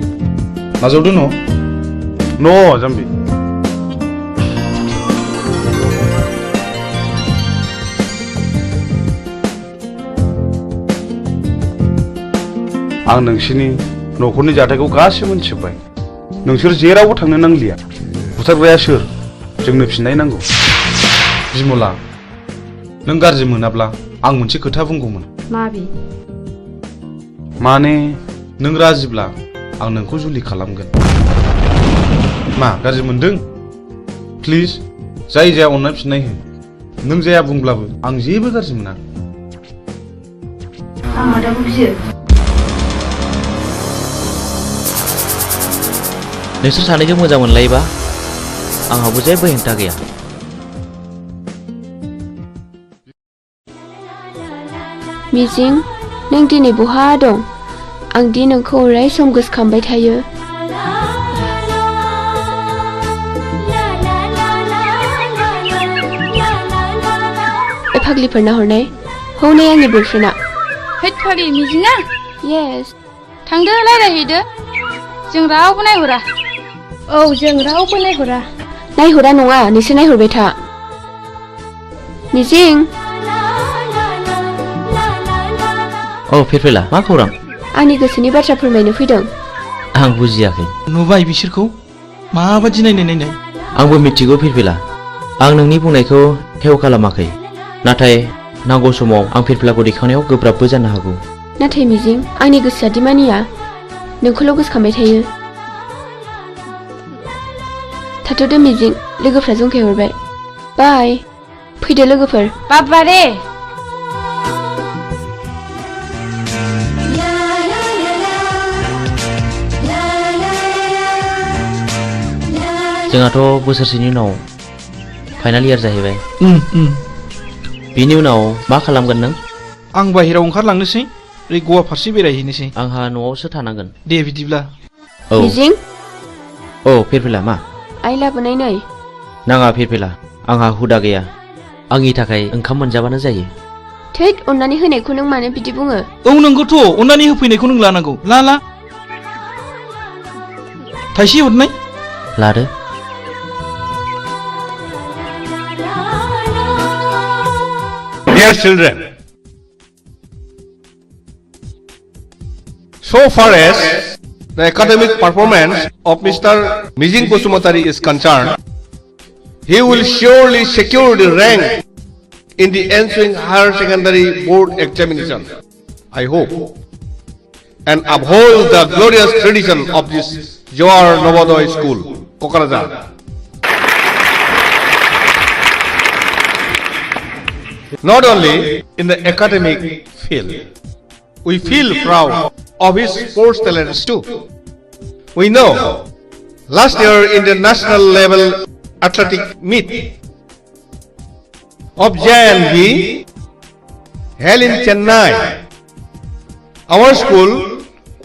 जाम्बि आं नोंसिनि न'खरनि जाथायखौ गासिबो मोनथिजोब्बाय नोंसोर जेरावबो थांनो नांलिया बुथारग्राया सोर जोंनो फिननाय नांगौ बिमला नों गाज्रि मोनाब्ला आं मोनसे खोथा बुंगौमोन माने नों राजिब्ला आं नोंखौ जुलि खालामगोन मा गाज्रि मोनदों प्लिज जाय जाया अननाय फिननाय हो नों जाया बुंब्लाबो आं जेबो गाज्रि मोना नोंसोर सानैजों मोजां मोनलायोबा आंहाबो जेबो हेंथा गैया मिजिं नों दिनै बहा दं आं दि नोंखौ अराय सम गोसोखांबाय थायो फाग्लिफोरना हरनाय हौनाय आंनि बयफ्रेन्डआ हैद फाग्लि मिजिङा येस थांदो रायलायहैदो जों रावबो नायहरा औ जों रावबो नायहरा नङा नोंसोर नायहरबाय था मिजिं औ फिरफिला मा खौरां आंनि गोसोनि बाथ्रा फोरमायनो फैदों आं बुजियाखै नुबाय बिसोरखौ माबादि नायनाय आंबो मिथिगौ फिरफिला आं नोंनि बुंनायखौ हेव खालामाखै नाथाय नांगौ समाव आं फिरफिलाखौ दैखांनायाव गोब्राबबो जानो हागौ नाथाय मिजिं आंनि गोसोआ दि मानिया नोंखौल' गोसोखांबाय थायो थाथ'दो मिजिं लोगोफ्रा जंखायहरबाय बाय फैदो लोगोफोर बाबारे जोंहाथ' बोसोरसेनि उनाव फाइनाल इयार जाहैबाय बिनि उनाव मा खालामगोन नों आं बाहेरायाव ओंखारलांनोसै ओरै गवा फारसे बेरायहैनोसै आंहा न'आवसो थानांगोन दे बिदिब्ला औ मिजिं औ फिरफिला मा आइ लाबोनाय नै नाङा फिरफिला आंहा हुदा गैया आंनि थाखाय ओंखाम मोनजाबानो जायो थैद अननानै होनायखौ नों मानो बिदि बुङो औ नंगौथ' अननानै होफैनायखौ नों लानांगौ ला थाइसे हरनाय लादो Dear children, so far as the academic performance of Mr. Mijing Kusumatari is concerned, he will surely secure the rank in the ensuing higher secondary board examination, I hope, and uphold the glorious tradition of this Jawar Navodaya School, Kokarajar. Not only in the academic field, we feel proud of his sports talents too. We know last year in the national level athletic meet of JNV held in Chennai, our school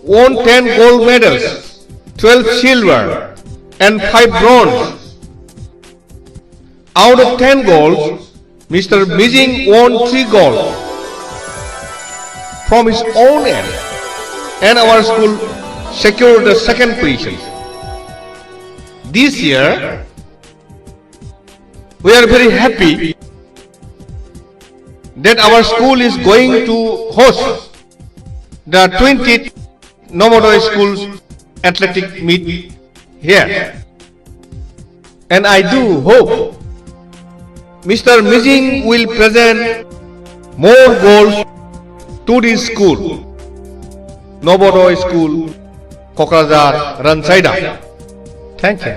won 10 gold medals, 12 silver and 5 bronze. Out of 10 golds, Mr. Mijing won 3 gold from his own end, and our school secured the second position. This year, we are very happy that our school is going to host the 20th Navodaya Schools athletic meet here, and I do hope Mr. Mijing will present more goals to this school, Navodaya School, Kokarajar, Ransaida. Thank you.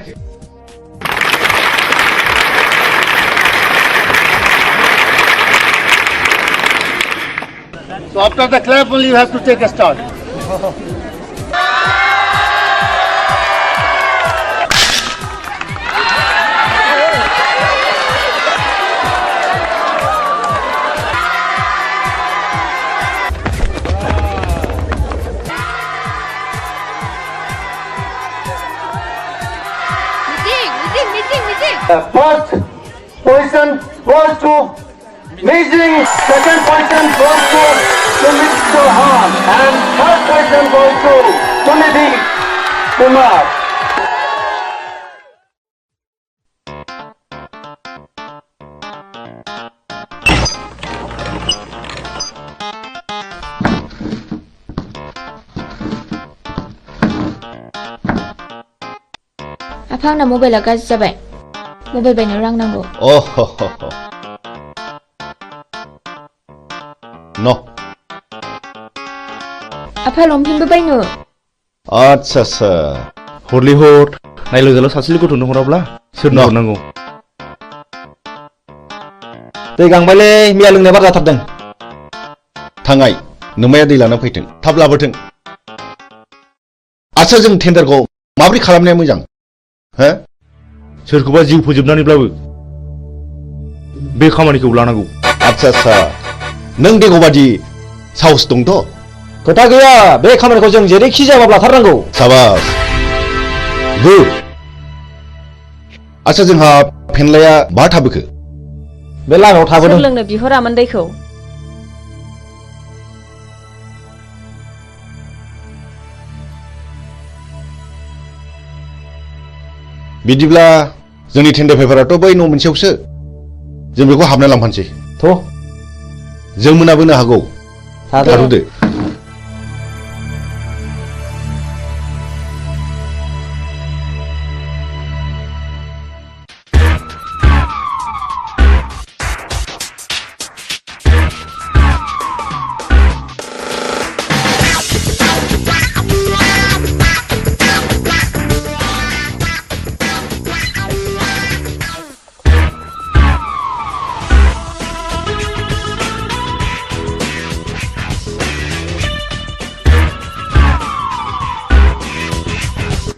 So after the clap only you have to take a start. First position goes to Meijing, second position goes to Mr. Han, and third position goes to Sunidhi Kumar. आफांना मबाइला गाज्रि जाबाय mobile बायनो रां नांगौ न आफा लंपेन्टबो बायनो आच्छा हरलि हर नायलोजाल सासेल गथ'नो हराब्ला सोरनो हरनांगौ दै गांबायलै मैया लोंनाय बार जाथारदों थांगाय नोमाया दै लाना फैथों थाब लाबोथों आच्छा जों टेन्डारखौ माबोरै खालामनाया मोजां हो सोरखौबा जिउ फोजोबनानैब्लाबो बे खामानिखौ लानांगौ आच्छा नों देगौबादि साहस दंथ' खोथा गैया बे खामानिखौ जों जेरैखि जायाबाबो लाथारनांगौ साबास गुड आच्छा जोंहा फेनलाया बहा थाबोखो बे लामायाव थाबोदों सोर लोंनो बिहरामोन दैखौ बिदिब्ला जोंनि टेन्डार पेपाराथ' बै न' मोनसेयावसो जों बेखौ हाबना लांफानोसै थ' जों मोनाबोनो हागौ थाथ'दो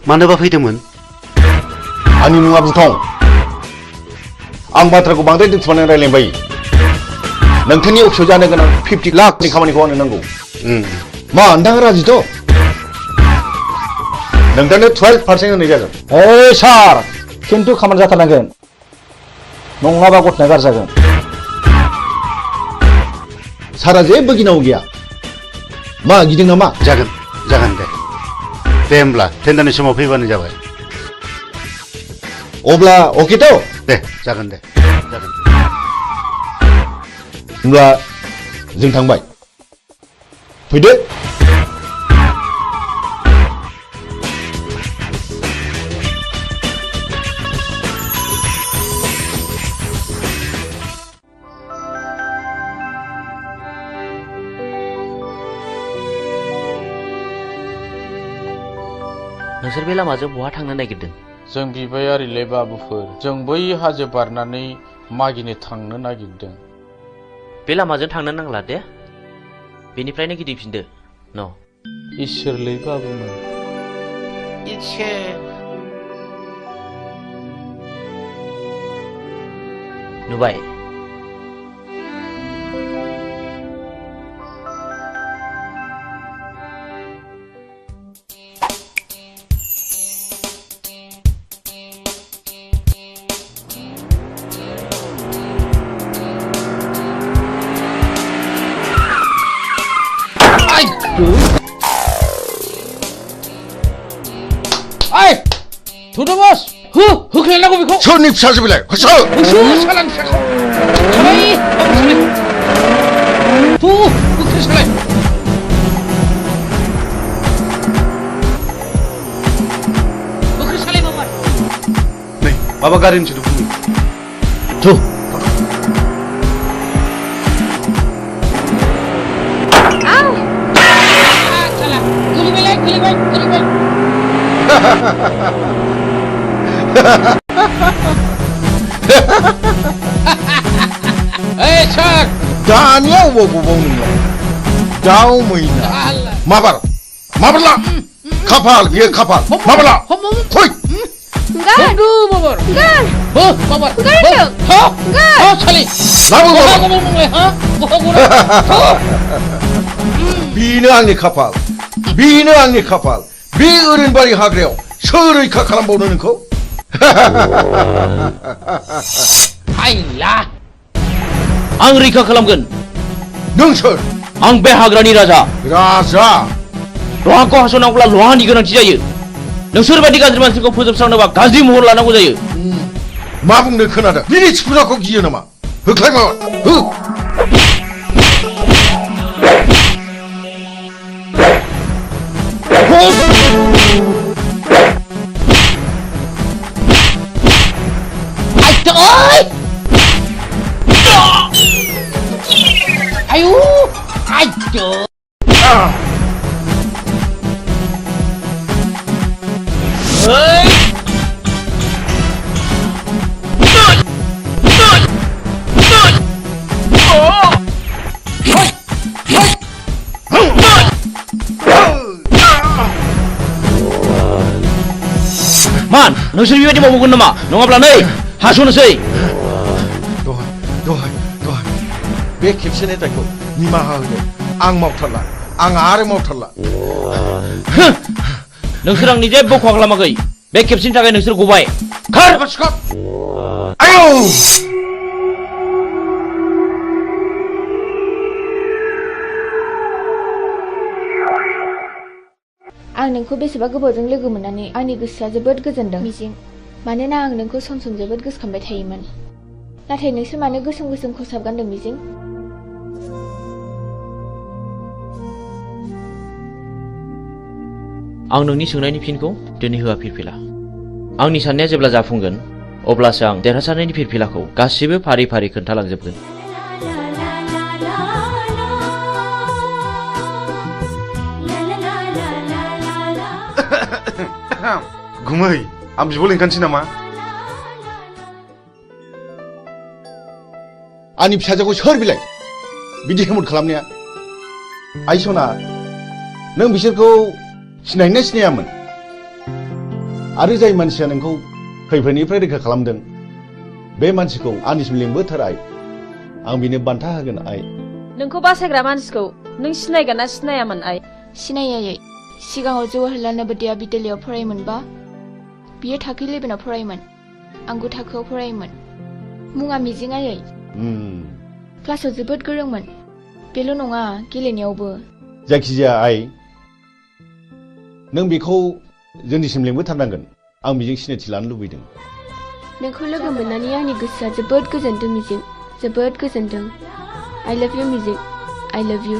मानोबा फैदोंमोन आंनि मुङा बुथं आं बाथ्राखौ बांद्राय दोनथुमनानै रायलायबाय नोंथांनि अफिसाव जानो गोनां 50 लाखनि खामानिखौ आंनो नांगौ मा नोंथाङा राजिथ' नोंथांनो 12% होनाय जागोन ओइ सार खिन्थु खामानि जाथारनांगोन नङाबा गथ'ना गाज्रि जागोन सारा जेबो गिनांगौ गैया मा गिदों नामा जागोन दे होमब्ला टेन्डारनि समाव फैबानो जाबाय अब्ला अकेथ' दे जागोन होमब्ला जों थांबाय फैदो नोंसोर बे लामाजों बहा थांनो नागिरदों जों बिबायारिलै बाबुफोर जों बै हाजो बारनानै मागिनो थांनो नागिरदों बे लामाजों थांनो नांला दे बेनिफ्रायनो गिदिंफिनदो न इसोरलै बाबुमोन नुबाय थुदोबस होख्लायनांगौ बेखौ सोरनि फिसासो बेलाय होसो सालान फिसाखौ सालाय थु होख्लाय सालाय होख्लाय सालाय बाबा नै माबा गारिनि सोदोब बुङो थु Hey, Chuck! दानिया अबाव नोंलाय दाउ मैना माबारला खाफाल बियो खाफाल माबारला फै Aduh, babor. Gar. Babor. Gar itu. Gar. सालि बेनो आंनि खाफाल बेनो आंनि खाफाल बे ओरैनबारि हाग्रायाव सोर रैखा खालामबावनो नोंखौ हायला आं रैखा खालामगोन नों सोर आं बे हाग्रानि राजा लहाखौ हास'नांगौब्ला लहानि गोनांथि जायो नोंसोर बायदि गाज्रि मानसिखौ फोजोबस्रांनोबा गाज्रि महर लानांगौ जायो मा बुंनो खोनादों बिनि थिफुनाखौ गियो नामा होख्लाय माबा हो Ayo, ayo. Man, nोंसोर बेबायदि मावगोन नामा नङाब्ला नै हास'नोसै दहाय बे खेबसेनि दायखौ निमाहा होदो आं मावथारला आं आरो मावथारला नोंसोर आंनि जेबो खहा खालामाखै बे खेबसेनि थाखाय नोंसोर गबाय खार आयौ आं नोंखौ बेसेबा गोबावजों लोगो मोननानै आंनि गोसोआ जोबोद गोजोनदों मिजिं मानोना आं नोंखौ सम सम जोबोद गोसोखांबाय थायोमोन नाथाय नोंसोर मानो गोसोम गोसोम खसाब गानदों मिजिं आं नोंनि सोंनायनि फिनखौ दिनै होआ फिरफिला आंनि साननाया जेब्ला जाफुंगोन अब्लासो आं देरहासारनायनि फिरफिलाखौ गासिबो फारि फारि खोन्थालांजोबगोन गुमै आं बिब' लिंखानोसै नामा आंनि फिसाजोखौ सोर बिलाय बिदि हेमत खालामनाया आइ सना नों बिसोरखौ सिनायना सिनायामोन आरो जाय मानसिया नोंखौ खैफोदनिफ्राय रैखा खालामदों बे मानसिखौ आंनिसिम लिंबोथार आइ आं बिनो बान्था होगोन आइ नोंखौ बासायग्रा मानसिखौ नों सिनायगोन ना सिनायामोन आइ सिनायै सिगाङाव जवाहरलाल नवोदया बिद्यालयाव फरायोमोनबा बियो थाखो 11आव फरायोमोन आं 9 थाखोआव फरायोमोन मुङा मिजिं आयै क्लासाव जोबोद गोरोंमोन बेल' नङा गेलेनायावबो जायखिजाया आइ नों बेखौ जोंनिसिम लिंबोथारनांगोन आं बेजों सिनायथि लानो लुबैदों नोंखौ लोगो मोननानै आंनि गोसोआ जोबोद गोजोनदों मिजिं जोबोद गोजोनदों I love you मिजिं I love you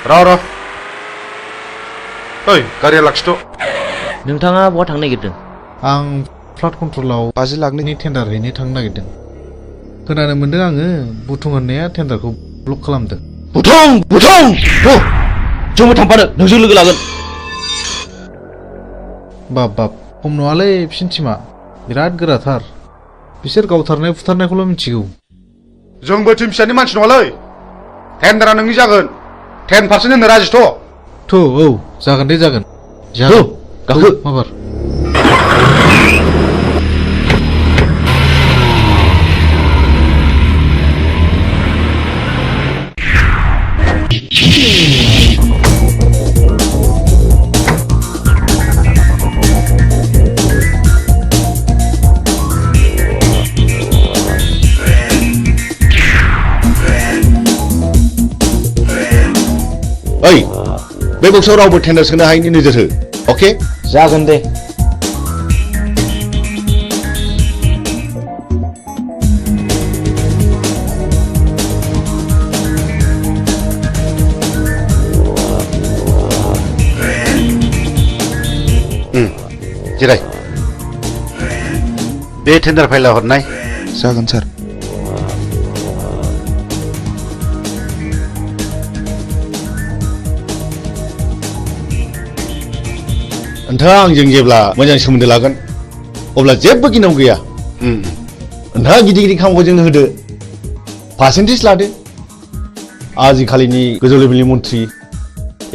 र' ओइ गारिया लाखिथ' नोंथाङा बहा थांनो नागिरदों? आं फ्लाड कन्ट्रलाव 50 लाखनि टेन्डार हैनो थांनो नागिरदों। खोनानो मोन्दों आङो बुथुं होननाया टेन्डारखौ ब्लक खालामदों। बुथुं जोंबो थांफानो नोंजों लोगो लागोन। बाब खम नङालै बिसिनि टिमा बिराद गोराथार। बिसोर गावथारनाय फुथारनायखौल' मिथिगौ। जोंबो टिम फिसानि मानसि नङालै। टेन्डारा नोंनि जागोन। 10% होनो राजिथ'। औ जागोन दे जागोन। गाखो माबार। ओइ बे बक्सआव रावबो टेन्डार सोनो हायैनि नोजोर हो। अके जागोन दे। जिराय। बे टेन्डार फाइला हरनाय। जागोन सार। नोंथाङा आंजों जेब्ला मोजां सोमोन्दो लागोन अब्ला जेबो गिनांगौ गैया। नोंथाङा गिदिर खामानिखौ जोंनो होदो, पार्सेन्टेज लादो। आजिखालिनि गोजौ लेभेलनि मन्थ्रि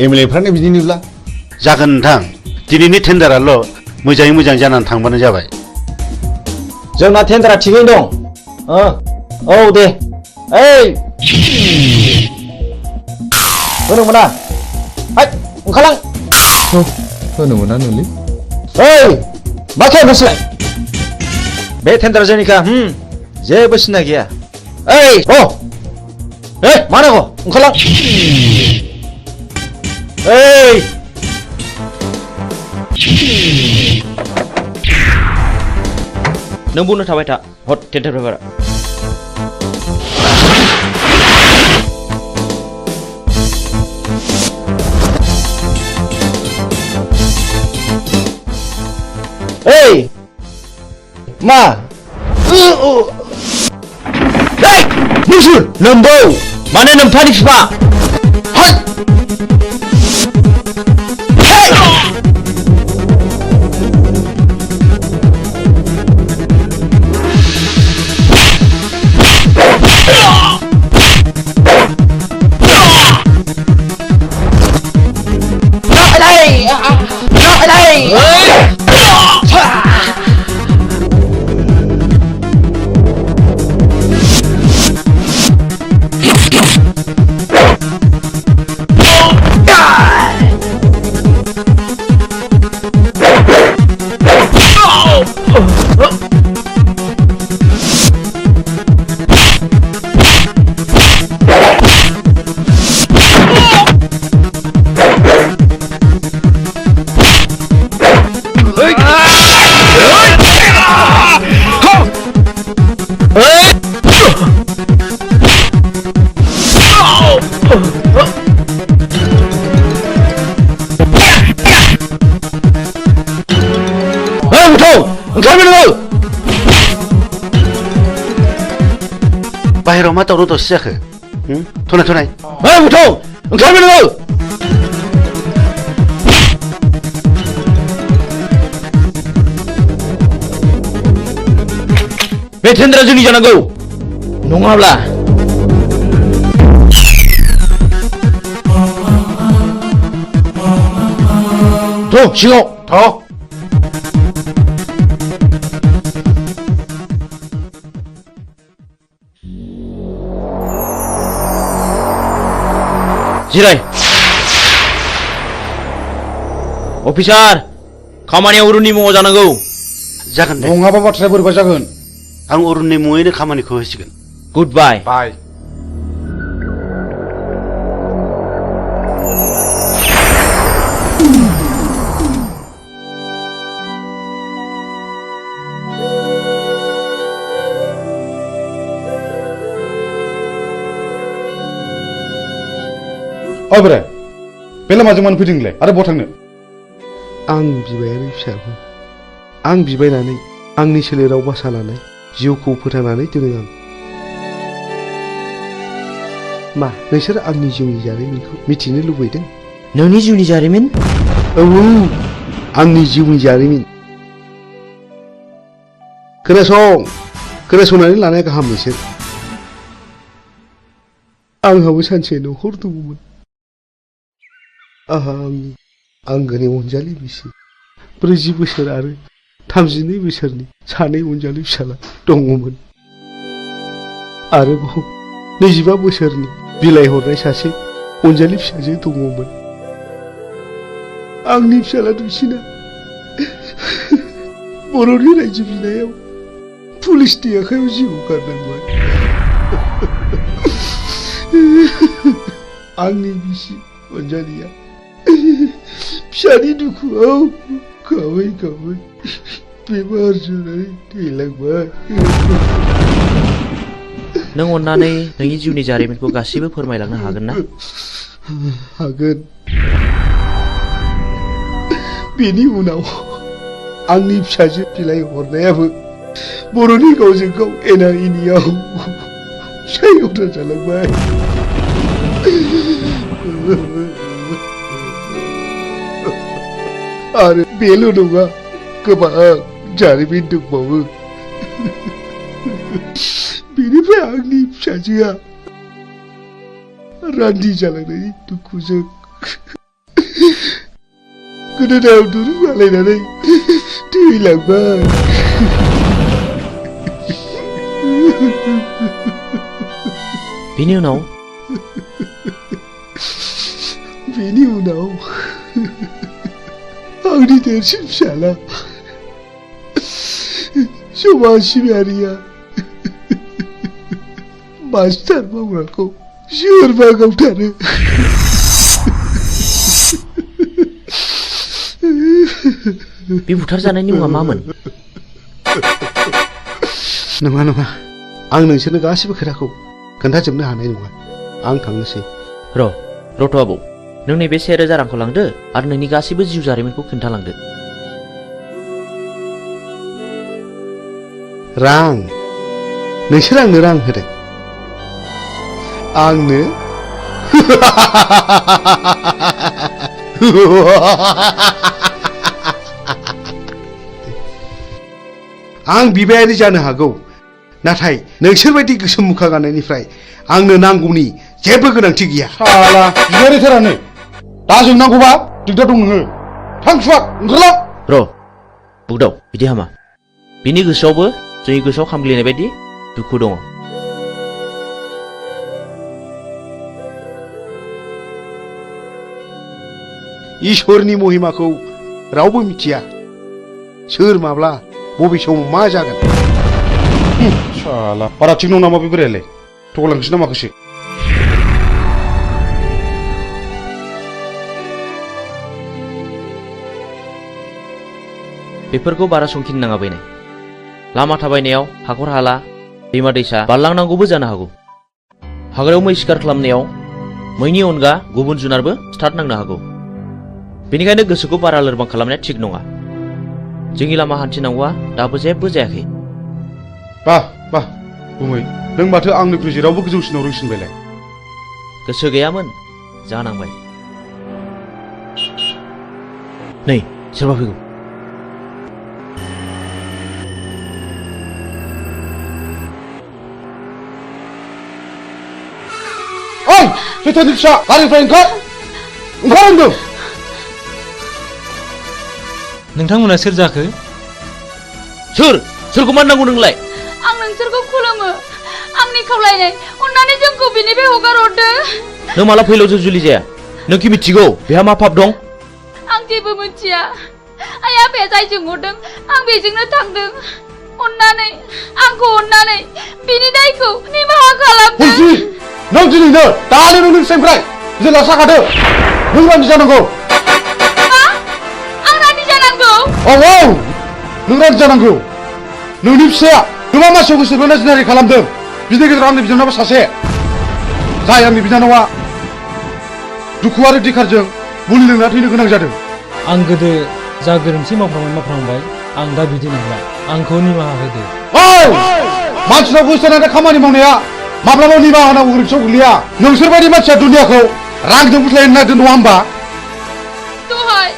एमएलए फ्रानो बिदिनोब्ला। जागोन नोंथां, दिनैनि टेन्डाराल' मोजाङै मोजां जानानै थांबानो जाबाय। जोंना टेन्डारा थिगैनो दं। औ दे। ओइ होनो मोना। ओंखारलां। होनो मोना नोंलै। ओइ माथो नोंसोरलाय? बे टेन्डारा जोंनिखा। जेबो सिन्था गैया। ओइ मा नांगौ? ओंखारलां। ओइ नों बुंनो थाबाय था हट टेन्डार पेपारा। ओइ मा? नोंसोर नोंबौ माने नोम्फानि बिफा। बाहेराव मा दावराव दावसि जाखो? थनाय ओंखारबाय नोङो। बे टेन्डारा जोंनि जानांगौ नङाब्ला सिङाव जिराय। अफिसार खामानिया अरुणनि मुङाव जानांगौ। जागोन दे। नङाबा बाथ्राया बोरैबा जागोन। आं अरुणनि मुङैनो खामानिखौ होसिगोन। Good bye. बाय। ओइ बोराय बे लामाजों मानो फैदों नोंलाय आरो बहा थांनो आं बिबायारि फिसाबो आं बिबायनानै आंनि सोलेराव बासा लानाय जिउखौ फोथांनानै दोनो आं मा नोंसोर आंनि जिउनि जारिमिनखौ मिथिनो लुबैदों नोंनि जिउनि जारिमिन औ आंनि जिउनि जारिमिन खोनासंनानै लानाया गाहाम नोंसोर आंहाबो सानसे न'खर दङमोन आंहा आंनि आंगोनि अनजालि बिसि 40 बोसोर आरो 32 बोसोरनि सानै अनजालि फिसाला दङमोन आरोबाव 25 बोसोरनि बिलाइ हरनाय सासे अनजालि फिसाजो दङमोन आंनि फिसाला दुइसिना बर'नि रायजो बिनायाव पुलिसनि आखायाव जिउ गारनांबाय आंनि बिसि अनजालिया फिसानि दुखुआव गाबै गाबै बेमार जानानै थैलांबाय नों अन्नानै नोंनि जिउनि जारिमिनखौ गासिबो फोरमायलांनो हागोन ना हागोन बेनि उनाव आंनि फिसाजो बिलाइ हरनायाबो बर'नि गावजों गाव एना एनियाव सायगथा जालांबाय आरो बेल' नङा गोबां जारिमिन दंबावो बेनिफ्राय आंनि फिसाजोआ रान्दि जालांनायनि दुखुजों गोदोनायाव दुरुं आलायनानै थैलांबाय बेनि उनाव आंनि देरसिन फिसाला समाज सिबियारिया मास्टार मावग्राखौ सोरबा गावथारो बे बुथारजानायनि मुङा मामोन नङा आं नोंसोरनो गासिबो खोथाखौ खोन्थाजोबनो हानाय नङा आं थांनोसै रथ' आबौ नों नैबे 1000 रांखौ लांदो आरो नोंनि गासिबो जिउ जारिमिनखौ खोन्थालांदो रां नोंसोर आंनो रां होदों आंनो आं बिबायारि जानो हागौ नाथाय नोंसोर बायदि गोसोम मुखा गाननायनिफ्राय आंनो नांगौनि जेबो गोनांथि गैया साला बिबायारिथारानो दा जोंनांगौबा दिगदार दं नोङो थां सुवाद ओंखारला बुगदाव बिदि हामा बिनि गोसोआवबो जोंनि गोसोआव खामग्लिनाय बायदि दुखु दङ इसोरनि महिमाखौ रावबो मिथिया सोर माब्ला बबे समाव मा जागोन साला बारा थिग नङा नामा बे बोरायालाय थगायलांसै ना माखासे बेफोरखौ बारा संखिनो नाङा बैनाय लामा थाबायनायाव हाखर हाला दैमा दैसा बारलांनांगौबो जानो हागौ हाग्रायाव मै शिकार खालामनायाव मैनि अनगा गुबुन जुनारबो स्टार्ट नांनो हागौ बेनिखायनो गोसोखौ बारा लोरबां खालामनाया थिग नङा जोंनि लामा हान्थिनांगौआ दाबो जेबो जायाखै बाह बुमै नों माथो आंनिख्रुइ जेरावबो गोजौसिनाव रोंसिनबायलाय गोसो गैयामोन जानांबाय नै सोरबा फैगौ ओइ सैथोनि फिसा गारिनिफ्राय ओंखार होनदों नोंथांमोना सोर जाखो सोरखौ मान नांगौ नोंलाय आं नोंसोरखौ खुलुमो आंनि खावलायनाय अन्नानै जोंखौ बिनिफ्राय हगार हरदो नों माला फैलावजों जुलि जाया नों कि मिथिगौ बेहा मा पाप दं आं जेबो मिथिया आइ आफाया जायजों हरदों आं बेजोंनो थांदों अन्नानै बिनि दायखौ निमाहा खालामदो नों दिनैनो दानो नोंनि फिसाइनिफ्राय जेला साखादो नों रान्दि जानांगौ आं रान्दि जानांगौ औ नों रान्दि जानांगौ नोंनि फिसाया गोबां मानसियाव गोसो बोना जिनारि खालामदों बिनि गेजेराव आंनि बिनानावा सासे जाय आंनि बिनानावा दुखु आरो दिखारजों मुलि लोंना थैनो गोनां जादों आं गोदो जा गोरोन्थि मावफ्रांबाय आं दा बिदि नंला आंखौ निमाहा होदो मानसिनाव गोसोनानै खामानि मावनाया माब्लाबा निमाहा होनांगौ गोरोन्थियाव गोग्लैया नोंसोरबायदि मानसिया दुनियाखौ रांजों बुथायनो नागिरदों नङा होमबा दहाय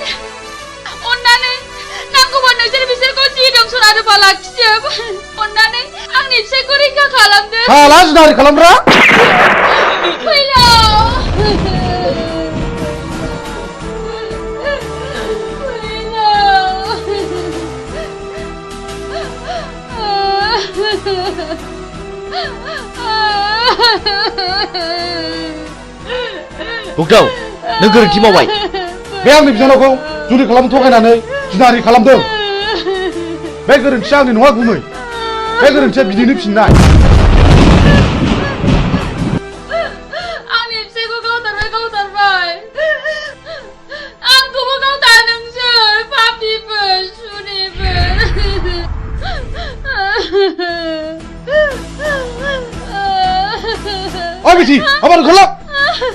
अन्नानै नांगौबा नोंसोर बिसोरखौ जि दं सना रुफा लाखिजोब अन्नानै आंनि फिसायखौ रैखा खालामदो हाला जिनाहारि खालामग्रा फैलाव बुगदाव नों गोरोन्थि मावबाय बे आंनि बिनानावखौ जुलि खालामनो थगायनानै जिनाहारि खालामदों बे गोरोन्थिया आंनि नङा गुमै बे गोरोन्थिया बिदिनो फिननाय आंनि फिसायखौ गावथारबाय आंखौबो गावथा नोंसोर पापिफोर सुनिफोर ओइ बिथि आबार ओंखारला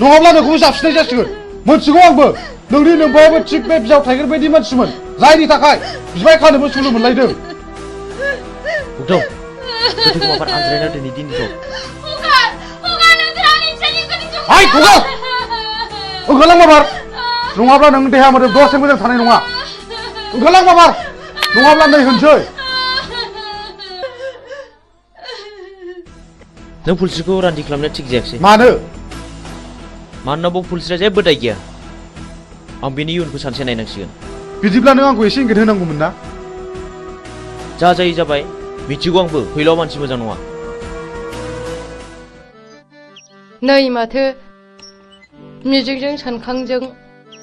नङाब्ला नोंखौबो जाबसिननाय जासिगोन मोनथिगौ आंबो नोंनि नोंबायाबो थिग बे बिजाव थाइगेर बायदि मानसिमोन जायनि थाखाय बिबाय खानोबो सुलु मोनलायदों बुगदाव गोथैखौ माबार आनज्रायना दोनै दिनैथ' हाय खुगा ओंखारलां माबार नङाब्ला नों देहा मोदोम दसे मोजां थानाय नङा ओंखारलां माबार नङाब्ला नै होनसै नों पुलिसखौ रान्दि खालामनाया थिग जायाखिसै मानो मानोना बाव पुलिसआ जेबो दाय गैया आं बेनि इयुनखौ सानसे नायनांसिगोन बिदिब्ला नों आंखौ एसे इंगित होनांगौमोन ना जा जायो जाबाय मिथिगौ आंबो फैलाव मानसि मोजां नङा नै माथो मिजिंजों सानखांजों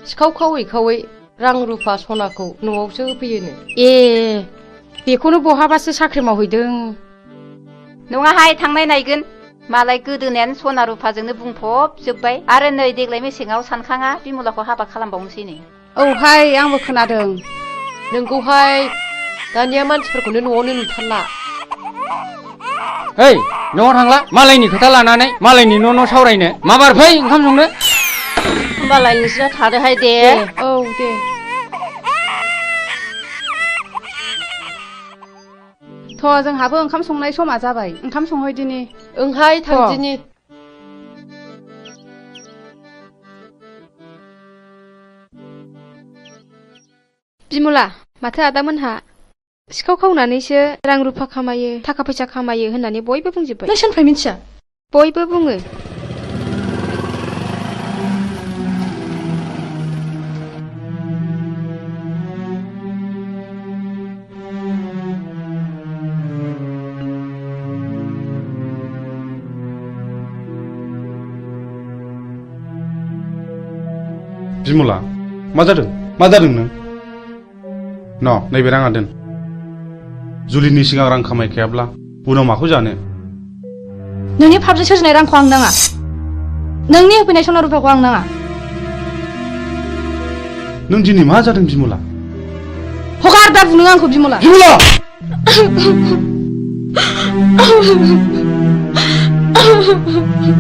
सिखाव खावै रां रुफा सनाखौ न'आवसो होफैयोनो ए बेखौनो बहाबासो साख्रि मावहैदों नङाहाय थांनाय नायगोन मालाय गोदोनायानो सना रुफाजोंनो बुंफबजोब्बाय आरो नै देग्लाय मेसेङाव सानखाङा बिमलाखौ हाबा खालामबावनोसै नो औहाय आंबो खोनादों नोंगौहाय दानिया मानसिफोरखौनो न'आवनो नुथारला ओइ न'आव थांला मालायनि खोथा लानानै मालायनि न' सावरायनो माबार फै ओंखाम संनो होमबालाय नोंस्रा थादोहाय दे औ दे थ' जोंहाबो ओंखाम संनाय समा जाबाय ओंखाम संहैदिनि ओंहाय थांदिनि बिमला माथो आदामोनहा सिखाव खावनानैसो रां रुफा खामायो थाखा फैसा खामायो होननानै बयबो बुंजोब्बाय नों सोरनिफ्राय मिथिया बयबो बुङो बिमला मा जादों नों न नैबे राङा दोन जुलिनि सिगां रां खामायखायाब्ला उनाव माखौ जानो नोंनि फाबजों सोरजिनाय रांखौ आं नाङा नोंनि होफैनाय सना रुफाखौ आं नाङा नों दिनै मा जादों बिमला हगार दा बुनो आंखौ बिमला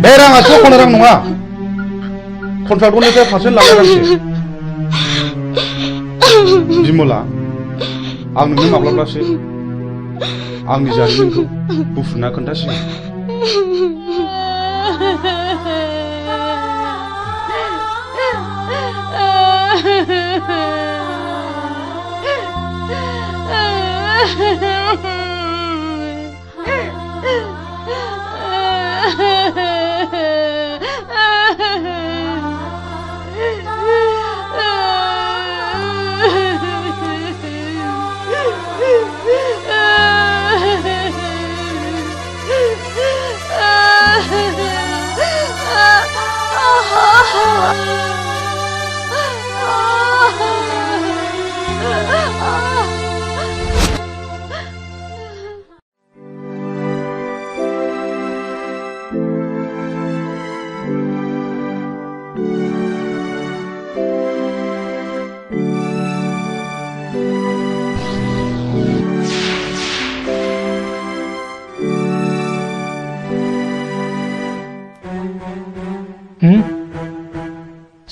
बे राङा सख'नो रां नङा कन्ट्राक्टरनिफ्राय पारसेन्ट लानाय रांसो बिमला आं नोंनो माब्लाबासो आंनि जारिमिनखौ बुफ्रुना खोन्थासिगोन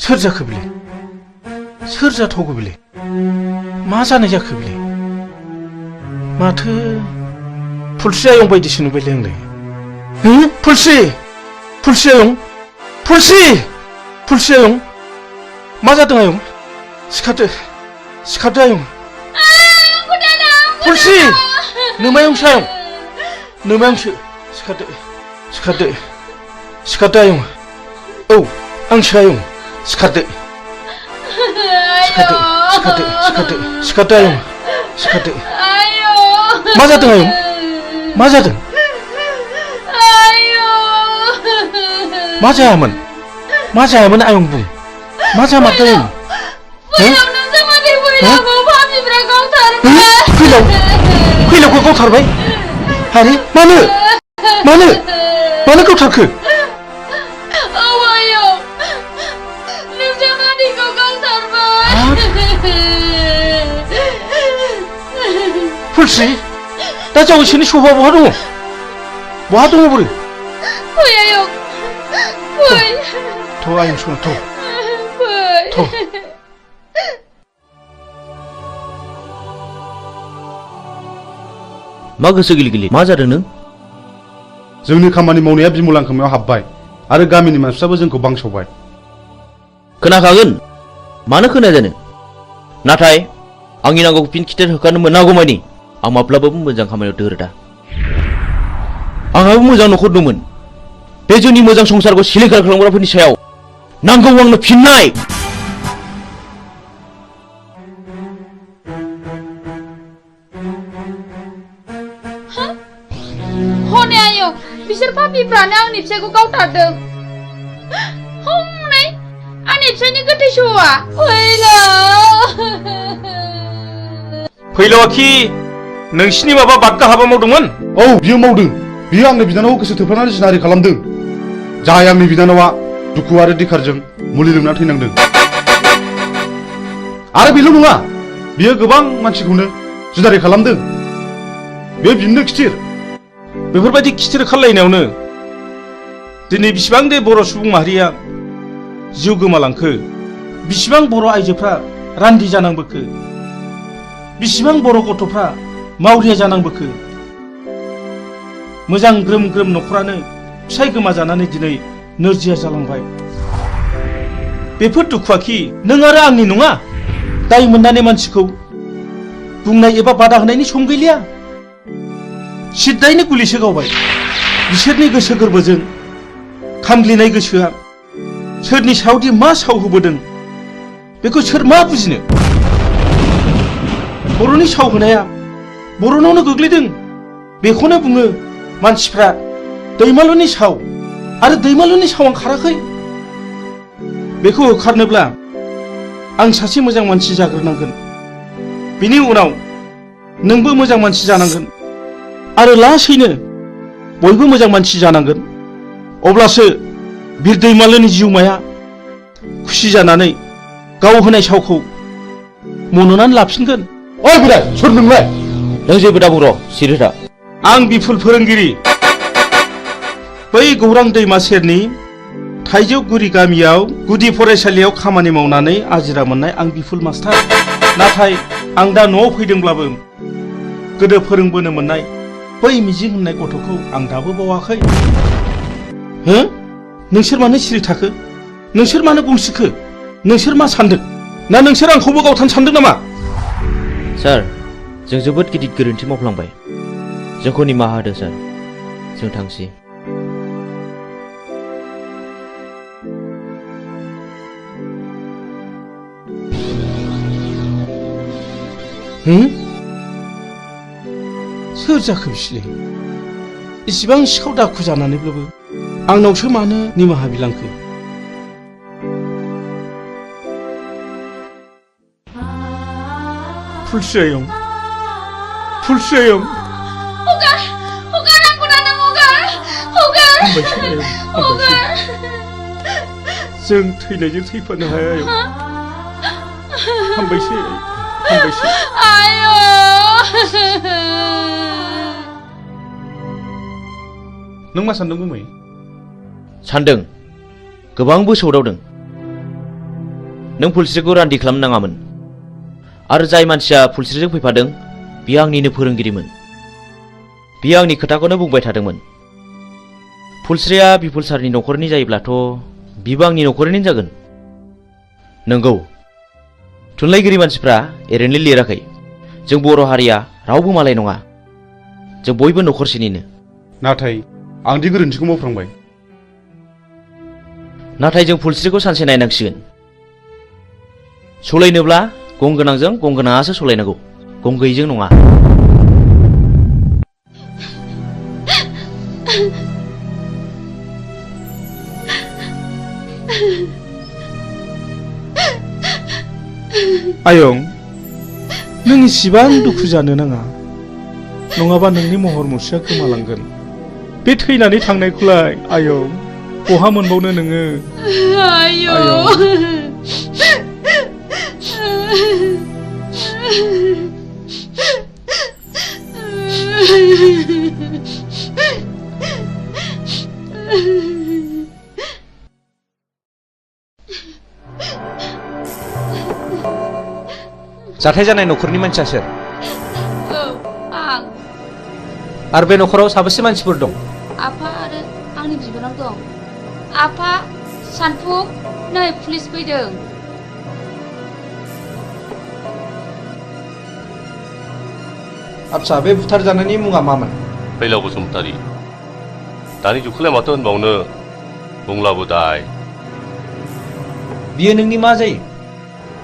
सोर जाखो बेलाय सोर जाथावगौ बेलाय मा जानाय जाखो बेलाय माथो फुलस्रि आयं बायदिसो नुबायलै आंलाय फुलस्रि आयं फुलस्रि आयं मा जादों आयं सिखारदो आयं फुलस्रि नोमायंसो आयं नोमायंसो सिखारदो आयं औ आंसो आयं सिखारदो आयं सिखारदो मा जादों आयं मा जादों मा जायामोन आयं बुं मा जामारदों आयं फैलावखौ गावथारबाय आरे मानो गावथारखो फुलस्रि दा जावैसोनि सफा बहा दङ बोरो फै आयं फै थ' आयं सना थ' मा गोसो गिलि मा जादों नों जोंनि खामानि मावनाया बिमलां खोमायाव हाबबाय आरो गामिनि मानसिफ्राबो जोंखौ बांसावबाय खोनाखागोन मानो खोनाया जानो नाथाय आंनि नांगौखौ फिन खिथेर होखानो मोननांगौमानि आं माब्लाबाबो मोजां खामानियाव दोरोदा आंहाबो मोजां न'खर दंमोन बे जोंनि मोजां संसारखौ सिलिंखार खालामग्राफोरनि सायाव नांगौ आंनो फिननाय हनै आयं बिसोर पापिफ्रानो आंनि फिसायखौ गावथारदों हनै आंनि फिसायनि गोथै सहआ फैलावाखि नोंसिनि माबा बादगा हाबा मावदोंमोन औ बियो मावदों बियो आंनि बिनानावखौ गोसो थोफ्लानानै जिनाहारि खालामदों जाय आंनि बिनानावा दुखु आरो दिखारजों मुलि लोंना थैनांदों आरो बेल' नङा बियो गोबां मानसिखौनो जिनाहारि खालामदों बे बिनो खिथिर बेफोरबायदि खिथिर खालायनायावनो दिनै बिसिबां दे बर' सुबुं माहारिया जिउ गोमालांखो बिसिबां बर' आइजोफ्रा रान्दि जानांबोखो बिसिबां बर' गथ'फ्रा मावरिया जानांबोखो मोजां ग्रोम ग्रोम न'खरानो फिसाय गोमाजानानै दिनै नोरजिया जालांबाय बेफोर दुखुआखि नों आरो आंनि नङा दाय मोननानै मानसिखौ बुंनाय एबा बादा होनायनि सम गैलिया सिद्दायैनो गुलिसो गावबाय बिसोरनि गोसो गोरबोजों खामग्लिनाय गोसोआ सोरनि सायावदि मा साव होबोदों बेखौ सोर मा बुजिनो बर'नि साव होनाया बर'नावनो गोग्लैदों बेखौनो बुङो मानसिफ्रा दैमालुनि साव आरो दैमालुनि सावा खाराखै बेखौ होखारनोब्ला आं सासे मोजां मानसि जाग्रोनांगोन बिनि उनाव नोंबो मोजां मानसि जानांगोन आरो लासैनो बयबो मोजां मानसि जानांगोन अब्लासो बिर दैमालुनि जिउमाया खुसि जानानै गाव होनाय सावखौ मन'नानै लाफिनगोन ओइ बोराय सोर नोंलाय नों जेबो दाबुर' सिरि था आं बिफुल फोरोंगिरि बै गौरां दैमा सेरनि थाइजौगुरि गामियाव गुदि फरायसालियाव खामानि मावनानै आजिरा मोननाय आं बिफुल मास्टार नाथाय आं दा न'आव फैदोंब्लाबो गोदो फोरोंबोनो मोननाय बै मिजिं होननाय गथ'खौ आं दाबो बावाखै हो नोंसोर मानो सिरि थाखो नोंसोर मानो गंसिखो नोंसोर मा सानदों ना नोंसोर आंखौबो गावथारनो सानदों नामा सार जों जोबोद गिदिर गोरोन्थि मावफ्लांबाय जोंखौ निमाहा होदो सार जों थांसै सोर जाखो बिसोरलाय इसिबां सिखाव दाखु जानानैब्लाबो आंनावसो मानो निमाहा बिलांखो फुलस्रि आयं जों थैनायजों थैफानो हाया आयं हामबायसै नों मा सानदों गुमै सानदों गोबांबो सौदावदों नों फुलस्रिखौ रान्दि खालामनो नाङामोन आरो जाय मानसिया फुलस्रिजों फैफादों बियो आंनिनो फोरोंगिरिमोन बियो आंनि खोथाखौनो बुंबाय थादोंमोन फुलस्रिया बिपुल सारनि न'खरनि जायोब्लाथ' बिबो आंनि न'खरनिनो जागोन नंगौ थुनलाइगिरि मानसिफ्रा ओरैनो लिराखै जों बर' हारिया रावबो मालाय नङा जों बयबो न'खरसेनिनो नाथाय आं दि गोरोन्थिखौ मावफ्रांबाय नाथाय जों फुलस्रिखौ सानसे नायनांसिगोन सलायनोब्ला गं गोनांजों गं गोनाङासो सलायनांगौ गं गैयैजों नङा आयं नों इसिबां दुखु जानो नाङा नङाबा नोंनि महर मुस्रिया गोमालांगोन बे थैनानै थांनायखौलाय आयं बहा मोनबावनो नोङो जाथाय जानाय न'खरनि मानसिया सोर आं आरो बे न'खराव साबेसे मानसिफोर दं आफा आरो आंनि बिबोनां दं आफा सानफुं नै पुलिस फैदों आच्छा बे बुथार जानायनि मुङा मामोन फैलाव बसुमतारी दानि जुगखौलाय माथो होनबावनो बुंलाबो दाय बियो नोंनि मा जायो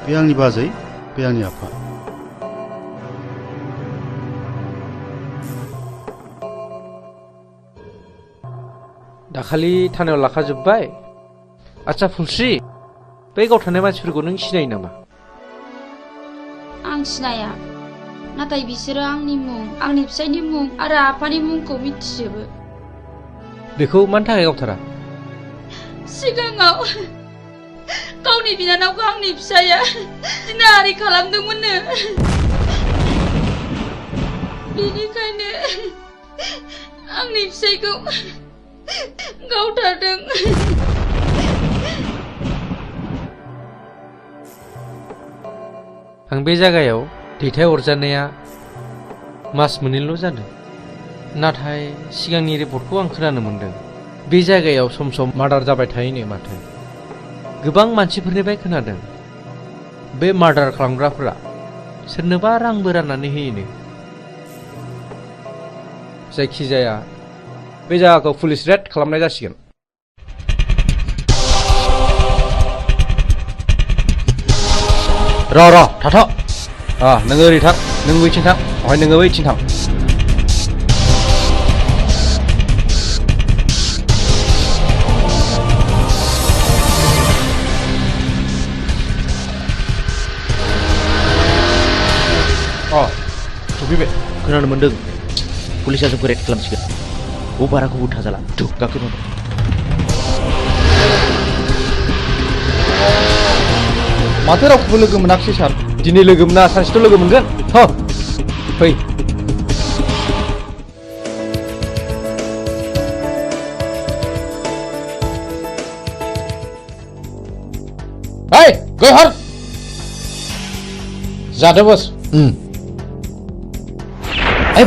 बे आंनि बाजै बे आंनि आफा दाखालि थानायाव लाखाजोब्बाय आच्छा फुलस्रि बै गावथारनाय मानसिफोरखौ नों सिनायो नामा आं सिनाया नाथाय बिसोरो आंनि मुं आंनि फिसायनि मुं आरो आफानि मुंखौ मिथिजोबो बेखौ मानि थाखाय गावथारा सिगाङाव गावनि बिनानावखौ आंनि फिसाया जिनाहारि खालामदोंमोननो बेनिखायनो आंनि फिसायखौ गावथारदों आं बे जायगायाव दैथाय हरजानाया मास मोननैल' जादों नाथाय सिगांनि रिपर्टखौ आं खोनानो मोनदों बे जायगायाव सम सम मार्डार जाबाय थायोनो माथो गोबां मानसिफोरनिफ्राय खोनादों बे मार्डार खालामग्राफोरा सोरनोबा रांबो राननानै होयोनो जायखिजाया बे जायगाखौ पुलिस रेड खालामनाय जासिगोन र' थाथ' नोङो ओरै थां नों बैथिं थां ओमफ्राय नोङो बैथिं थां सफैबाय खोनानो मोन्दों पुलिसा जोंखौ रेड खालामसिगोन बाराखौबो थाजाला गाखोनो माथो रावखौबो लोगो मोनाखिसै सार दिनै लोगो मोना सानसेथ' लोगो मोनगोन फै गयहर जादो बस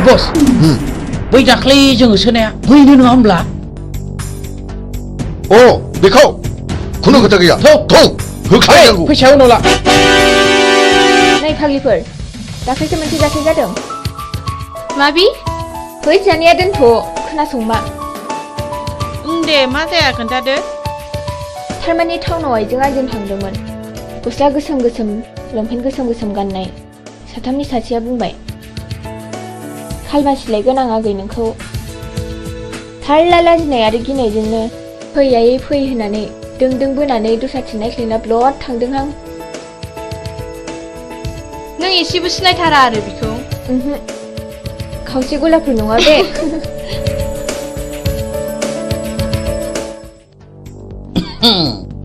बस बै दाख्लै जोङो सोनाया बैनो नङा होमब्ला बेखौ खुनु खोथा गैया होखानांगौ फैसायाव उनाव ला नै फाग्लिफोर दाख्लैसो मोनसे जाथाय जादों माबि फै जानाया दोनथ' खोनासंमा दे मा जाया खोन्थादो थारमाने टाउनाव आइजों आइजों थांदोंमोन गस्ला गोसोम गोसोम लंपेन्ट गोसोम गोसोम गाननाय साथामनि सासेया बुंबाय खालमासि गोनां आगै नोंखौ थारला लाजिनाय आरो गिनायजोंनो फै आयै फै होननानै दों बोनानै दस्राथिं नायख्लायना ब्लद थांदोंहां नों एसेबो सिनायथारा आरो बिखौ खावसे गलाफोर नङा बे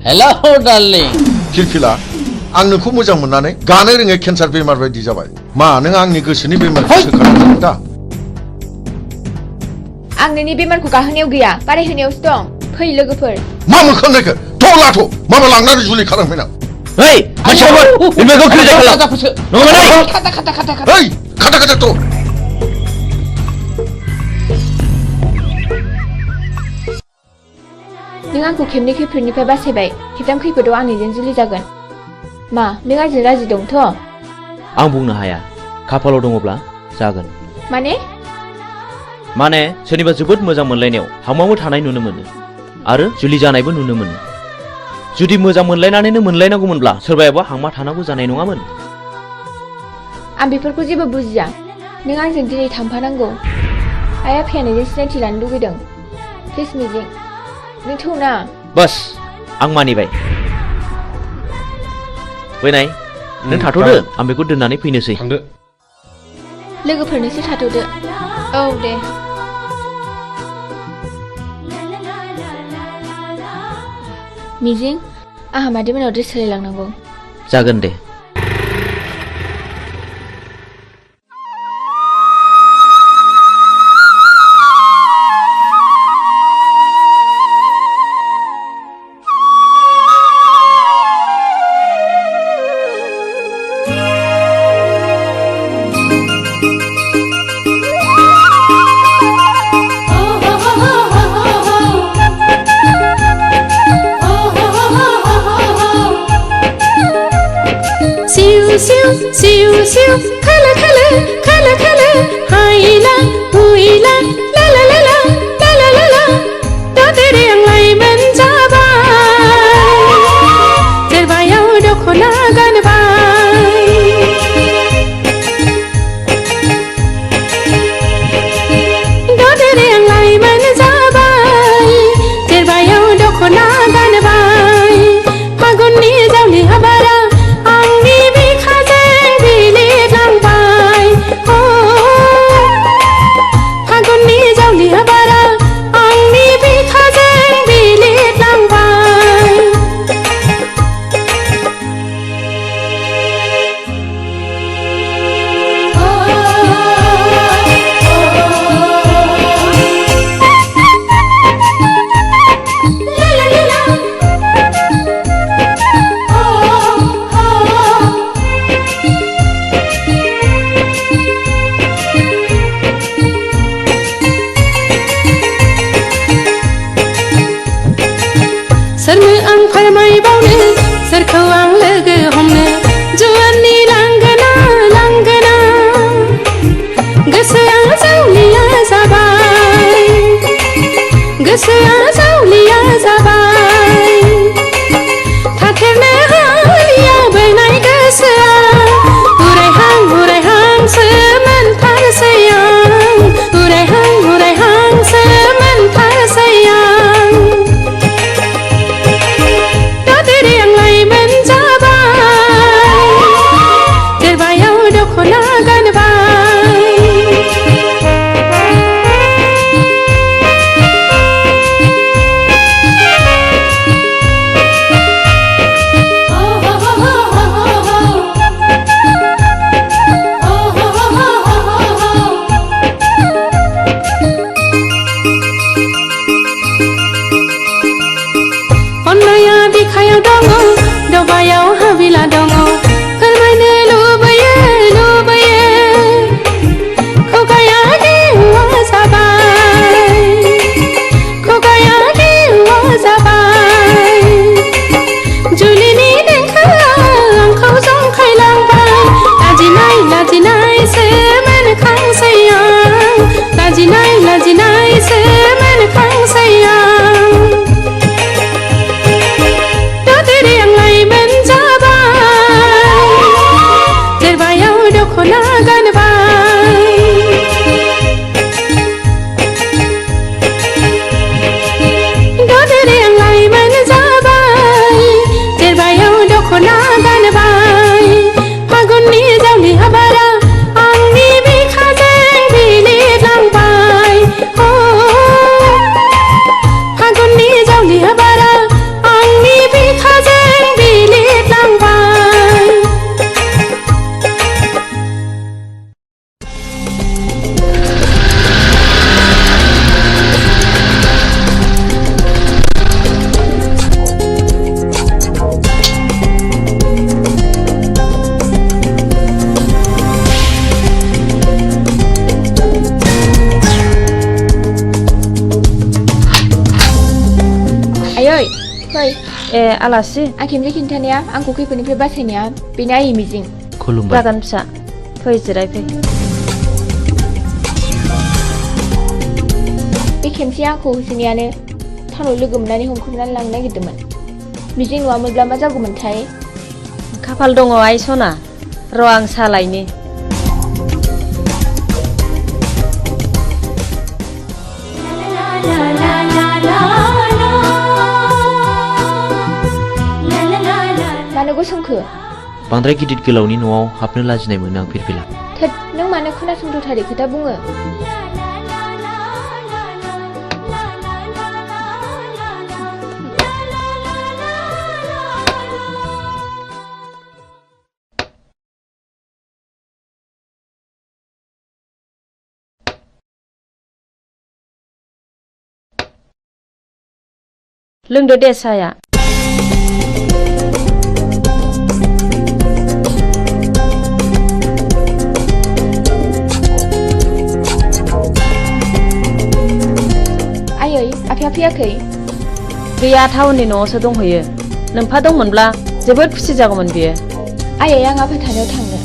हेल' डार्लिं फिलफिला आं नोंखौ मोजां मोननानै गानो रोङै केन्सार बेमार बायदि जाबाय मा नों आंनि गोसोनि बेमारखौ सोखानांगोन दा आं नोंनि बेमारखौ गाहोनायाव गैया बारायहोनायावसो दं फै लोगोफोर मा मोखां नायखो थ' लाथ' माबा लांनानै जुलि खालामफैना Hei, macam apa? Ini kau kerja kalau. Nombor mana? Kata. Hei, kata tu. नों आंखौ खेबनै खैफोदनिफ्राय बासायबाय खेबथाम खैफोदाव आंनिजों जुलि जागोन मा नों आंजों राजि दंथ' आं बुंनो हाया खाफालाव दङब्ला जागोन माने सोरनिबा जोबोद मोजां मोनलायनायाव हामावो थानाय नुनो मोनो आरो जुलि जानायबो नुनो मोनो जुदि मोजां मोनलायनानैनो मोनलायनांगौमोनब्ला सोरबायाबा हांमा थानांगौ जानाय नङामोन आं बेफोरखौ जेबो बुजिया नों आंजों दिनै थांफानांगौ आइया फियानोजों सिनायथि लानो लुगैदों प्लिज मिजिं नों थौना बस आं मानिबाय बैनाय नों थाथ'दो आं बेखौ दोननानै फैनोसै थांदो लोगोफोरनोसो थाथ'दो औ दे मिजिं आंहा मादै मोनाव ड्रेस सोलायलांनांगौ जागोन दे Siu siu kala kala kala kala haila huila la la la la la la la la da tere ang lai man jabai terbayau dokhona ganbai da tere ang lai man jabai terbayau dokhona ganbai magonni jauli habara angni फै ए आलासि आं खेमसे खिन्थानाया आंखौ खैफोदनिफ्राय बासायनाया बेनो आंनि मिजिं खुलुमबाय जागोन फिसा फै जिरायफै बे खेमसे आंखौ होसोनायानो टाउनाव लोगो मोननानै हमख्रुमनानै लांनो नागिरदोंमोन मिजिं नङामोनब्ला मा जागौमोनथाय खाफाल दङ आइ सना र' आं सालायनि मानो गसंखो बांद्राय गिदिर गोलावनि न'आव हाबनो लाजिनाय मोनो आं फिरफिला थोद नों मानो खोनासंथारै खोथा बुङो लोंदो दे साया आयै आफाया फैयाखै गैया टाउननि न'आवसो दंहैयो नोमफा दंमोनब्ला जोबोद खुसि जागौमोन बियो आयै आं आफा थानायाव थांनो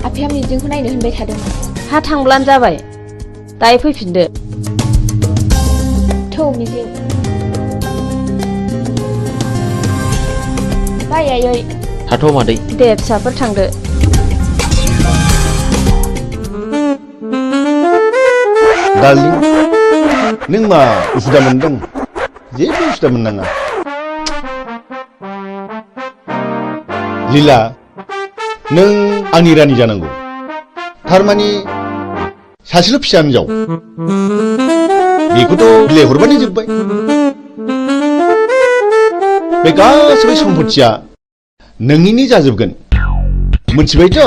आफाया मिजिंखौ नायनो होनबाय थादोंमोन हा थांब्लानो जाबाय दायो फैफिनदो थौ मिजिं बाय आयै थाथ' मादै दे फिसाफोर थांदो डार्लिं नों मा उसुदा मोनदों जेबो उसुदा मोननाङा लीला नों आंनि रानि जानांगौ थारमानि सासेल' फिसा हिनजाव बेखौथ' बिलाइ हरबानो जोब्बाय बे गासैबो सम्पथिया नोंनिनो जाजोबगोन मिथिबायथ'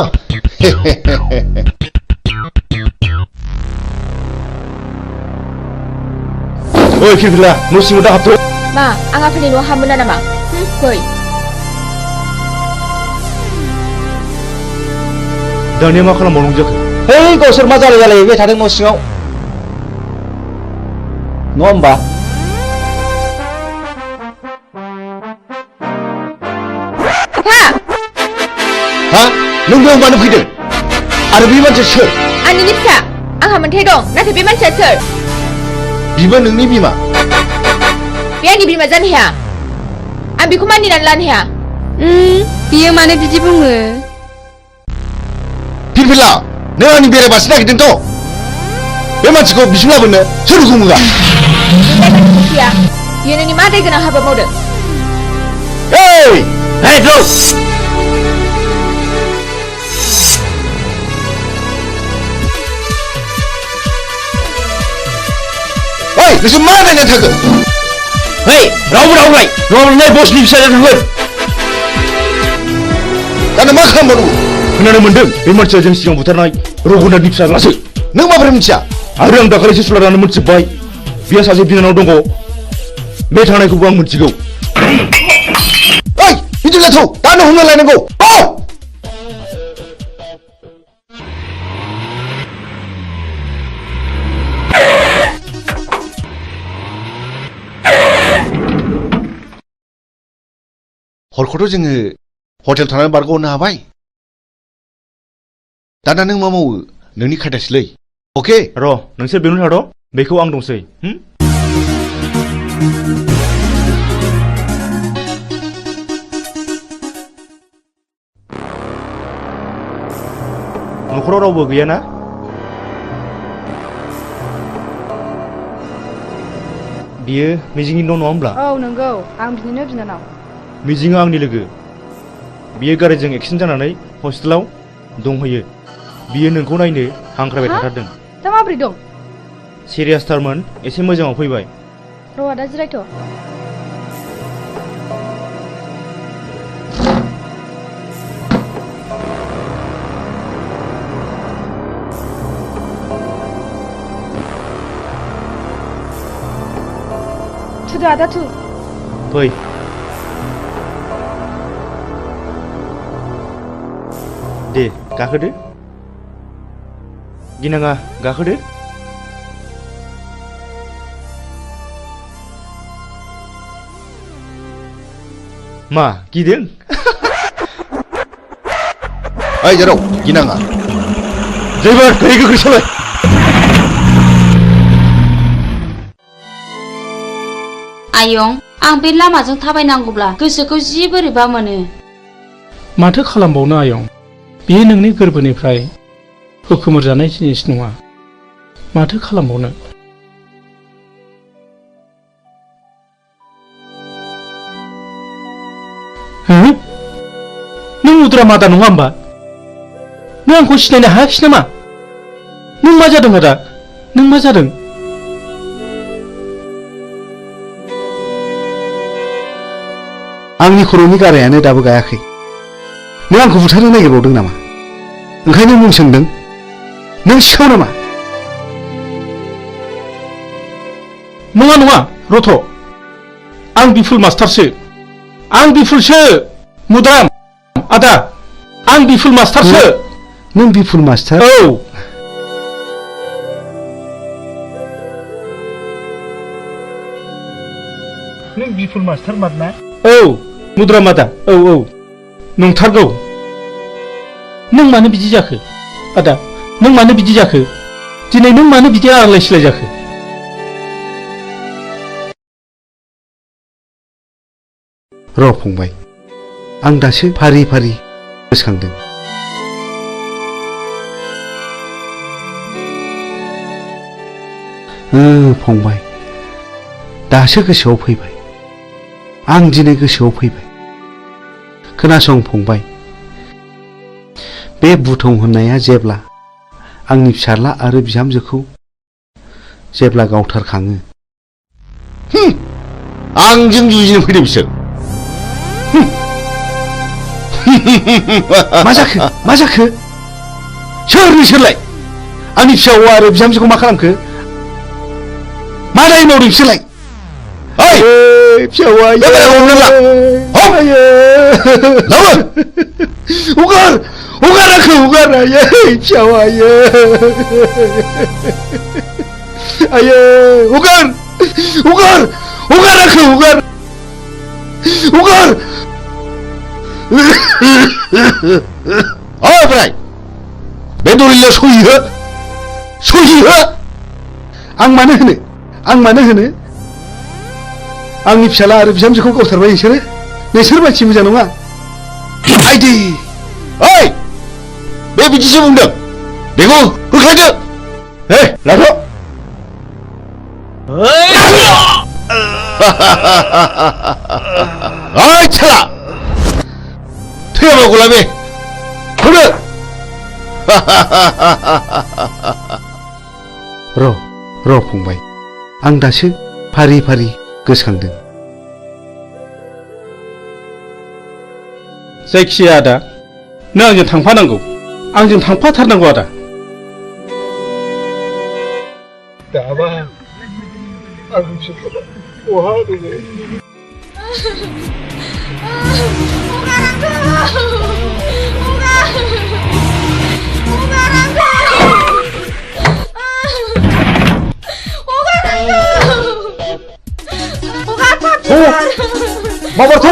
ओइ फिरफिला न' सिङाव दा हाबथ' मा आं आफानि न'आव हाबमोना नामा फै दानिया मा खालामबावनांगौ जाखो है गावसोर मा जालायबाय थादों न' सिङाव नङा होमबा हा नों बेयाव मानो फैदों आरो बे मानसिया सोर आंनिनो फिसा आंहा मोन्थाय दं नाथाय बे मानसिया सोर बिबो नोंनि बिमा बे आंनि बिमा जानो हाया आं बेखौ मानिनानै लानो हाया बियो मानो बिदि बुङो फिरफिला नों आंनि बेरायबासो नागिरदोंथ' बे मानसिखौ बिसिम लाबोनो सोर हुकुमोगा बियो नोंनि मा दाय गोनां हाबा मावदों नोंसोर मा नायनानै थाखो है रावबो रावलाय नङाब्ला बसनि फिसाजों थांगोन दाना मा खालामबावनांगौ खोनानो मोनदों बे मानसिया जों सिगां बुथारनाय रघुनाथनि फिसाज्लासो नों माबोरै मिथिया आरो आं दाखालिसो सुलानानै मोनथिबाय बिहा सासे बिनानाव दङ बे थांनायखौबो आं मिथिगौ ओइ बिदिब्ला थौ दानो हमना लायनांगौ हरखौथ' जोङो हटेल थानानै बारग'नो हाबाय दाना नों मा मावो नोंनि खायदासैलै अके र' नोंसोर बेयावनो थाद' बेखौ आं दंसै न'खराव रावबो गैयाना बियो मिजिंनि न' नङा होमब्ला औ नंगौ आं बिनिनो बिनानाव मिजिङा आंनि लोगो बियो गारिजों एक्सिडेन्ट जानानै हस्पिटालाव दंहैयो बियो नोंखौ नायनो हांख्रायबाय थाथारदों दा माबोरै दं सिरियासथारमोन एसे मोजाङाव फैबाय र' दा जिरायथ' थुदो आदा थु फै दे गाखोदो गिनाङा गाखोदो मा गिदों ओइ जेराव गिनाङा ड्राइभार गारि गोख्रै सालाय आयं आं बे लामाजों थाबायनांगौब्ला गोसोखौ जि बोरैबा मोनो माथो खालामबावनो आयं बेयो नोंनि गोरबोनिफ्राय हुखुमोर जानाय जिनिस नङा माथो खालामबावनो नों उद्रा मादा नङा होमबा नों आंखौ सिनायनो हायाखिसै नामा नों मा जादों आदा नों मा जादों आंनि खर'नि गारायानो दाबो गायाखै नों आंखौ बुथारनो नागिरबावदों नामा ओंखायनो मुं सोंदों नों सिखाव नामा नङा नङा रथ' आं बिफुल मास्टारसो आं बिफुलसो मुद्राम आदा आं बिफुल मास्टारसो नों बिफुल मास्टार औ नों बिफुल मास्टार मारना औ मुद्राम आदा औ औ नंथारगौ नों मानो बिदि जाखो आदा नों मानो बिदि जाखो दिनै नों मानो बिदि आलाय सिलाय जाखो र' फंबाय आं दासो फारि फारि गोसोखांदों फंबाय दासो गोसोआव फैबाय आं दिनै गोसोआव फैबाय खोनासं फंबाय बे बुथं होननाया जेब्ला आंनि फिसाज्ला आरो बिहामजोखौ जेब्ला गावथारखाङो आंजों जुजिनो फैदों बिसोर मा जाखो सोर नोंसोरलाय आंनि फिसा हौवा आरो बिहामजोखौ मा खालामखो मा दाय मावदों बिसोरलाय ओइ फिसा हौवा हगार आंखौ हगार आयै फिसा हौवा आयै हगार आंखौ हगार ओमफ्राय बे दलिलाव सहि हो आं मानो होनो आंनि फिसाला आरो बिहामजोखौ गावथारबाय नोंसोर मानसि मोजां नङा आइदि ओइ बे बिदिसो बुंदों बेखौ होख्लायदो लाथ' ओइ छाला थैयाबा गलाबे होदो र' फंबाय आं दासो फारि फारि गोसोखांदों जायखिया आदा नों आंजों थांफानांगौ आंजों थांफाथारनांगौ आदा दाबा आं बहा दङ माबारथ'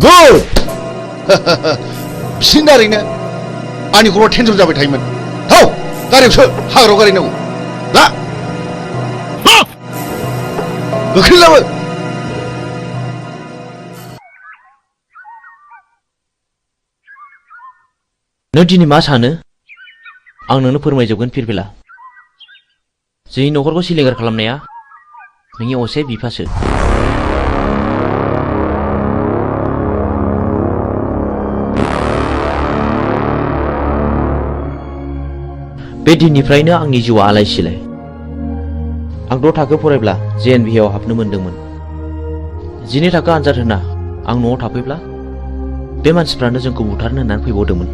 गुड बिसिनि दारैनो आंनि खर'आ टेनसन जाबाय थायोमोन थाव गारियाव सो हाग्रायाव गारिनांगौ ला गोख्रै लाबो नों दिनै मा सानो आं नोंनो फोरमायजोबगोन फिरफिला जोंनि न'खरखौ सिलिंखार खालामनाया नोंनि असे बिफासो बे दिननिफ्रायनो आंनि जिउआ आलाय सिलाय आं 6 थाखो फरायब्ला JNVआव हाबनो मोनदोंमोन 12 थाखो आनजाद होना आं न'आव थाफैब्ला बे मानसिफ्रानो जोंखौ बुथारनो होननानै फैबावदोंमोन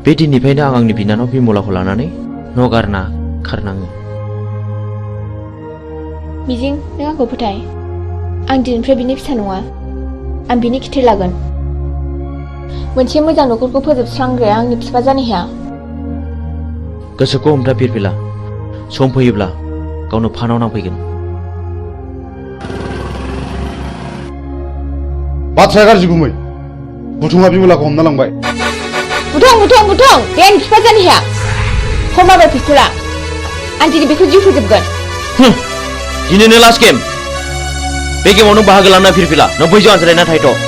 बे दिननिफ्रायनो आं आंनि बिनानाव बिमलाखौ लानानै न' गारना खारनाङो मिजिं नों आंखौ फोथाय आं दिनैनिफ्राय बिनि फिसा नङा आं बिनि खिथेर लागोन मोनसे मोजां न'खरखौ फोजोबस्रांग्राया आंनि बिफा जानो हाया। गोसोखौ हमथा फिरफिला सम फैयोब्ला गावनो फानाव नांफैगोन। बाथ्राया गाज्रि गुमै बुथुङा बिमलाखौ हमना लांबाय। बुथुं बे आंनि बिफा जानो हाया। हरमाबाय पिस्तुला आं दिनै बेखौ जिउ फोजोबगोन। दिनैनो लास्ट गेम। बे गेमाव नों बाहागो लाना फिरफिला नों बैजों आनज्रायना थाहैथ'।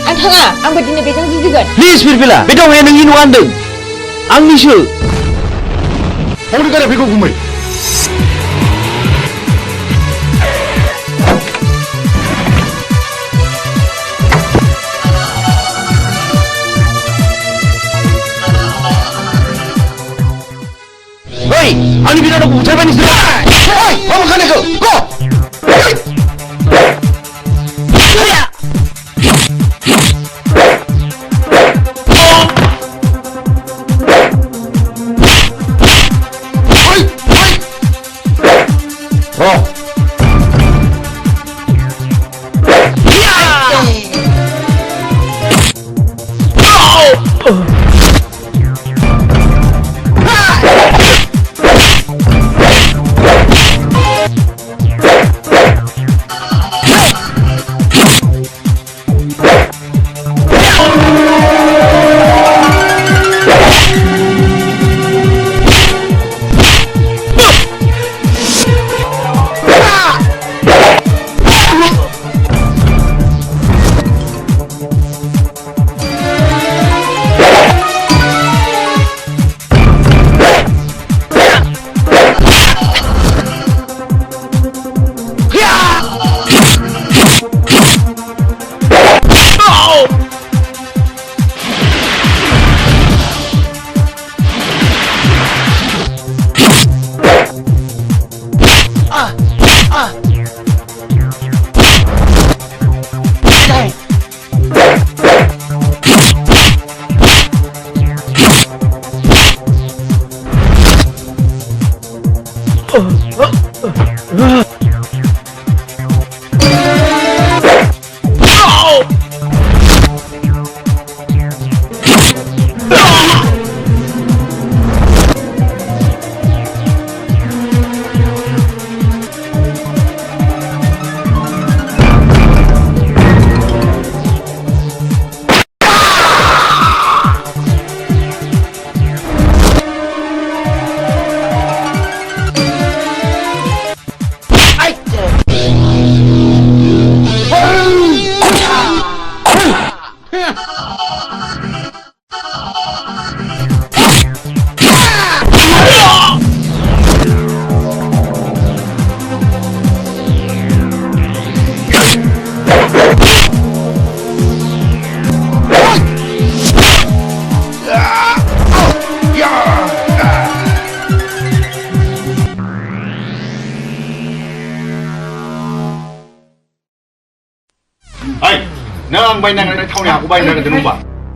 आं थाङा आंबो दिनै बेजों जुजिगोन। प्लिज फिरफिला बे दावहाया नोंनि नङा होनदों आंनिसो। हरनो गारा बेखौ गुमै। Hei, ani bilang aku buta ni sudah. Hei, apa kan aku? Go.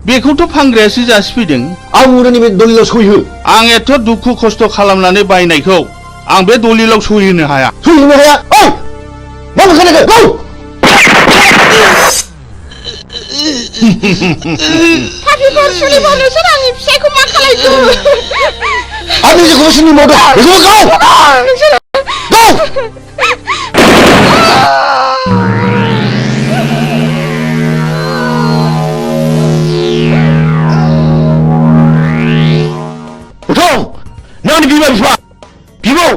बेखौथ' फानग्रायासो जासिफैदों। आं उरनि बे दलिलाव सहिहो। आं एथ' दुखु खस्थ' खालामनानै बायनायखौ आं बे दलिलाव सहिहोनो हाया। सहिहोनो हाया? ओइ! मा बुंखानायखौ? गौ! पापिफोर सुलिफोर नोंसोर आंनि फिसायखौ मा खालायखो? आंनि जेखौबो सिनि मावदों। बेखौबो गौ! गौ! नोंनि बिमा बिफा बिबौ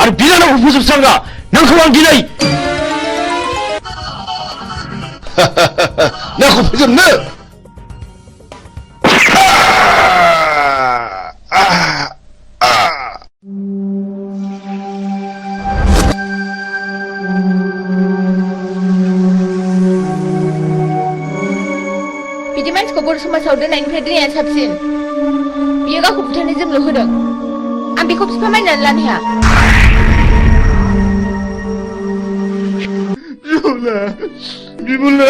आरो बिनानावखौ फोजोबस्रांगा नोंखौ आं दिनै नोंखौ फोजोबनो बिदि मानसिखौ बर' समाजाव दोननायनिफ्राय दोननाया साबसिन। बियो गावखौ बुथारनो जोंल' होदों। आं बेखौ बिफा मानिनानै लानो हाया। बिमला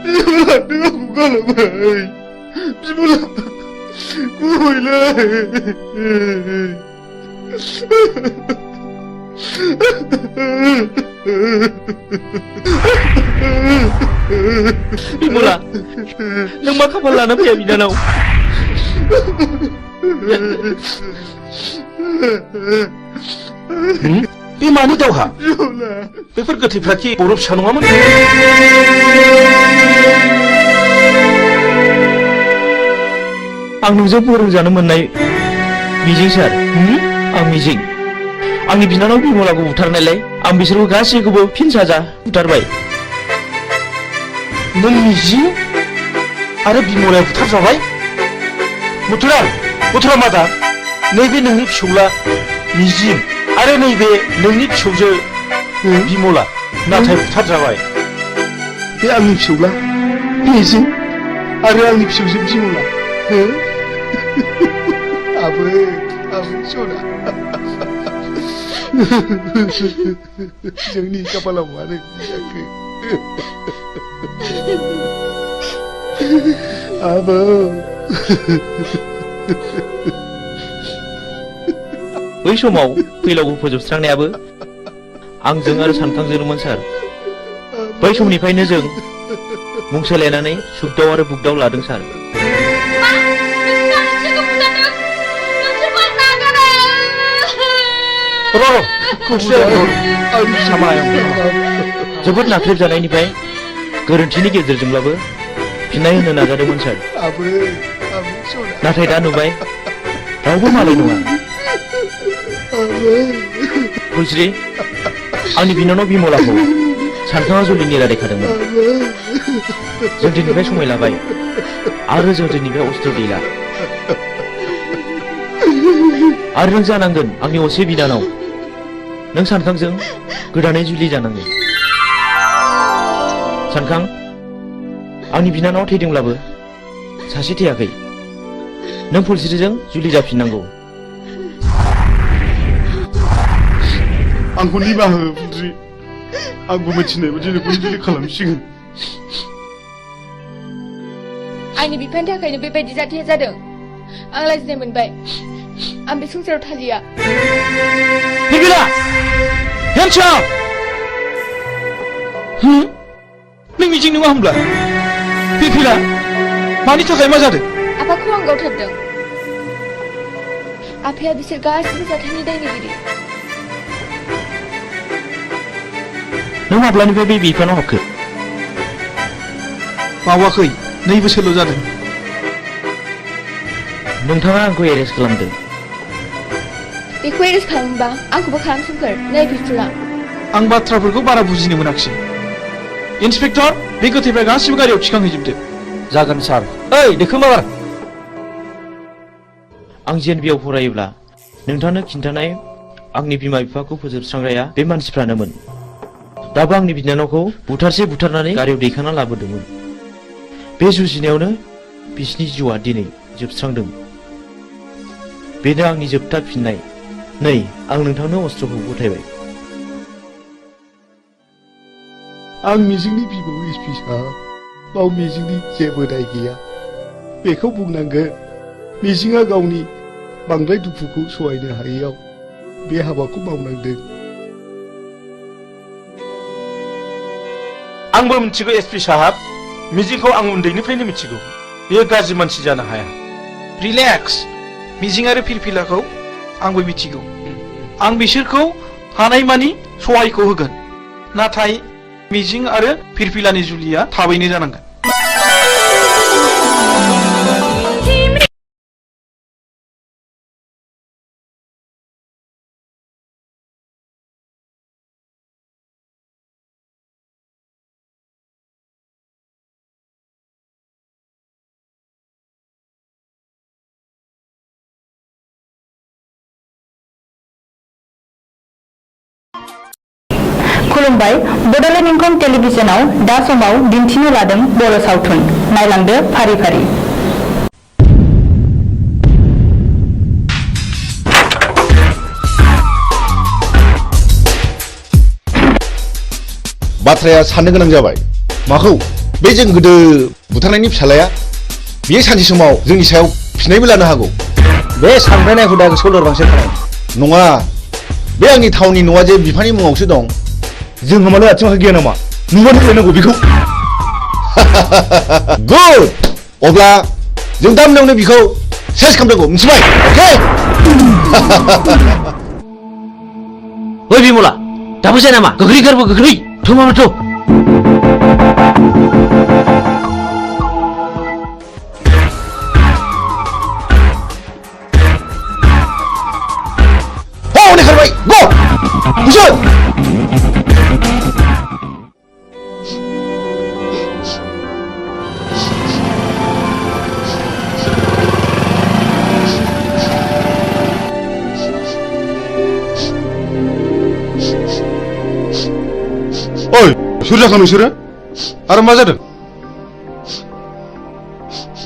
नों आंखौ गालांबाय। बिमला गुबैलै। बिमला नों मा खाफाल लाना फैया बिनानाव बे मानि दावहा बेफोर गोथैफ्रा कि बरफ फिसा नङामोन आं नोंजों फोरोंजानो मोननाय मिजिं सार आं मिजिं आंनि बिनानाव बिमलाखौ बुथारनायलाय आं बिसोरखौ गासैखौबो फिन साजा बुथारबाय नों मिजिं आरो बिमलाया बुथारजाबाय मथुरा मादा नैबे नोंनि फिसौला मिजिं आरो नैबे नोंनि फिसौजो बिमला नाथाय बुथारजाबाय बे आंनि फिसौला मिजिं आरो आंनि फिसौजो बिमला आबै सना जोंनि खाफालाव मानो जाखो आबौ बै समाव फैलावखौ फोजोबस्रांनायाबो आंजों आरो सानखांजोंमोन सार बै समनिफ्रायनो जों मुंसोलायनानै सुखदाव आरो बुगदाव लादों सार जोबोद नाख्रेबजानायनिफ्राय गोरोन्थिनि गेजेरजोंब्लाबो फिननाय होनो नाजादोंमोन सार नाथाय दा नुबाय रावबो मालाय नङा फुलस्रि आंनि बिनानाव बिमलाखौ सानखाङा जुलिनि रादायखादोंमोन जों दिनैनिफ्राय समाय लाबाय आरो जों दिनैनिफ्राय अस्त्र गैला आरो नों जानांगोन आंनि असे बिनानाव नों सानखांजों गोदानै जुलि जानांगोन सानखां आंनि बिनानाव थैदोंब्लाबो सासे थैयाखै नों फुलस्रिजों जुलि जाफिननांगौ आंखौ निमाहा हो फुलस्रि आंबो मिथिनाय बायदि नोंखौ जुलि खालामसिगोन आंनि बिफानि थाखायनो बेबायदि जाथाया जादों आं लाजिनाय मोनबाय आं बे संसाराव थालिया बिरबिला हेन्डसाम नों मिजिं नङा होमब्ला बिरबिला मानि थाखाय मा जादों आफाखौ आं गावथारदों आफाया बिसोर गासिबो जाथायनि दायनिगिरि नों माब्लानिफ्राय बे बिफानाव हाबखो बावाखै 2 बोसोरल' जादों नोंथाङा आंखौ एरेस्ट खालामदों बेखौ एरेस्ट खालामोबा आंखौबो खालामसोमखोर नै बिफुला आं बाथ्राफोरखौ बारा बुजिनो मोनाखिसै इन्सपेक्टर बे गोथैफ्रा गासिबो गारियाव थिखांहैजोबदो जागोन सार ओइ देखो माबार आं जेएनबिआव फरायोब्ला नोंथांनो खिन्थानाय आंनि बिमा बिफाखौ फोजोबस्रांग्राया बे मानसिफ्रानोमोन दाबो आंनि बिनानावखौ बुथारनानै गारियाव दैखांना लाबोदोंमोन बे जुजिनायावनो बिसिनि जिउआ दिनै जोबस्रांदों बेनो आंनि जोबथा फिननाय नै आं नोंथांनो अस्त्रखौ गथायबाय आं मिजिंनि बिबौ एसपि साहब बाव मिजिंनि जेबो दाय गैया बेखौ बुंनांगोन मिजिंआ गावनि बांद्राय दुखुखौ सहायनो हायैयाव बे हाबाखौ मावनांदों आंबो मिथिगौ एसपि साहब मिजिंखौ आं उन्दैनिफ्रायनो मिथिगौ बेयो गाज्रि मानसि जानो हाया रिलेक्स मिजिं आरो फिरफिलाखौ आंबो मिथिगौ आं बिसोरखौ हानायमानि सहायखौ होगोन नाथाय मिजिं आरो फिरफिलानि जुलिया थाबैनो जानांगोन खुलुमबाय बड'लेण्ड इंखं टेलिभिजनाव दा समाव दिन्थिनो लादों बर' सावथुन नायलांदो फारि फारि बाथ्राया साननो गोनां जाबाय माखौ बे जों गोदो बुथारनायनि फिसालाया बियो सानसे समाव जोंनि सायाव फिनायबो लानो हागौ बे सानफायनाय हुदाखौ सोलोरबांसो खालाम नङा बे आंनि थावनि न'आ जे बिफानि मुङावसो दं जोंहा मानो आथिं आखाइ गैया नामा नुबानो फैनांगौ बेखौ गुड अब्ला जों दा मोनायावनो बिखौ सेस खालामनांगौ मिथिबाय अके ओइ बिमला दाबो जाया नामा गोख्रै गारबो गोख्रै थमाबाथ' हनै खारबाय गो बुसुन ओइ सोर जाखो नोंसोरो आरो मा जादों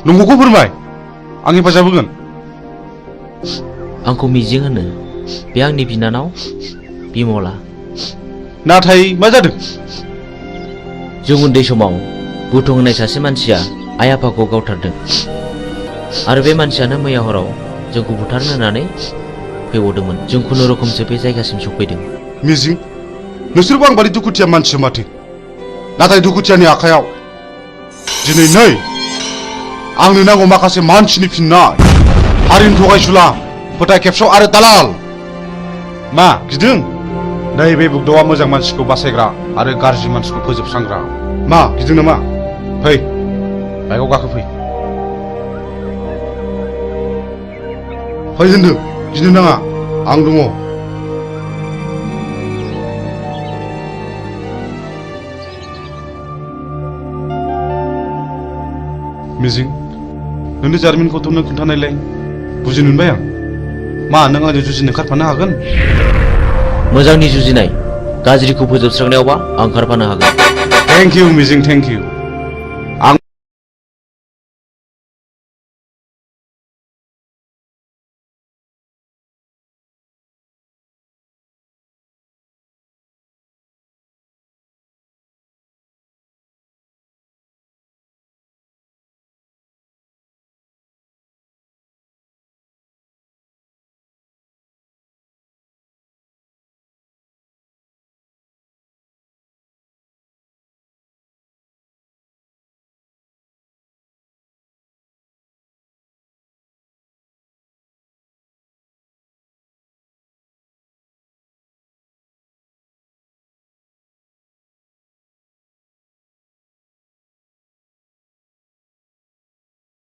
नंगौखौ फोरमाय आं हेफाजाब होगोन आंखौ मिजिं होनो बे आंनि बिनानाव बिमला नाथाय मा जादों जों उन्दै समाव बुथुम होनाय सासे मानसिया आइ आफाखौ गावथारदों आरो बे मानसियानो मैया हराव जोंखौ बुथारनो होननानै फैबावदोंमोन जों खुनुरुखुमसो बे जायगासिम सफैदों मिजिं नोंसोरबो आं बादि दुखुथिया मानसि माथो नाथाय दुखुथियानि आखायाव दिनै नै आंनो नांगौ माखासे मानसिनि फिननाय हारिनि थगायसुला फोथाय खेबस' आरो दालाल मा गिदों नैबे बुग्दावा मोजां मानसिखौ बासायग्रा आरो गाज्रि मानसिखौ फोजोबस्रांग्रा मा गिदों नामा फै बाइकआव गाखो फै होनदों गिनो नाङा आं दङ मिजिं नोंनि जारिमिनखौथ' नों खोन्थानायलाय बुजिनो मोनबाय आं मा नों आंजों जुजिनो ओंखारफानो हागोन मोजांनि जुजिनाय गाज्रिखौ फोजोबस्रांनायावबा आं ओंखारफानो हागोन थेंक इउ मिजिं थेंक इउ आं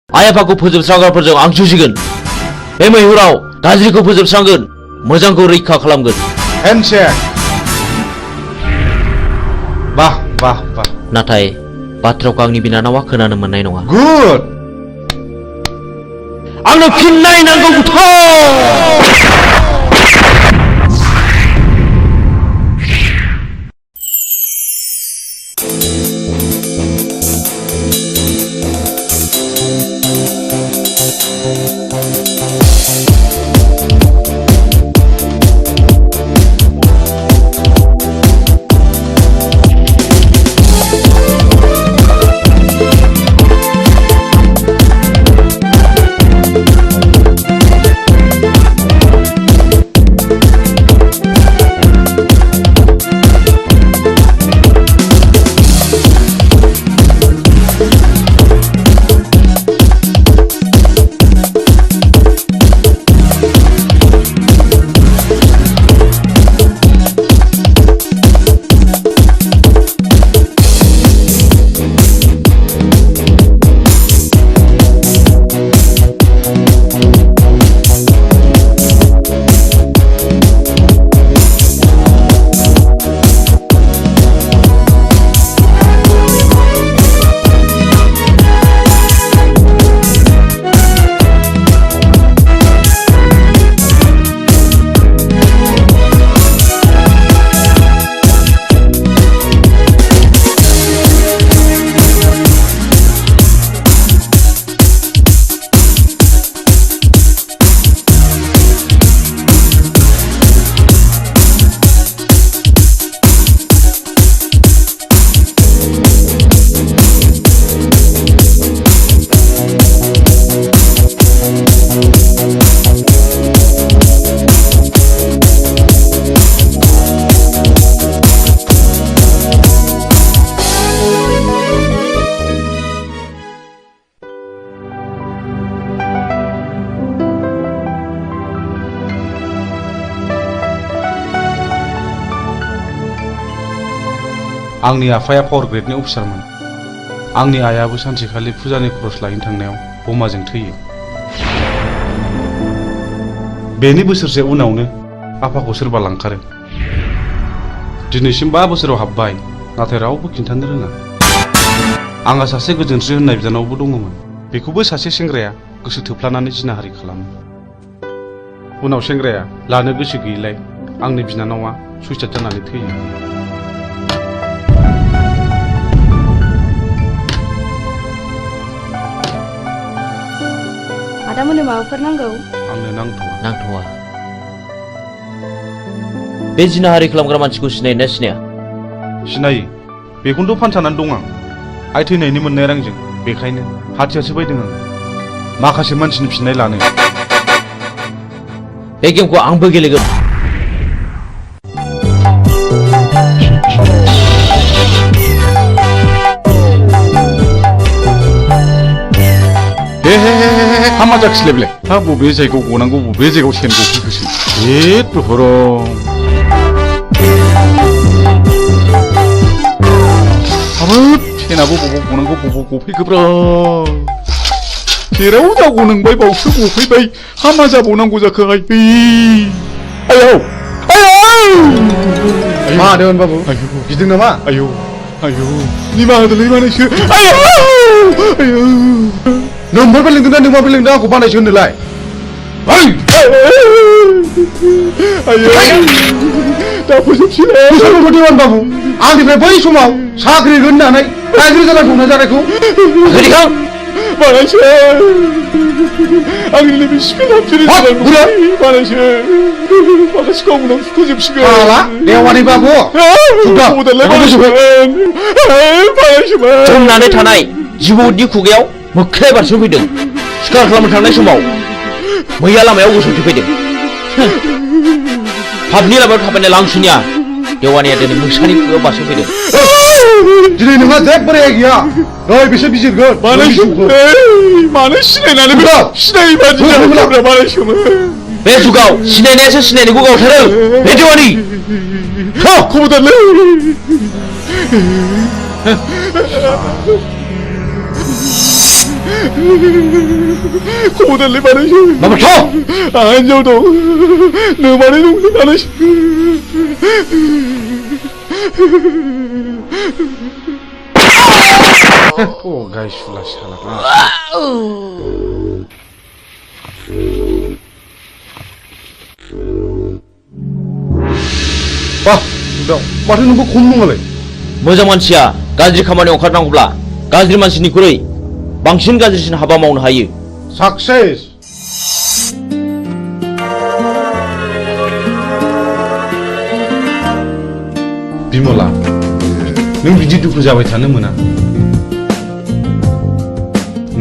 आइ आफाखौ फोजोबस्रांग्राफोरजों आं जुजिगोन बे मैहुराव गाज्रिखौ फोजोबस्रांगोन मोजांखौ रैखा खालामगोन हेन्डशेक बाह बाह बाह नाथाय बाथ्राखौ आंनि बिनानावा खोनानो मोननाय नङा गुड आंनो फिननाय नांगौ आंनि आफाया पावार ग्रेडनि अफिसारमोन। आंनि आइयाबो सानसेखालि फुजानि खरस लायनो थांनायाव बमाजों थैयो। बेनि बोसोरसे उनावनो आफाखौ सोरबा लांखारो। दिनैसिम 5 बोसोराव हाबबाय, नाथाय रावबो खिन्थानो रोङा। आंहा सासे गोजोनस्रि होननाय बिनानावबो दङमोन। बेखौबो सासे सेंग्राया गोसो थोफ्लानानै जिनाहारि खालामो। उनाव सेंग्राया लानो गोसो गैयिलाय आंनि बिनानावा सुइसाइड जानानै थैयो। आदामोननो माबाफोर नांगौ? आंनो नांथ'वा। बे जिनाहारि खालामग्रा मानसिखौ सिनायोना सिनाया? सिनायो। बेखौनोथ' फानसानानै दं आं। आइ थैनायनि मोननाय रांजों। बेखायनो हाथियारसो बायदों आं माखासे मानसिनि फिननाय लानो। बे गेमखौ आंबो गेलेगोन। हामा जाखिलायबाय। हा बबे जायगायाव गनांगौ बबे जायगायाव सेन गफैखोसै। हाबाब सेनाबो बबाव गनांगौ बबाव गफैखोब्रा। जेराव जागौ नोंबाय बावसो गफैबाय। हामा जाबावनांगौ जाखो आयौ मा होदों बाबु? गिदों नामा? आयौ निमाहा होदोलै बानायसो। नोंबो लोंदोंना नोंबो लोंदों आंखौ बानायसो होनोलाय? दा फोजोबसै बाबु। आंनिफ्राय बै समाव साख्रि होननानै रायजो जाना संना जानायखौ बानायसो आंनि लोगो सिखोना फिरि बानायसो माखासे गावनाव फोजोबसिगोन। देवानि बाबु जमनानै थानाय जिबौनि खुगायाव मोख्राया बारस'फैदों। सिखार खालामनो थांनाय समाव मैया लामायाव गसंथेफैदों। पाबनि लामायाव थाबायनाय लांसुनिया देवानिया दिनै मोसानि खुगायाव बारस'फैदों। दिनै नोंहा जेबो रेहाय गैया। नै बिसोर बिजिरगोन। मानो सिनायनानै सिनायै बादि बानायसोमोन। बे जुगाव सिनायनायासो सिनायनायखौ गावथारो। बे देवानि खबरदारलै। खबरदारलै बानायसो। आंहा हिनजाव दं। नोमाने दंलै बानायसो। गायसुला साला। माथो नोंखौ खम नङालाय? मोजां मानसिया गाज्रि खामानियाव ओंखारनांगौब्ला गाज्रि मानसिनिख्रुइ बांसिन गाज्रिसिन हाबा मावनो हायो। साक्सेस। बिमला, नों बिदि दुखु जाबाय थानो मोना।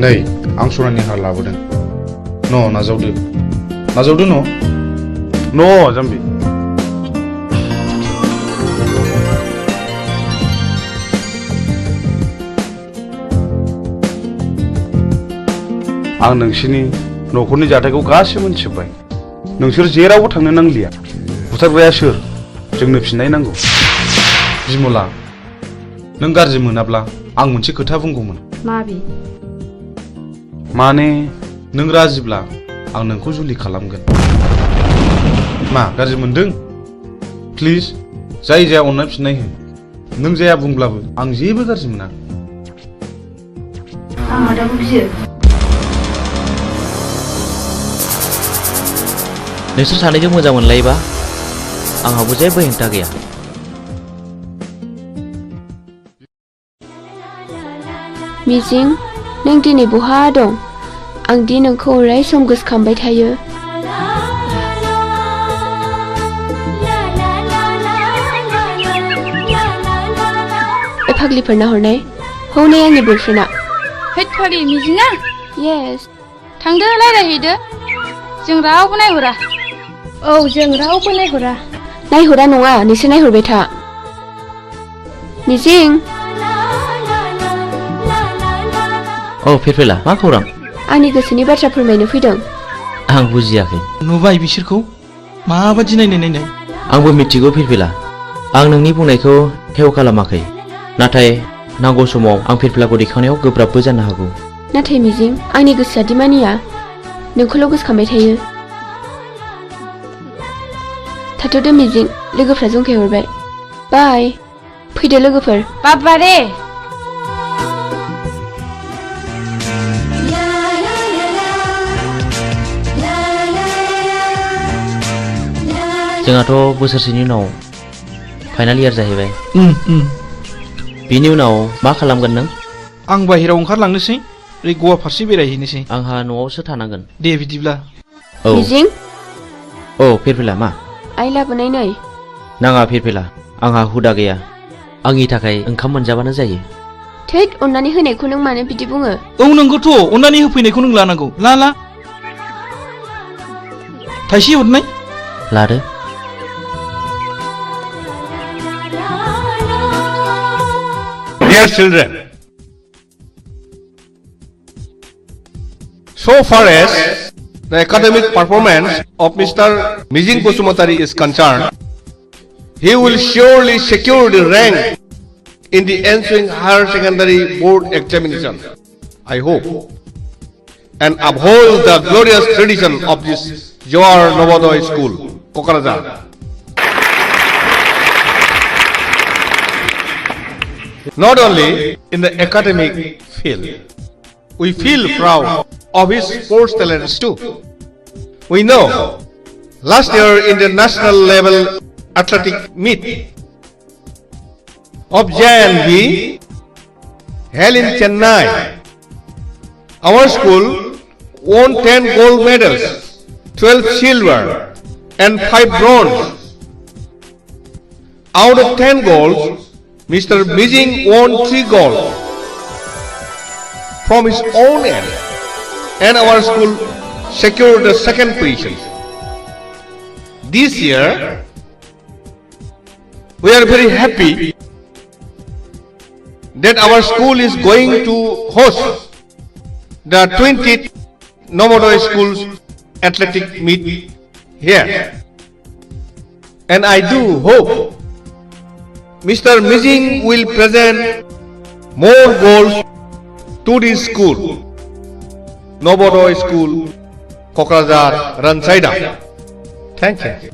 नै आं सनानि हार लाबोदों। नाजावदो जाम्बि। आं नोंसिनि न'खरनि जाथायखौ गासिबो मोनथिजोब्बाय। नोंसोर जेरावबो थांनो नांलिया। बुथारग्राया सोर? जोंनो फिननाय नांगौ। बिमला, नों गाज्रि मोनाब्ला आं मोनसे खोथा बुंगौमोन। माने नों राजिब्ला आं नोंखौ जुलि खालामगोन। मा गाज्रि मोनदों? प्लिज जाय जाया अननानै फिननाय हो। नों जाया बुंब्लाबो आं जेबो गाज्रि मोना। नोंसोर सानैजों मोजां मोनलायोबा आंहाबो जेबो हेंथा गैया। मिजिं, नों दिनै बहा दं? आं दि नोंखौ अराय सम गोसोखांबाय थायो। बे फाग्लिफोरना हरनाय हौनै आंनि बयफ्रेन्डआ। हैद फाग्लि मिजिङा? येस। थांदो रायज्लायहैदो। जों रावबो नायहरा। औ जों रावबो नायहरा। नायहरा नङा, नोंसोर नायहरबाय था। मिजिं। औ फेरफेला, मा खौरां? आंनि गोसोनि बाथ्रा फोरमायनो फैदों। आं बुजियाखै। नुबाय बिसोरखौ माबादि नायनाय। आंबो मिथिगौ फेरफेला। आं नोंनि बुंनायखौ हेव खालामाखै। नाथाय नांगौ समाव आं फिरफिलाखौ दैखांनायाव गोब्राबबो जानो हागौ। नाथाय मिजिं आंनि गोसोआ दि मानिया नोंखौल' गोसोखांबाय थायो। थाथ'दो मिजिं लोगोफ्रा जंखायहरबाय। बाय फैदो लोगोफोर। बाबारे जोंहाथ' बोसोरसेनि उनाव फाइनाल इयार जाहैबाय। बिनि उनाव मा खालामगोन नों? आं बाहेरायाव ओंखारलांनोसै ओरै गवा फारसे बेरायहैनोसै। आंहा न'आवसो थानांगोन। दे बिदिब्ला। औ मिजिं औ फिरफिला मा? आइ लाबोनाय नै। नाङा फिरफिला आंहा हुदा गैया। आंनि थाखाय ओंखाम मोनजाबानो जायो। थैद अननानै होनायखौ नों मानो बिदि बुङो? औ नंगौथ' अननानै होफैनायखौ नों लानांगौ। ला थाइसे हरनाय। लादो। Dear children, so far as the academic performance of Mr. Mijing Basumatari is concerned, he will surely secure the rank in the ensuing higher secondary board examination, I hope, and uphold the glorious tradition of this Johar Novodoy School, Kokarajar. Not only in the academic field, we feel proud of his sports talents too. We know last year in the national level athletic meet of JNV held in Chennai, our school won 10 gold medals, 12 silver and 5 bronze. Out of 10 goals, Mr. Mijing won 3 gold from his own end, and our school secured the second position. This year, we are very happy that our school is going to host the 20th Novodoy Schools athletic meet here, and I do hope Mr. Mijing will present more goals to this school, Novodoy School, Kokrazar, Ransaida. Thank you.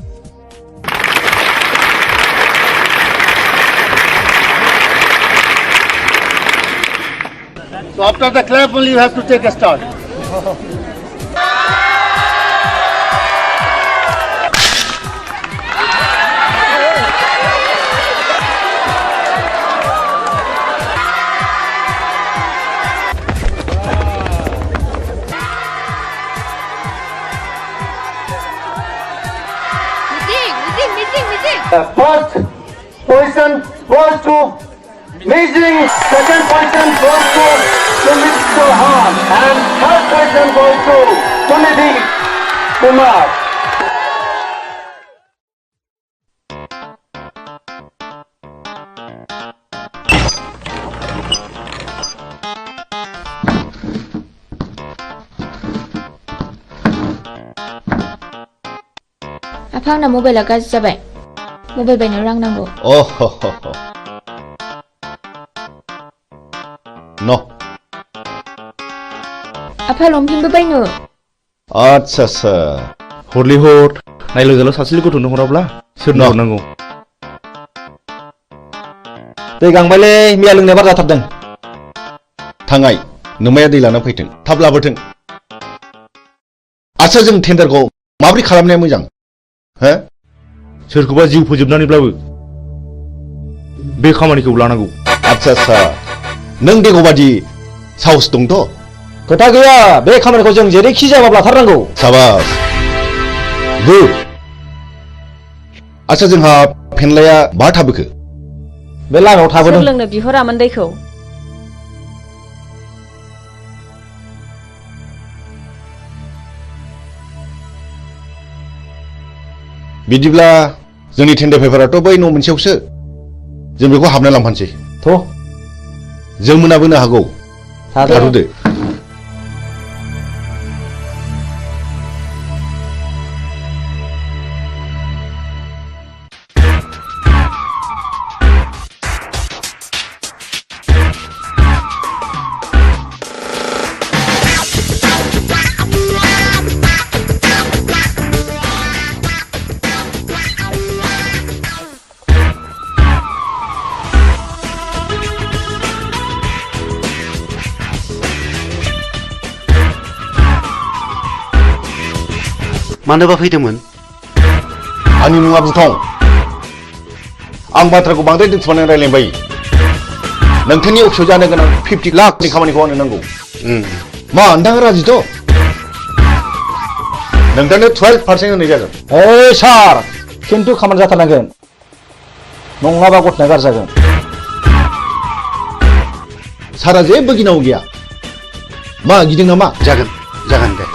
So after the clap only you have to take a start. First position goes to Mijing, second position goes to Mr. Han, and third position goes to Sunidhi Kumar. आफा आंना मबाइला गाज्रि जाबाय। Mobile बायनो रां नांगौ। न' आफा लंपेन्टबो बायनो। आच्छा हरलि हर नायल' जाल' सासेल' गथ'नो हराब्ला सोरनो हरनांगौ? दै गांबायलै मैया लोंनाया बारा जाथारदों। थांगाय नोमाया दै लाना फैथों, थाब लाबोथों। आच्छा जों टेन्डारखौ माबोरै खालामनाया मोजां? हो? सोरखौबा जिउ फोजोबनानैब्लाबो बे खामानिखौ लानांगौ। आच्छा नों देग'बादि साहस दंथ'? खोथा गैया, बे खामानिखौ जों जेरैखि जायाबाबो लाथारनांगौ। साबास गुड। आच्छा जोंहा फेनलाया बहा थाबोखो? बे लामायाव थाबोदों। सोर लोंनो बिहरामोन दैखौ? बिदिब्ला जोंनि टेन्डार पेपाराथ' बै न' मोनसेयावसो, जों बेखौ हाबना लांफानोसै। थ' जों मोनाबोनो हागौ। थाथ'दो। मानोबा फैदोंमोन? आंनि मुङा बुथं। आं बाथ्राखौ बांद्राय दोनथुमनानै रायलायबाय। नोंथांनि अफिसाव जानो गोनां 50 लाखनि खामानिखौ आंनो नांगौ। मा नोंथाङा राजिथ'? नोंथांनो 12% होनाय जागोन। ओइ सार, खिन्थु खामानि जाथारनांगोन। नङाबा गथ'ना गाज्रि जागोन। सारा जेबो गिनांगौ गैया। मा गिदों नामा? जागोन दे।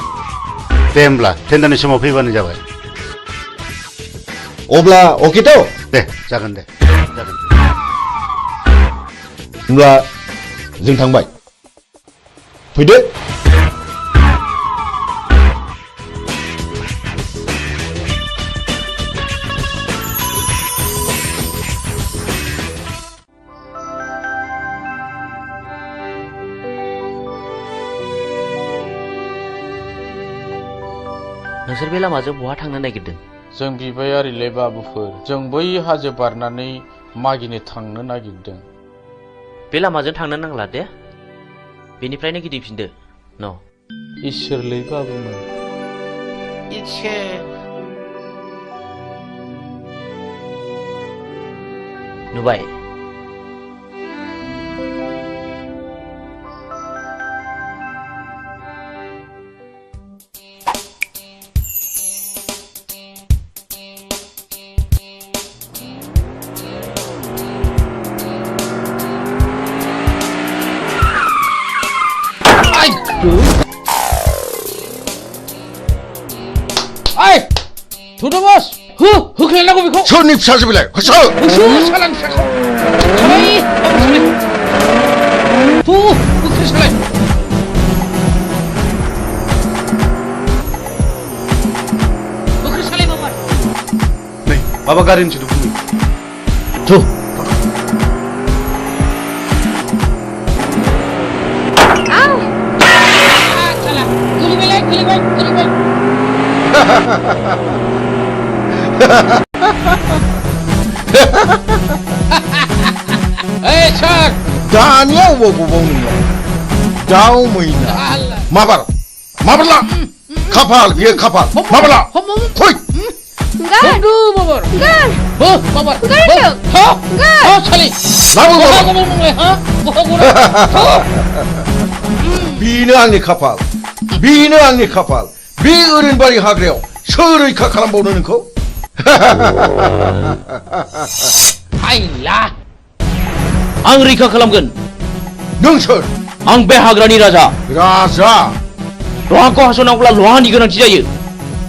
दे होमब्ला टेन्डारनि समाव फैबानो जाबाय। अब्ला अकेथ'? दे जागोन दे। होमब्ला जों थांबाय। फैदो। नोंसोर बे लामाजों बहा थांनो नागिरदों? जों बिबायारिलै बाबुफोर, जों बै हाजो बारनानै मागिनो थांनो नागिरदों। बे लामाजों थांनो नांला दे, बेनिफ्रायनो गिदिंफिनदो। न' इसोरलै बाबुमोन। नुबाय? थुदो बस! होख्लायनांगौ बेखौ! सोरनि फिसासो बेलाय? होसो! सालानि फिसाखौ! सालाय! होख्लाय सालाय! होख्लाय सालाय बाबा! नै माबा गारिनि सोदोब फैयो। थु! गोलैबाय! Hey, Chuck! दानिया अबाव गबाव नोङो? दाउ मैना! माबारला! खाफाल बियो खाफाल! माबारला! फै! Babar! Babar! Sali! Beनो आंनि खाफाल! बेनो आंनि खाफाल! बे ओरैनबारि हाग्रायाव सोर रैखा खालामबावनो नोंखौ? हायला! आं रैखा खालामगोन। नों सोर? आं बे हाग्रानि राजा। राजा? लहाखौ हास'नांगौब्ला लहानि गोनांथि जायो।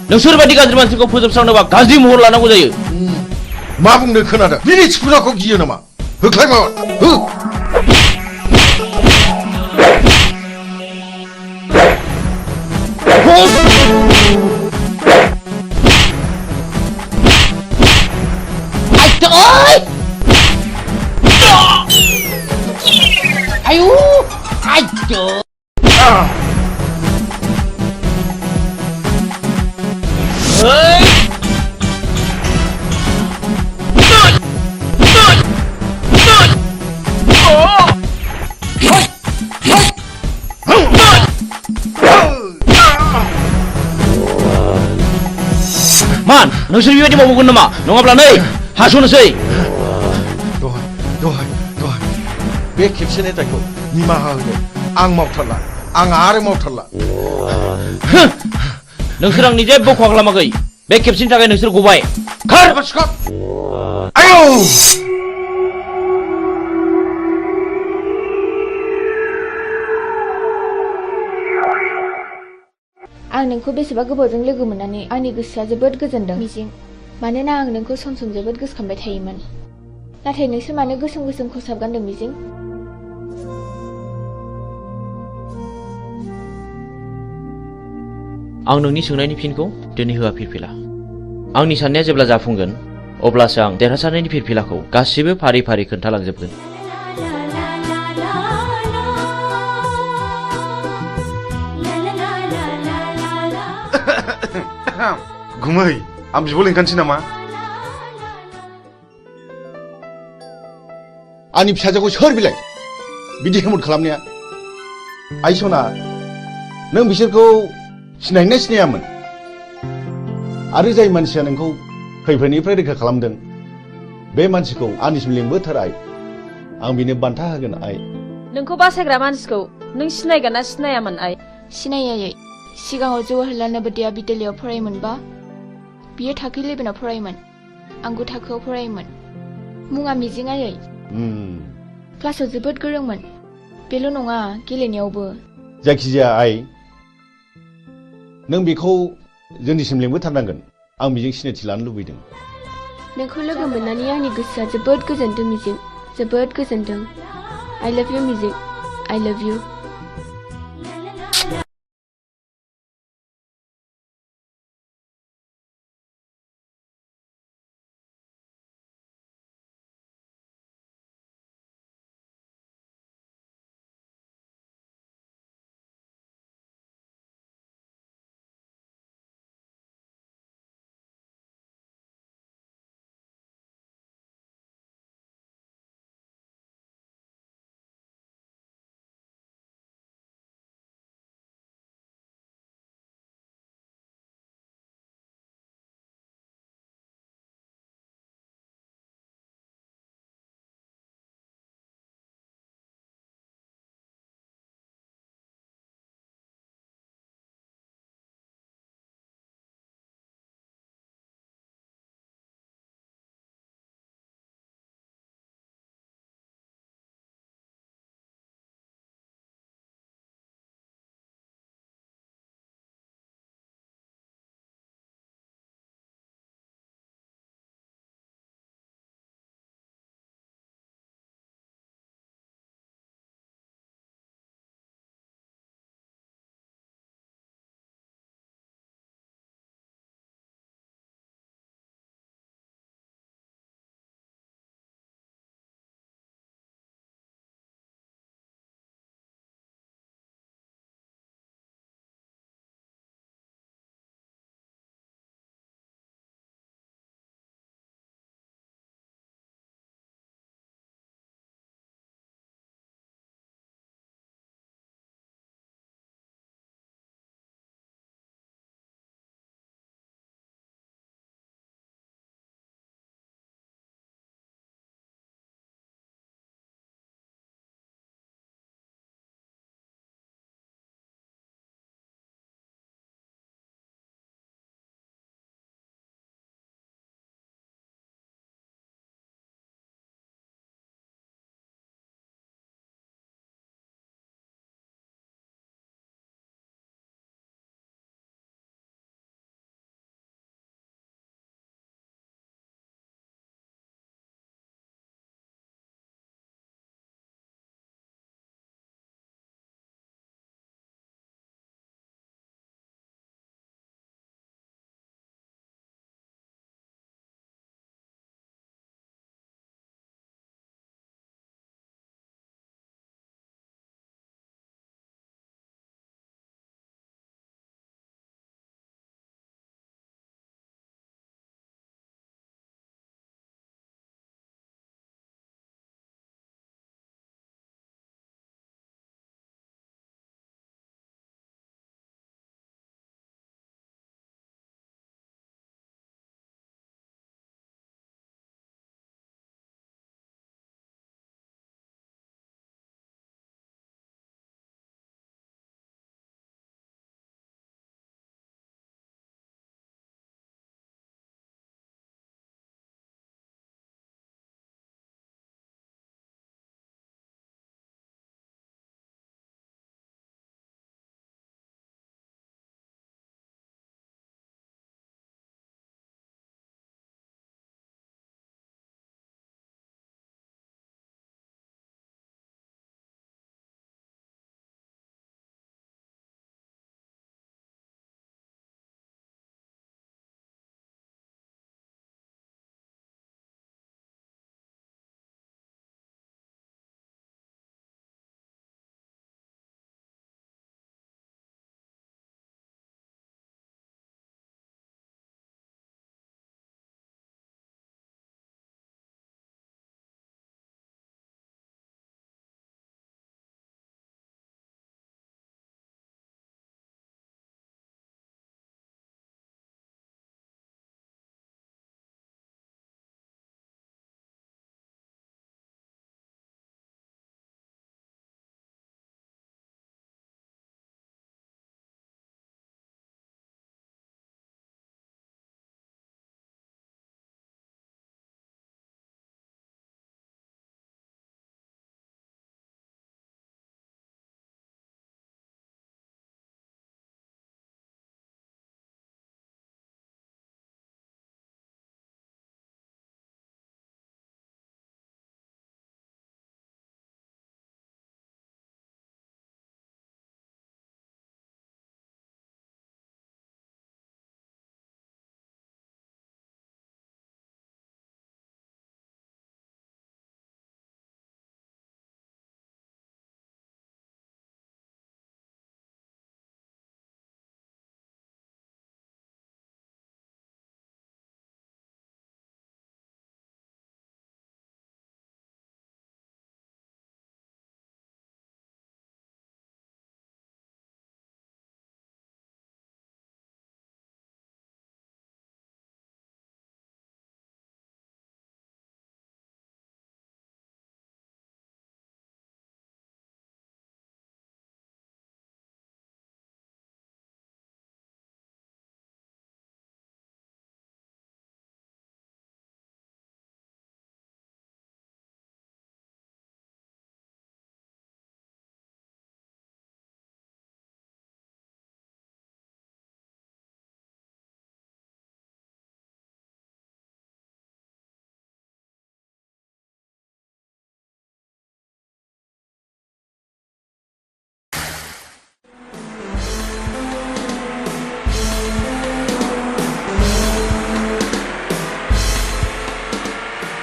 नोंसोर बायदि गाज्रि मानसिखौ फोजोबस्रांनोबा गाज्रि महर लानांगौ जायो। मा बुंनो खोनादों? बिनि फुजाखौ गियो नामा? होख्लाय माबा! हो! Ayo! Aduh! Man, nोंसोर बेबायदि मावगोन नामा? नङाब्ला नै हास'नोसै। दहाय बे खेबसेनि दायखौ निमाहा होदो। आं मावथारला। आं आरो मावथारला। नोंसोर आंनि जेबो खहा खालामाखै। बे खेबसेनि थाखाय नोंसोर गबाय। खार! आयौ! आं नोंखौ बेसेबा गोबावजों लोगो मोननानै आंनि गोसोआ जोबोद गोजोनदों मिजिं। मानोना आं नोंखौ सम सम जोबोद गोसोखांबाय थायोमोन। नाथाय नोंसोर मानो गोसोम खसाब गानदों मिजिं? आं नोंनि सोंनायनि फिनखौ दिनै होआ फिरफिला। आंनि साननाया जेब्ला जाफुंगोन अब्लासो आं देरहासारनायनि फिरफिलाखौ गासिबो फारि फारि खोन्थालांजोबगोन। गुमै आं बिब' लिंखानोसै नामा? आंनि फिसाजोखौ सोर बिलाय? बिदि हेमत खालामनाया? आइ सना, नों बिसोरखौ सिनायना सिनायामोन? आरो जाय मानसिया नोंखौ खैफोदनिफ्राय रैखा खालामदों बे मानसिखौ आंनिसिम लिंबोथार आइ आं बिनो बान्था होगोन आइ नोंखौ बासायग्रा मानसिखौ नों सिनायगोन ना सिनायामोन आइ सिनायै सिगाङाव जवाहरलाल नवोदया बिद्यालयआव फरायोमोनबा बियो थाखो 11आव फरायोमोन आं 9 थाखोआव फरायोमोन मुङा मिजिं आयै क्लासाव जोबोद गोरोंमोन बेल' नङा गेलेनायावबो जायखिजाया आइ नों बेखौ जोंनिसिम लिंबोथारनांगोन आं बेजों सिनायथि लानो लुबैदों नोंखौ लोगो मोननानै आंनि गोसोआ जोबोद गोजोनदों मिजिं जोबोद गोजोनदों I love you मिजिं I love you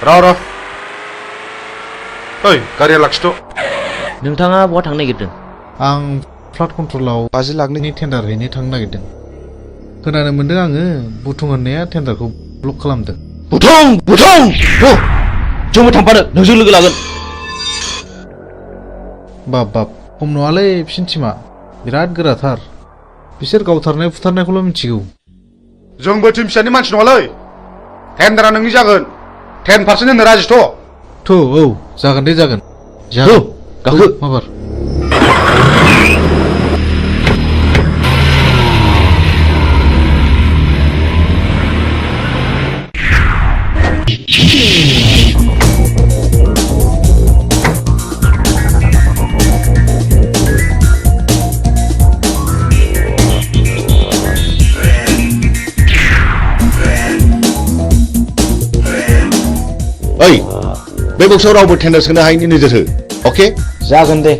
र' ओइ गारिया लाखिथ' नोंथाङा बहा थांनो नागिरदों? आं फ्लाड कन्ट्रलाव 50 लाखनि टेन्डार हैनो थांनो नागिरदों। खोनानो मोन्दों आङो बुथुं होननाया टेन्डारखौ ब्लक खालामदों। बुथुं जोंबो थांफानो नोंजों लोगो लागोन। बाब खम नङालै बिसिनि टिमा बिराद गोराथार। बिसोर गावथारनाय फुथारनायखौल' मिथिगौ। जोंबो टिम फिसानि मानसि नङालै। टेन्डारा नोंनि जागोन। 10% होनो राजिथ'? औ जागोन दे जागोन। गाखो माबार। ओइ बे बक्सआव रावबो टेन्डार सोनो हायैनि नोजोर हो अके जागोन दे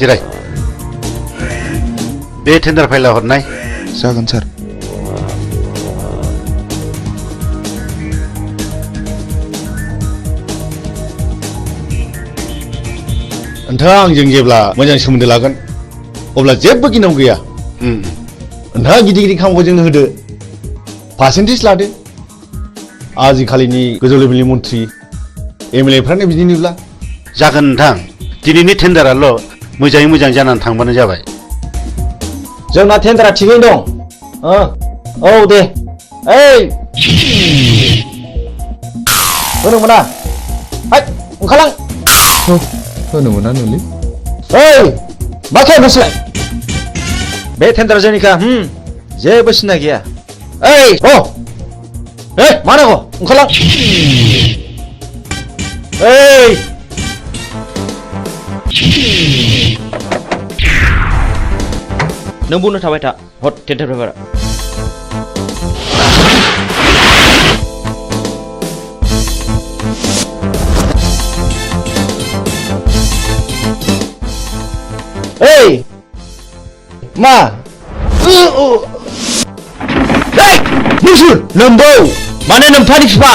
जिराय बे टेन्डार फाइला हरनाय जागोन सार नोंथाङा आंजों जेब्ला मोजां सोमोन्दो लागोन अब्ला जेबो गिनांगौ गैया नोंथाङा गिदिर गिदिर खामानिखौ जोंनो होदो पार्सेन्टेज लादो आजिखालिनि गोजौ लेभेलनि मन्थ्रि एमएलए फ्रानो बिदिनोब्ला जागोन नोंथां दिनैनि टेन्डाराल' मोजाङै मोजां जानानै थांबानो जाबाय जोंना टेन्डारा थिगैनो दं औ दे ओइ होनो मोना ओंखारलां होनो मोना नोंलै ओइ मा खालामनोसै बे टेन्डारा जोंनिखा जेबो सिन्था गैया ओइ मा नांगौ ओंखारलां ओइ नों बुंनो थाबाय था हट टेन्डार पेपारा ओइ मा नोंसोर नोम्बौ माने नोम्फानि बिफा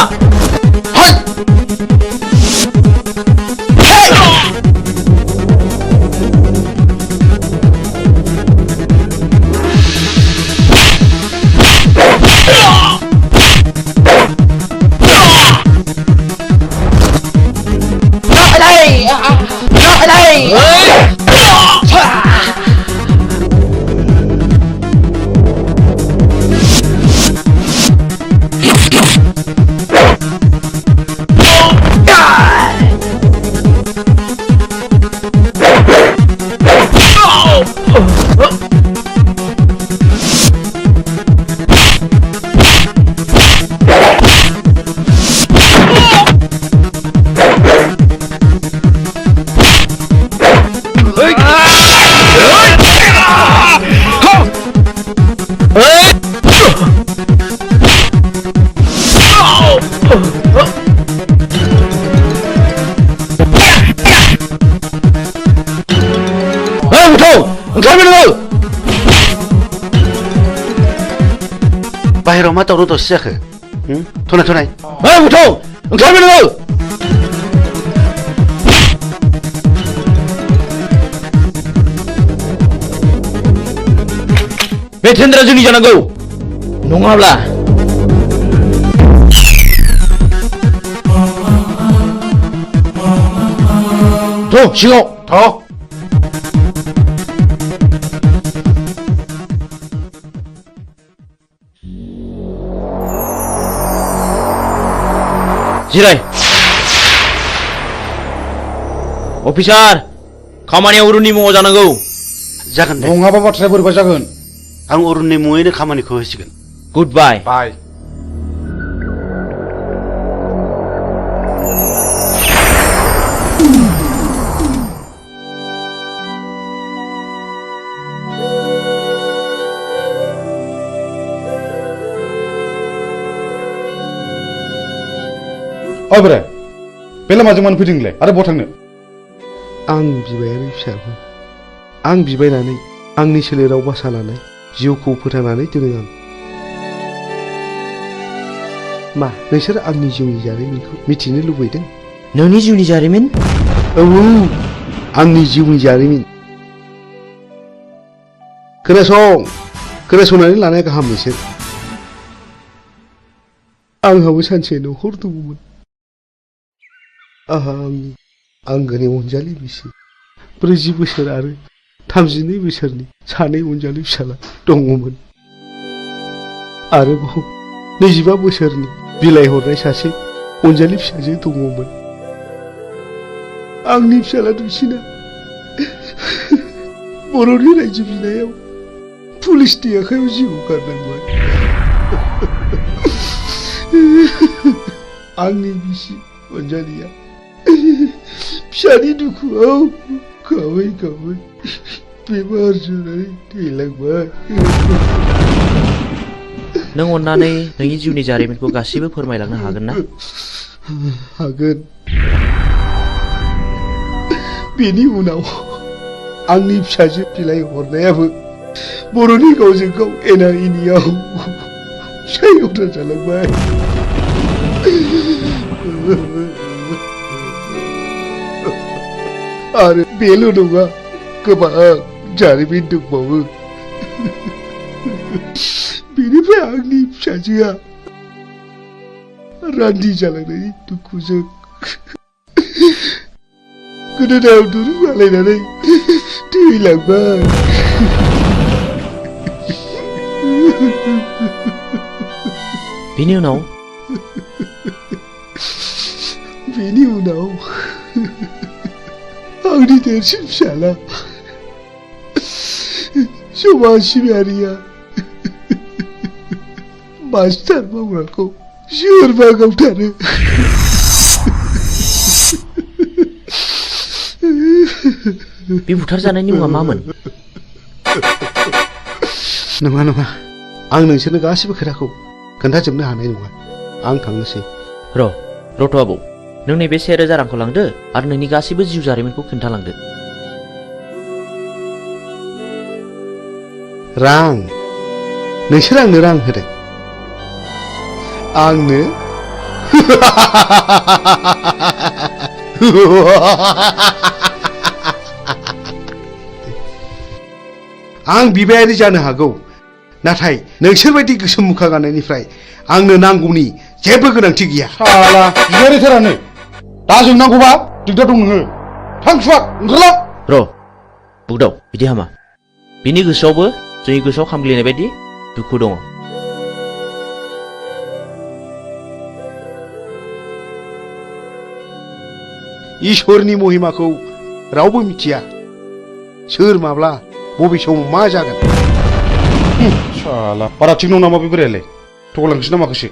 बाहेराव मा दावराव दावसि जाखो थनाय थनाय ओंखारबाय नोङो बे टेन्डारा जोंनि जानांगौ नङाब्ला सिगाङाव जिराय अफिसार खामानिया अरुणनि मुङाव जानांगौ जागोन दे नङाबा बाथ्राया बोरैबा जागोन आं अरुणनि मुङैनो खामानिखौ होसिगोन गुड बाय बाय ओइ बोराय बे लामाजों मानो फैदों नोंलाय आरो बहा थांनो आं बिबायारि फिसाबो आं बिबायनानै आंनि सोलेराव बासा लानाय जिउखौ फोथांनानै दोनो आं मा नोंसोर आंनि जिउनि जारिमिनखौ मिथिनो लुबैदों नोंनि जिउनि जारिमिन औ आंनि जिउनि जारिमिन खोनासंनानै लानाया गाहाम नोंसोर आंहाबो सानसे न'खर दङमोन आंहा आंनि आंगोनि अनजालि बिसि 40 बोसोर आरो 32 बोसोरनि सानै अनजालि फिसाला दङमोन आरोबाव 25 बोसोरनि बिलाइ हरनाय सासे अनजालि फिसाजो दङमोन आंनि फिसाला दुइसिना बर'नि रायजो बिनायाव पुलिसनि आखायाव जिउ गारनांबाय आंनि बिसि अनजालिया फिसानि दुखुआव गाबै गाबै बेमार जानानै थैलांबाय नों अन्नानै नोंनि जिउनि जारिमिनखौ गासिबो फोरमायलांनो हागोन ना हागोन बेनि उनाव आंनि फिसाजो बिलाइ हरनायाबो बर'नि गावजों गाव एना एनियाव फिसायवथा जालांबाय आरो बेल' नङा गोबां जारिमिन दंबावो बेनिफ्राय आंनि फिसाजोआ रान्दि जालांनायनि दुखुजों गोदोनायाव दुरुं आलायनानै थैलांबाय बेनि उनाव आंनि देरसिन फिसाला समाज सिबियारिया मास्टार मावग्राखौ सोरबा गावथारो बे बुथारजानायनि मुङा मामोन नङा नङा आं नोंसोरनो गासिबो खोथाखौ खोन्थाजोबनो हानाय नङा आं थांनोसै रथ' आबौ नों नैबे 1000 रांखौ लांदो आरो नोंनि गासिबो जिउ जारिमिनखौ खोन्थालांदो रां नोंसोर आंनो रां होदों आंनो आं बिबायारि जानो हागौ नाथाय नोंसोर बायदि गोसोम मुखा गाननायनिफ्राय आंनो नांगौनि जेबो गोनांथि गैया साला बिबायारिथारानो दा जोंनांगौबा दिगदार दं नोङो थां सुवाद ओंखारलां बुगदाव बिदि हामा बिनि गोसोआवबो जोंनि गोसोआव खामग्लिनाय बायदि दुखु दङ इसोरनि महिमाखौ रावबो मिथिया सोर माब्ला बबे समाव मा जागोन साला बारा थिग नङा नामा बे बोरायालाय थगायलांसै ना माखासे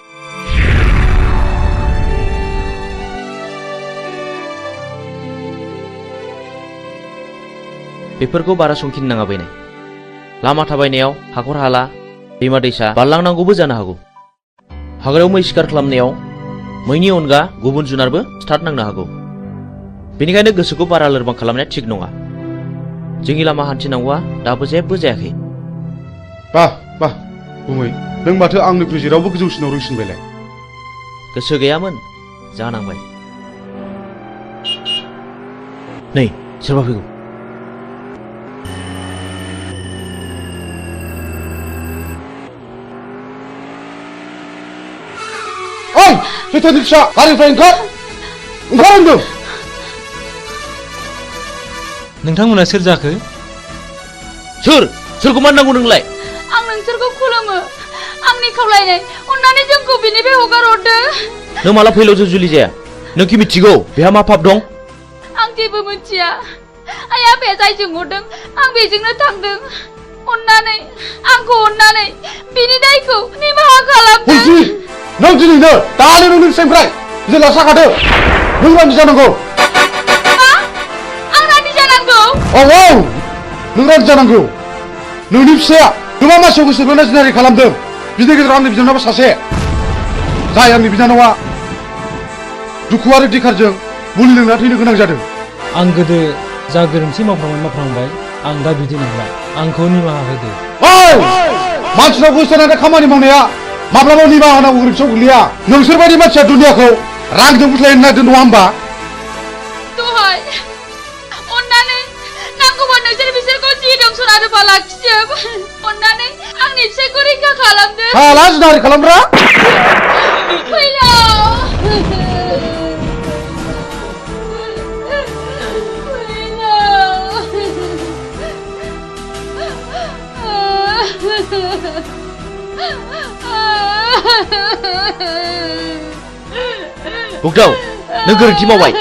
बेफोरखौ बारा संखिनो नाङा बैनाय लामा थाबायनायाव हाखर हाला दैमा दैसा बारलांनांगौबो जानो हागौ हाग्रायाव मै शिकार खालामनायाव मैनि अनगा गुबुन जुनारबो स्टार्ट नांनो हागौ बेनिखायनो गोसोखौ बारा लोरबां खालामनाया थिग नङा जोंनि लामा हान्थिनांगौआ दाबो जेबो जायाखै बाह गुमै नों माथो आंनिख्रुइ जेरावबो गोजौसिनाव रोंसिनबायलाय गोसो गैयामोन जानांबाय नै सोरबा फैगौ ओइ सैथोनि फिसा गारिनिफ्राय ओंखार होनदों नोंथांमोना सोर जाखो सोरखौ मान नांगौ नोंलाय आं नोंसोरखौ खुलुमो आंनि खावलायनाय अन्नानै जोंखौ बिनिफ्राय हगार हरदो नों माला फैलाव जुलि जाया नोंखि मिथिगौ बेहा मा पाप दं आं जेबो मिथिया आइया बे जायजों हरदों आं बेजोंनो थांदों अन्नानै आंखौ अन्नानै बिनि दायखौ निमाहा खालामदो नों दिनैनो दानो नोंनिफ्राय जेला साखादो नों रान्दि जानांगौ आं रान्दि जानांगौ औ नों रान्दि जानांगौ नोंनि फिसाया गोबां मानसियाव गोसो बोना जिनारि खालामदों बिनि गेजेराव आंनि बिनानावा सासे जाय आंनि बिनानावा दुखु आरो दिखारजों मुलि लोंना थैनो गोनां जादों आं गोदो जा गोरोन्थि मावफ्रांबाय आं दा बिदि नंला आंखौ निमाहा होदो ओइ मानसिनाव गोसोनानै खामानि मावनाया माब्लाबा निमाहा होनांगौ गोरोन्थियाव गोग्लैया नोंसोरबायदि मानसिया दुनियाखौ रांजों बुथलायनो नागिरदों नङा होमबा दहाय अन्नानै नांगौबा नोंसोर बिसोरखौ जि दं सनारुफा लाखिजोब अन्नानै आंनि फिसायखौ रैखा खालामदो हाला जिनाहारि खालामग्रा फैलाव बुगदाव नों गोरोन्थि मावबाय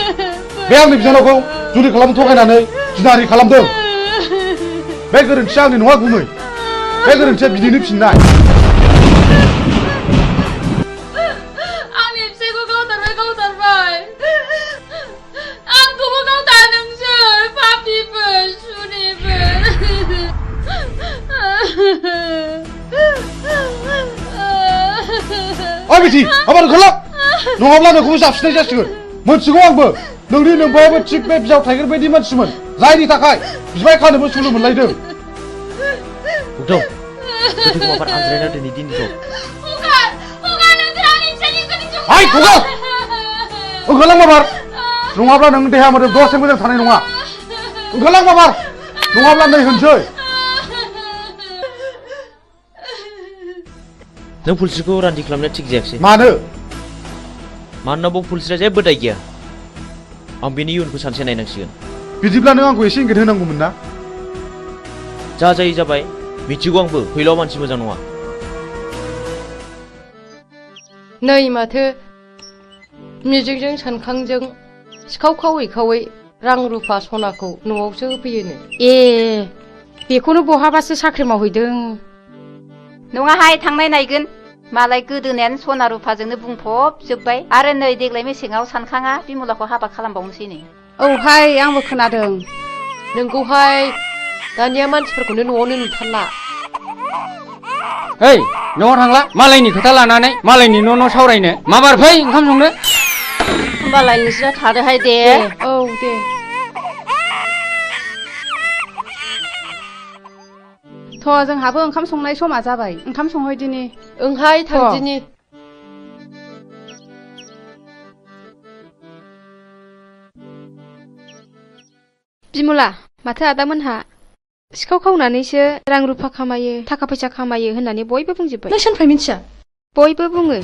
बे आंनि बिनानावखौ जुलि खालामनो थगायनानै जिनाहारि खालामदों बे गोरोन्थिया आंनि नङा गुमै बे गोरोन्थिया बिदिनो फिननाय आंनि फिसायखौ गावथारबाय आंखौबो गावथार नोंसोर पापिफोर सुनिफोर ओइ बिथि आबार ओंखारला नङाब्ला नोंखौबो जाबसिननाय जासिगोन मोनथिगौ आंबो नोंनि नोमबायाबो थिग बे बिजाव थाइगेर बायदि मानसिमोन जायनि थाखाय बिबाय खानोबो सुलु मोनलायदों बुगदाव गोथौ माबार आनज्रायना दिनै दिनखौ हाय खुगा ओंखारलां माबार नङाब्ला नों देहा मोदोम दसे मोजां थानाय नङा ओंखारलां माबार नङाब्ला नै होनसै नों फुलस्रिखौ रान्दि खालामनाया थिग जायाखिसै मानोना बाव फुलस्रिया जेबो दाय गैया आं बेनि इयुनखौ सानसे नायनांसिगोन बिदिब्ला नों आंखौ एसे इंगित होनांगौमोन ना जा जायो जाबाय मिथिगौ आंबो फैलाव मानसि मोजां नङा नै माथो मिजिंजों सानखांजों सिखाव खावै रां रुफा सनाखौ न'आवसो होफैयोनो ए बेखौनो बहाबासो साख्रि मावहैदों नङाहाय थांनाय नायगोन मालाय गोदोनायानो सना रुफाजोंनो बुंफबजोब्बाय आरो नै देग्लाय मेसेङाव सानखाङा बिमलाखौ हाबा खालामबावनोसैनो औहाय आंबो खोनादों नोंगौहाय दानिया मानसिफोरखौनो न'आवनो नुथारला ओइ न'आव थांला मालायनि खोथा लानानै मालायनि न' सावरायनो माबार फै ओंखाम संनो होमबालाय नोंसोरा थादोहाय दे औ दे थ' जोंहाबो ओंखाम संनाय समा जाबाय ओंखाम संहैदिनि ओंहाय थांदिनि बिमला माथो आदामोनहा सिखाव खावनानैसो रां रुफा खामायो थाखा फैसा खामायो होननानै बयबो बुंजोब्बाय नों सोरनिफ्राय मिथिया बयबो बुङो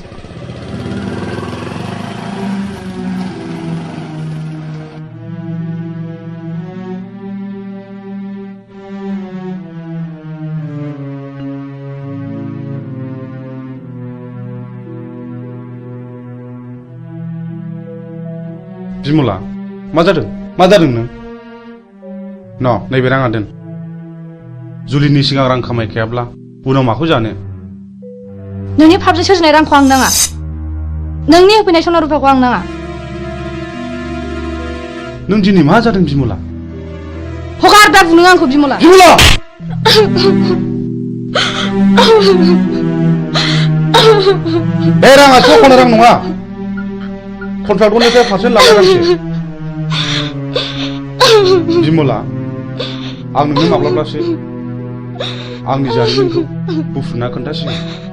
बिमला मा जादों नों नैबे राङा दोन जुलिनि सिगां रां खामायखायाब्ला उनाव माखौ जानो नोंनि फाबजों सोरजिनाय रांखौ आं नाङा नोंनि होफैनाय सना रुफाखौ आं नाङा नों दिनै मा जादों बिमला हगार दा बुनो आंखौ बिमला बे राङा सख'नो रां नङा कन्ट्राक्टरनिफ्राय पारसेन्ट लागायनांसो बिमला आं नोंनो माब्लाबासो आंनि जारिमिनखौ बुफ्रुना खोन्थासिगोन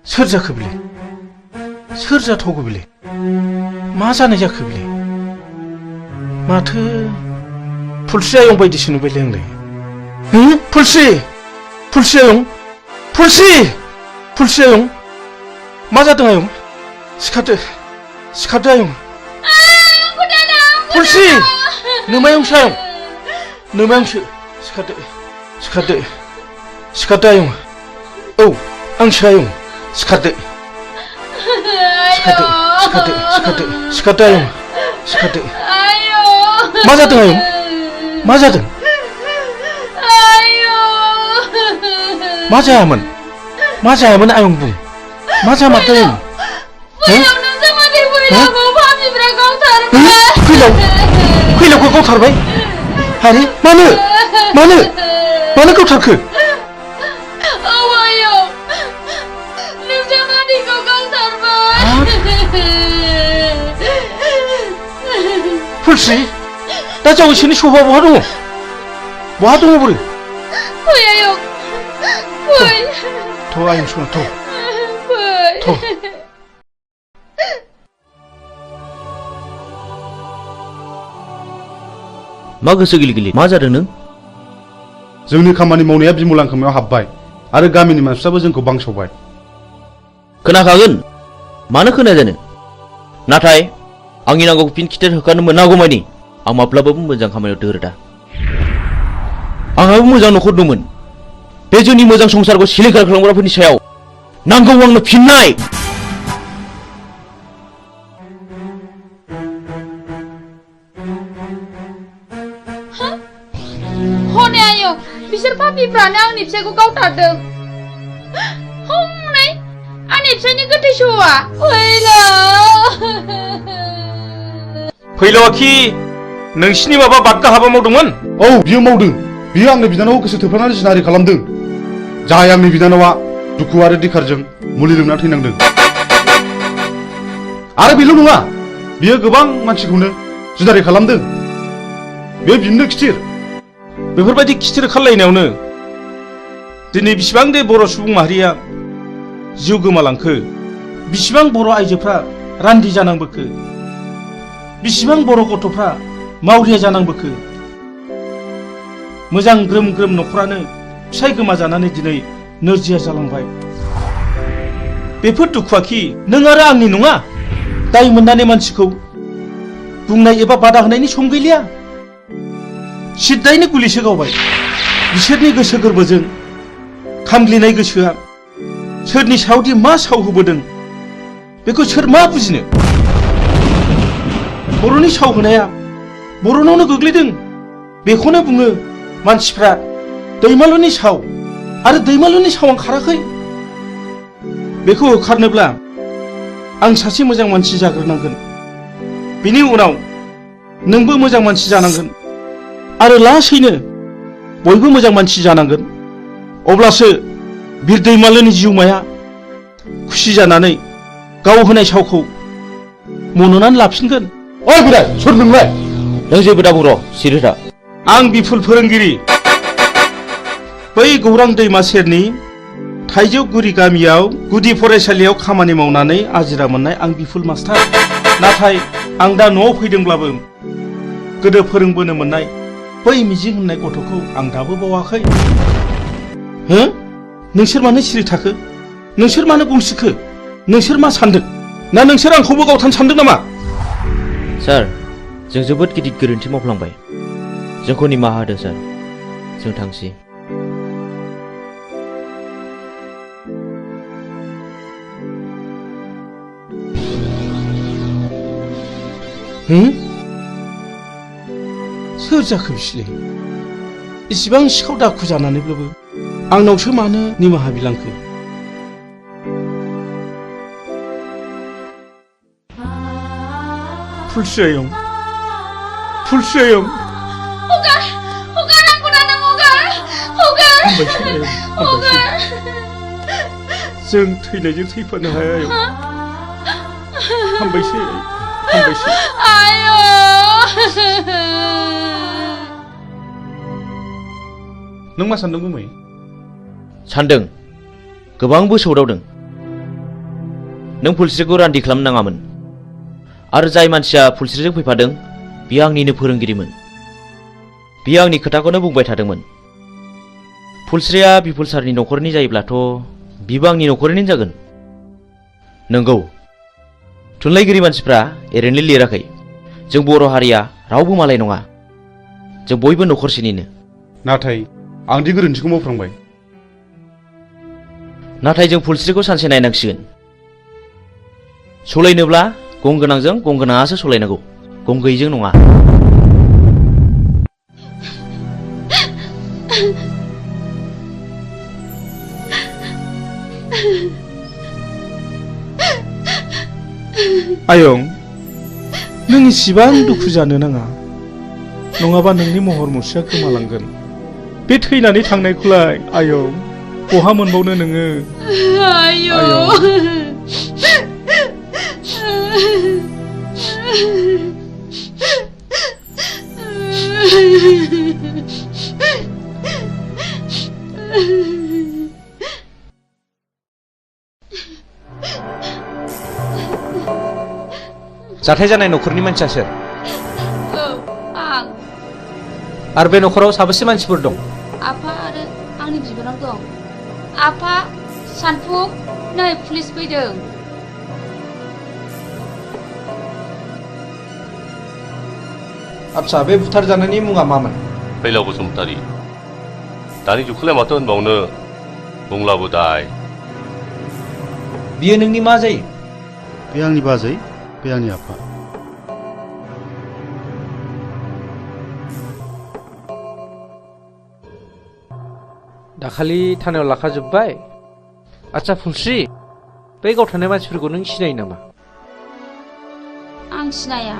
सोर जाखो बेलाय सोर जाथावगौ बेलाय मा जानाय जाखो बेलाय माथो फुलस्रि आयं बायदिसो नुबायलै आंलाय फुलस्रि फुलस्रि आयं फुलस्रि आयं मा जादों आयं सिखारदो आयं फुलस्रि नोमायंसो आयं नोमायंसो सिखारदो आयं औ आंसो आयं सिखारदो आयं सिखारदो मा जादों आयं मा जादों मा जायामोन आयं बुं मा जामारदों आयं फैलावखौ गावथारबाय आरे मानो गावथारखो फुलस्रि दा जावैसोनि सफा बहा दङ बोरो फै आयं फै थ' आयं सना थ' मा गोसो गिलि मा जादों नों जोंनि खामानि मावनाया बिमलां खोमायाव हाबबाय आरो गामिनि मानसिफ्राबो जोंखौ बांसावबाय खोनाखागोन मानो खोनाया जानो नाथाय आंनि नांगौखौ फिन खिथेर होखानो मोनागौमानि आं माब्लाबाबो मोजां खामानियाव दोरोदा आंहाबो मोजां न'खर दंमोन बे जोंनि मोजां संसारखौ सिलिंखार खालामग्राफोरनि सायाव नांगौ आंनो फिननाय हनै आयं बिसोर पापिफ्रानो आंनि फिसायखौ गावथारदों हनै आंनि फिसायनि गोथै सहआ फैलावाखि नोंसिनि माबा बादगा हाबा मावदोंमोन औ बियो मावदों बियो आंनि बिनानावखौ गोसो थोफ्लानानै जिनाहारि खालामदों जाय आंनि बिनानावा दुखु आरो दिखारजों मुलि लोंना थैनांदों आरो बेल' नङा बियो गोबां मानसिखौनो जिनाहारि खालामदों बे बिनो खिथिर बेफोरबायदि खिथिर खालायनायावनो दिनै बिसिबां दे बर' सुबुं माहारिया जिउ गोमालांखो बिसिबां बर' आइजोफ्रा रान्दि जानांबोखो बिसिबां बर' गथ'फ्रा मावरिया जानांबोखो मोजां ग्रोम ग्रोम न'खरानो फिसाय गोमाजानानै दिनै नोरजिया जालांबाय बेफोर दुखुआखि नों आरो आंनि नङा दाय मोननानै मानसिखौ बुंनाय एबा बादा होनायनि सम गैलिया सिद्दायैनो गुलिसो गावबाय बिसोरनि गोसो गोरबोजों खामग्लिनाय गोसोआ सोरनि सायावदि मा साव होबोदों बेखौ सोर मा बुजिनो बर'नि साव होनाया बर'नावनो गोग्लैदों बेखौनो बुङो मानसिफ्रा दैमालुनि साव आरो दैमालुनि सावा खाराखै बेखौ होखारनोब्ला आं सासे मोजां मानसि जाग्रोनांगोन बिनि उनाव नोंबो मोजां मानसि जानांगोन आरो लासैनो बयबो मोजां मानसि जानांगोन अब्लासो बिर दैमालुनि जिउमाया खुसि जानानै गाव होनाय सावखौ मन'नानै लाफिनगोन ओइ बोराय सोर नोंलाय नों जेबो दाबुं र' सिरिथा आं बिफुल फोरोंगिरि बै गौरां दैमा सेरनि थाइजौगुरि गामियाव गुदि फरायसालियाव खामानि मावनानै आजिरा मोननाय आं बिफुल मास्टार नाथाय आं दा न'आव फैदोंब्लाबो गोदो फोरोंबोनो मोननाय बै मिजिं होननाय गथ'खौ आं दाबो बावाखै हो नोंसोर मानो सिरि थाखो नोंसोर मानो गंसिखो नोंसोर मा सानदों ना नोंसोर आंखौबो गावथानो सानदों नामा सार जों जोबोद गिदिर गोरोन्थि मावफ्लांबाय जोंखौ निमाहा होदो सार जों थांसै सोर जाखो बिसोरलाय इसिबां सिखाव दाखु जानानैब्लाबो आंनावसो मानो निमाहा बिलांखो फुलस्रि आयं हगार आंखौ दाना हगार जों थैनायजों थैफानो हाया आयं हामबायसै आयौ नों मा सानदों गुमै सानदों गोबांबो सौदावदों नों फुलस्रिखौ रान्दि खालामनो नाङामोन आरो जाय मानसिया फुलस्रिजों फैफादों बियो आंनिनो फोरोंगिरिमोन बियो आंनि खोथाखौनो बुंबाय थादोंमोन फुलस्रिया बिपुल सारनि न'खरनि जायोब्लाथ' बिबो आंनि न'खरनिनो जागोन नंगौ थुनलाइगिरि मानसिफ्रा ओरैनो लिराखै जों बर' हारिया रावबो मालाय नङा जों बयबो न'खरसेनिनो नाथाय आंदि गोरोन्थिखौ मावफ्रांबाय नाथाय जों फुलस्रिखौ सानसे नायनांसिगोन सलायनोब्ला गंगोनांजों गंगोनाङासो सलायनांगौ गं गैयिजों नङा आयं नों इसिबां दुखु जानो नाङा नङाबा नोंनि महर मुस्रिया गोमालांगोन बे थैनानै थांनायखौलाय आयं बहा मोनबावनो नोङो जाथाय जानाय न'खरनि मानसिया सोर आं आरो बे न'खराव साबेसे मानसिफोर दं आफा आरो आंनि बिबोनां दं आफा सानफुं नै पुलिस फैदों आदसा बे बुथारजानायनि मुङा मामोन फैलाव बसुमतारी दानि जुगखौलाय माथो होनबावनो बुंलाबो दाय बियो नोंनि मा जायो बे आंनि बाजै बे आंनि आफा दाखालि थानायाव लाखाजोब्बाय आदसा फुलस्रि बै गावथानाय मानसिफोरखौ नों सिनायो नामा आं सिनाया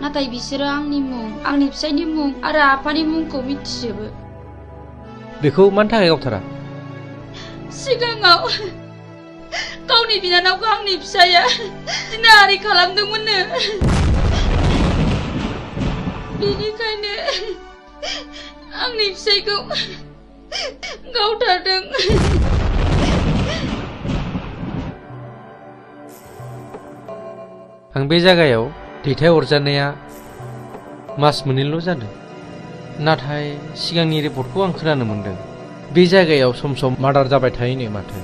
नाथाय बिसोरो आंनि मुं आंनि फिसायनि मुं आरो आफानि मुंखौ मिथिजोबो बेखौ मानि थाखाय गावथारा सिगाङाव गावनि बिनानावखौ आंनि फिसाया जिनाहारि खालामदोंमोननो बेनिखायनो आंनि फिसायखौ गावथारदों आं बे जायगायाव दैथायहरजानाया मास मोननैल' जादों नाथाय सिगांनि रिपर्टखौ आं खोनानो मोनदों बे जायगायाव सम सम मार्डार जाबाय थायोनो माथो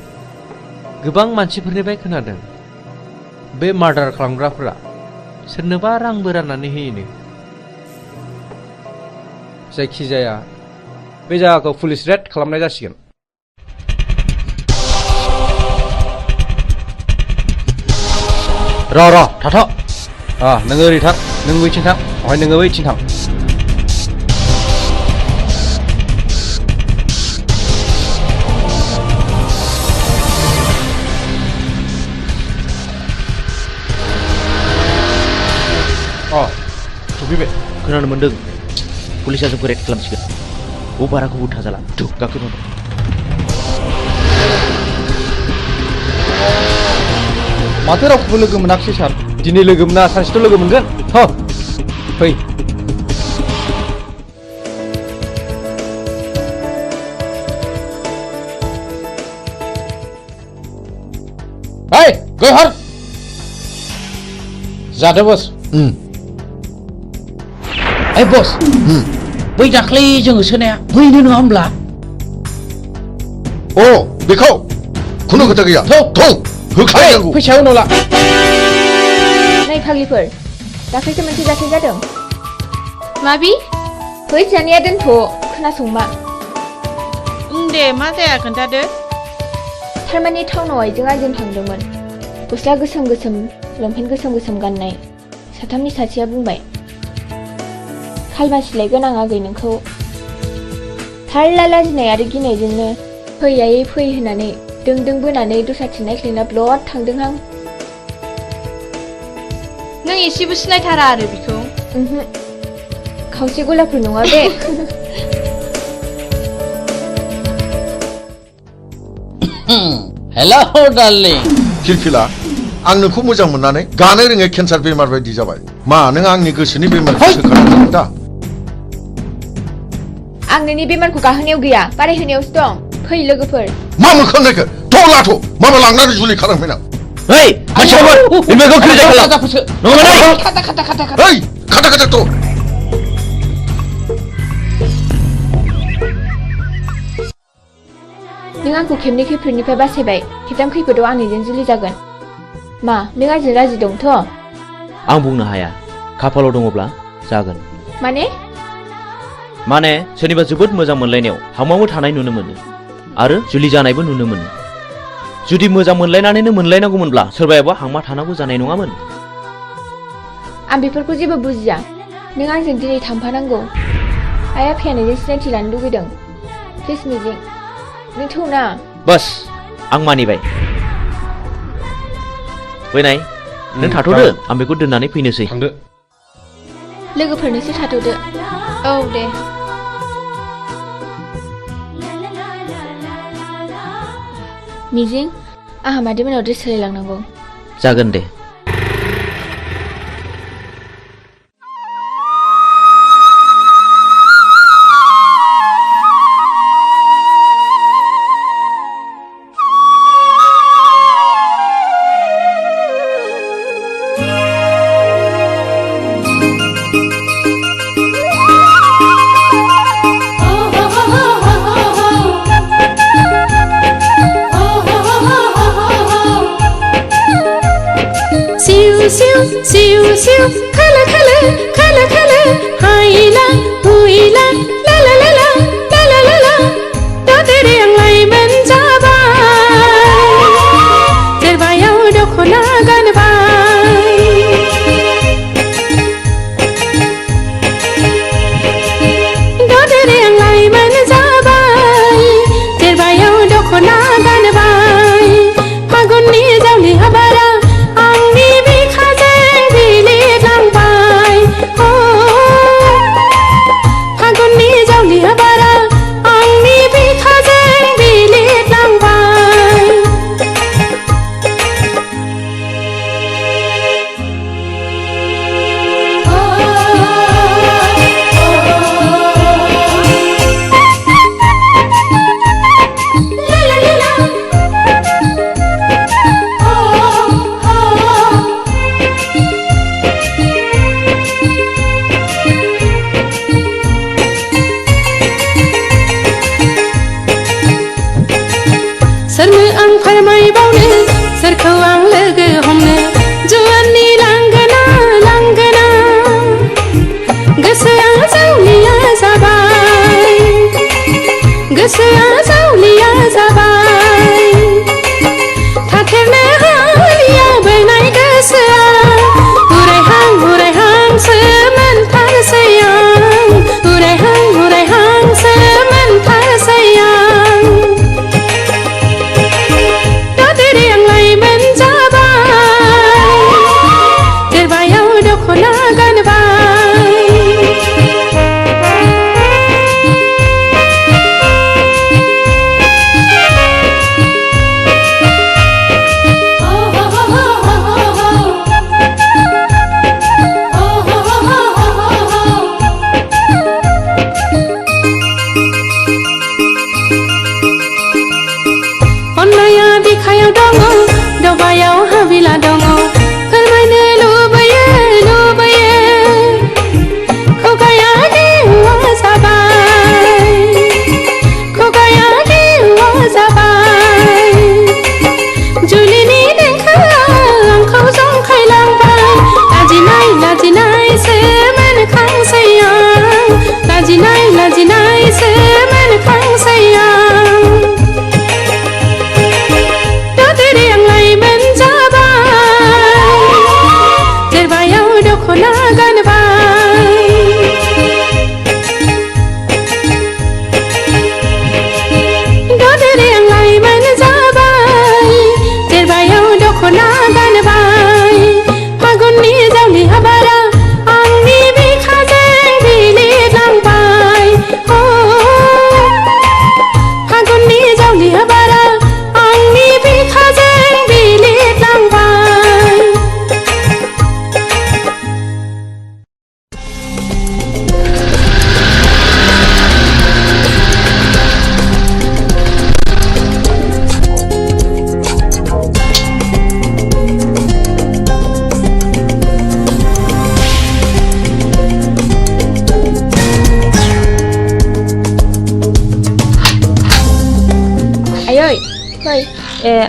गोबां मानसिफोरनिफ्राय खोनादों बे मार्डार खालामग्राफोरा सोरनोबा रांबो राननानै होयोनो जायखिजाया बे जायगाखौ पुलिस रेड खालामनाय जासिगोन र' थाथ' नोङो ओरै थां नों बैथिं थां ओमफ्राय नोङो बैथिं थां सफैबाय खोनानो मोनदों पुलिसा जोंखौ रेड खालामसिगोन बाराखौ उल्था जाला गाखोनो माथो रावखौबो लोगो मोनाखिसै सार दिनै लोगो मोना सानसेथ' लोगो मोनगोन फै गहर जादो बस बस बै दाख्लै जोङो सोनाया बैनो नङा होमब्ला बेखौ खुनु खोथा गैया होखानांगौ फैसायाव उनाव ला नै फाग्लिफोर दाख्लैसो मोनसे जाथाय जादों माबि फैसानिया दोनथ' खोनासंमा दे मा जाया खोन्थादो थारमाने टाउनाव आइजों आइजों थांदोंमोन गस्ला गोसोम गोसोम लंपेन्ट गोसोम गोसोम गाननाय साथामनि सासेया बुंबाय खालमासिलाय गोनां आगै नोंखौ थारला लाजिनाय आरो गिनायजोंनो फै आयै फै होननानै दों बोनानै दस्राथिं नायख्लायना ब्लद थांदोंहां नों एसेबो सिनायथारा आरो बिखौ खावसे गलाफोर नङा बे हेलौ डार्लिं फिलफिला आं नोंखौ मोजां मोननानै गानो रोङै केन्सार बेमार बायदि जाबाय मा नों आंनि गोसोनि बेमारखौ सोखानांगौ दा आं नोंनि बेमारखौ गाहोनायाव गैया बारायहोनायावसो दं फै लोगोफोर मा मोखां नायखो थ' लाथ' माबा लांनानै जुलि खालामफैनां Hei, masyarakat, ini kau kerja kalau. Nonton ni. Hei, kata tu. नों आंखौ खेबनै खैफोदनिफ्राय बासायबाय खेबथाम खैफोदाव आंनिजों जुलि जागोन मा नों आंजों राजि दंथ' आं बुंनो हाया खाफालाव दङब्ला जागोन माने सोरनिबा जोबोद मोजां मोनलायनायाव हामावो थानाय नुनो मोनो आरो जुलि जानायबो नुनो मोनो जुदि मोजां मोनलायनानैनो मोनलायनांगौमोनब्ला सोरबायाबा हांमा थानांगौ जानाय नङामोन आं बेफोरखौ जेबो बुजिया नों आंजों दिनै थांफानांगौ आइ आफाया नोंजों सिनायथि लानो लुगैदों प्लिज मिजिं नों थौना बस आं मानिबाय फैनाय नों थाथ'दो आं बेखौ दोननानै फैनोसै थांदो लोगोफोरनोसो थाथ'दो औ दे मिजिं आंहा मादैमोनाव ड्रेस सोलायलांनांगौ जागोन दे Siu siu khala khala khala khala haila huila la la la la la la la la da tere anglai man jabai terbayau dokhona ganbai da tere anglai man jabai terbayau dokhona ganbai pagonni jauli habara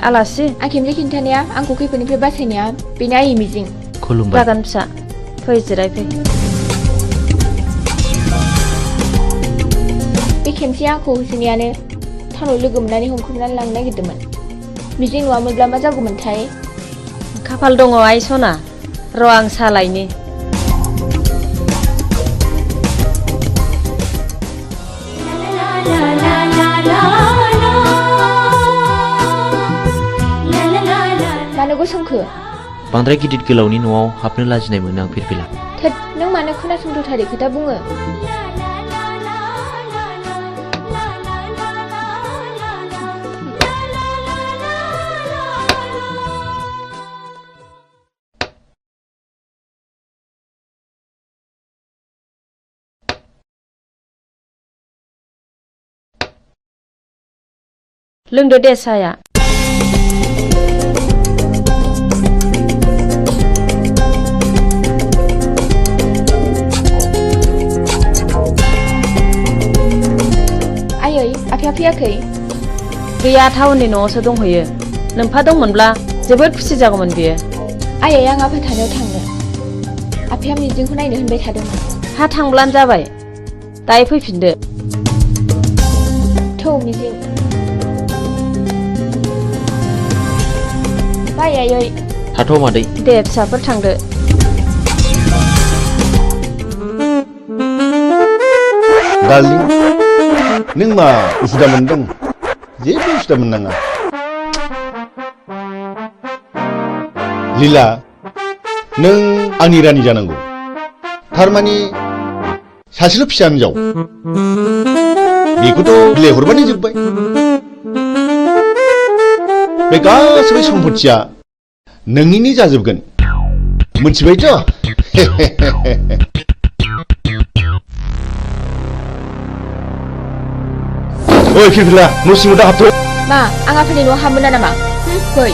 आलासि आं खेमसे खिन्थानाया आंखौ खैफोदनिफ्राय बासायनाया बेनो आंनि मिजिं खुलुमबाय जागोन फिसा फै जिरायफै बे खेमसे आंखौ होसोनायानो टाउनाव लोगो मोननानै हमख्रुमनानै लांनो नागिरदोंमोन मिजिं नङामोनब्ला मा जागौमोनथाय खाफाल दङ आइ सना र' आं सालायनि मानो गसंखो बांद्राय गिदिर गोलावनि न'आव हाबनो लाजिनाय मोनो आं फिरफिला थोद नों मानो खोनासंथारै खोथा बुङो लोंदो दे साया आयै आफाया फैयाखै गैया टाउननि न'आवसो दंहैयो नोंफा दंमोनब्ला जोबोद खुसि जागौमोन बियो आयै आं आफा थानायाव थांनो आफाया मिजिंखौ नायनो होनबाय थादोंमोन हा थांब्लानो जाबाय दायो फैफिनदो थौ मिजिं बाय आयै थाथ' मादै दे फिसाफोर थांदो डार्लिं नों मा उसुदा मोनदों जेबो उसुदा मोननाङा लीला नों आंनि रानि जानांगौ थारमानि सासेल' फिसा हिनजाव बेखौथ' बिलाइ हरबानो जोब्बाय बे गासैबो सम्पथिया नोंनिनो जाजोबगोन मोनथिबायथ' ओइ फिरफिला न' सिङाव दा हाबथ' मा आं आफानि न'आव हाबमोना नामा फै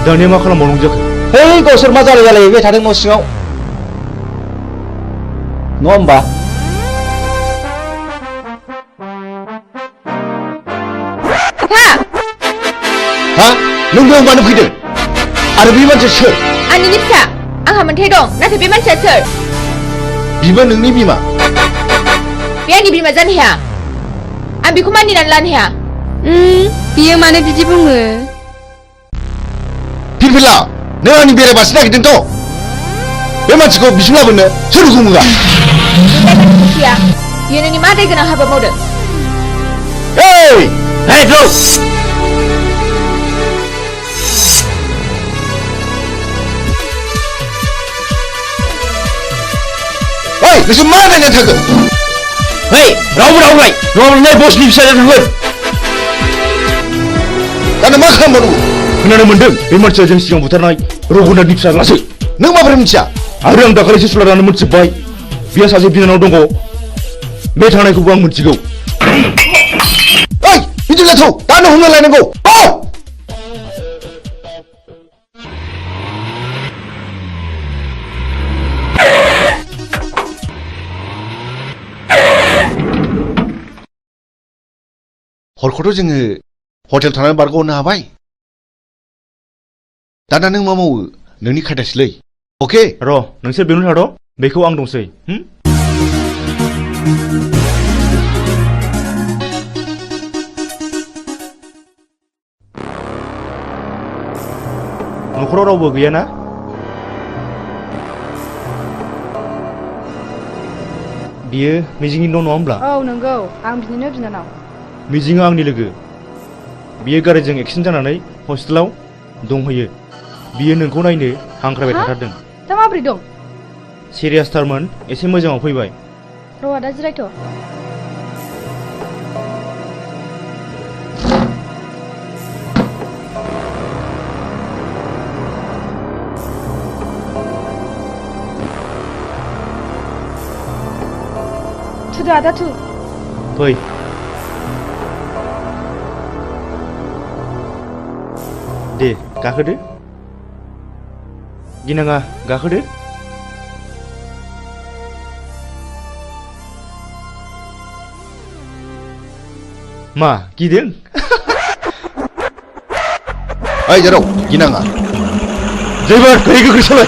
दानिया मा खालामबावनांगौ जाखो है गावसोर मा जालायबाय थादों न' सिङाव नङा होमबा हा नों बेयाव मानो फैदों आरो बे मानसिया सोर आंनिनो फिसा आंहा मोन्थाय दं नाथाय बे मानसिया सोर बिबो नोंनि बिमा बे आंनि बिमा जानो हाया आं बेखौ मानिनानै लानो हाया बियो मानो बिदि बुङो फिरफिला नों आंनि बेरायबासो नागिरदोंथ' बे मानसिखौ बिसिम लाबोनो सोर हुकुम होआ बियो नोंनि मा दाय गोनां हाबा मावदों नोंसोर मा नायनानै थाखो रावबो रावलाय नङाब्ला बसनि फिसाजों थांगोन दाना मा खालामबावनांगौ खोनानो मोनदों बे मानसिया जों सिगां बुथारनाय रघुनाथनि फिसाज्लासो नों माबोरै मिथिया आरो आं दाखालिसो सुलानानै मोनथिबाय बिहा सासे बिनानाव दङ बे थांनायखौबो आं मिथिगौ ओइ बिदि जाथौ दानो हमना लायनांगौ हरखौथ' जोङो हटेल थानानै बारग'हरनो हाबाय दाना नों मा मावो नोंनि खायदासैलै अके र' नोंसोर बेयावनो थाद' बेखौ आं दंसै न'खराव रावबो गैयाना बियो मिजिंनि न' नङा होमब्ला औ नंगौ आं बिनिनो बिनानाव मिजिङा आंनि लोगो बियो गारिजों एक्सिडेन्ट जानानै हस्पिटालाव दंहैयो बियो नोंखौ नायनो हांख्रायबाय थाथारदों दा माबोरै दं सिरियासथारमोन एसे मोजाङाव फैबाय र' दा जिरायथ' थुदो आदा थु फै दे गाखोदो गिनाङा गाखोदो मा गिदों? ओइ जेराव गिनाङा ड्राइभार गारि गोख्रै सालाय।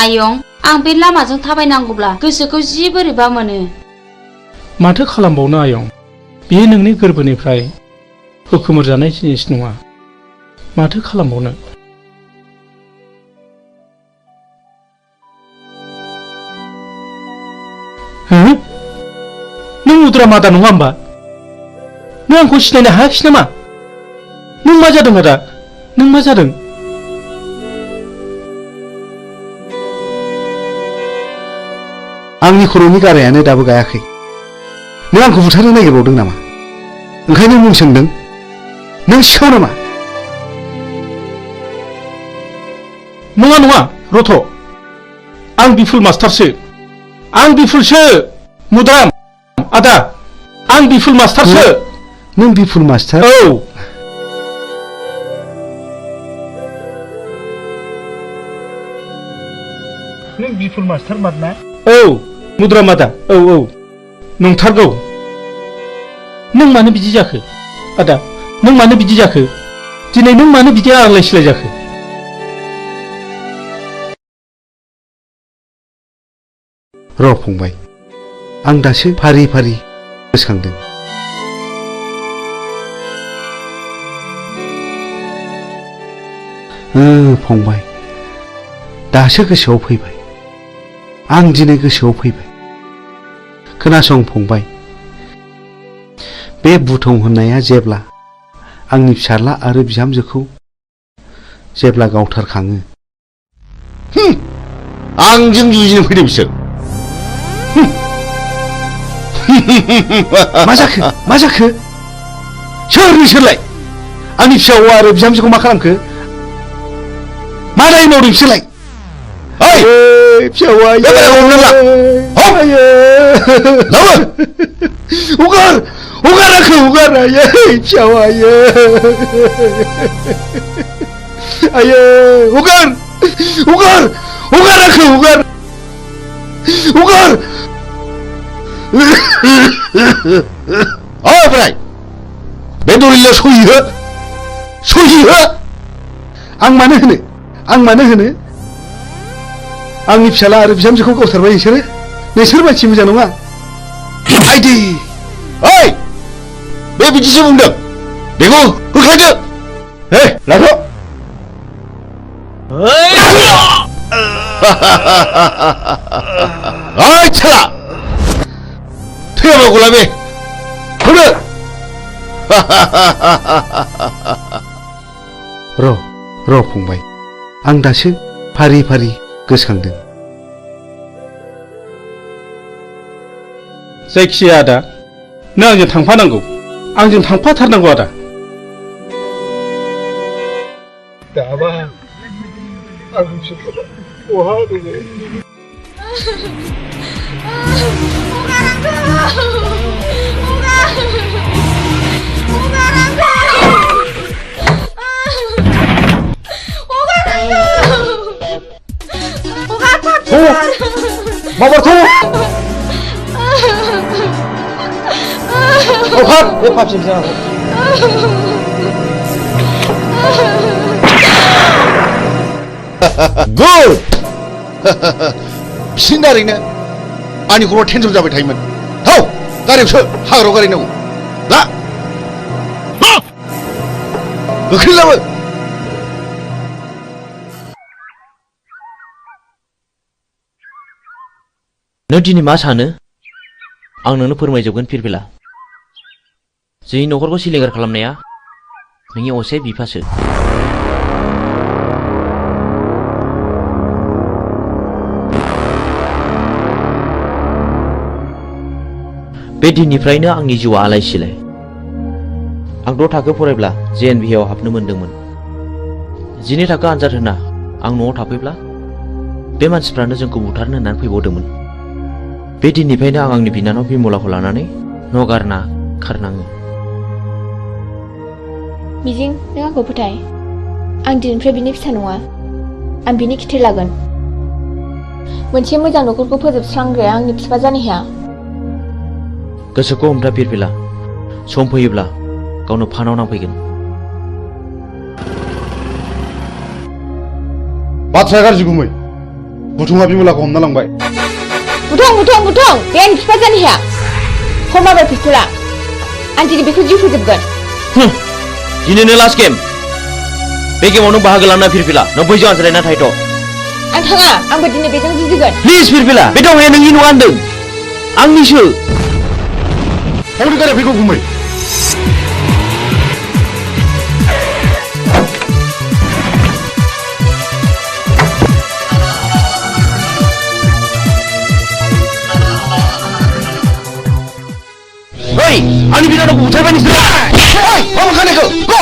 आयं आं बे लामाजों थाबायनांगौब्ला गोसोखौ जि बोरैबा मोनो। माथो खालामबावनो आयं, बेयो नोंनि गोरबोनिफ्राय हुखुमोर जानाय जिनिस नङा। माथो खालामबावनो। नों उद्रा मादा नङा होमबा? नों आंखौ सिनायनो हायाखिसै नामा? नों मा जादों आदा? नों मा जादों? आंनि खर'नि गारायानो दाबो गायाखै। नों आंखौ बुथारनो नागिरबावदों नामा? ओंखायनो मुं सोंदों। नों सिखाव नामा? नङा नङा रथ', आं बिफुल मास्टारसो। आं बिफुलसो मुदाम आदा, आं बिफुल मास्टारसो। नों बिफुल मास्टार? औ। नों बिफुल मास्टार मारना? औ मुद्राम आदा, औ औ नंथारगौ। नों मानो बिदि जाखो आदा? नों मानो बिदि जाखो? दिनै नों मानो बिदि आलाय सिलाय जाखो? र' फंबाय, आं दासो फारि फारि गोसोखांदों। फंबाय, दासो गोसोआव फैबाय। आं दिनै गोसोआव फैबाय। खोनासं फंबाय, बे बुथं होननाया जेब्ला आंनि फिसाज्ला आरो बिहामजोखौ जेब्ला गावथारखाङो। आंजों जुजिनो फैदों बिसोर। मा जाखो? मा जाखो? सोर नोंसोरलाय? आंनि फिसाज्ला आरो बिहामजोखौ मा खालामखो? मा दाय मावदों बिसोरलाय? ओइ फिसाज्ला, हगार हगार आंखौ, हगार आयै फिसाज्ला, आयै हगार हगार हगार आंखौ, हगार हगार। ओमफ्राय बे दलिलाव सहि हो, सहि हो। आं मानो होनो? आं मानो होनो? आंनि फिसाज्ला आरो बिहामजोखौ गावथारबाय नोंसोरो? नोंसोर मानसि मोजां नङा। आइदि ओइ बे बिदिसो बुंदों। बेखौ होख्लायदो। हे लाथ'। ओइ छाला थैयाबा गलाबे होदो। र' फंबाय, आं दासो फारि फारि गोसोखांदों। जायखिजाया आदा, नों आंजों थांफानांगौ। आंजों थांफाथारनांगौ आदा। दाबा आं बिसोरखौ बहा दोनो? माबार थौ ओंखार बे फाबसिनजों गुड बिसिनि दारैनो आंनि खर'आ टेनसन जाबाय थायोमोन। हौ गारियाव सो, हाग्रायाव गारिनांगौ। ला गोख्रै लाबो। नों दिनै मा सानो? आं नोंनो फोरमायजोबगोन फिरफिला। जोंनि न'खरखौ सिलिंखार खालामनाया नोंनि असे बिफासो। बे दिननिफ्रायनो आंनि जिउआ आलाय सिलाय। आं 6 थाखो फरायब्ला JNVआव हाबनो मोनदोंमोन। 12 थाखो आनजाद होना आं न'आव थाफैब्ला बे मानसिफ्रानो जोंखौ बुथारनो होननानै फैबावदोंमोन। बे दिननिफ्रायनो आं आंनि बिनानाव बिमलाखौ लानानै न' गारना खारनाङो। मिजिं, नों आंखौ फोथाय। आं दिनैनिफ्राय बिनि फिसा नङा। आं बिनि खिथेर लागोन। मोनसे मोजां न'खरखौ फोजोबस्रांग्राया आंनि बिफा जानो हाया। गोसोखौ हमथा फिरफिला सम फैयोब्ला गावनो फानाव नांफैगोन। बाथ्राया गाज्रि गुमै बुथुङा बिमलाखौ हमना लांबाय। बुथुं बे आंनि बिफा जानो हाया। हमाबाय पिस्तला आं दिनै बेखौ जिउ फोजोबगोन। दिनैनो लास्ट गेम। बे गेमाव नों बाहागो लाना फिरफिला नों बैजों आनज्रायना थाहैथ'। आं थाङा आंबो दिनै बेजों जुजिगोन। प्लिज फिरफिला बे दावहाया नोंनि नङा होनदों आंनिसो। हौरि गारि फैगौ गुमै। Hei, ani bilang aku buta ni sudah. Hei, kamu kan aku. Go.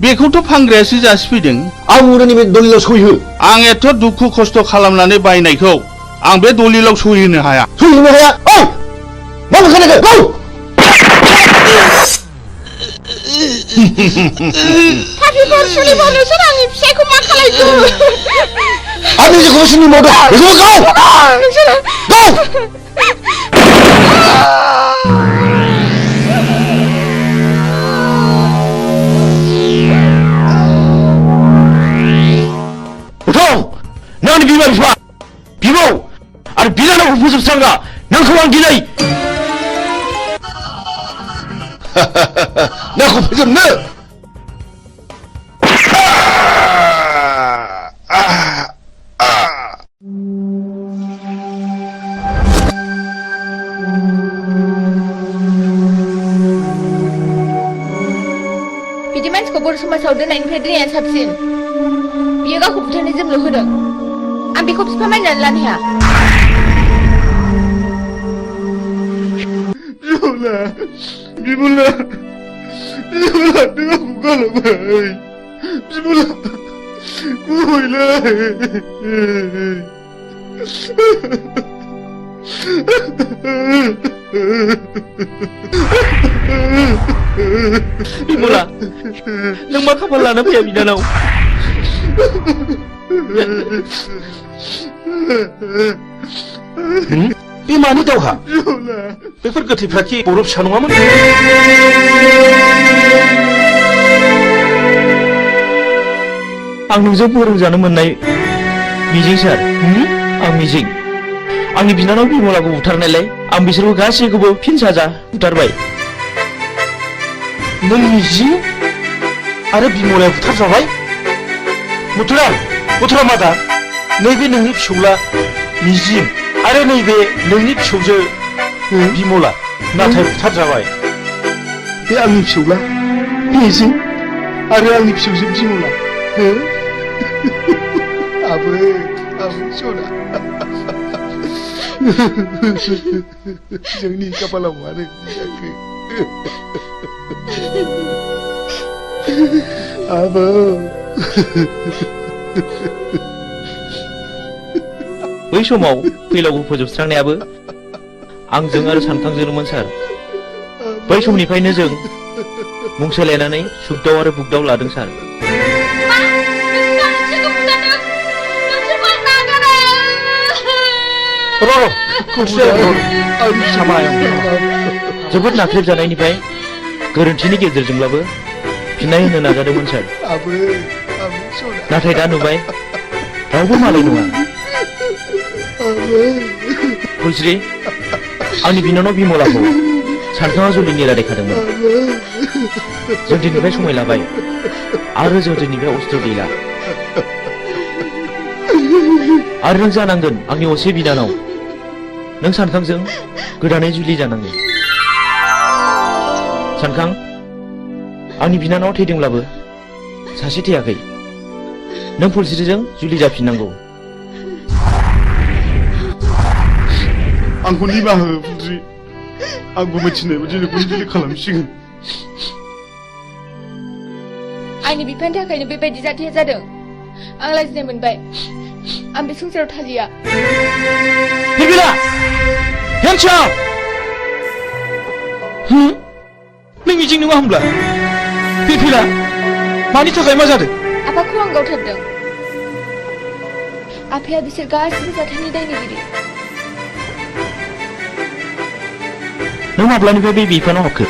बेखौथ' फानग्रायासो जासिफैदों। आं उरनि बे दलिलाव सहि हो। आं एथ' दुखु खस्थ' खालामनानै बायनायखौ आं बे दलिलाव सहि होनो हाया। सहि होनो हाया? ओइ! मा बुंखानायखौ? गौ! पापिफोर सुनिफोर नोंसोर आंनि फिसायखौ मा खालायखो? आंनि जेखौ सुनि मावदों बेखौ गौ! गौ! नोंनि बिमा बिफा बिबौ आरो बिनानावखौ फोजोबस्रांगा नोंखौ आं दिनै नोंखौ फोजोबनो बिदि मानसिखौ बर' समाजाव दोननायनिफ्राय दोननाया साबसिन। बियो गावखौ बुथारनो जोंनो होदों। आं बेखौ बिफा मानिनानै लानो हाया। बिमला नों आंखौ गालांबाय। बिमला गुबैलै बिमला नों मा खाफाल लाना फैया बिनानाव बे मानि दावहा बेफोर गोथैफ्रा कि बर' फिसा नङामोन आं नोंजों फोरोंजानो मोननाय मिजिं सार आं मिजिं आंनि बिनानाव बिमलाखौ बुथारनायलाय आं बिसोरखौ गासैखौबो फिन साजा बुथारबाय नों मिजिं आरो बिमलाया बुथारजाबाय मथुरा मादा नैबे नोंनि फिसौला मिजिं आरो नैबे नोंनि फिसौजो बिमला नाथाय बुथारजाबाय बे आंनि फिसौला मिजिं आरो आंनि फिसौजो बिमला आबै सना जोंनि खाफालाव मानो जाखो आबौ बै समाव फैलावखौ फोजोबस्रांनायाबो आंजों आरो सानखांजोंमोन सार बै समनिफ्रायनो जों मुंसलायनानै सुगदाव आरो बुगदाव लादों सार जोबोद नाख्रेबजानायनिफ्राय गोरोन्थिनि गेजेरजोंब्लाबो फिननाय होनो नाजादोंमोन सार नाथाय दा नुबाय रावबो मालाय नङा फुलस्रि आंनि बिनानाव बिमलाखौ सानखाङा जुलिनि रादायखादोंमोन जों दिनैनिफ्राय समाय लाबाय आरो जों दिनैनिफ्राय अस्त्र गैला आरो नों जानांगोन आंनि असे बिनानाव नों सानखांजों गोदानै जुलि जानांगोन सानखां आंनि बिनानाव थैदोंब्लाबो सासे थैयाखै नों फुलस्रिजों जुलि जाफिननांगौ आंखौ निमाहा हो फुलस्रि आंबो मिथिनाय बायदि नोंखौ जुलि खालामसिगोन आंनि बिफानि थाखायनो बेबायदि जाथाया जादों आं लाजिनाय मोनबाय आं बे संसाराव थालिया बिबिला हेन्डसाप नों मिजिं नङा होमब्ला बिबिला मानि थाखाय मा जादों आफाखौ आं गावथारदों आफाया बिसोर गासिबो जाथायनि दायनिगिरि नों माब्लानिफ्राय बे बिफानाव हाबखो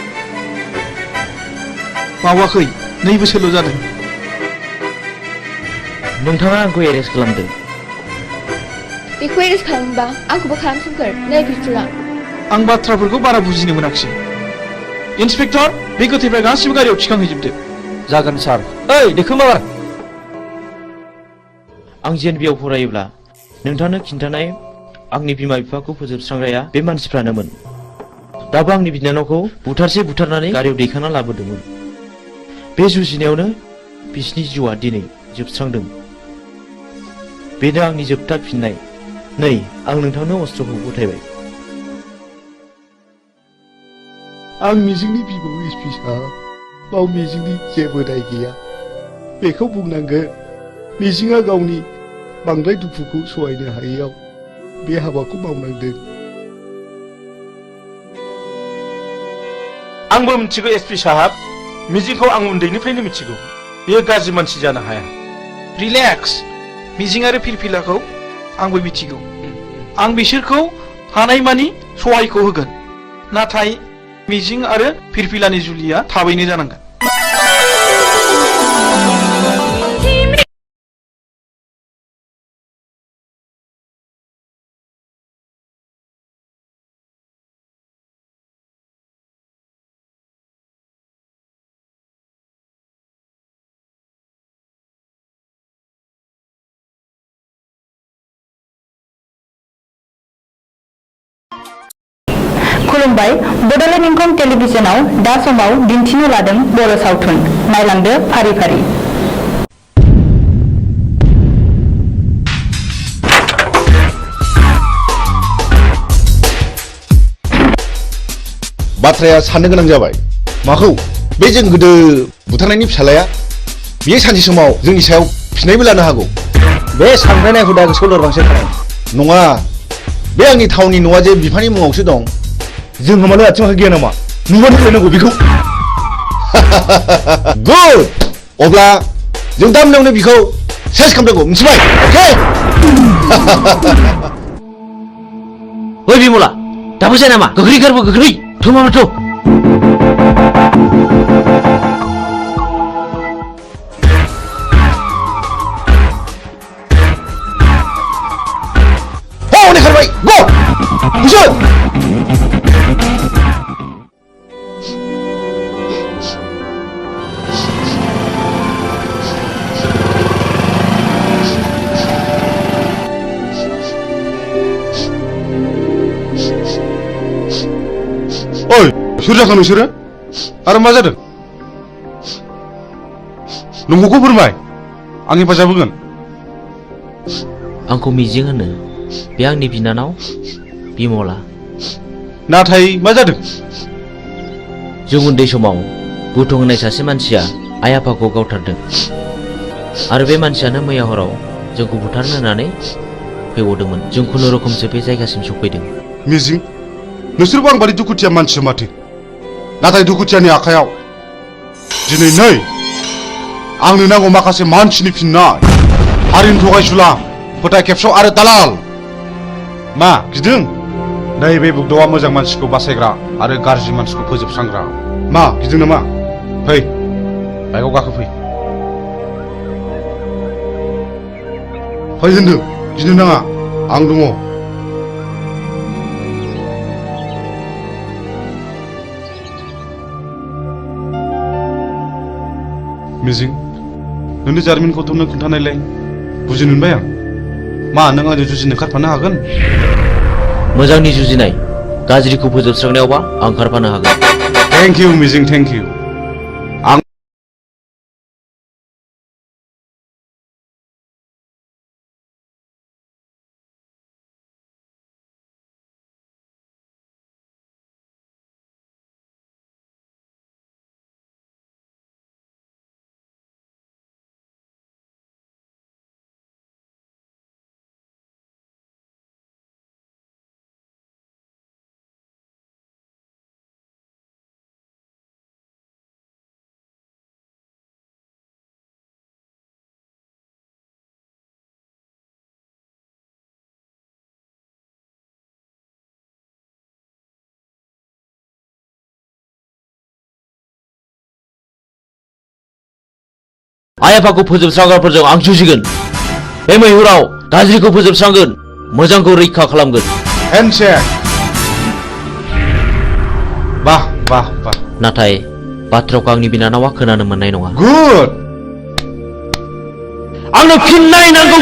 मावाखै 2 बोसोरल' जादों नोंथाङा आंखौ एरेस्ट खालामदों बेखौ एरेस्ट खालामोबा आंखौबो खालामसोमखोर नै पिस्तुला आं बाथ्राफोरखौ बारा बुजिनो मोनाखिसै इन्सपेक्टर बे गोथैफ्रा गासिबो गारियाव थिखांहैजोबदो जागोन सार ओइ देखोमार आं जेएनबिआव फरायोब्ला नोंथांनो खिन्थानाय आंनि बिमा बिफाखौ फोजोबस्रांग्राया बे मानसिफ्रानोमोन दाबो आंनि बिनानावखौ बुथारनानै गारियाव दैखांना लाबोदोंमोन बे जुजिनायावनो बिसिनि जिउआ दिनै जोबस्रांदों बेनो आंनि जोबथा फिननाय नै आं नोंथांनो अस्त्रखौ गथायबाय आं मिजिंनि बिबौ एसपि साहब बाव मिजिंनि जेबो दाय गैया बेखौ बुंनांगोन मिजिंआ गावनि बांद्राय दुखुखौ सहायनो हायैयाव बे हाबाखौ मावनांदों आंबो मिथिगौ एसपि साहब मिजिंखौ आं उन्दैनिफ्रायनो मिथिगौ बेयो गाज्रि मानसि जानो हाया रिलेक्स मिजिं आरो फिरफिलाखौ आंबो मिथिगौ आं बिसोरखौ हानायमानि सहायखौ होगोन नाथाय मिजिं आरो फिरफिलानि जुलिया थाबैनो जानांगोन खुलुमबाय बड'लेण्ड इंखं टेलिभिजनाव दा समाव दिन्थिनो लादों बर' सावथुन नायलांदो फारि फारि बाथ्राया साननो गोनां जाबाय माखौ बे जों गोदो बुथारनायनि फिसालाया बियो सानसे समाव जोंनि सायाव फिनायबो लानो हागौ बे सानफ्रायनाय हुदाखौ सोलोंबांसो खालाम नङा बे आंनि थावनि न'आ जे बिफानि मुङावसो दं जोंहा मानो आथिं आखाइ गैया नामा नुबानो फैनांगौ बेखौ गुड अब्ला जों दा मोनायावनो बिखौ सेस खालामनांगौ मिथिबाय अके ओइ बिमला दाबो जाया नामा गोख्रै गारबो गोख्रै थ' मामा थ' हनै खारबाय गो बुसोर ओइ सोर जाखो नोंसोरो आरो मा जादों नंगौखौ फोरमाय आं हेफाजाब होगोन आंखौ मिजिं होनो बे आंनि बिनानाव बिमला नाथाय मा जादों जों उन्दै समाव बुथुं होननाय सासे मानसिया आइ आफाखौ गावथारदों आरो बे मानसियानो मैया हराव जोंखौ बुथारनो होननानै फैबावदोंमोन जों खुनुरुखुमसो बे जायगासिम सफैदों मिजिं नोंसोरबो आं बादि दुखुथिया मानसि माथो नाथाय दुखुथियानि आखायाव दिनै नै आंनो नांगौ माखासे मानसिनि फिननाय हारिनि थगायसुला फोथाय खेबस' आरो दालाल मा गिदों नैबे बुग्दावा मोजां मानसिखौ बासायग्रा आरो गाज्रि मानसिखौ फोजोबस्रांग्रा मा गिदों नामा फै बाइकआव गाखोफै फै होनदों गिनो नाङा आं दङ मिजिं नोंनि जारिमिनखौथ' नों खोन्थानायलाय बुजिनो मोनबाय आं मा नों आंजों जुजिनो ओंखारफानो हागोन मोजांनि जुजिनाय गाज्रिखौ फोजोबस्रांनायावबा आं ओंखारफानो हागोन थेंक इउ मिजिं थेंक इउ आं आइ आफाखौ फोजोबस्रांग्राफोरजों आं जुजिगोन बे मैहुराव गाज्रिखौ फोजोबस्रांगोन मोजांखौ रैखा खालामगोन हेन्डशेक बाह बाह बाह नाथाय बाथ्राखौ आंनि बिनानावा खोनानो मोननाय नङा गुड आंनो फिननाय नांगौ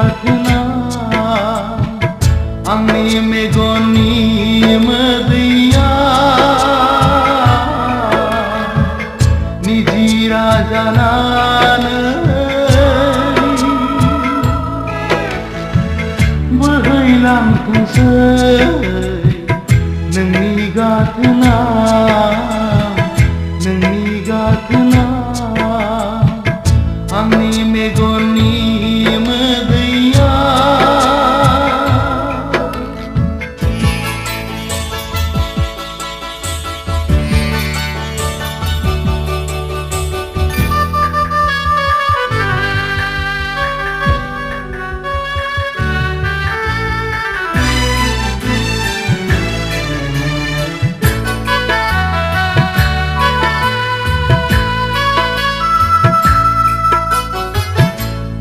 गाथोना आंनि मेगननि मोदैया निजिरा जानानै बोहैलांथोंसै नोंनि गाथोना आंनि मेगननि मोदैया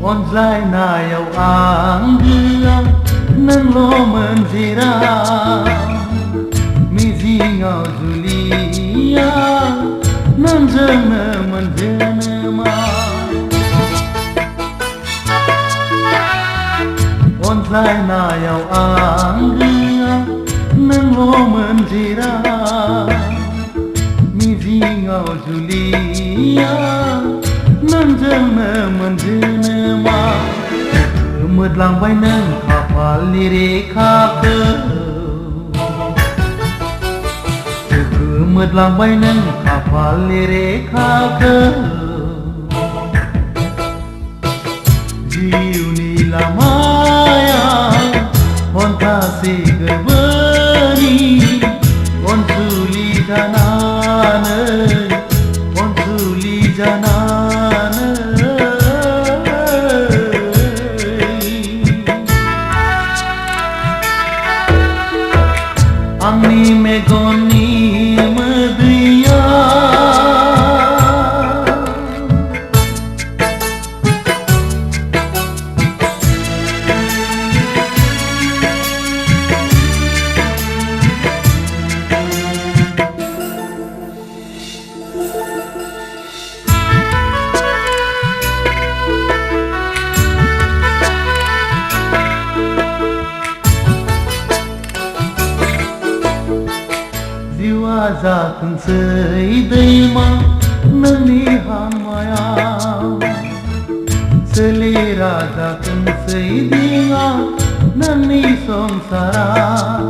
अनज्लायनायाव आं गैया नोंल' मोनजेराव मिजिङाव जुलिया नोंजोंनो मोनजेनोमा अनज्लायनायाव आं गैया नोंल' मोनजेराव मिजिङाव जुलिया नोंजोंनो मोनजेनोमा गोमोरलांबाय नों खाफालनि रेखाखौ गोमोरलांबाय नों खाफालनि रेखाखौ जिउनि लामाया हन्थासे गोरबोनि अनसुलि जानानै आंनि मेगननि मोदैया जाथोंसै दैमा नोंनि हामायाव सोलेरा जाथोंसै दिङा नोंनि संसाराव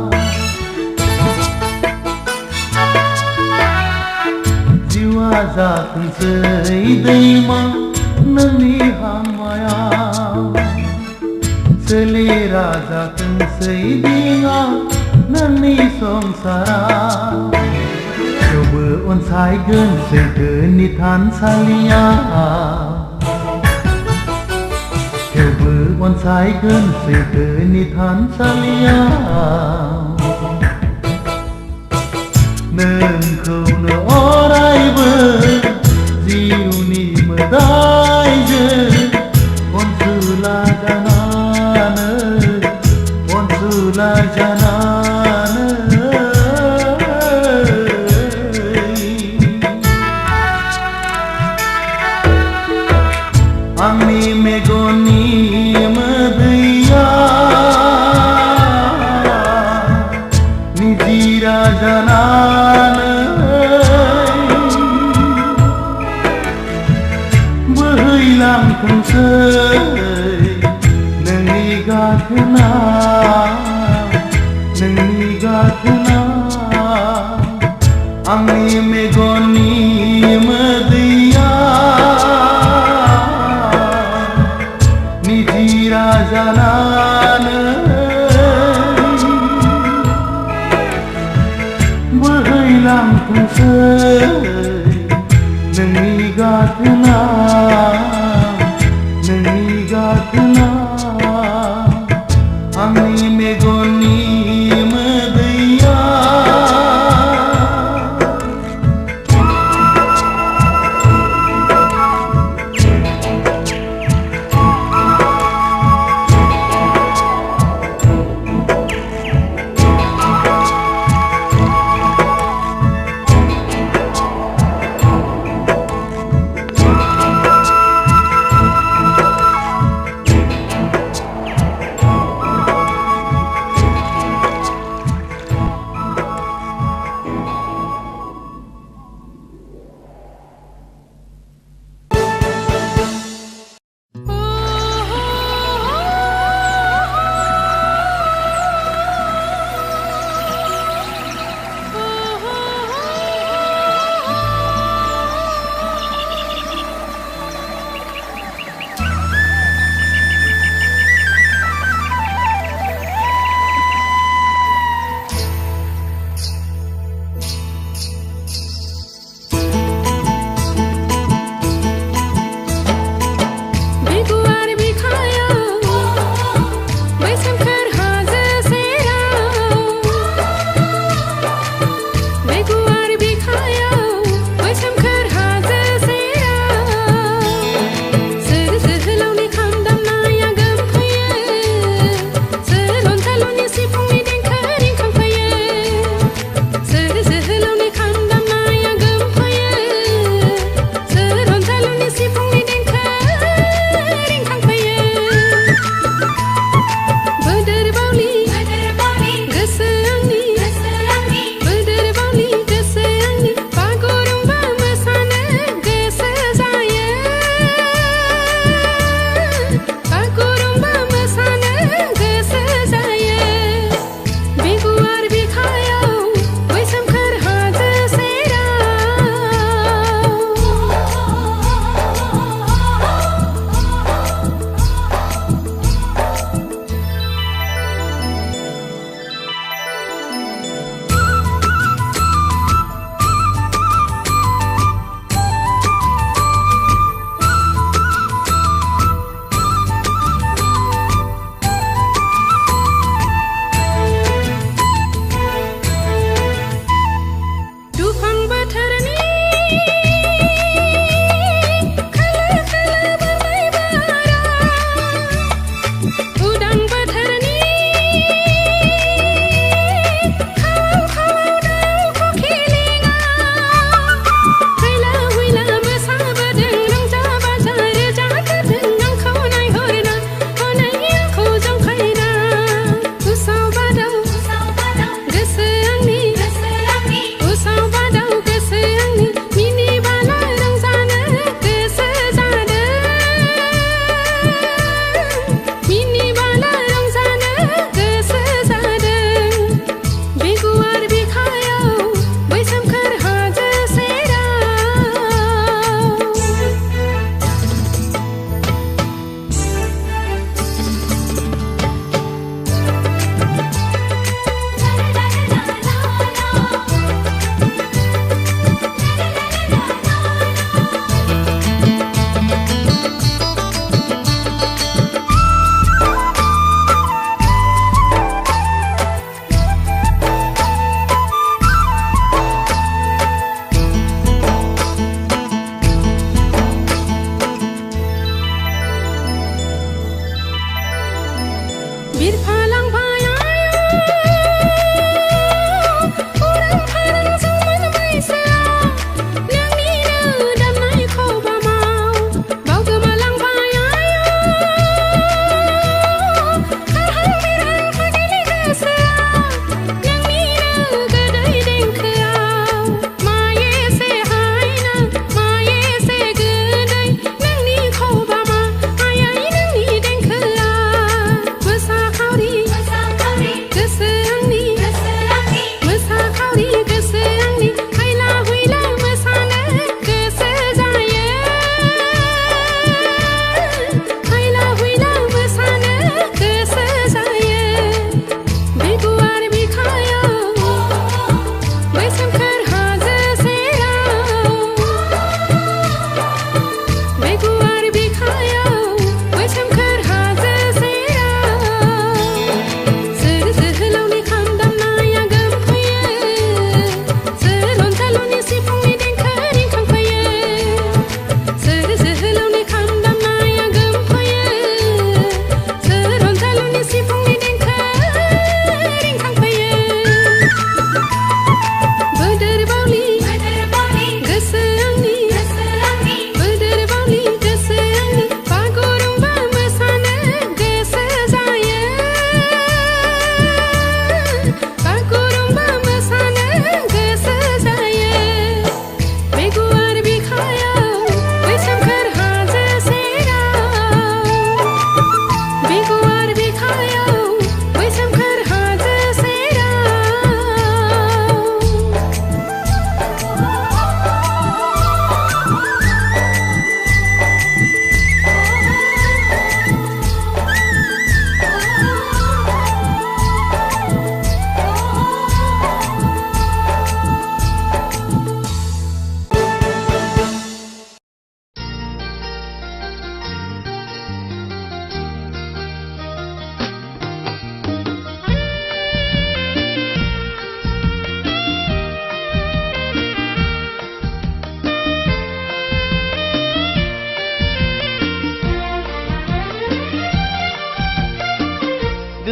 जिउआ जाथोंसै दैमा नोंनि हामायाव सोलेरा जाथोंसै दिङा नोंनि संसाराव थेवबो अनसायगोन सैथोनि थानसालिया थेवबो अनसायगोन सैथोनि थानसालिया नोंखौनो अरायबो जिउनि मोदायजों अनसुला जानानै आंनि मेगननि मोदैया निजिरा जानानै बोहैलांथोंसै नोंनि गाथोना आंनि मेगननि मोदैया निजिरा जानानै बोहैलांथोंसै नोंनि गाथोना आंनि मेगननि मोदैया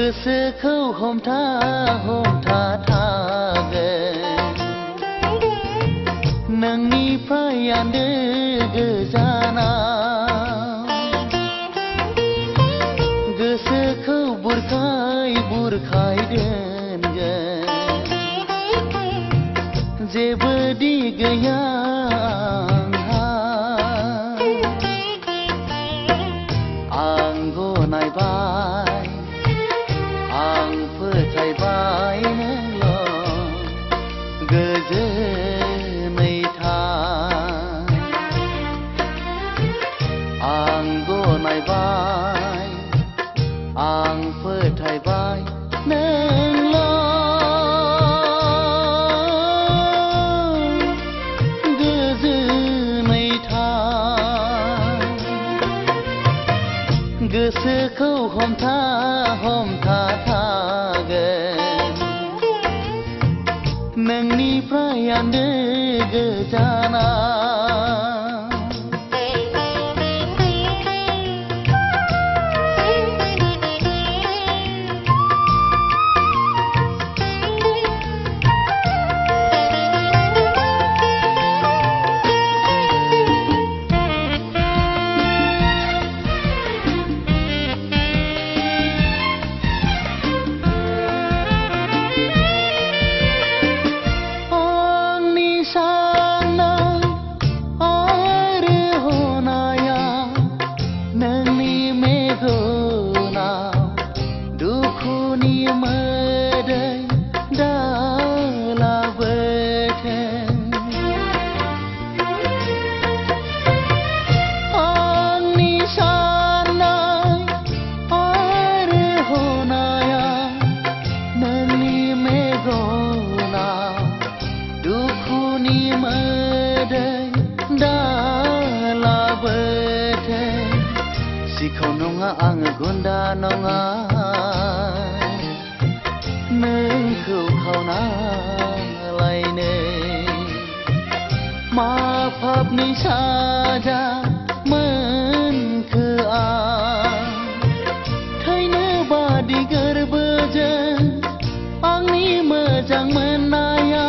गोसोखौ हमथा हमथा थागोन नोंनिफ्राय आन्दो गोजानाव गोसोखौ बुरखाय बुरखाय दोनगोन जेबो दि गैया आं गनायबाय आं फोथायबाय नोंल' गोजोनै था आं गनायबाय आं फोथायबाय नोंल' गोजोनै था गोसोखौ हमथा हमथा थागोन नोंनिफ्राय आन्दो गोजानाव सिखाव नङा आङो गुन्दा नङा नोंखौ खावना लायनो मा पापनि साजा मोनखो आं थैनो बादि गोरबोजों आंनि मोजां मोननाया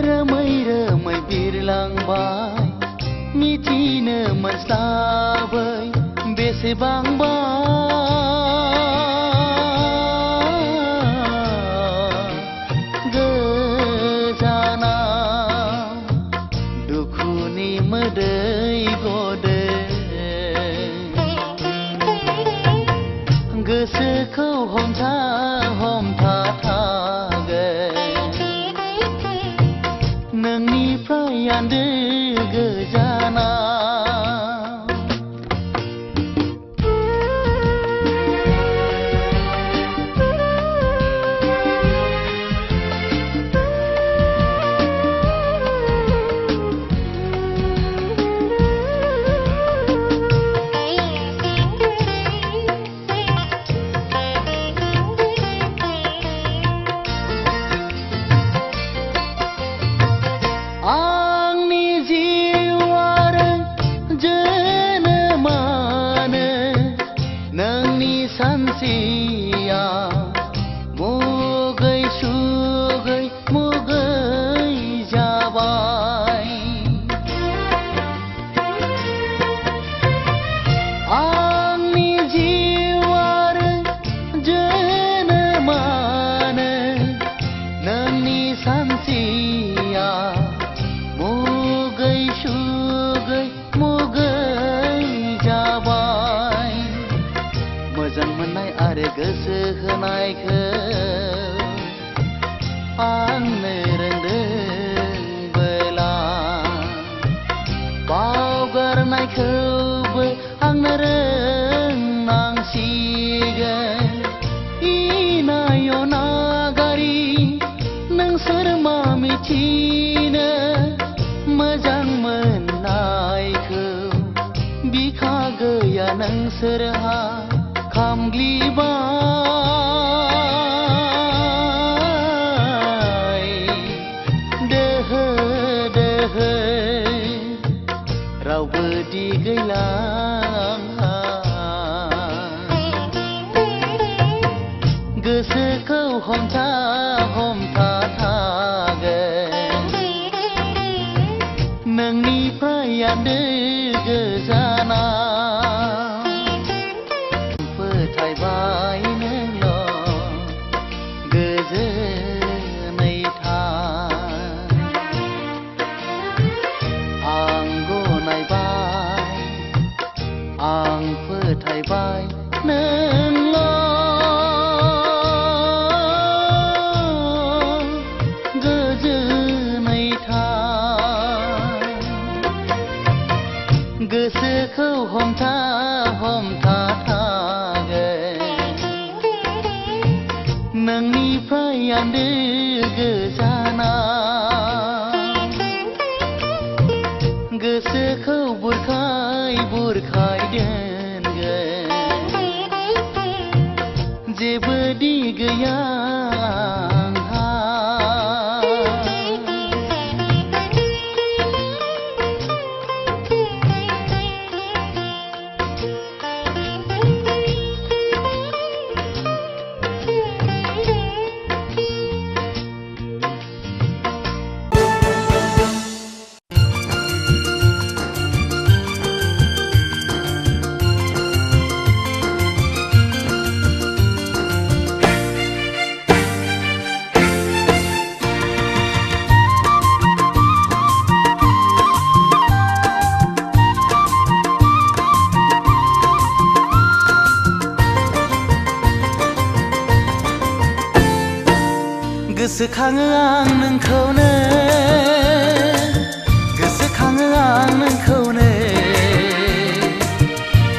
रोमै रोमै बिरलांबाय मिथिनो मोनस्लाबै बेसेबांबा गोजानाव दुखुनि मोदै गदों गोसोखौ हमथा हमथा थागोन नोंनिफ्राय आन्दो गोजानाव सानसेया मुगै सुगै मुगै जाबाय आंनि जिउ आरो जोनोमानो नोंनि सानसेया मुगै सुगै मुगै जाबाय मोजां मोननाय आरो गोसो होनायखौ आंनो रोंदोंबोला बावगारनायखौबो आंनो रोंनांसिगोन इनाय नागारि नोंसोर मा मिथिनो मोजां मोननायखौ बिखा गैया नोंसोरहा खामग्लिबाय दोहो दोहो रावबो दि गैला हमथाथागोन नोंनिफ्राय आन्दो गोजाना गोसोखौ बुरखाय बुरखाय दोनगोन जेबो दि गैया आंहा गोसोखाङो आं नोंखौनो गोसोखाङो आं नोंखौनो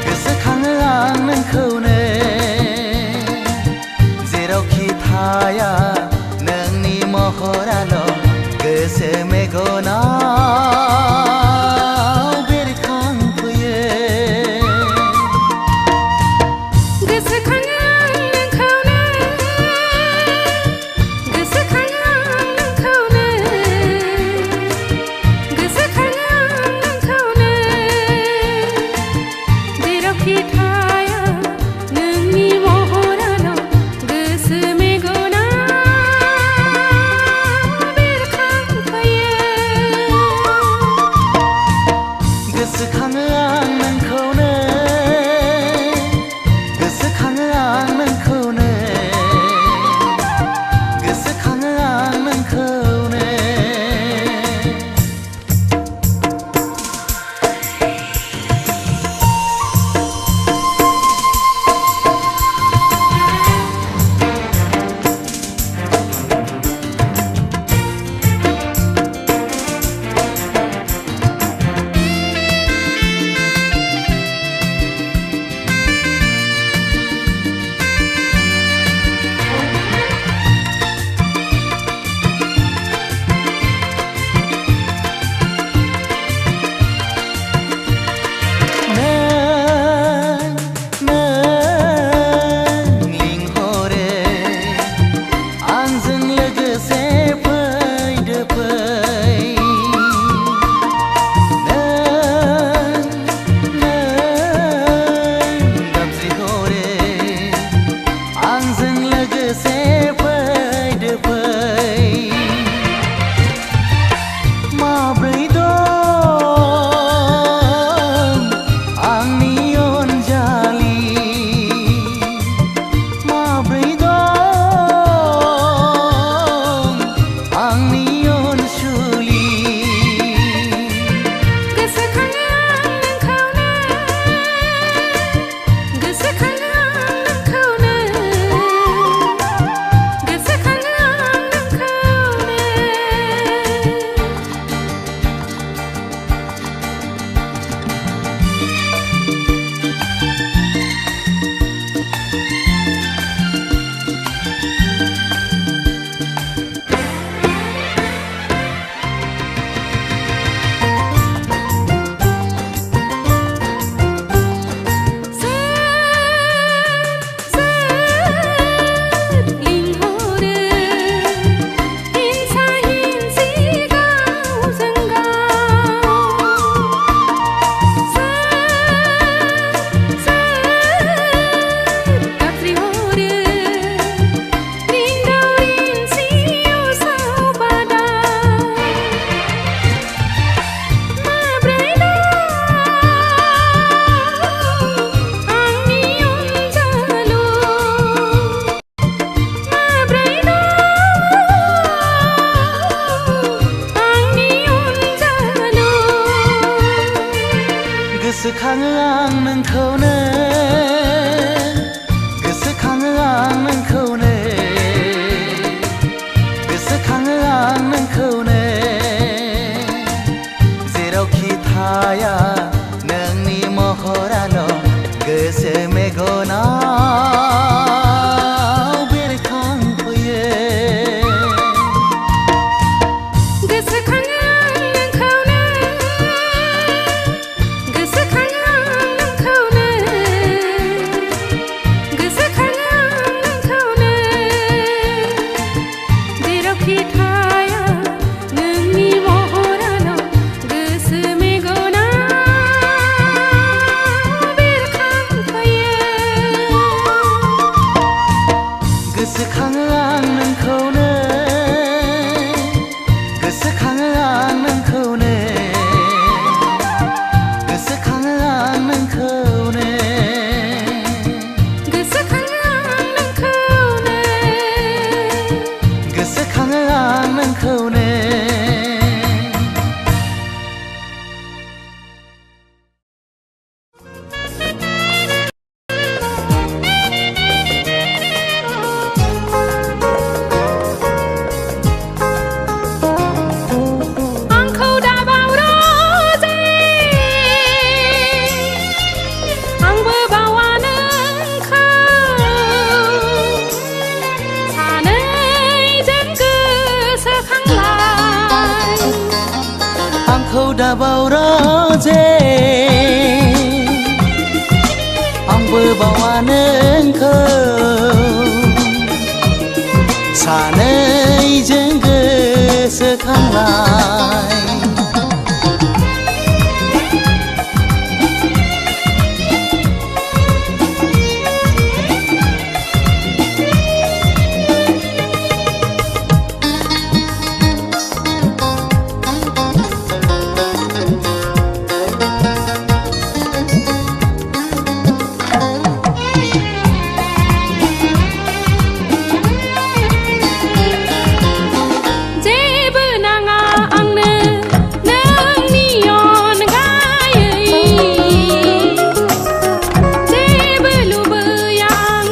गोसोखाङो आं नोंखौनो जेरावखि थाया नोंनि महराल' गोसो मेगनाव बेरखांफैयो थाया नोंनि महराल' गोसो मेगना मेगनाव बेरखांफैयो गोसोखाङो नोंखौनो गोसोखाङो नोंखौनो गोसोखाङो नोंखौनो जेरावखि थाया नोंनि महराल' गोसो मेगनाव बेरखांफैयो गोसोखाङो आं नोंखौनो गोसोखाङो आं नोंखौनो गोसोखाङो आं नोंखौनो गोसोखाङो नोंखौनो गोसोखाङो आं नोंखौनो आंखौ दाबाव रोजे आंबो बावा नोंखौ सानैजों गोसोखांलाय आंखौ दाबाव रोजे आंबो बावा नोंखौ सानैजों गोसोखांलाय जेबो नाङा आंनो नोंनि अनगायै जेबो लुबैया आं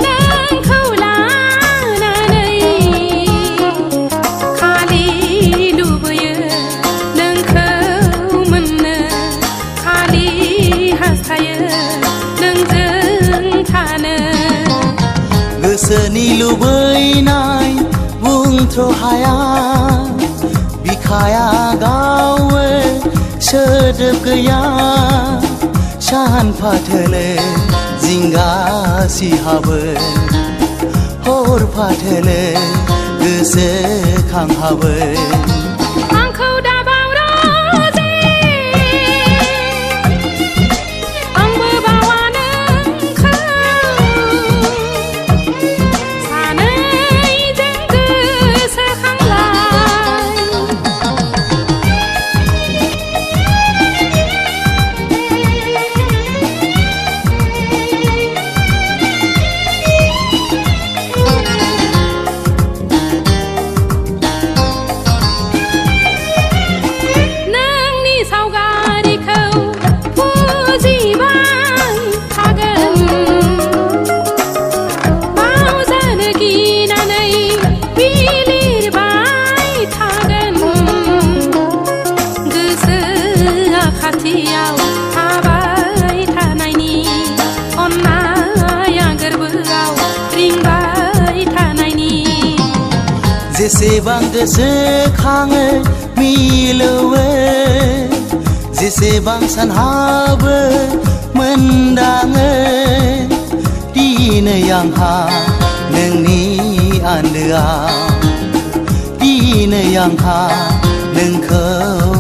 नोंखौ लानानै खालि लुबैयो नोंखौ मोननो खालि हास्थायो नोंजों थानो गोसोनि लुबैनाय बुंथ्र' हाया बिखाया गावो सोदोब गैया सान फाथोलो जिंगा सिहाबो हर फाथोलो गोसोखांहाबो आंखौ दाबाव रोजे आंबो बावा नोंखौ सानैजों गोसोखांलाय नोंनि सावगारिखौ फुजिबाय थागोन बावजानो गिनानै बिलिरबाय थागोन गोसोआ खाथियाव थाबाय थानायनि अननाया गोरबोआव रिंबाय थानायनि जेसेबां गोसोखाङो मिलौवो जेसेबां सानहाबो मोनदाङो दिनै आंहा नोंनि आन्दोआव दिनै आंहा नोंखौ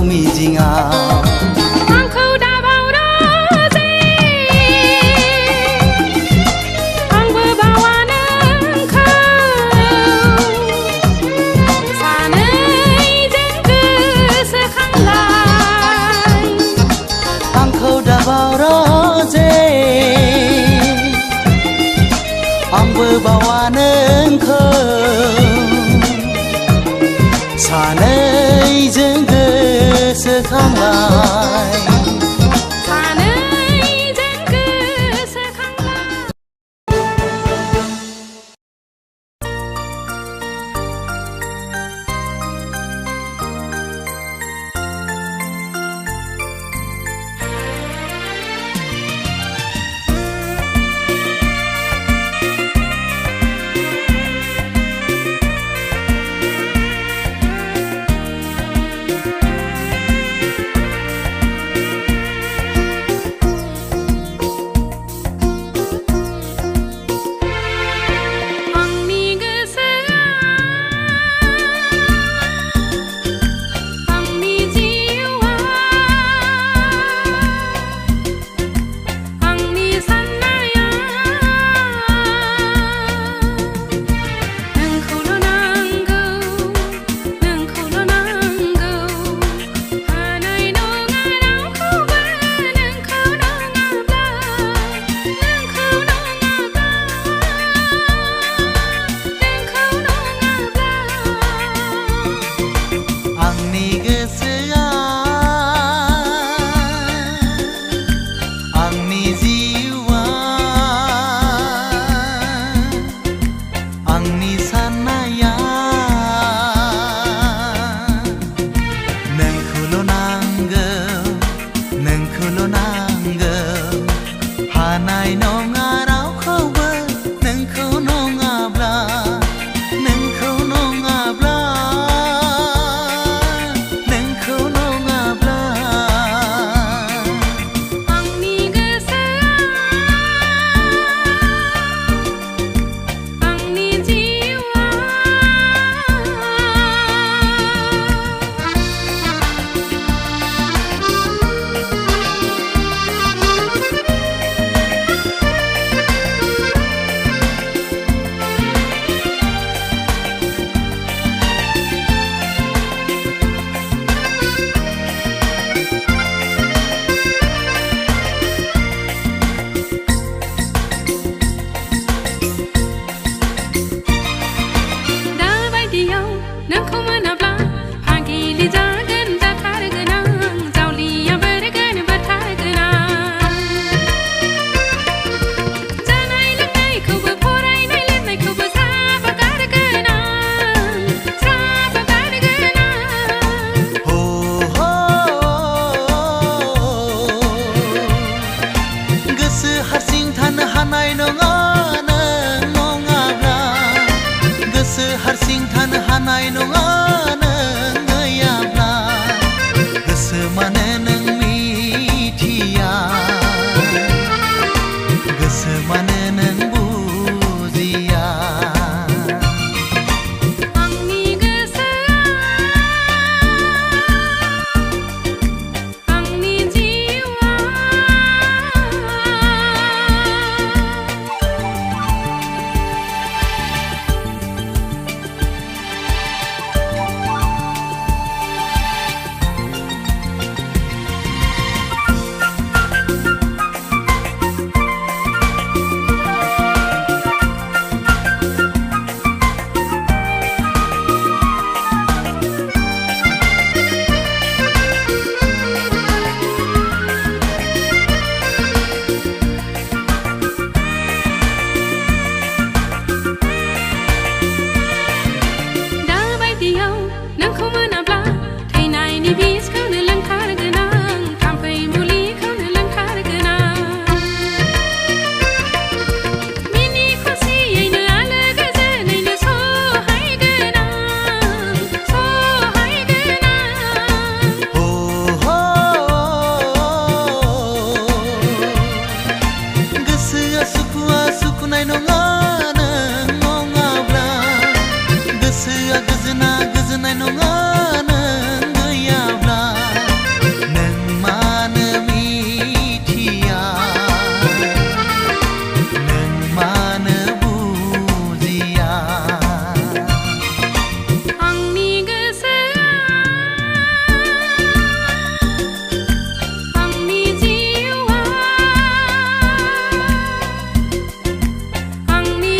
मिजिङाव आंखौ दाबाव रोजे आंबो बावा नोंखौ सानैजों गोसोखांलाय आंखौ दाबाव रोजे आंबो बावा नोंखौ सानैजों गोसोखांलाय सानैजों गोसोखांलाय नङा रावखौबो नोंखौ नङाब्ला नोंखौ नङाब्ला नोंखौ नङाब्ला आंनि गोसोआ आंनि जिउआ दाबायदियाव नोंखौ मोनाब्ला फागिलि जागोन जाथारगोन आं जावलिया बेरगोन बोथारगोन आं जानाय लोंनायखौबो फरायनाय लिरनायखौबो ज्राब गारगोन आं ज्राब गारगोन आं हो हो गोसो हारसिं थानो हानाय नङा नों नङाब्ला गोसो हारसिं थानो हानाय नङा नों गैयाब्ला गोसो मानो नों मिथिया गोसो मानो नों बुजिया आंनि गोसोआ आंनि जिउआ दाबायदियाव नोंखौ मोनाब्ला थैनायनि बिसखौनो लोंथारगोन आं थाम्फै मुलिखौनो लोंथारगोन आं मिनि खुसियैनो आलो गोजोनैनो सहायगोन आं सहायगोन आं हो हो गोसोआ सुखुआ सुखुनाय नङा नों नङाब्ला गोसोआ गोजोना गोजोननाय नङा नों गैयाब्ला नों मानो मिथिया नों मानो बुजिया आंनि गोसोआ आंनि जिउआ आंनि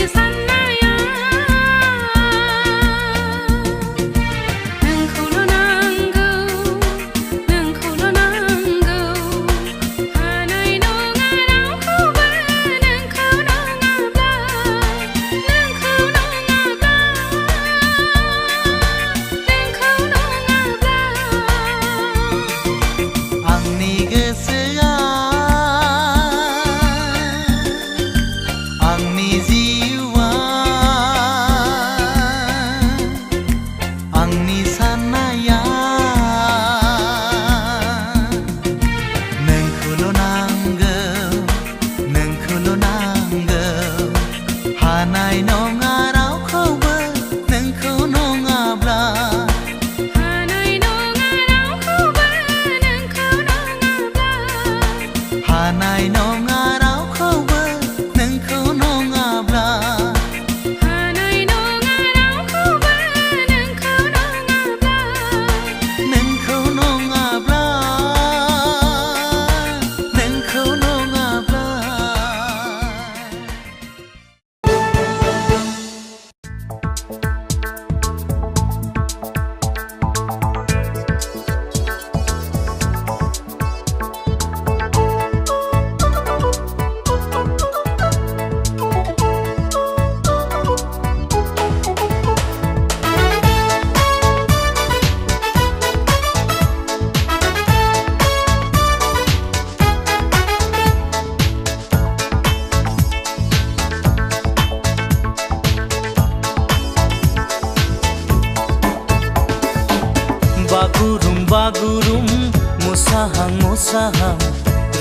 मोसाहां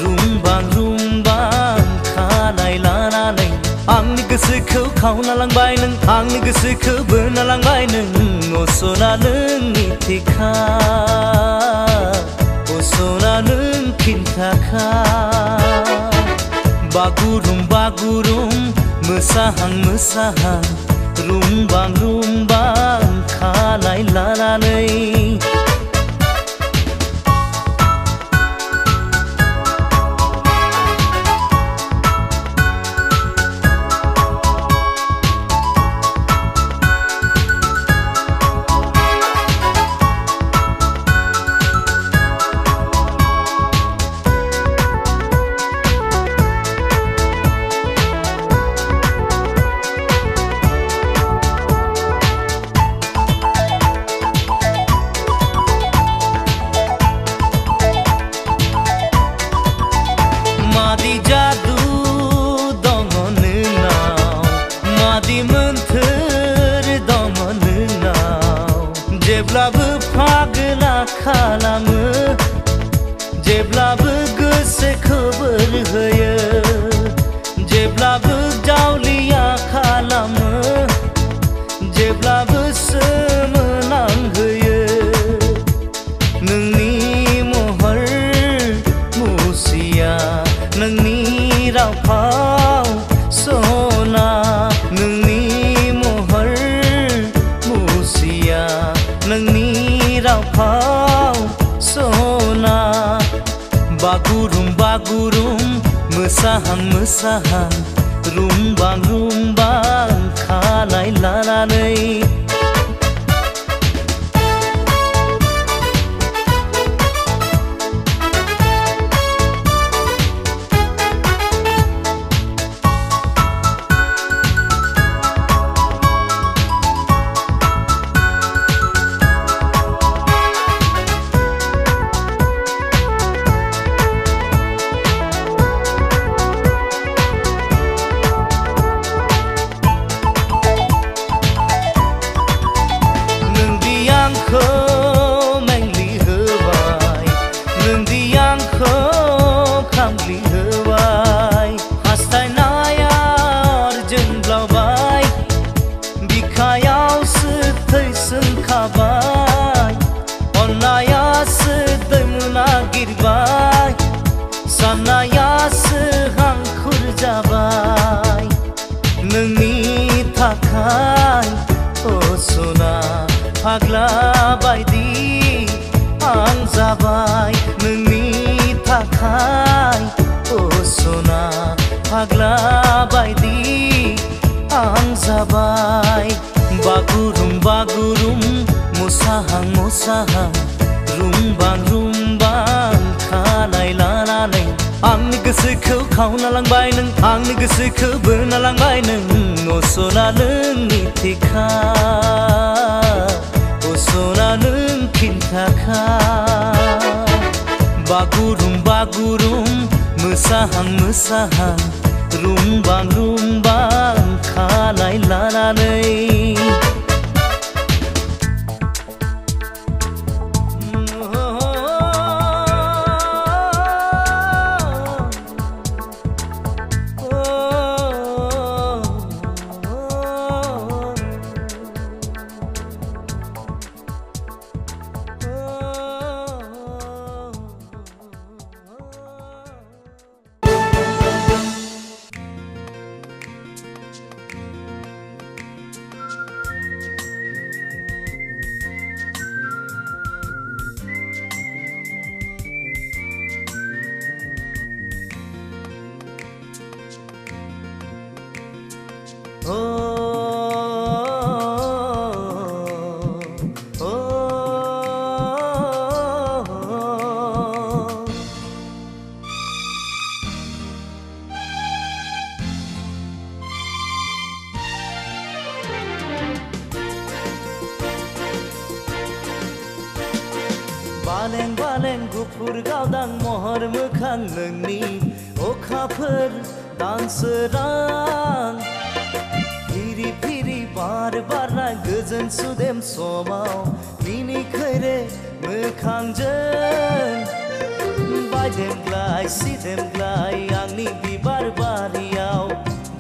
रुंबां रुंबां खानाय लानानै आंनि गोसोखौ खावना लांबाय नों आंनि गोसोखौ बोना लांबाय नों असना नोंनि थेखा असना नों खिन्थाखा बागुरुम बागुरुम मोसाहां मोसाहां रुंबां रुंबां खानाय लानानै जेब्लाबो फागला खालामो जेब्लाबो गोसोखौ बोर होयो जेब्लाबो जावलिया खालामो जेब्लाबो सोमोनांहोयो नोंनि महर मुसिया नोंनि राव फाव सना नोंनि महर मुसिया नोंनि राव फाव सना बागुरुम बागुरुम मोसाहां मोसाहां रुंबां रुंबां खानाय लानानै साननायासो हांखुर जाबाय नोंनि थाखाय असना फाग्ला बायदि आं जाबाय नोंनि थाखाय असना फाग्ला बायदि आं जाबाय बागुरुम बागुरुम मोसाहां मोसाहां रुंबां रुंबां खानाय लानानै आंनि गोसोखौ खावना लांबाय नों आंनि गोसोखौ बोना लांबाय नों असना नोंनि थेखा असना नों खिन्थाखा बागुरुम बागुरुम मोसाहां मोसाहां रुंबां रुंबां खानाय लानानै बालें बालें गुफुर गावदां महर मोखां नोंनि अखाफोर दानसोरां फिरि फिरि बार बारनाय गोजोन सुदेम समाव मिनिखैरे मोखांजों बायदेमग्लाय सिदेमग्लाय आंनि बिबार बारियाव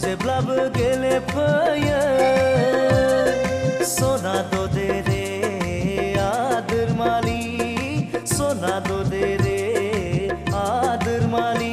जेब्लाबो गेलेफैयो सना ददे रे आदोर मालि सना ददे रे आदोर मालि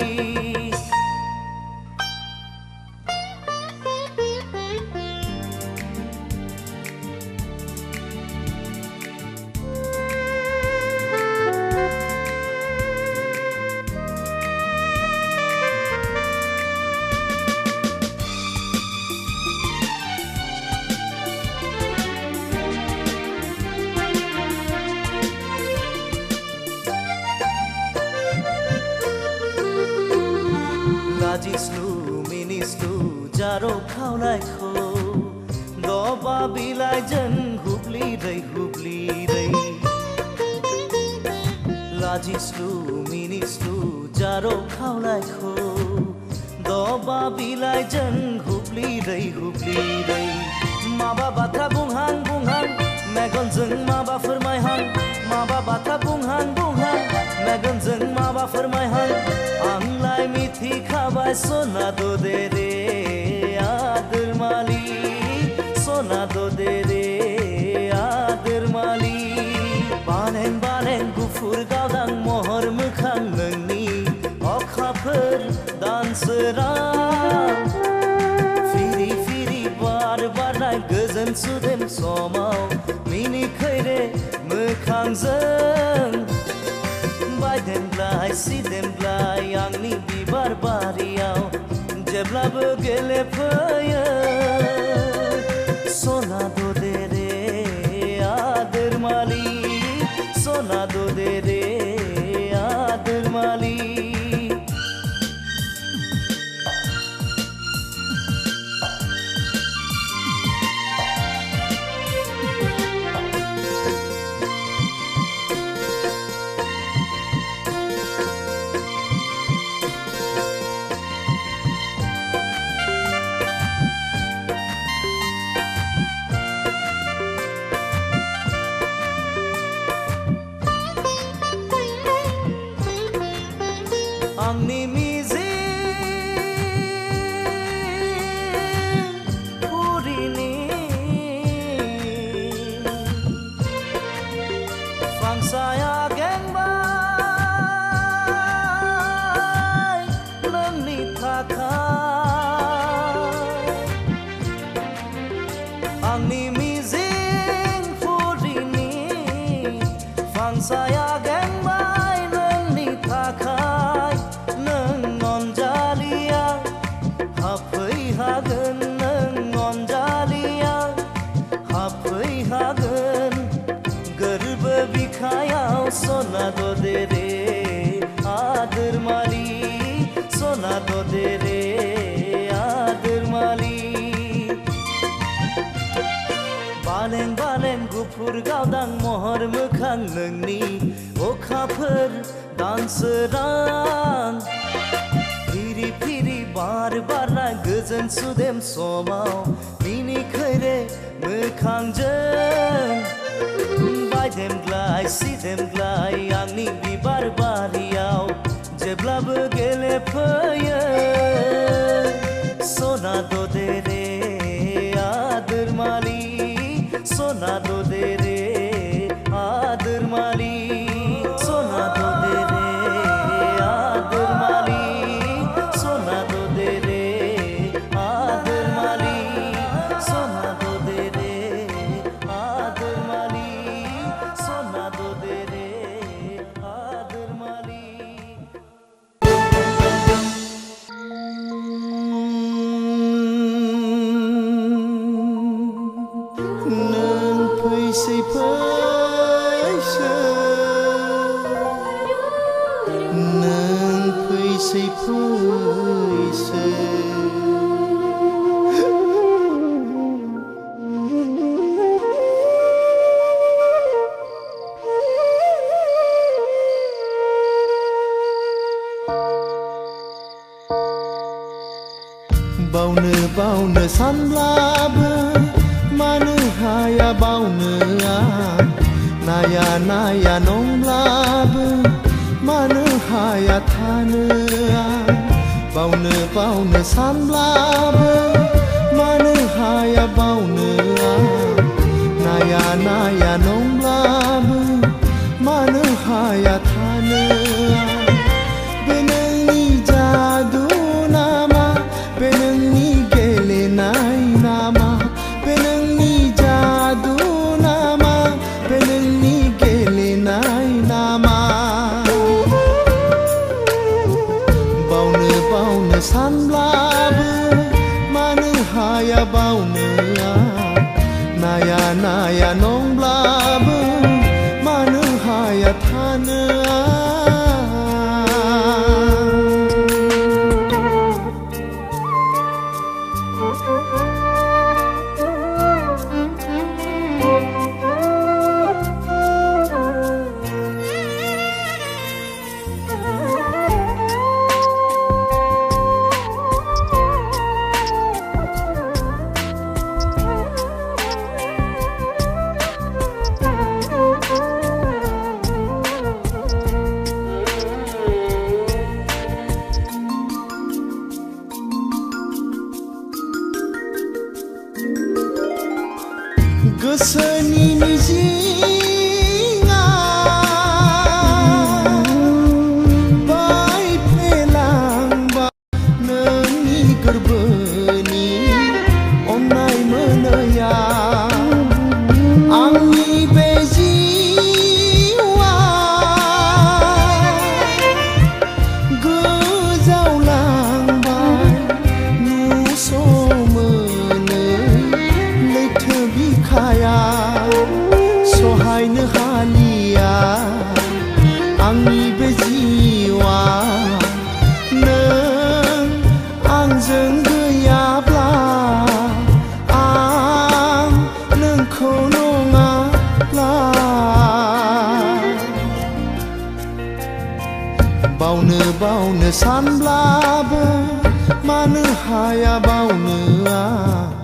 लाजिस्लु मिनिस्लु जारो खावलायखौ दबा बिलाइजों हुब्लिरै लाजिस्लु मिनिस्लु जारो खावलायखौ दबा बिलाइजों हुब्लिरै माबा बाथ्रा बुंहां मेगनजों माबा फोरमायहां माबा बाथ्रा बुंहां मेगनजों माबा फोरमायहां आंलाय मिथिखाबाय सना ददे रे आदोर मालि सना ददे रे आदोर मालि बालें गुफुर गावदां महर मोखां नोंनि अखाफोर दानसोरां फिरि बार बारनाय गोजोन सुदेम समाव मिनिखैरे मोखांजों बायदेमग्लाय सिदेमग्लाय आंनि बिबार बारियाव जेब्लाबो गेलेफैयो सना ददे रे आदोर मालि सना ददे रे आदोर मालि आंनि मिजिं पुरिनि फांसाया गेंबाय नोंनि थाखाय आंनि मिजिं पुरिनि फांसाया गेंबाय नोंनि थाखाय हाफैहागोन नों अनजालिया हाफैहागोन गोरबो बिखायाव सना ददे रे आदोर मालि सना ददे रे आदोर मालि बालें गुफुर गावदां महर मोखां नोंनि अखाफोर दानसोरां फिरि बार बारनाय गोजोन सुदेम समाव मिनिखैरे मोखांजों बायदेमग्लाय सिदेमग्लाय आंनि बिबार बारियाव जेब्लाबो गेलेफैयो सना ददे रे आदोर मालि सना ददे रे आदोर मालि सना ददे रे आदोर मालि सना ददे रे आदोर मालि सना ददे रे आदोर मालि सना ददे रे आदोर मालि नों फैसै फैसै नों फैसै फैसै बावनो सानब्लाबो मानो हाया बावनो आं नाया नंब्लाबो मानो हाया थानो आं बावनो सानब्लाबो मानो हाया बावनो आं नाया नंब्लाबो मानो हाया थानो आं बे नोंनि जादु नामा बे नोंनि गेलेनाय नामा बे नोंनि जादु नामा बे नोंनि गेलेनाय नामा बावनो सानब्लाबो मानो हाया बावनो आं नाया नंब्लाबो मानो हाया थानो गोसोनि मिजिंआ बायफ्लेलांबाय नोंनि गोरबोनि अननाय मोनैया आंनि बे जिउआ गोजावलांबाय नुस'मोनै लैथो बिखाया सहायनो हालिया आंनि बे जिउआ नों आंजों गैयाब्ला आं नोंखौ नङाब्ला बावनो सानब्लाबो मानो हाया बावनो आं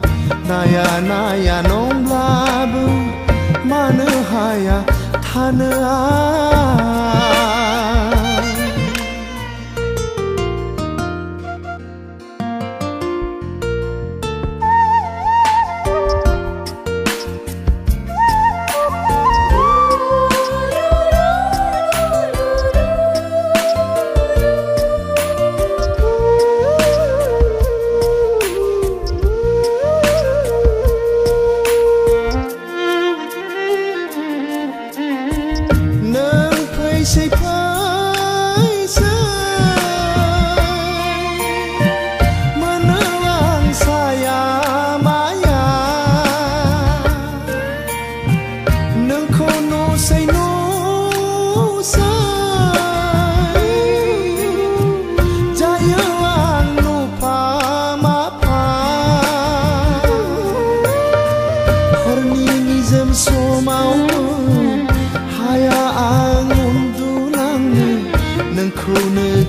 नाया नंब्लाबो मानो हाया थानो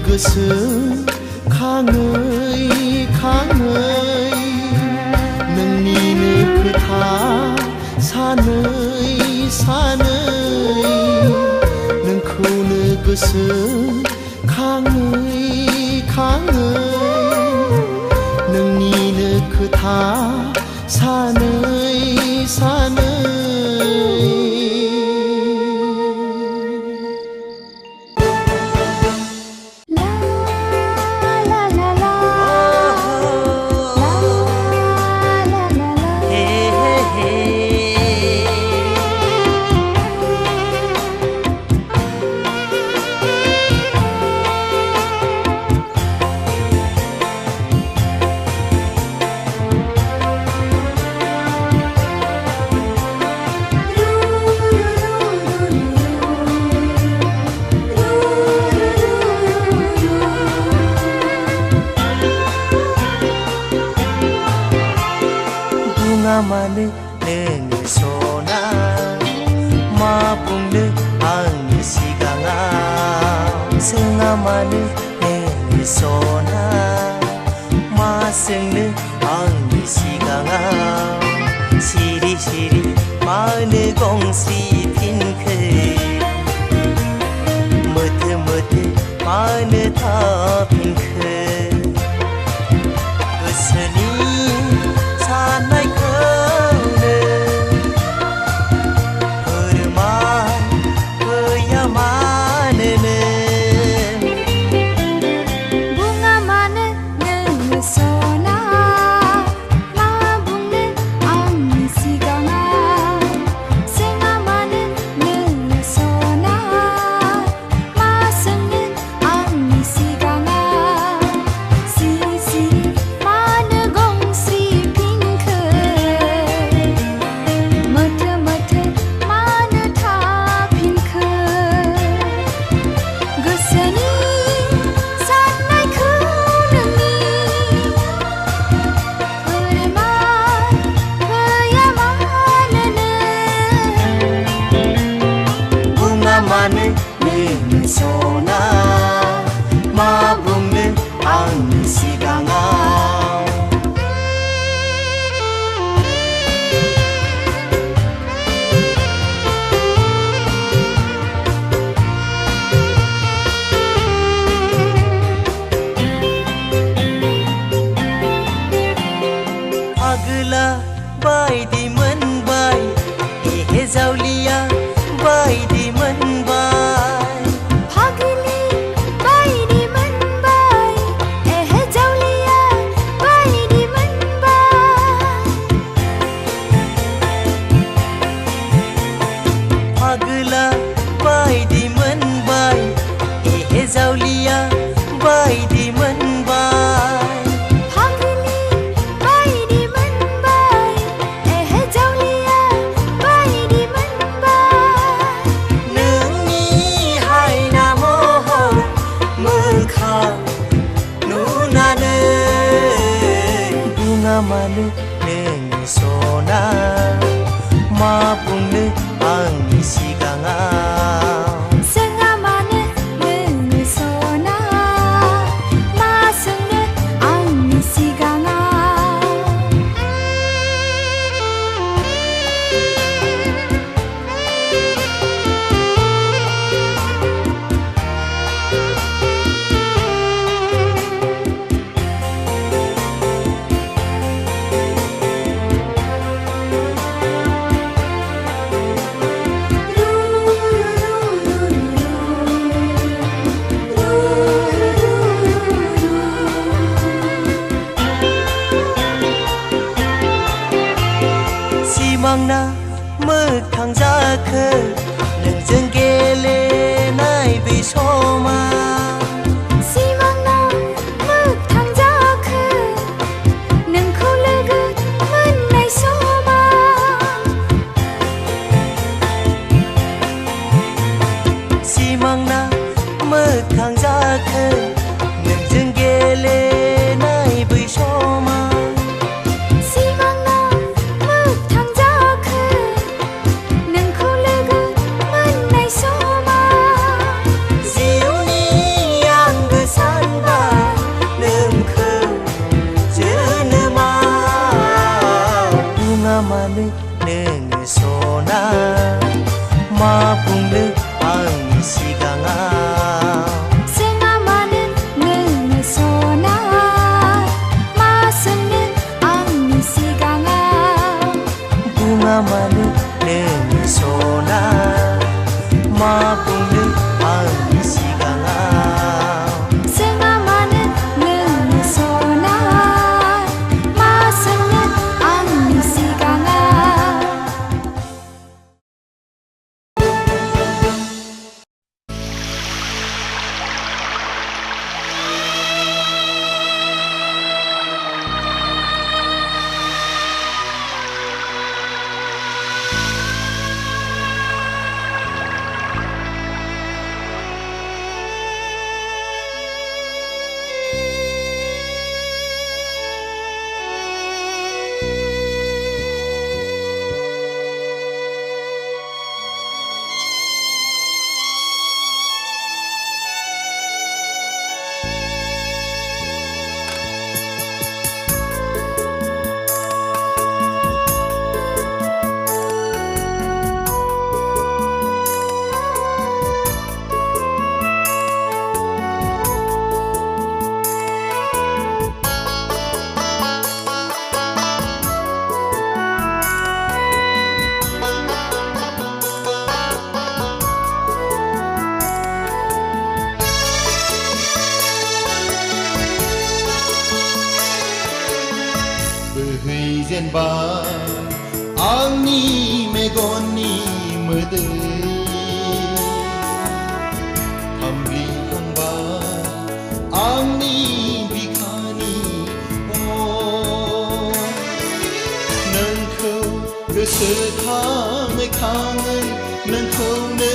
गोसो खाङै नोंनिनो खोथा सानै नोंखौनो गोसो खाङै नोंनिनो खोथा सानै मानो नोङो सना मा बुंनो आंनि सिगाङाव सोङा मानो नोङो सना मा सोंनो आंनि सिगाङाव सिरि मानो गंसि फिनखो मोथो मानो नोङो सना मा बुंनो आंनि सिगाङाव आगोला बायदि मोनबाय एहे जावलिया बायदि मोनबाय फागुनि बायदि मोनबाय एहे जावलिया बायदि मोनबाय आगोला बायदि मोनबाय एहे जावलिया बायदि मोनबाय फागुनि बायदि मोनबाय एहे जावलिया बायदि मोनबाय नोंनि हायना महर मोखां नुनानै बुङा मानो नोङो सना मा बुंनो आंनि सिगाङाव सोङा मानो नोङो सना मा सोंनो आंनि सिगाङाव सिमांना मोगथां जाखो नोंजों गेलेनाय बै समा सिमांना मोगथां जाखो नोंखौ लोगो मोननाय समा सिमांना मोगथां जाखो नोंजों गेलेनाय बै समा सिमांना मोगथां जाखो नोंखौ लोगो मोननाय समा जिउनि आंगो सानबा नोंखौ जोनोमाव बुङा मानो नोङो सना मा बुंनो आंनि सिगाङाव सोङा मानो नोङो सना मा सोंनो आंनि सिगाङाव बुङा मानो नोङो सना मा बुंनो आंनि सिगाङाव सोङा मानो नोङो सना मा सोंनो आंनि सिगाङाव बोहैजेनबाय आंनि मेगननि मोदै थांग्लिहांबाय आंनि बिखानि नोंखौ गोसोखाङै खाङै नोंखौनो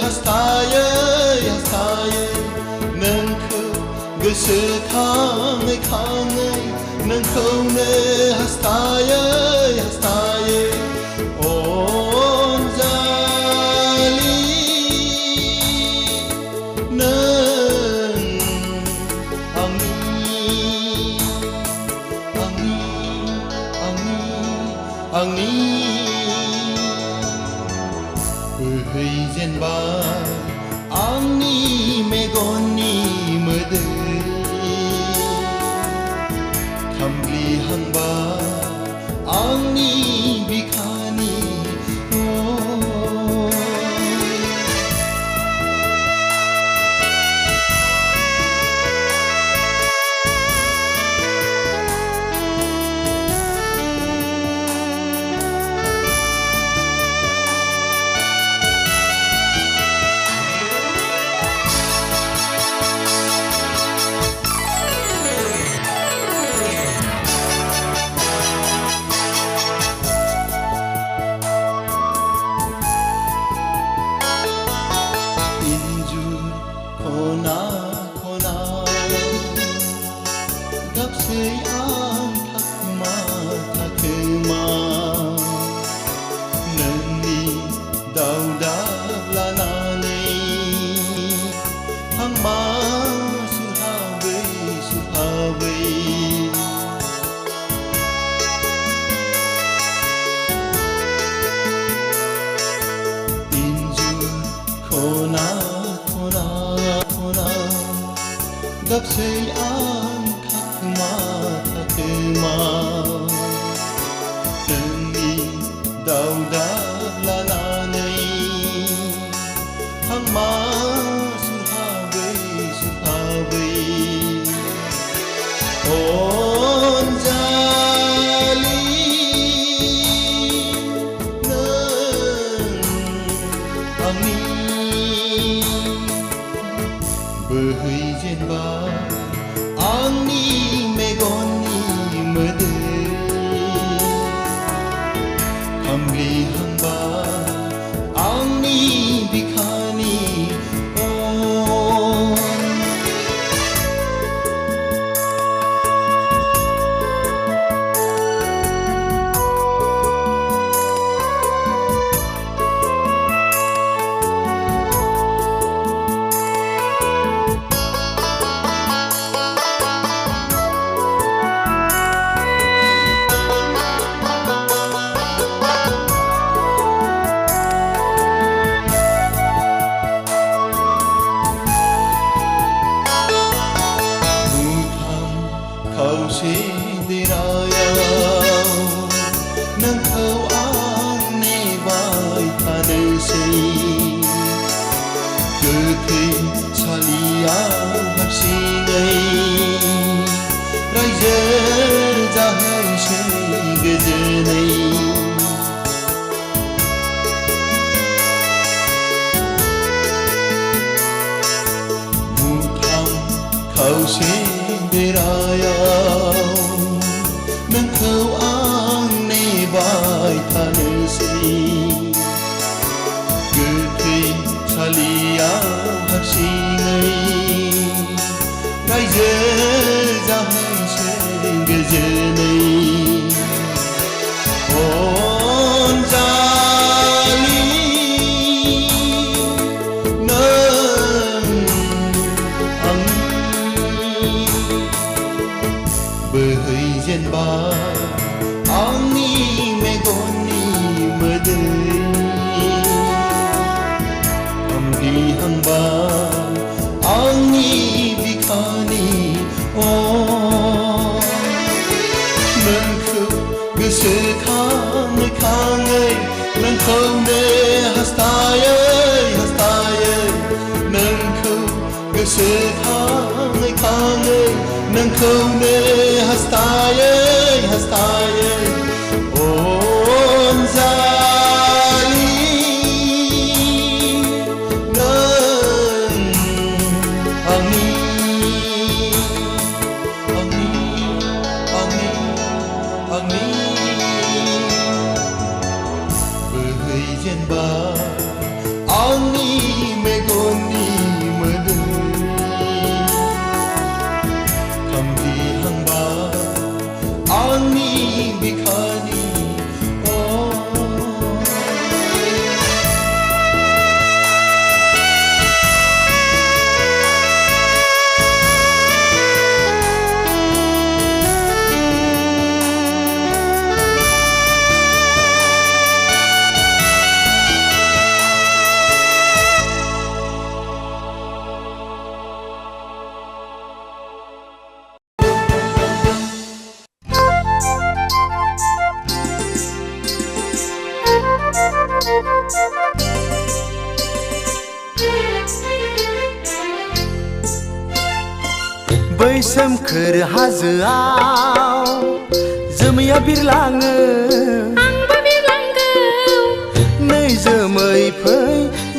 हास्थायै हास्थायै नोंखौ गोसोखाङै खाङै नोंखौनो हास्थायै हास्थायै अनजालि आंनि बोहैजेनबाय आंनि मेगननि मोदै खामग्लिहांबाय आंनि बिखानि Gapsei ang kakma takema Nani dauda lananai Hangma suhabai On jali nang angni बोहैजेनबाय आंनि मेगननि मोदै खामग्लिहांबाय आंनि बिखानि बै सोमखोर हाजोआव जोमैया बिरलाङो आंबो बिरलांगौ नै जोमै फै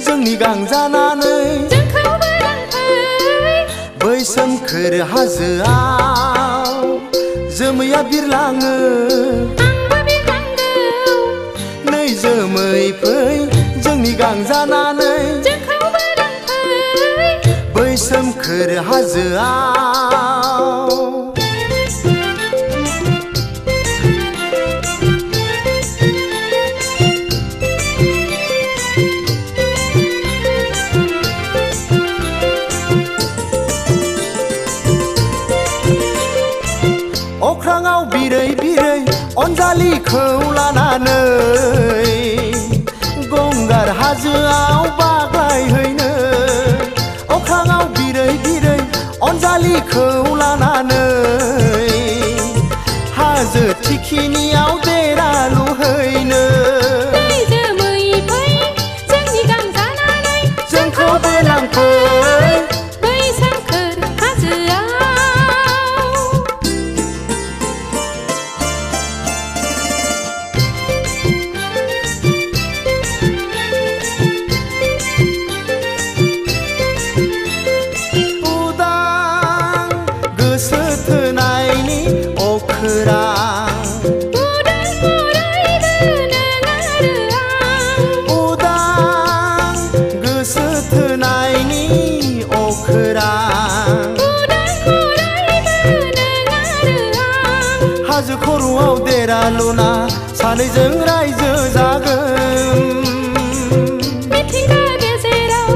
जोंनि गां जानानै जोंखौबो लांफै बै सोमखोर हाजोआव जोमैया बिरलाङो आंबो बिरलांगौ नै जोमै फै जोंनि गां जानानै जोंखौबो लांफै बै सोमखोर हाजोआव अख्राङाव बिरै बिरै अनजालिखौ लानानै गंगार हाजोआव बाग्लायहैनो अख्राङाव बिरै बिरै अनजालिखौ लानानै हाजो थिखिनियाव देरा लुहैनो दै जोमै फै जोंनि गां जानानै जोंखौबो लांफै बै सोमखोर हाजोआव हाजो खर'आव देरा लुना सानैजों रायजो जागोन मिथिंगा गेजेराव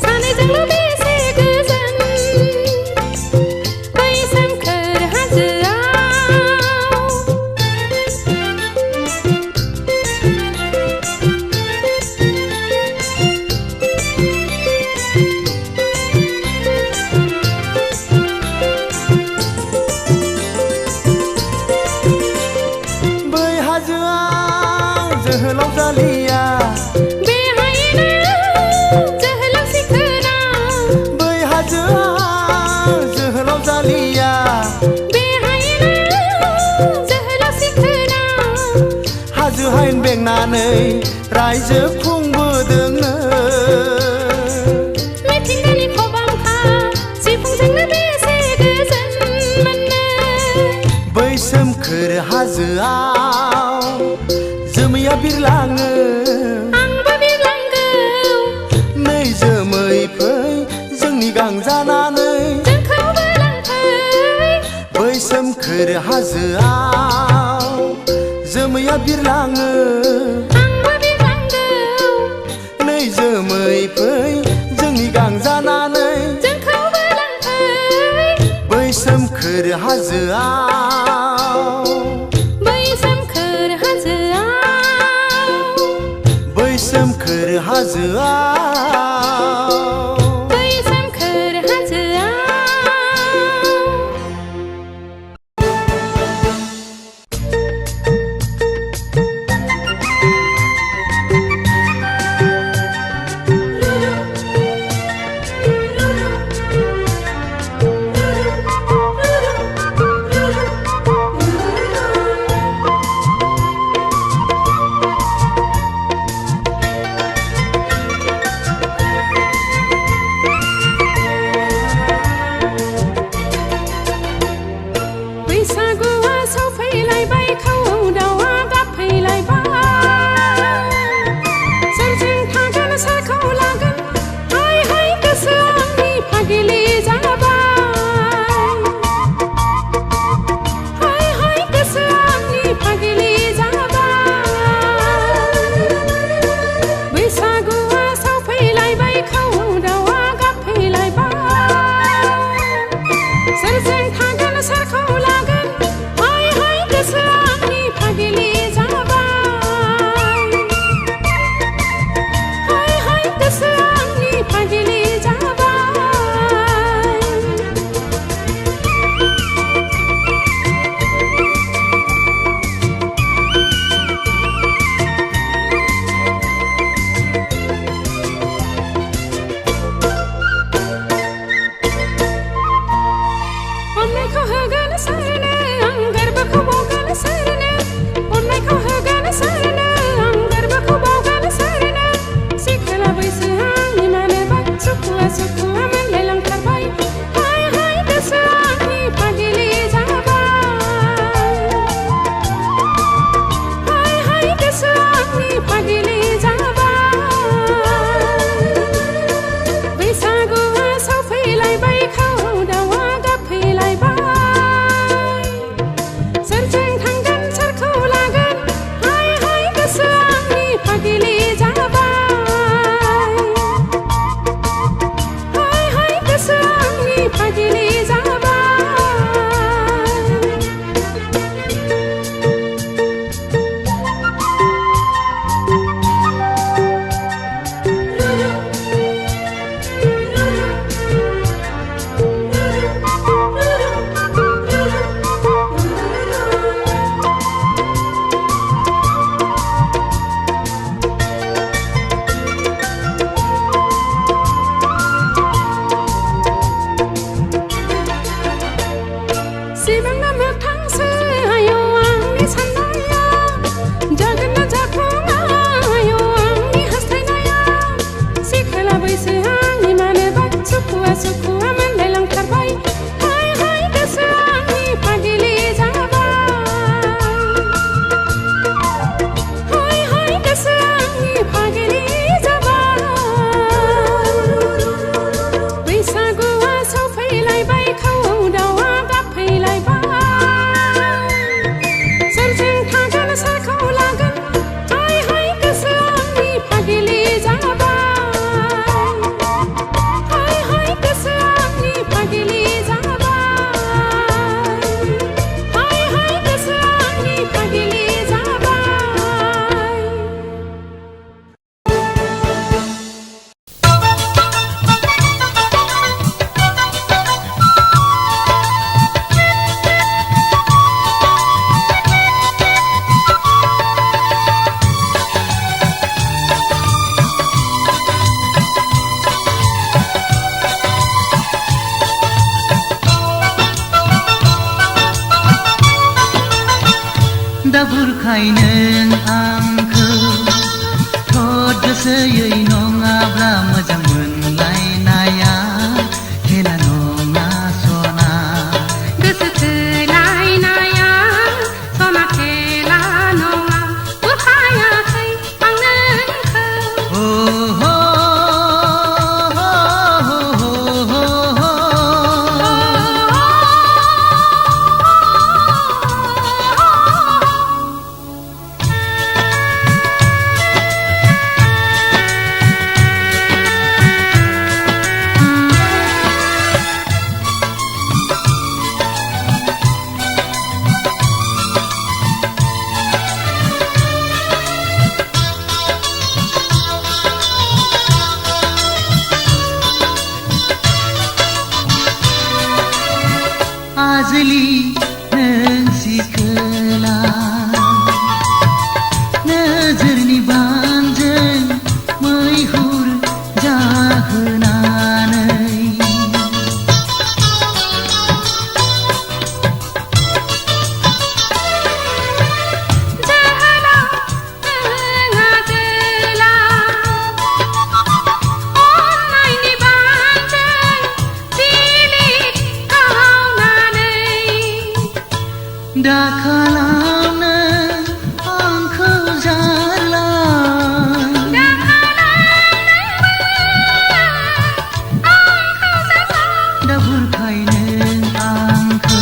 सानैजोंल' बेसे गोजोन बै सोमखोर हाजोआव बै हाजोआव जोहोलाव जालिया बेहायनो जोहोलाव सिखोना बै हाजोआव जोहोलाव जालिया बेहायनो जोहोलाव सिखोना हाजो हायेन बेंनानै रायजो खुंबोदोंनो मिथिंगानि खबामखा सिफुंजोंनो बेसे गोजोन मोनो बै सोमखोर हाजोआव जोमैया बिरलाङो आंबो बिरलांगौ नै जोमै फै जोंनि गां जानानै जोंखौबो लांफै बै सोमखोर हाजोआव जोमैया बिरलाङो आंबो बिरलांगौ नै जोमै फै जोंनि गां जानानै जोंखौबो लांफै बै सोमखोर हाजोआव बै सोमखोर हाजोआव बै सोमखोर हाजोआव बै सोमखोर हाजोआव बुरखाय नों आंखौ थद गोसोयै नङाब्ला मोजां मोनलायनाया खेला नङा सना गोसो थोलायनाया सना खेला नङा बुरखायाखै आं नोंखौ आजलि नों सिखोला नोजोरनि बानजों मैहुर जाहोनानै दा खालामनो आंखौ जाला दा बुरखाय नों आंखौ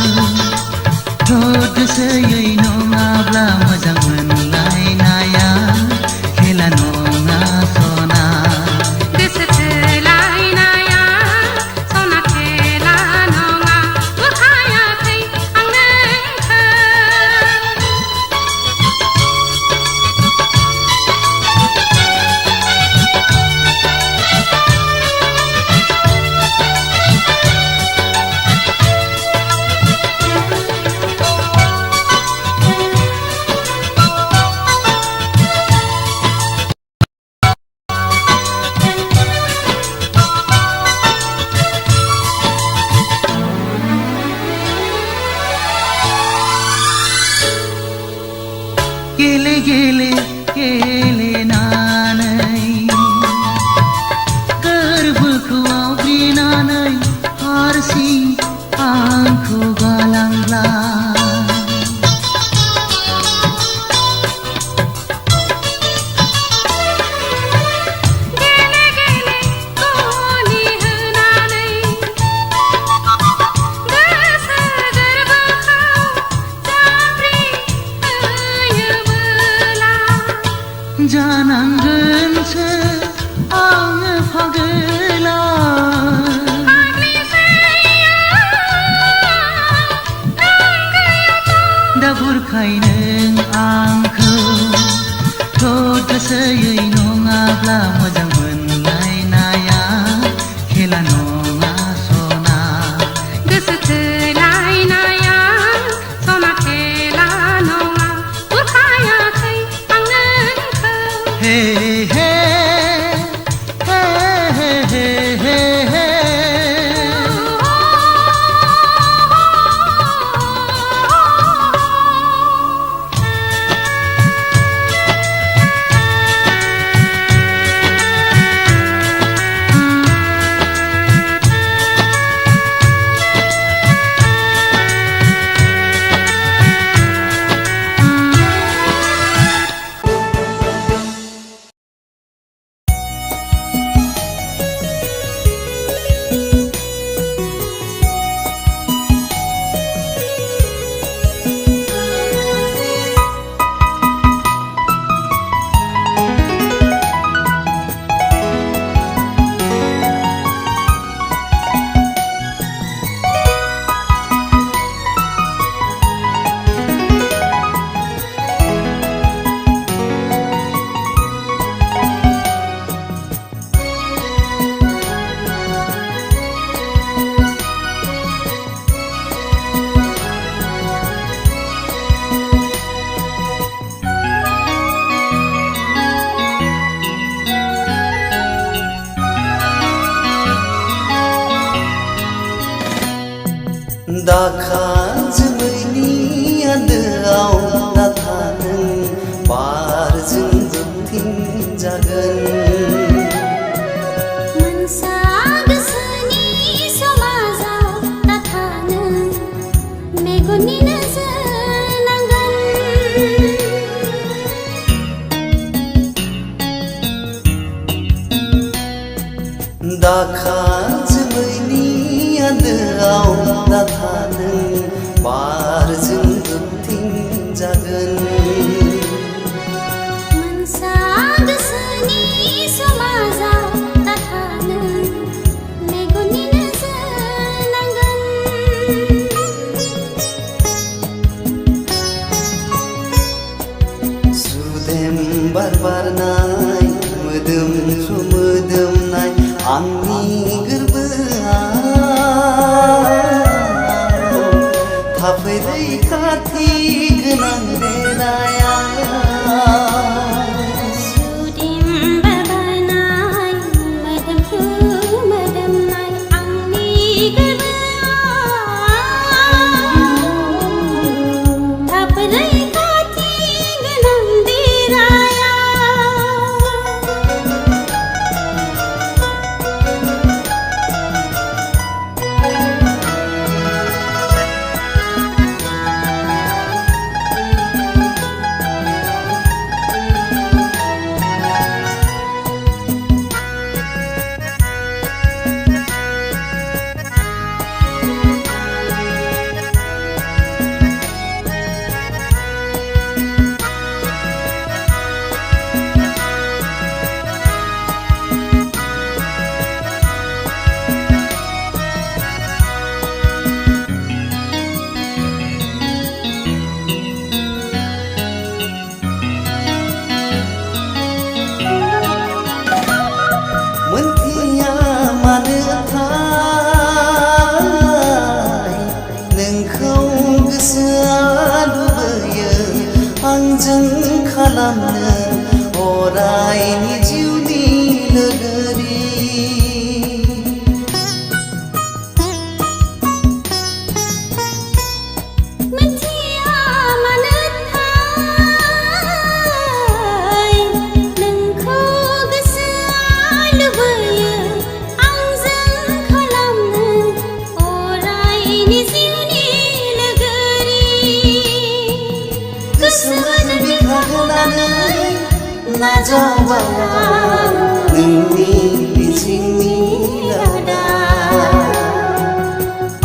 थद गोसोयै नङाब्ला मोजां मोनलायनाया खेला नङा सना गोसो थोलायनाया सना खेला नङा बुरखायाखै आं नोंखौ गेले गेले गेलेनानै गोरबोखौ आवग्रिनानै हारसिं आंखौ गालांब्ला गेले गेले गलि होनानै गोसो गोरबोखौ जाब्रि होयोबोला जानांगोनसो आङो फागोला दा बुरखाय नों आंखौ थद गोसोयै नङाब्ला मोजां मोनलायनाया खेला नङा सना गोसो थोलायनाया सना खेला नङा बुरखायाखै आं नोंखौ हे हे हे हे हे हे हे दाखा जोमैनि आन्दोआव नाथा नों बार बारनाय मोदोमफ्रु मोदोमनाय आंनि गोरबोआव थाफै रैखाथि गोनां देनाया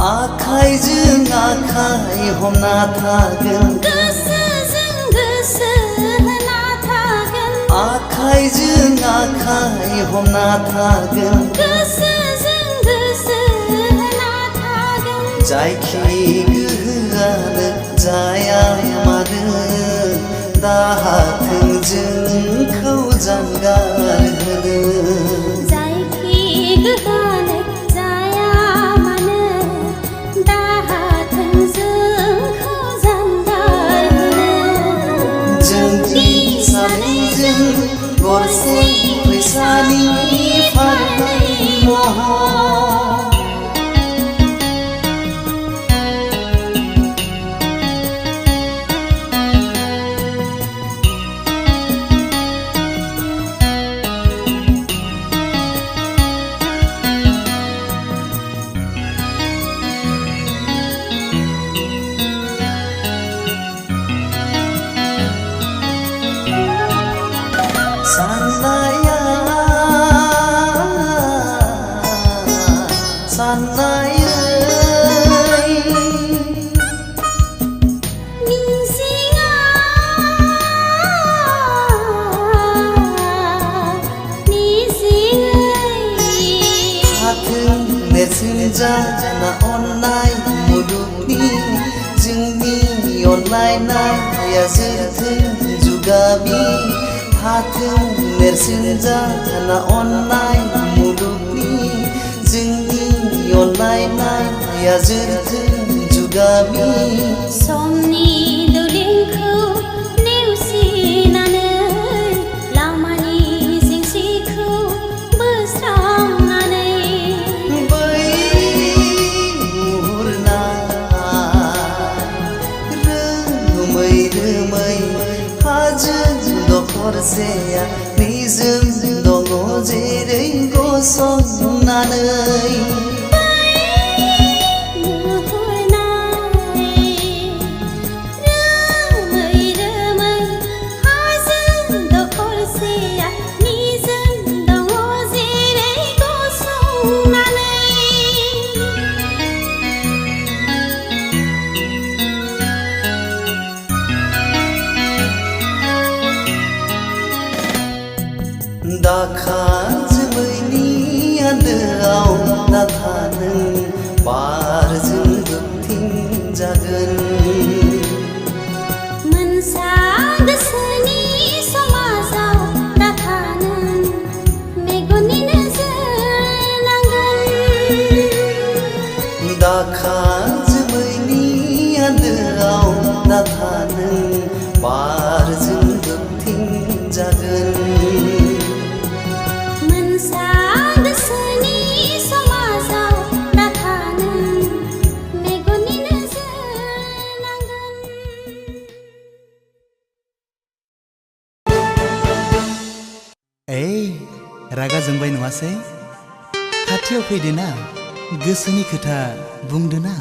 आखाइजों आखाइ हमना थागोन गोसोजों गोसो होना थागोन आखाइजों आखाइ हमना थागोन गोसोजों गोसो होना थागोन जायखि गोहोआनो जाया मानो दाहाथों जोंखौ जानगार होनो जायखि गोहोआनो जाया मानो दाहाथों जोंखौ जानगार होनो जोंनि सानैजों गरसे फैसानि फारनै महर जाना अननाय मुलुगनि जोंनि अनलायनाया जोरथों जुगामि थाथों नेरसोन जाना अननाय मुलुगनि जोंनि अनलायनाया जोरथों जुगामि समनि दुलिंखौ नेवसिनानै लामानि जेंसिखौ बोस्रांनानै दखरसेया निजोम दङ जेरै गसंनानै दाखा जोमैनि आन्दोआव नाथा नों बारजों होबथिंजागोन मोनसा गोसोनि समाजा रागा जोंबाय नङासै खाथियाव फैदो ना गोसोनि खोथा बुंदो ना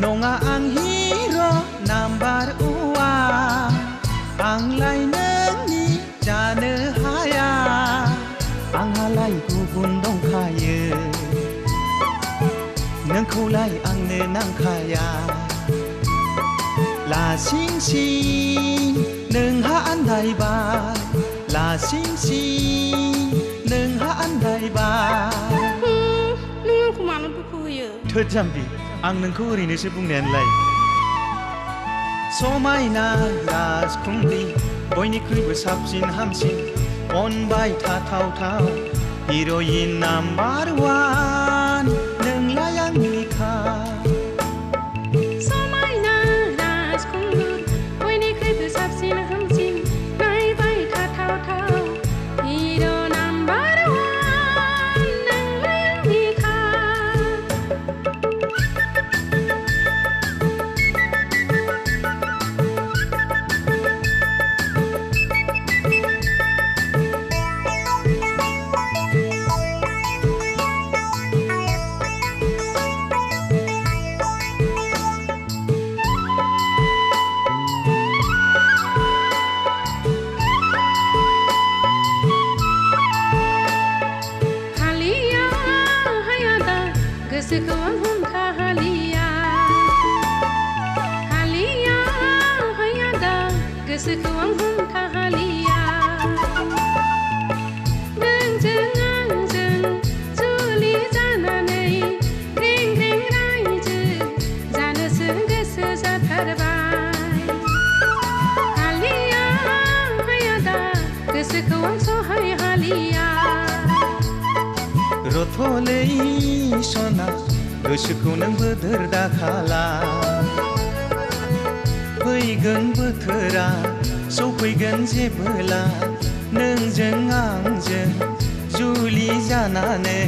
नङा आं हिर' नाम्बार उवा आंलाय नोंनि जानो हाया आंहालाय गुबुन दंखायो नोंखौलाय आंनो नांखाया लासिं सिं नोंहा आन्दायबाय लासिं सिं नोंहा आन्दायबाय नों आंखौ मानो दुखु होयो थोद जाम्बि आं नोंखौ ओरैनोसो बुंनायानोलाय समायना राजखुंग्रि बयनिख्रुइबो साबसिन हामसिन अनबाय थाथावथाव हिर'इन नाम्बार वान नोंलाय आंनिखा समायना राजखुंगुर बयनिख्रुइबो साबसिन हामसिन नायबाय थाथावथाव हिर' नाम्बार वान नोंलाय आंनिखा गोसोखौ आं हमथाहालिया हालिया हाया दा गोसोखौ आं हमथाहालिया नोंजों आंजों जुलि जानानै रें रें रायजो जानोसो गोसो जाथारबाय हालिया हाया दा गोसोखौ आं सहाय हालिया रथ'लै सना गोसोखौ नों बोदोर दाखाला फैगोन बोथोरा सफैगोन जेबोला नोंजों आंजों जुलि जानानै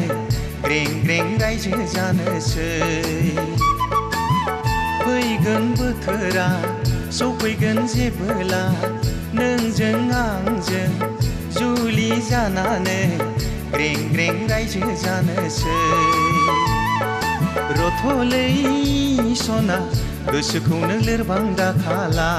ग्रें ग्रें रायजो जानोसै फैगोन बोथोरा सफैगोन जेबोला नोंजों आंजों जुलि जानानै ग्रें ग्रें रायजो जानोसै रथ'लै सना गोसोखौ नों लोरबां दाखाला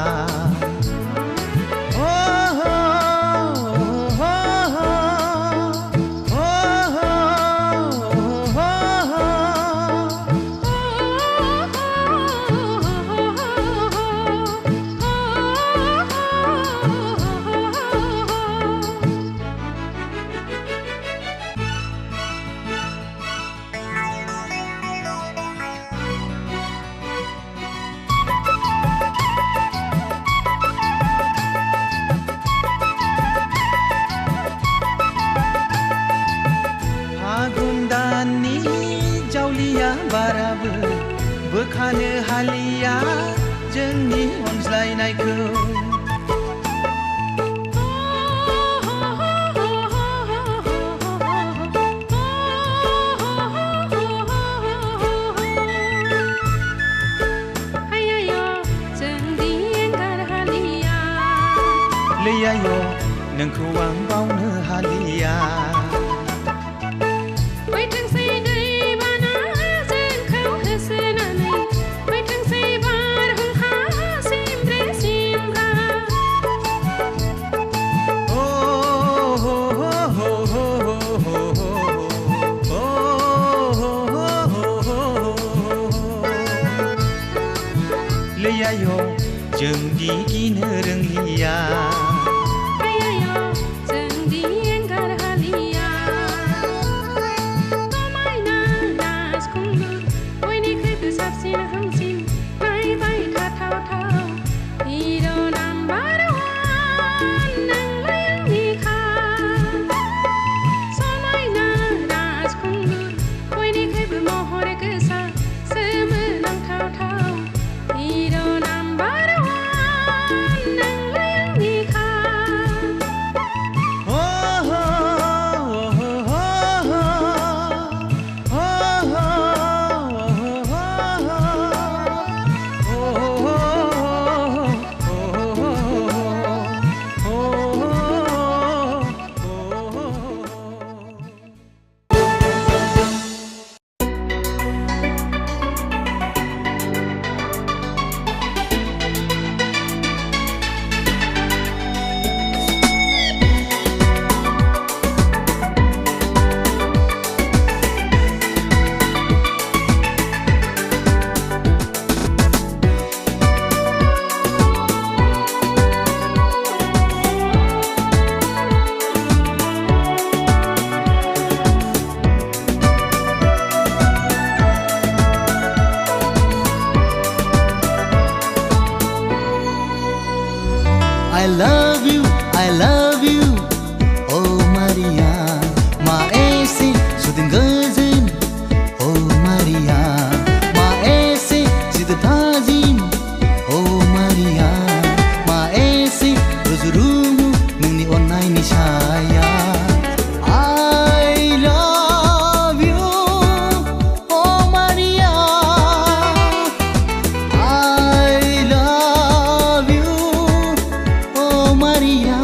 बाराबो बोखानो हालिया जोंनि अनज्लायनायखौ लैयाय' नोंखौ आं बावनो हालिया जोंदि गिनो रोंलिया जोंदि एंगार हालिया समायना राजखुंगुर बयनिख्रुइबो साबसिन हामसिन नायबाय थाथावथाव हिर' नाम्बार वान नोंलाय आंनिखा समायना राजखुंगुर बयनिख्रुइबो महर गोसा सोमोनांथावथाव हिर' नाम्बार वान नोंलाय आंनिखा love you, I love you, oh Maria. Ma ese sudin gazin, oh Maria. Ma ese sudin tazin, oh Maria. Ma ese rozurumu nungni onai ni saya. I love you, oh Maria. I love you, oh Maria.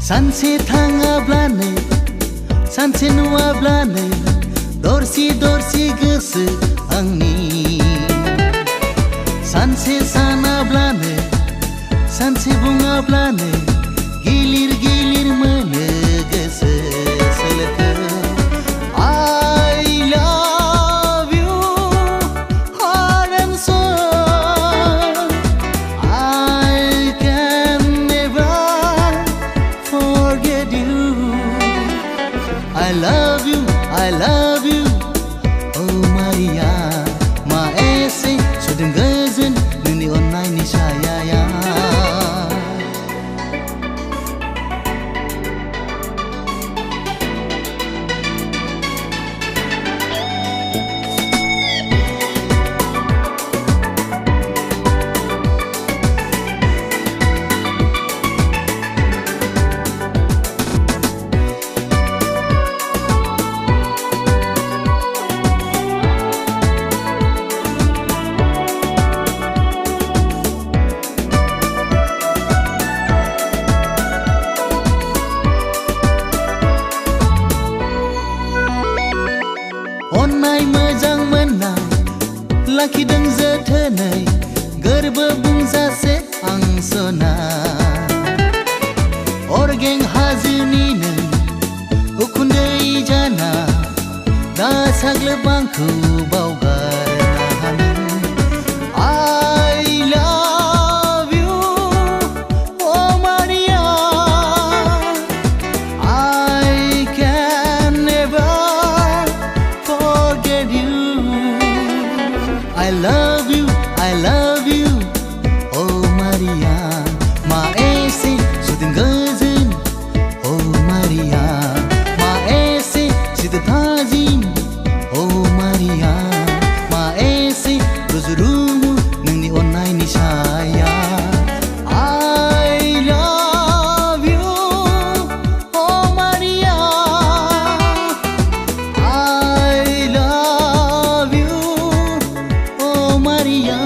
सानसे थाङाब्लानो सानसे नुवाब्लानो दरसि दरसि गोसो आंनि सानसे सानाब्लानो सानसे बुङाब्लानो गिलिर गिलिर mono गोसो सोलेरखौ I love you heart and soul I can never forget you. I love you, I love you, oh Maria. Ma ese sudin gazin nuni onai ni saya ya. Onai मोजां मोननाय लाखिदों जोथोनै गोरबो बुंजासे आं सना अरगें हाजोनिनो उखुन्दै जाना दा साग्लोब आंखौ बावगारनो हानो I love you, oh Maria. I can never forget you. I love you, I love you, oh Maria. Ma ese sudin gazin, oh Maria. Ma ese sudin tazin, oh Maria. Ma ese rozurumu nungni onai ni saya. I love you, oh Maria. I love you, oh Maria.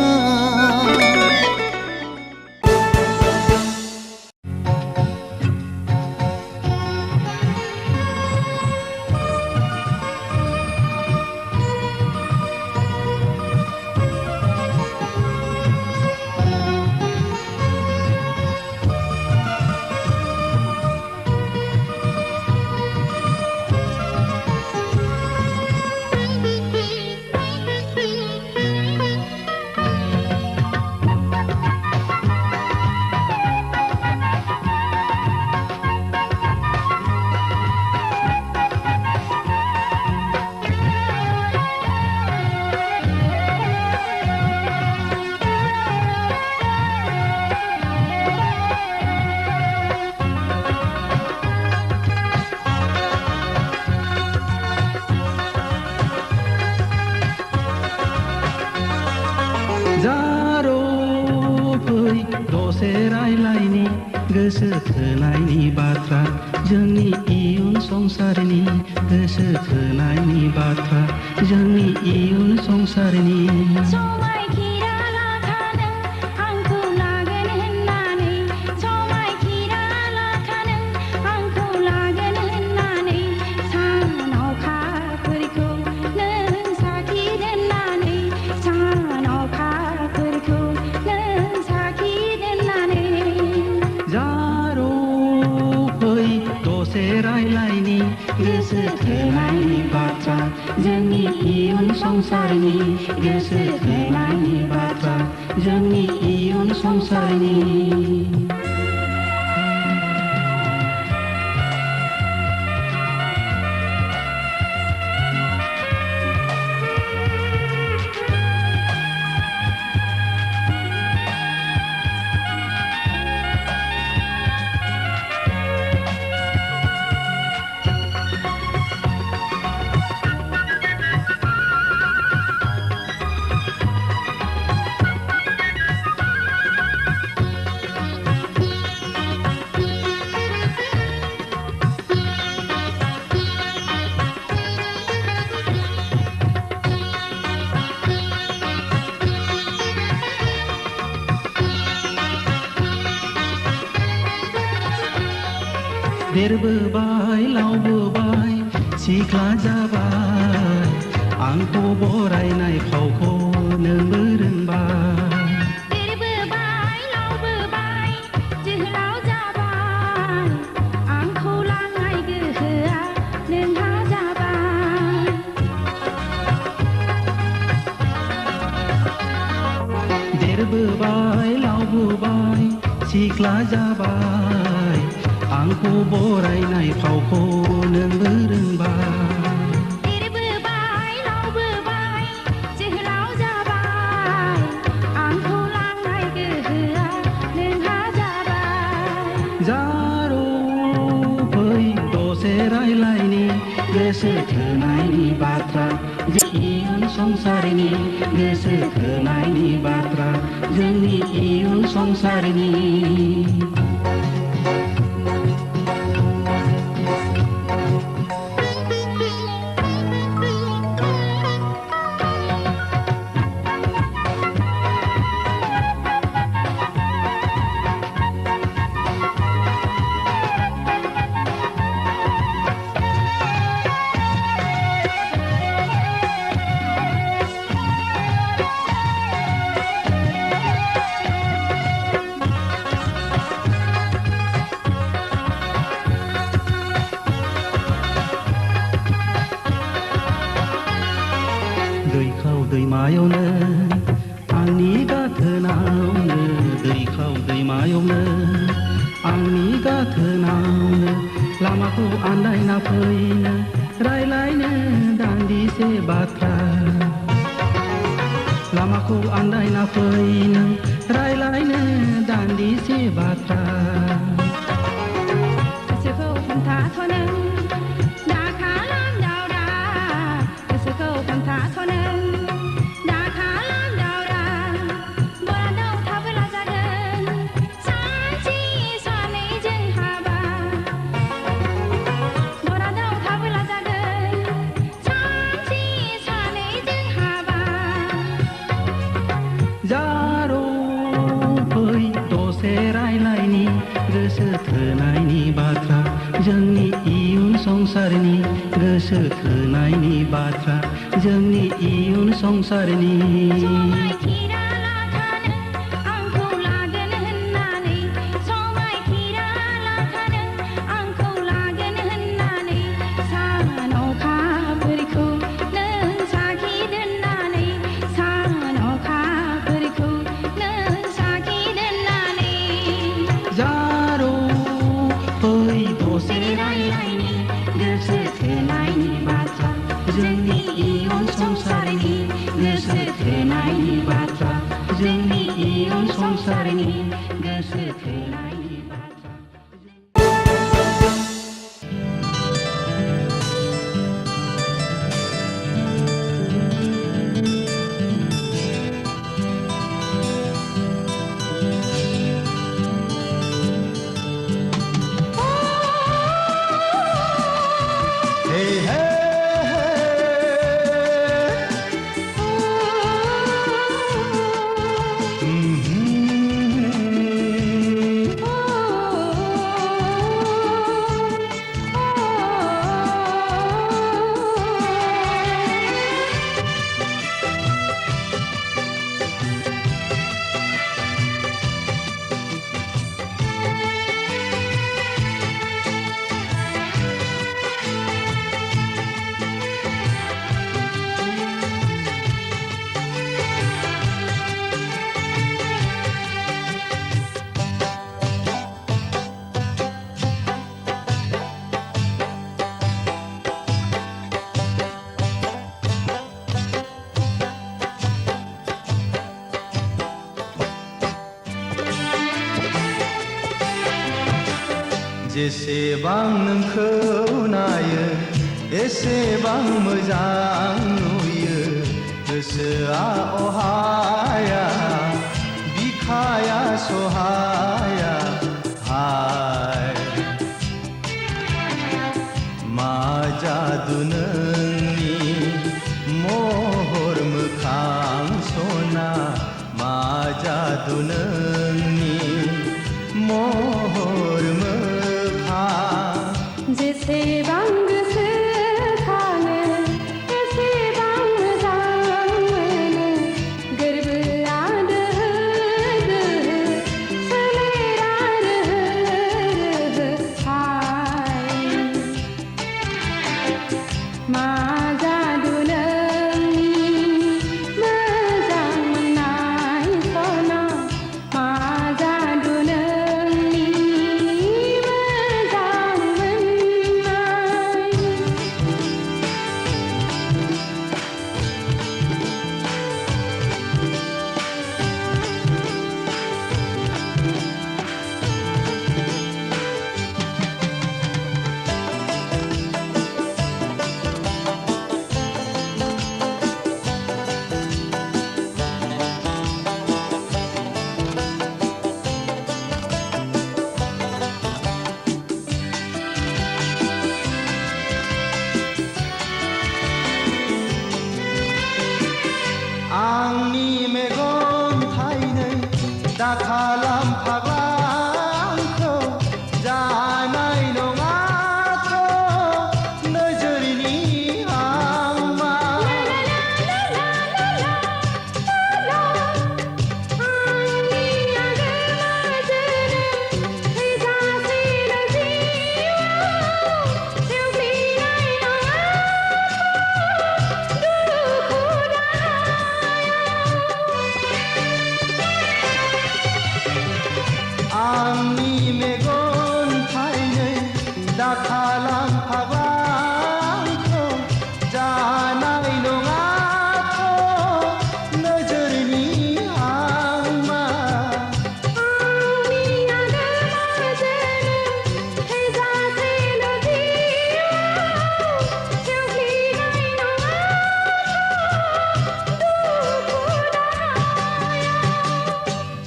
जारो फै दसे रायलायनि गोसो थोनायनि बाथ्रा जोंनि इयुन संसारनि गोसो थोनायनि बाथ्रा जोंनि इयुन संसारनि दसे रायलायनि गोसो थोनायनि बाथ्रा जोंनि इयुन संसारनि गोसो थोनायनि बाथ्रा जोंनि इयुन संसारनि देरबोबाय लावबोबाय सिख्ला जाबाय आंखौ बरायनाय फावखौ नोंबो रोंबाय देरबोबाय लावबोबाय जोहोलाव जाबाय आंखौ लांनाय गोहोआ नोंहा जाबाय देरबोबाय लावबोबाय सिख्ला जाबाय आंखौ बरायनाय फावखौ नोंबो रोंबाय देरबोबाय लावबोबाय जोहोलाव जाबाय आंखौ लांनाय गोहोआ नोंहा जाबाय जारौ फै दसे रायलायनि गोसो थोनायनि बाथ्रा इयुन संसारनि गोसो थोनायनि बाथ्रा जोंनि इयुन संसारनि दैमायावनो आंनि गाथोनावनो दैखाव दैमायावनो आंनि गाथोनावनो लामाखौ आन्दायना फैनो रायलायनो दान्दिसे बाथ्रा लामाखौ आन्दायना फैनो रायलायनो दान्दिसे बाथ्रा गोसोखौ हमथाथ'नो दा खालाम दावरा गोसोखौ हमथाथ'नो गोसो थोनायनि बाथ्रा जोंनि इयुन संसारनि गोसो थोनायनि बाथ्रा जोंनि इयुन संसारनि जोंनि इयुन संसारनि गोसो थोनायनि बाथ्रा जोंनि इयुन संसारनि गोसो थोनायनि बाथ्रा Hey जेसेबां नोंखौ नायो एसेबां मोजां नुयो गोसोआ अहाया बिखाया सहाया हाय मा जादु नोंनि महर मोखां सना मा जादु नोंनि महर मोखां जेसेबां गोसो खाङो एसेबां मोजां मोनो गोरबोआ दोहो दोहो सोलेरा रोहो रोहो हाय मा जादु नोंनि मोजां मोननाय सना मा जादु नोंनि मोजां मोननाय आंनि मेगन थाइनै दाखालाम फाग्ला आंखौ जानाय नङाथ' नोजोरनि आंमा आंनि मेगन थाइनै दाखालाम फाग्ला आंखौ जानाय नङाथ' नोजोरनि आंमा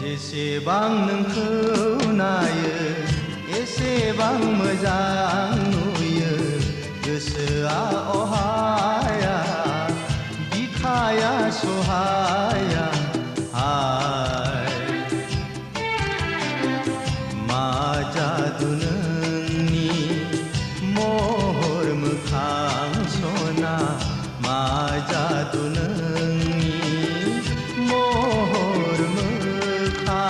जेसेबां नोंखौ नायो एसेबां मोजां नुयो गोसोआ अहाया बिखाया सहाया हाय मा जादु नोंनि महर मोखां सना मा जादु नोंनि महर मोखां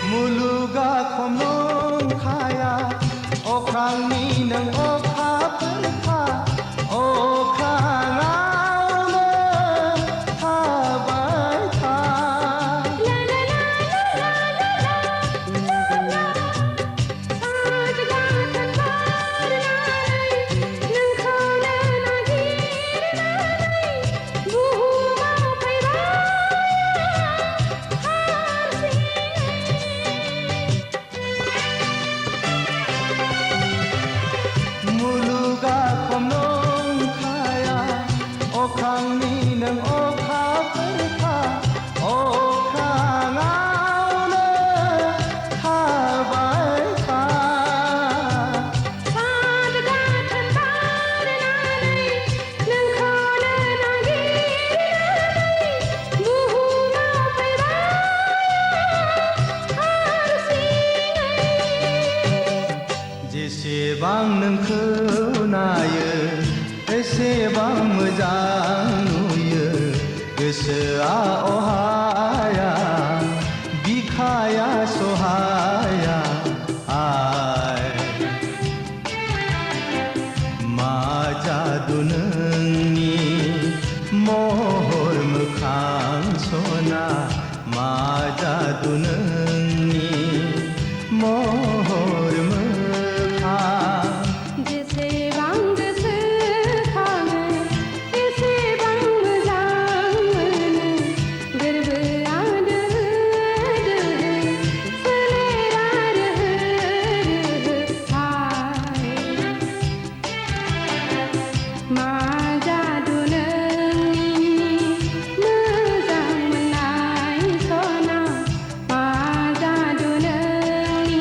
मुलुगा खम नंखाया अख्रांनि नों अखाफोरखा अख्राङावनो थाबाय था मुलुगा खम नंखाया अख्रांनि नों अखाफोरखा अख्राङावनो थाबाय था जेसेबां नोंखौ नायो एसेबां मोजां नुयो गोसोआ अहाया जादु नोंनि महर मोखां जेसेबां गोसोखाङो एसेबां मोजां मोनो गोरबोआ दोहो दोहो सोलेरा रोहो रोहो हाय मा जादु नोंनि मोजां मोननाय सना मा जादु नोंनि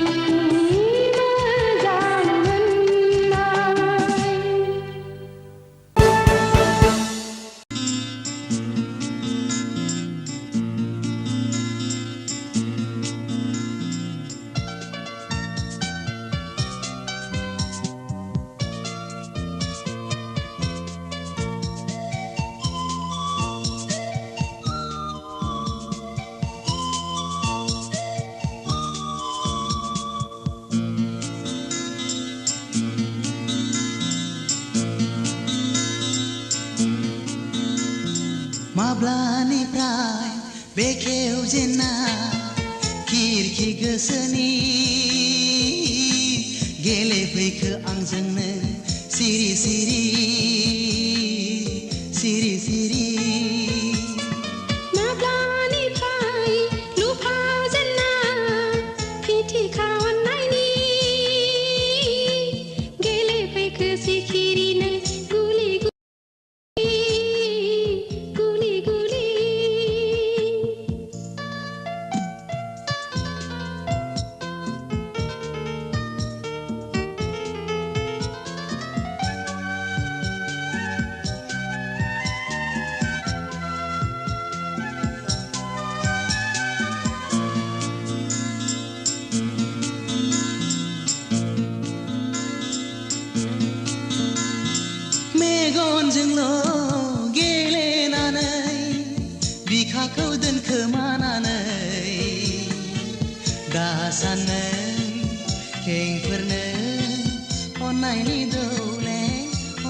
मोजां मोननाय माब्लानिफ्राय बेखेवजेना खिरखि गोसोनि गेलेफैखो आंजोंनो सिरि सिरि सिरि सिरि माब्लानिफ्राय लुफावजेनना फिथिखा अननायनि गेलेफैखो सिखिरिनो गुलि गुलि गुलि मेगनजोंल' गेलेनानै बिखाखौ दोनखोमानानै दा सानो खेंफोरनो अननायनि दौले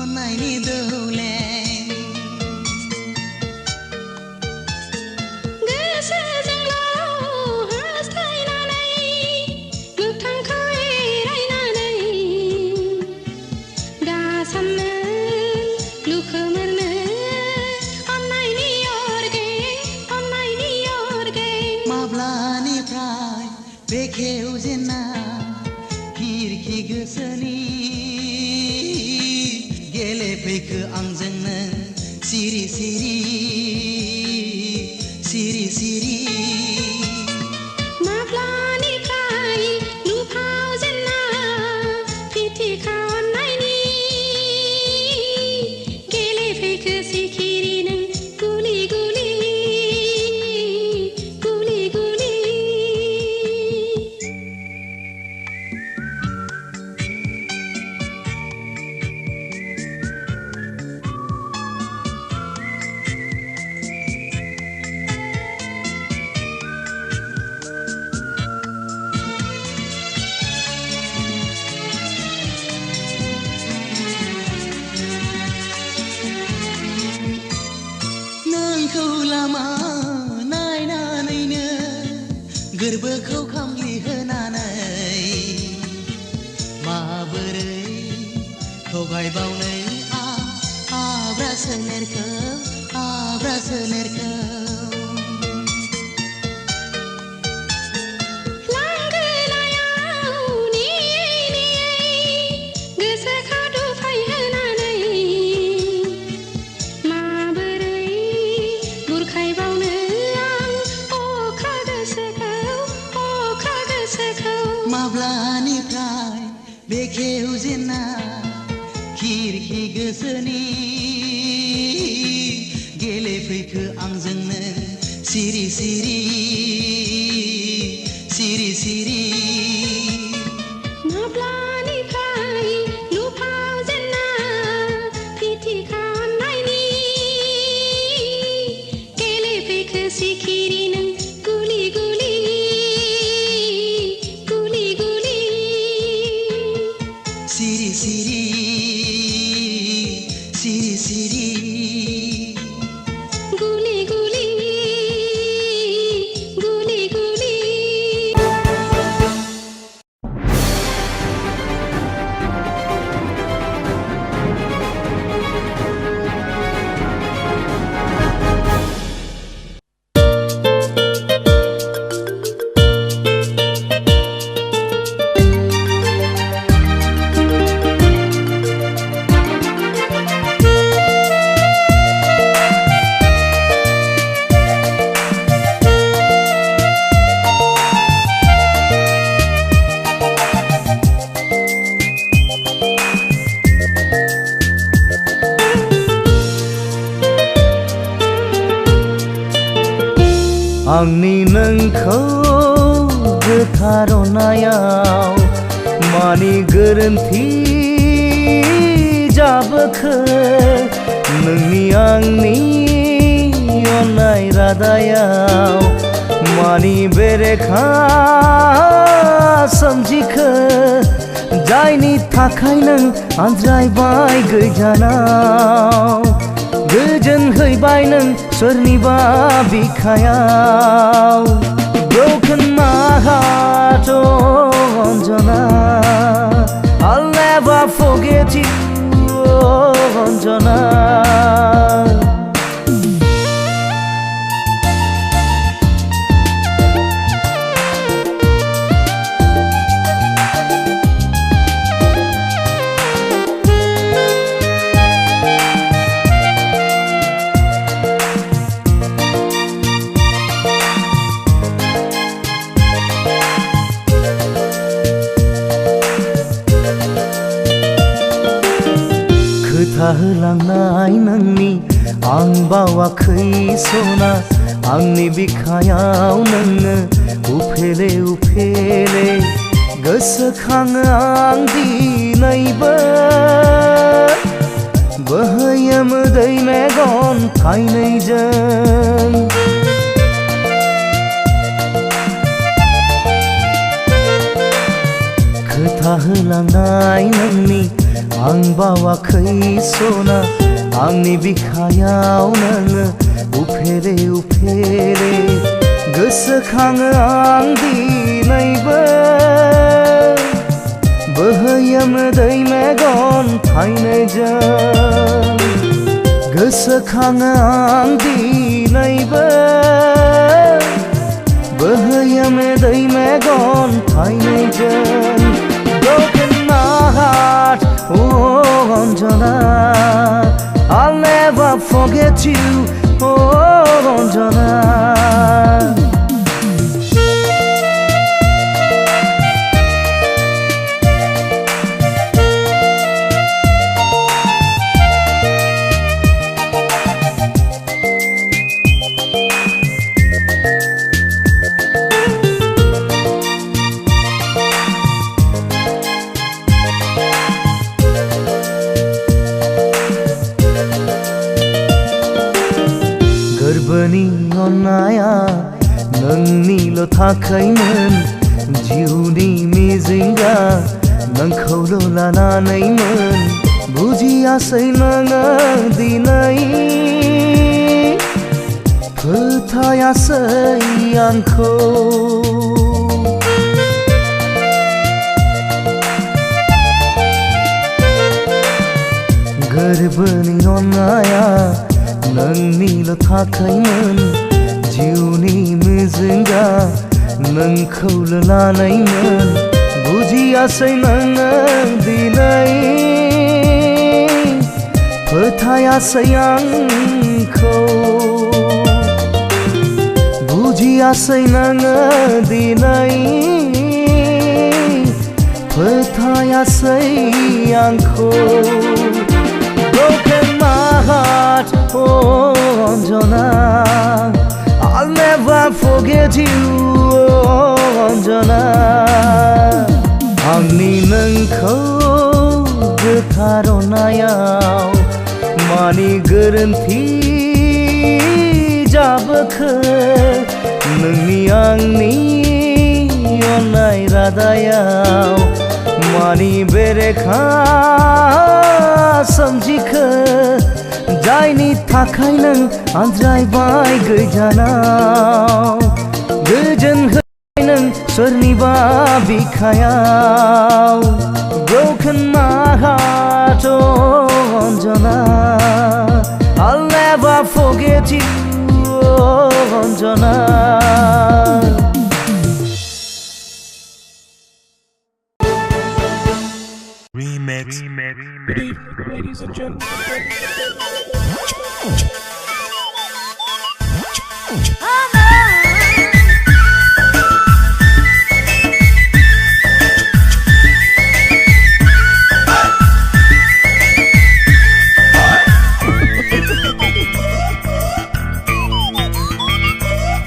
अननायनि दौले गोसोजोंल' हास्थायनानै मोगथांखौ एरायनानै दा साननो लुखोमोरनो अननायनि अरगें माब्लानिफ्राय बेखेवजेना खिरखि गोसोनि गेलेफैखो आंजोंनो सिरि सिरि सिरि सिरि माब्लानिफ्राय लुफावजेनना फिथिखा अननायनि गेलेफैखो सिखिरिनो गुलि गुलि गुलि गुलि नोंखौ लामा नायनानैनो गोरबोखौ खामग्लिहोनानै माबोरै थगायबावनो आब्रा सोलेरखौ लांगोनायाव नेयै नेयै गोसोखौ दुफायहोनानै माबोरै बुरखायबावनो आं अख्रा गोसोखौ माब्लानिफ्राय बेखेवजेना खिरखि गोसोनि गेलेफैखो आंजोंनो सिरि सिरि सिरि सिरि माब्लानिफ्राय लुफावजेनना फिथिखा अननायनि गेलेफैखो सिखिरिनो गुलि गुलि गुलि गुलि सिरि सिरि सिरि सिरि गुलि गुलि गुलि गुलि गोथारनायाव मानि गोरोन्थि जाबोखो नोंनि आंनि अननाय रादायाव मानि बेरेखा सोमजिखो जायनि थाखाय नों आनज्रायबाय गोजानाव गोजोन हैबाय नों सोरनिबा बिखायाव Broken my heart, oh Anjana I'll never forget you, oh Anjana होलांनाय नोंनि आं बावाखै सना आंनि बिखायाव नोङो उफेले उफेले गोसोखाङो आं दिनैबो बोहैयो मोदै मेगन थाइनैजों खोथा होलांनाय नोंनि आं बावाखै सना आंनि बिखायाव नोङो उफेरे उफेरे गोसोखाङो आं दिनैबो बोहैयो मोदै मेगन थाइनैजों गोसोखाङो आं दिनैबो बोहैयो मोदै Megan थाइनैजों Broken my heart, oh Anjana I'll never forget you, oh Anjana गोरबोनि अननाया नोंनिल' थाखायमोन जिउनि मिजिंगा नोंखौल' लानानैमोन बुजियासै नोङो दिनै फोथायासै आंखौ गोरबोनि अननाया नोंनिल' थाखायमोन जिउनि मिजिंगा नोंखौल' लानायमोन बुजियासै नोङो दिनै फोथायासै आंखौ बुजियासै नोङो दिनै फोथायासै आंखौ Broken my heart, oh Anjana I'll never forget you, oh Anjana आंनि नोंखौ गोथारनायाव मानि गोरोन्थि जाबोखो नोंनि आंनि अननाय रादायाव मानि बेरेखा सोमजिखो जायनि थाखाय नों आनज्रायबाय गोजानाव गोजोन होबाय नों सोरनिबा बिखायाव Broken my heart, oh Anjana I'll never forget you, oh Anjana Ladies and gentlemen.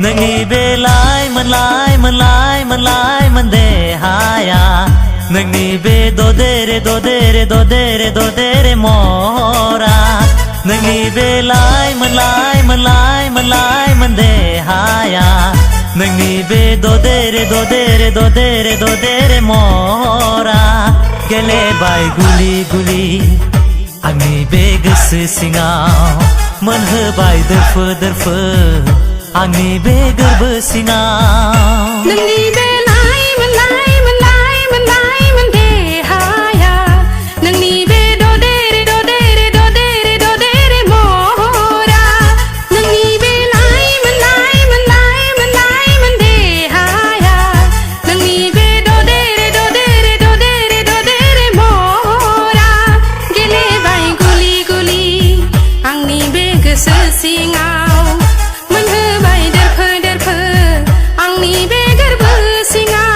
नोंनि बेलाय मोनलाय मोनलाय मोनलाय मोनदेहाया नोंनि बे ददेरे ददेरे ददेरे ददेरे महरा नोंनि बे लाय मोनलाय मोनलाय मोनलाय मोनदेहाया नोंनि बे ददेरे ददेरे ददेरे ददेरे महरा गेलेबाय गुलि गुलि आंनि बे गोसो सिङाव मोनहोबाय दोरफो दोरफो आंनि बे गोरबो सिङाव नोंनि बे लाय मोनलाय मोनलाय मोनलाय मोनदेहाया नोंनि बे ददेरे ददेरे ददेरे ददेरे महरा नोंनि बे लाय मोनलाय मोनलाय मोनलाय मोनदेहाया नोंनि बे ददेरे ददेरे ददेरे ददेरे महरा गेलेबाय गुलि गुलि आंनि बे गोसो सिङाव मोनहोबाय दोरफो दोरफो आंनि बे गोरबो सिङाव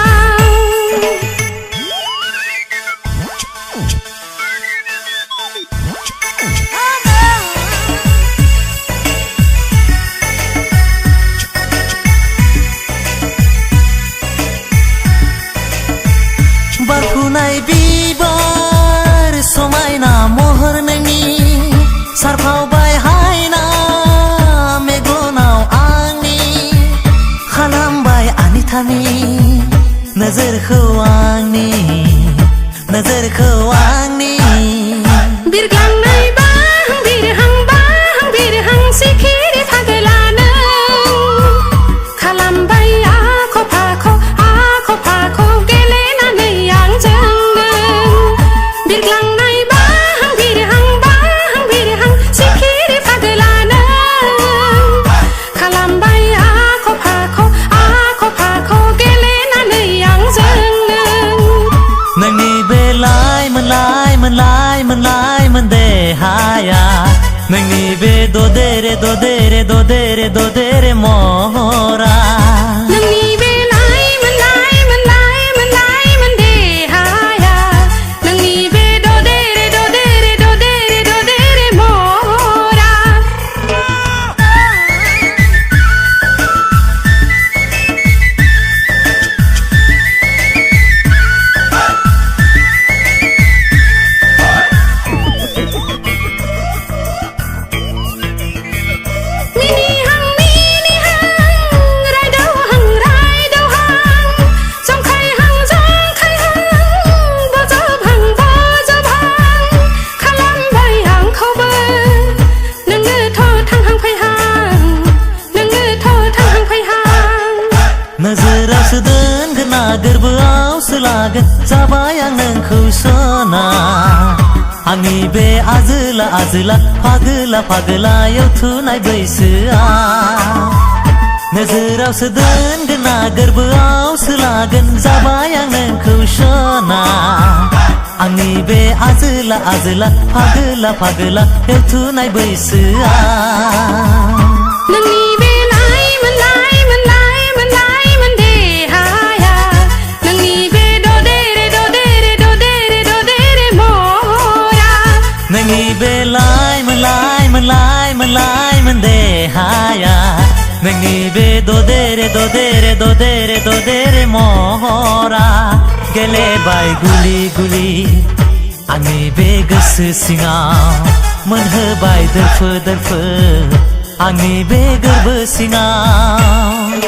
बारफुनाय बिबार समायना महर नोंनि सारफावबाय हायना मेगनाव आंनि खालामबाय आनिथानि नोजोरखौ आंनि नोजोरखौ आंनि बिरग्लांनाय बाहां बिरहां सिखिरि फागोलानो खालामबाय आख' फाख' गेलेनानै आंजोंनो बिरग्लांनाय बाहां बिरहां सिखिरि फागोलानो खालामबाय आख' फाख' गेलेनानै आंजोंनो नोंनि बे लाय मोनलाय मोनलाय मोनलाय मोनदेहाया नोंनि बे ददेरे ददेरे ददेरे ददेरे महरा नोंनि बे लाय मोनलाय मोनलाय मोनलाय मोनदेहाया नोंनि बे ददेरे ददेरे ददेरे ददेरे महरा नोजोरावसो दोनगोन ना गोरबोआवसो लागोन जाबाय आं नोंखौ सना आंनि बे आजोला आजोला फागोला फागोलायाव थुनाय बैसोआ नोजोरावसो दोनगोन ना गोरबोआवसो लागोन जाबाय आं नोंखौ सना आंनि बे आजोला आजोला फागोला फागोलायाव थुनाय बैसोआ नोंनि बे लाय मोनलाय मोनलाय मोनलाय मोनदेहाया नोंनि बे ददेरे ददेरे ददेरे ददेरे महरा नोंनि बे लाय मोनलाय मोनलाय मोनलाय मोनदेहाया नोंनि बे ददेरे ददेरे ददेरे ददेरे महरा गेलेबाय गुलि गुलि आंनि बे गोसो सिङाव मोनहोबाय दोरफो दोरफो आंनि बे गोरबो सिङाव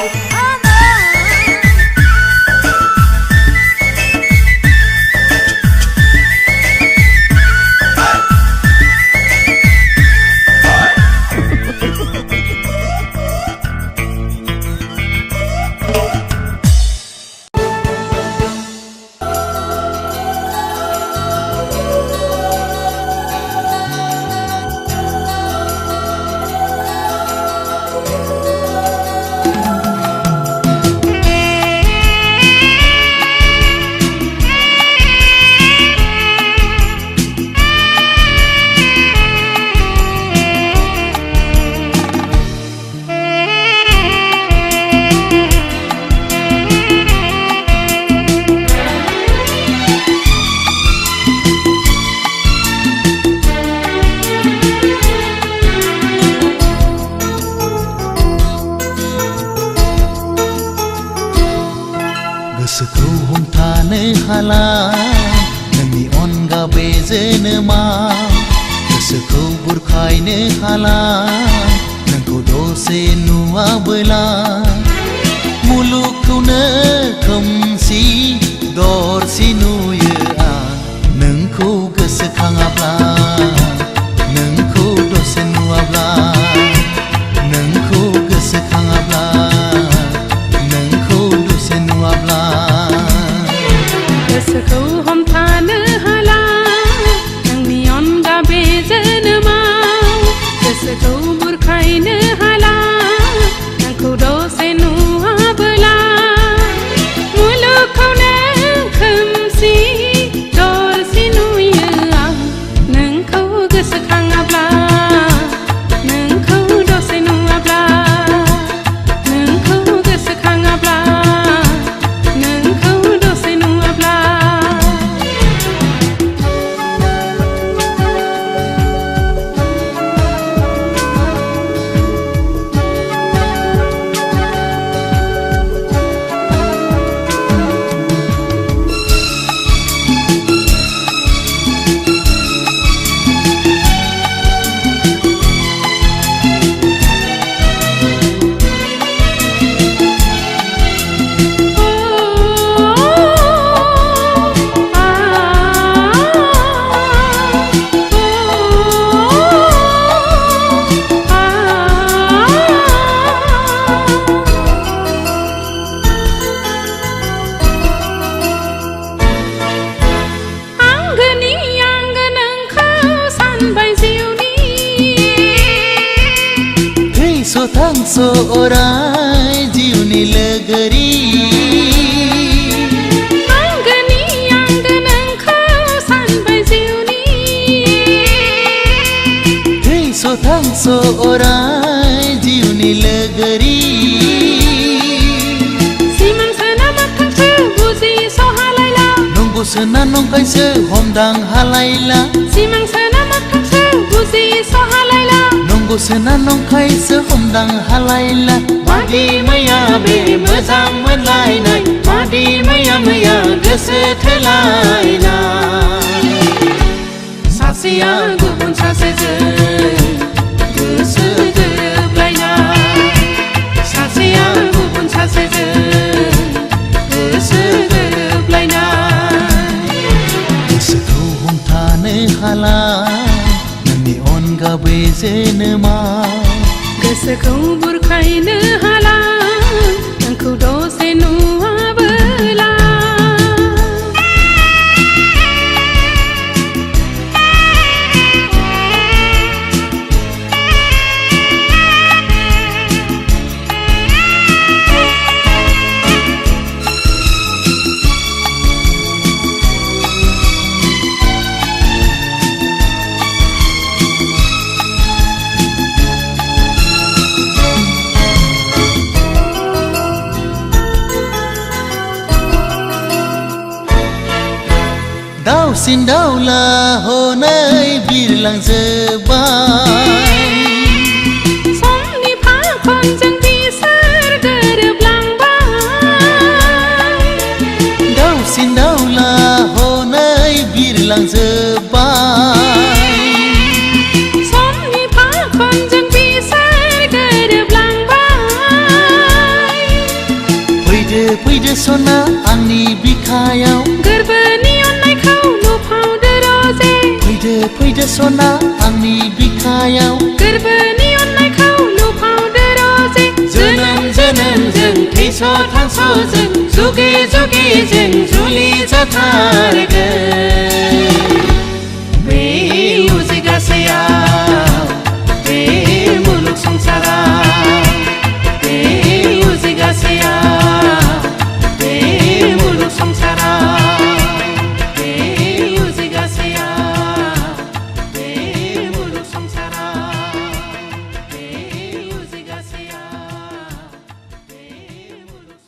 गोसोखौ हमथानो हाला नोंनि अनगा बे जोनोमाव गोसोखौ बुरखायनो हाला नोंखौ दसे नुवाबोला मुलुगखौनो खोमसि दरसि नुयो आं नोंखौ गोसोखाङाब्ला नोंखौ दसे नुवाब्ला नोंखौ गोसोखाङाब्ला नोंखौ दसे नुवाब्ला गोसोखौ हमथानो हाला नोंनि अनगा बे जोनोमाव गोसोखौ बुरखायनो हाला नोंखौ दसे नुवाबोला मुलुगखौनो खोमसि दरसि नुयो आं नोंखौ गोसोखाङाब्ला नोंखौ दसे नुवाब्ला नोंखौ गोसोखाङाब्ला नोंखौ दसे नुवाब्ला आंगोनि आंगो नोंखौ सानबाय जिउनि थैस' थांस' अराय जिउनि लोगोरि आंगोनि आंगो नोंखौ सानबाय जिउनि थैस' थांस' अराय जिउनि लोगोरि सिमां सोना मोगथांसो बुजिस' हालायला नंगौसो ना नंखायसो हमदां हालायला सिमां सोना मोगथांसो बुजिस' हालायला नंगौसो ना नंखायसो हमदां हालायला मादि मैया बे मोजां मोनलायनाय मादि मैया मैया गोसो थोलायनाय सासेया गुबुन सासेजों गोसो गोरोबलायनाय सासेया गुबुन सासेजों गोसो गोरोबलायनाय गोसोखौ हमथानो हाला नोंनि अनगा बे जोनोमाव गोसोखौ बुरखायनो हाला नोंखौ दसे नुवाबोला दाउसिन दाउला हनै बिरलांजोब्बाय समनि फाखनजों बिसोर गोरोबलांबाय दाउसिन दाउला हनै बिरलांजोब्बाय समनि फाखनजों बिसोर गोरोबलांबाय फैदो फैदो सना आंनि बिखायाव गोरबोनि अननायखौ नुफावदो रजे फैदो फैदो सना आंनि बिखायाव गोरबोनि अननायखौ नुफावदो रजे जोनोम जोनोमजों थैस' थांस'जों जुगे जुगे जों जुलि जाथारगोन बे उजिगासेयाव बे मुलुग संसाराव बे उजिगासेयाव बे मुलुग संसाराव बे उजिगासेयाव बे मुलुग संसाराव बे उजिगासेयाव बे मुलुग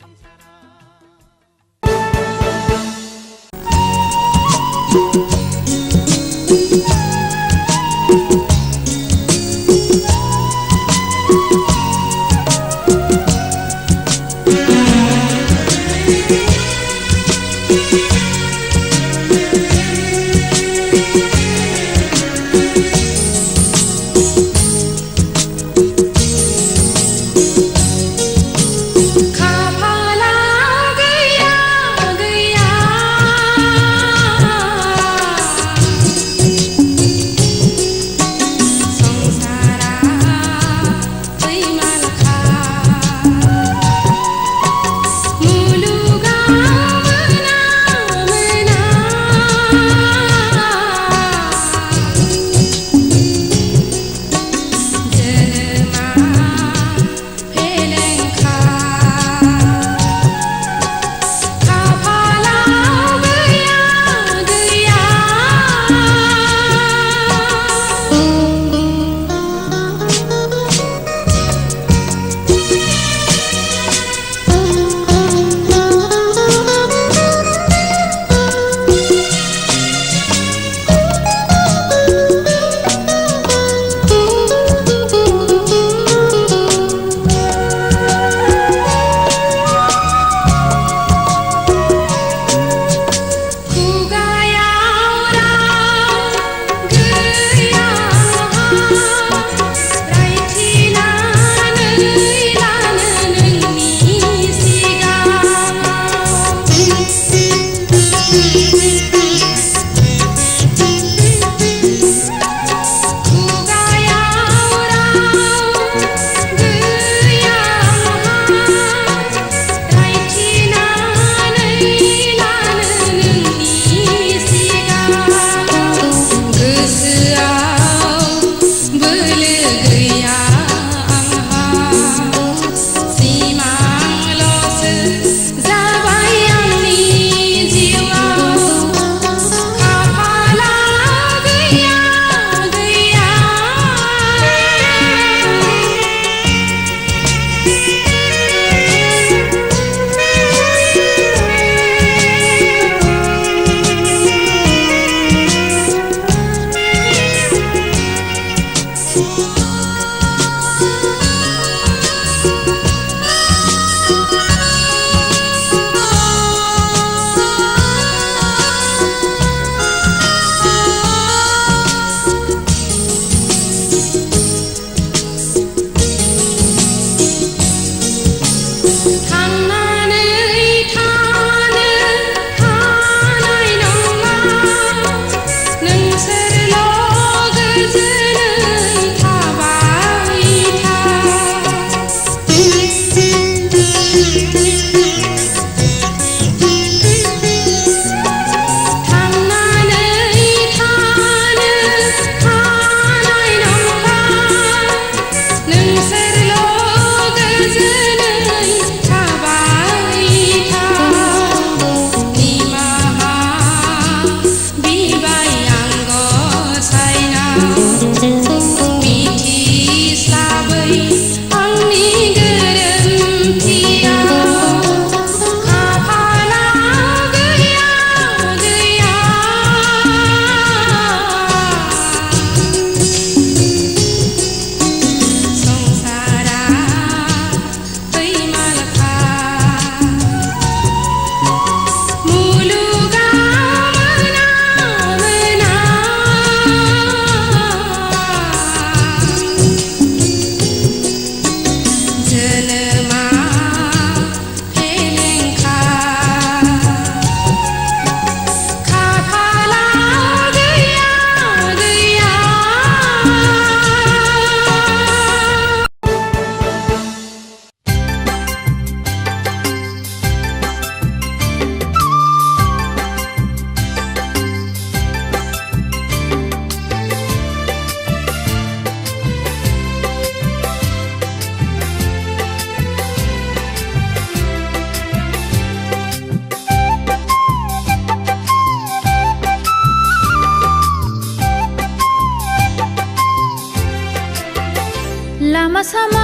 लामा सामा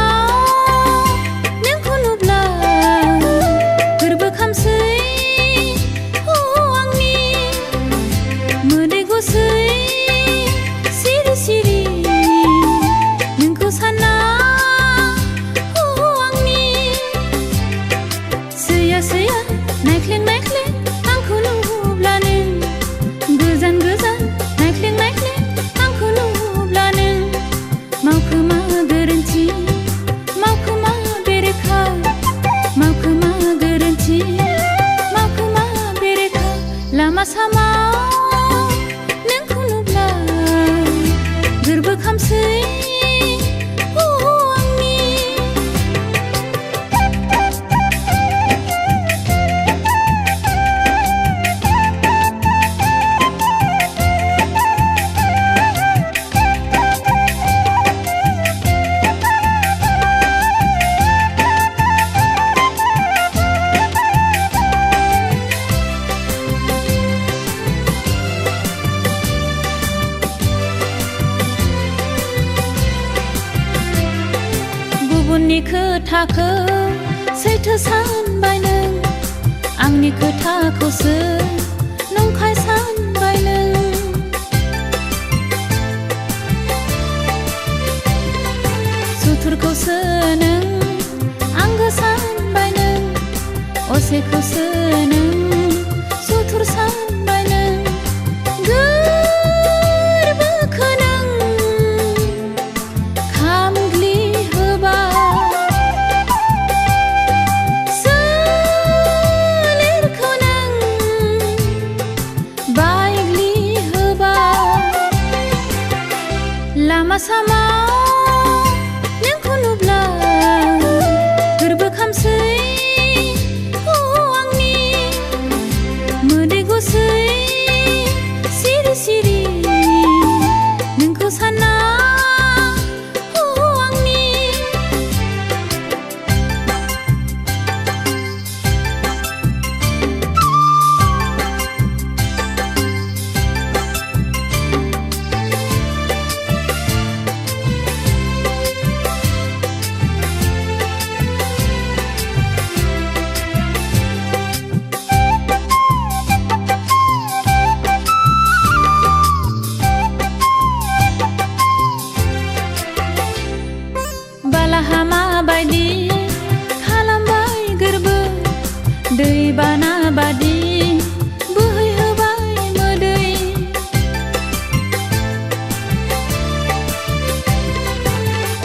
नोंखौ नुब्ला गोरबो खामसै आंनि मोदै गसै सिरि सिरि नोंखौ सानना आंनि सैया सैया नायख्लें नायख्लें आंखौ सामाव नोंखौ नुब्ला गोरबो खामसै आंनि गुबुननि खोथाखौ सैथो सानबाय नों आंनि खोथाखौसो नंखाय सानबाय नों सुथुरखौसो नों आंगो सानबाय नों असेखौसो नों सुथुर सानबाय नों गोरबोखौ नों खामग्लि सोलेरखौ नों बायग्लि होबा लामा सामाव नोंखौ नुब्ला गोरबो खामसै आंनि मोदै गसै सिरि सिरि नोंखौ सानना आंनि बालाहामा बायदि खालामबाय गोरबो दैबाना बादि बोहैहोबाय मोदै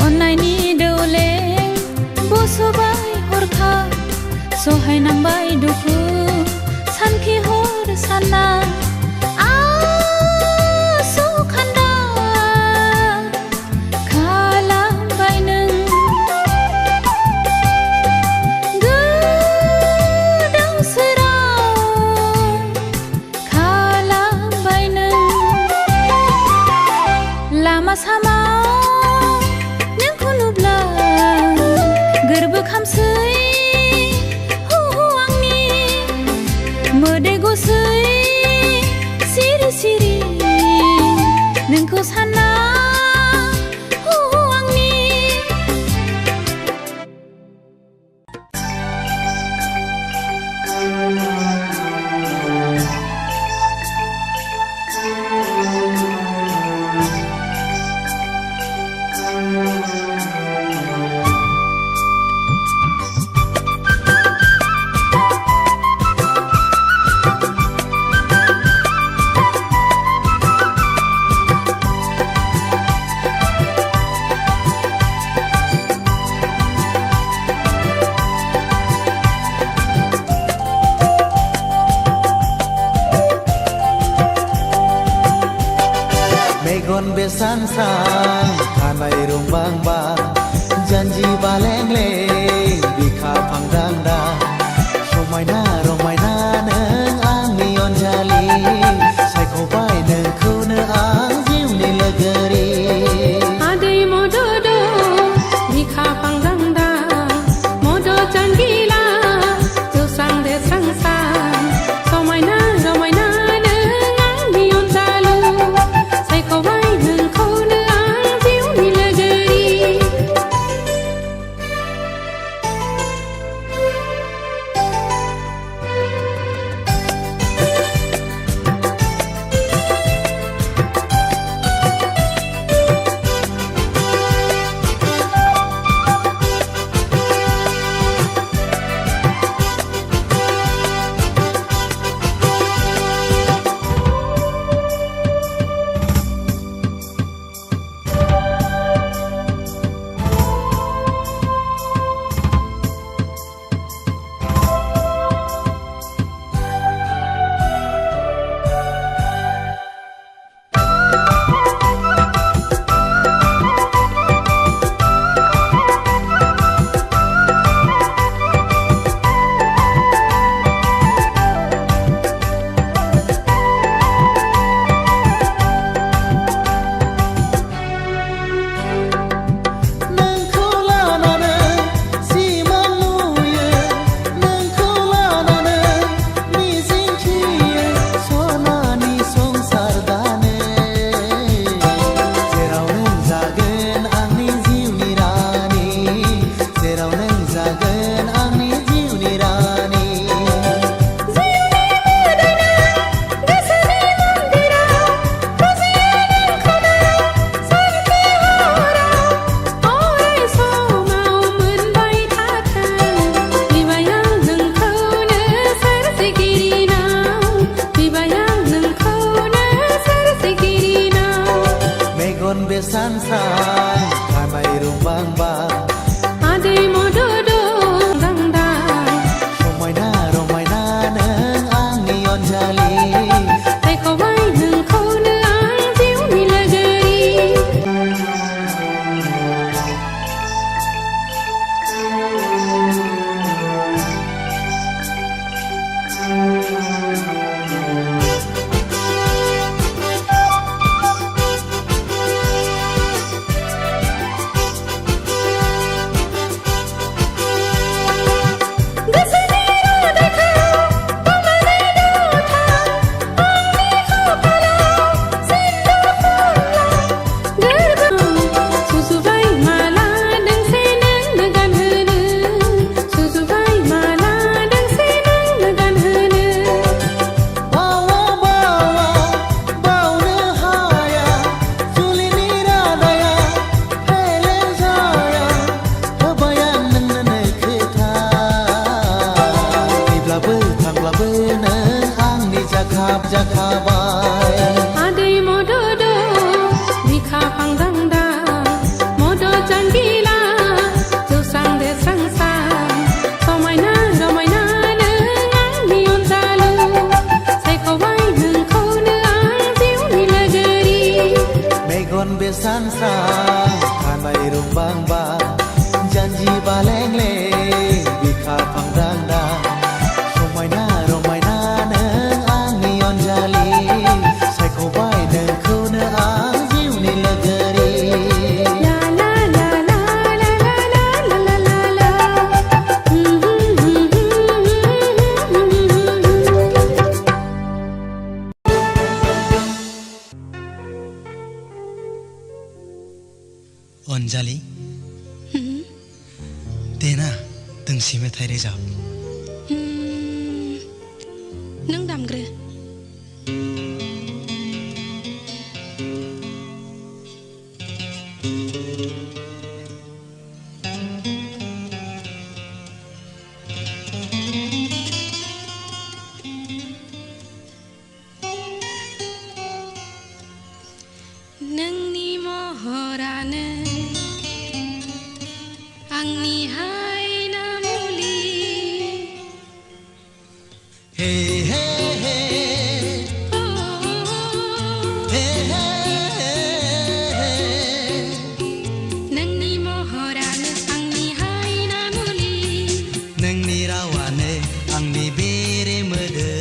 अननायनि दौले बसबाय हरखाब सहायनांबाय दुखु सानखि हर सानना आसखान्दा खालामबाय नों गोदाव सोराव खालामबाय नों लामा सामाव नोंखौ नुब्ला गोरबो खामसै आंनि मोदै गसै सिरि सिरि नोंखौ सानना आंनि मेगन बेसान सान खानाय रुंबां बां जानजि बालेंलें बिखा फांदांदां समायना रमायना नों आंनि अनजालि सायख'बाय नोंखौनो आं जिउनि लोगोरि आदै मदद बिखा फांदांदा मदद जानगिला जौस्रां देस्रां सान समायना रमायना नों आंनि अनजालु सायख'बाय नोंखौनो आं जिउनि लोगोरि जाखाबाय आदै मदद' बिखा फांदांदा मदद जांगिला जौस्रां देस्रांसां समायना रमायना नों आंनि अनजालु सायख'बाय नोंखौनो आं जिउनि लोगोरि मेगन बेसान स्रां खानाय रुंबांबा जानजि बालेंले बिखा फांदांदा समायना रमायना नों आंनि अनजालि सायख'बाय नोंखौनो आं जिउनि लोगोरि ला ला ला ला ला ला ला ला ला ला अनजालि देना दोंसे मेथाइ रोजाब नों दामग्रो नोंनि महरानो आंनि हायना मुलि हे हे हे हे हे नोंनि महरानो आंनि हायना मुलि नोंनि रावानो आंनि बेरे मोदै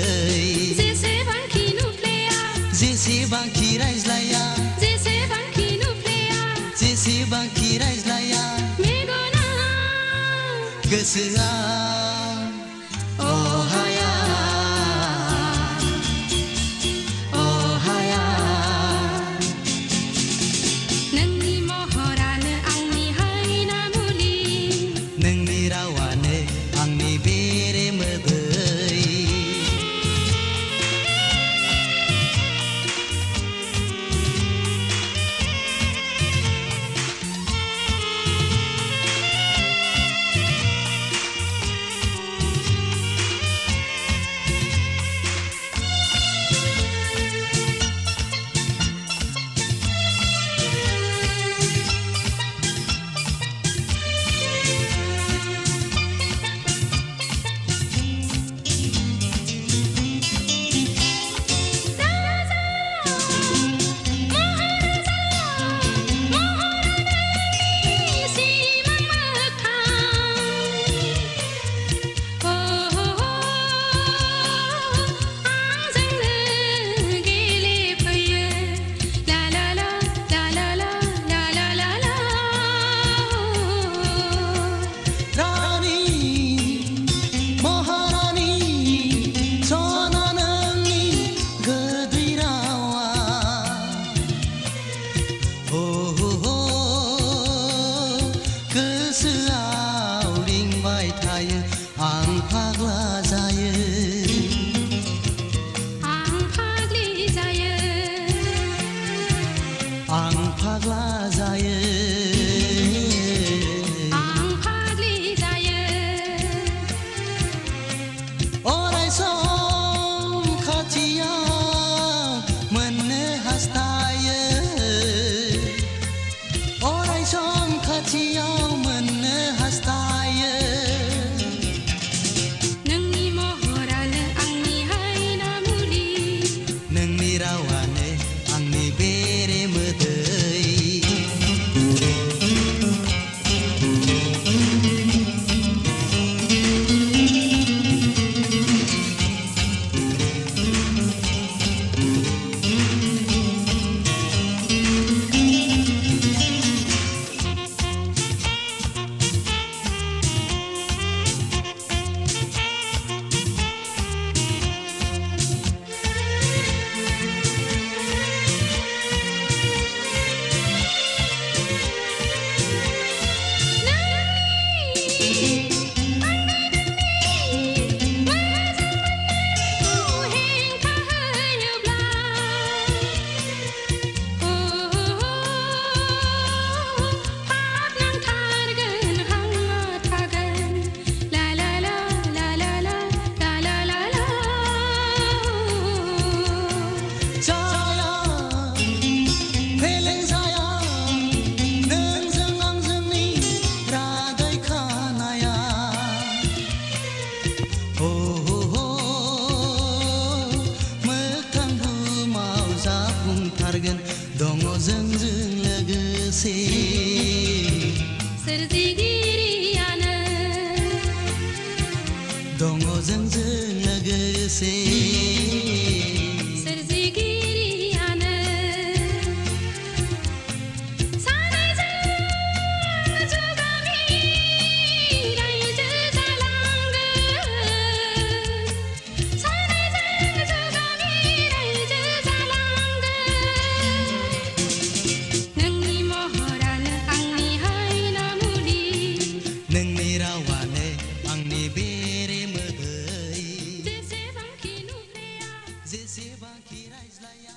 जेसेबांखि नुफ्लेया जेसेबांखि रायज्लाया जेसेबांखि नुफ्लेया जेसेबांखि रायज्लाया मेगना गोसोआ अहाया अहाया नोंनि महरानो आंनि हायना मुलि नोंनि रावानो आंनि बेरे मोदै जोंजों लोगोसे सोरजिगिरियानो दङ जोंजों लोगोसे सोरजिगिरियानो सानैजों जुगामि रायजो जालांगोन सानैजों जुगामि रायजो जालांगोन नोंनि महरानो आंनि हायना मुलि नोंनि रावानो आंनि बेरे मोदै जेसेबांखि नुफ्लेया जेसेबांखि रायज्लाया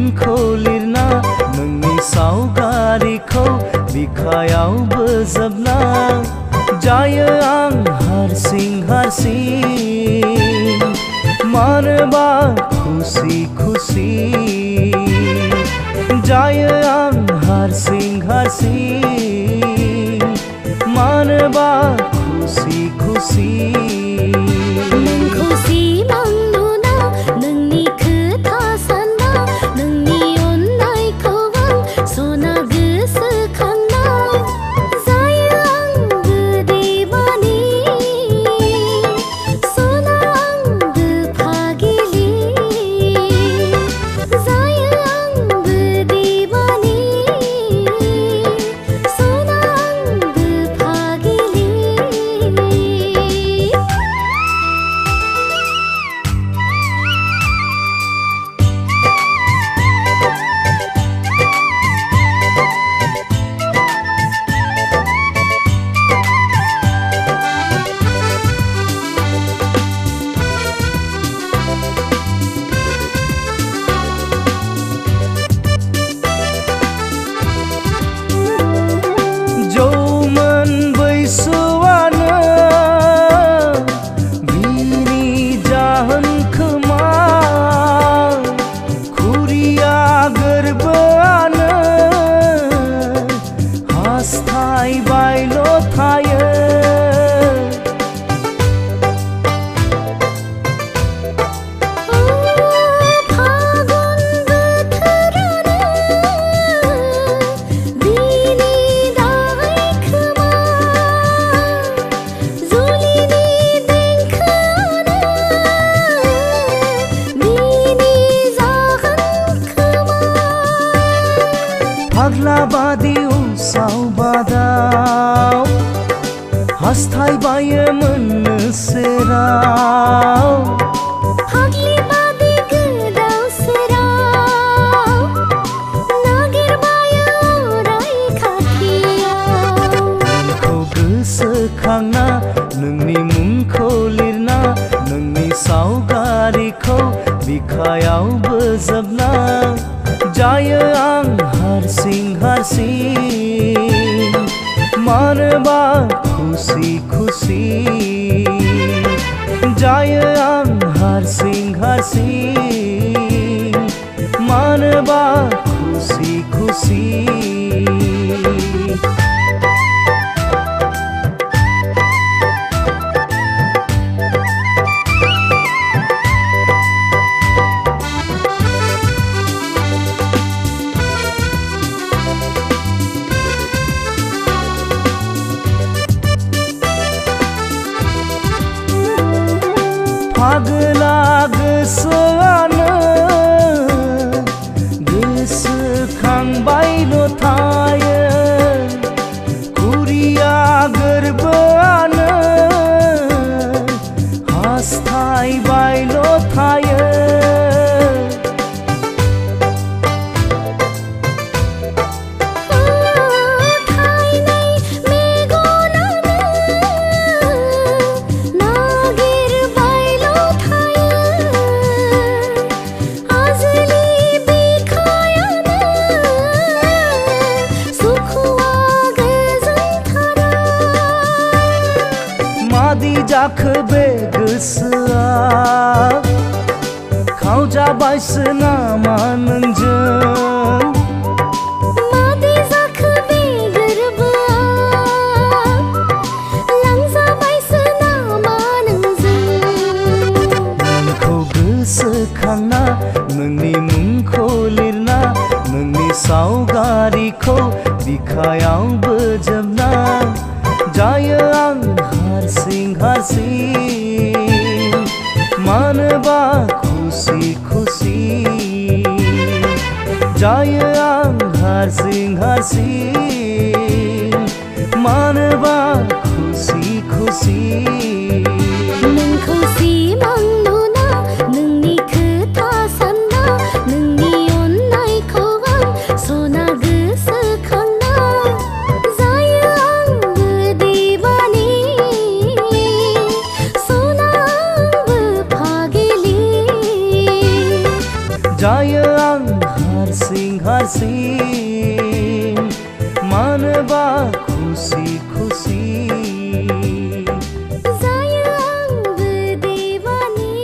मुंखौ लिरना नोंनि सावगारिखौ बिखायाव बोजबना जायो आं हारसिं हारसिं मानोबा खुसि खुसि जायो आं हारसिं हारसिं मानोबा खुसि खुसि नोंखौ सिमां नुना नोंनि खोथा सानना नोंनि अननायखौ आं सना गोसोखांना जायो आंबो देवानि सना आंबो फागिलि जायो आंबो देवानि सना आंबो फागिलि जौमोन बैसोआनो बिनि जाहोन खोमा खुरिया गोरबोआनो हास्थायबायल' थायो फागुन बोथोरानो बिनि दाहाय खोमा जुलिनि देंखोआनो बिनि जाहोन खोमा फाग्ला बादि उसाव बादाव हास्थायबायो मोननो सेराव फाग्लि बादि गोदाव सोराव नागिरबायो अराय खाथियाव नोंखौ गोसोखांना नोंनि मुंखौ लिरना नोंनि सावगारिखौ बिखायाव बोजबना जायो आं हारसिं हारसिं मानोबा खुसि खुसि जायो आं हारसिं हारसिं मानोबा खुसि खुसि फागला गोसोआनो गोसोखांबायल' थायो खुरिया गोरबोआनो हास्थायबायल' थायो थायनाय मेगनानो नागिरबायल' थायो आजोलि बिखायानो सुखुआ गोजोनथारा मादि जाखो बे गोसोआ खावजाबायसो नामा नोंजों मादि जाखो बे गोरबोआ लांजाबायसो नामा नोंजों नोंखौ गोसोखांना नोंनि मुंखौ लिरना नोंनि सावगारिखौ बिखायाव बोजबना जायो आं हारसिं हारसिं मानोबा खुसि खुसि जायो आं हारसिं हारसिं मानोबा खुसि खुसि नोंखौ सिमां नुना नोंनि खोथा सानना नोंनि अननायखौ आं सना गोसोखांना जायो आंबो देवानि सना आंबो फागिलि जायो आं हारसिं हारसिं मानोबा खुसि खुसि जायो आंबो देवानि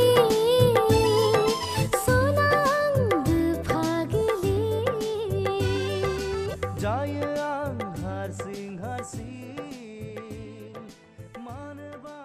सना आंबो फागिलि जायो आं हारसिं हारसिं मानोबा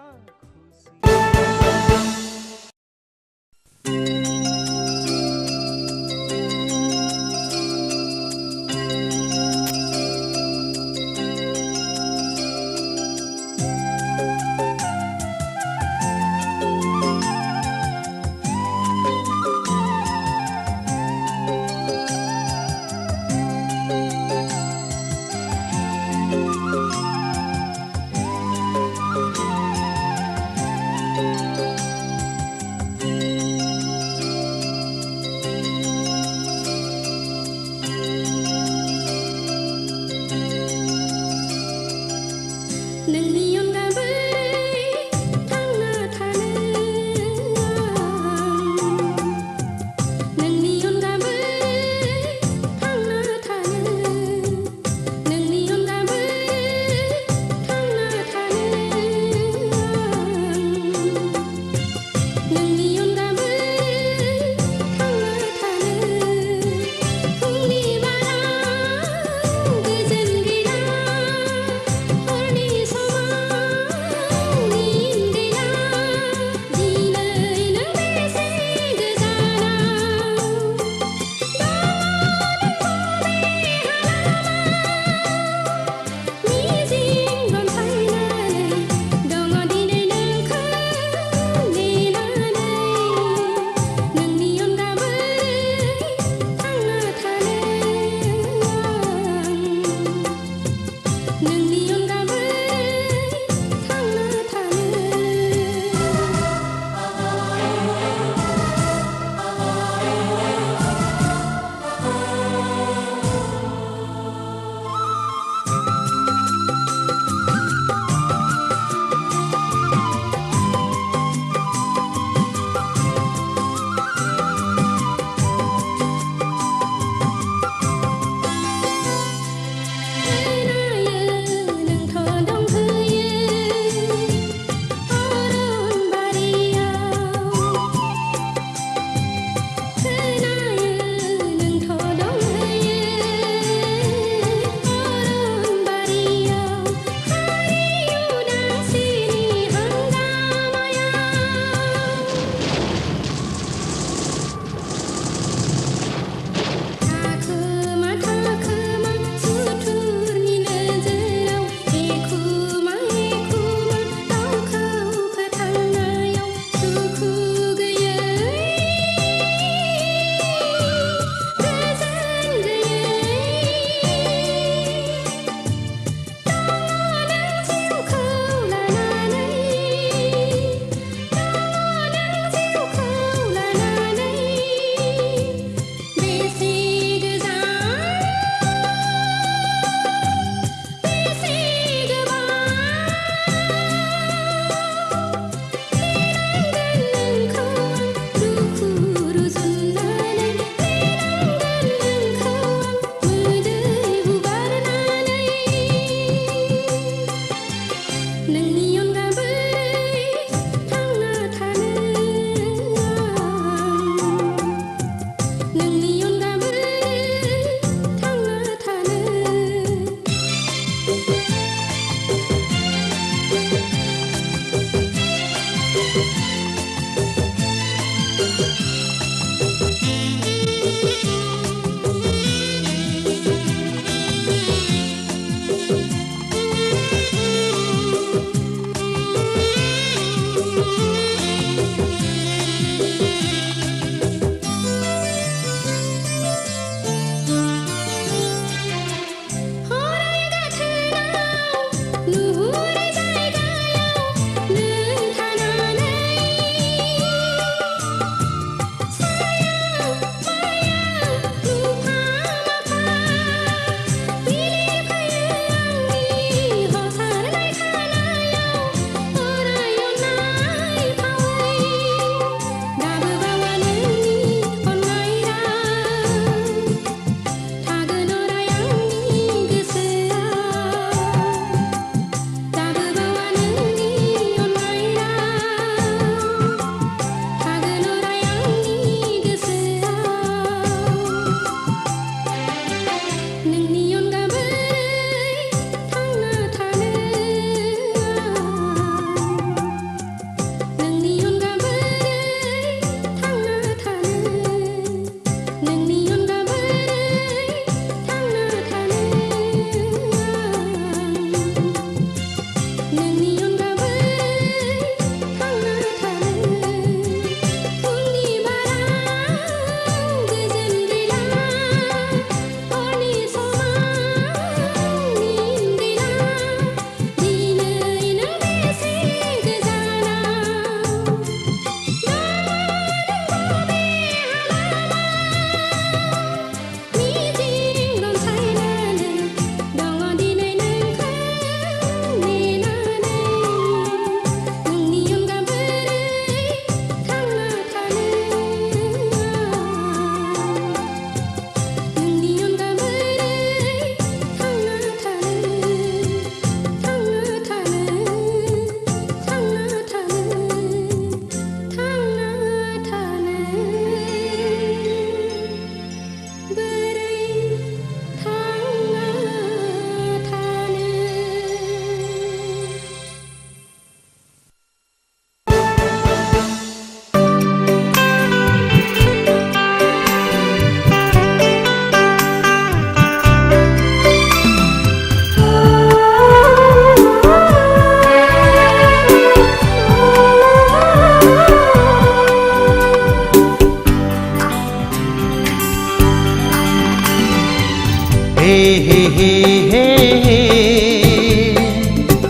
हे हे हे हे हे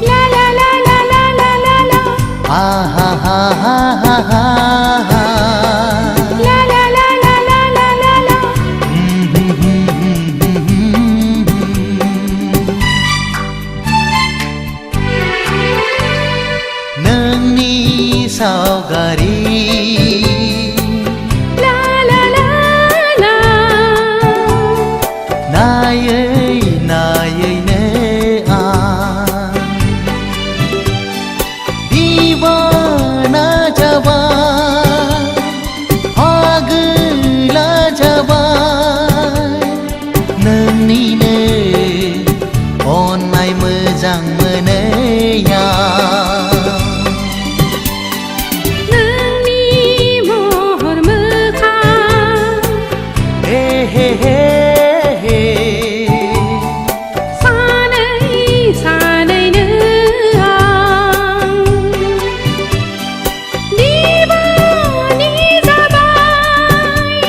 ला ला ला ला ला ला ला ला आ हा हा हा हा हा ला ला ला ला ला ला ला ला नोंनि सावगारि ला ला ला ला नायै नायैनो आं दीवाना जाबाय पागला जाबाय नोंनिनो अननाय मोजां मोनैया नोंनि महर मोखां हे हे हे हे सानै सानैनो आं दिवानि जाबाय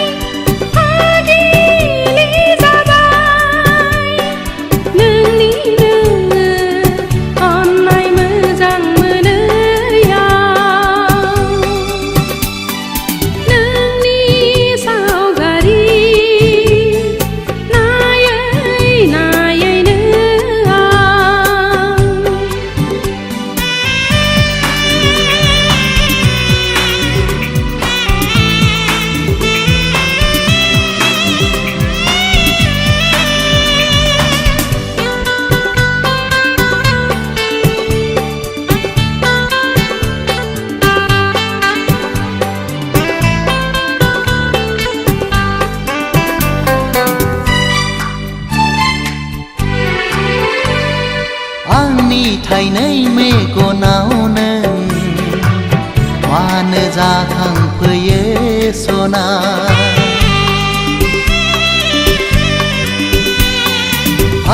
फागिलि जाबाय नोंनिनो अननाय मोजां मोनैया नोंनि सावगारि नायै नायैनो आं आंनि थाइनै मेगनाव नों मानो जाखांफैयो सना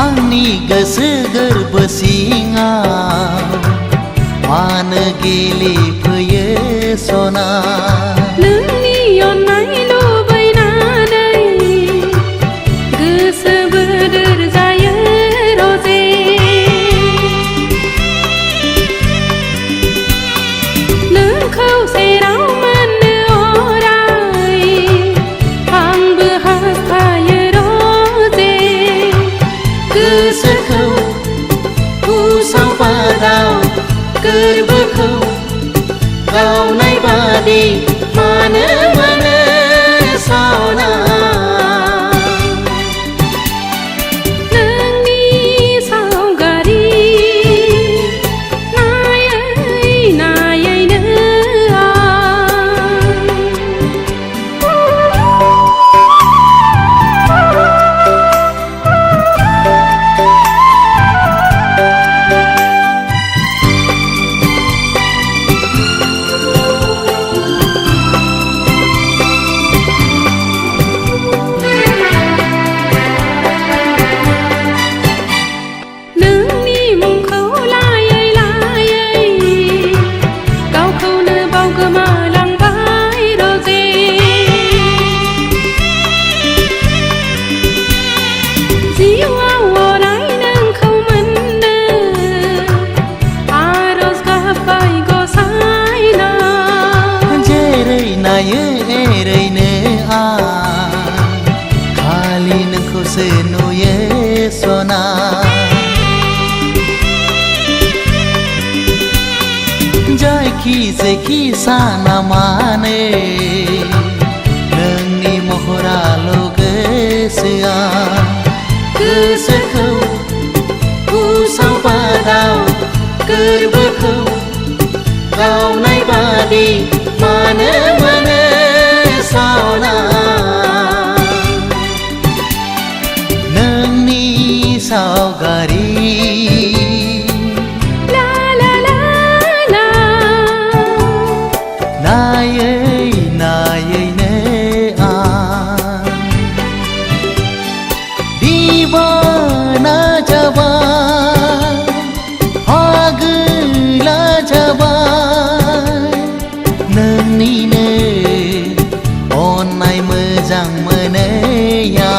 आंनि गोसो गोरबो सिङाव मानो गेलेफैयो सना नोंनि अननाय लुबैनानै गोसो बोदोर जायो रजे नोंखौ सेराव मोननो अराय आंबो हास्थायो रजे गोसोखौ उसाव बादाव गोरबोखौ गावनाय बादि मानो मोनो सना नोंनि सावगारि नायै नायैनो नोंनि मुंखौ लायै लायै गावखौनो बावगोमालांबाय रजे जिउआव अराय नोंखौ मोननो आरज गाबबाय गसाइनाव जेरै नायो एरैनो आं खालि नोंखौसो नुयो सना जायखि जेखि साना मानो नोंनि महराल' गोसोआ गोसोखौ उसाव बादाव गोरबोखौ गावनाय बादि मानो मोनो सना नोंनि सावगारि ला ला ला ला नायै नायैनो आं दीवाना जाबाय पागला जाबाय नोंनिनो अननाय मोजां मोनैया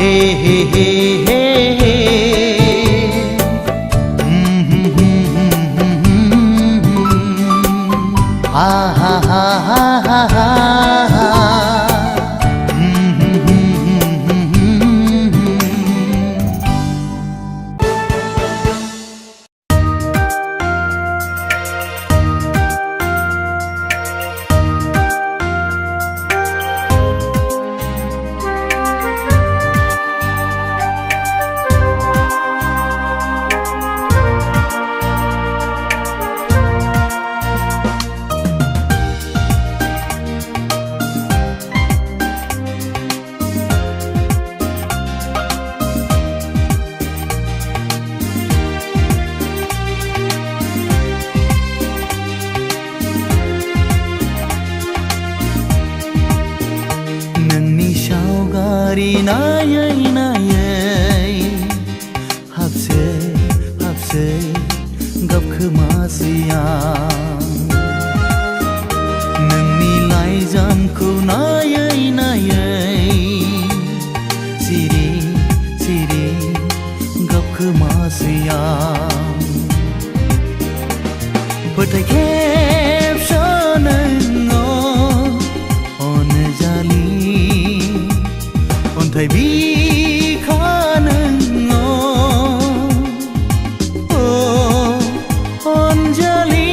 हे हे हे हे हा हा हा हा हा हा नायै नायै हाबसे हाबसे गाबखोमासै आं नोंनि लाइजामखौ नायै नायै सिरि सिरि गाबखोमासै आं फोथाय खेबस'नो अनजालि अन्थाइ बिखानो अनजालि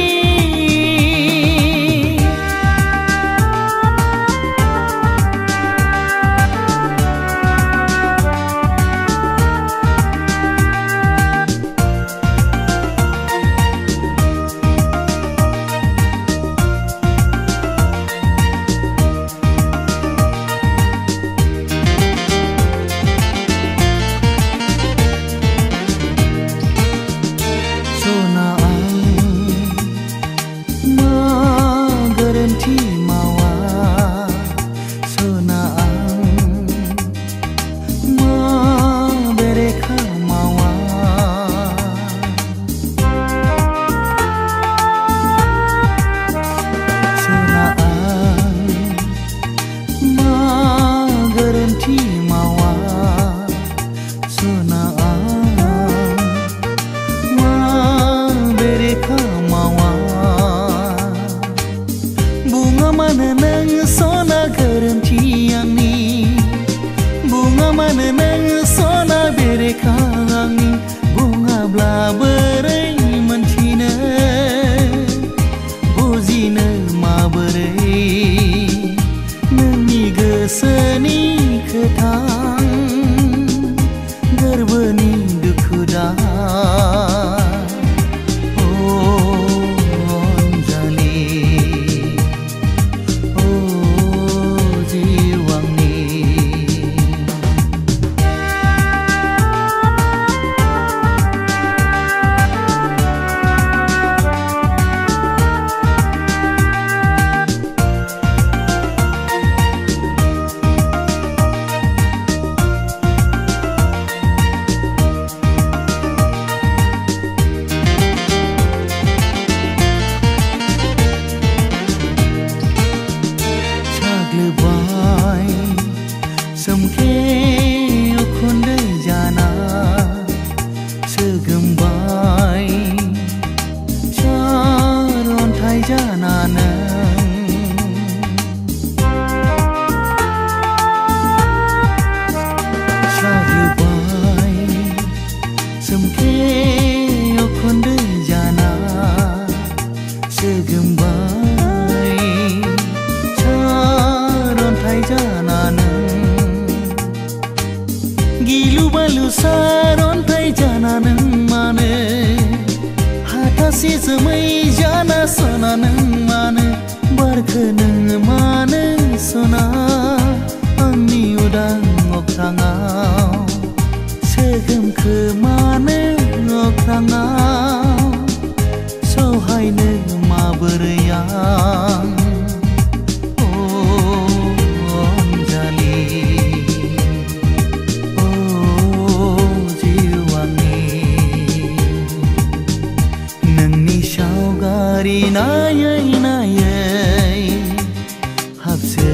हाबसे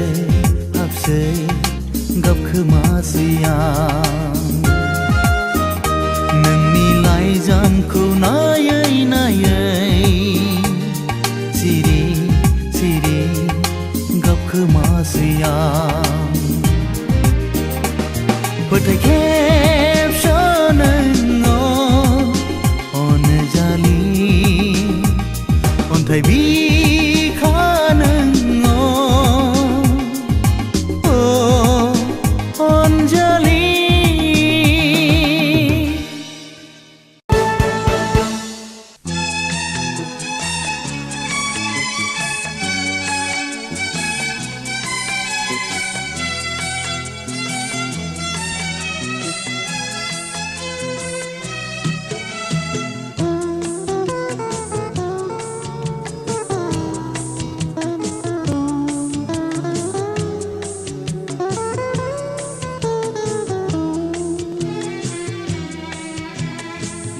हाबसे गाबखोमासै आं फोथाय खेबस' नोङो अनजालि अन्थाइ बिखा नोङो अनजालि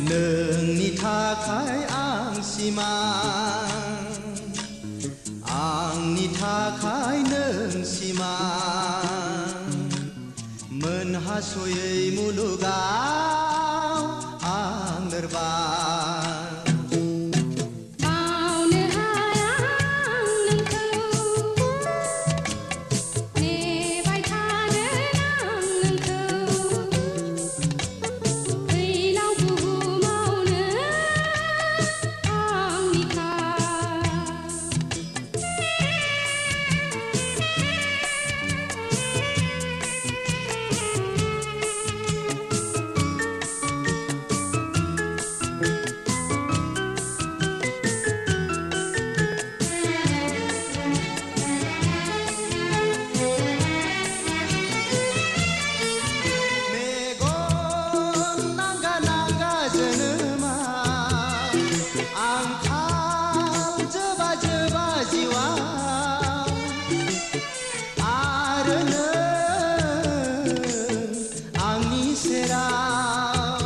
नोंनि थाखाय आं सिमां आंनि थाखाय नों सिमां मोनहासयै मुलुगाव आं लोरबां बावनो हाया आं नोंखौ नेबाय थागोन आं नोंखौ फैलाव बुहुमावनो आंनिखा मेगन नांगा नांगा जोनोमा आंखाल जोबा जोबा जिउआ आरो नों आंनि सेराव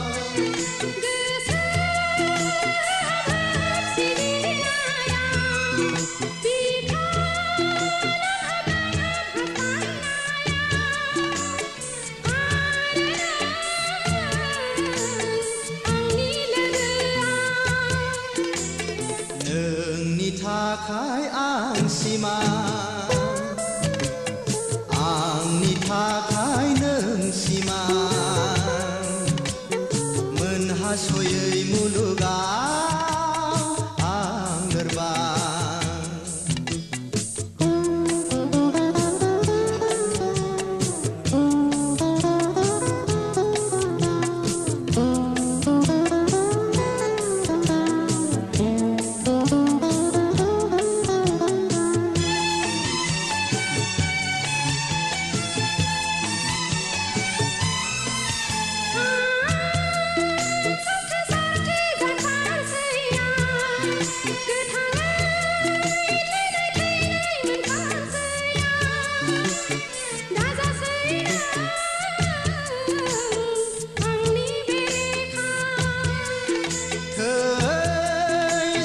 नोंनि थाखाय आं सिमां आंनि थाखाय नों सिमां मोनहासयै मुलुगाव आं लोरबां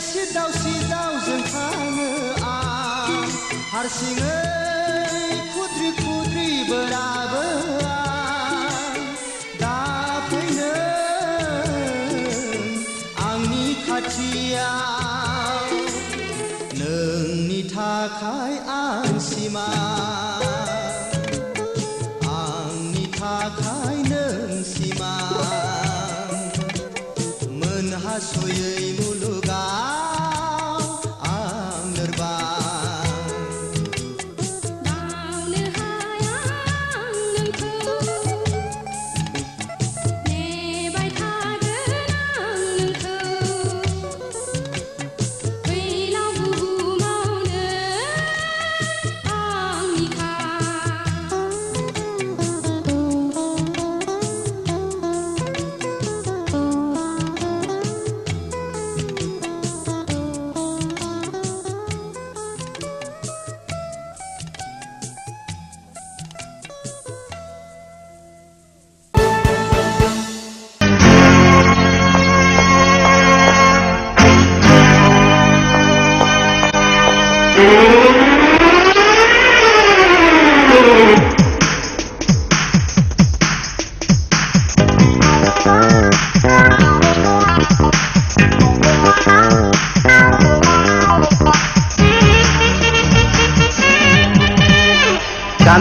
सिदाव सिदाव जों थाङो आं हारसिङै खुद्रि खुद्रि बोराबो आं दा फैनो आंनि खाथियाव नोंनि थाखाय आं सिमां आंनि थाखाय नों सिमां मोनहासयै मुलुगाव आं लोरबां बावनो हाया आं नोंखौ नेबाय थागोन आं नोंखौ फैलाव बुहुमावनो आंनिखा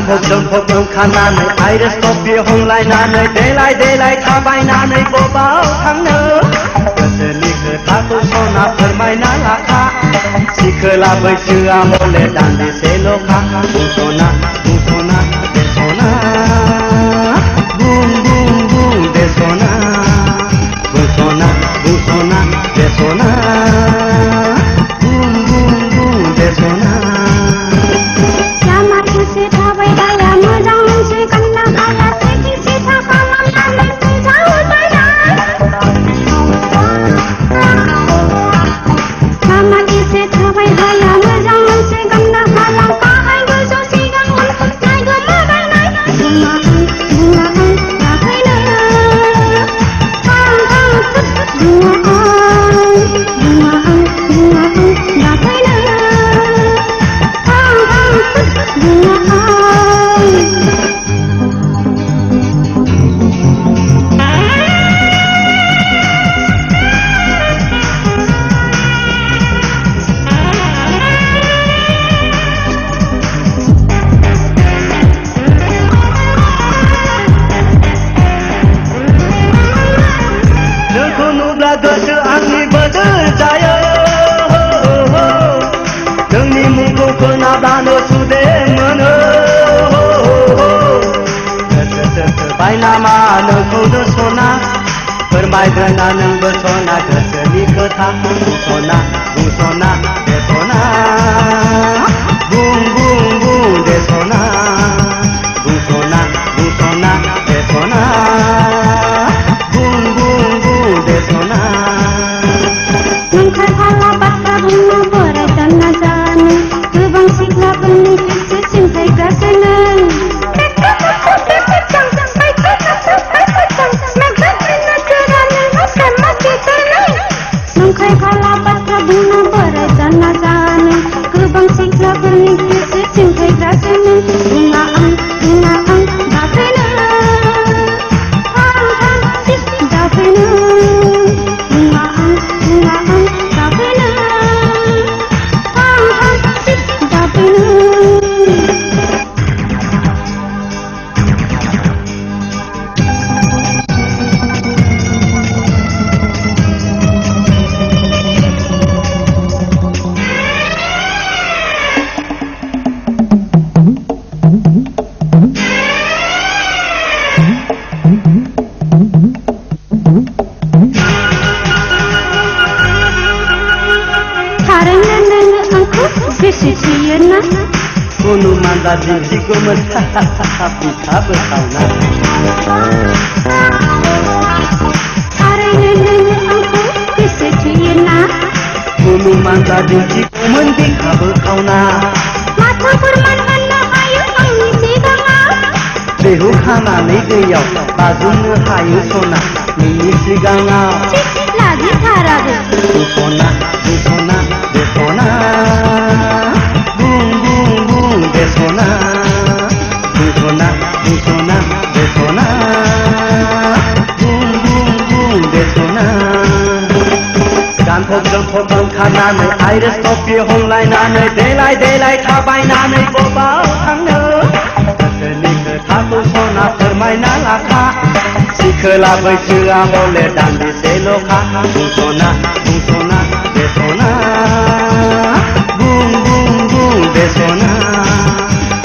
गानफब जोमफब ओंखारनानै आइरिस कफि हमलायनानै देलाय देलाय थाबायनानै बबाव थांनो गोसोनि खोथाखौ सना फोरमायना लाखा सिखोला बैसोआ हले दान्दिसेल'खा बुंस'ना बुंस'ना देस'ना बुं बुं बुं देस'ना बुंस'ना बुंस'ना देस'ना बुं बुं बुं देस'ना लामा ससे थाबायबाया मोजां मोनसे गाननो हाला सेथि सेथा खालामनानै फैजावबायना लामा ससे थाबायबाया मोजां मोनसे गाननो हाला गाहाय गोजौ सिगां उन नायगोमोबायनाय बुङा गाखैनो थां थां बुङा गाखैनो नोंखौ नुब्ला गोसो आंनि बोदोर जायो नोंनि मुंखौ खोनाब्लानो सुदेम मोनो गोसो बायनामा नोंखौनो सना फोरमायग्रोना नोंबो सना गोसोनि खोथा बुंस'ना बुंस'ना देस'ना बुं बुं बुं देस'ना बुंस'ना बुंस'ना देस'ना बुं बुं बुं देस'ना नोंखौ हाला बाथ्रा बुंनो बोराय जाना जानो गोबां सिख्लाफोरनि गोसो सिंखायग्रासो नों नोंखौ हाला बाथ्रा बुंनो बोराय जाना जानो गोबां सिख्लाफोरनि गोसो सिंखायग्रासो नों बुङा आं गाखैनो थां थां गाखैनो बुङा आं गाखैनो थां थां गाखैनो थारैनो नोङो आंखौ गोसो थोयोना अनुमान दिन्थिगौमोन बिखाबो सावना थारैनो नोङो आंखौ गोसो थोयोना अनुमान दिन्थिगौमोन बिखाबो खावना माथो फोरमान होनो हायो आंनि सिगाङाव बेखौ खानानै दैयाव बाजुमनो हायो सना नोंनि सिगाङाव लागिथाराबो बुंस'ना बुंस'ना देस'ना बुं बुं बुं देस'ना बुंस'ना बुंस'ना देस'ना बुं बुं बुं देस'ना गानफब जोमफब ओंखारनानै आइरिस कफि हमलायनानै देलाय देलाय थाबायनानै बबाव थांनो गोसोनि खोथाखौ सना फोरमायना लाखा सिखोला बैसोआ हले दान्दिसेल'खा बुंस'ना बुंस'ना देस'ना बुं बुं बुं देस'ना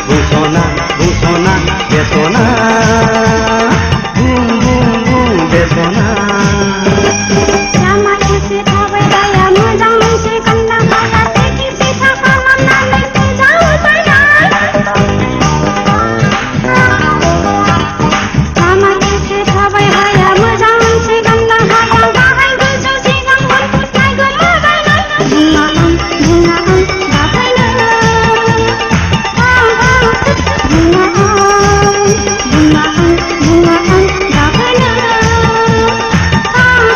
बुंस'ना बुंस'ना देस'ना बुं बुं बुं देस'ना लामा ससे थाबायबाया मोजां मोनसे गाननो हाला सेथि सेथा खालामनानै फैजावबायना लामा ससे थाबायबाया मोजां मोनसे गाननो हाला गाहाय गोजौ सिगां उन नायगोमोबायनाय बुङा आं गाखैनो थां थां बुङा आं गाखैनो थां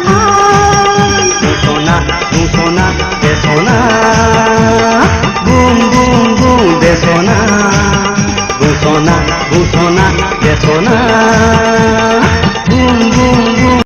थां बुंस'ना बुंस'ना देस'ना बुं बुं बुं देस'ना बुंस'ना बुंस'ना देस'ना बुं बुं बुं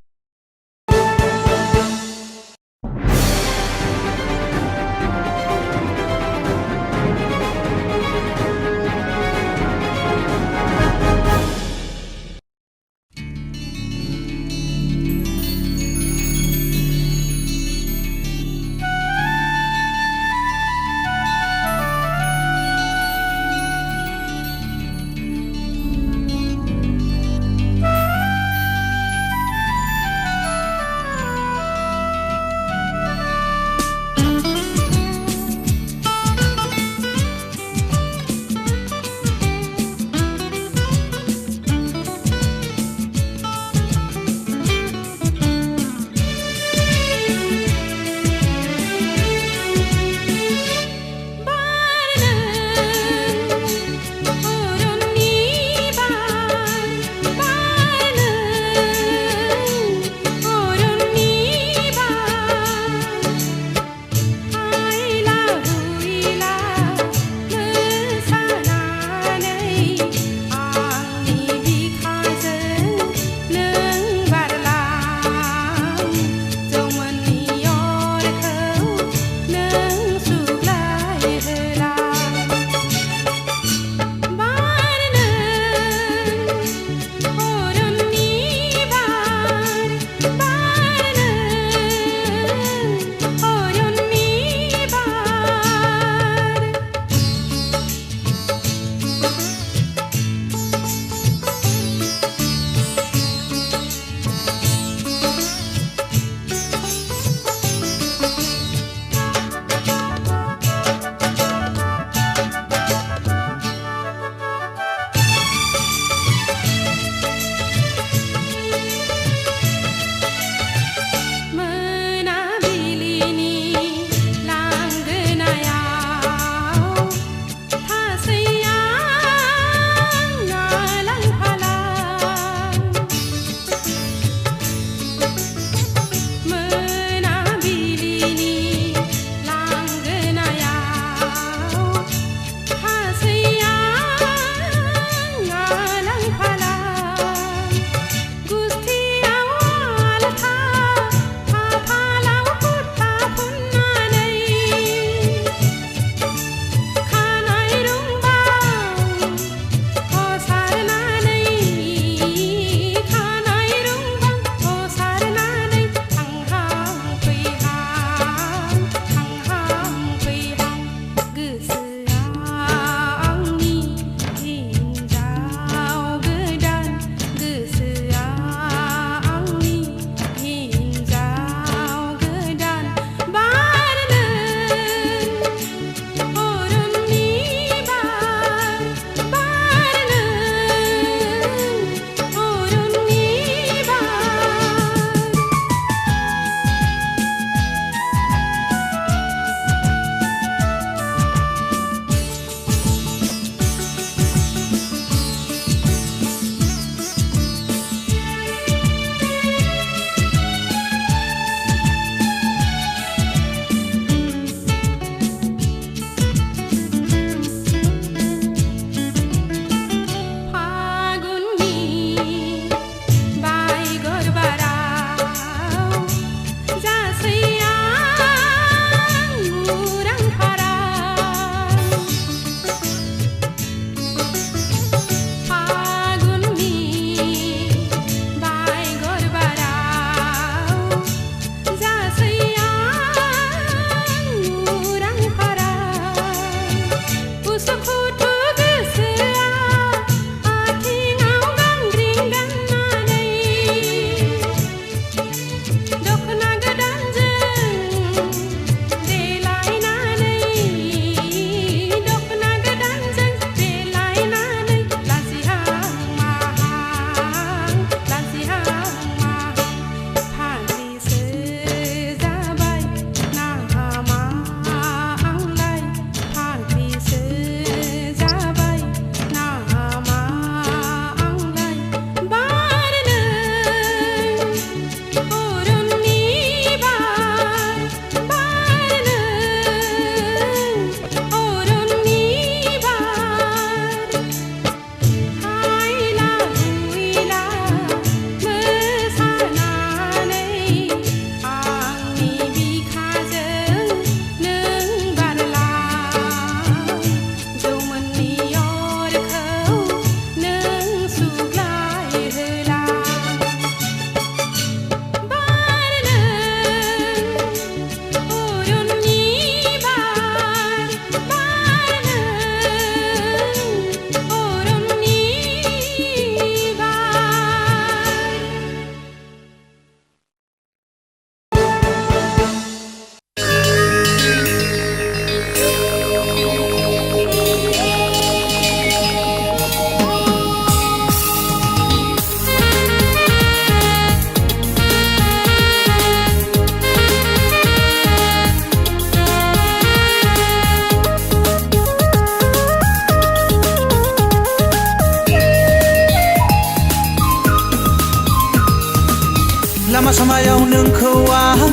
लामा सामायाव नोंखौ आं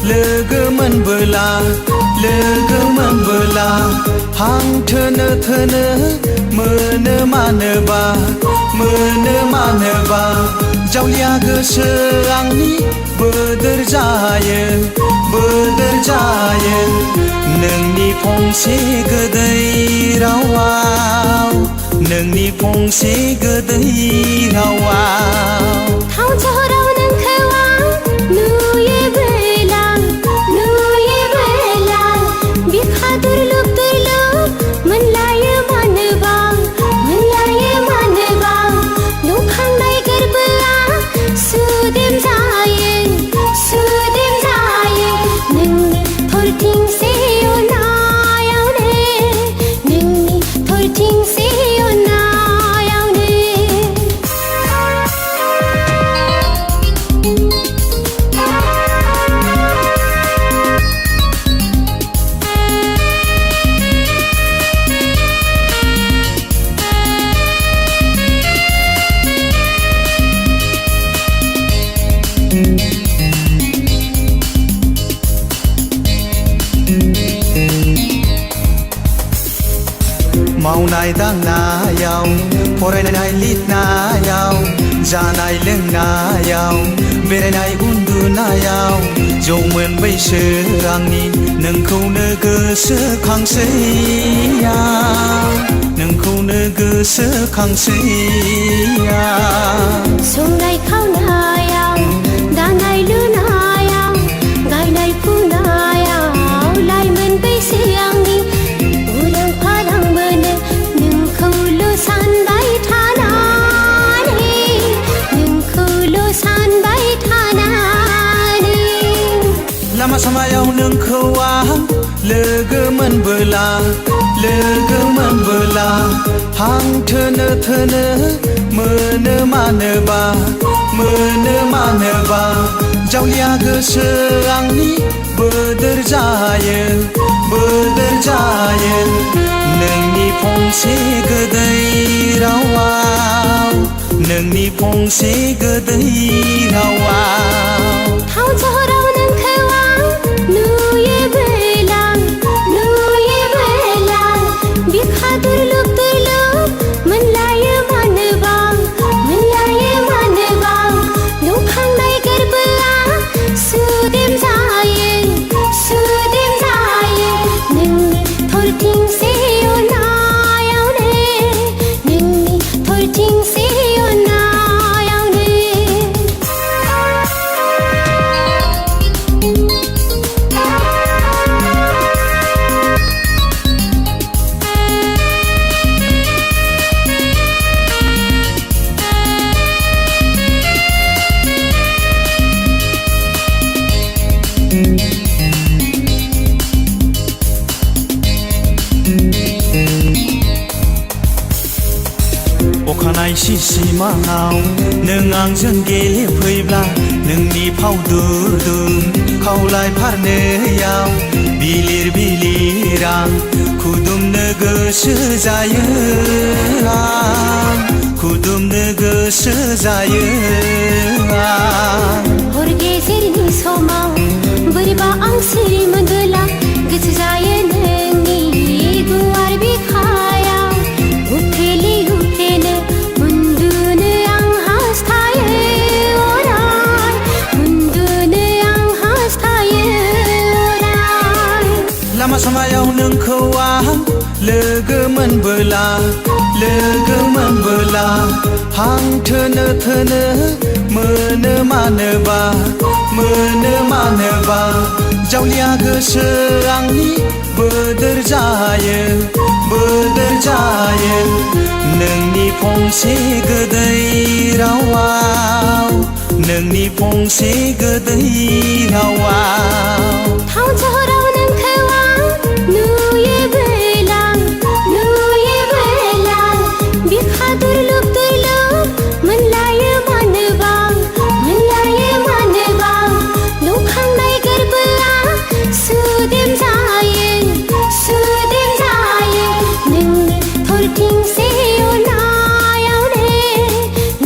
लोगो मोनबोला हां थोनो मोनो मानोबा जावलिया गोसो आंनि बोदोर जायो नोंनि फंसे गोदै रावाव टाउन सहराव नोंखौ आं नुयोबोला बिखा दुरलुब मोनलायो मानोबा नुखांनाय गोरबोआ सुदेम जायो नोंनि थरथिंसे अनायावनो मावनाय दांनायाव फरायनाय लिरनायाव जानाय लोंनायाव बेरायनाय उन्दुनायाव जौमोन बैसो आंनि नोंखौनो गोसोखांसैया संनाय खावनायाव दानाय लुनायाव गायनाय फुनायाव लाइमोन बैसो आंनि उरां फारां मोनो नोंखौल' सानबाय थानानै लामा सामायाव नोंखौ आं लोगो मोनबोला हां थोनो मोनो मानोबा जावलिया गोसो आंनि बोदोर जायो नोंनि फंसे गोदै रावाव टाउन सहराव नोंखौ आं नुयोबोला बिखा दुरलुब मोनलायो मानोबा नुखांनाय गोरबोआ सुदेम जायो नोंनि थरथिंसे अनायावनो अखानाय सिमाङाव नों आंजों गेलेफैब्ला नोंनि फाव दुदुं खावलाय फारनैयाव बिलिर आं खुदुमनो गोसो जायो हर गेजेरनि समाव बोरैबा आं सिरि मोनबोला गोसो जायो नोंनि गुवार बिखायाव उफ्लेनो उन्दुनो आं हास्थायो अराय लामा सामायाव नोंखौ आं लोगो मोनबोला हां थोनो मोनो मानोबा जावलिया गोसो आंनि बोदोर जायो नोंनि फंसे गोदै रावाव टाउन सहराव नोंखौ आं नुयोबोला बिखा दुरलुब मोनलायो मानोबा नुखांनाय गोरबोआ सुदेम जायो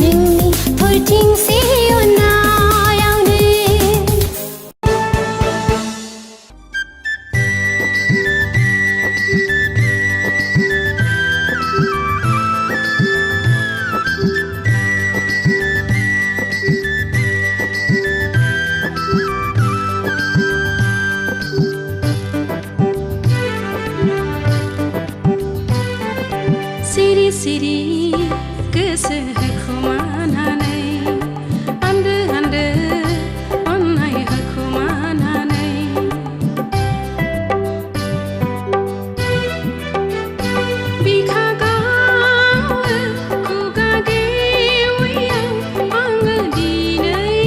नोंनि थरथिंसे अनायावनो सिरि गोसो होखुमानानै आन्दो आन्दो अननाय होखुमानानै बिखा गावो खुगा गेवैयाव आङो दिनै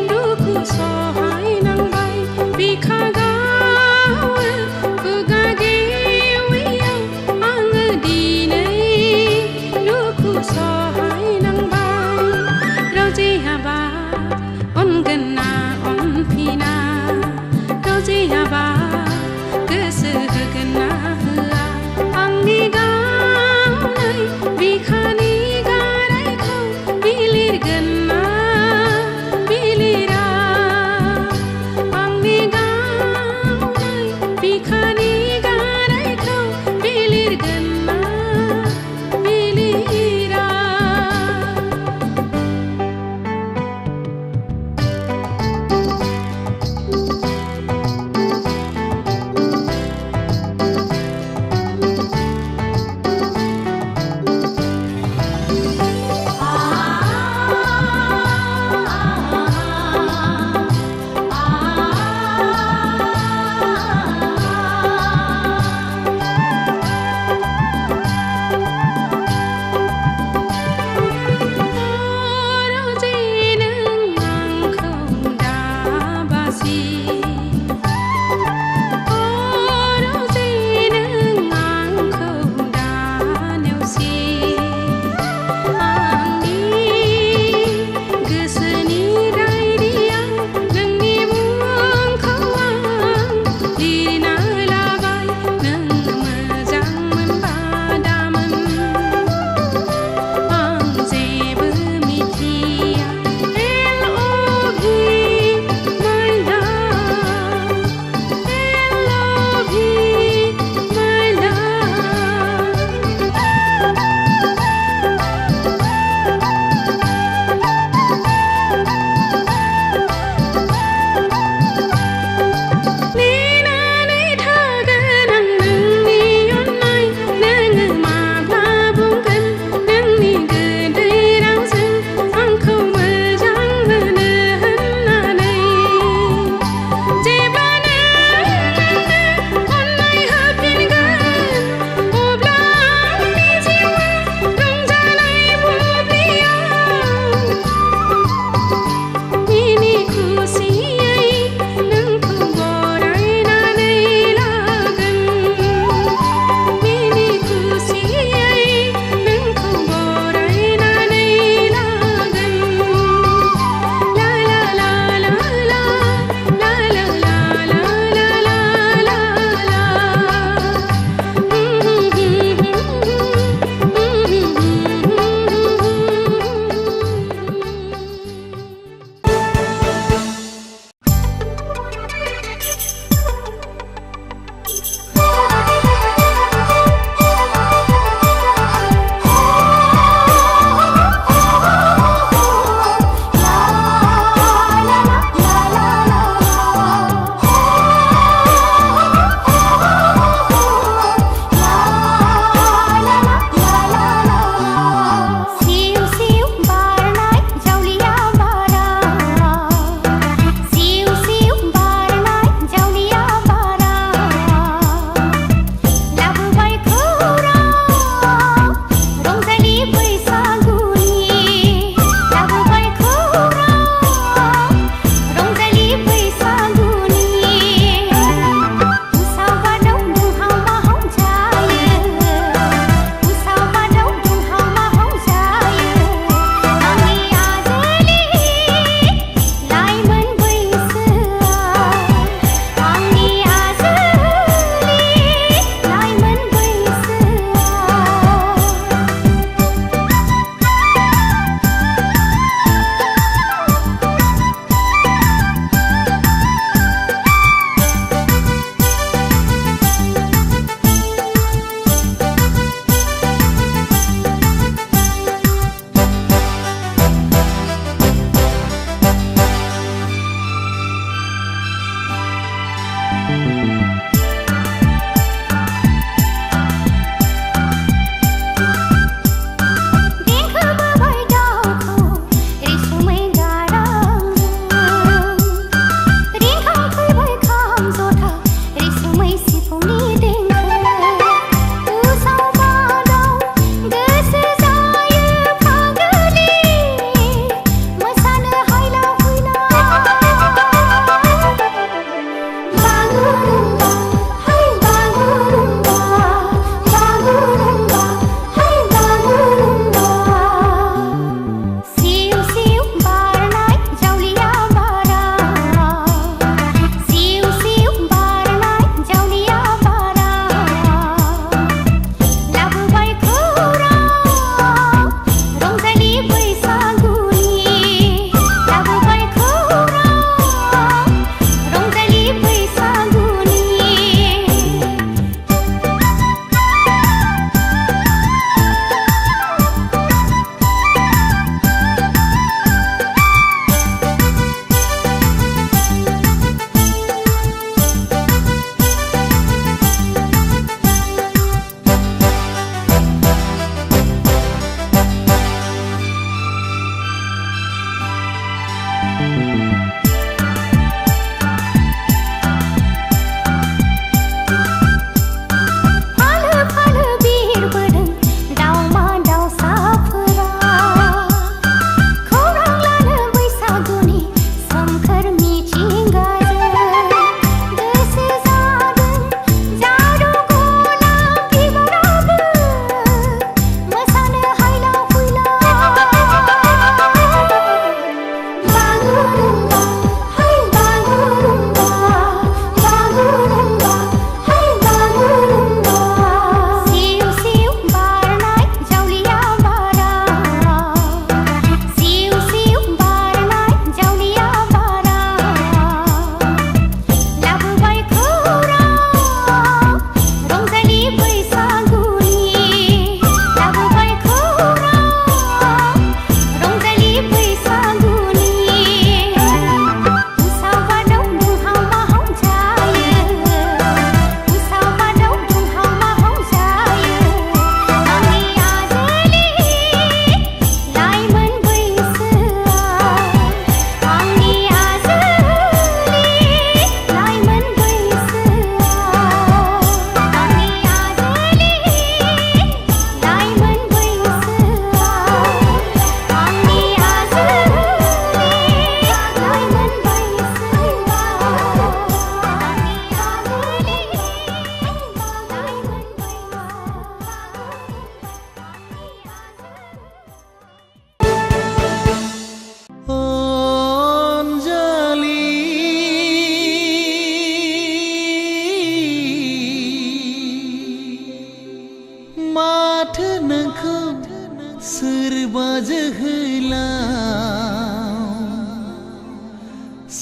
दुखु सहायनांबाय बिखा गावो खुगा गेवैयाव आङो दिनै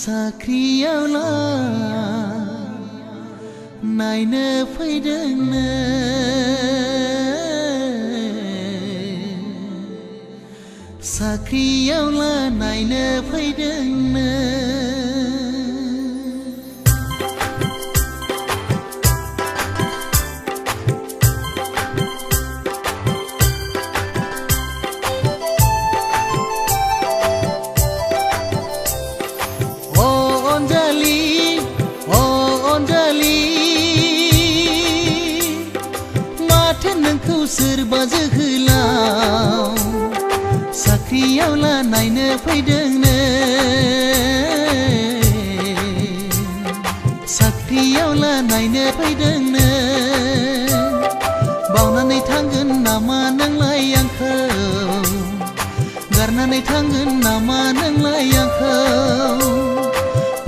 साख्रियावला नायनो फैदोंनो साख्रियावला नायनो फैदोंनो सोरबा जोहोलाव साख्रियावला नायनो फैदोंनो साख्रियावला नायनो फैदोंनो बावनानै थांगोन नामा नोंलाय आंखौ गारनानै थांगोन नामा नोंलाय आंखौ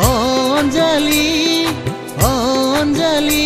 अनजालि अनजालि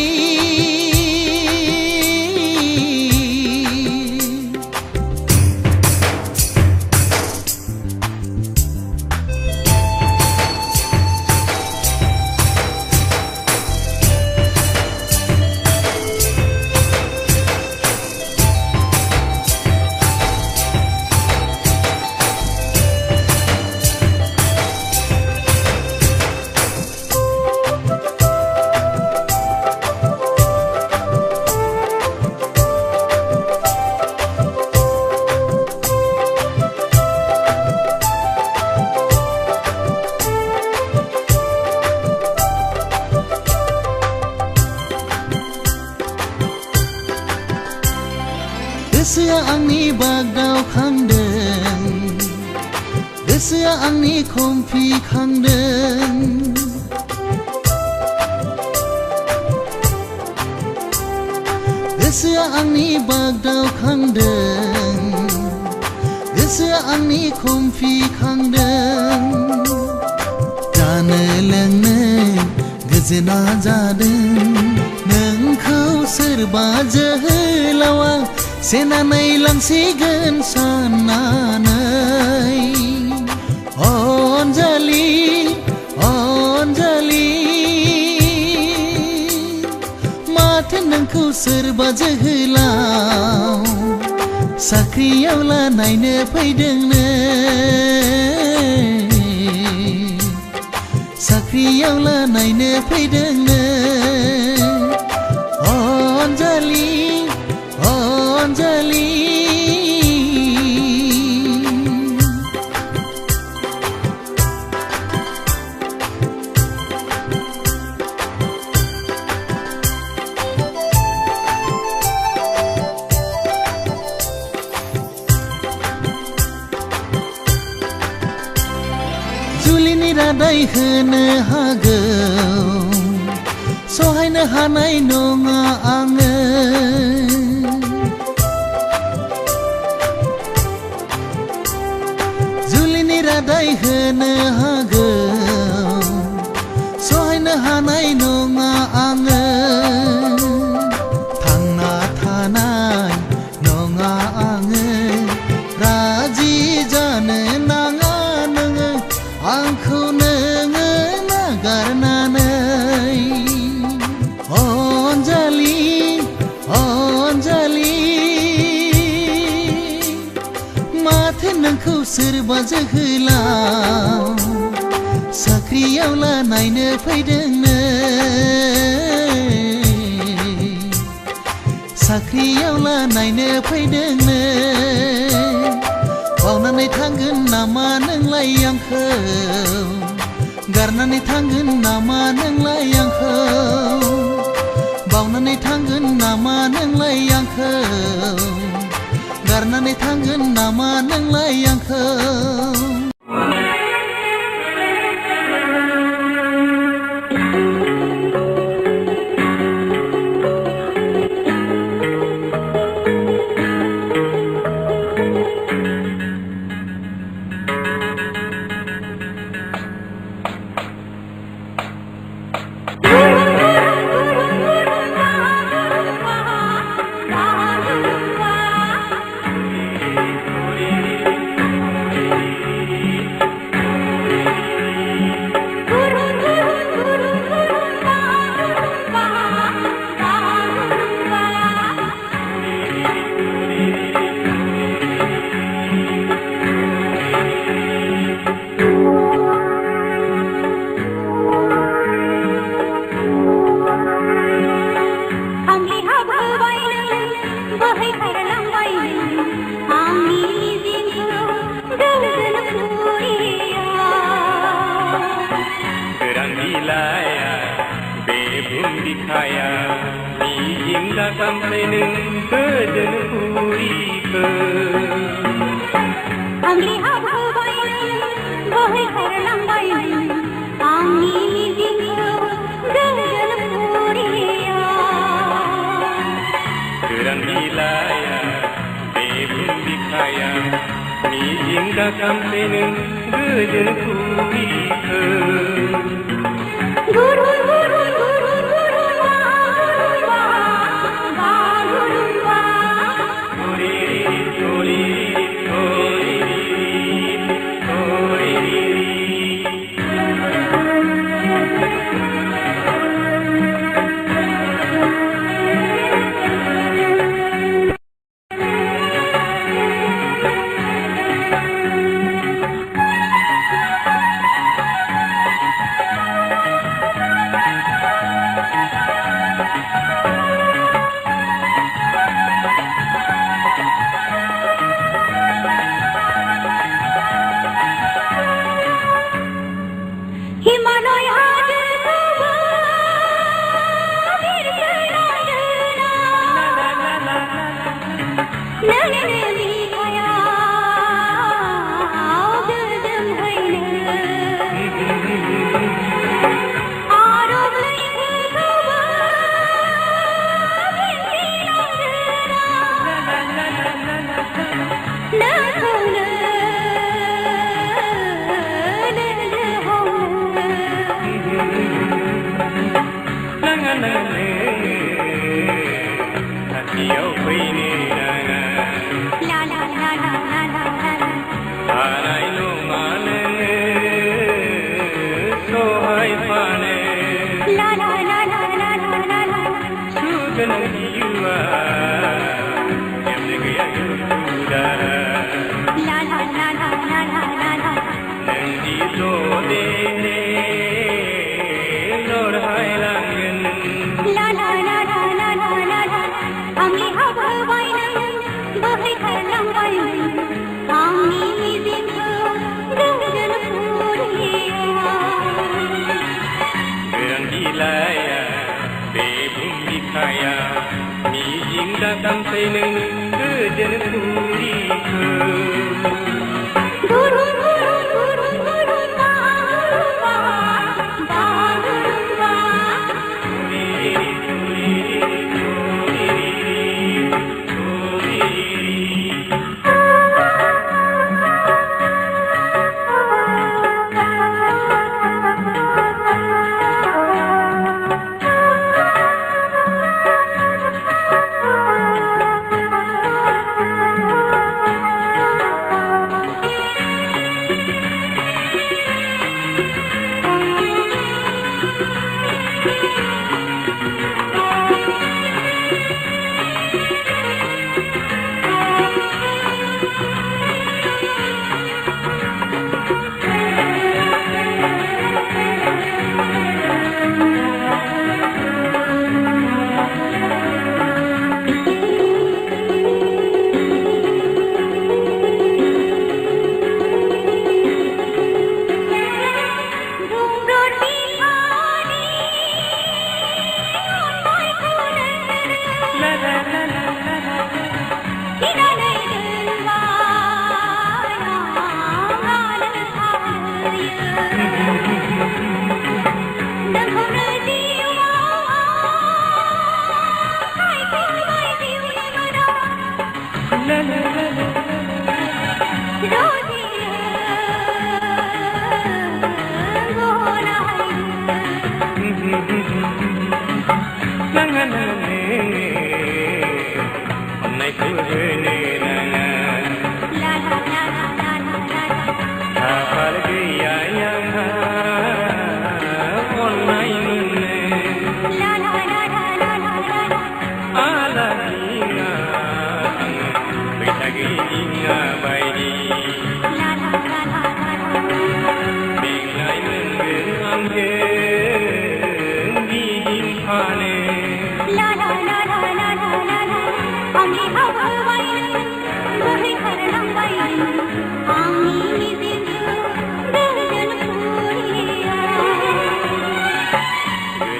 गोसोआ आंनि बागदाव खांदों गोसोआ आंनि खमफि खांदों गोसोआ आंनि बागदाव खांदों गोसोआ आंनि खमफि खांदों जानो लोंनो गोजोना जादों नोंखौ सोरबा जोहोलावा सेनानै लांसिगोन साननानै अनजालि अनजालि माथो नोंखौ सोरबा जोहोलाव साख्रियावला नायनो फैदोंनो साख्रियावला नायनो फैदोंनो अनजालि अनजालि जुलिनि रादाय होनो हागौ सहायनो हानाय नङा आङो रादाय होनो हागौ सहायनो हानाय नङा आङो थांना थानाय नङा आङो राजि जानो नाङा नोङो आंखौ नोङो नागारनानै अनजालि अनजालि माथो नोंखौ सोरबा जोहोलाव साख्रियावला नायनो फैदोंनो साख्रियावला नायनो फैदोंनो बावनानै थांगोन नामा नोंलाय आंखौ गारनानै थांगोन नामा नोंलाय आंखौ बावनानै थांगोन नामा नोंलाय आंखौ गारनानै थांगोन नामा नोंलाय आंखौ बिखाया मिजिं दाखामफ्राय नों गोजोन पुरिखो आंनि हाबोबाय बोहैखारलांबाय आंनि मिजिंखौ गोजोन पुरिया खौरां बिलाइया बे बिखाया मिजिं दाखामफ्राय नों गोजोन पुरिखो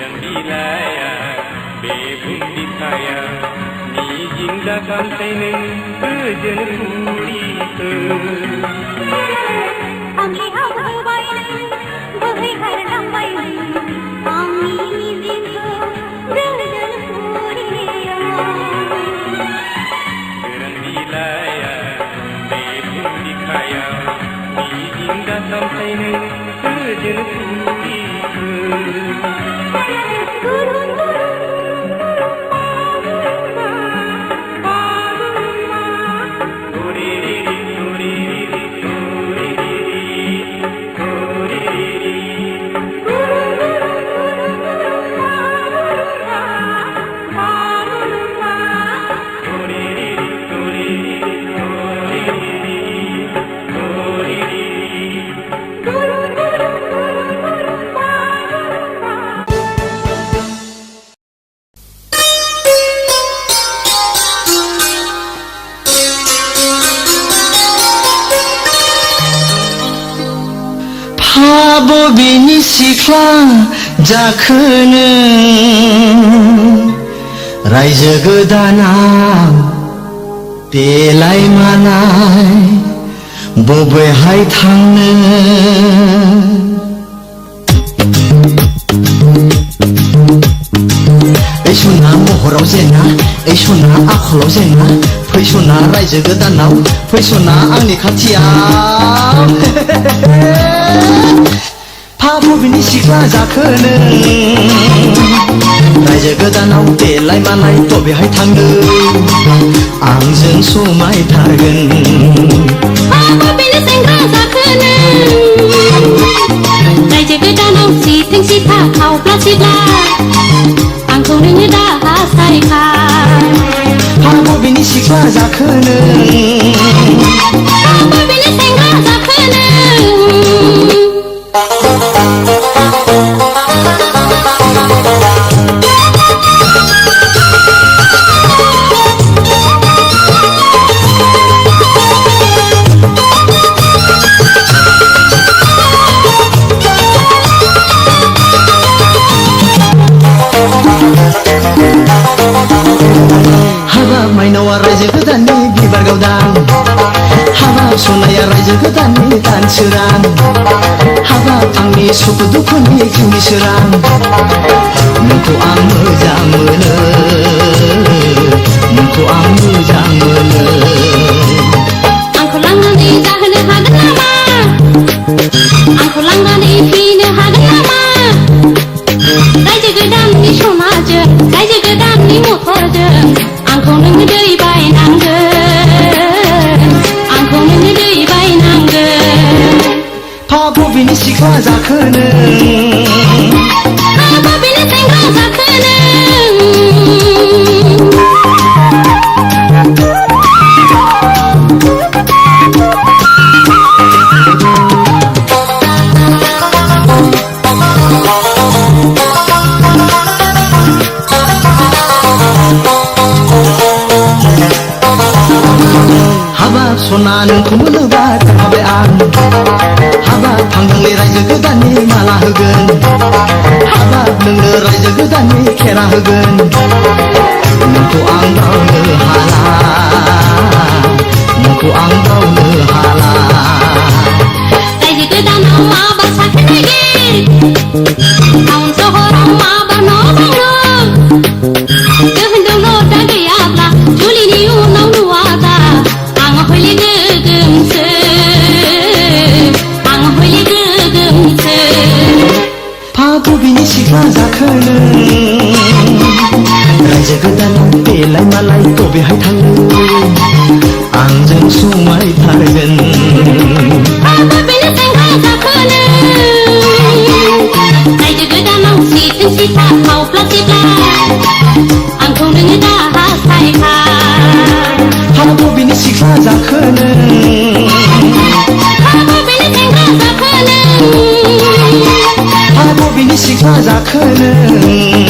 Khourangi laya सामथाय नों गोजोन फुरिखो आंनि हावबाय बोहैखारलांबाय आंनि मिजिंखौ गोजोन फुरियाव गोरान बिलाइया दैनि बिखायाव मिजिं दा सामथाय नों गोजोन फुरिखो बबेनि सिख्ला जाखो नों रायजो गोदानाव देलाय मालाय बबेहाय थांनो ओइ सना महराव जेना ओइ सना आखलाव जेना फै सना रायजो गोदानाव फै सना आंनि खाथियाव बबेनि सिख्ला जाखो नों रायजो गोदानाव देलाय मालाय बबेहाय थांनो आंजों समायथारगोन बबेनि सेंग्रा जाखो नों रायजो गोदानाव सिथिं सिथा खावब्ला सिब्ला आंखौ नोङो दा हास्थायखा बबेनि सिख्ला जाखो नों बबेनि सेंग्रा जाखो नों हाबाब माइनावा रायजो गोदाननि बिबार गावदां हाबाब सनाया रायजो गोदाननि दान सोरां हाबाब आंनि सुखु दुखुनि जिउनि सोरां नोंखौ आं मोजां मोनो नोंखौ आं मोजां मोनो आंखौ लांनानै जाहोनो हागोन नामा आंखौ लांनानै फैनो हागोन नामा रायजो गोदाननि समाजों रायजो गोदाननि मथरजों आंखौ नोङो दै बायनांगोन आंखौ नोङो दै बायनांगोन बबेनि सिख्ला जाखो नों बबेनि सेंग्रा जाखो नों हाबाब सना नोंखौ मोनोबा थाबाय आं हाबाब थांदोंलै रायजो गोदाननि माला होगोन हाबाब नोंनो रायजो गोदाननि खेरा होगोन नोंखौ आं बावनो हाला नोंखौ आं बावनो हाला रायजो गोदानाव माबा साख्रि नागिर टाउन सहराव माबा न' बांनो दोहोन दौलता गैयाब्ला जुलिनि उनाव नुवाब्ला आं हयले गोगोमसो आं हयले गोगोमसो बबेनि सिख्ला जाखो नों रायजो गोदानाव देलाय मालाय बबेहाय थांनो आंजों समायथारगोन बबेनि सेंग्रा जाखो नों रायजो गोदानाव सिथिं सिथा खावब्ला सिब्ला आंखौ नोङो दा हास्थायखा बबेनि सिख्ला जाखो नों बबेनि सेंग्रा जाखो नों बबेनि सिख्ला जाखो नों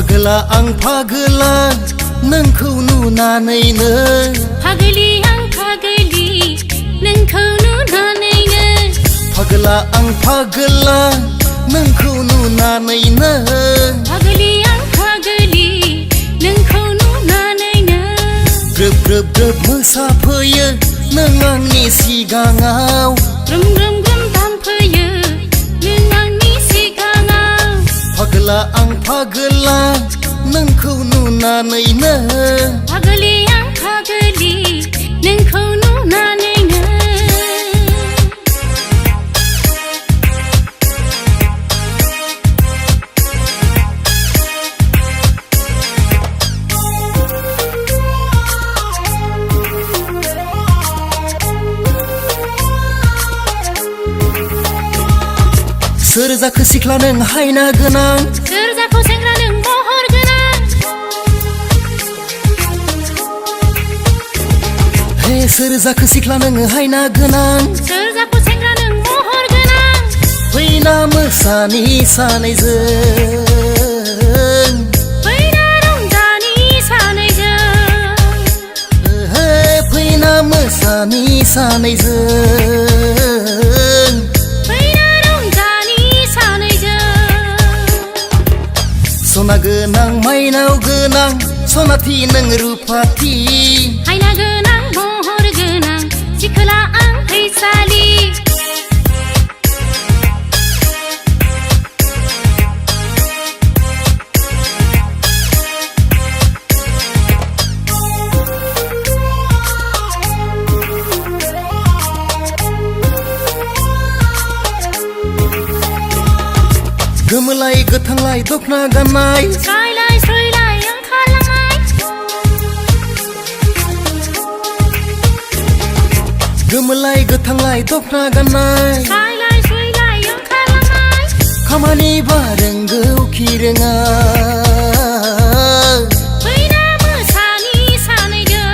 फागोला आं फागोला नोंखौ नुनानैनो फागोलि आं फागोलि नोंखौ नुनानैनो फागोला आं फागोला नोंखौ नुनानैनो फागोलि आं फागोलि नोंखौ नुनानैनो ग्रोब ग्रोब ग्रोब मोसाफैयो नों आंनि सिगाङाव ग्रोम ग्रोम ग्रोम दामफैयो नों आंनि सिगाङाव फागोला आं फागोला नोंखौ नुनानैनो फागोलि आं फागोलि नोंखौ नुनानैनो सोर जाखो सिख्ला नों हायना गोनां सोर जाखो सेंग्रा नों महर गोनां हे सोर जाखो सिख्ला नों हायना गोनां सोर जाखो सेंग्रा नों महर गोनां फैना मोसानि सानैजों फैना रंजानि सानैजों हे फैना मोसानि सानैजों सना गोनां माइनाव गोनां सनाथि नों रुपाथि हायना गोनां महर गोनां सिखोला आं फैसालि गोमोलाय गोथांलाय दखना गाननाय स्रायलाय स्रैलाय ओंखारलांनाय गोमोलाय गोथांलाय दखना गाननाय स्रायलाय स्रैलाय ओंखारलांनाय खामानि बा रोंगौ खि रोङा फैना मोसानि सानैजों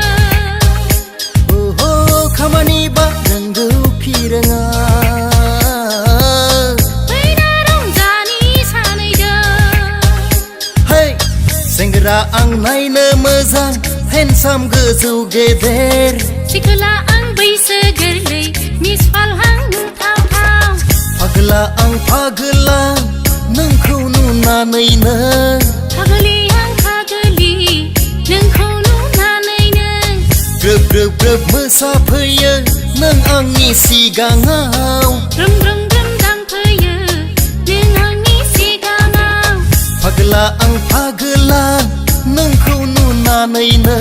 ओहो खामानि बा रोंगौ खि रोङा सेंग्रा आं नायनो मोजां हेन्डसाम गोजौ गेदेर सिखोला आं बैसो गोरलै मिसफालहां नुथावथाव फागोला आं फागोला नोंखौ नुनानैनो फागोलि आं फागोलि नोंखौ नुनानैनो ग्रोब ग्रोब ग्रोब मोसाफैयो नों आंनि सिगाङाव ग्रोम ग्रोम ग्रोम दामफैयो नों आंनि सिगाङाव फागोला आं फागोला नोंखौ नुनानैनो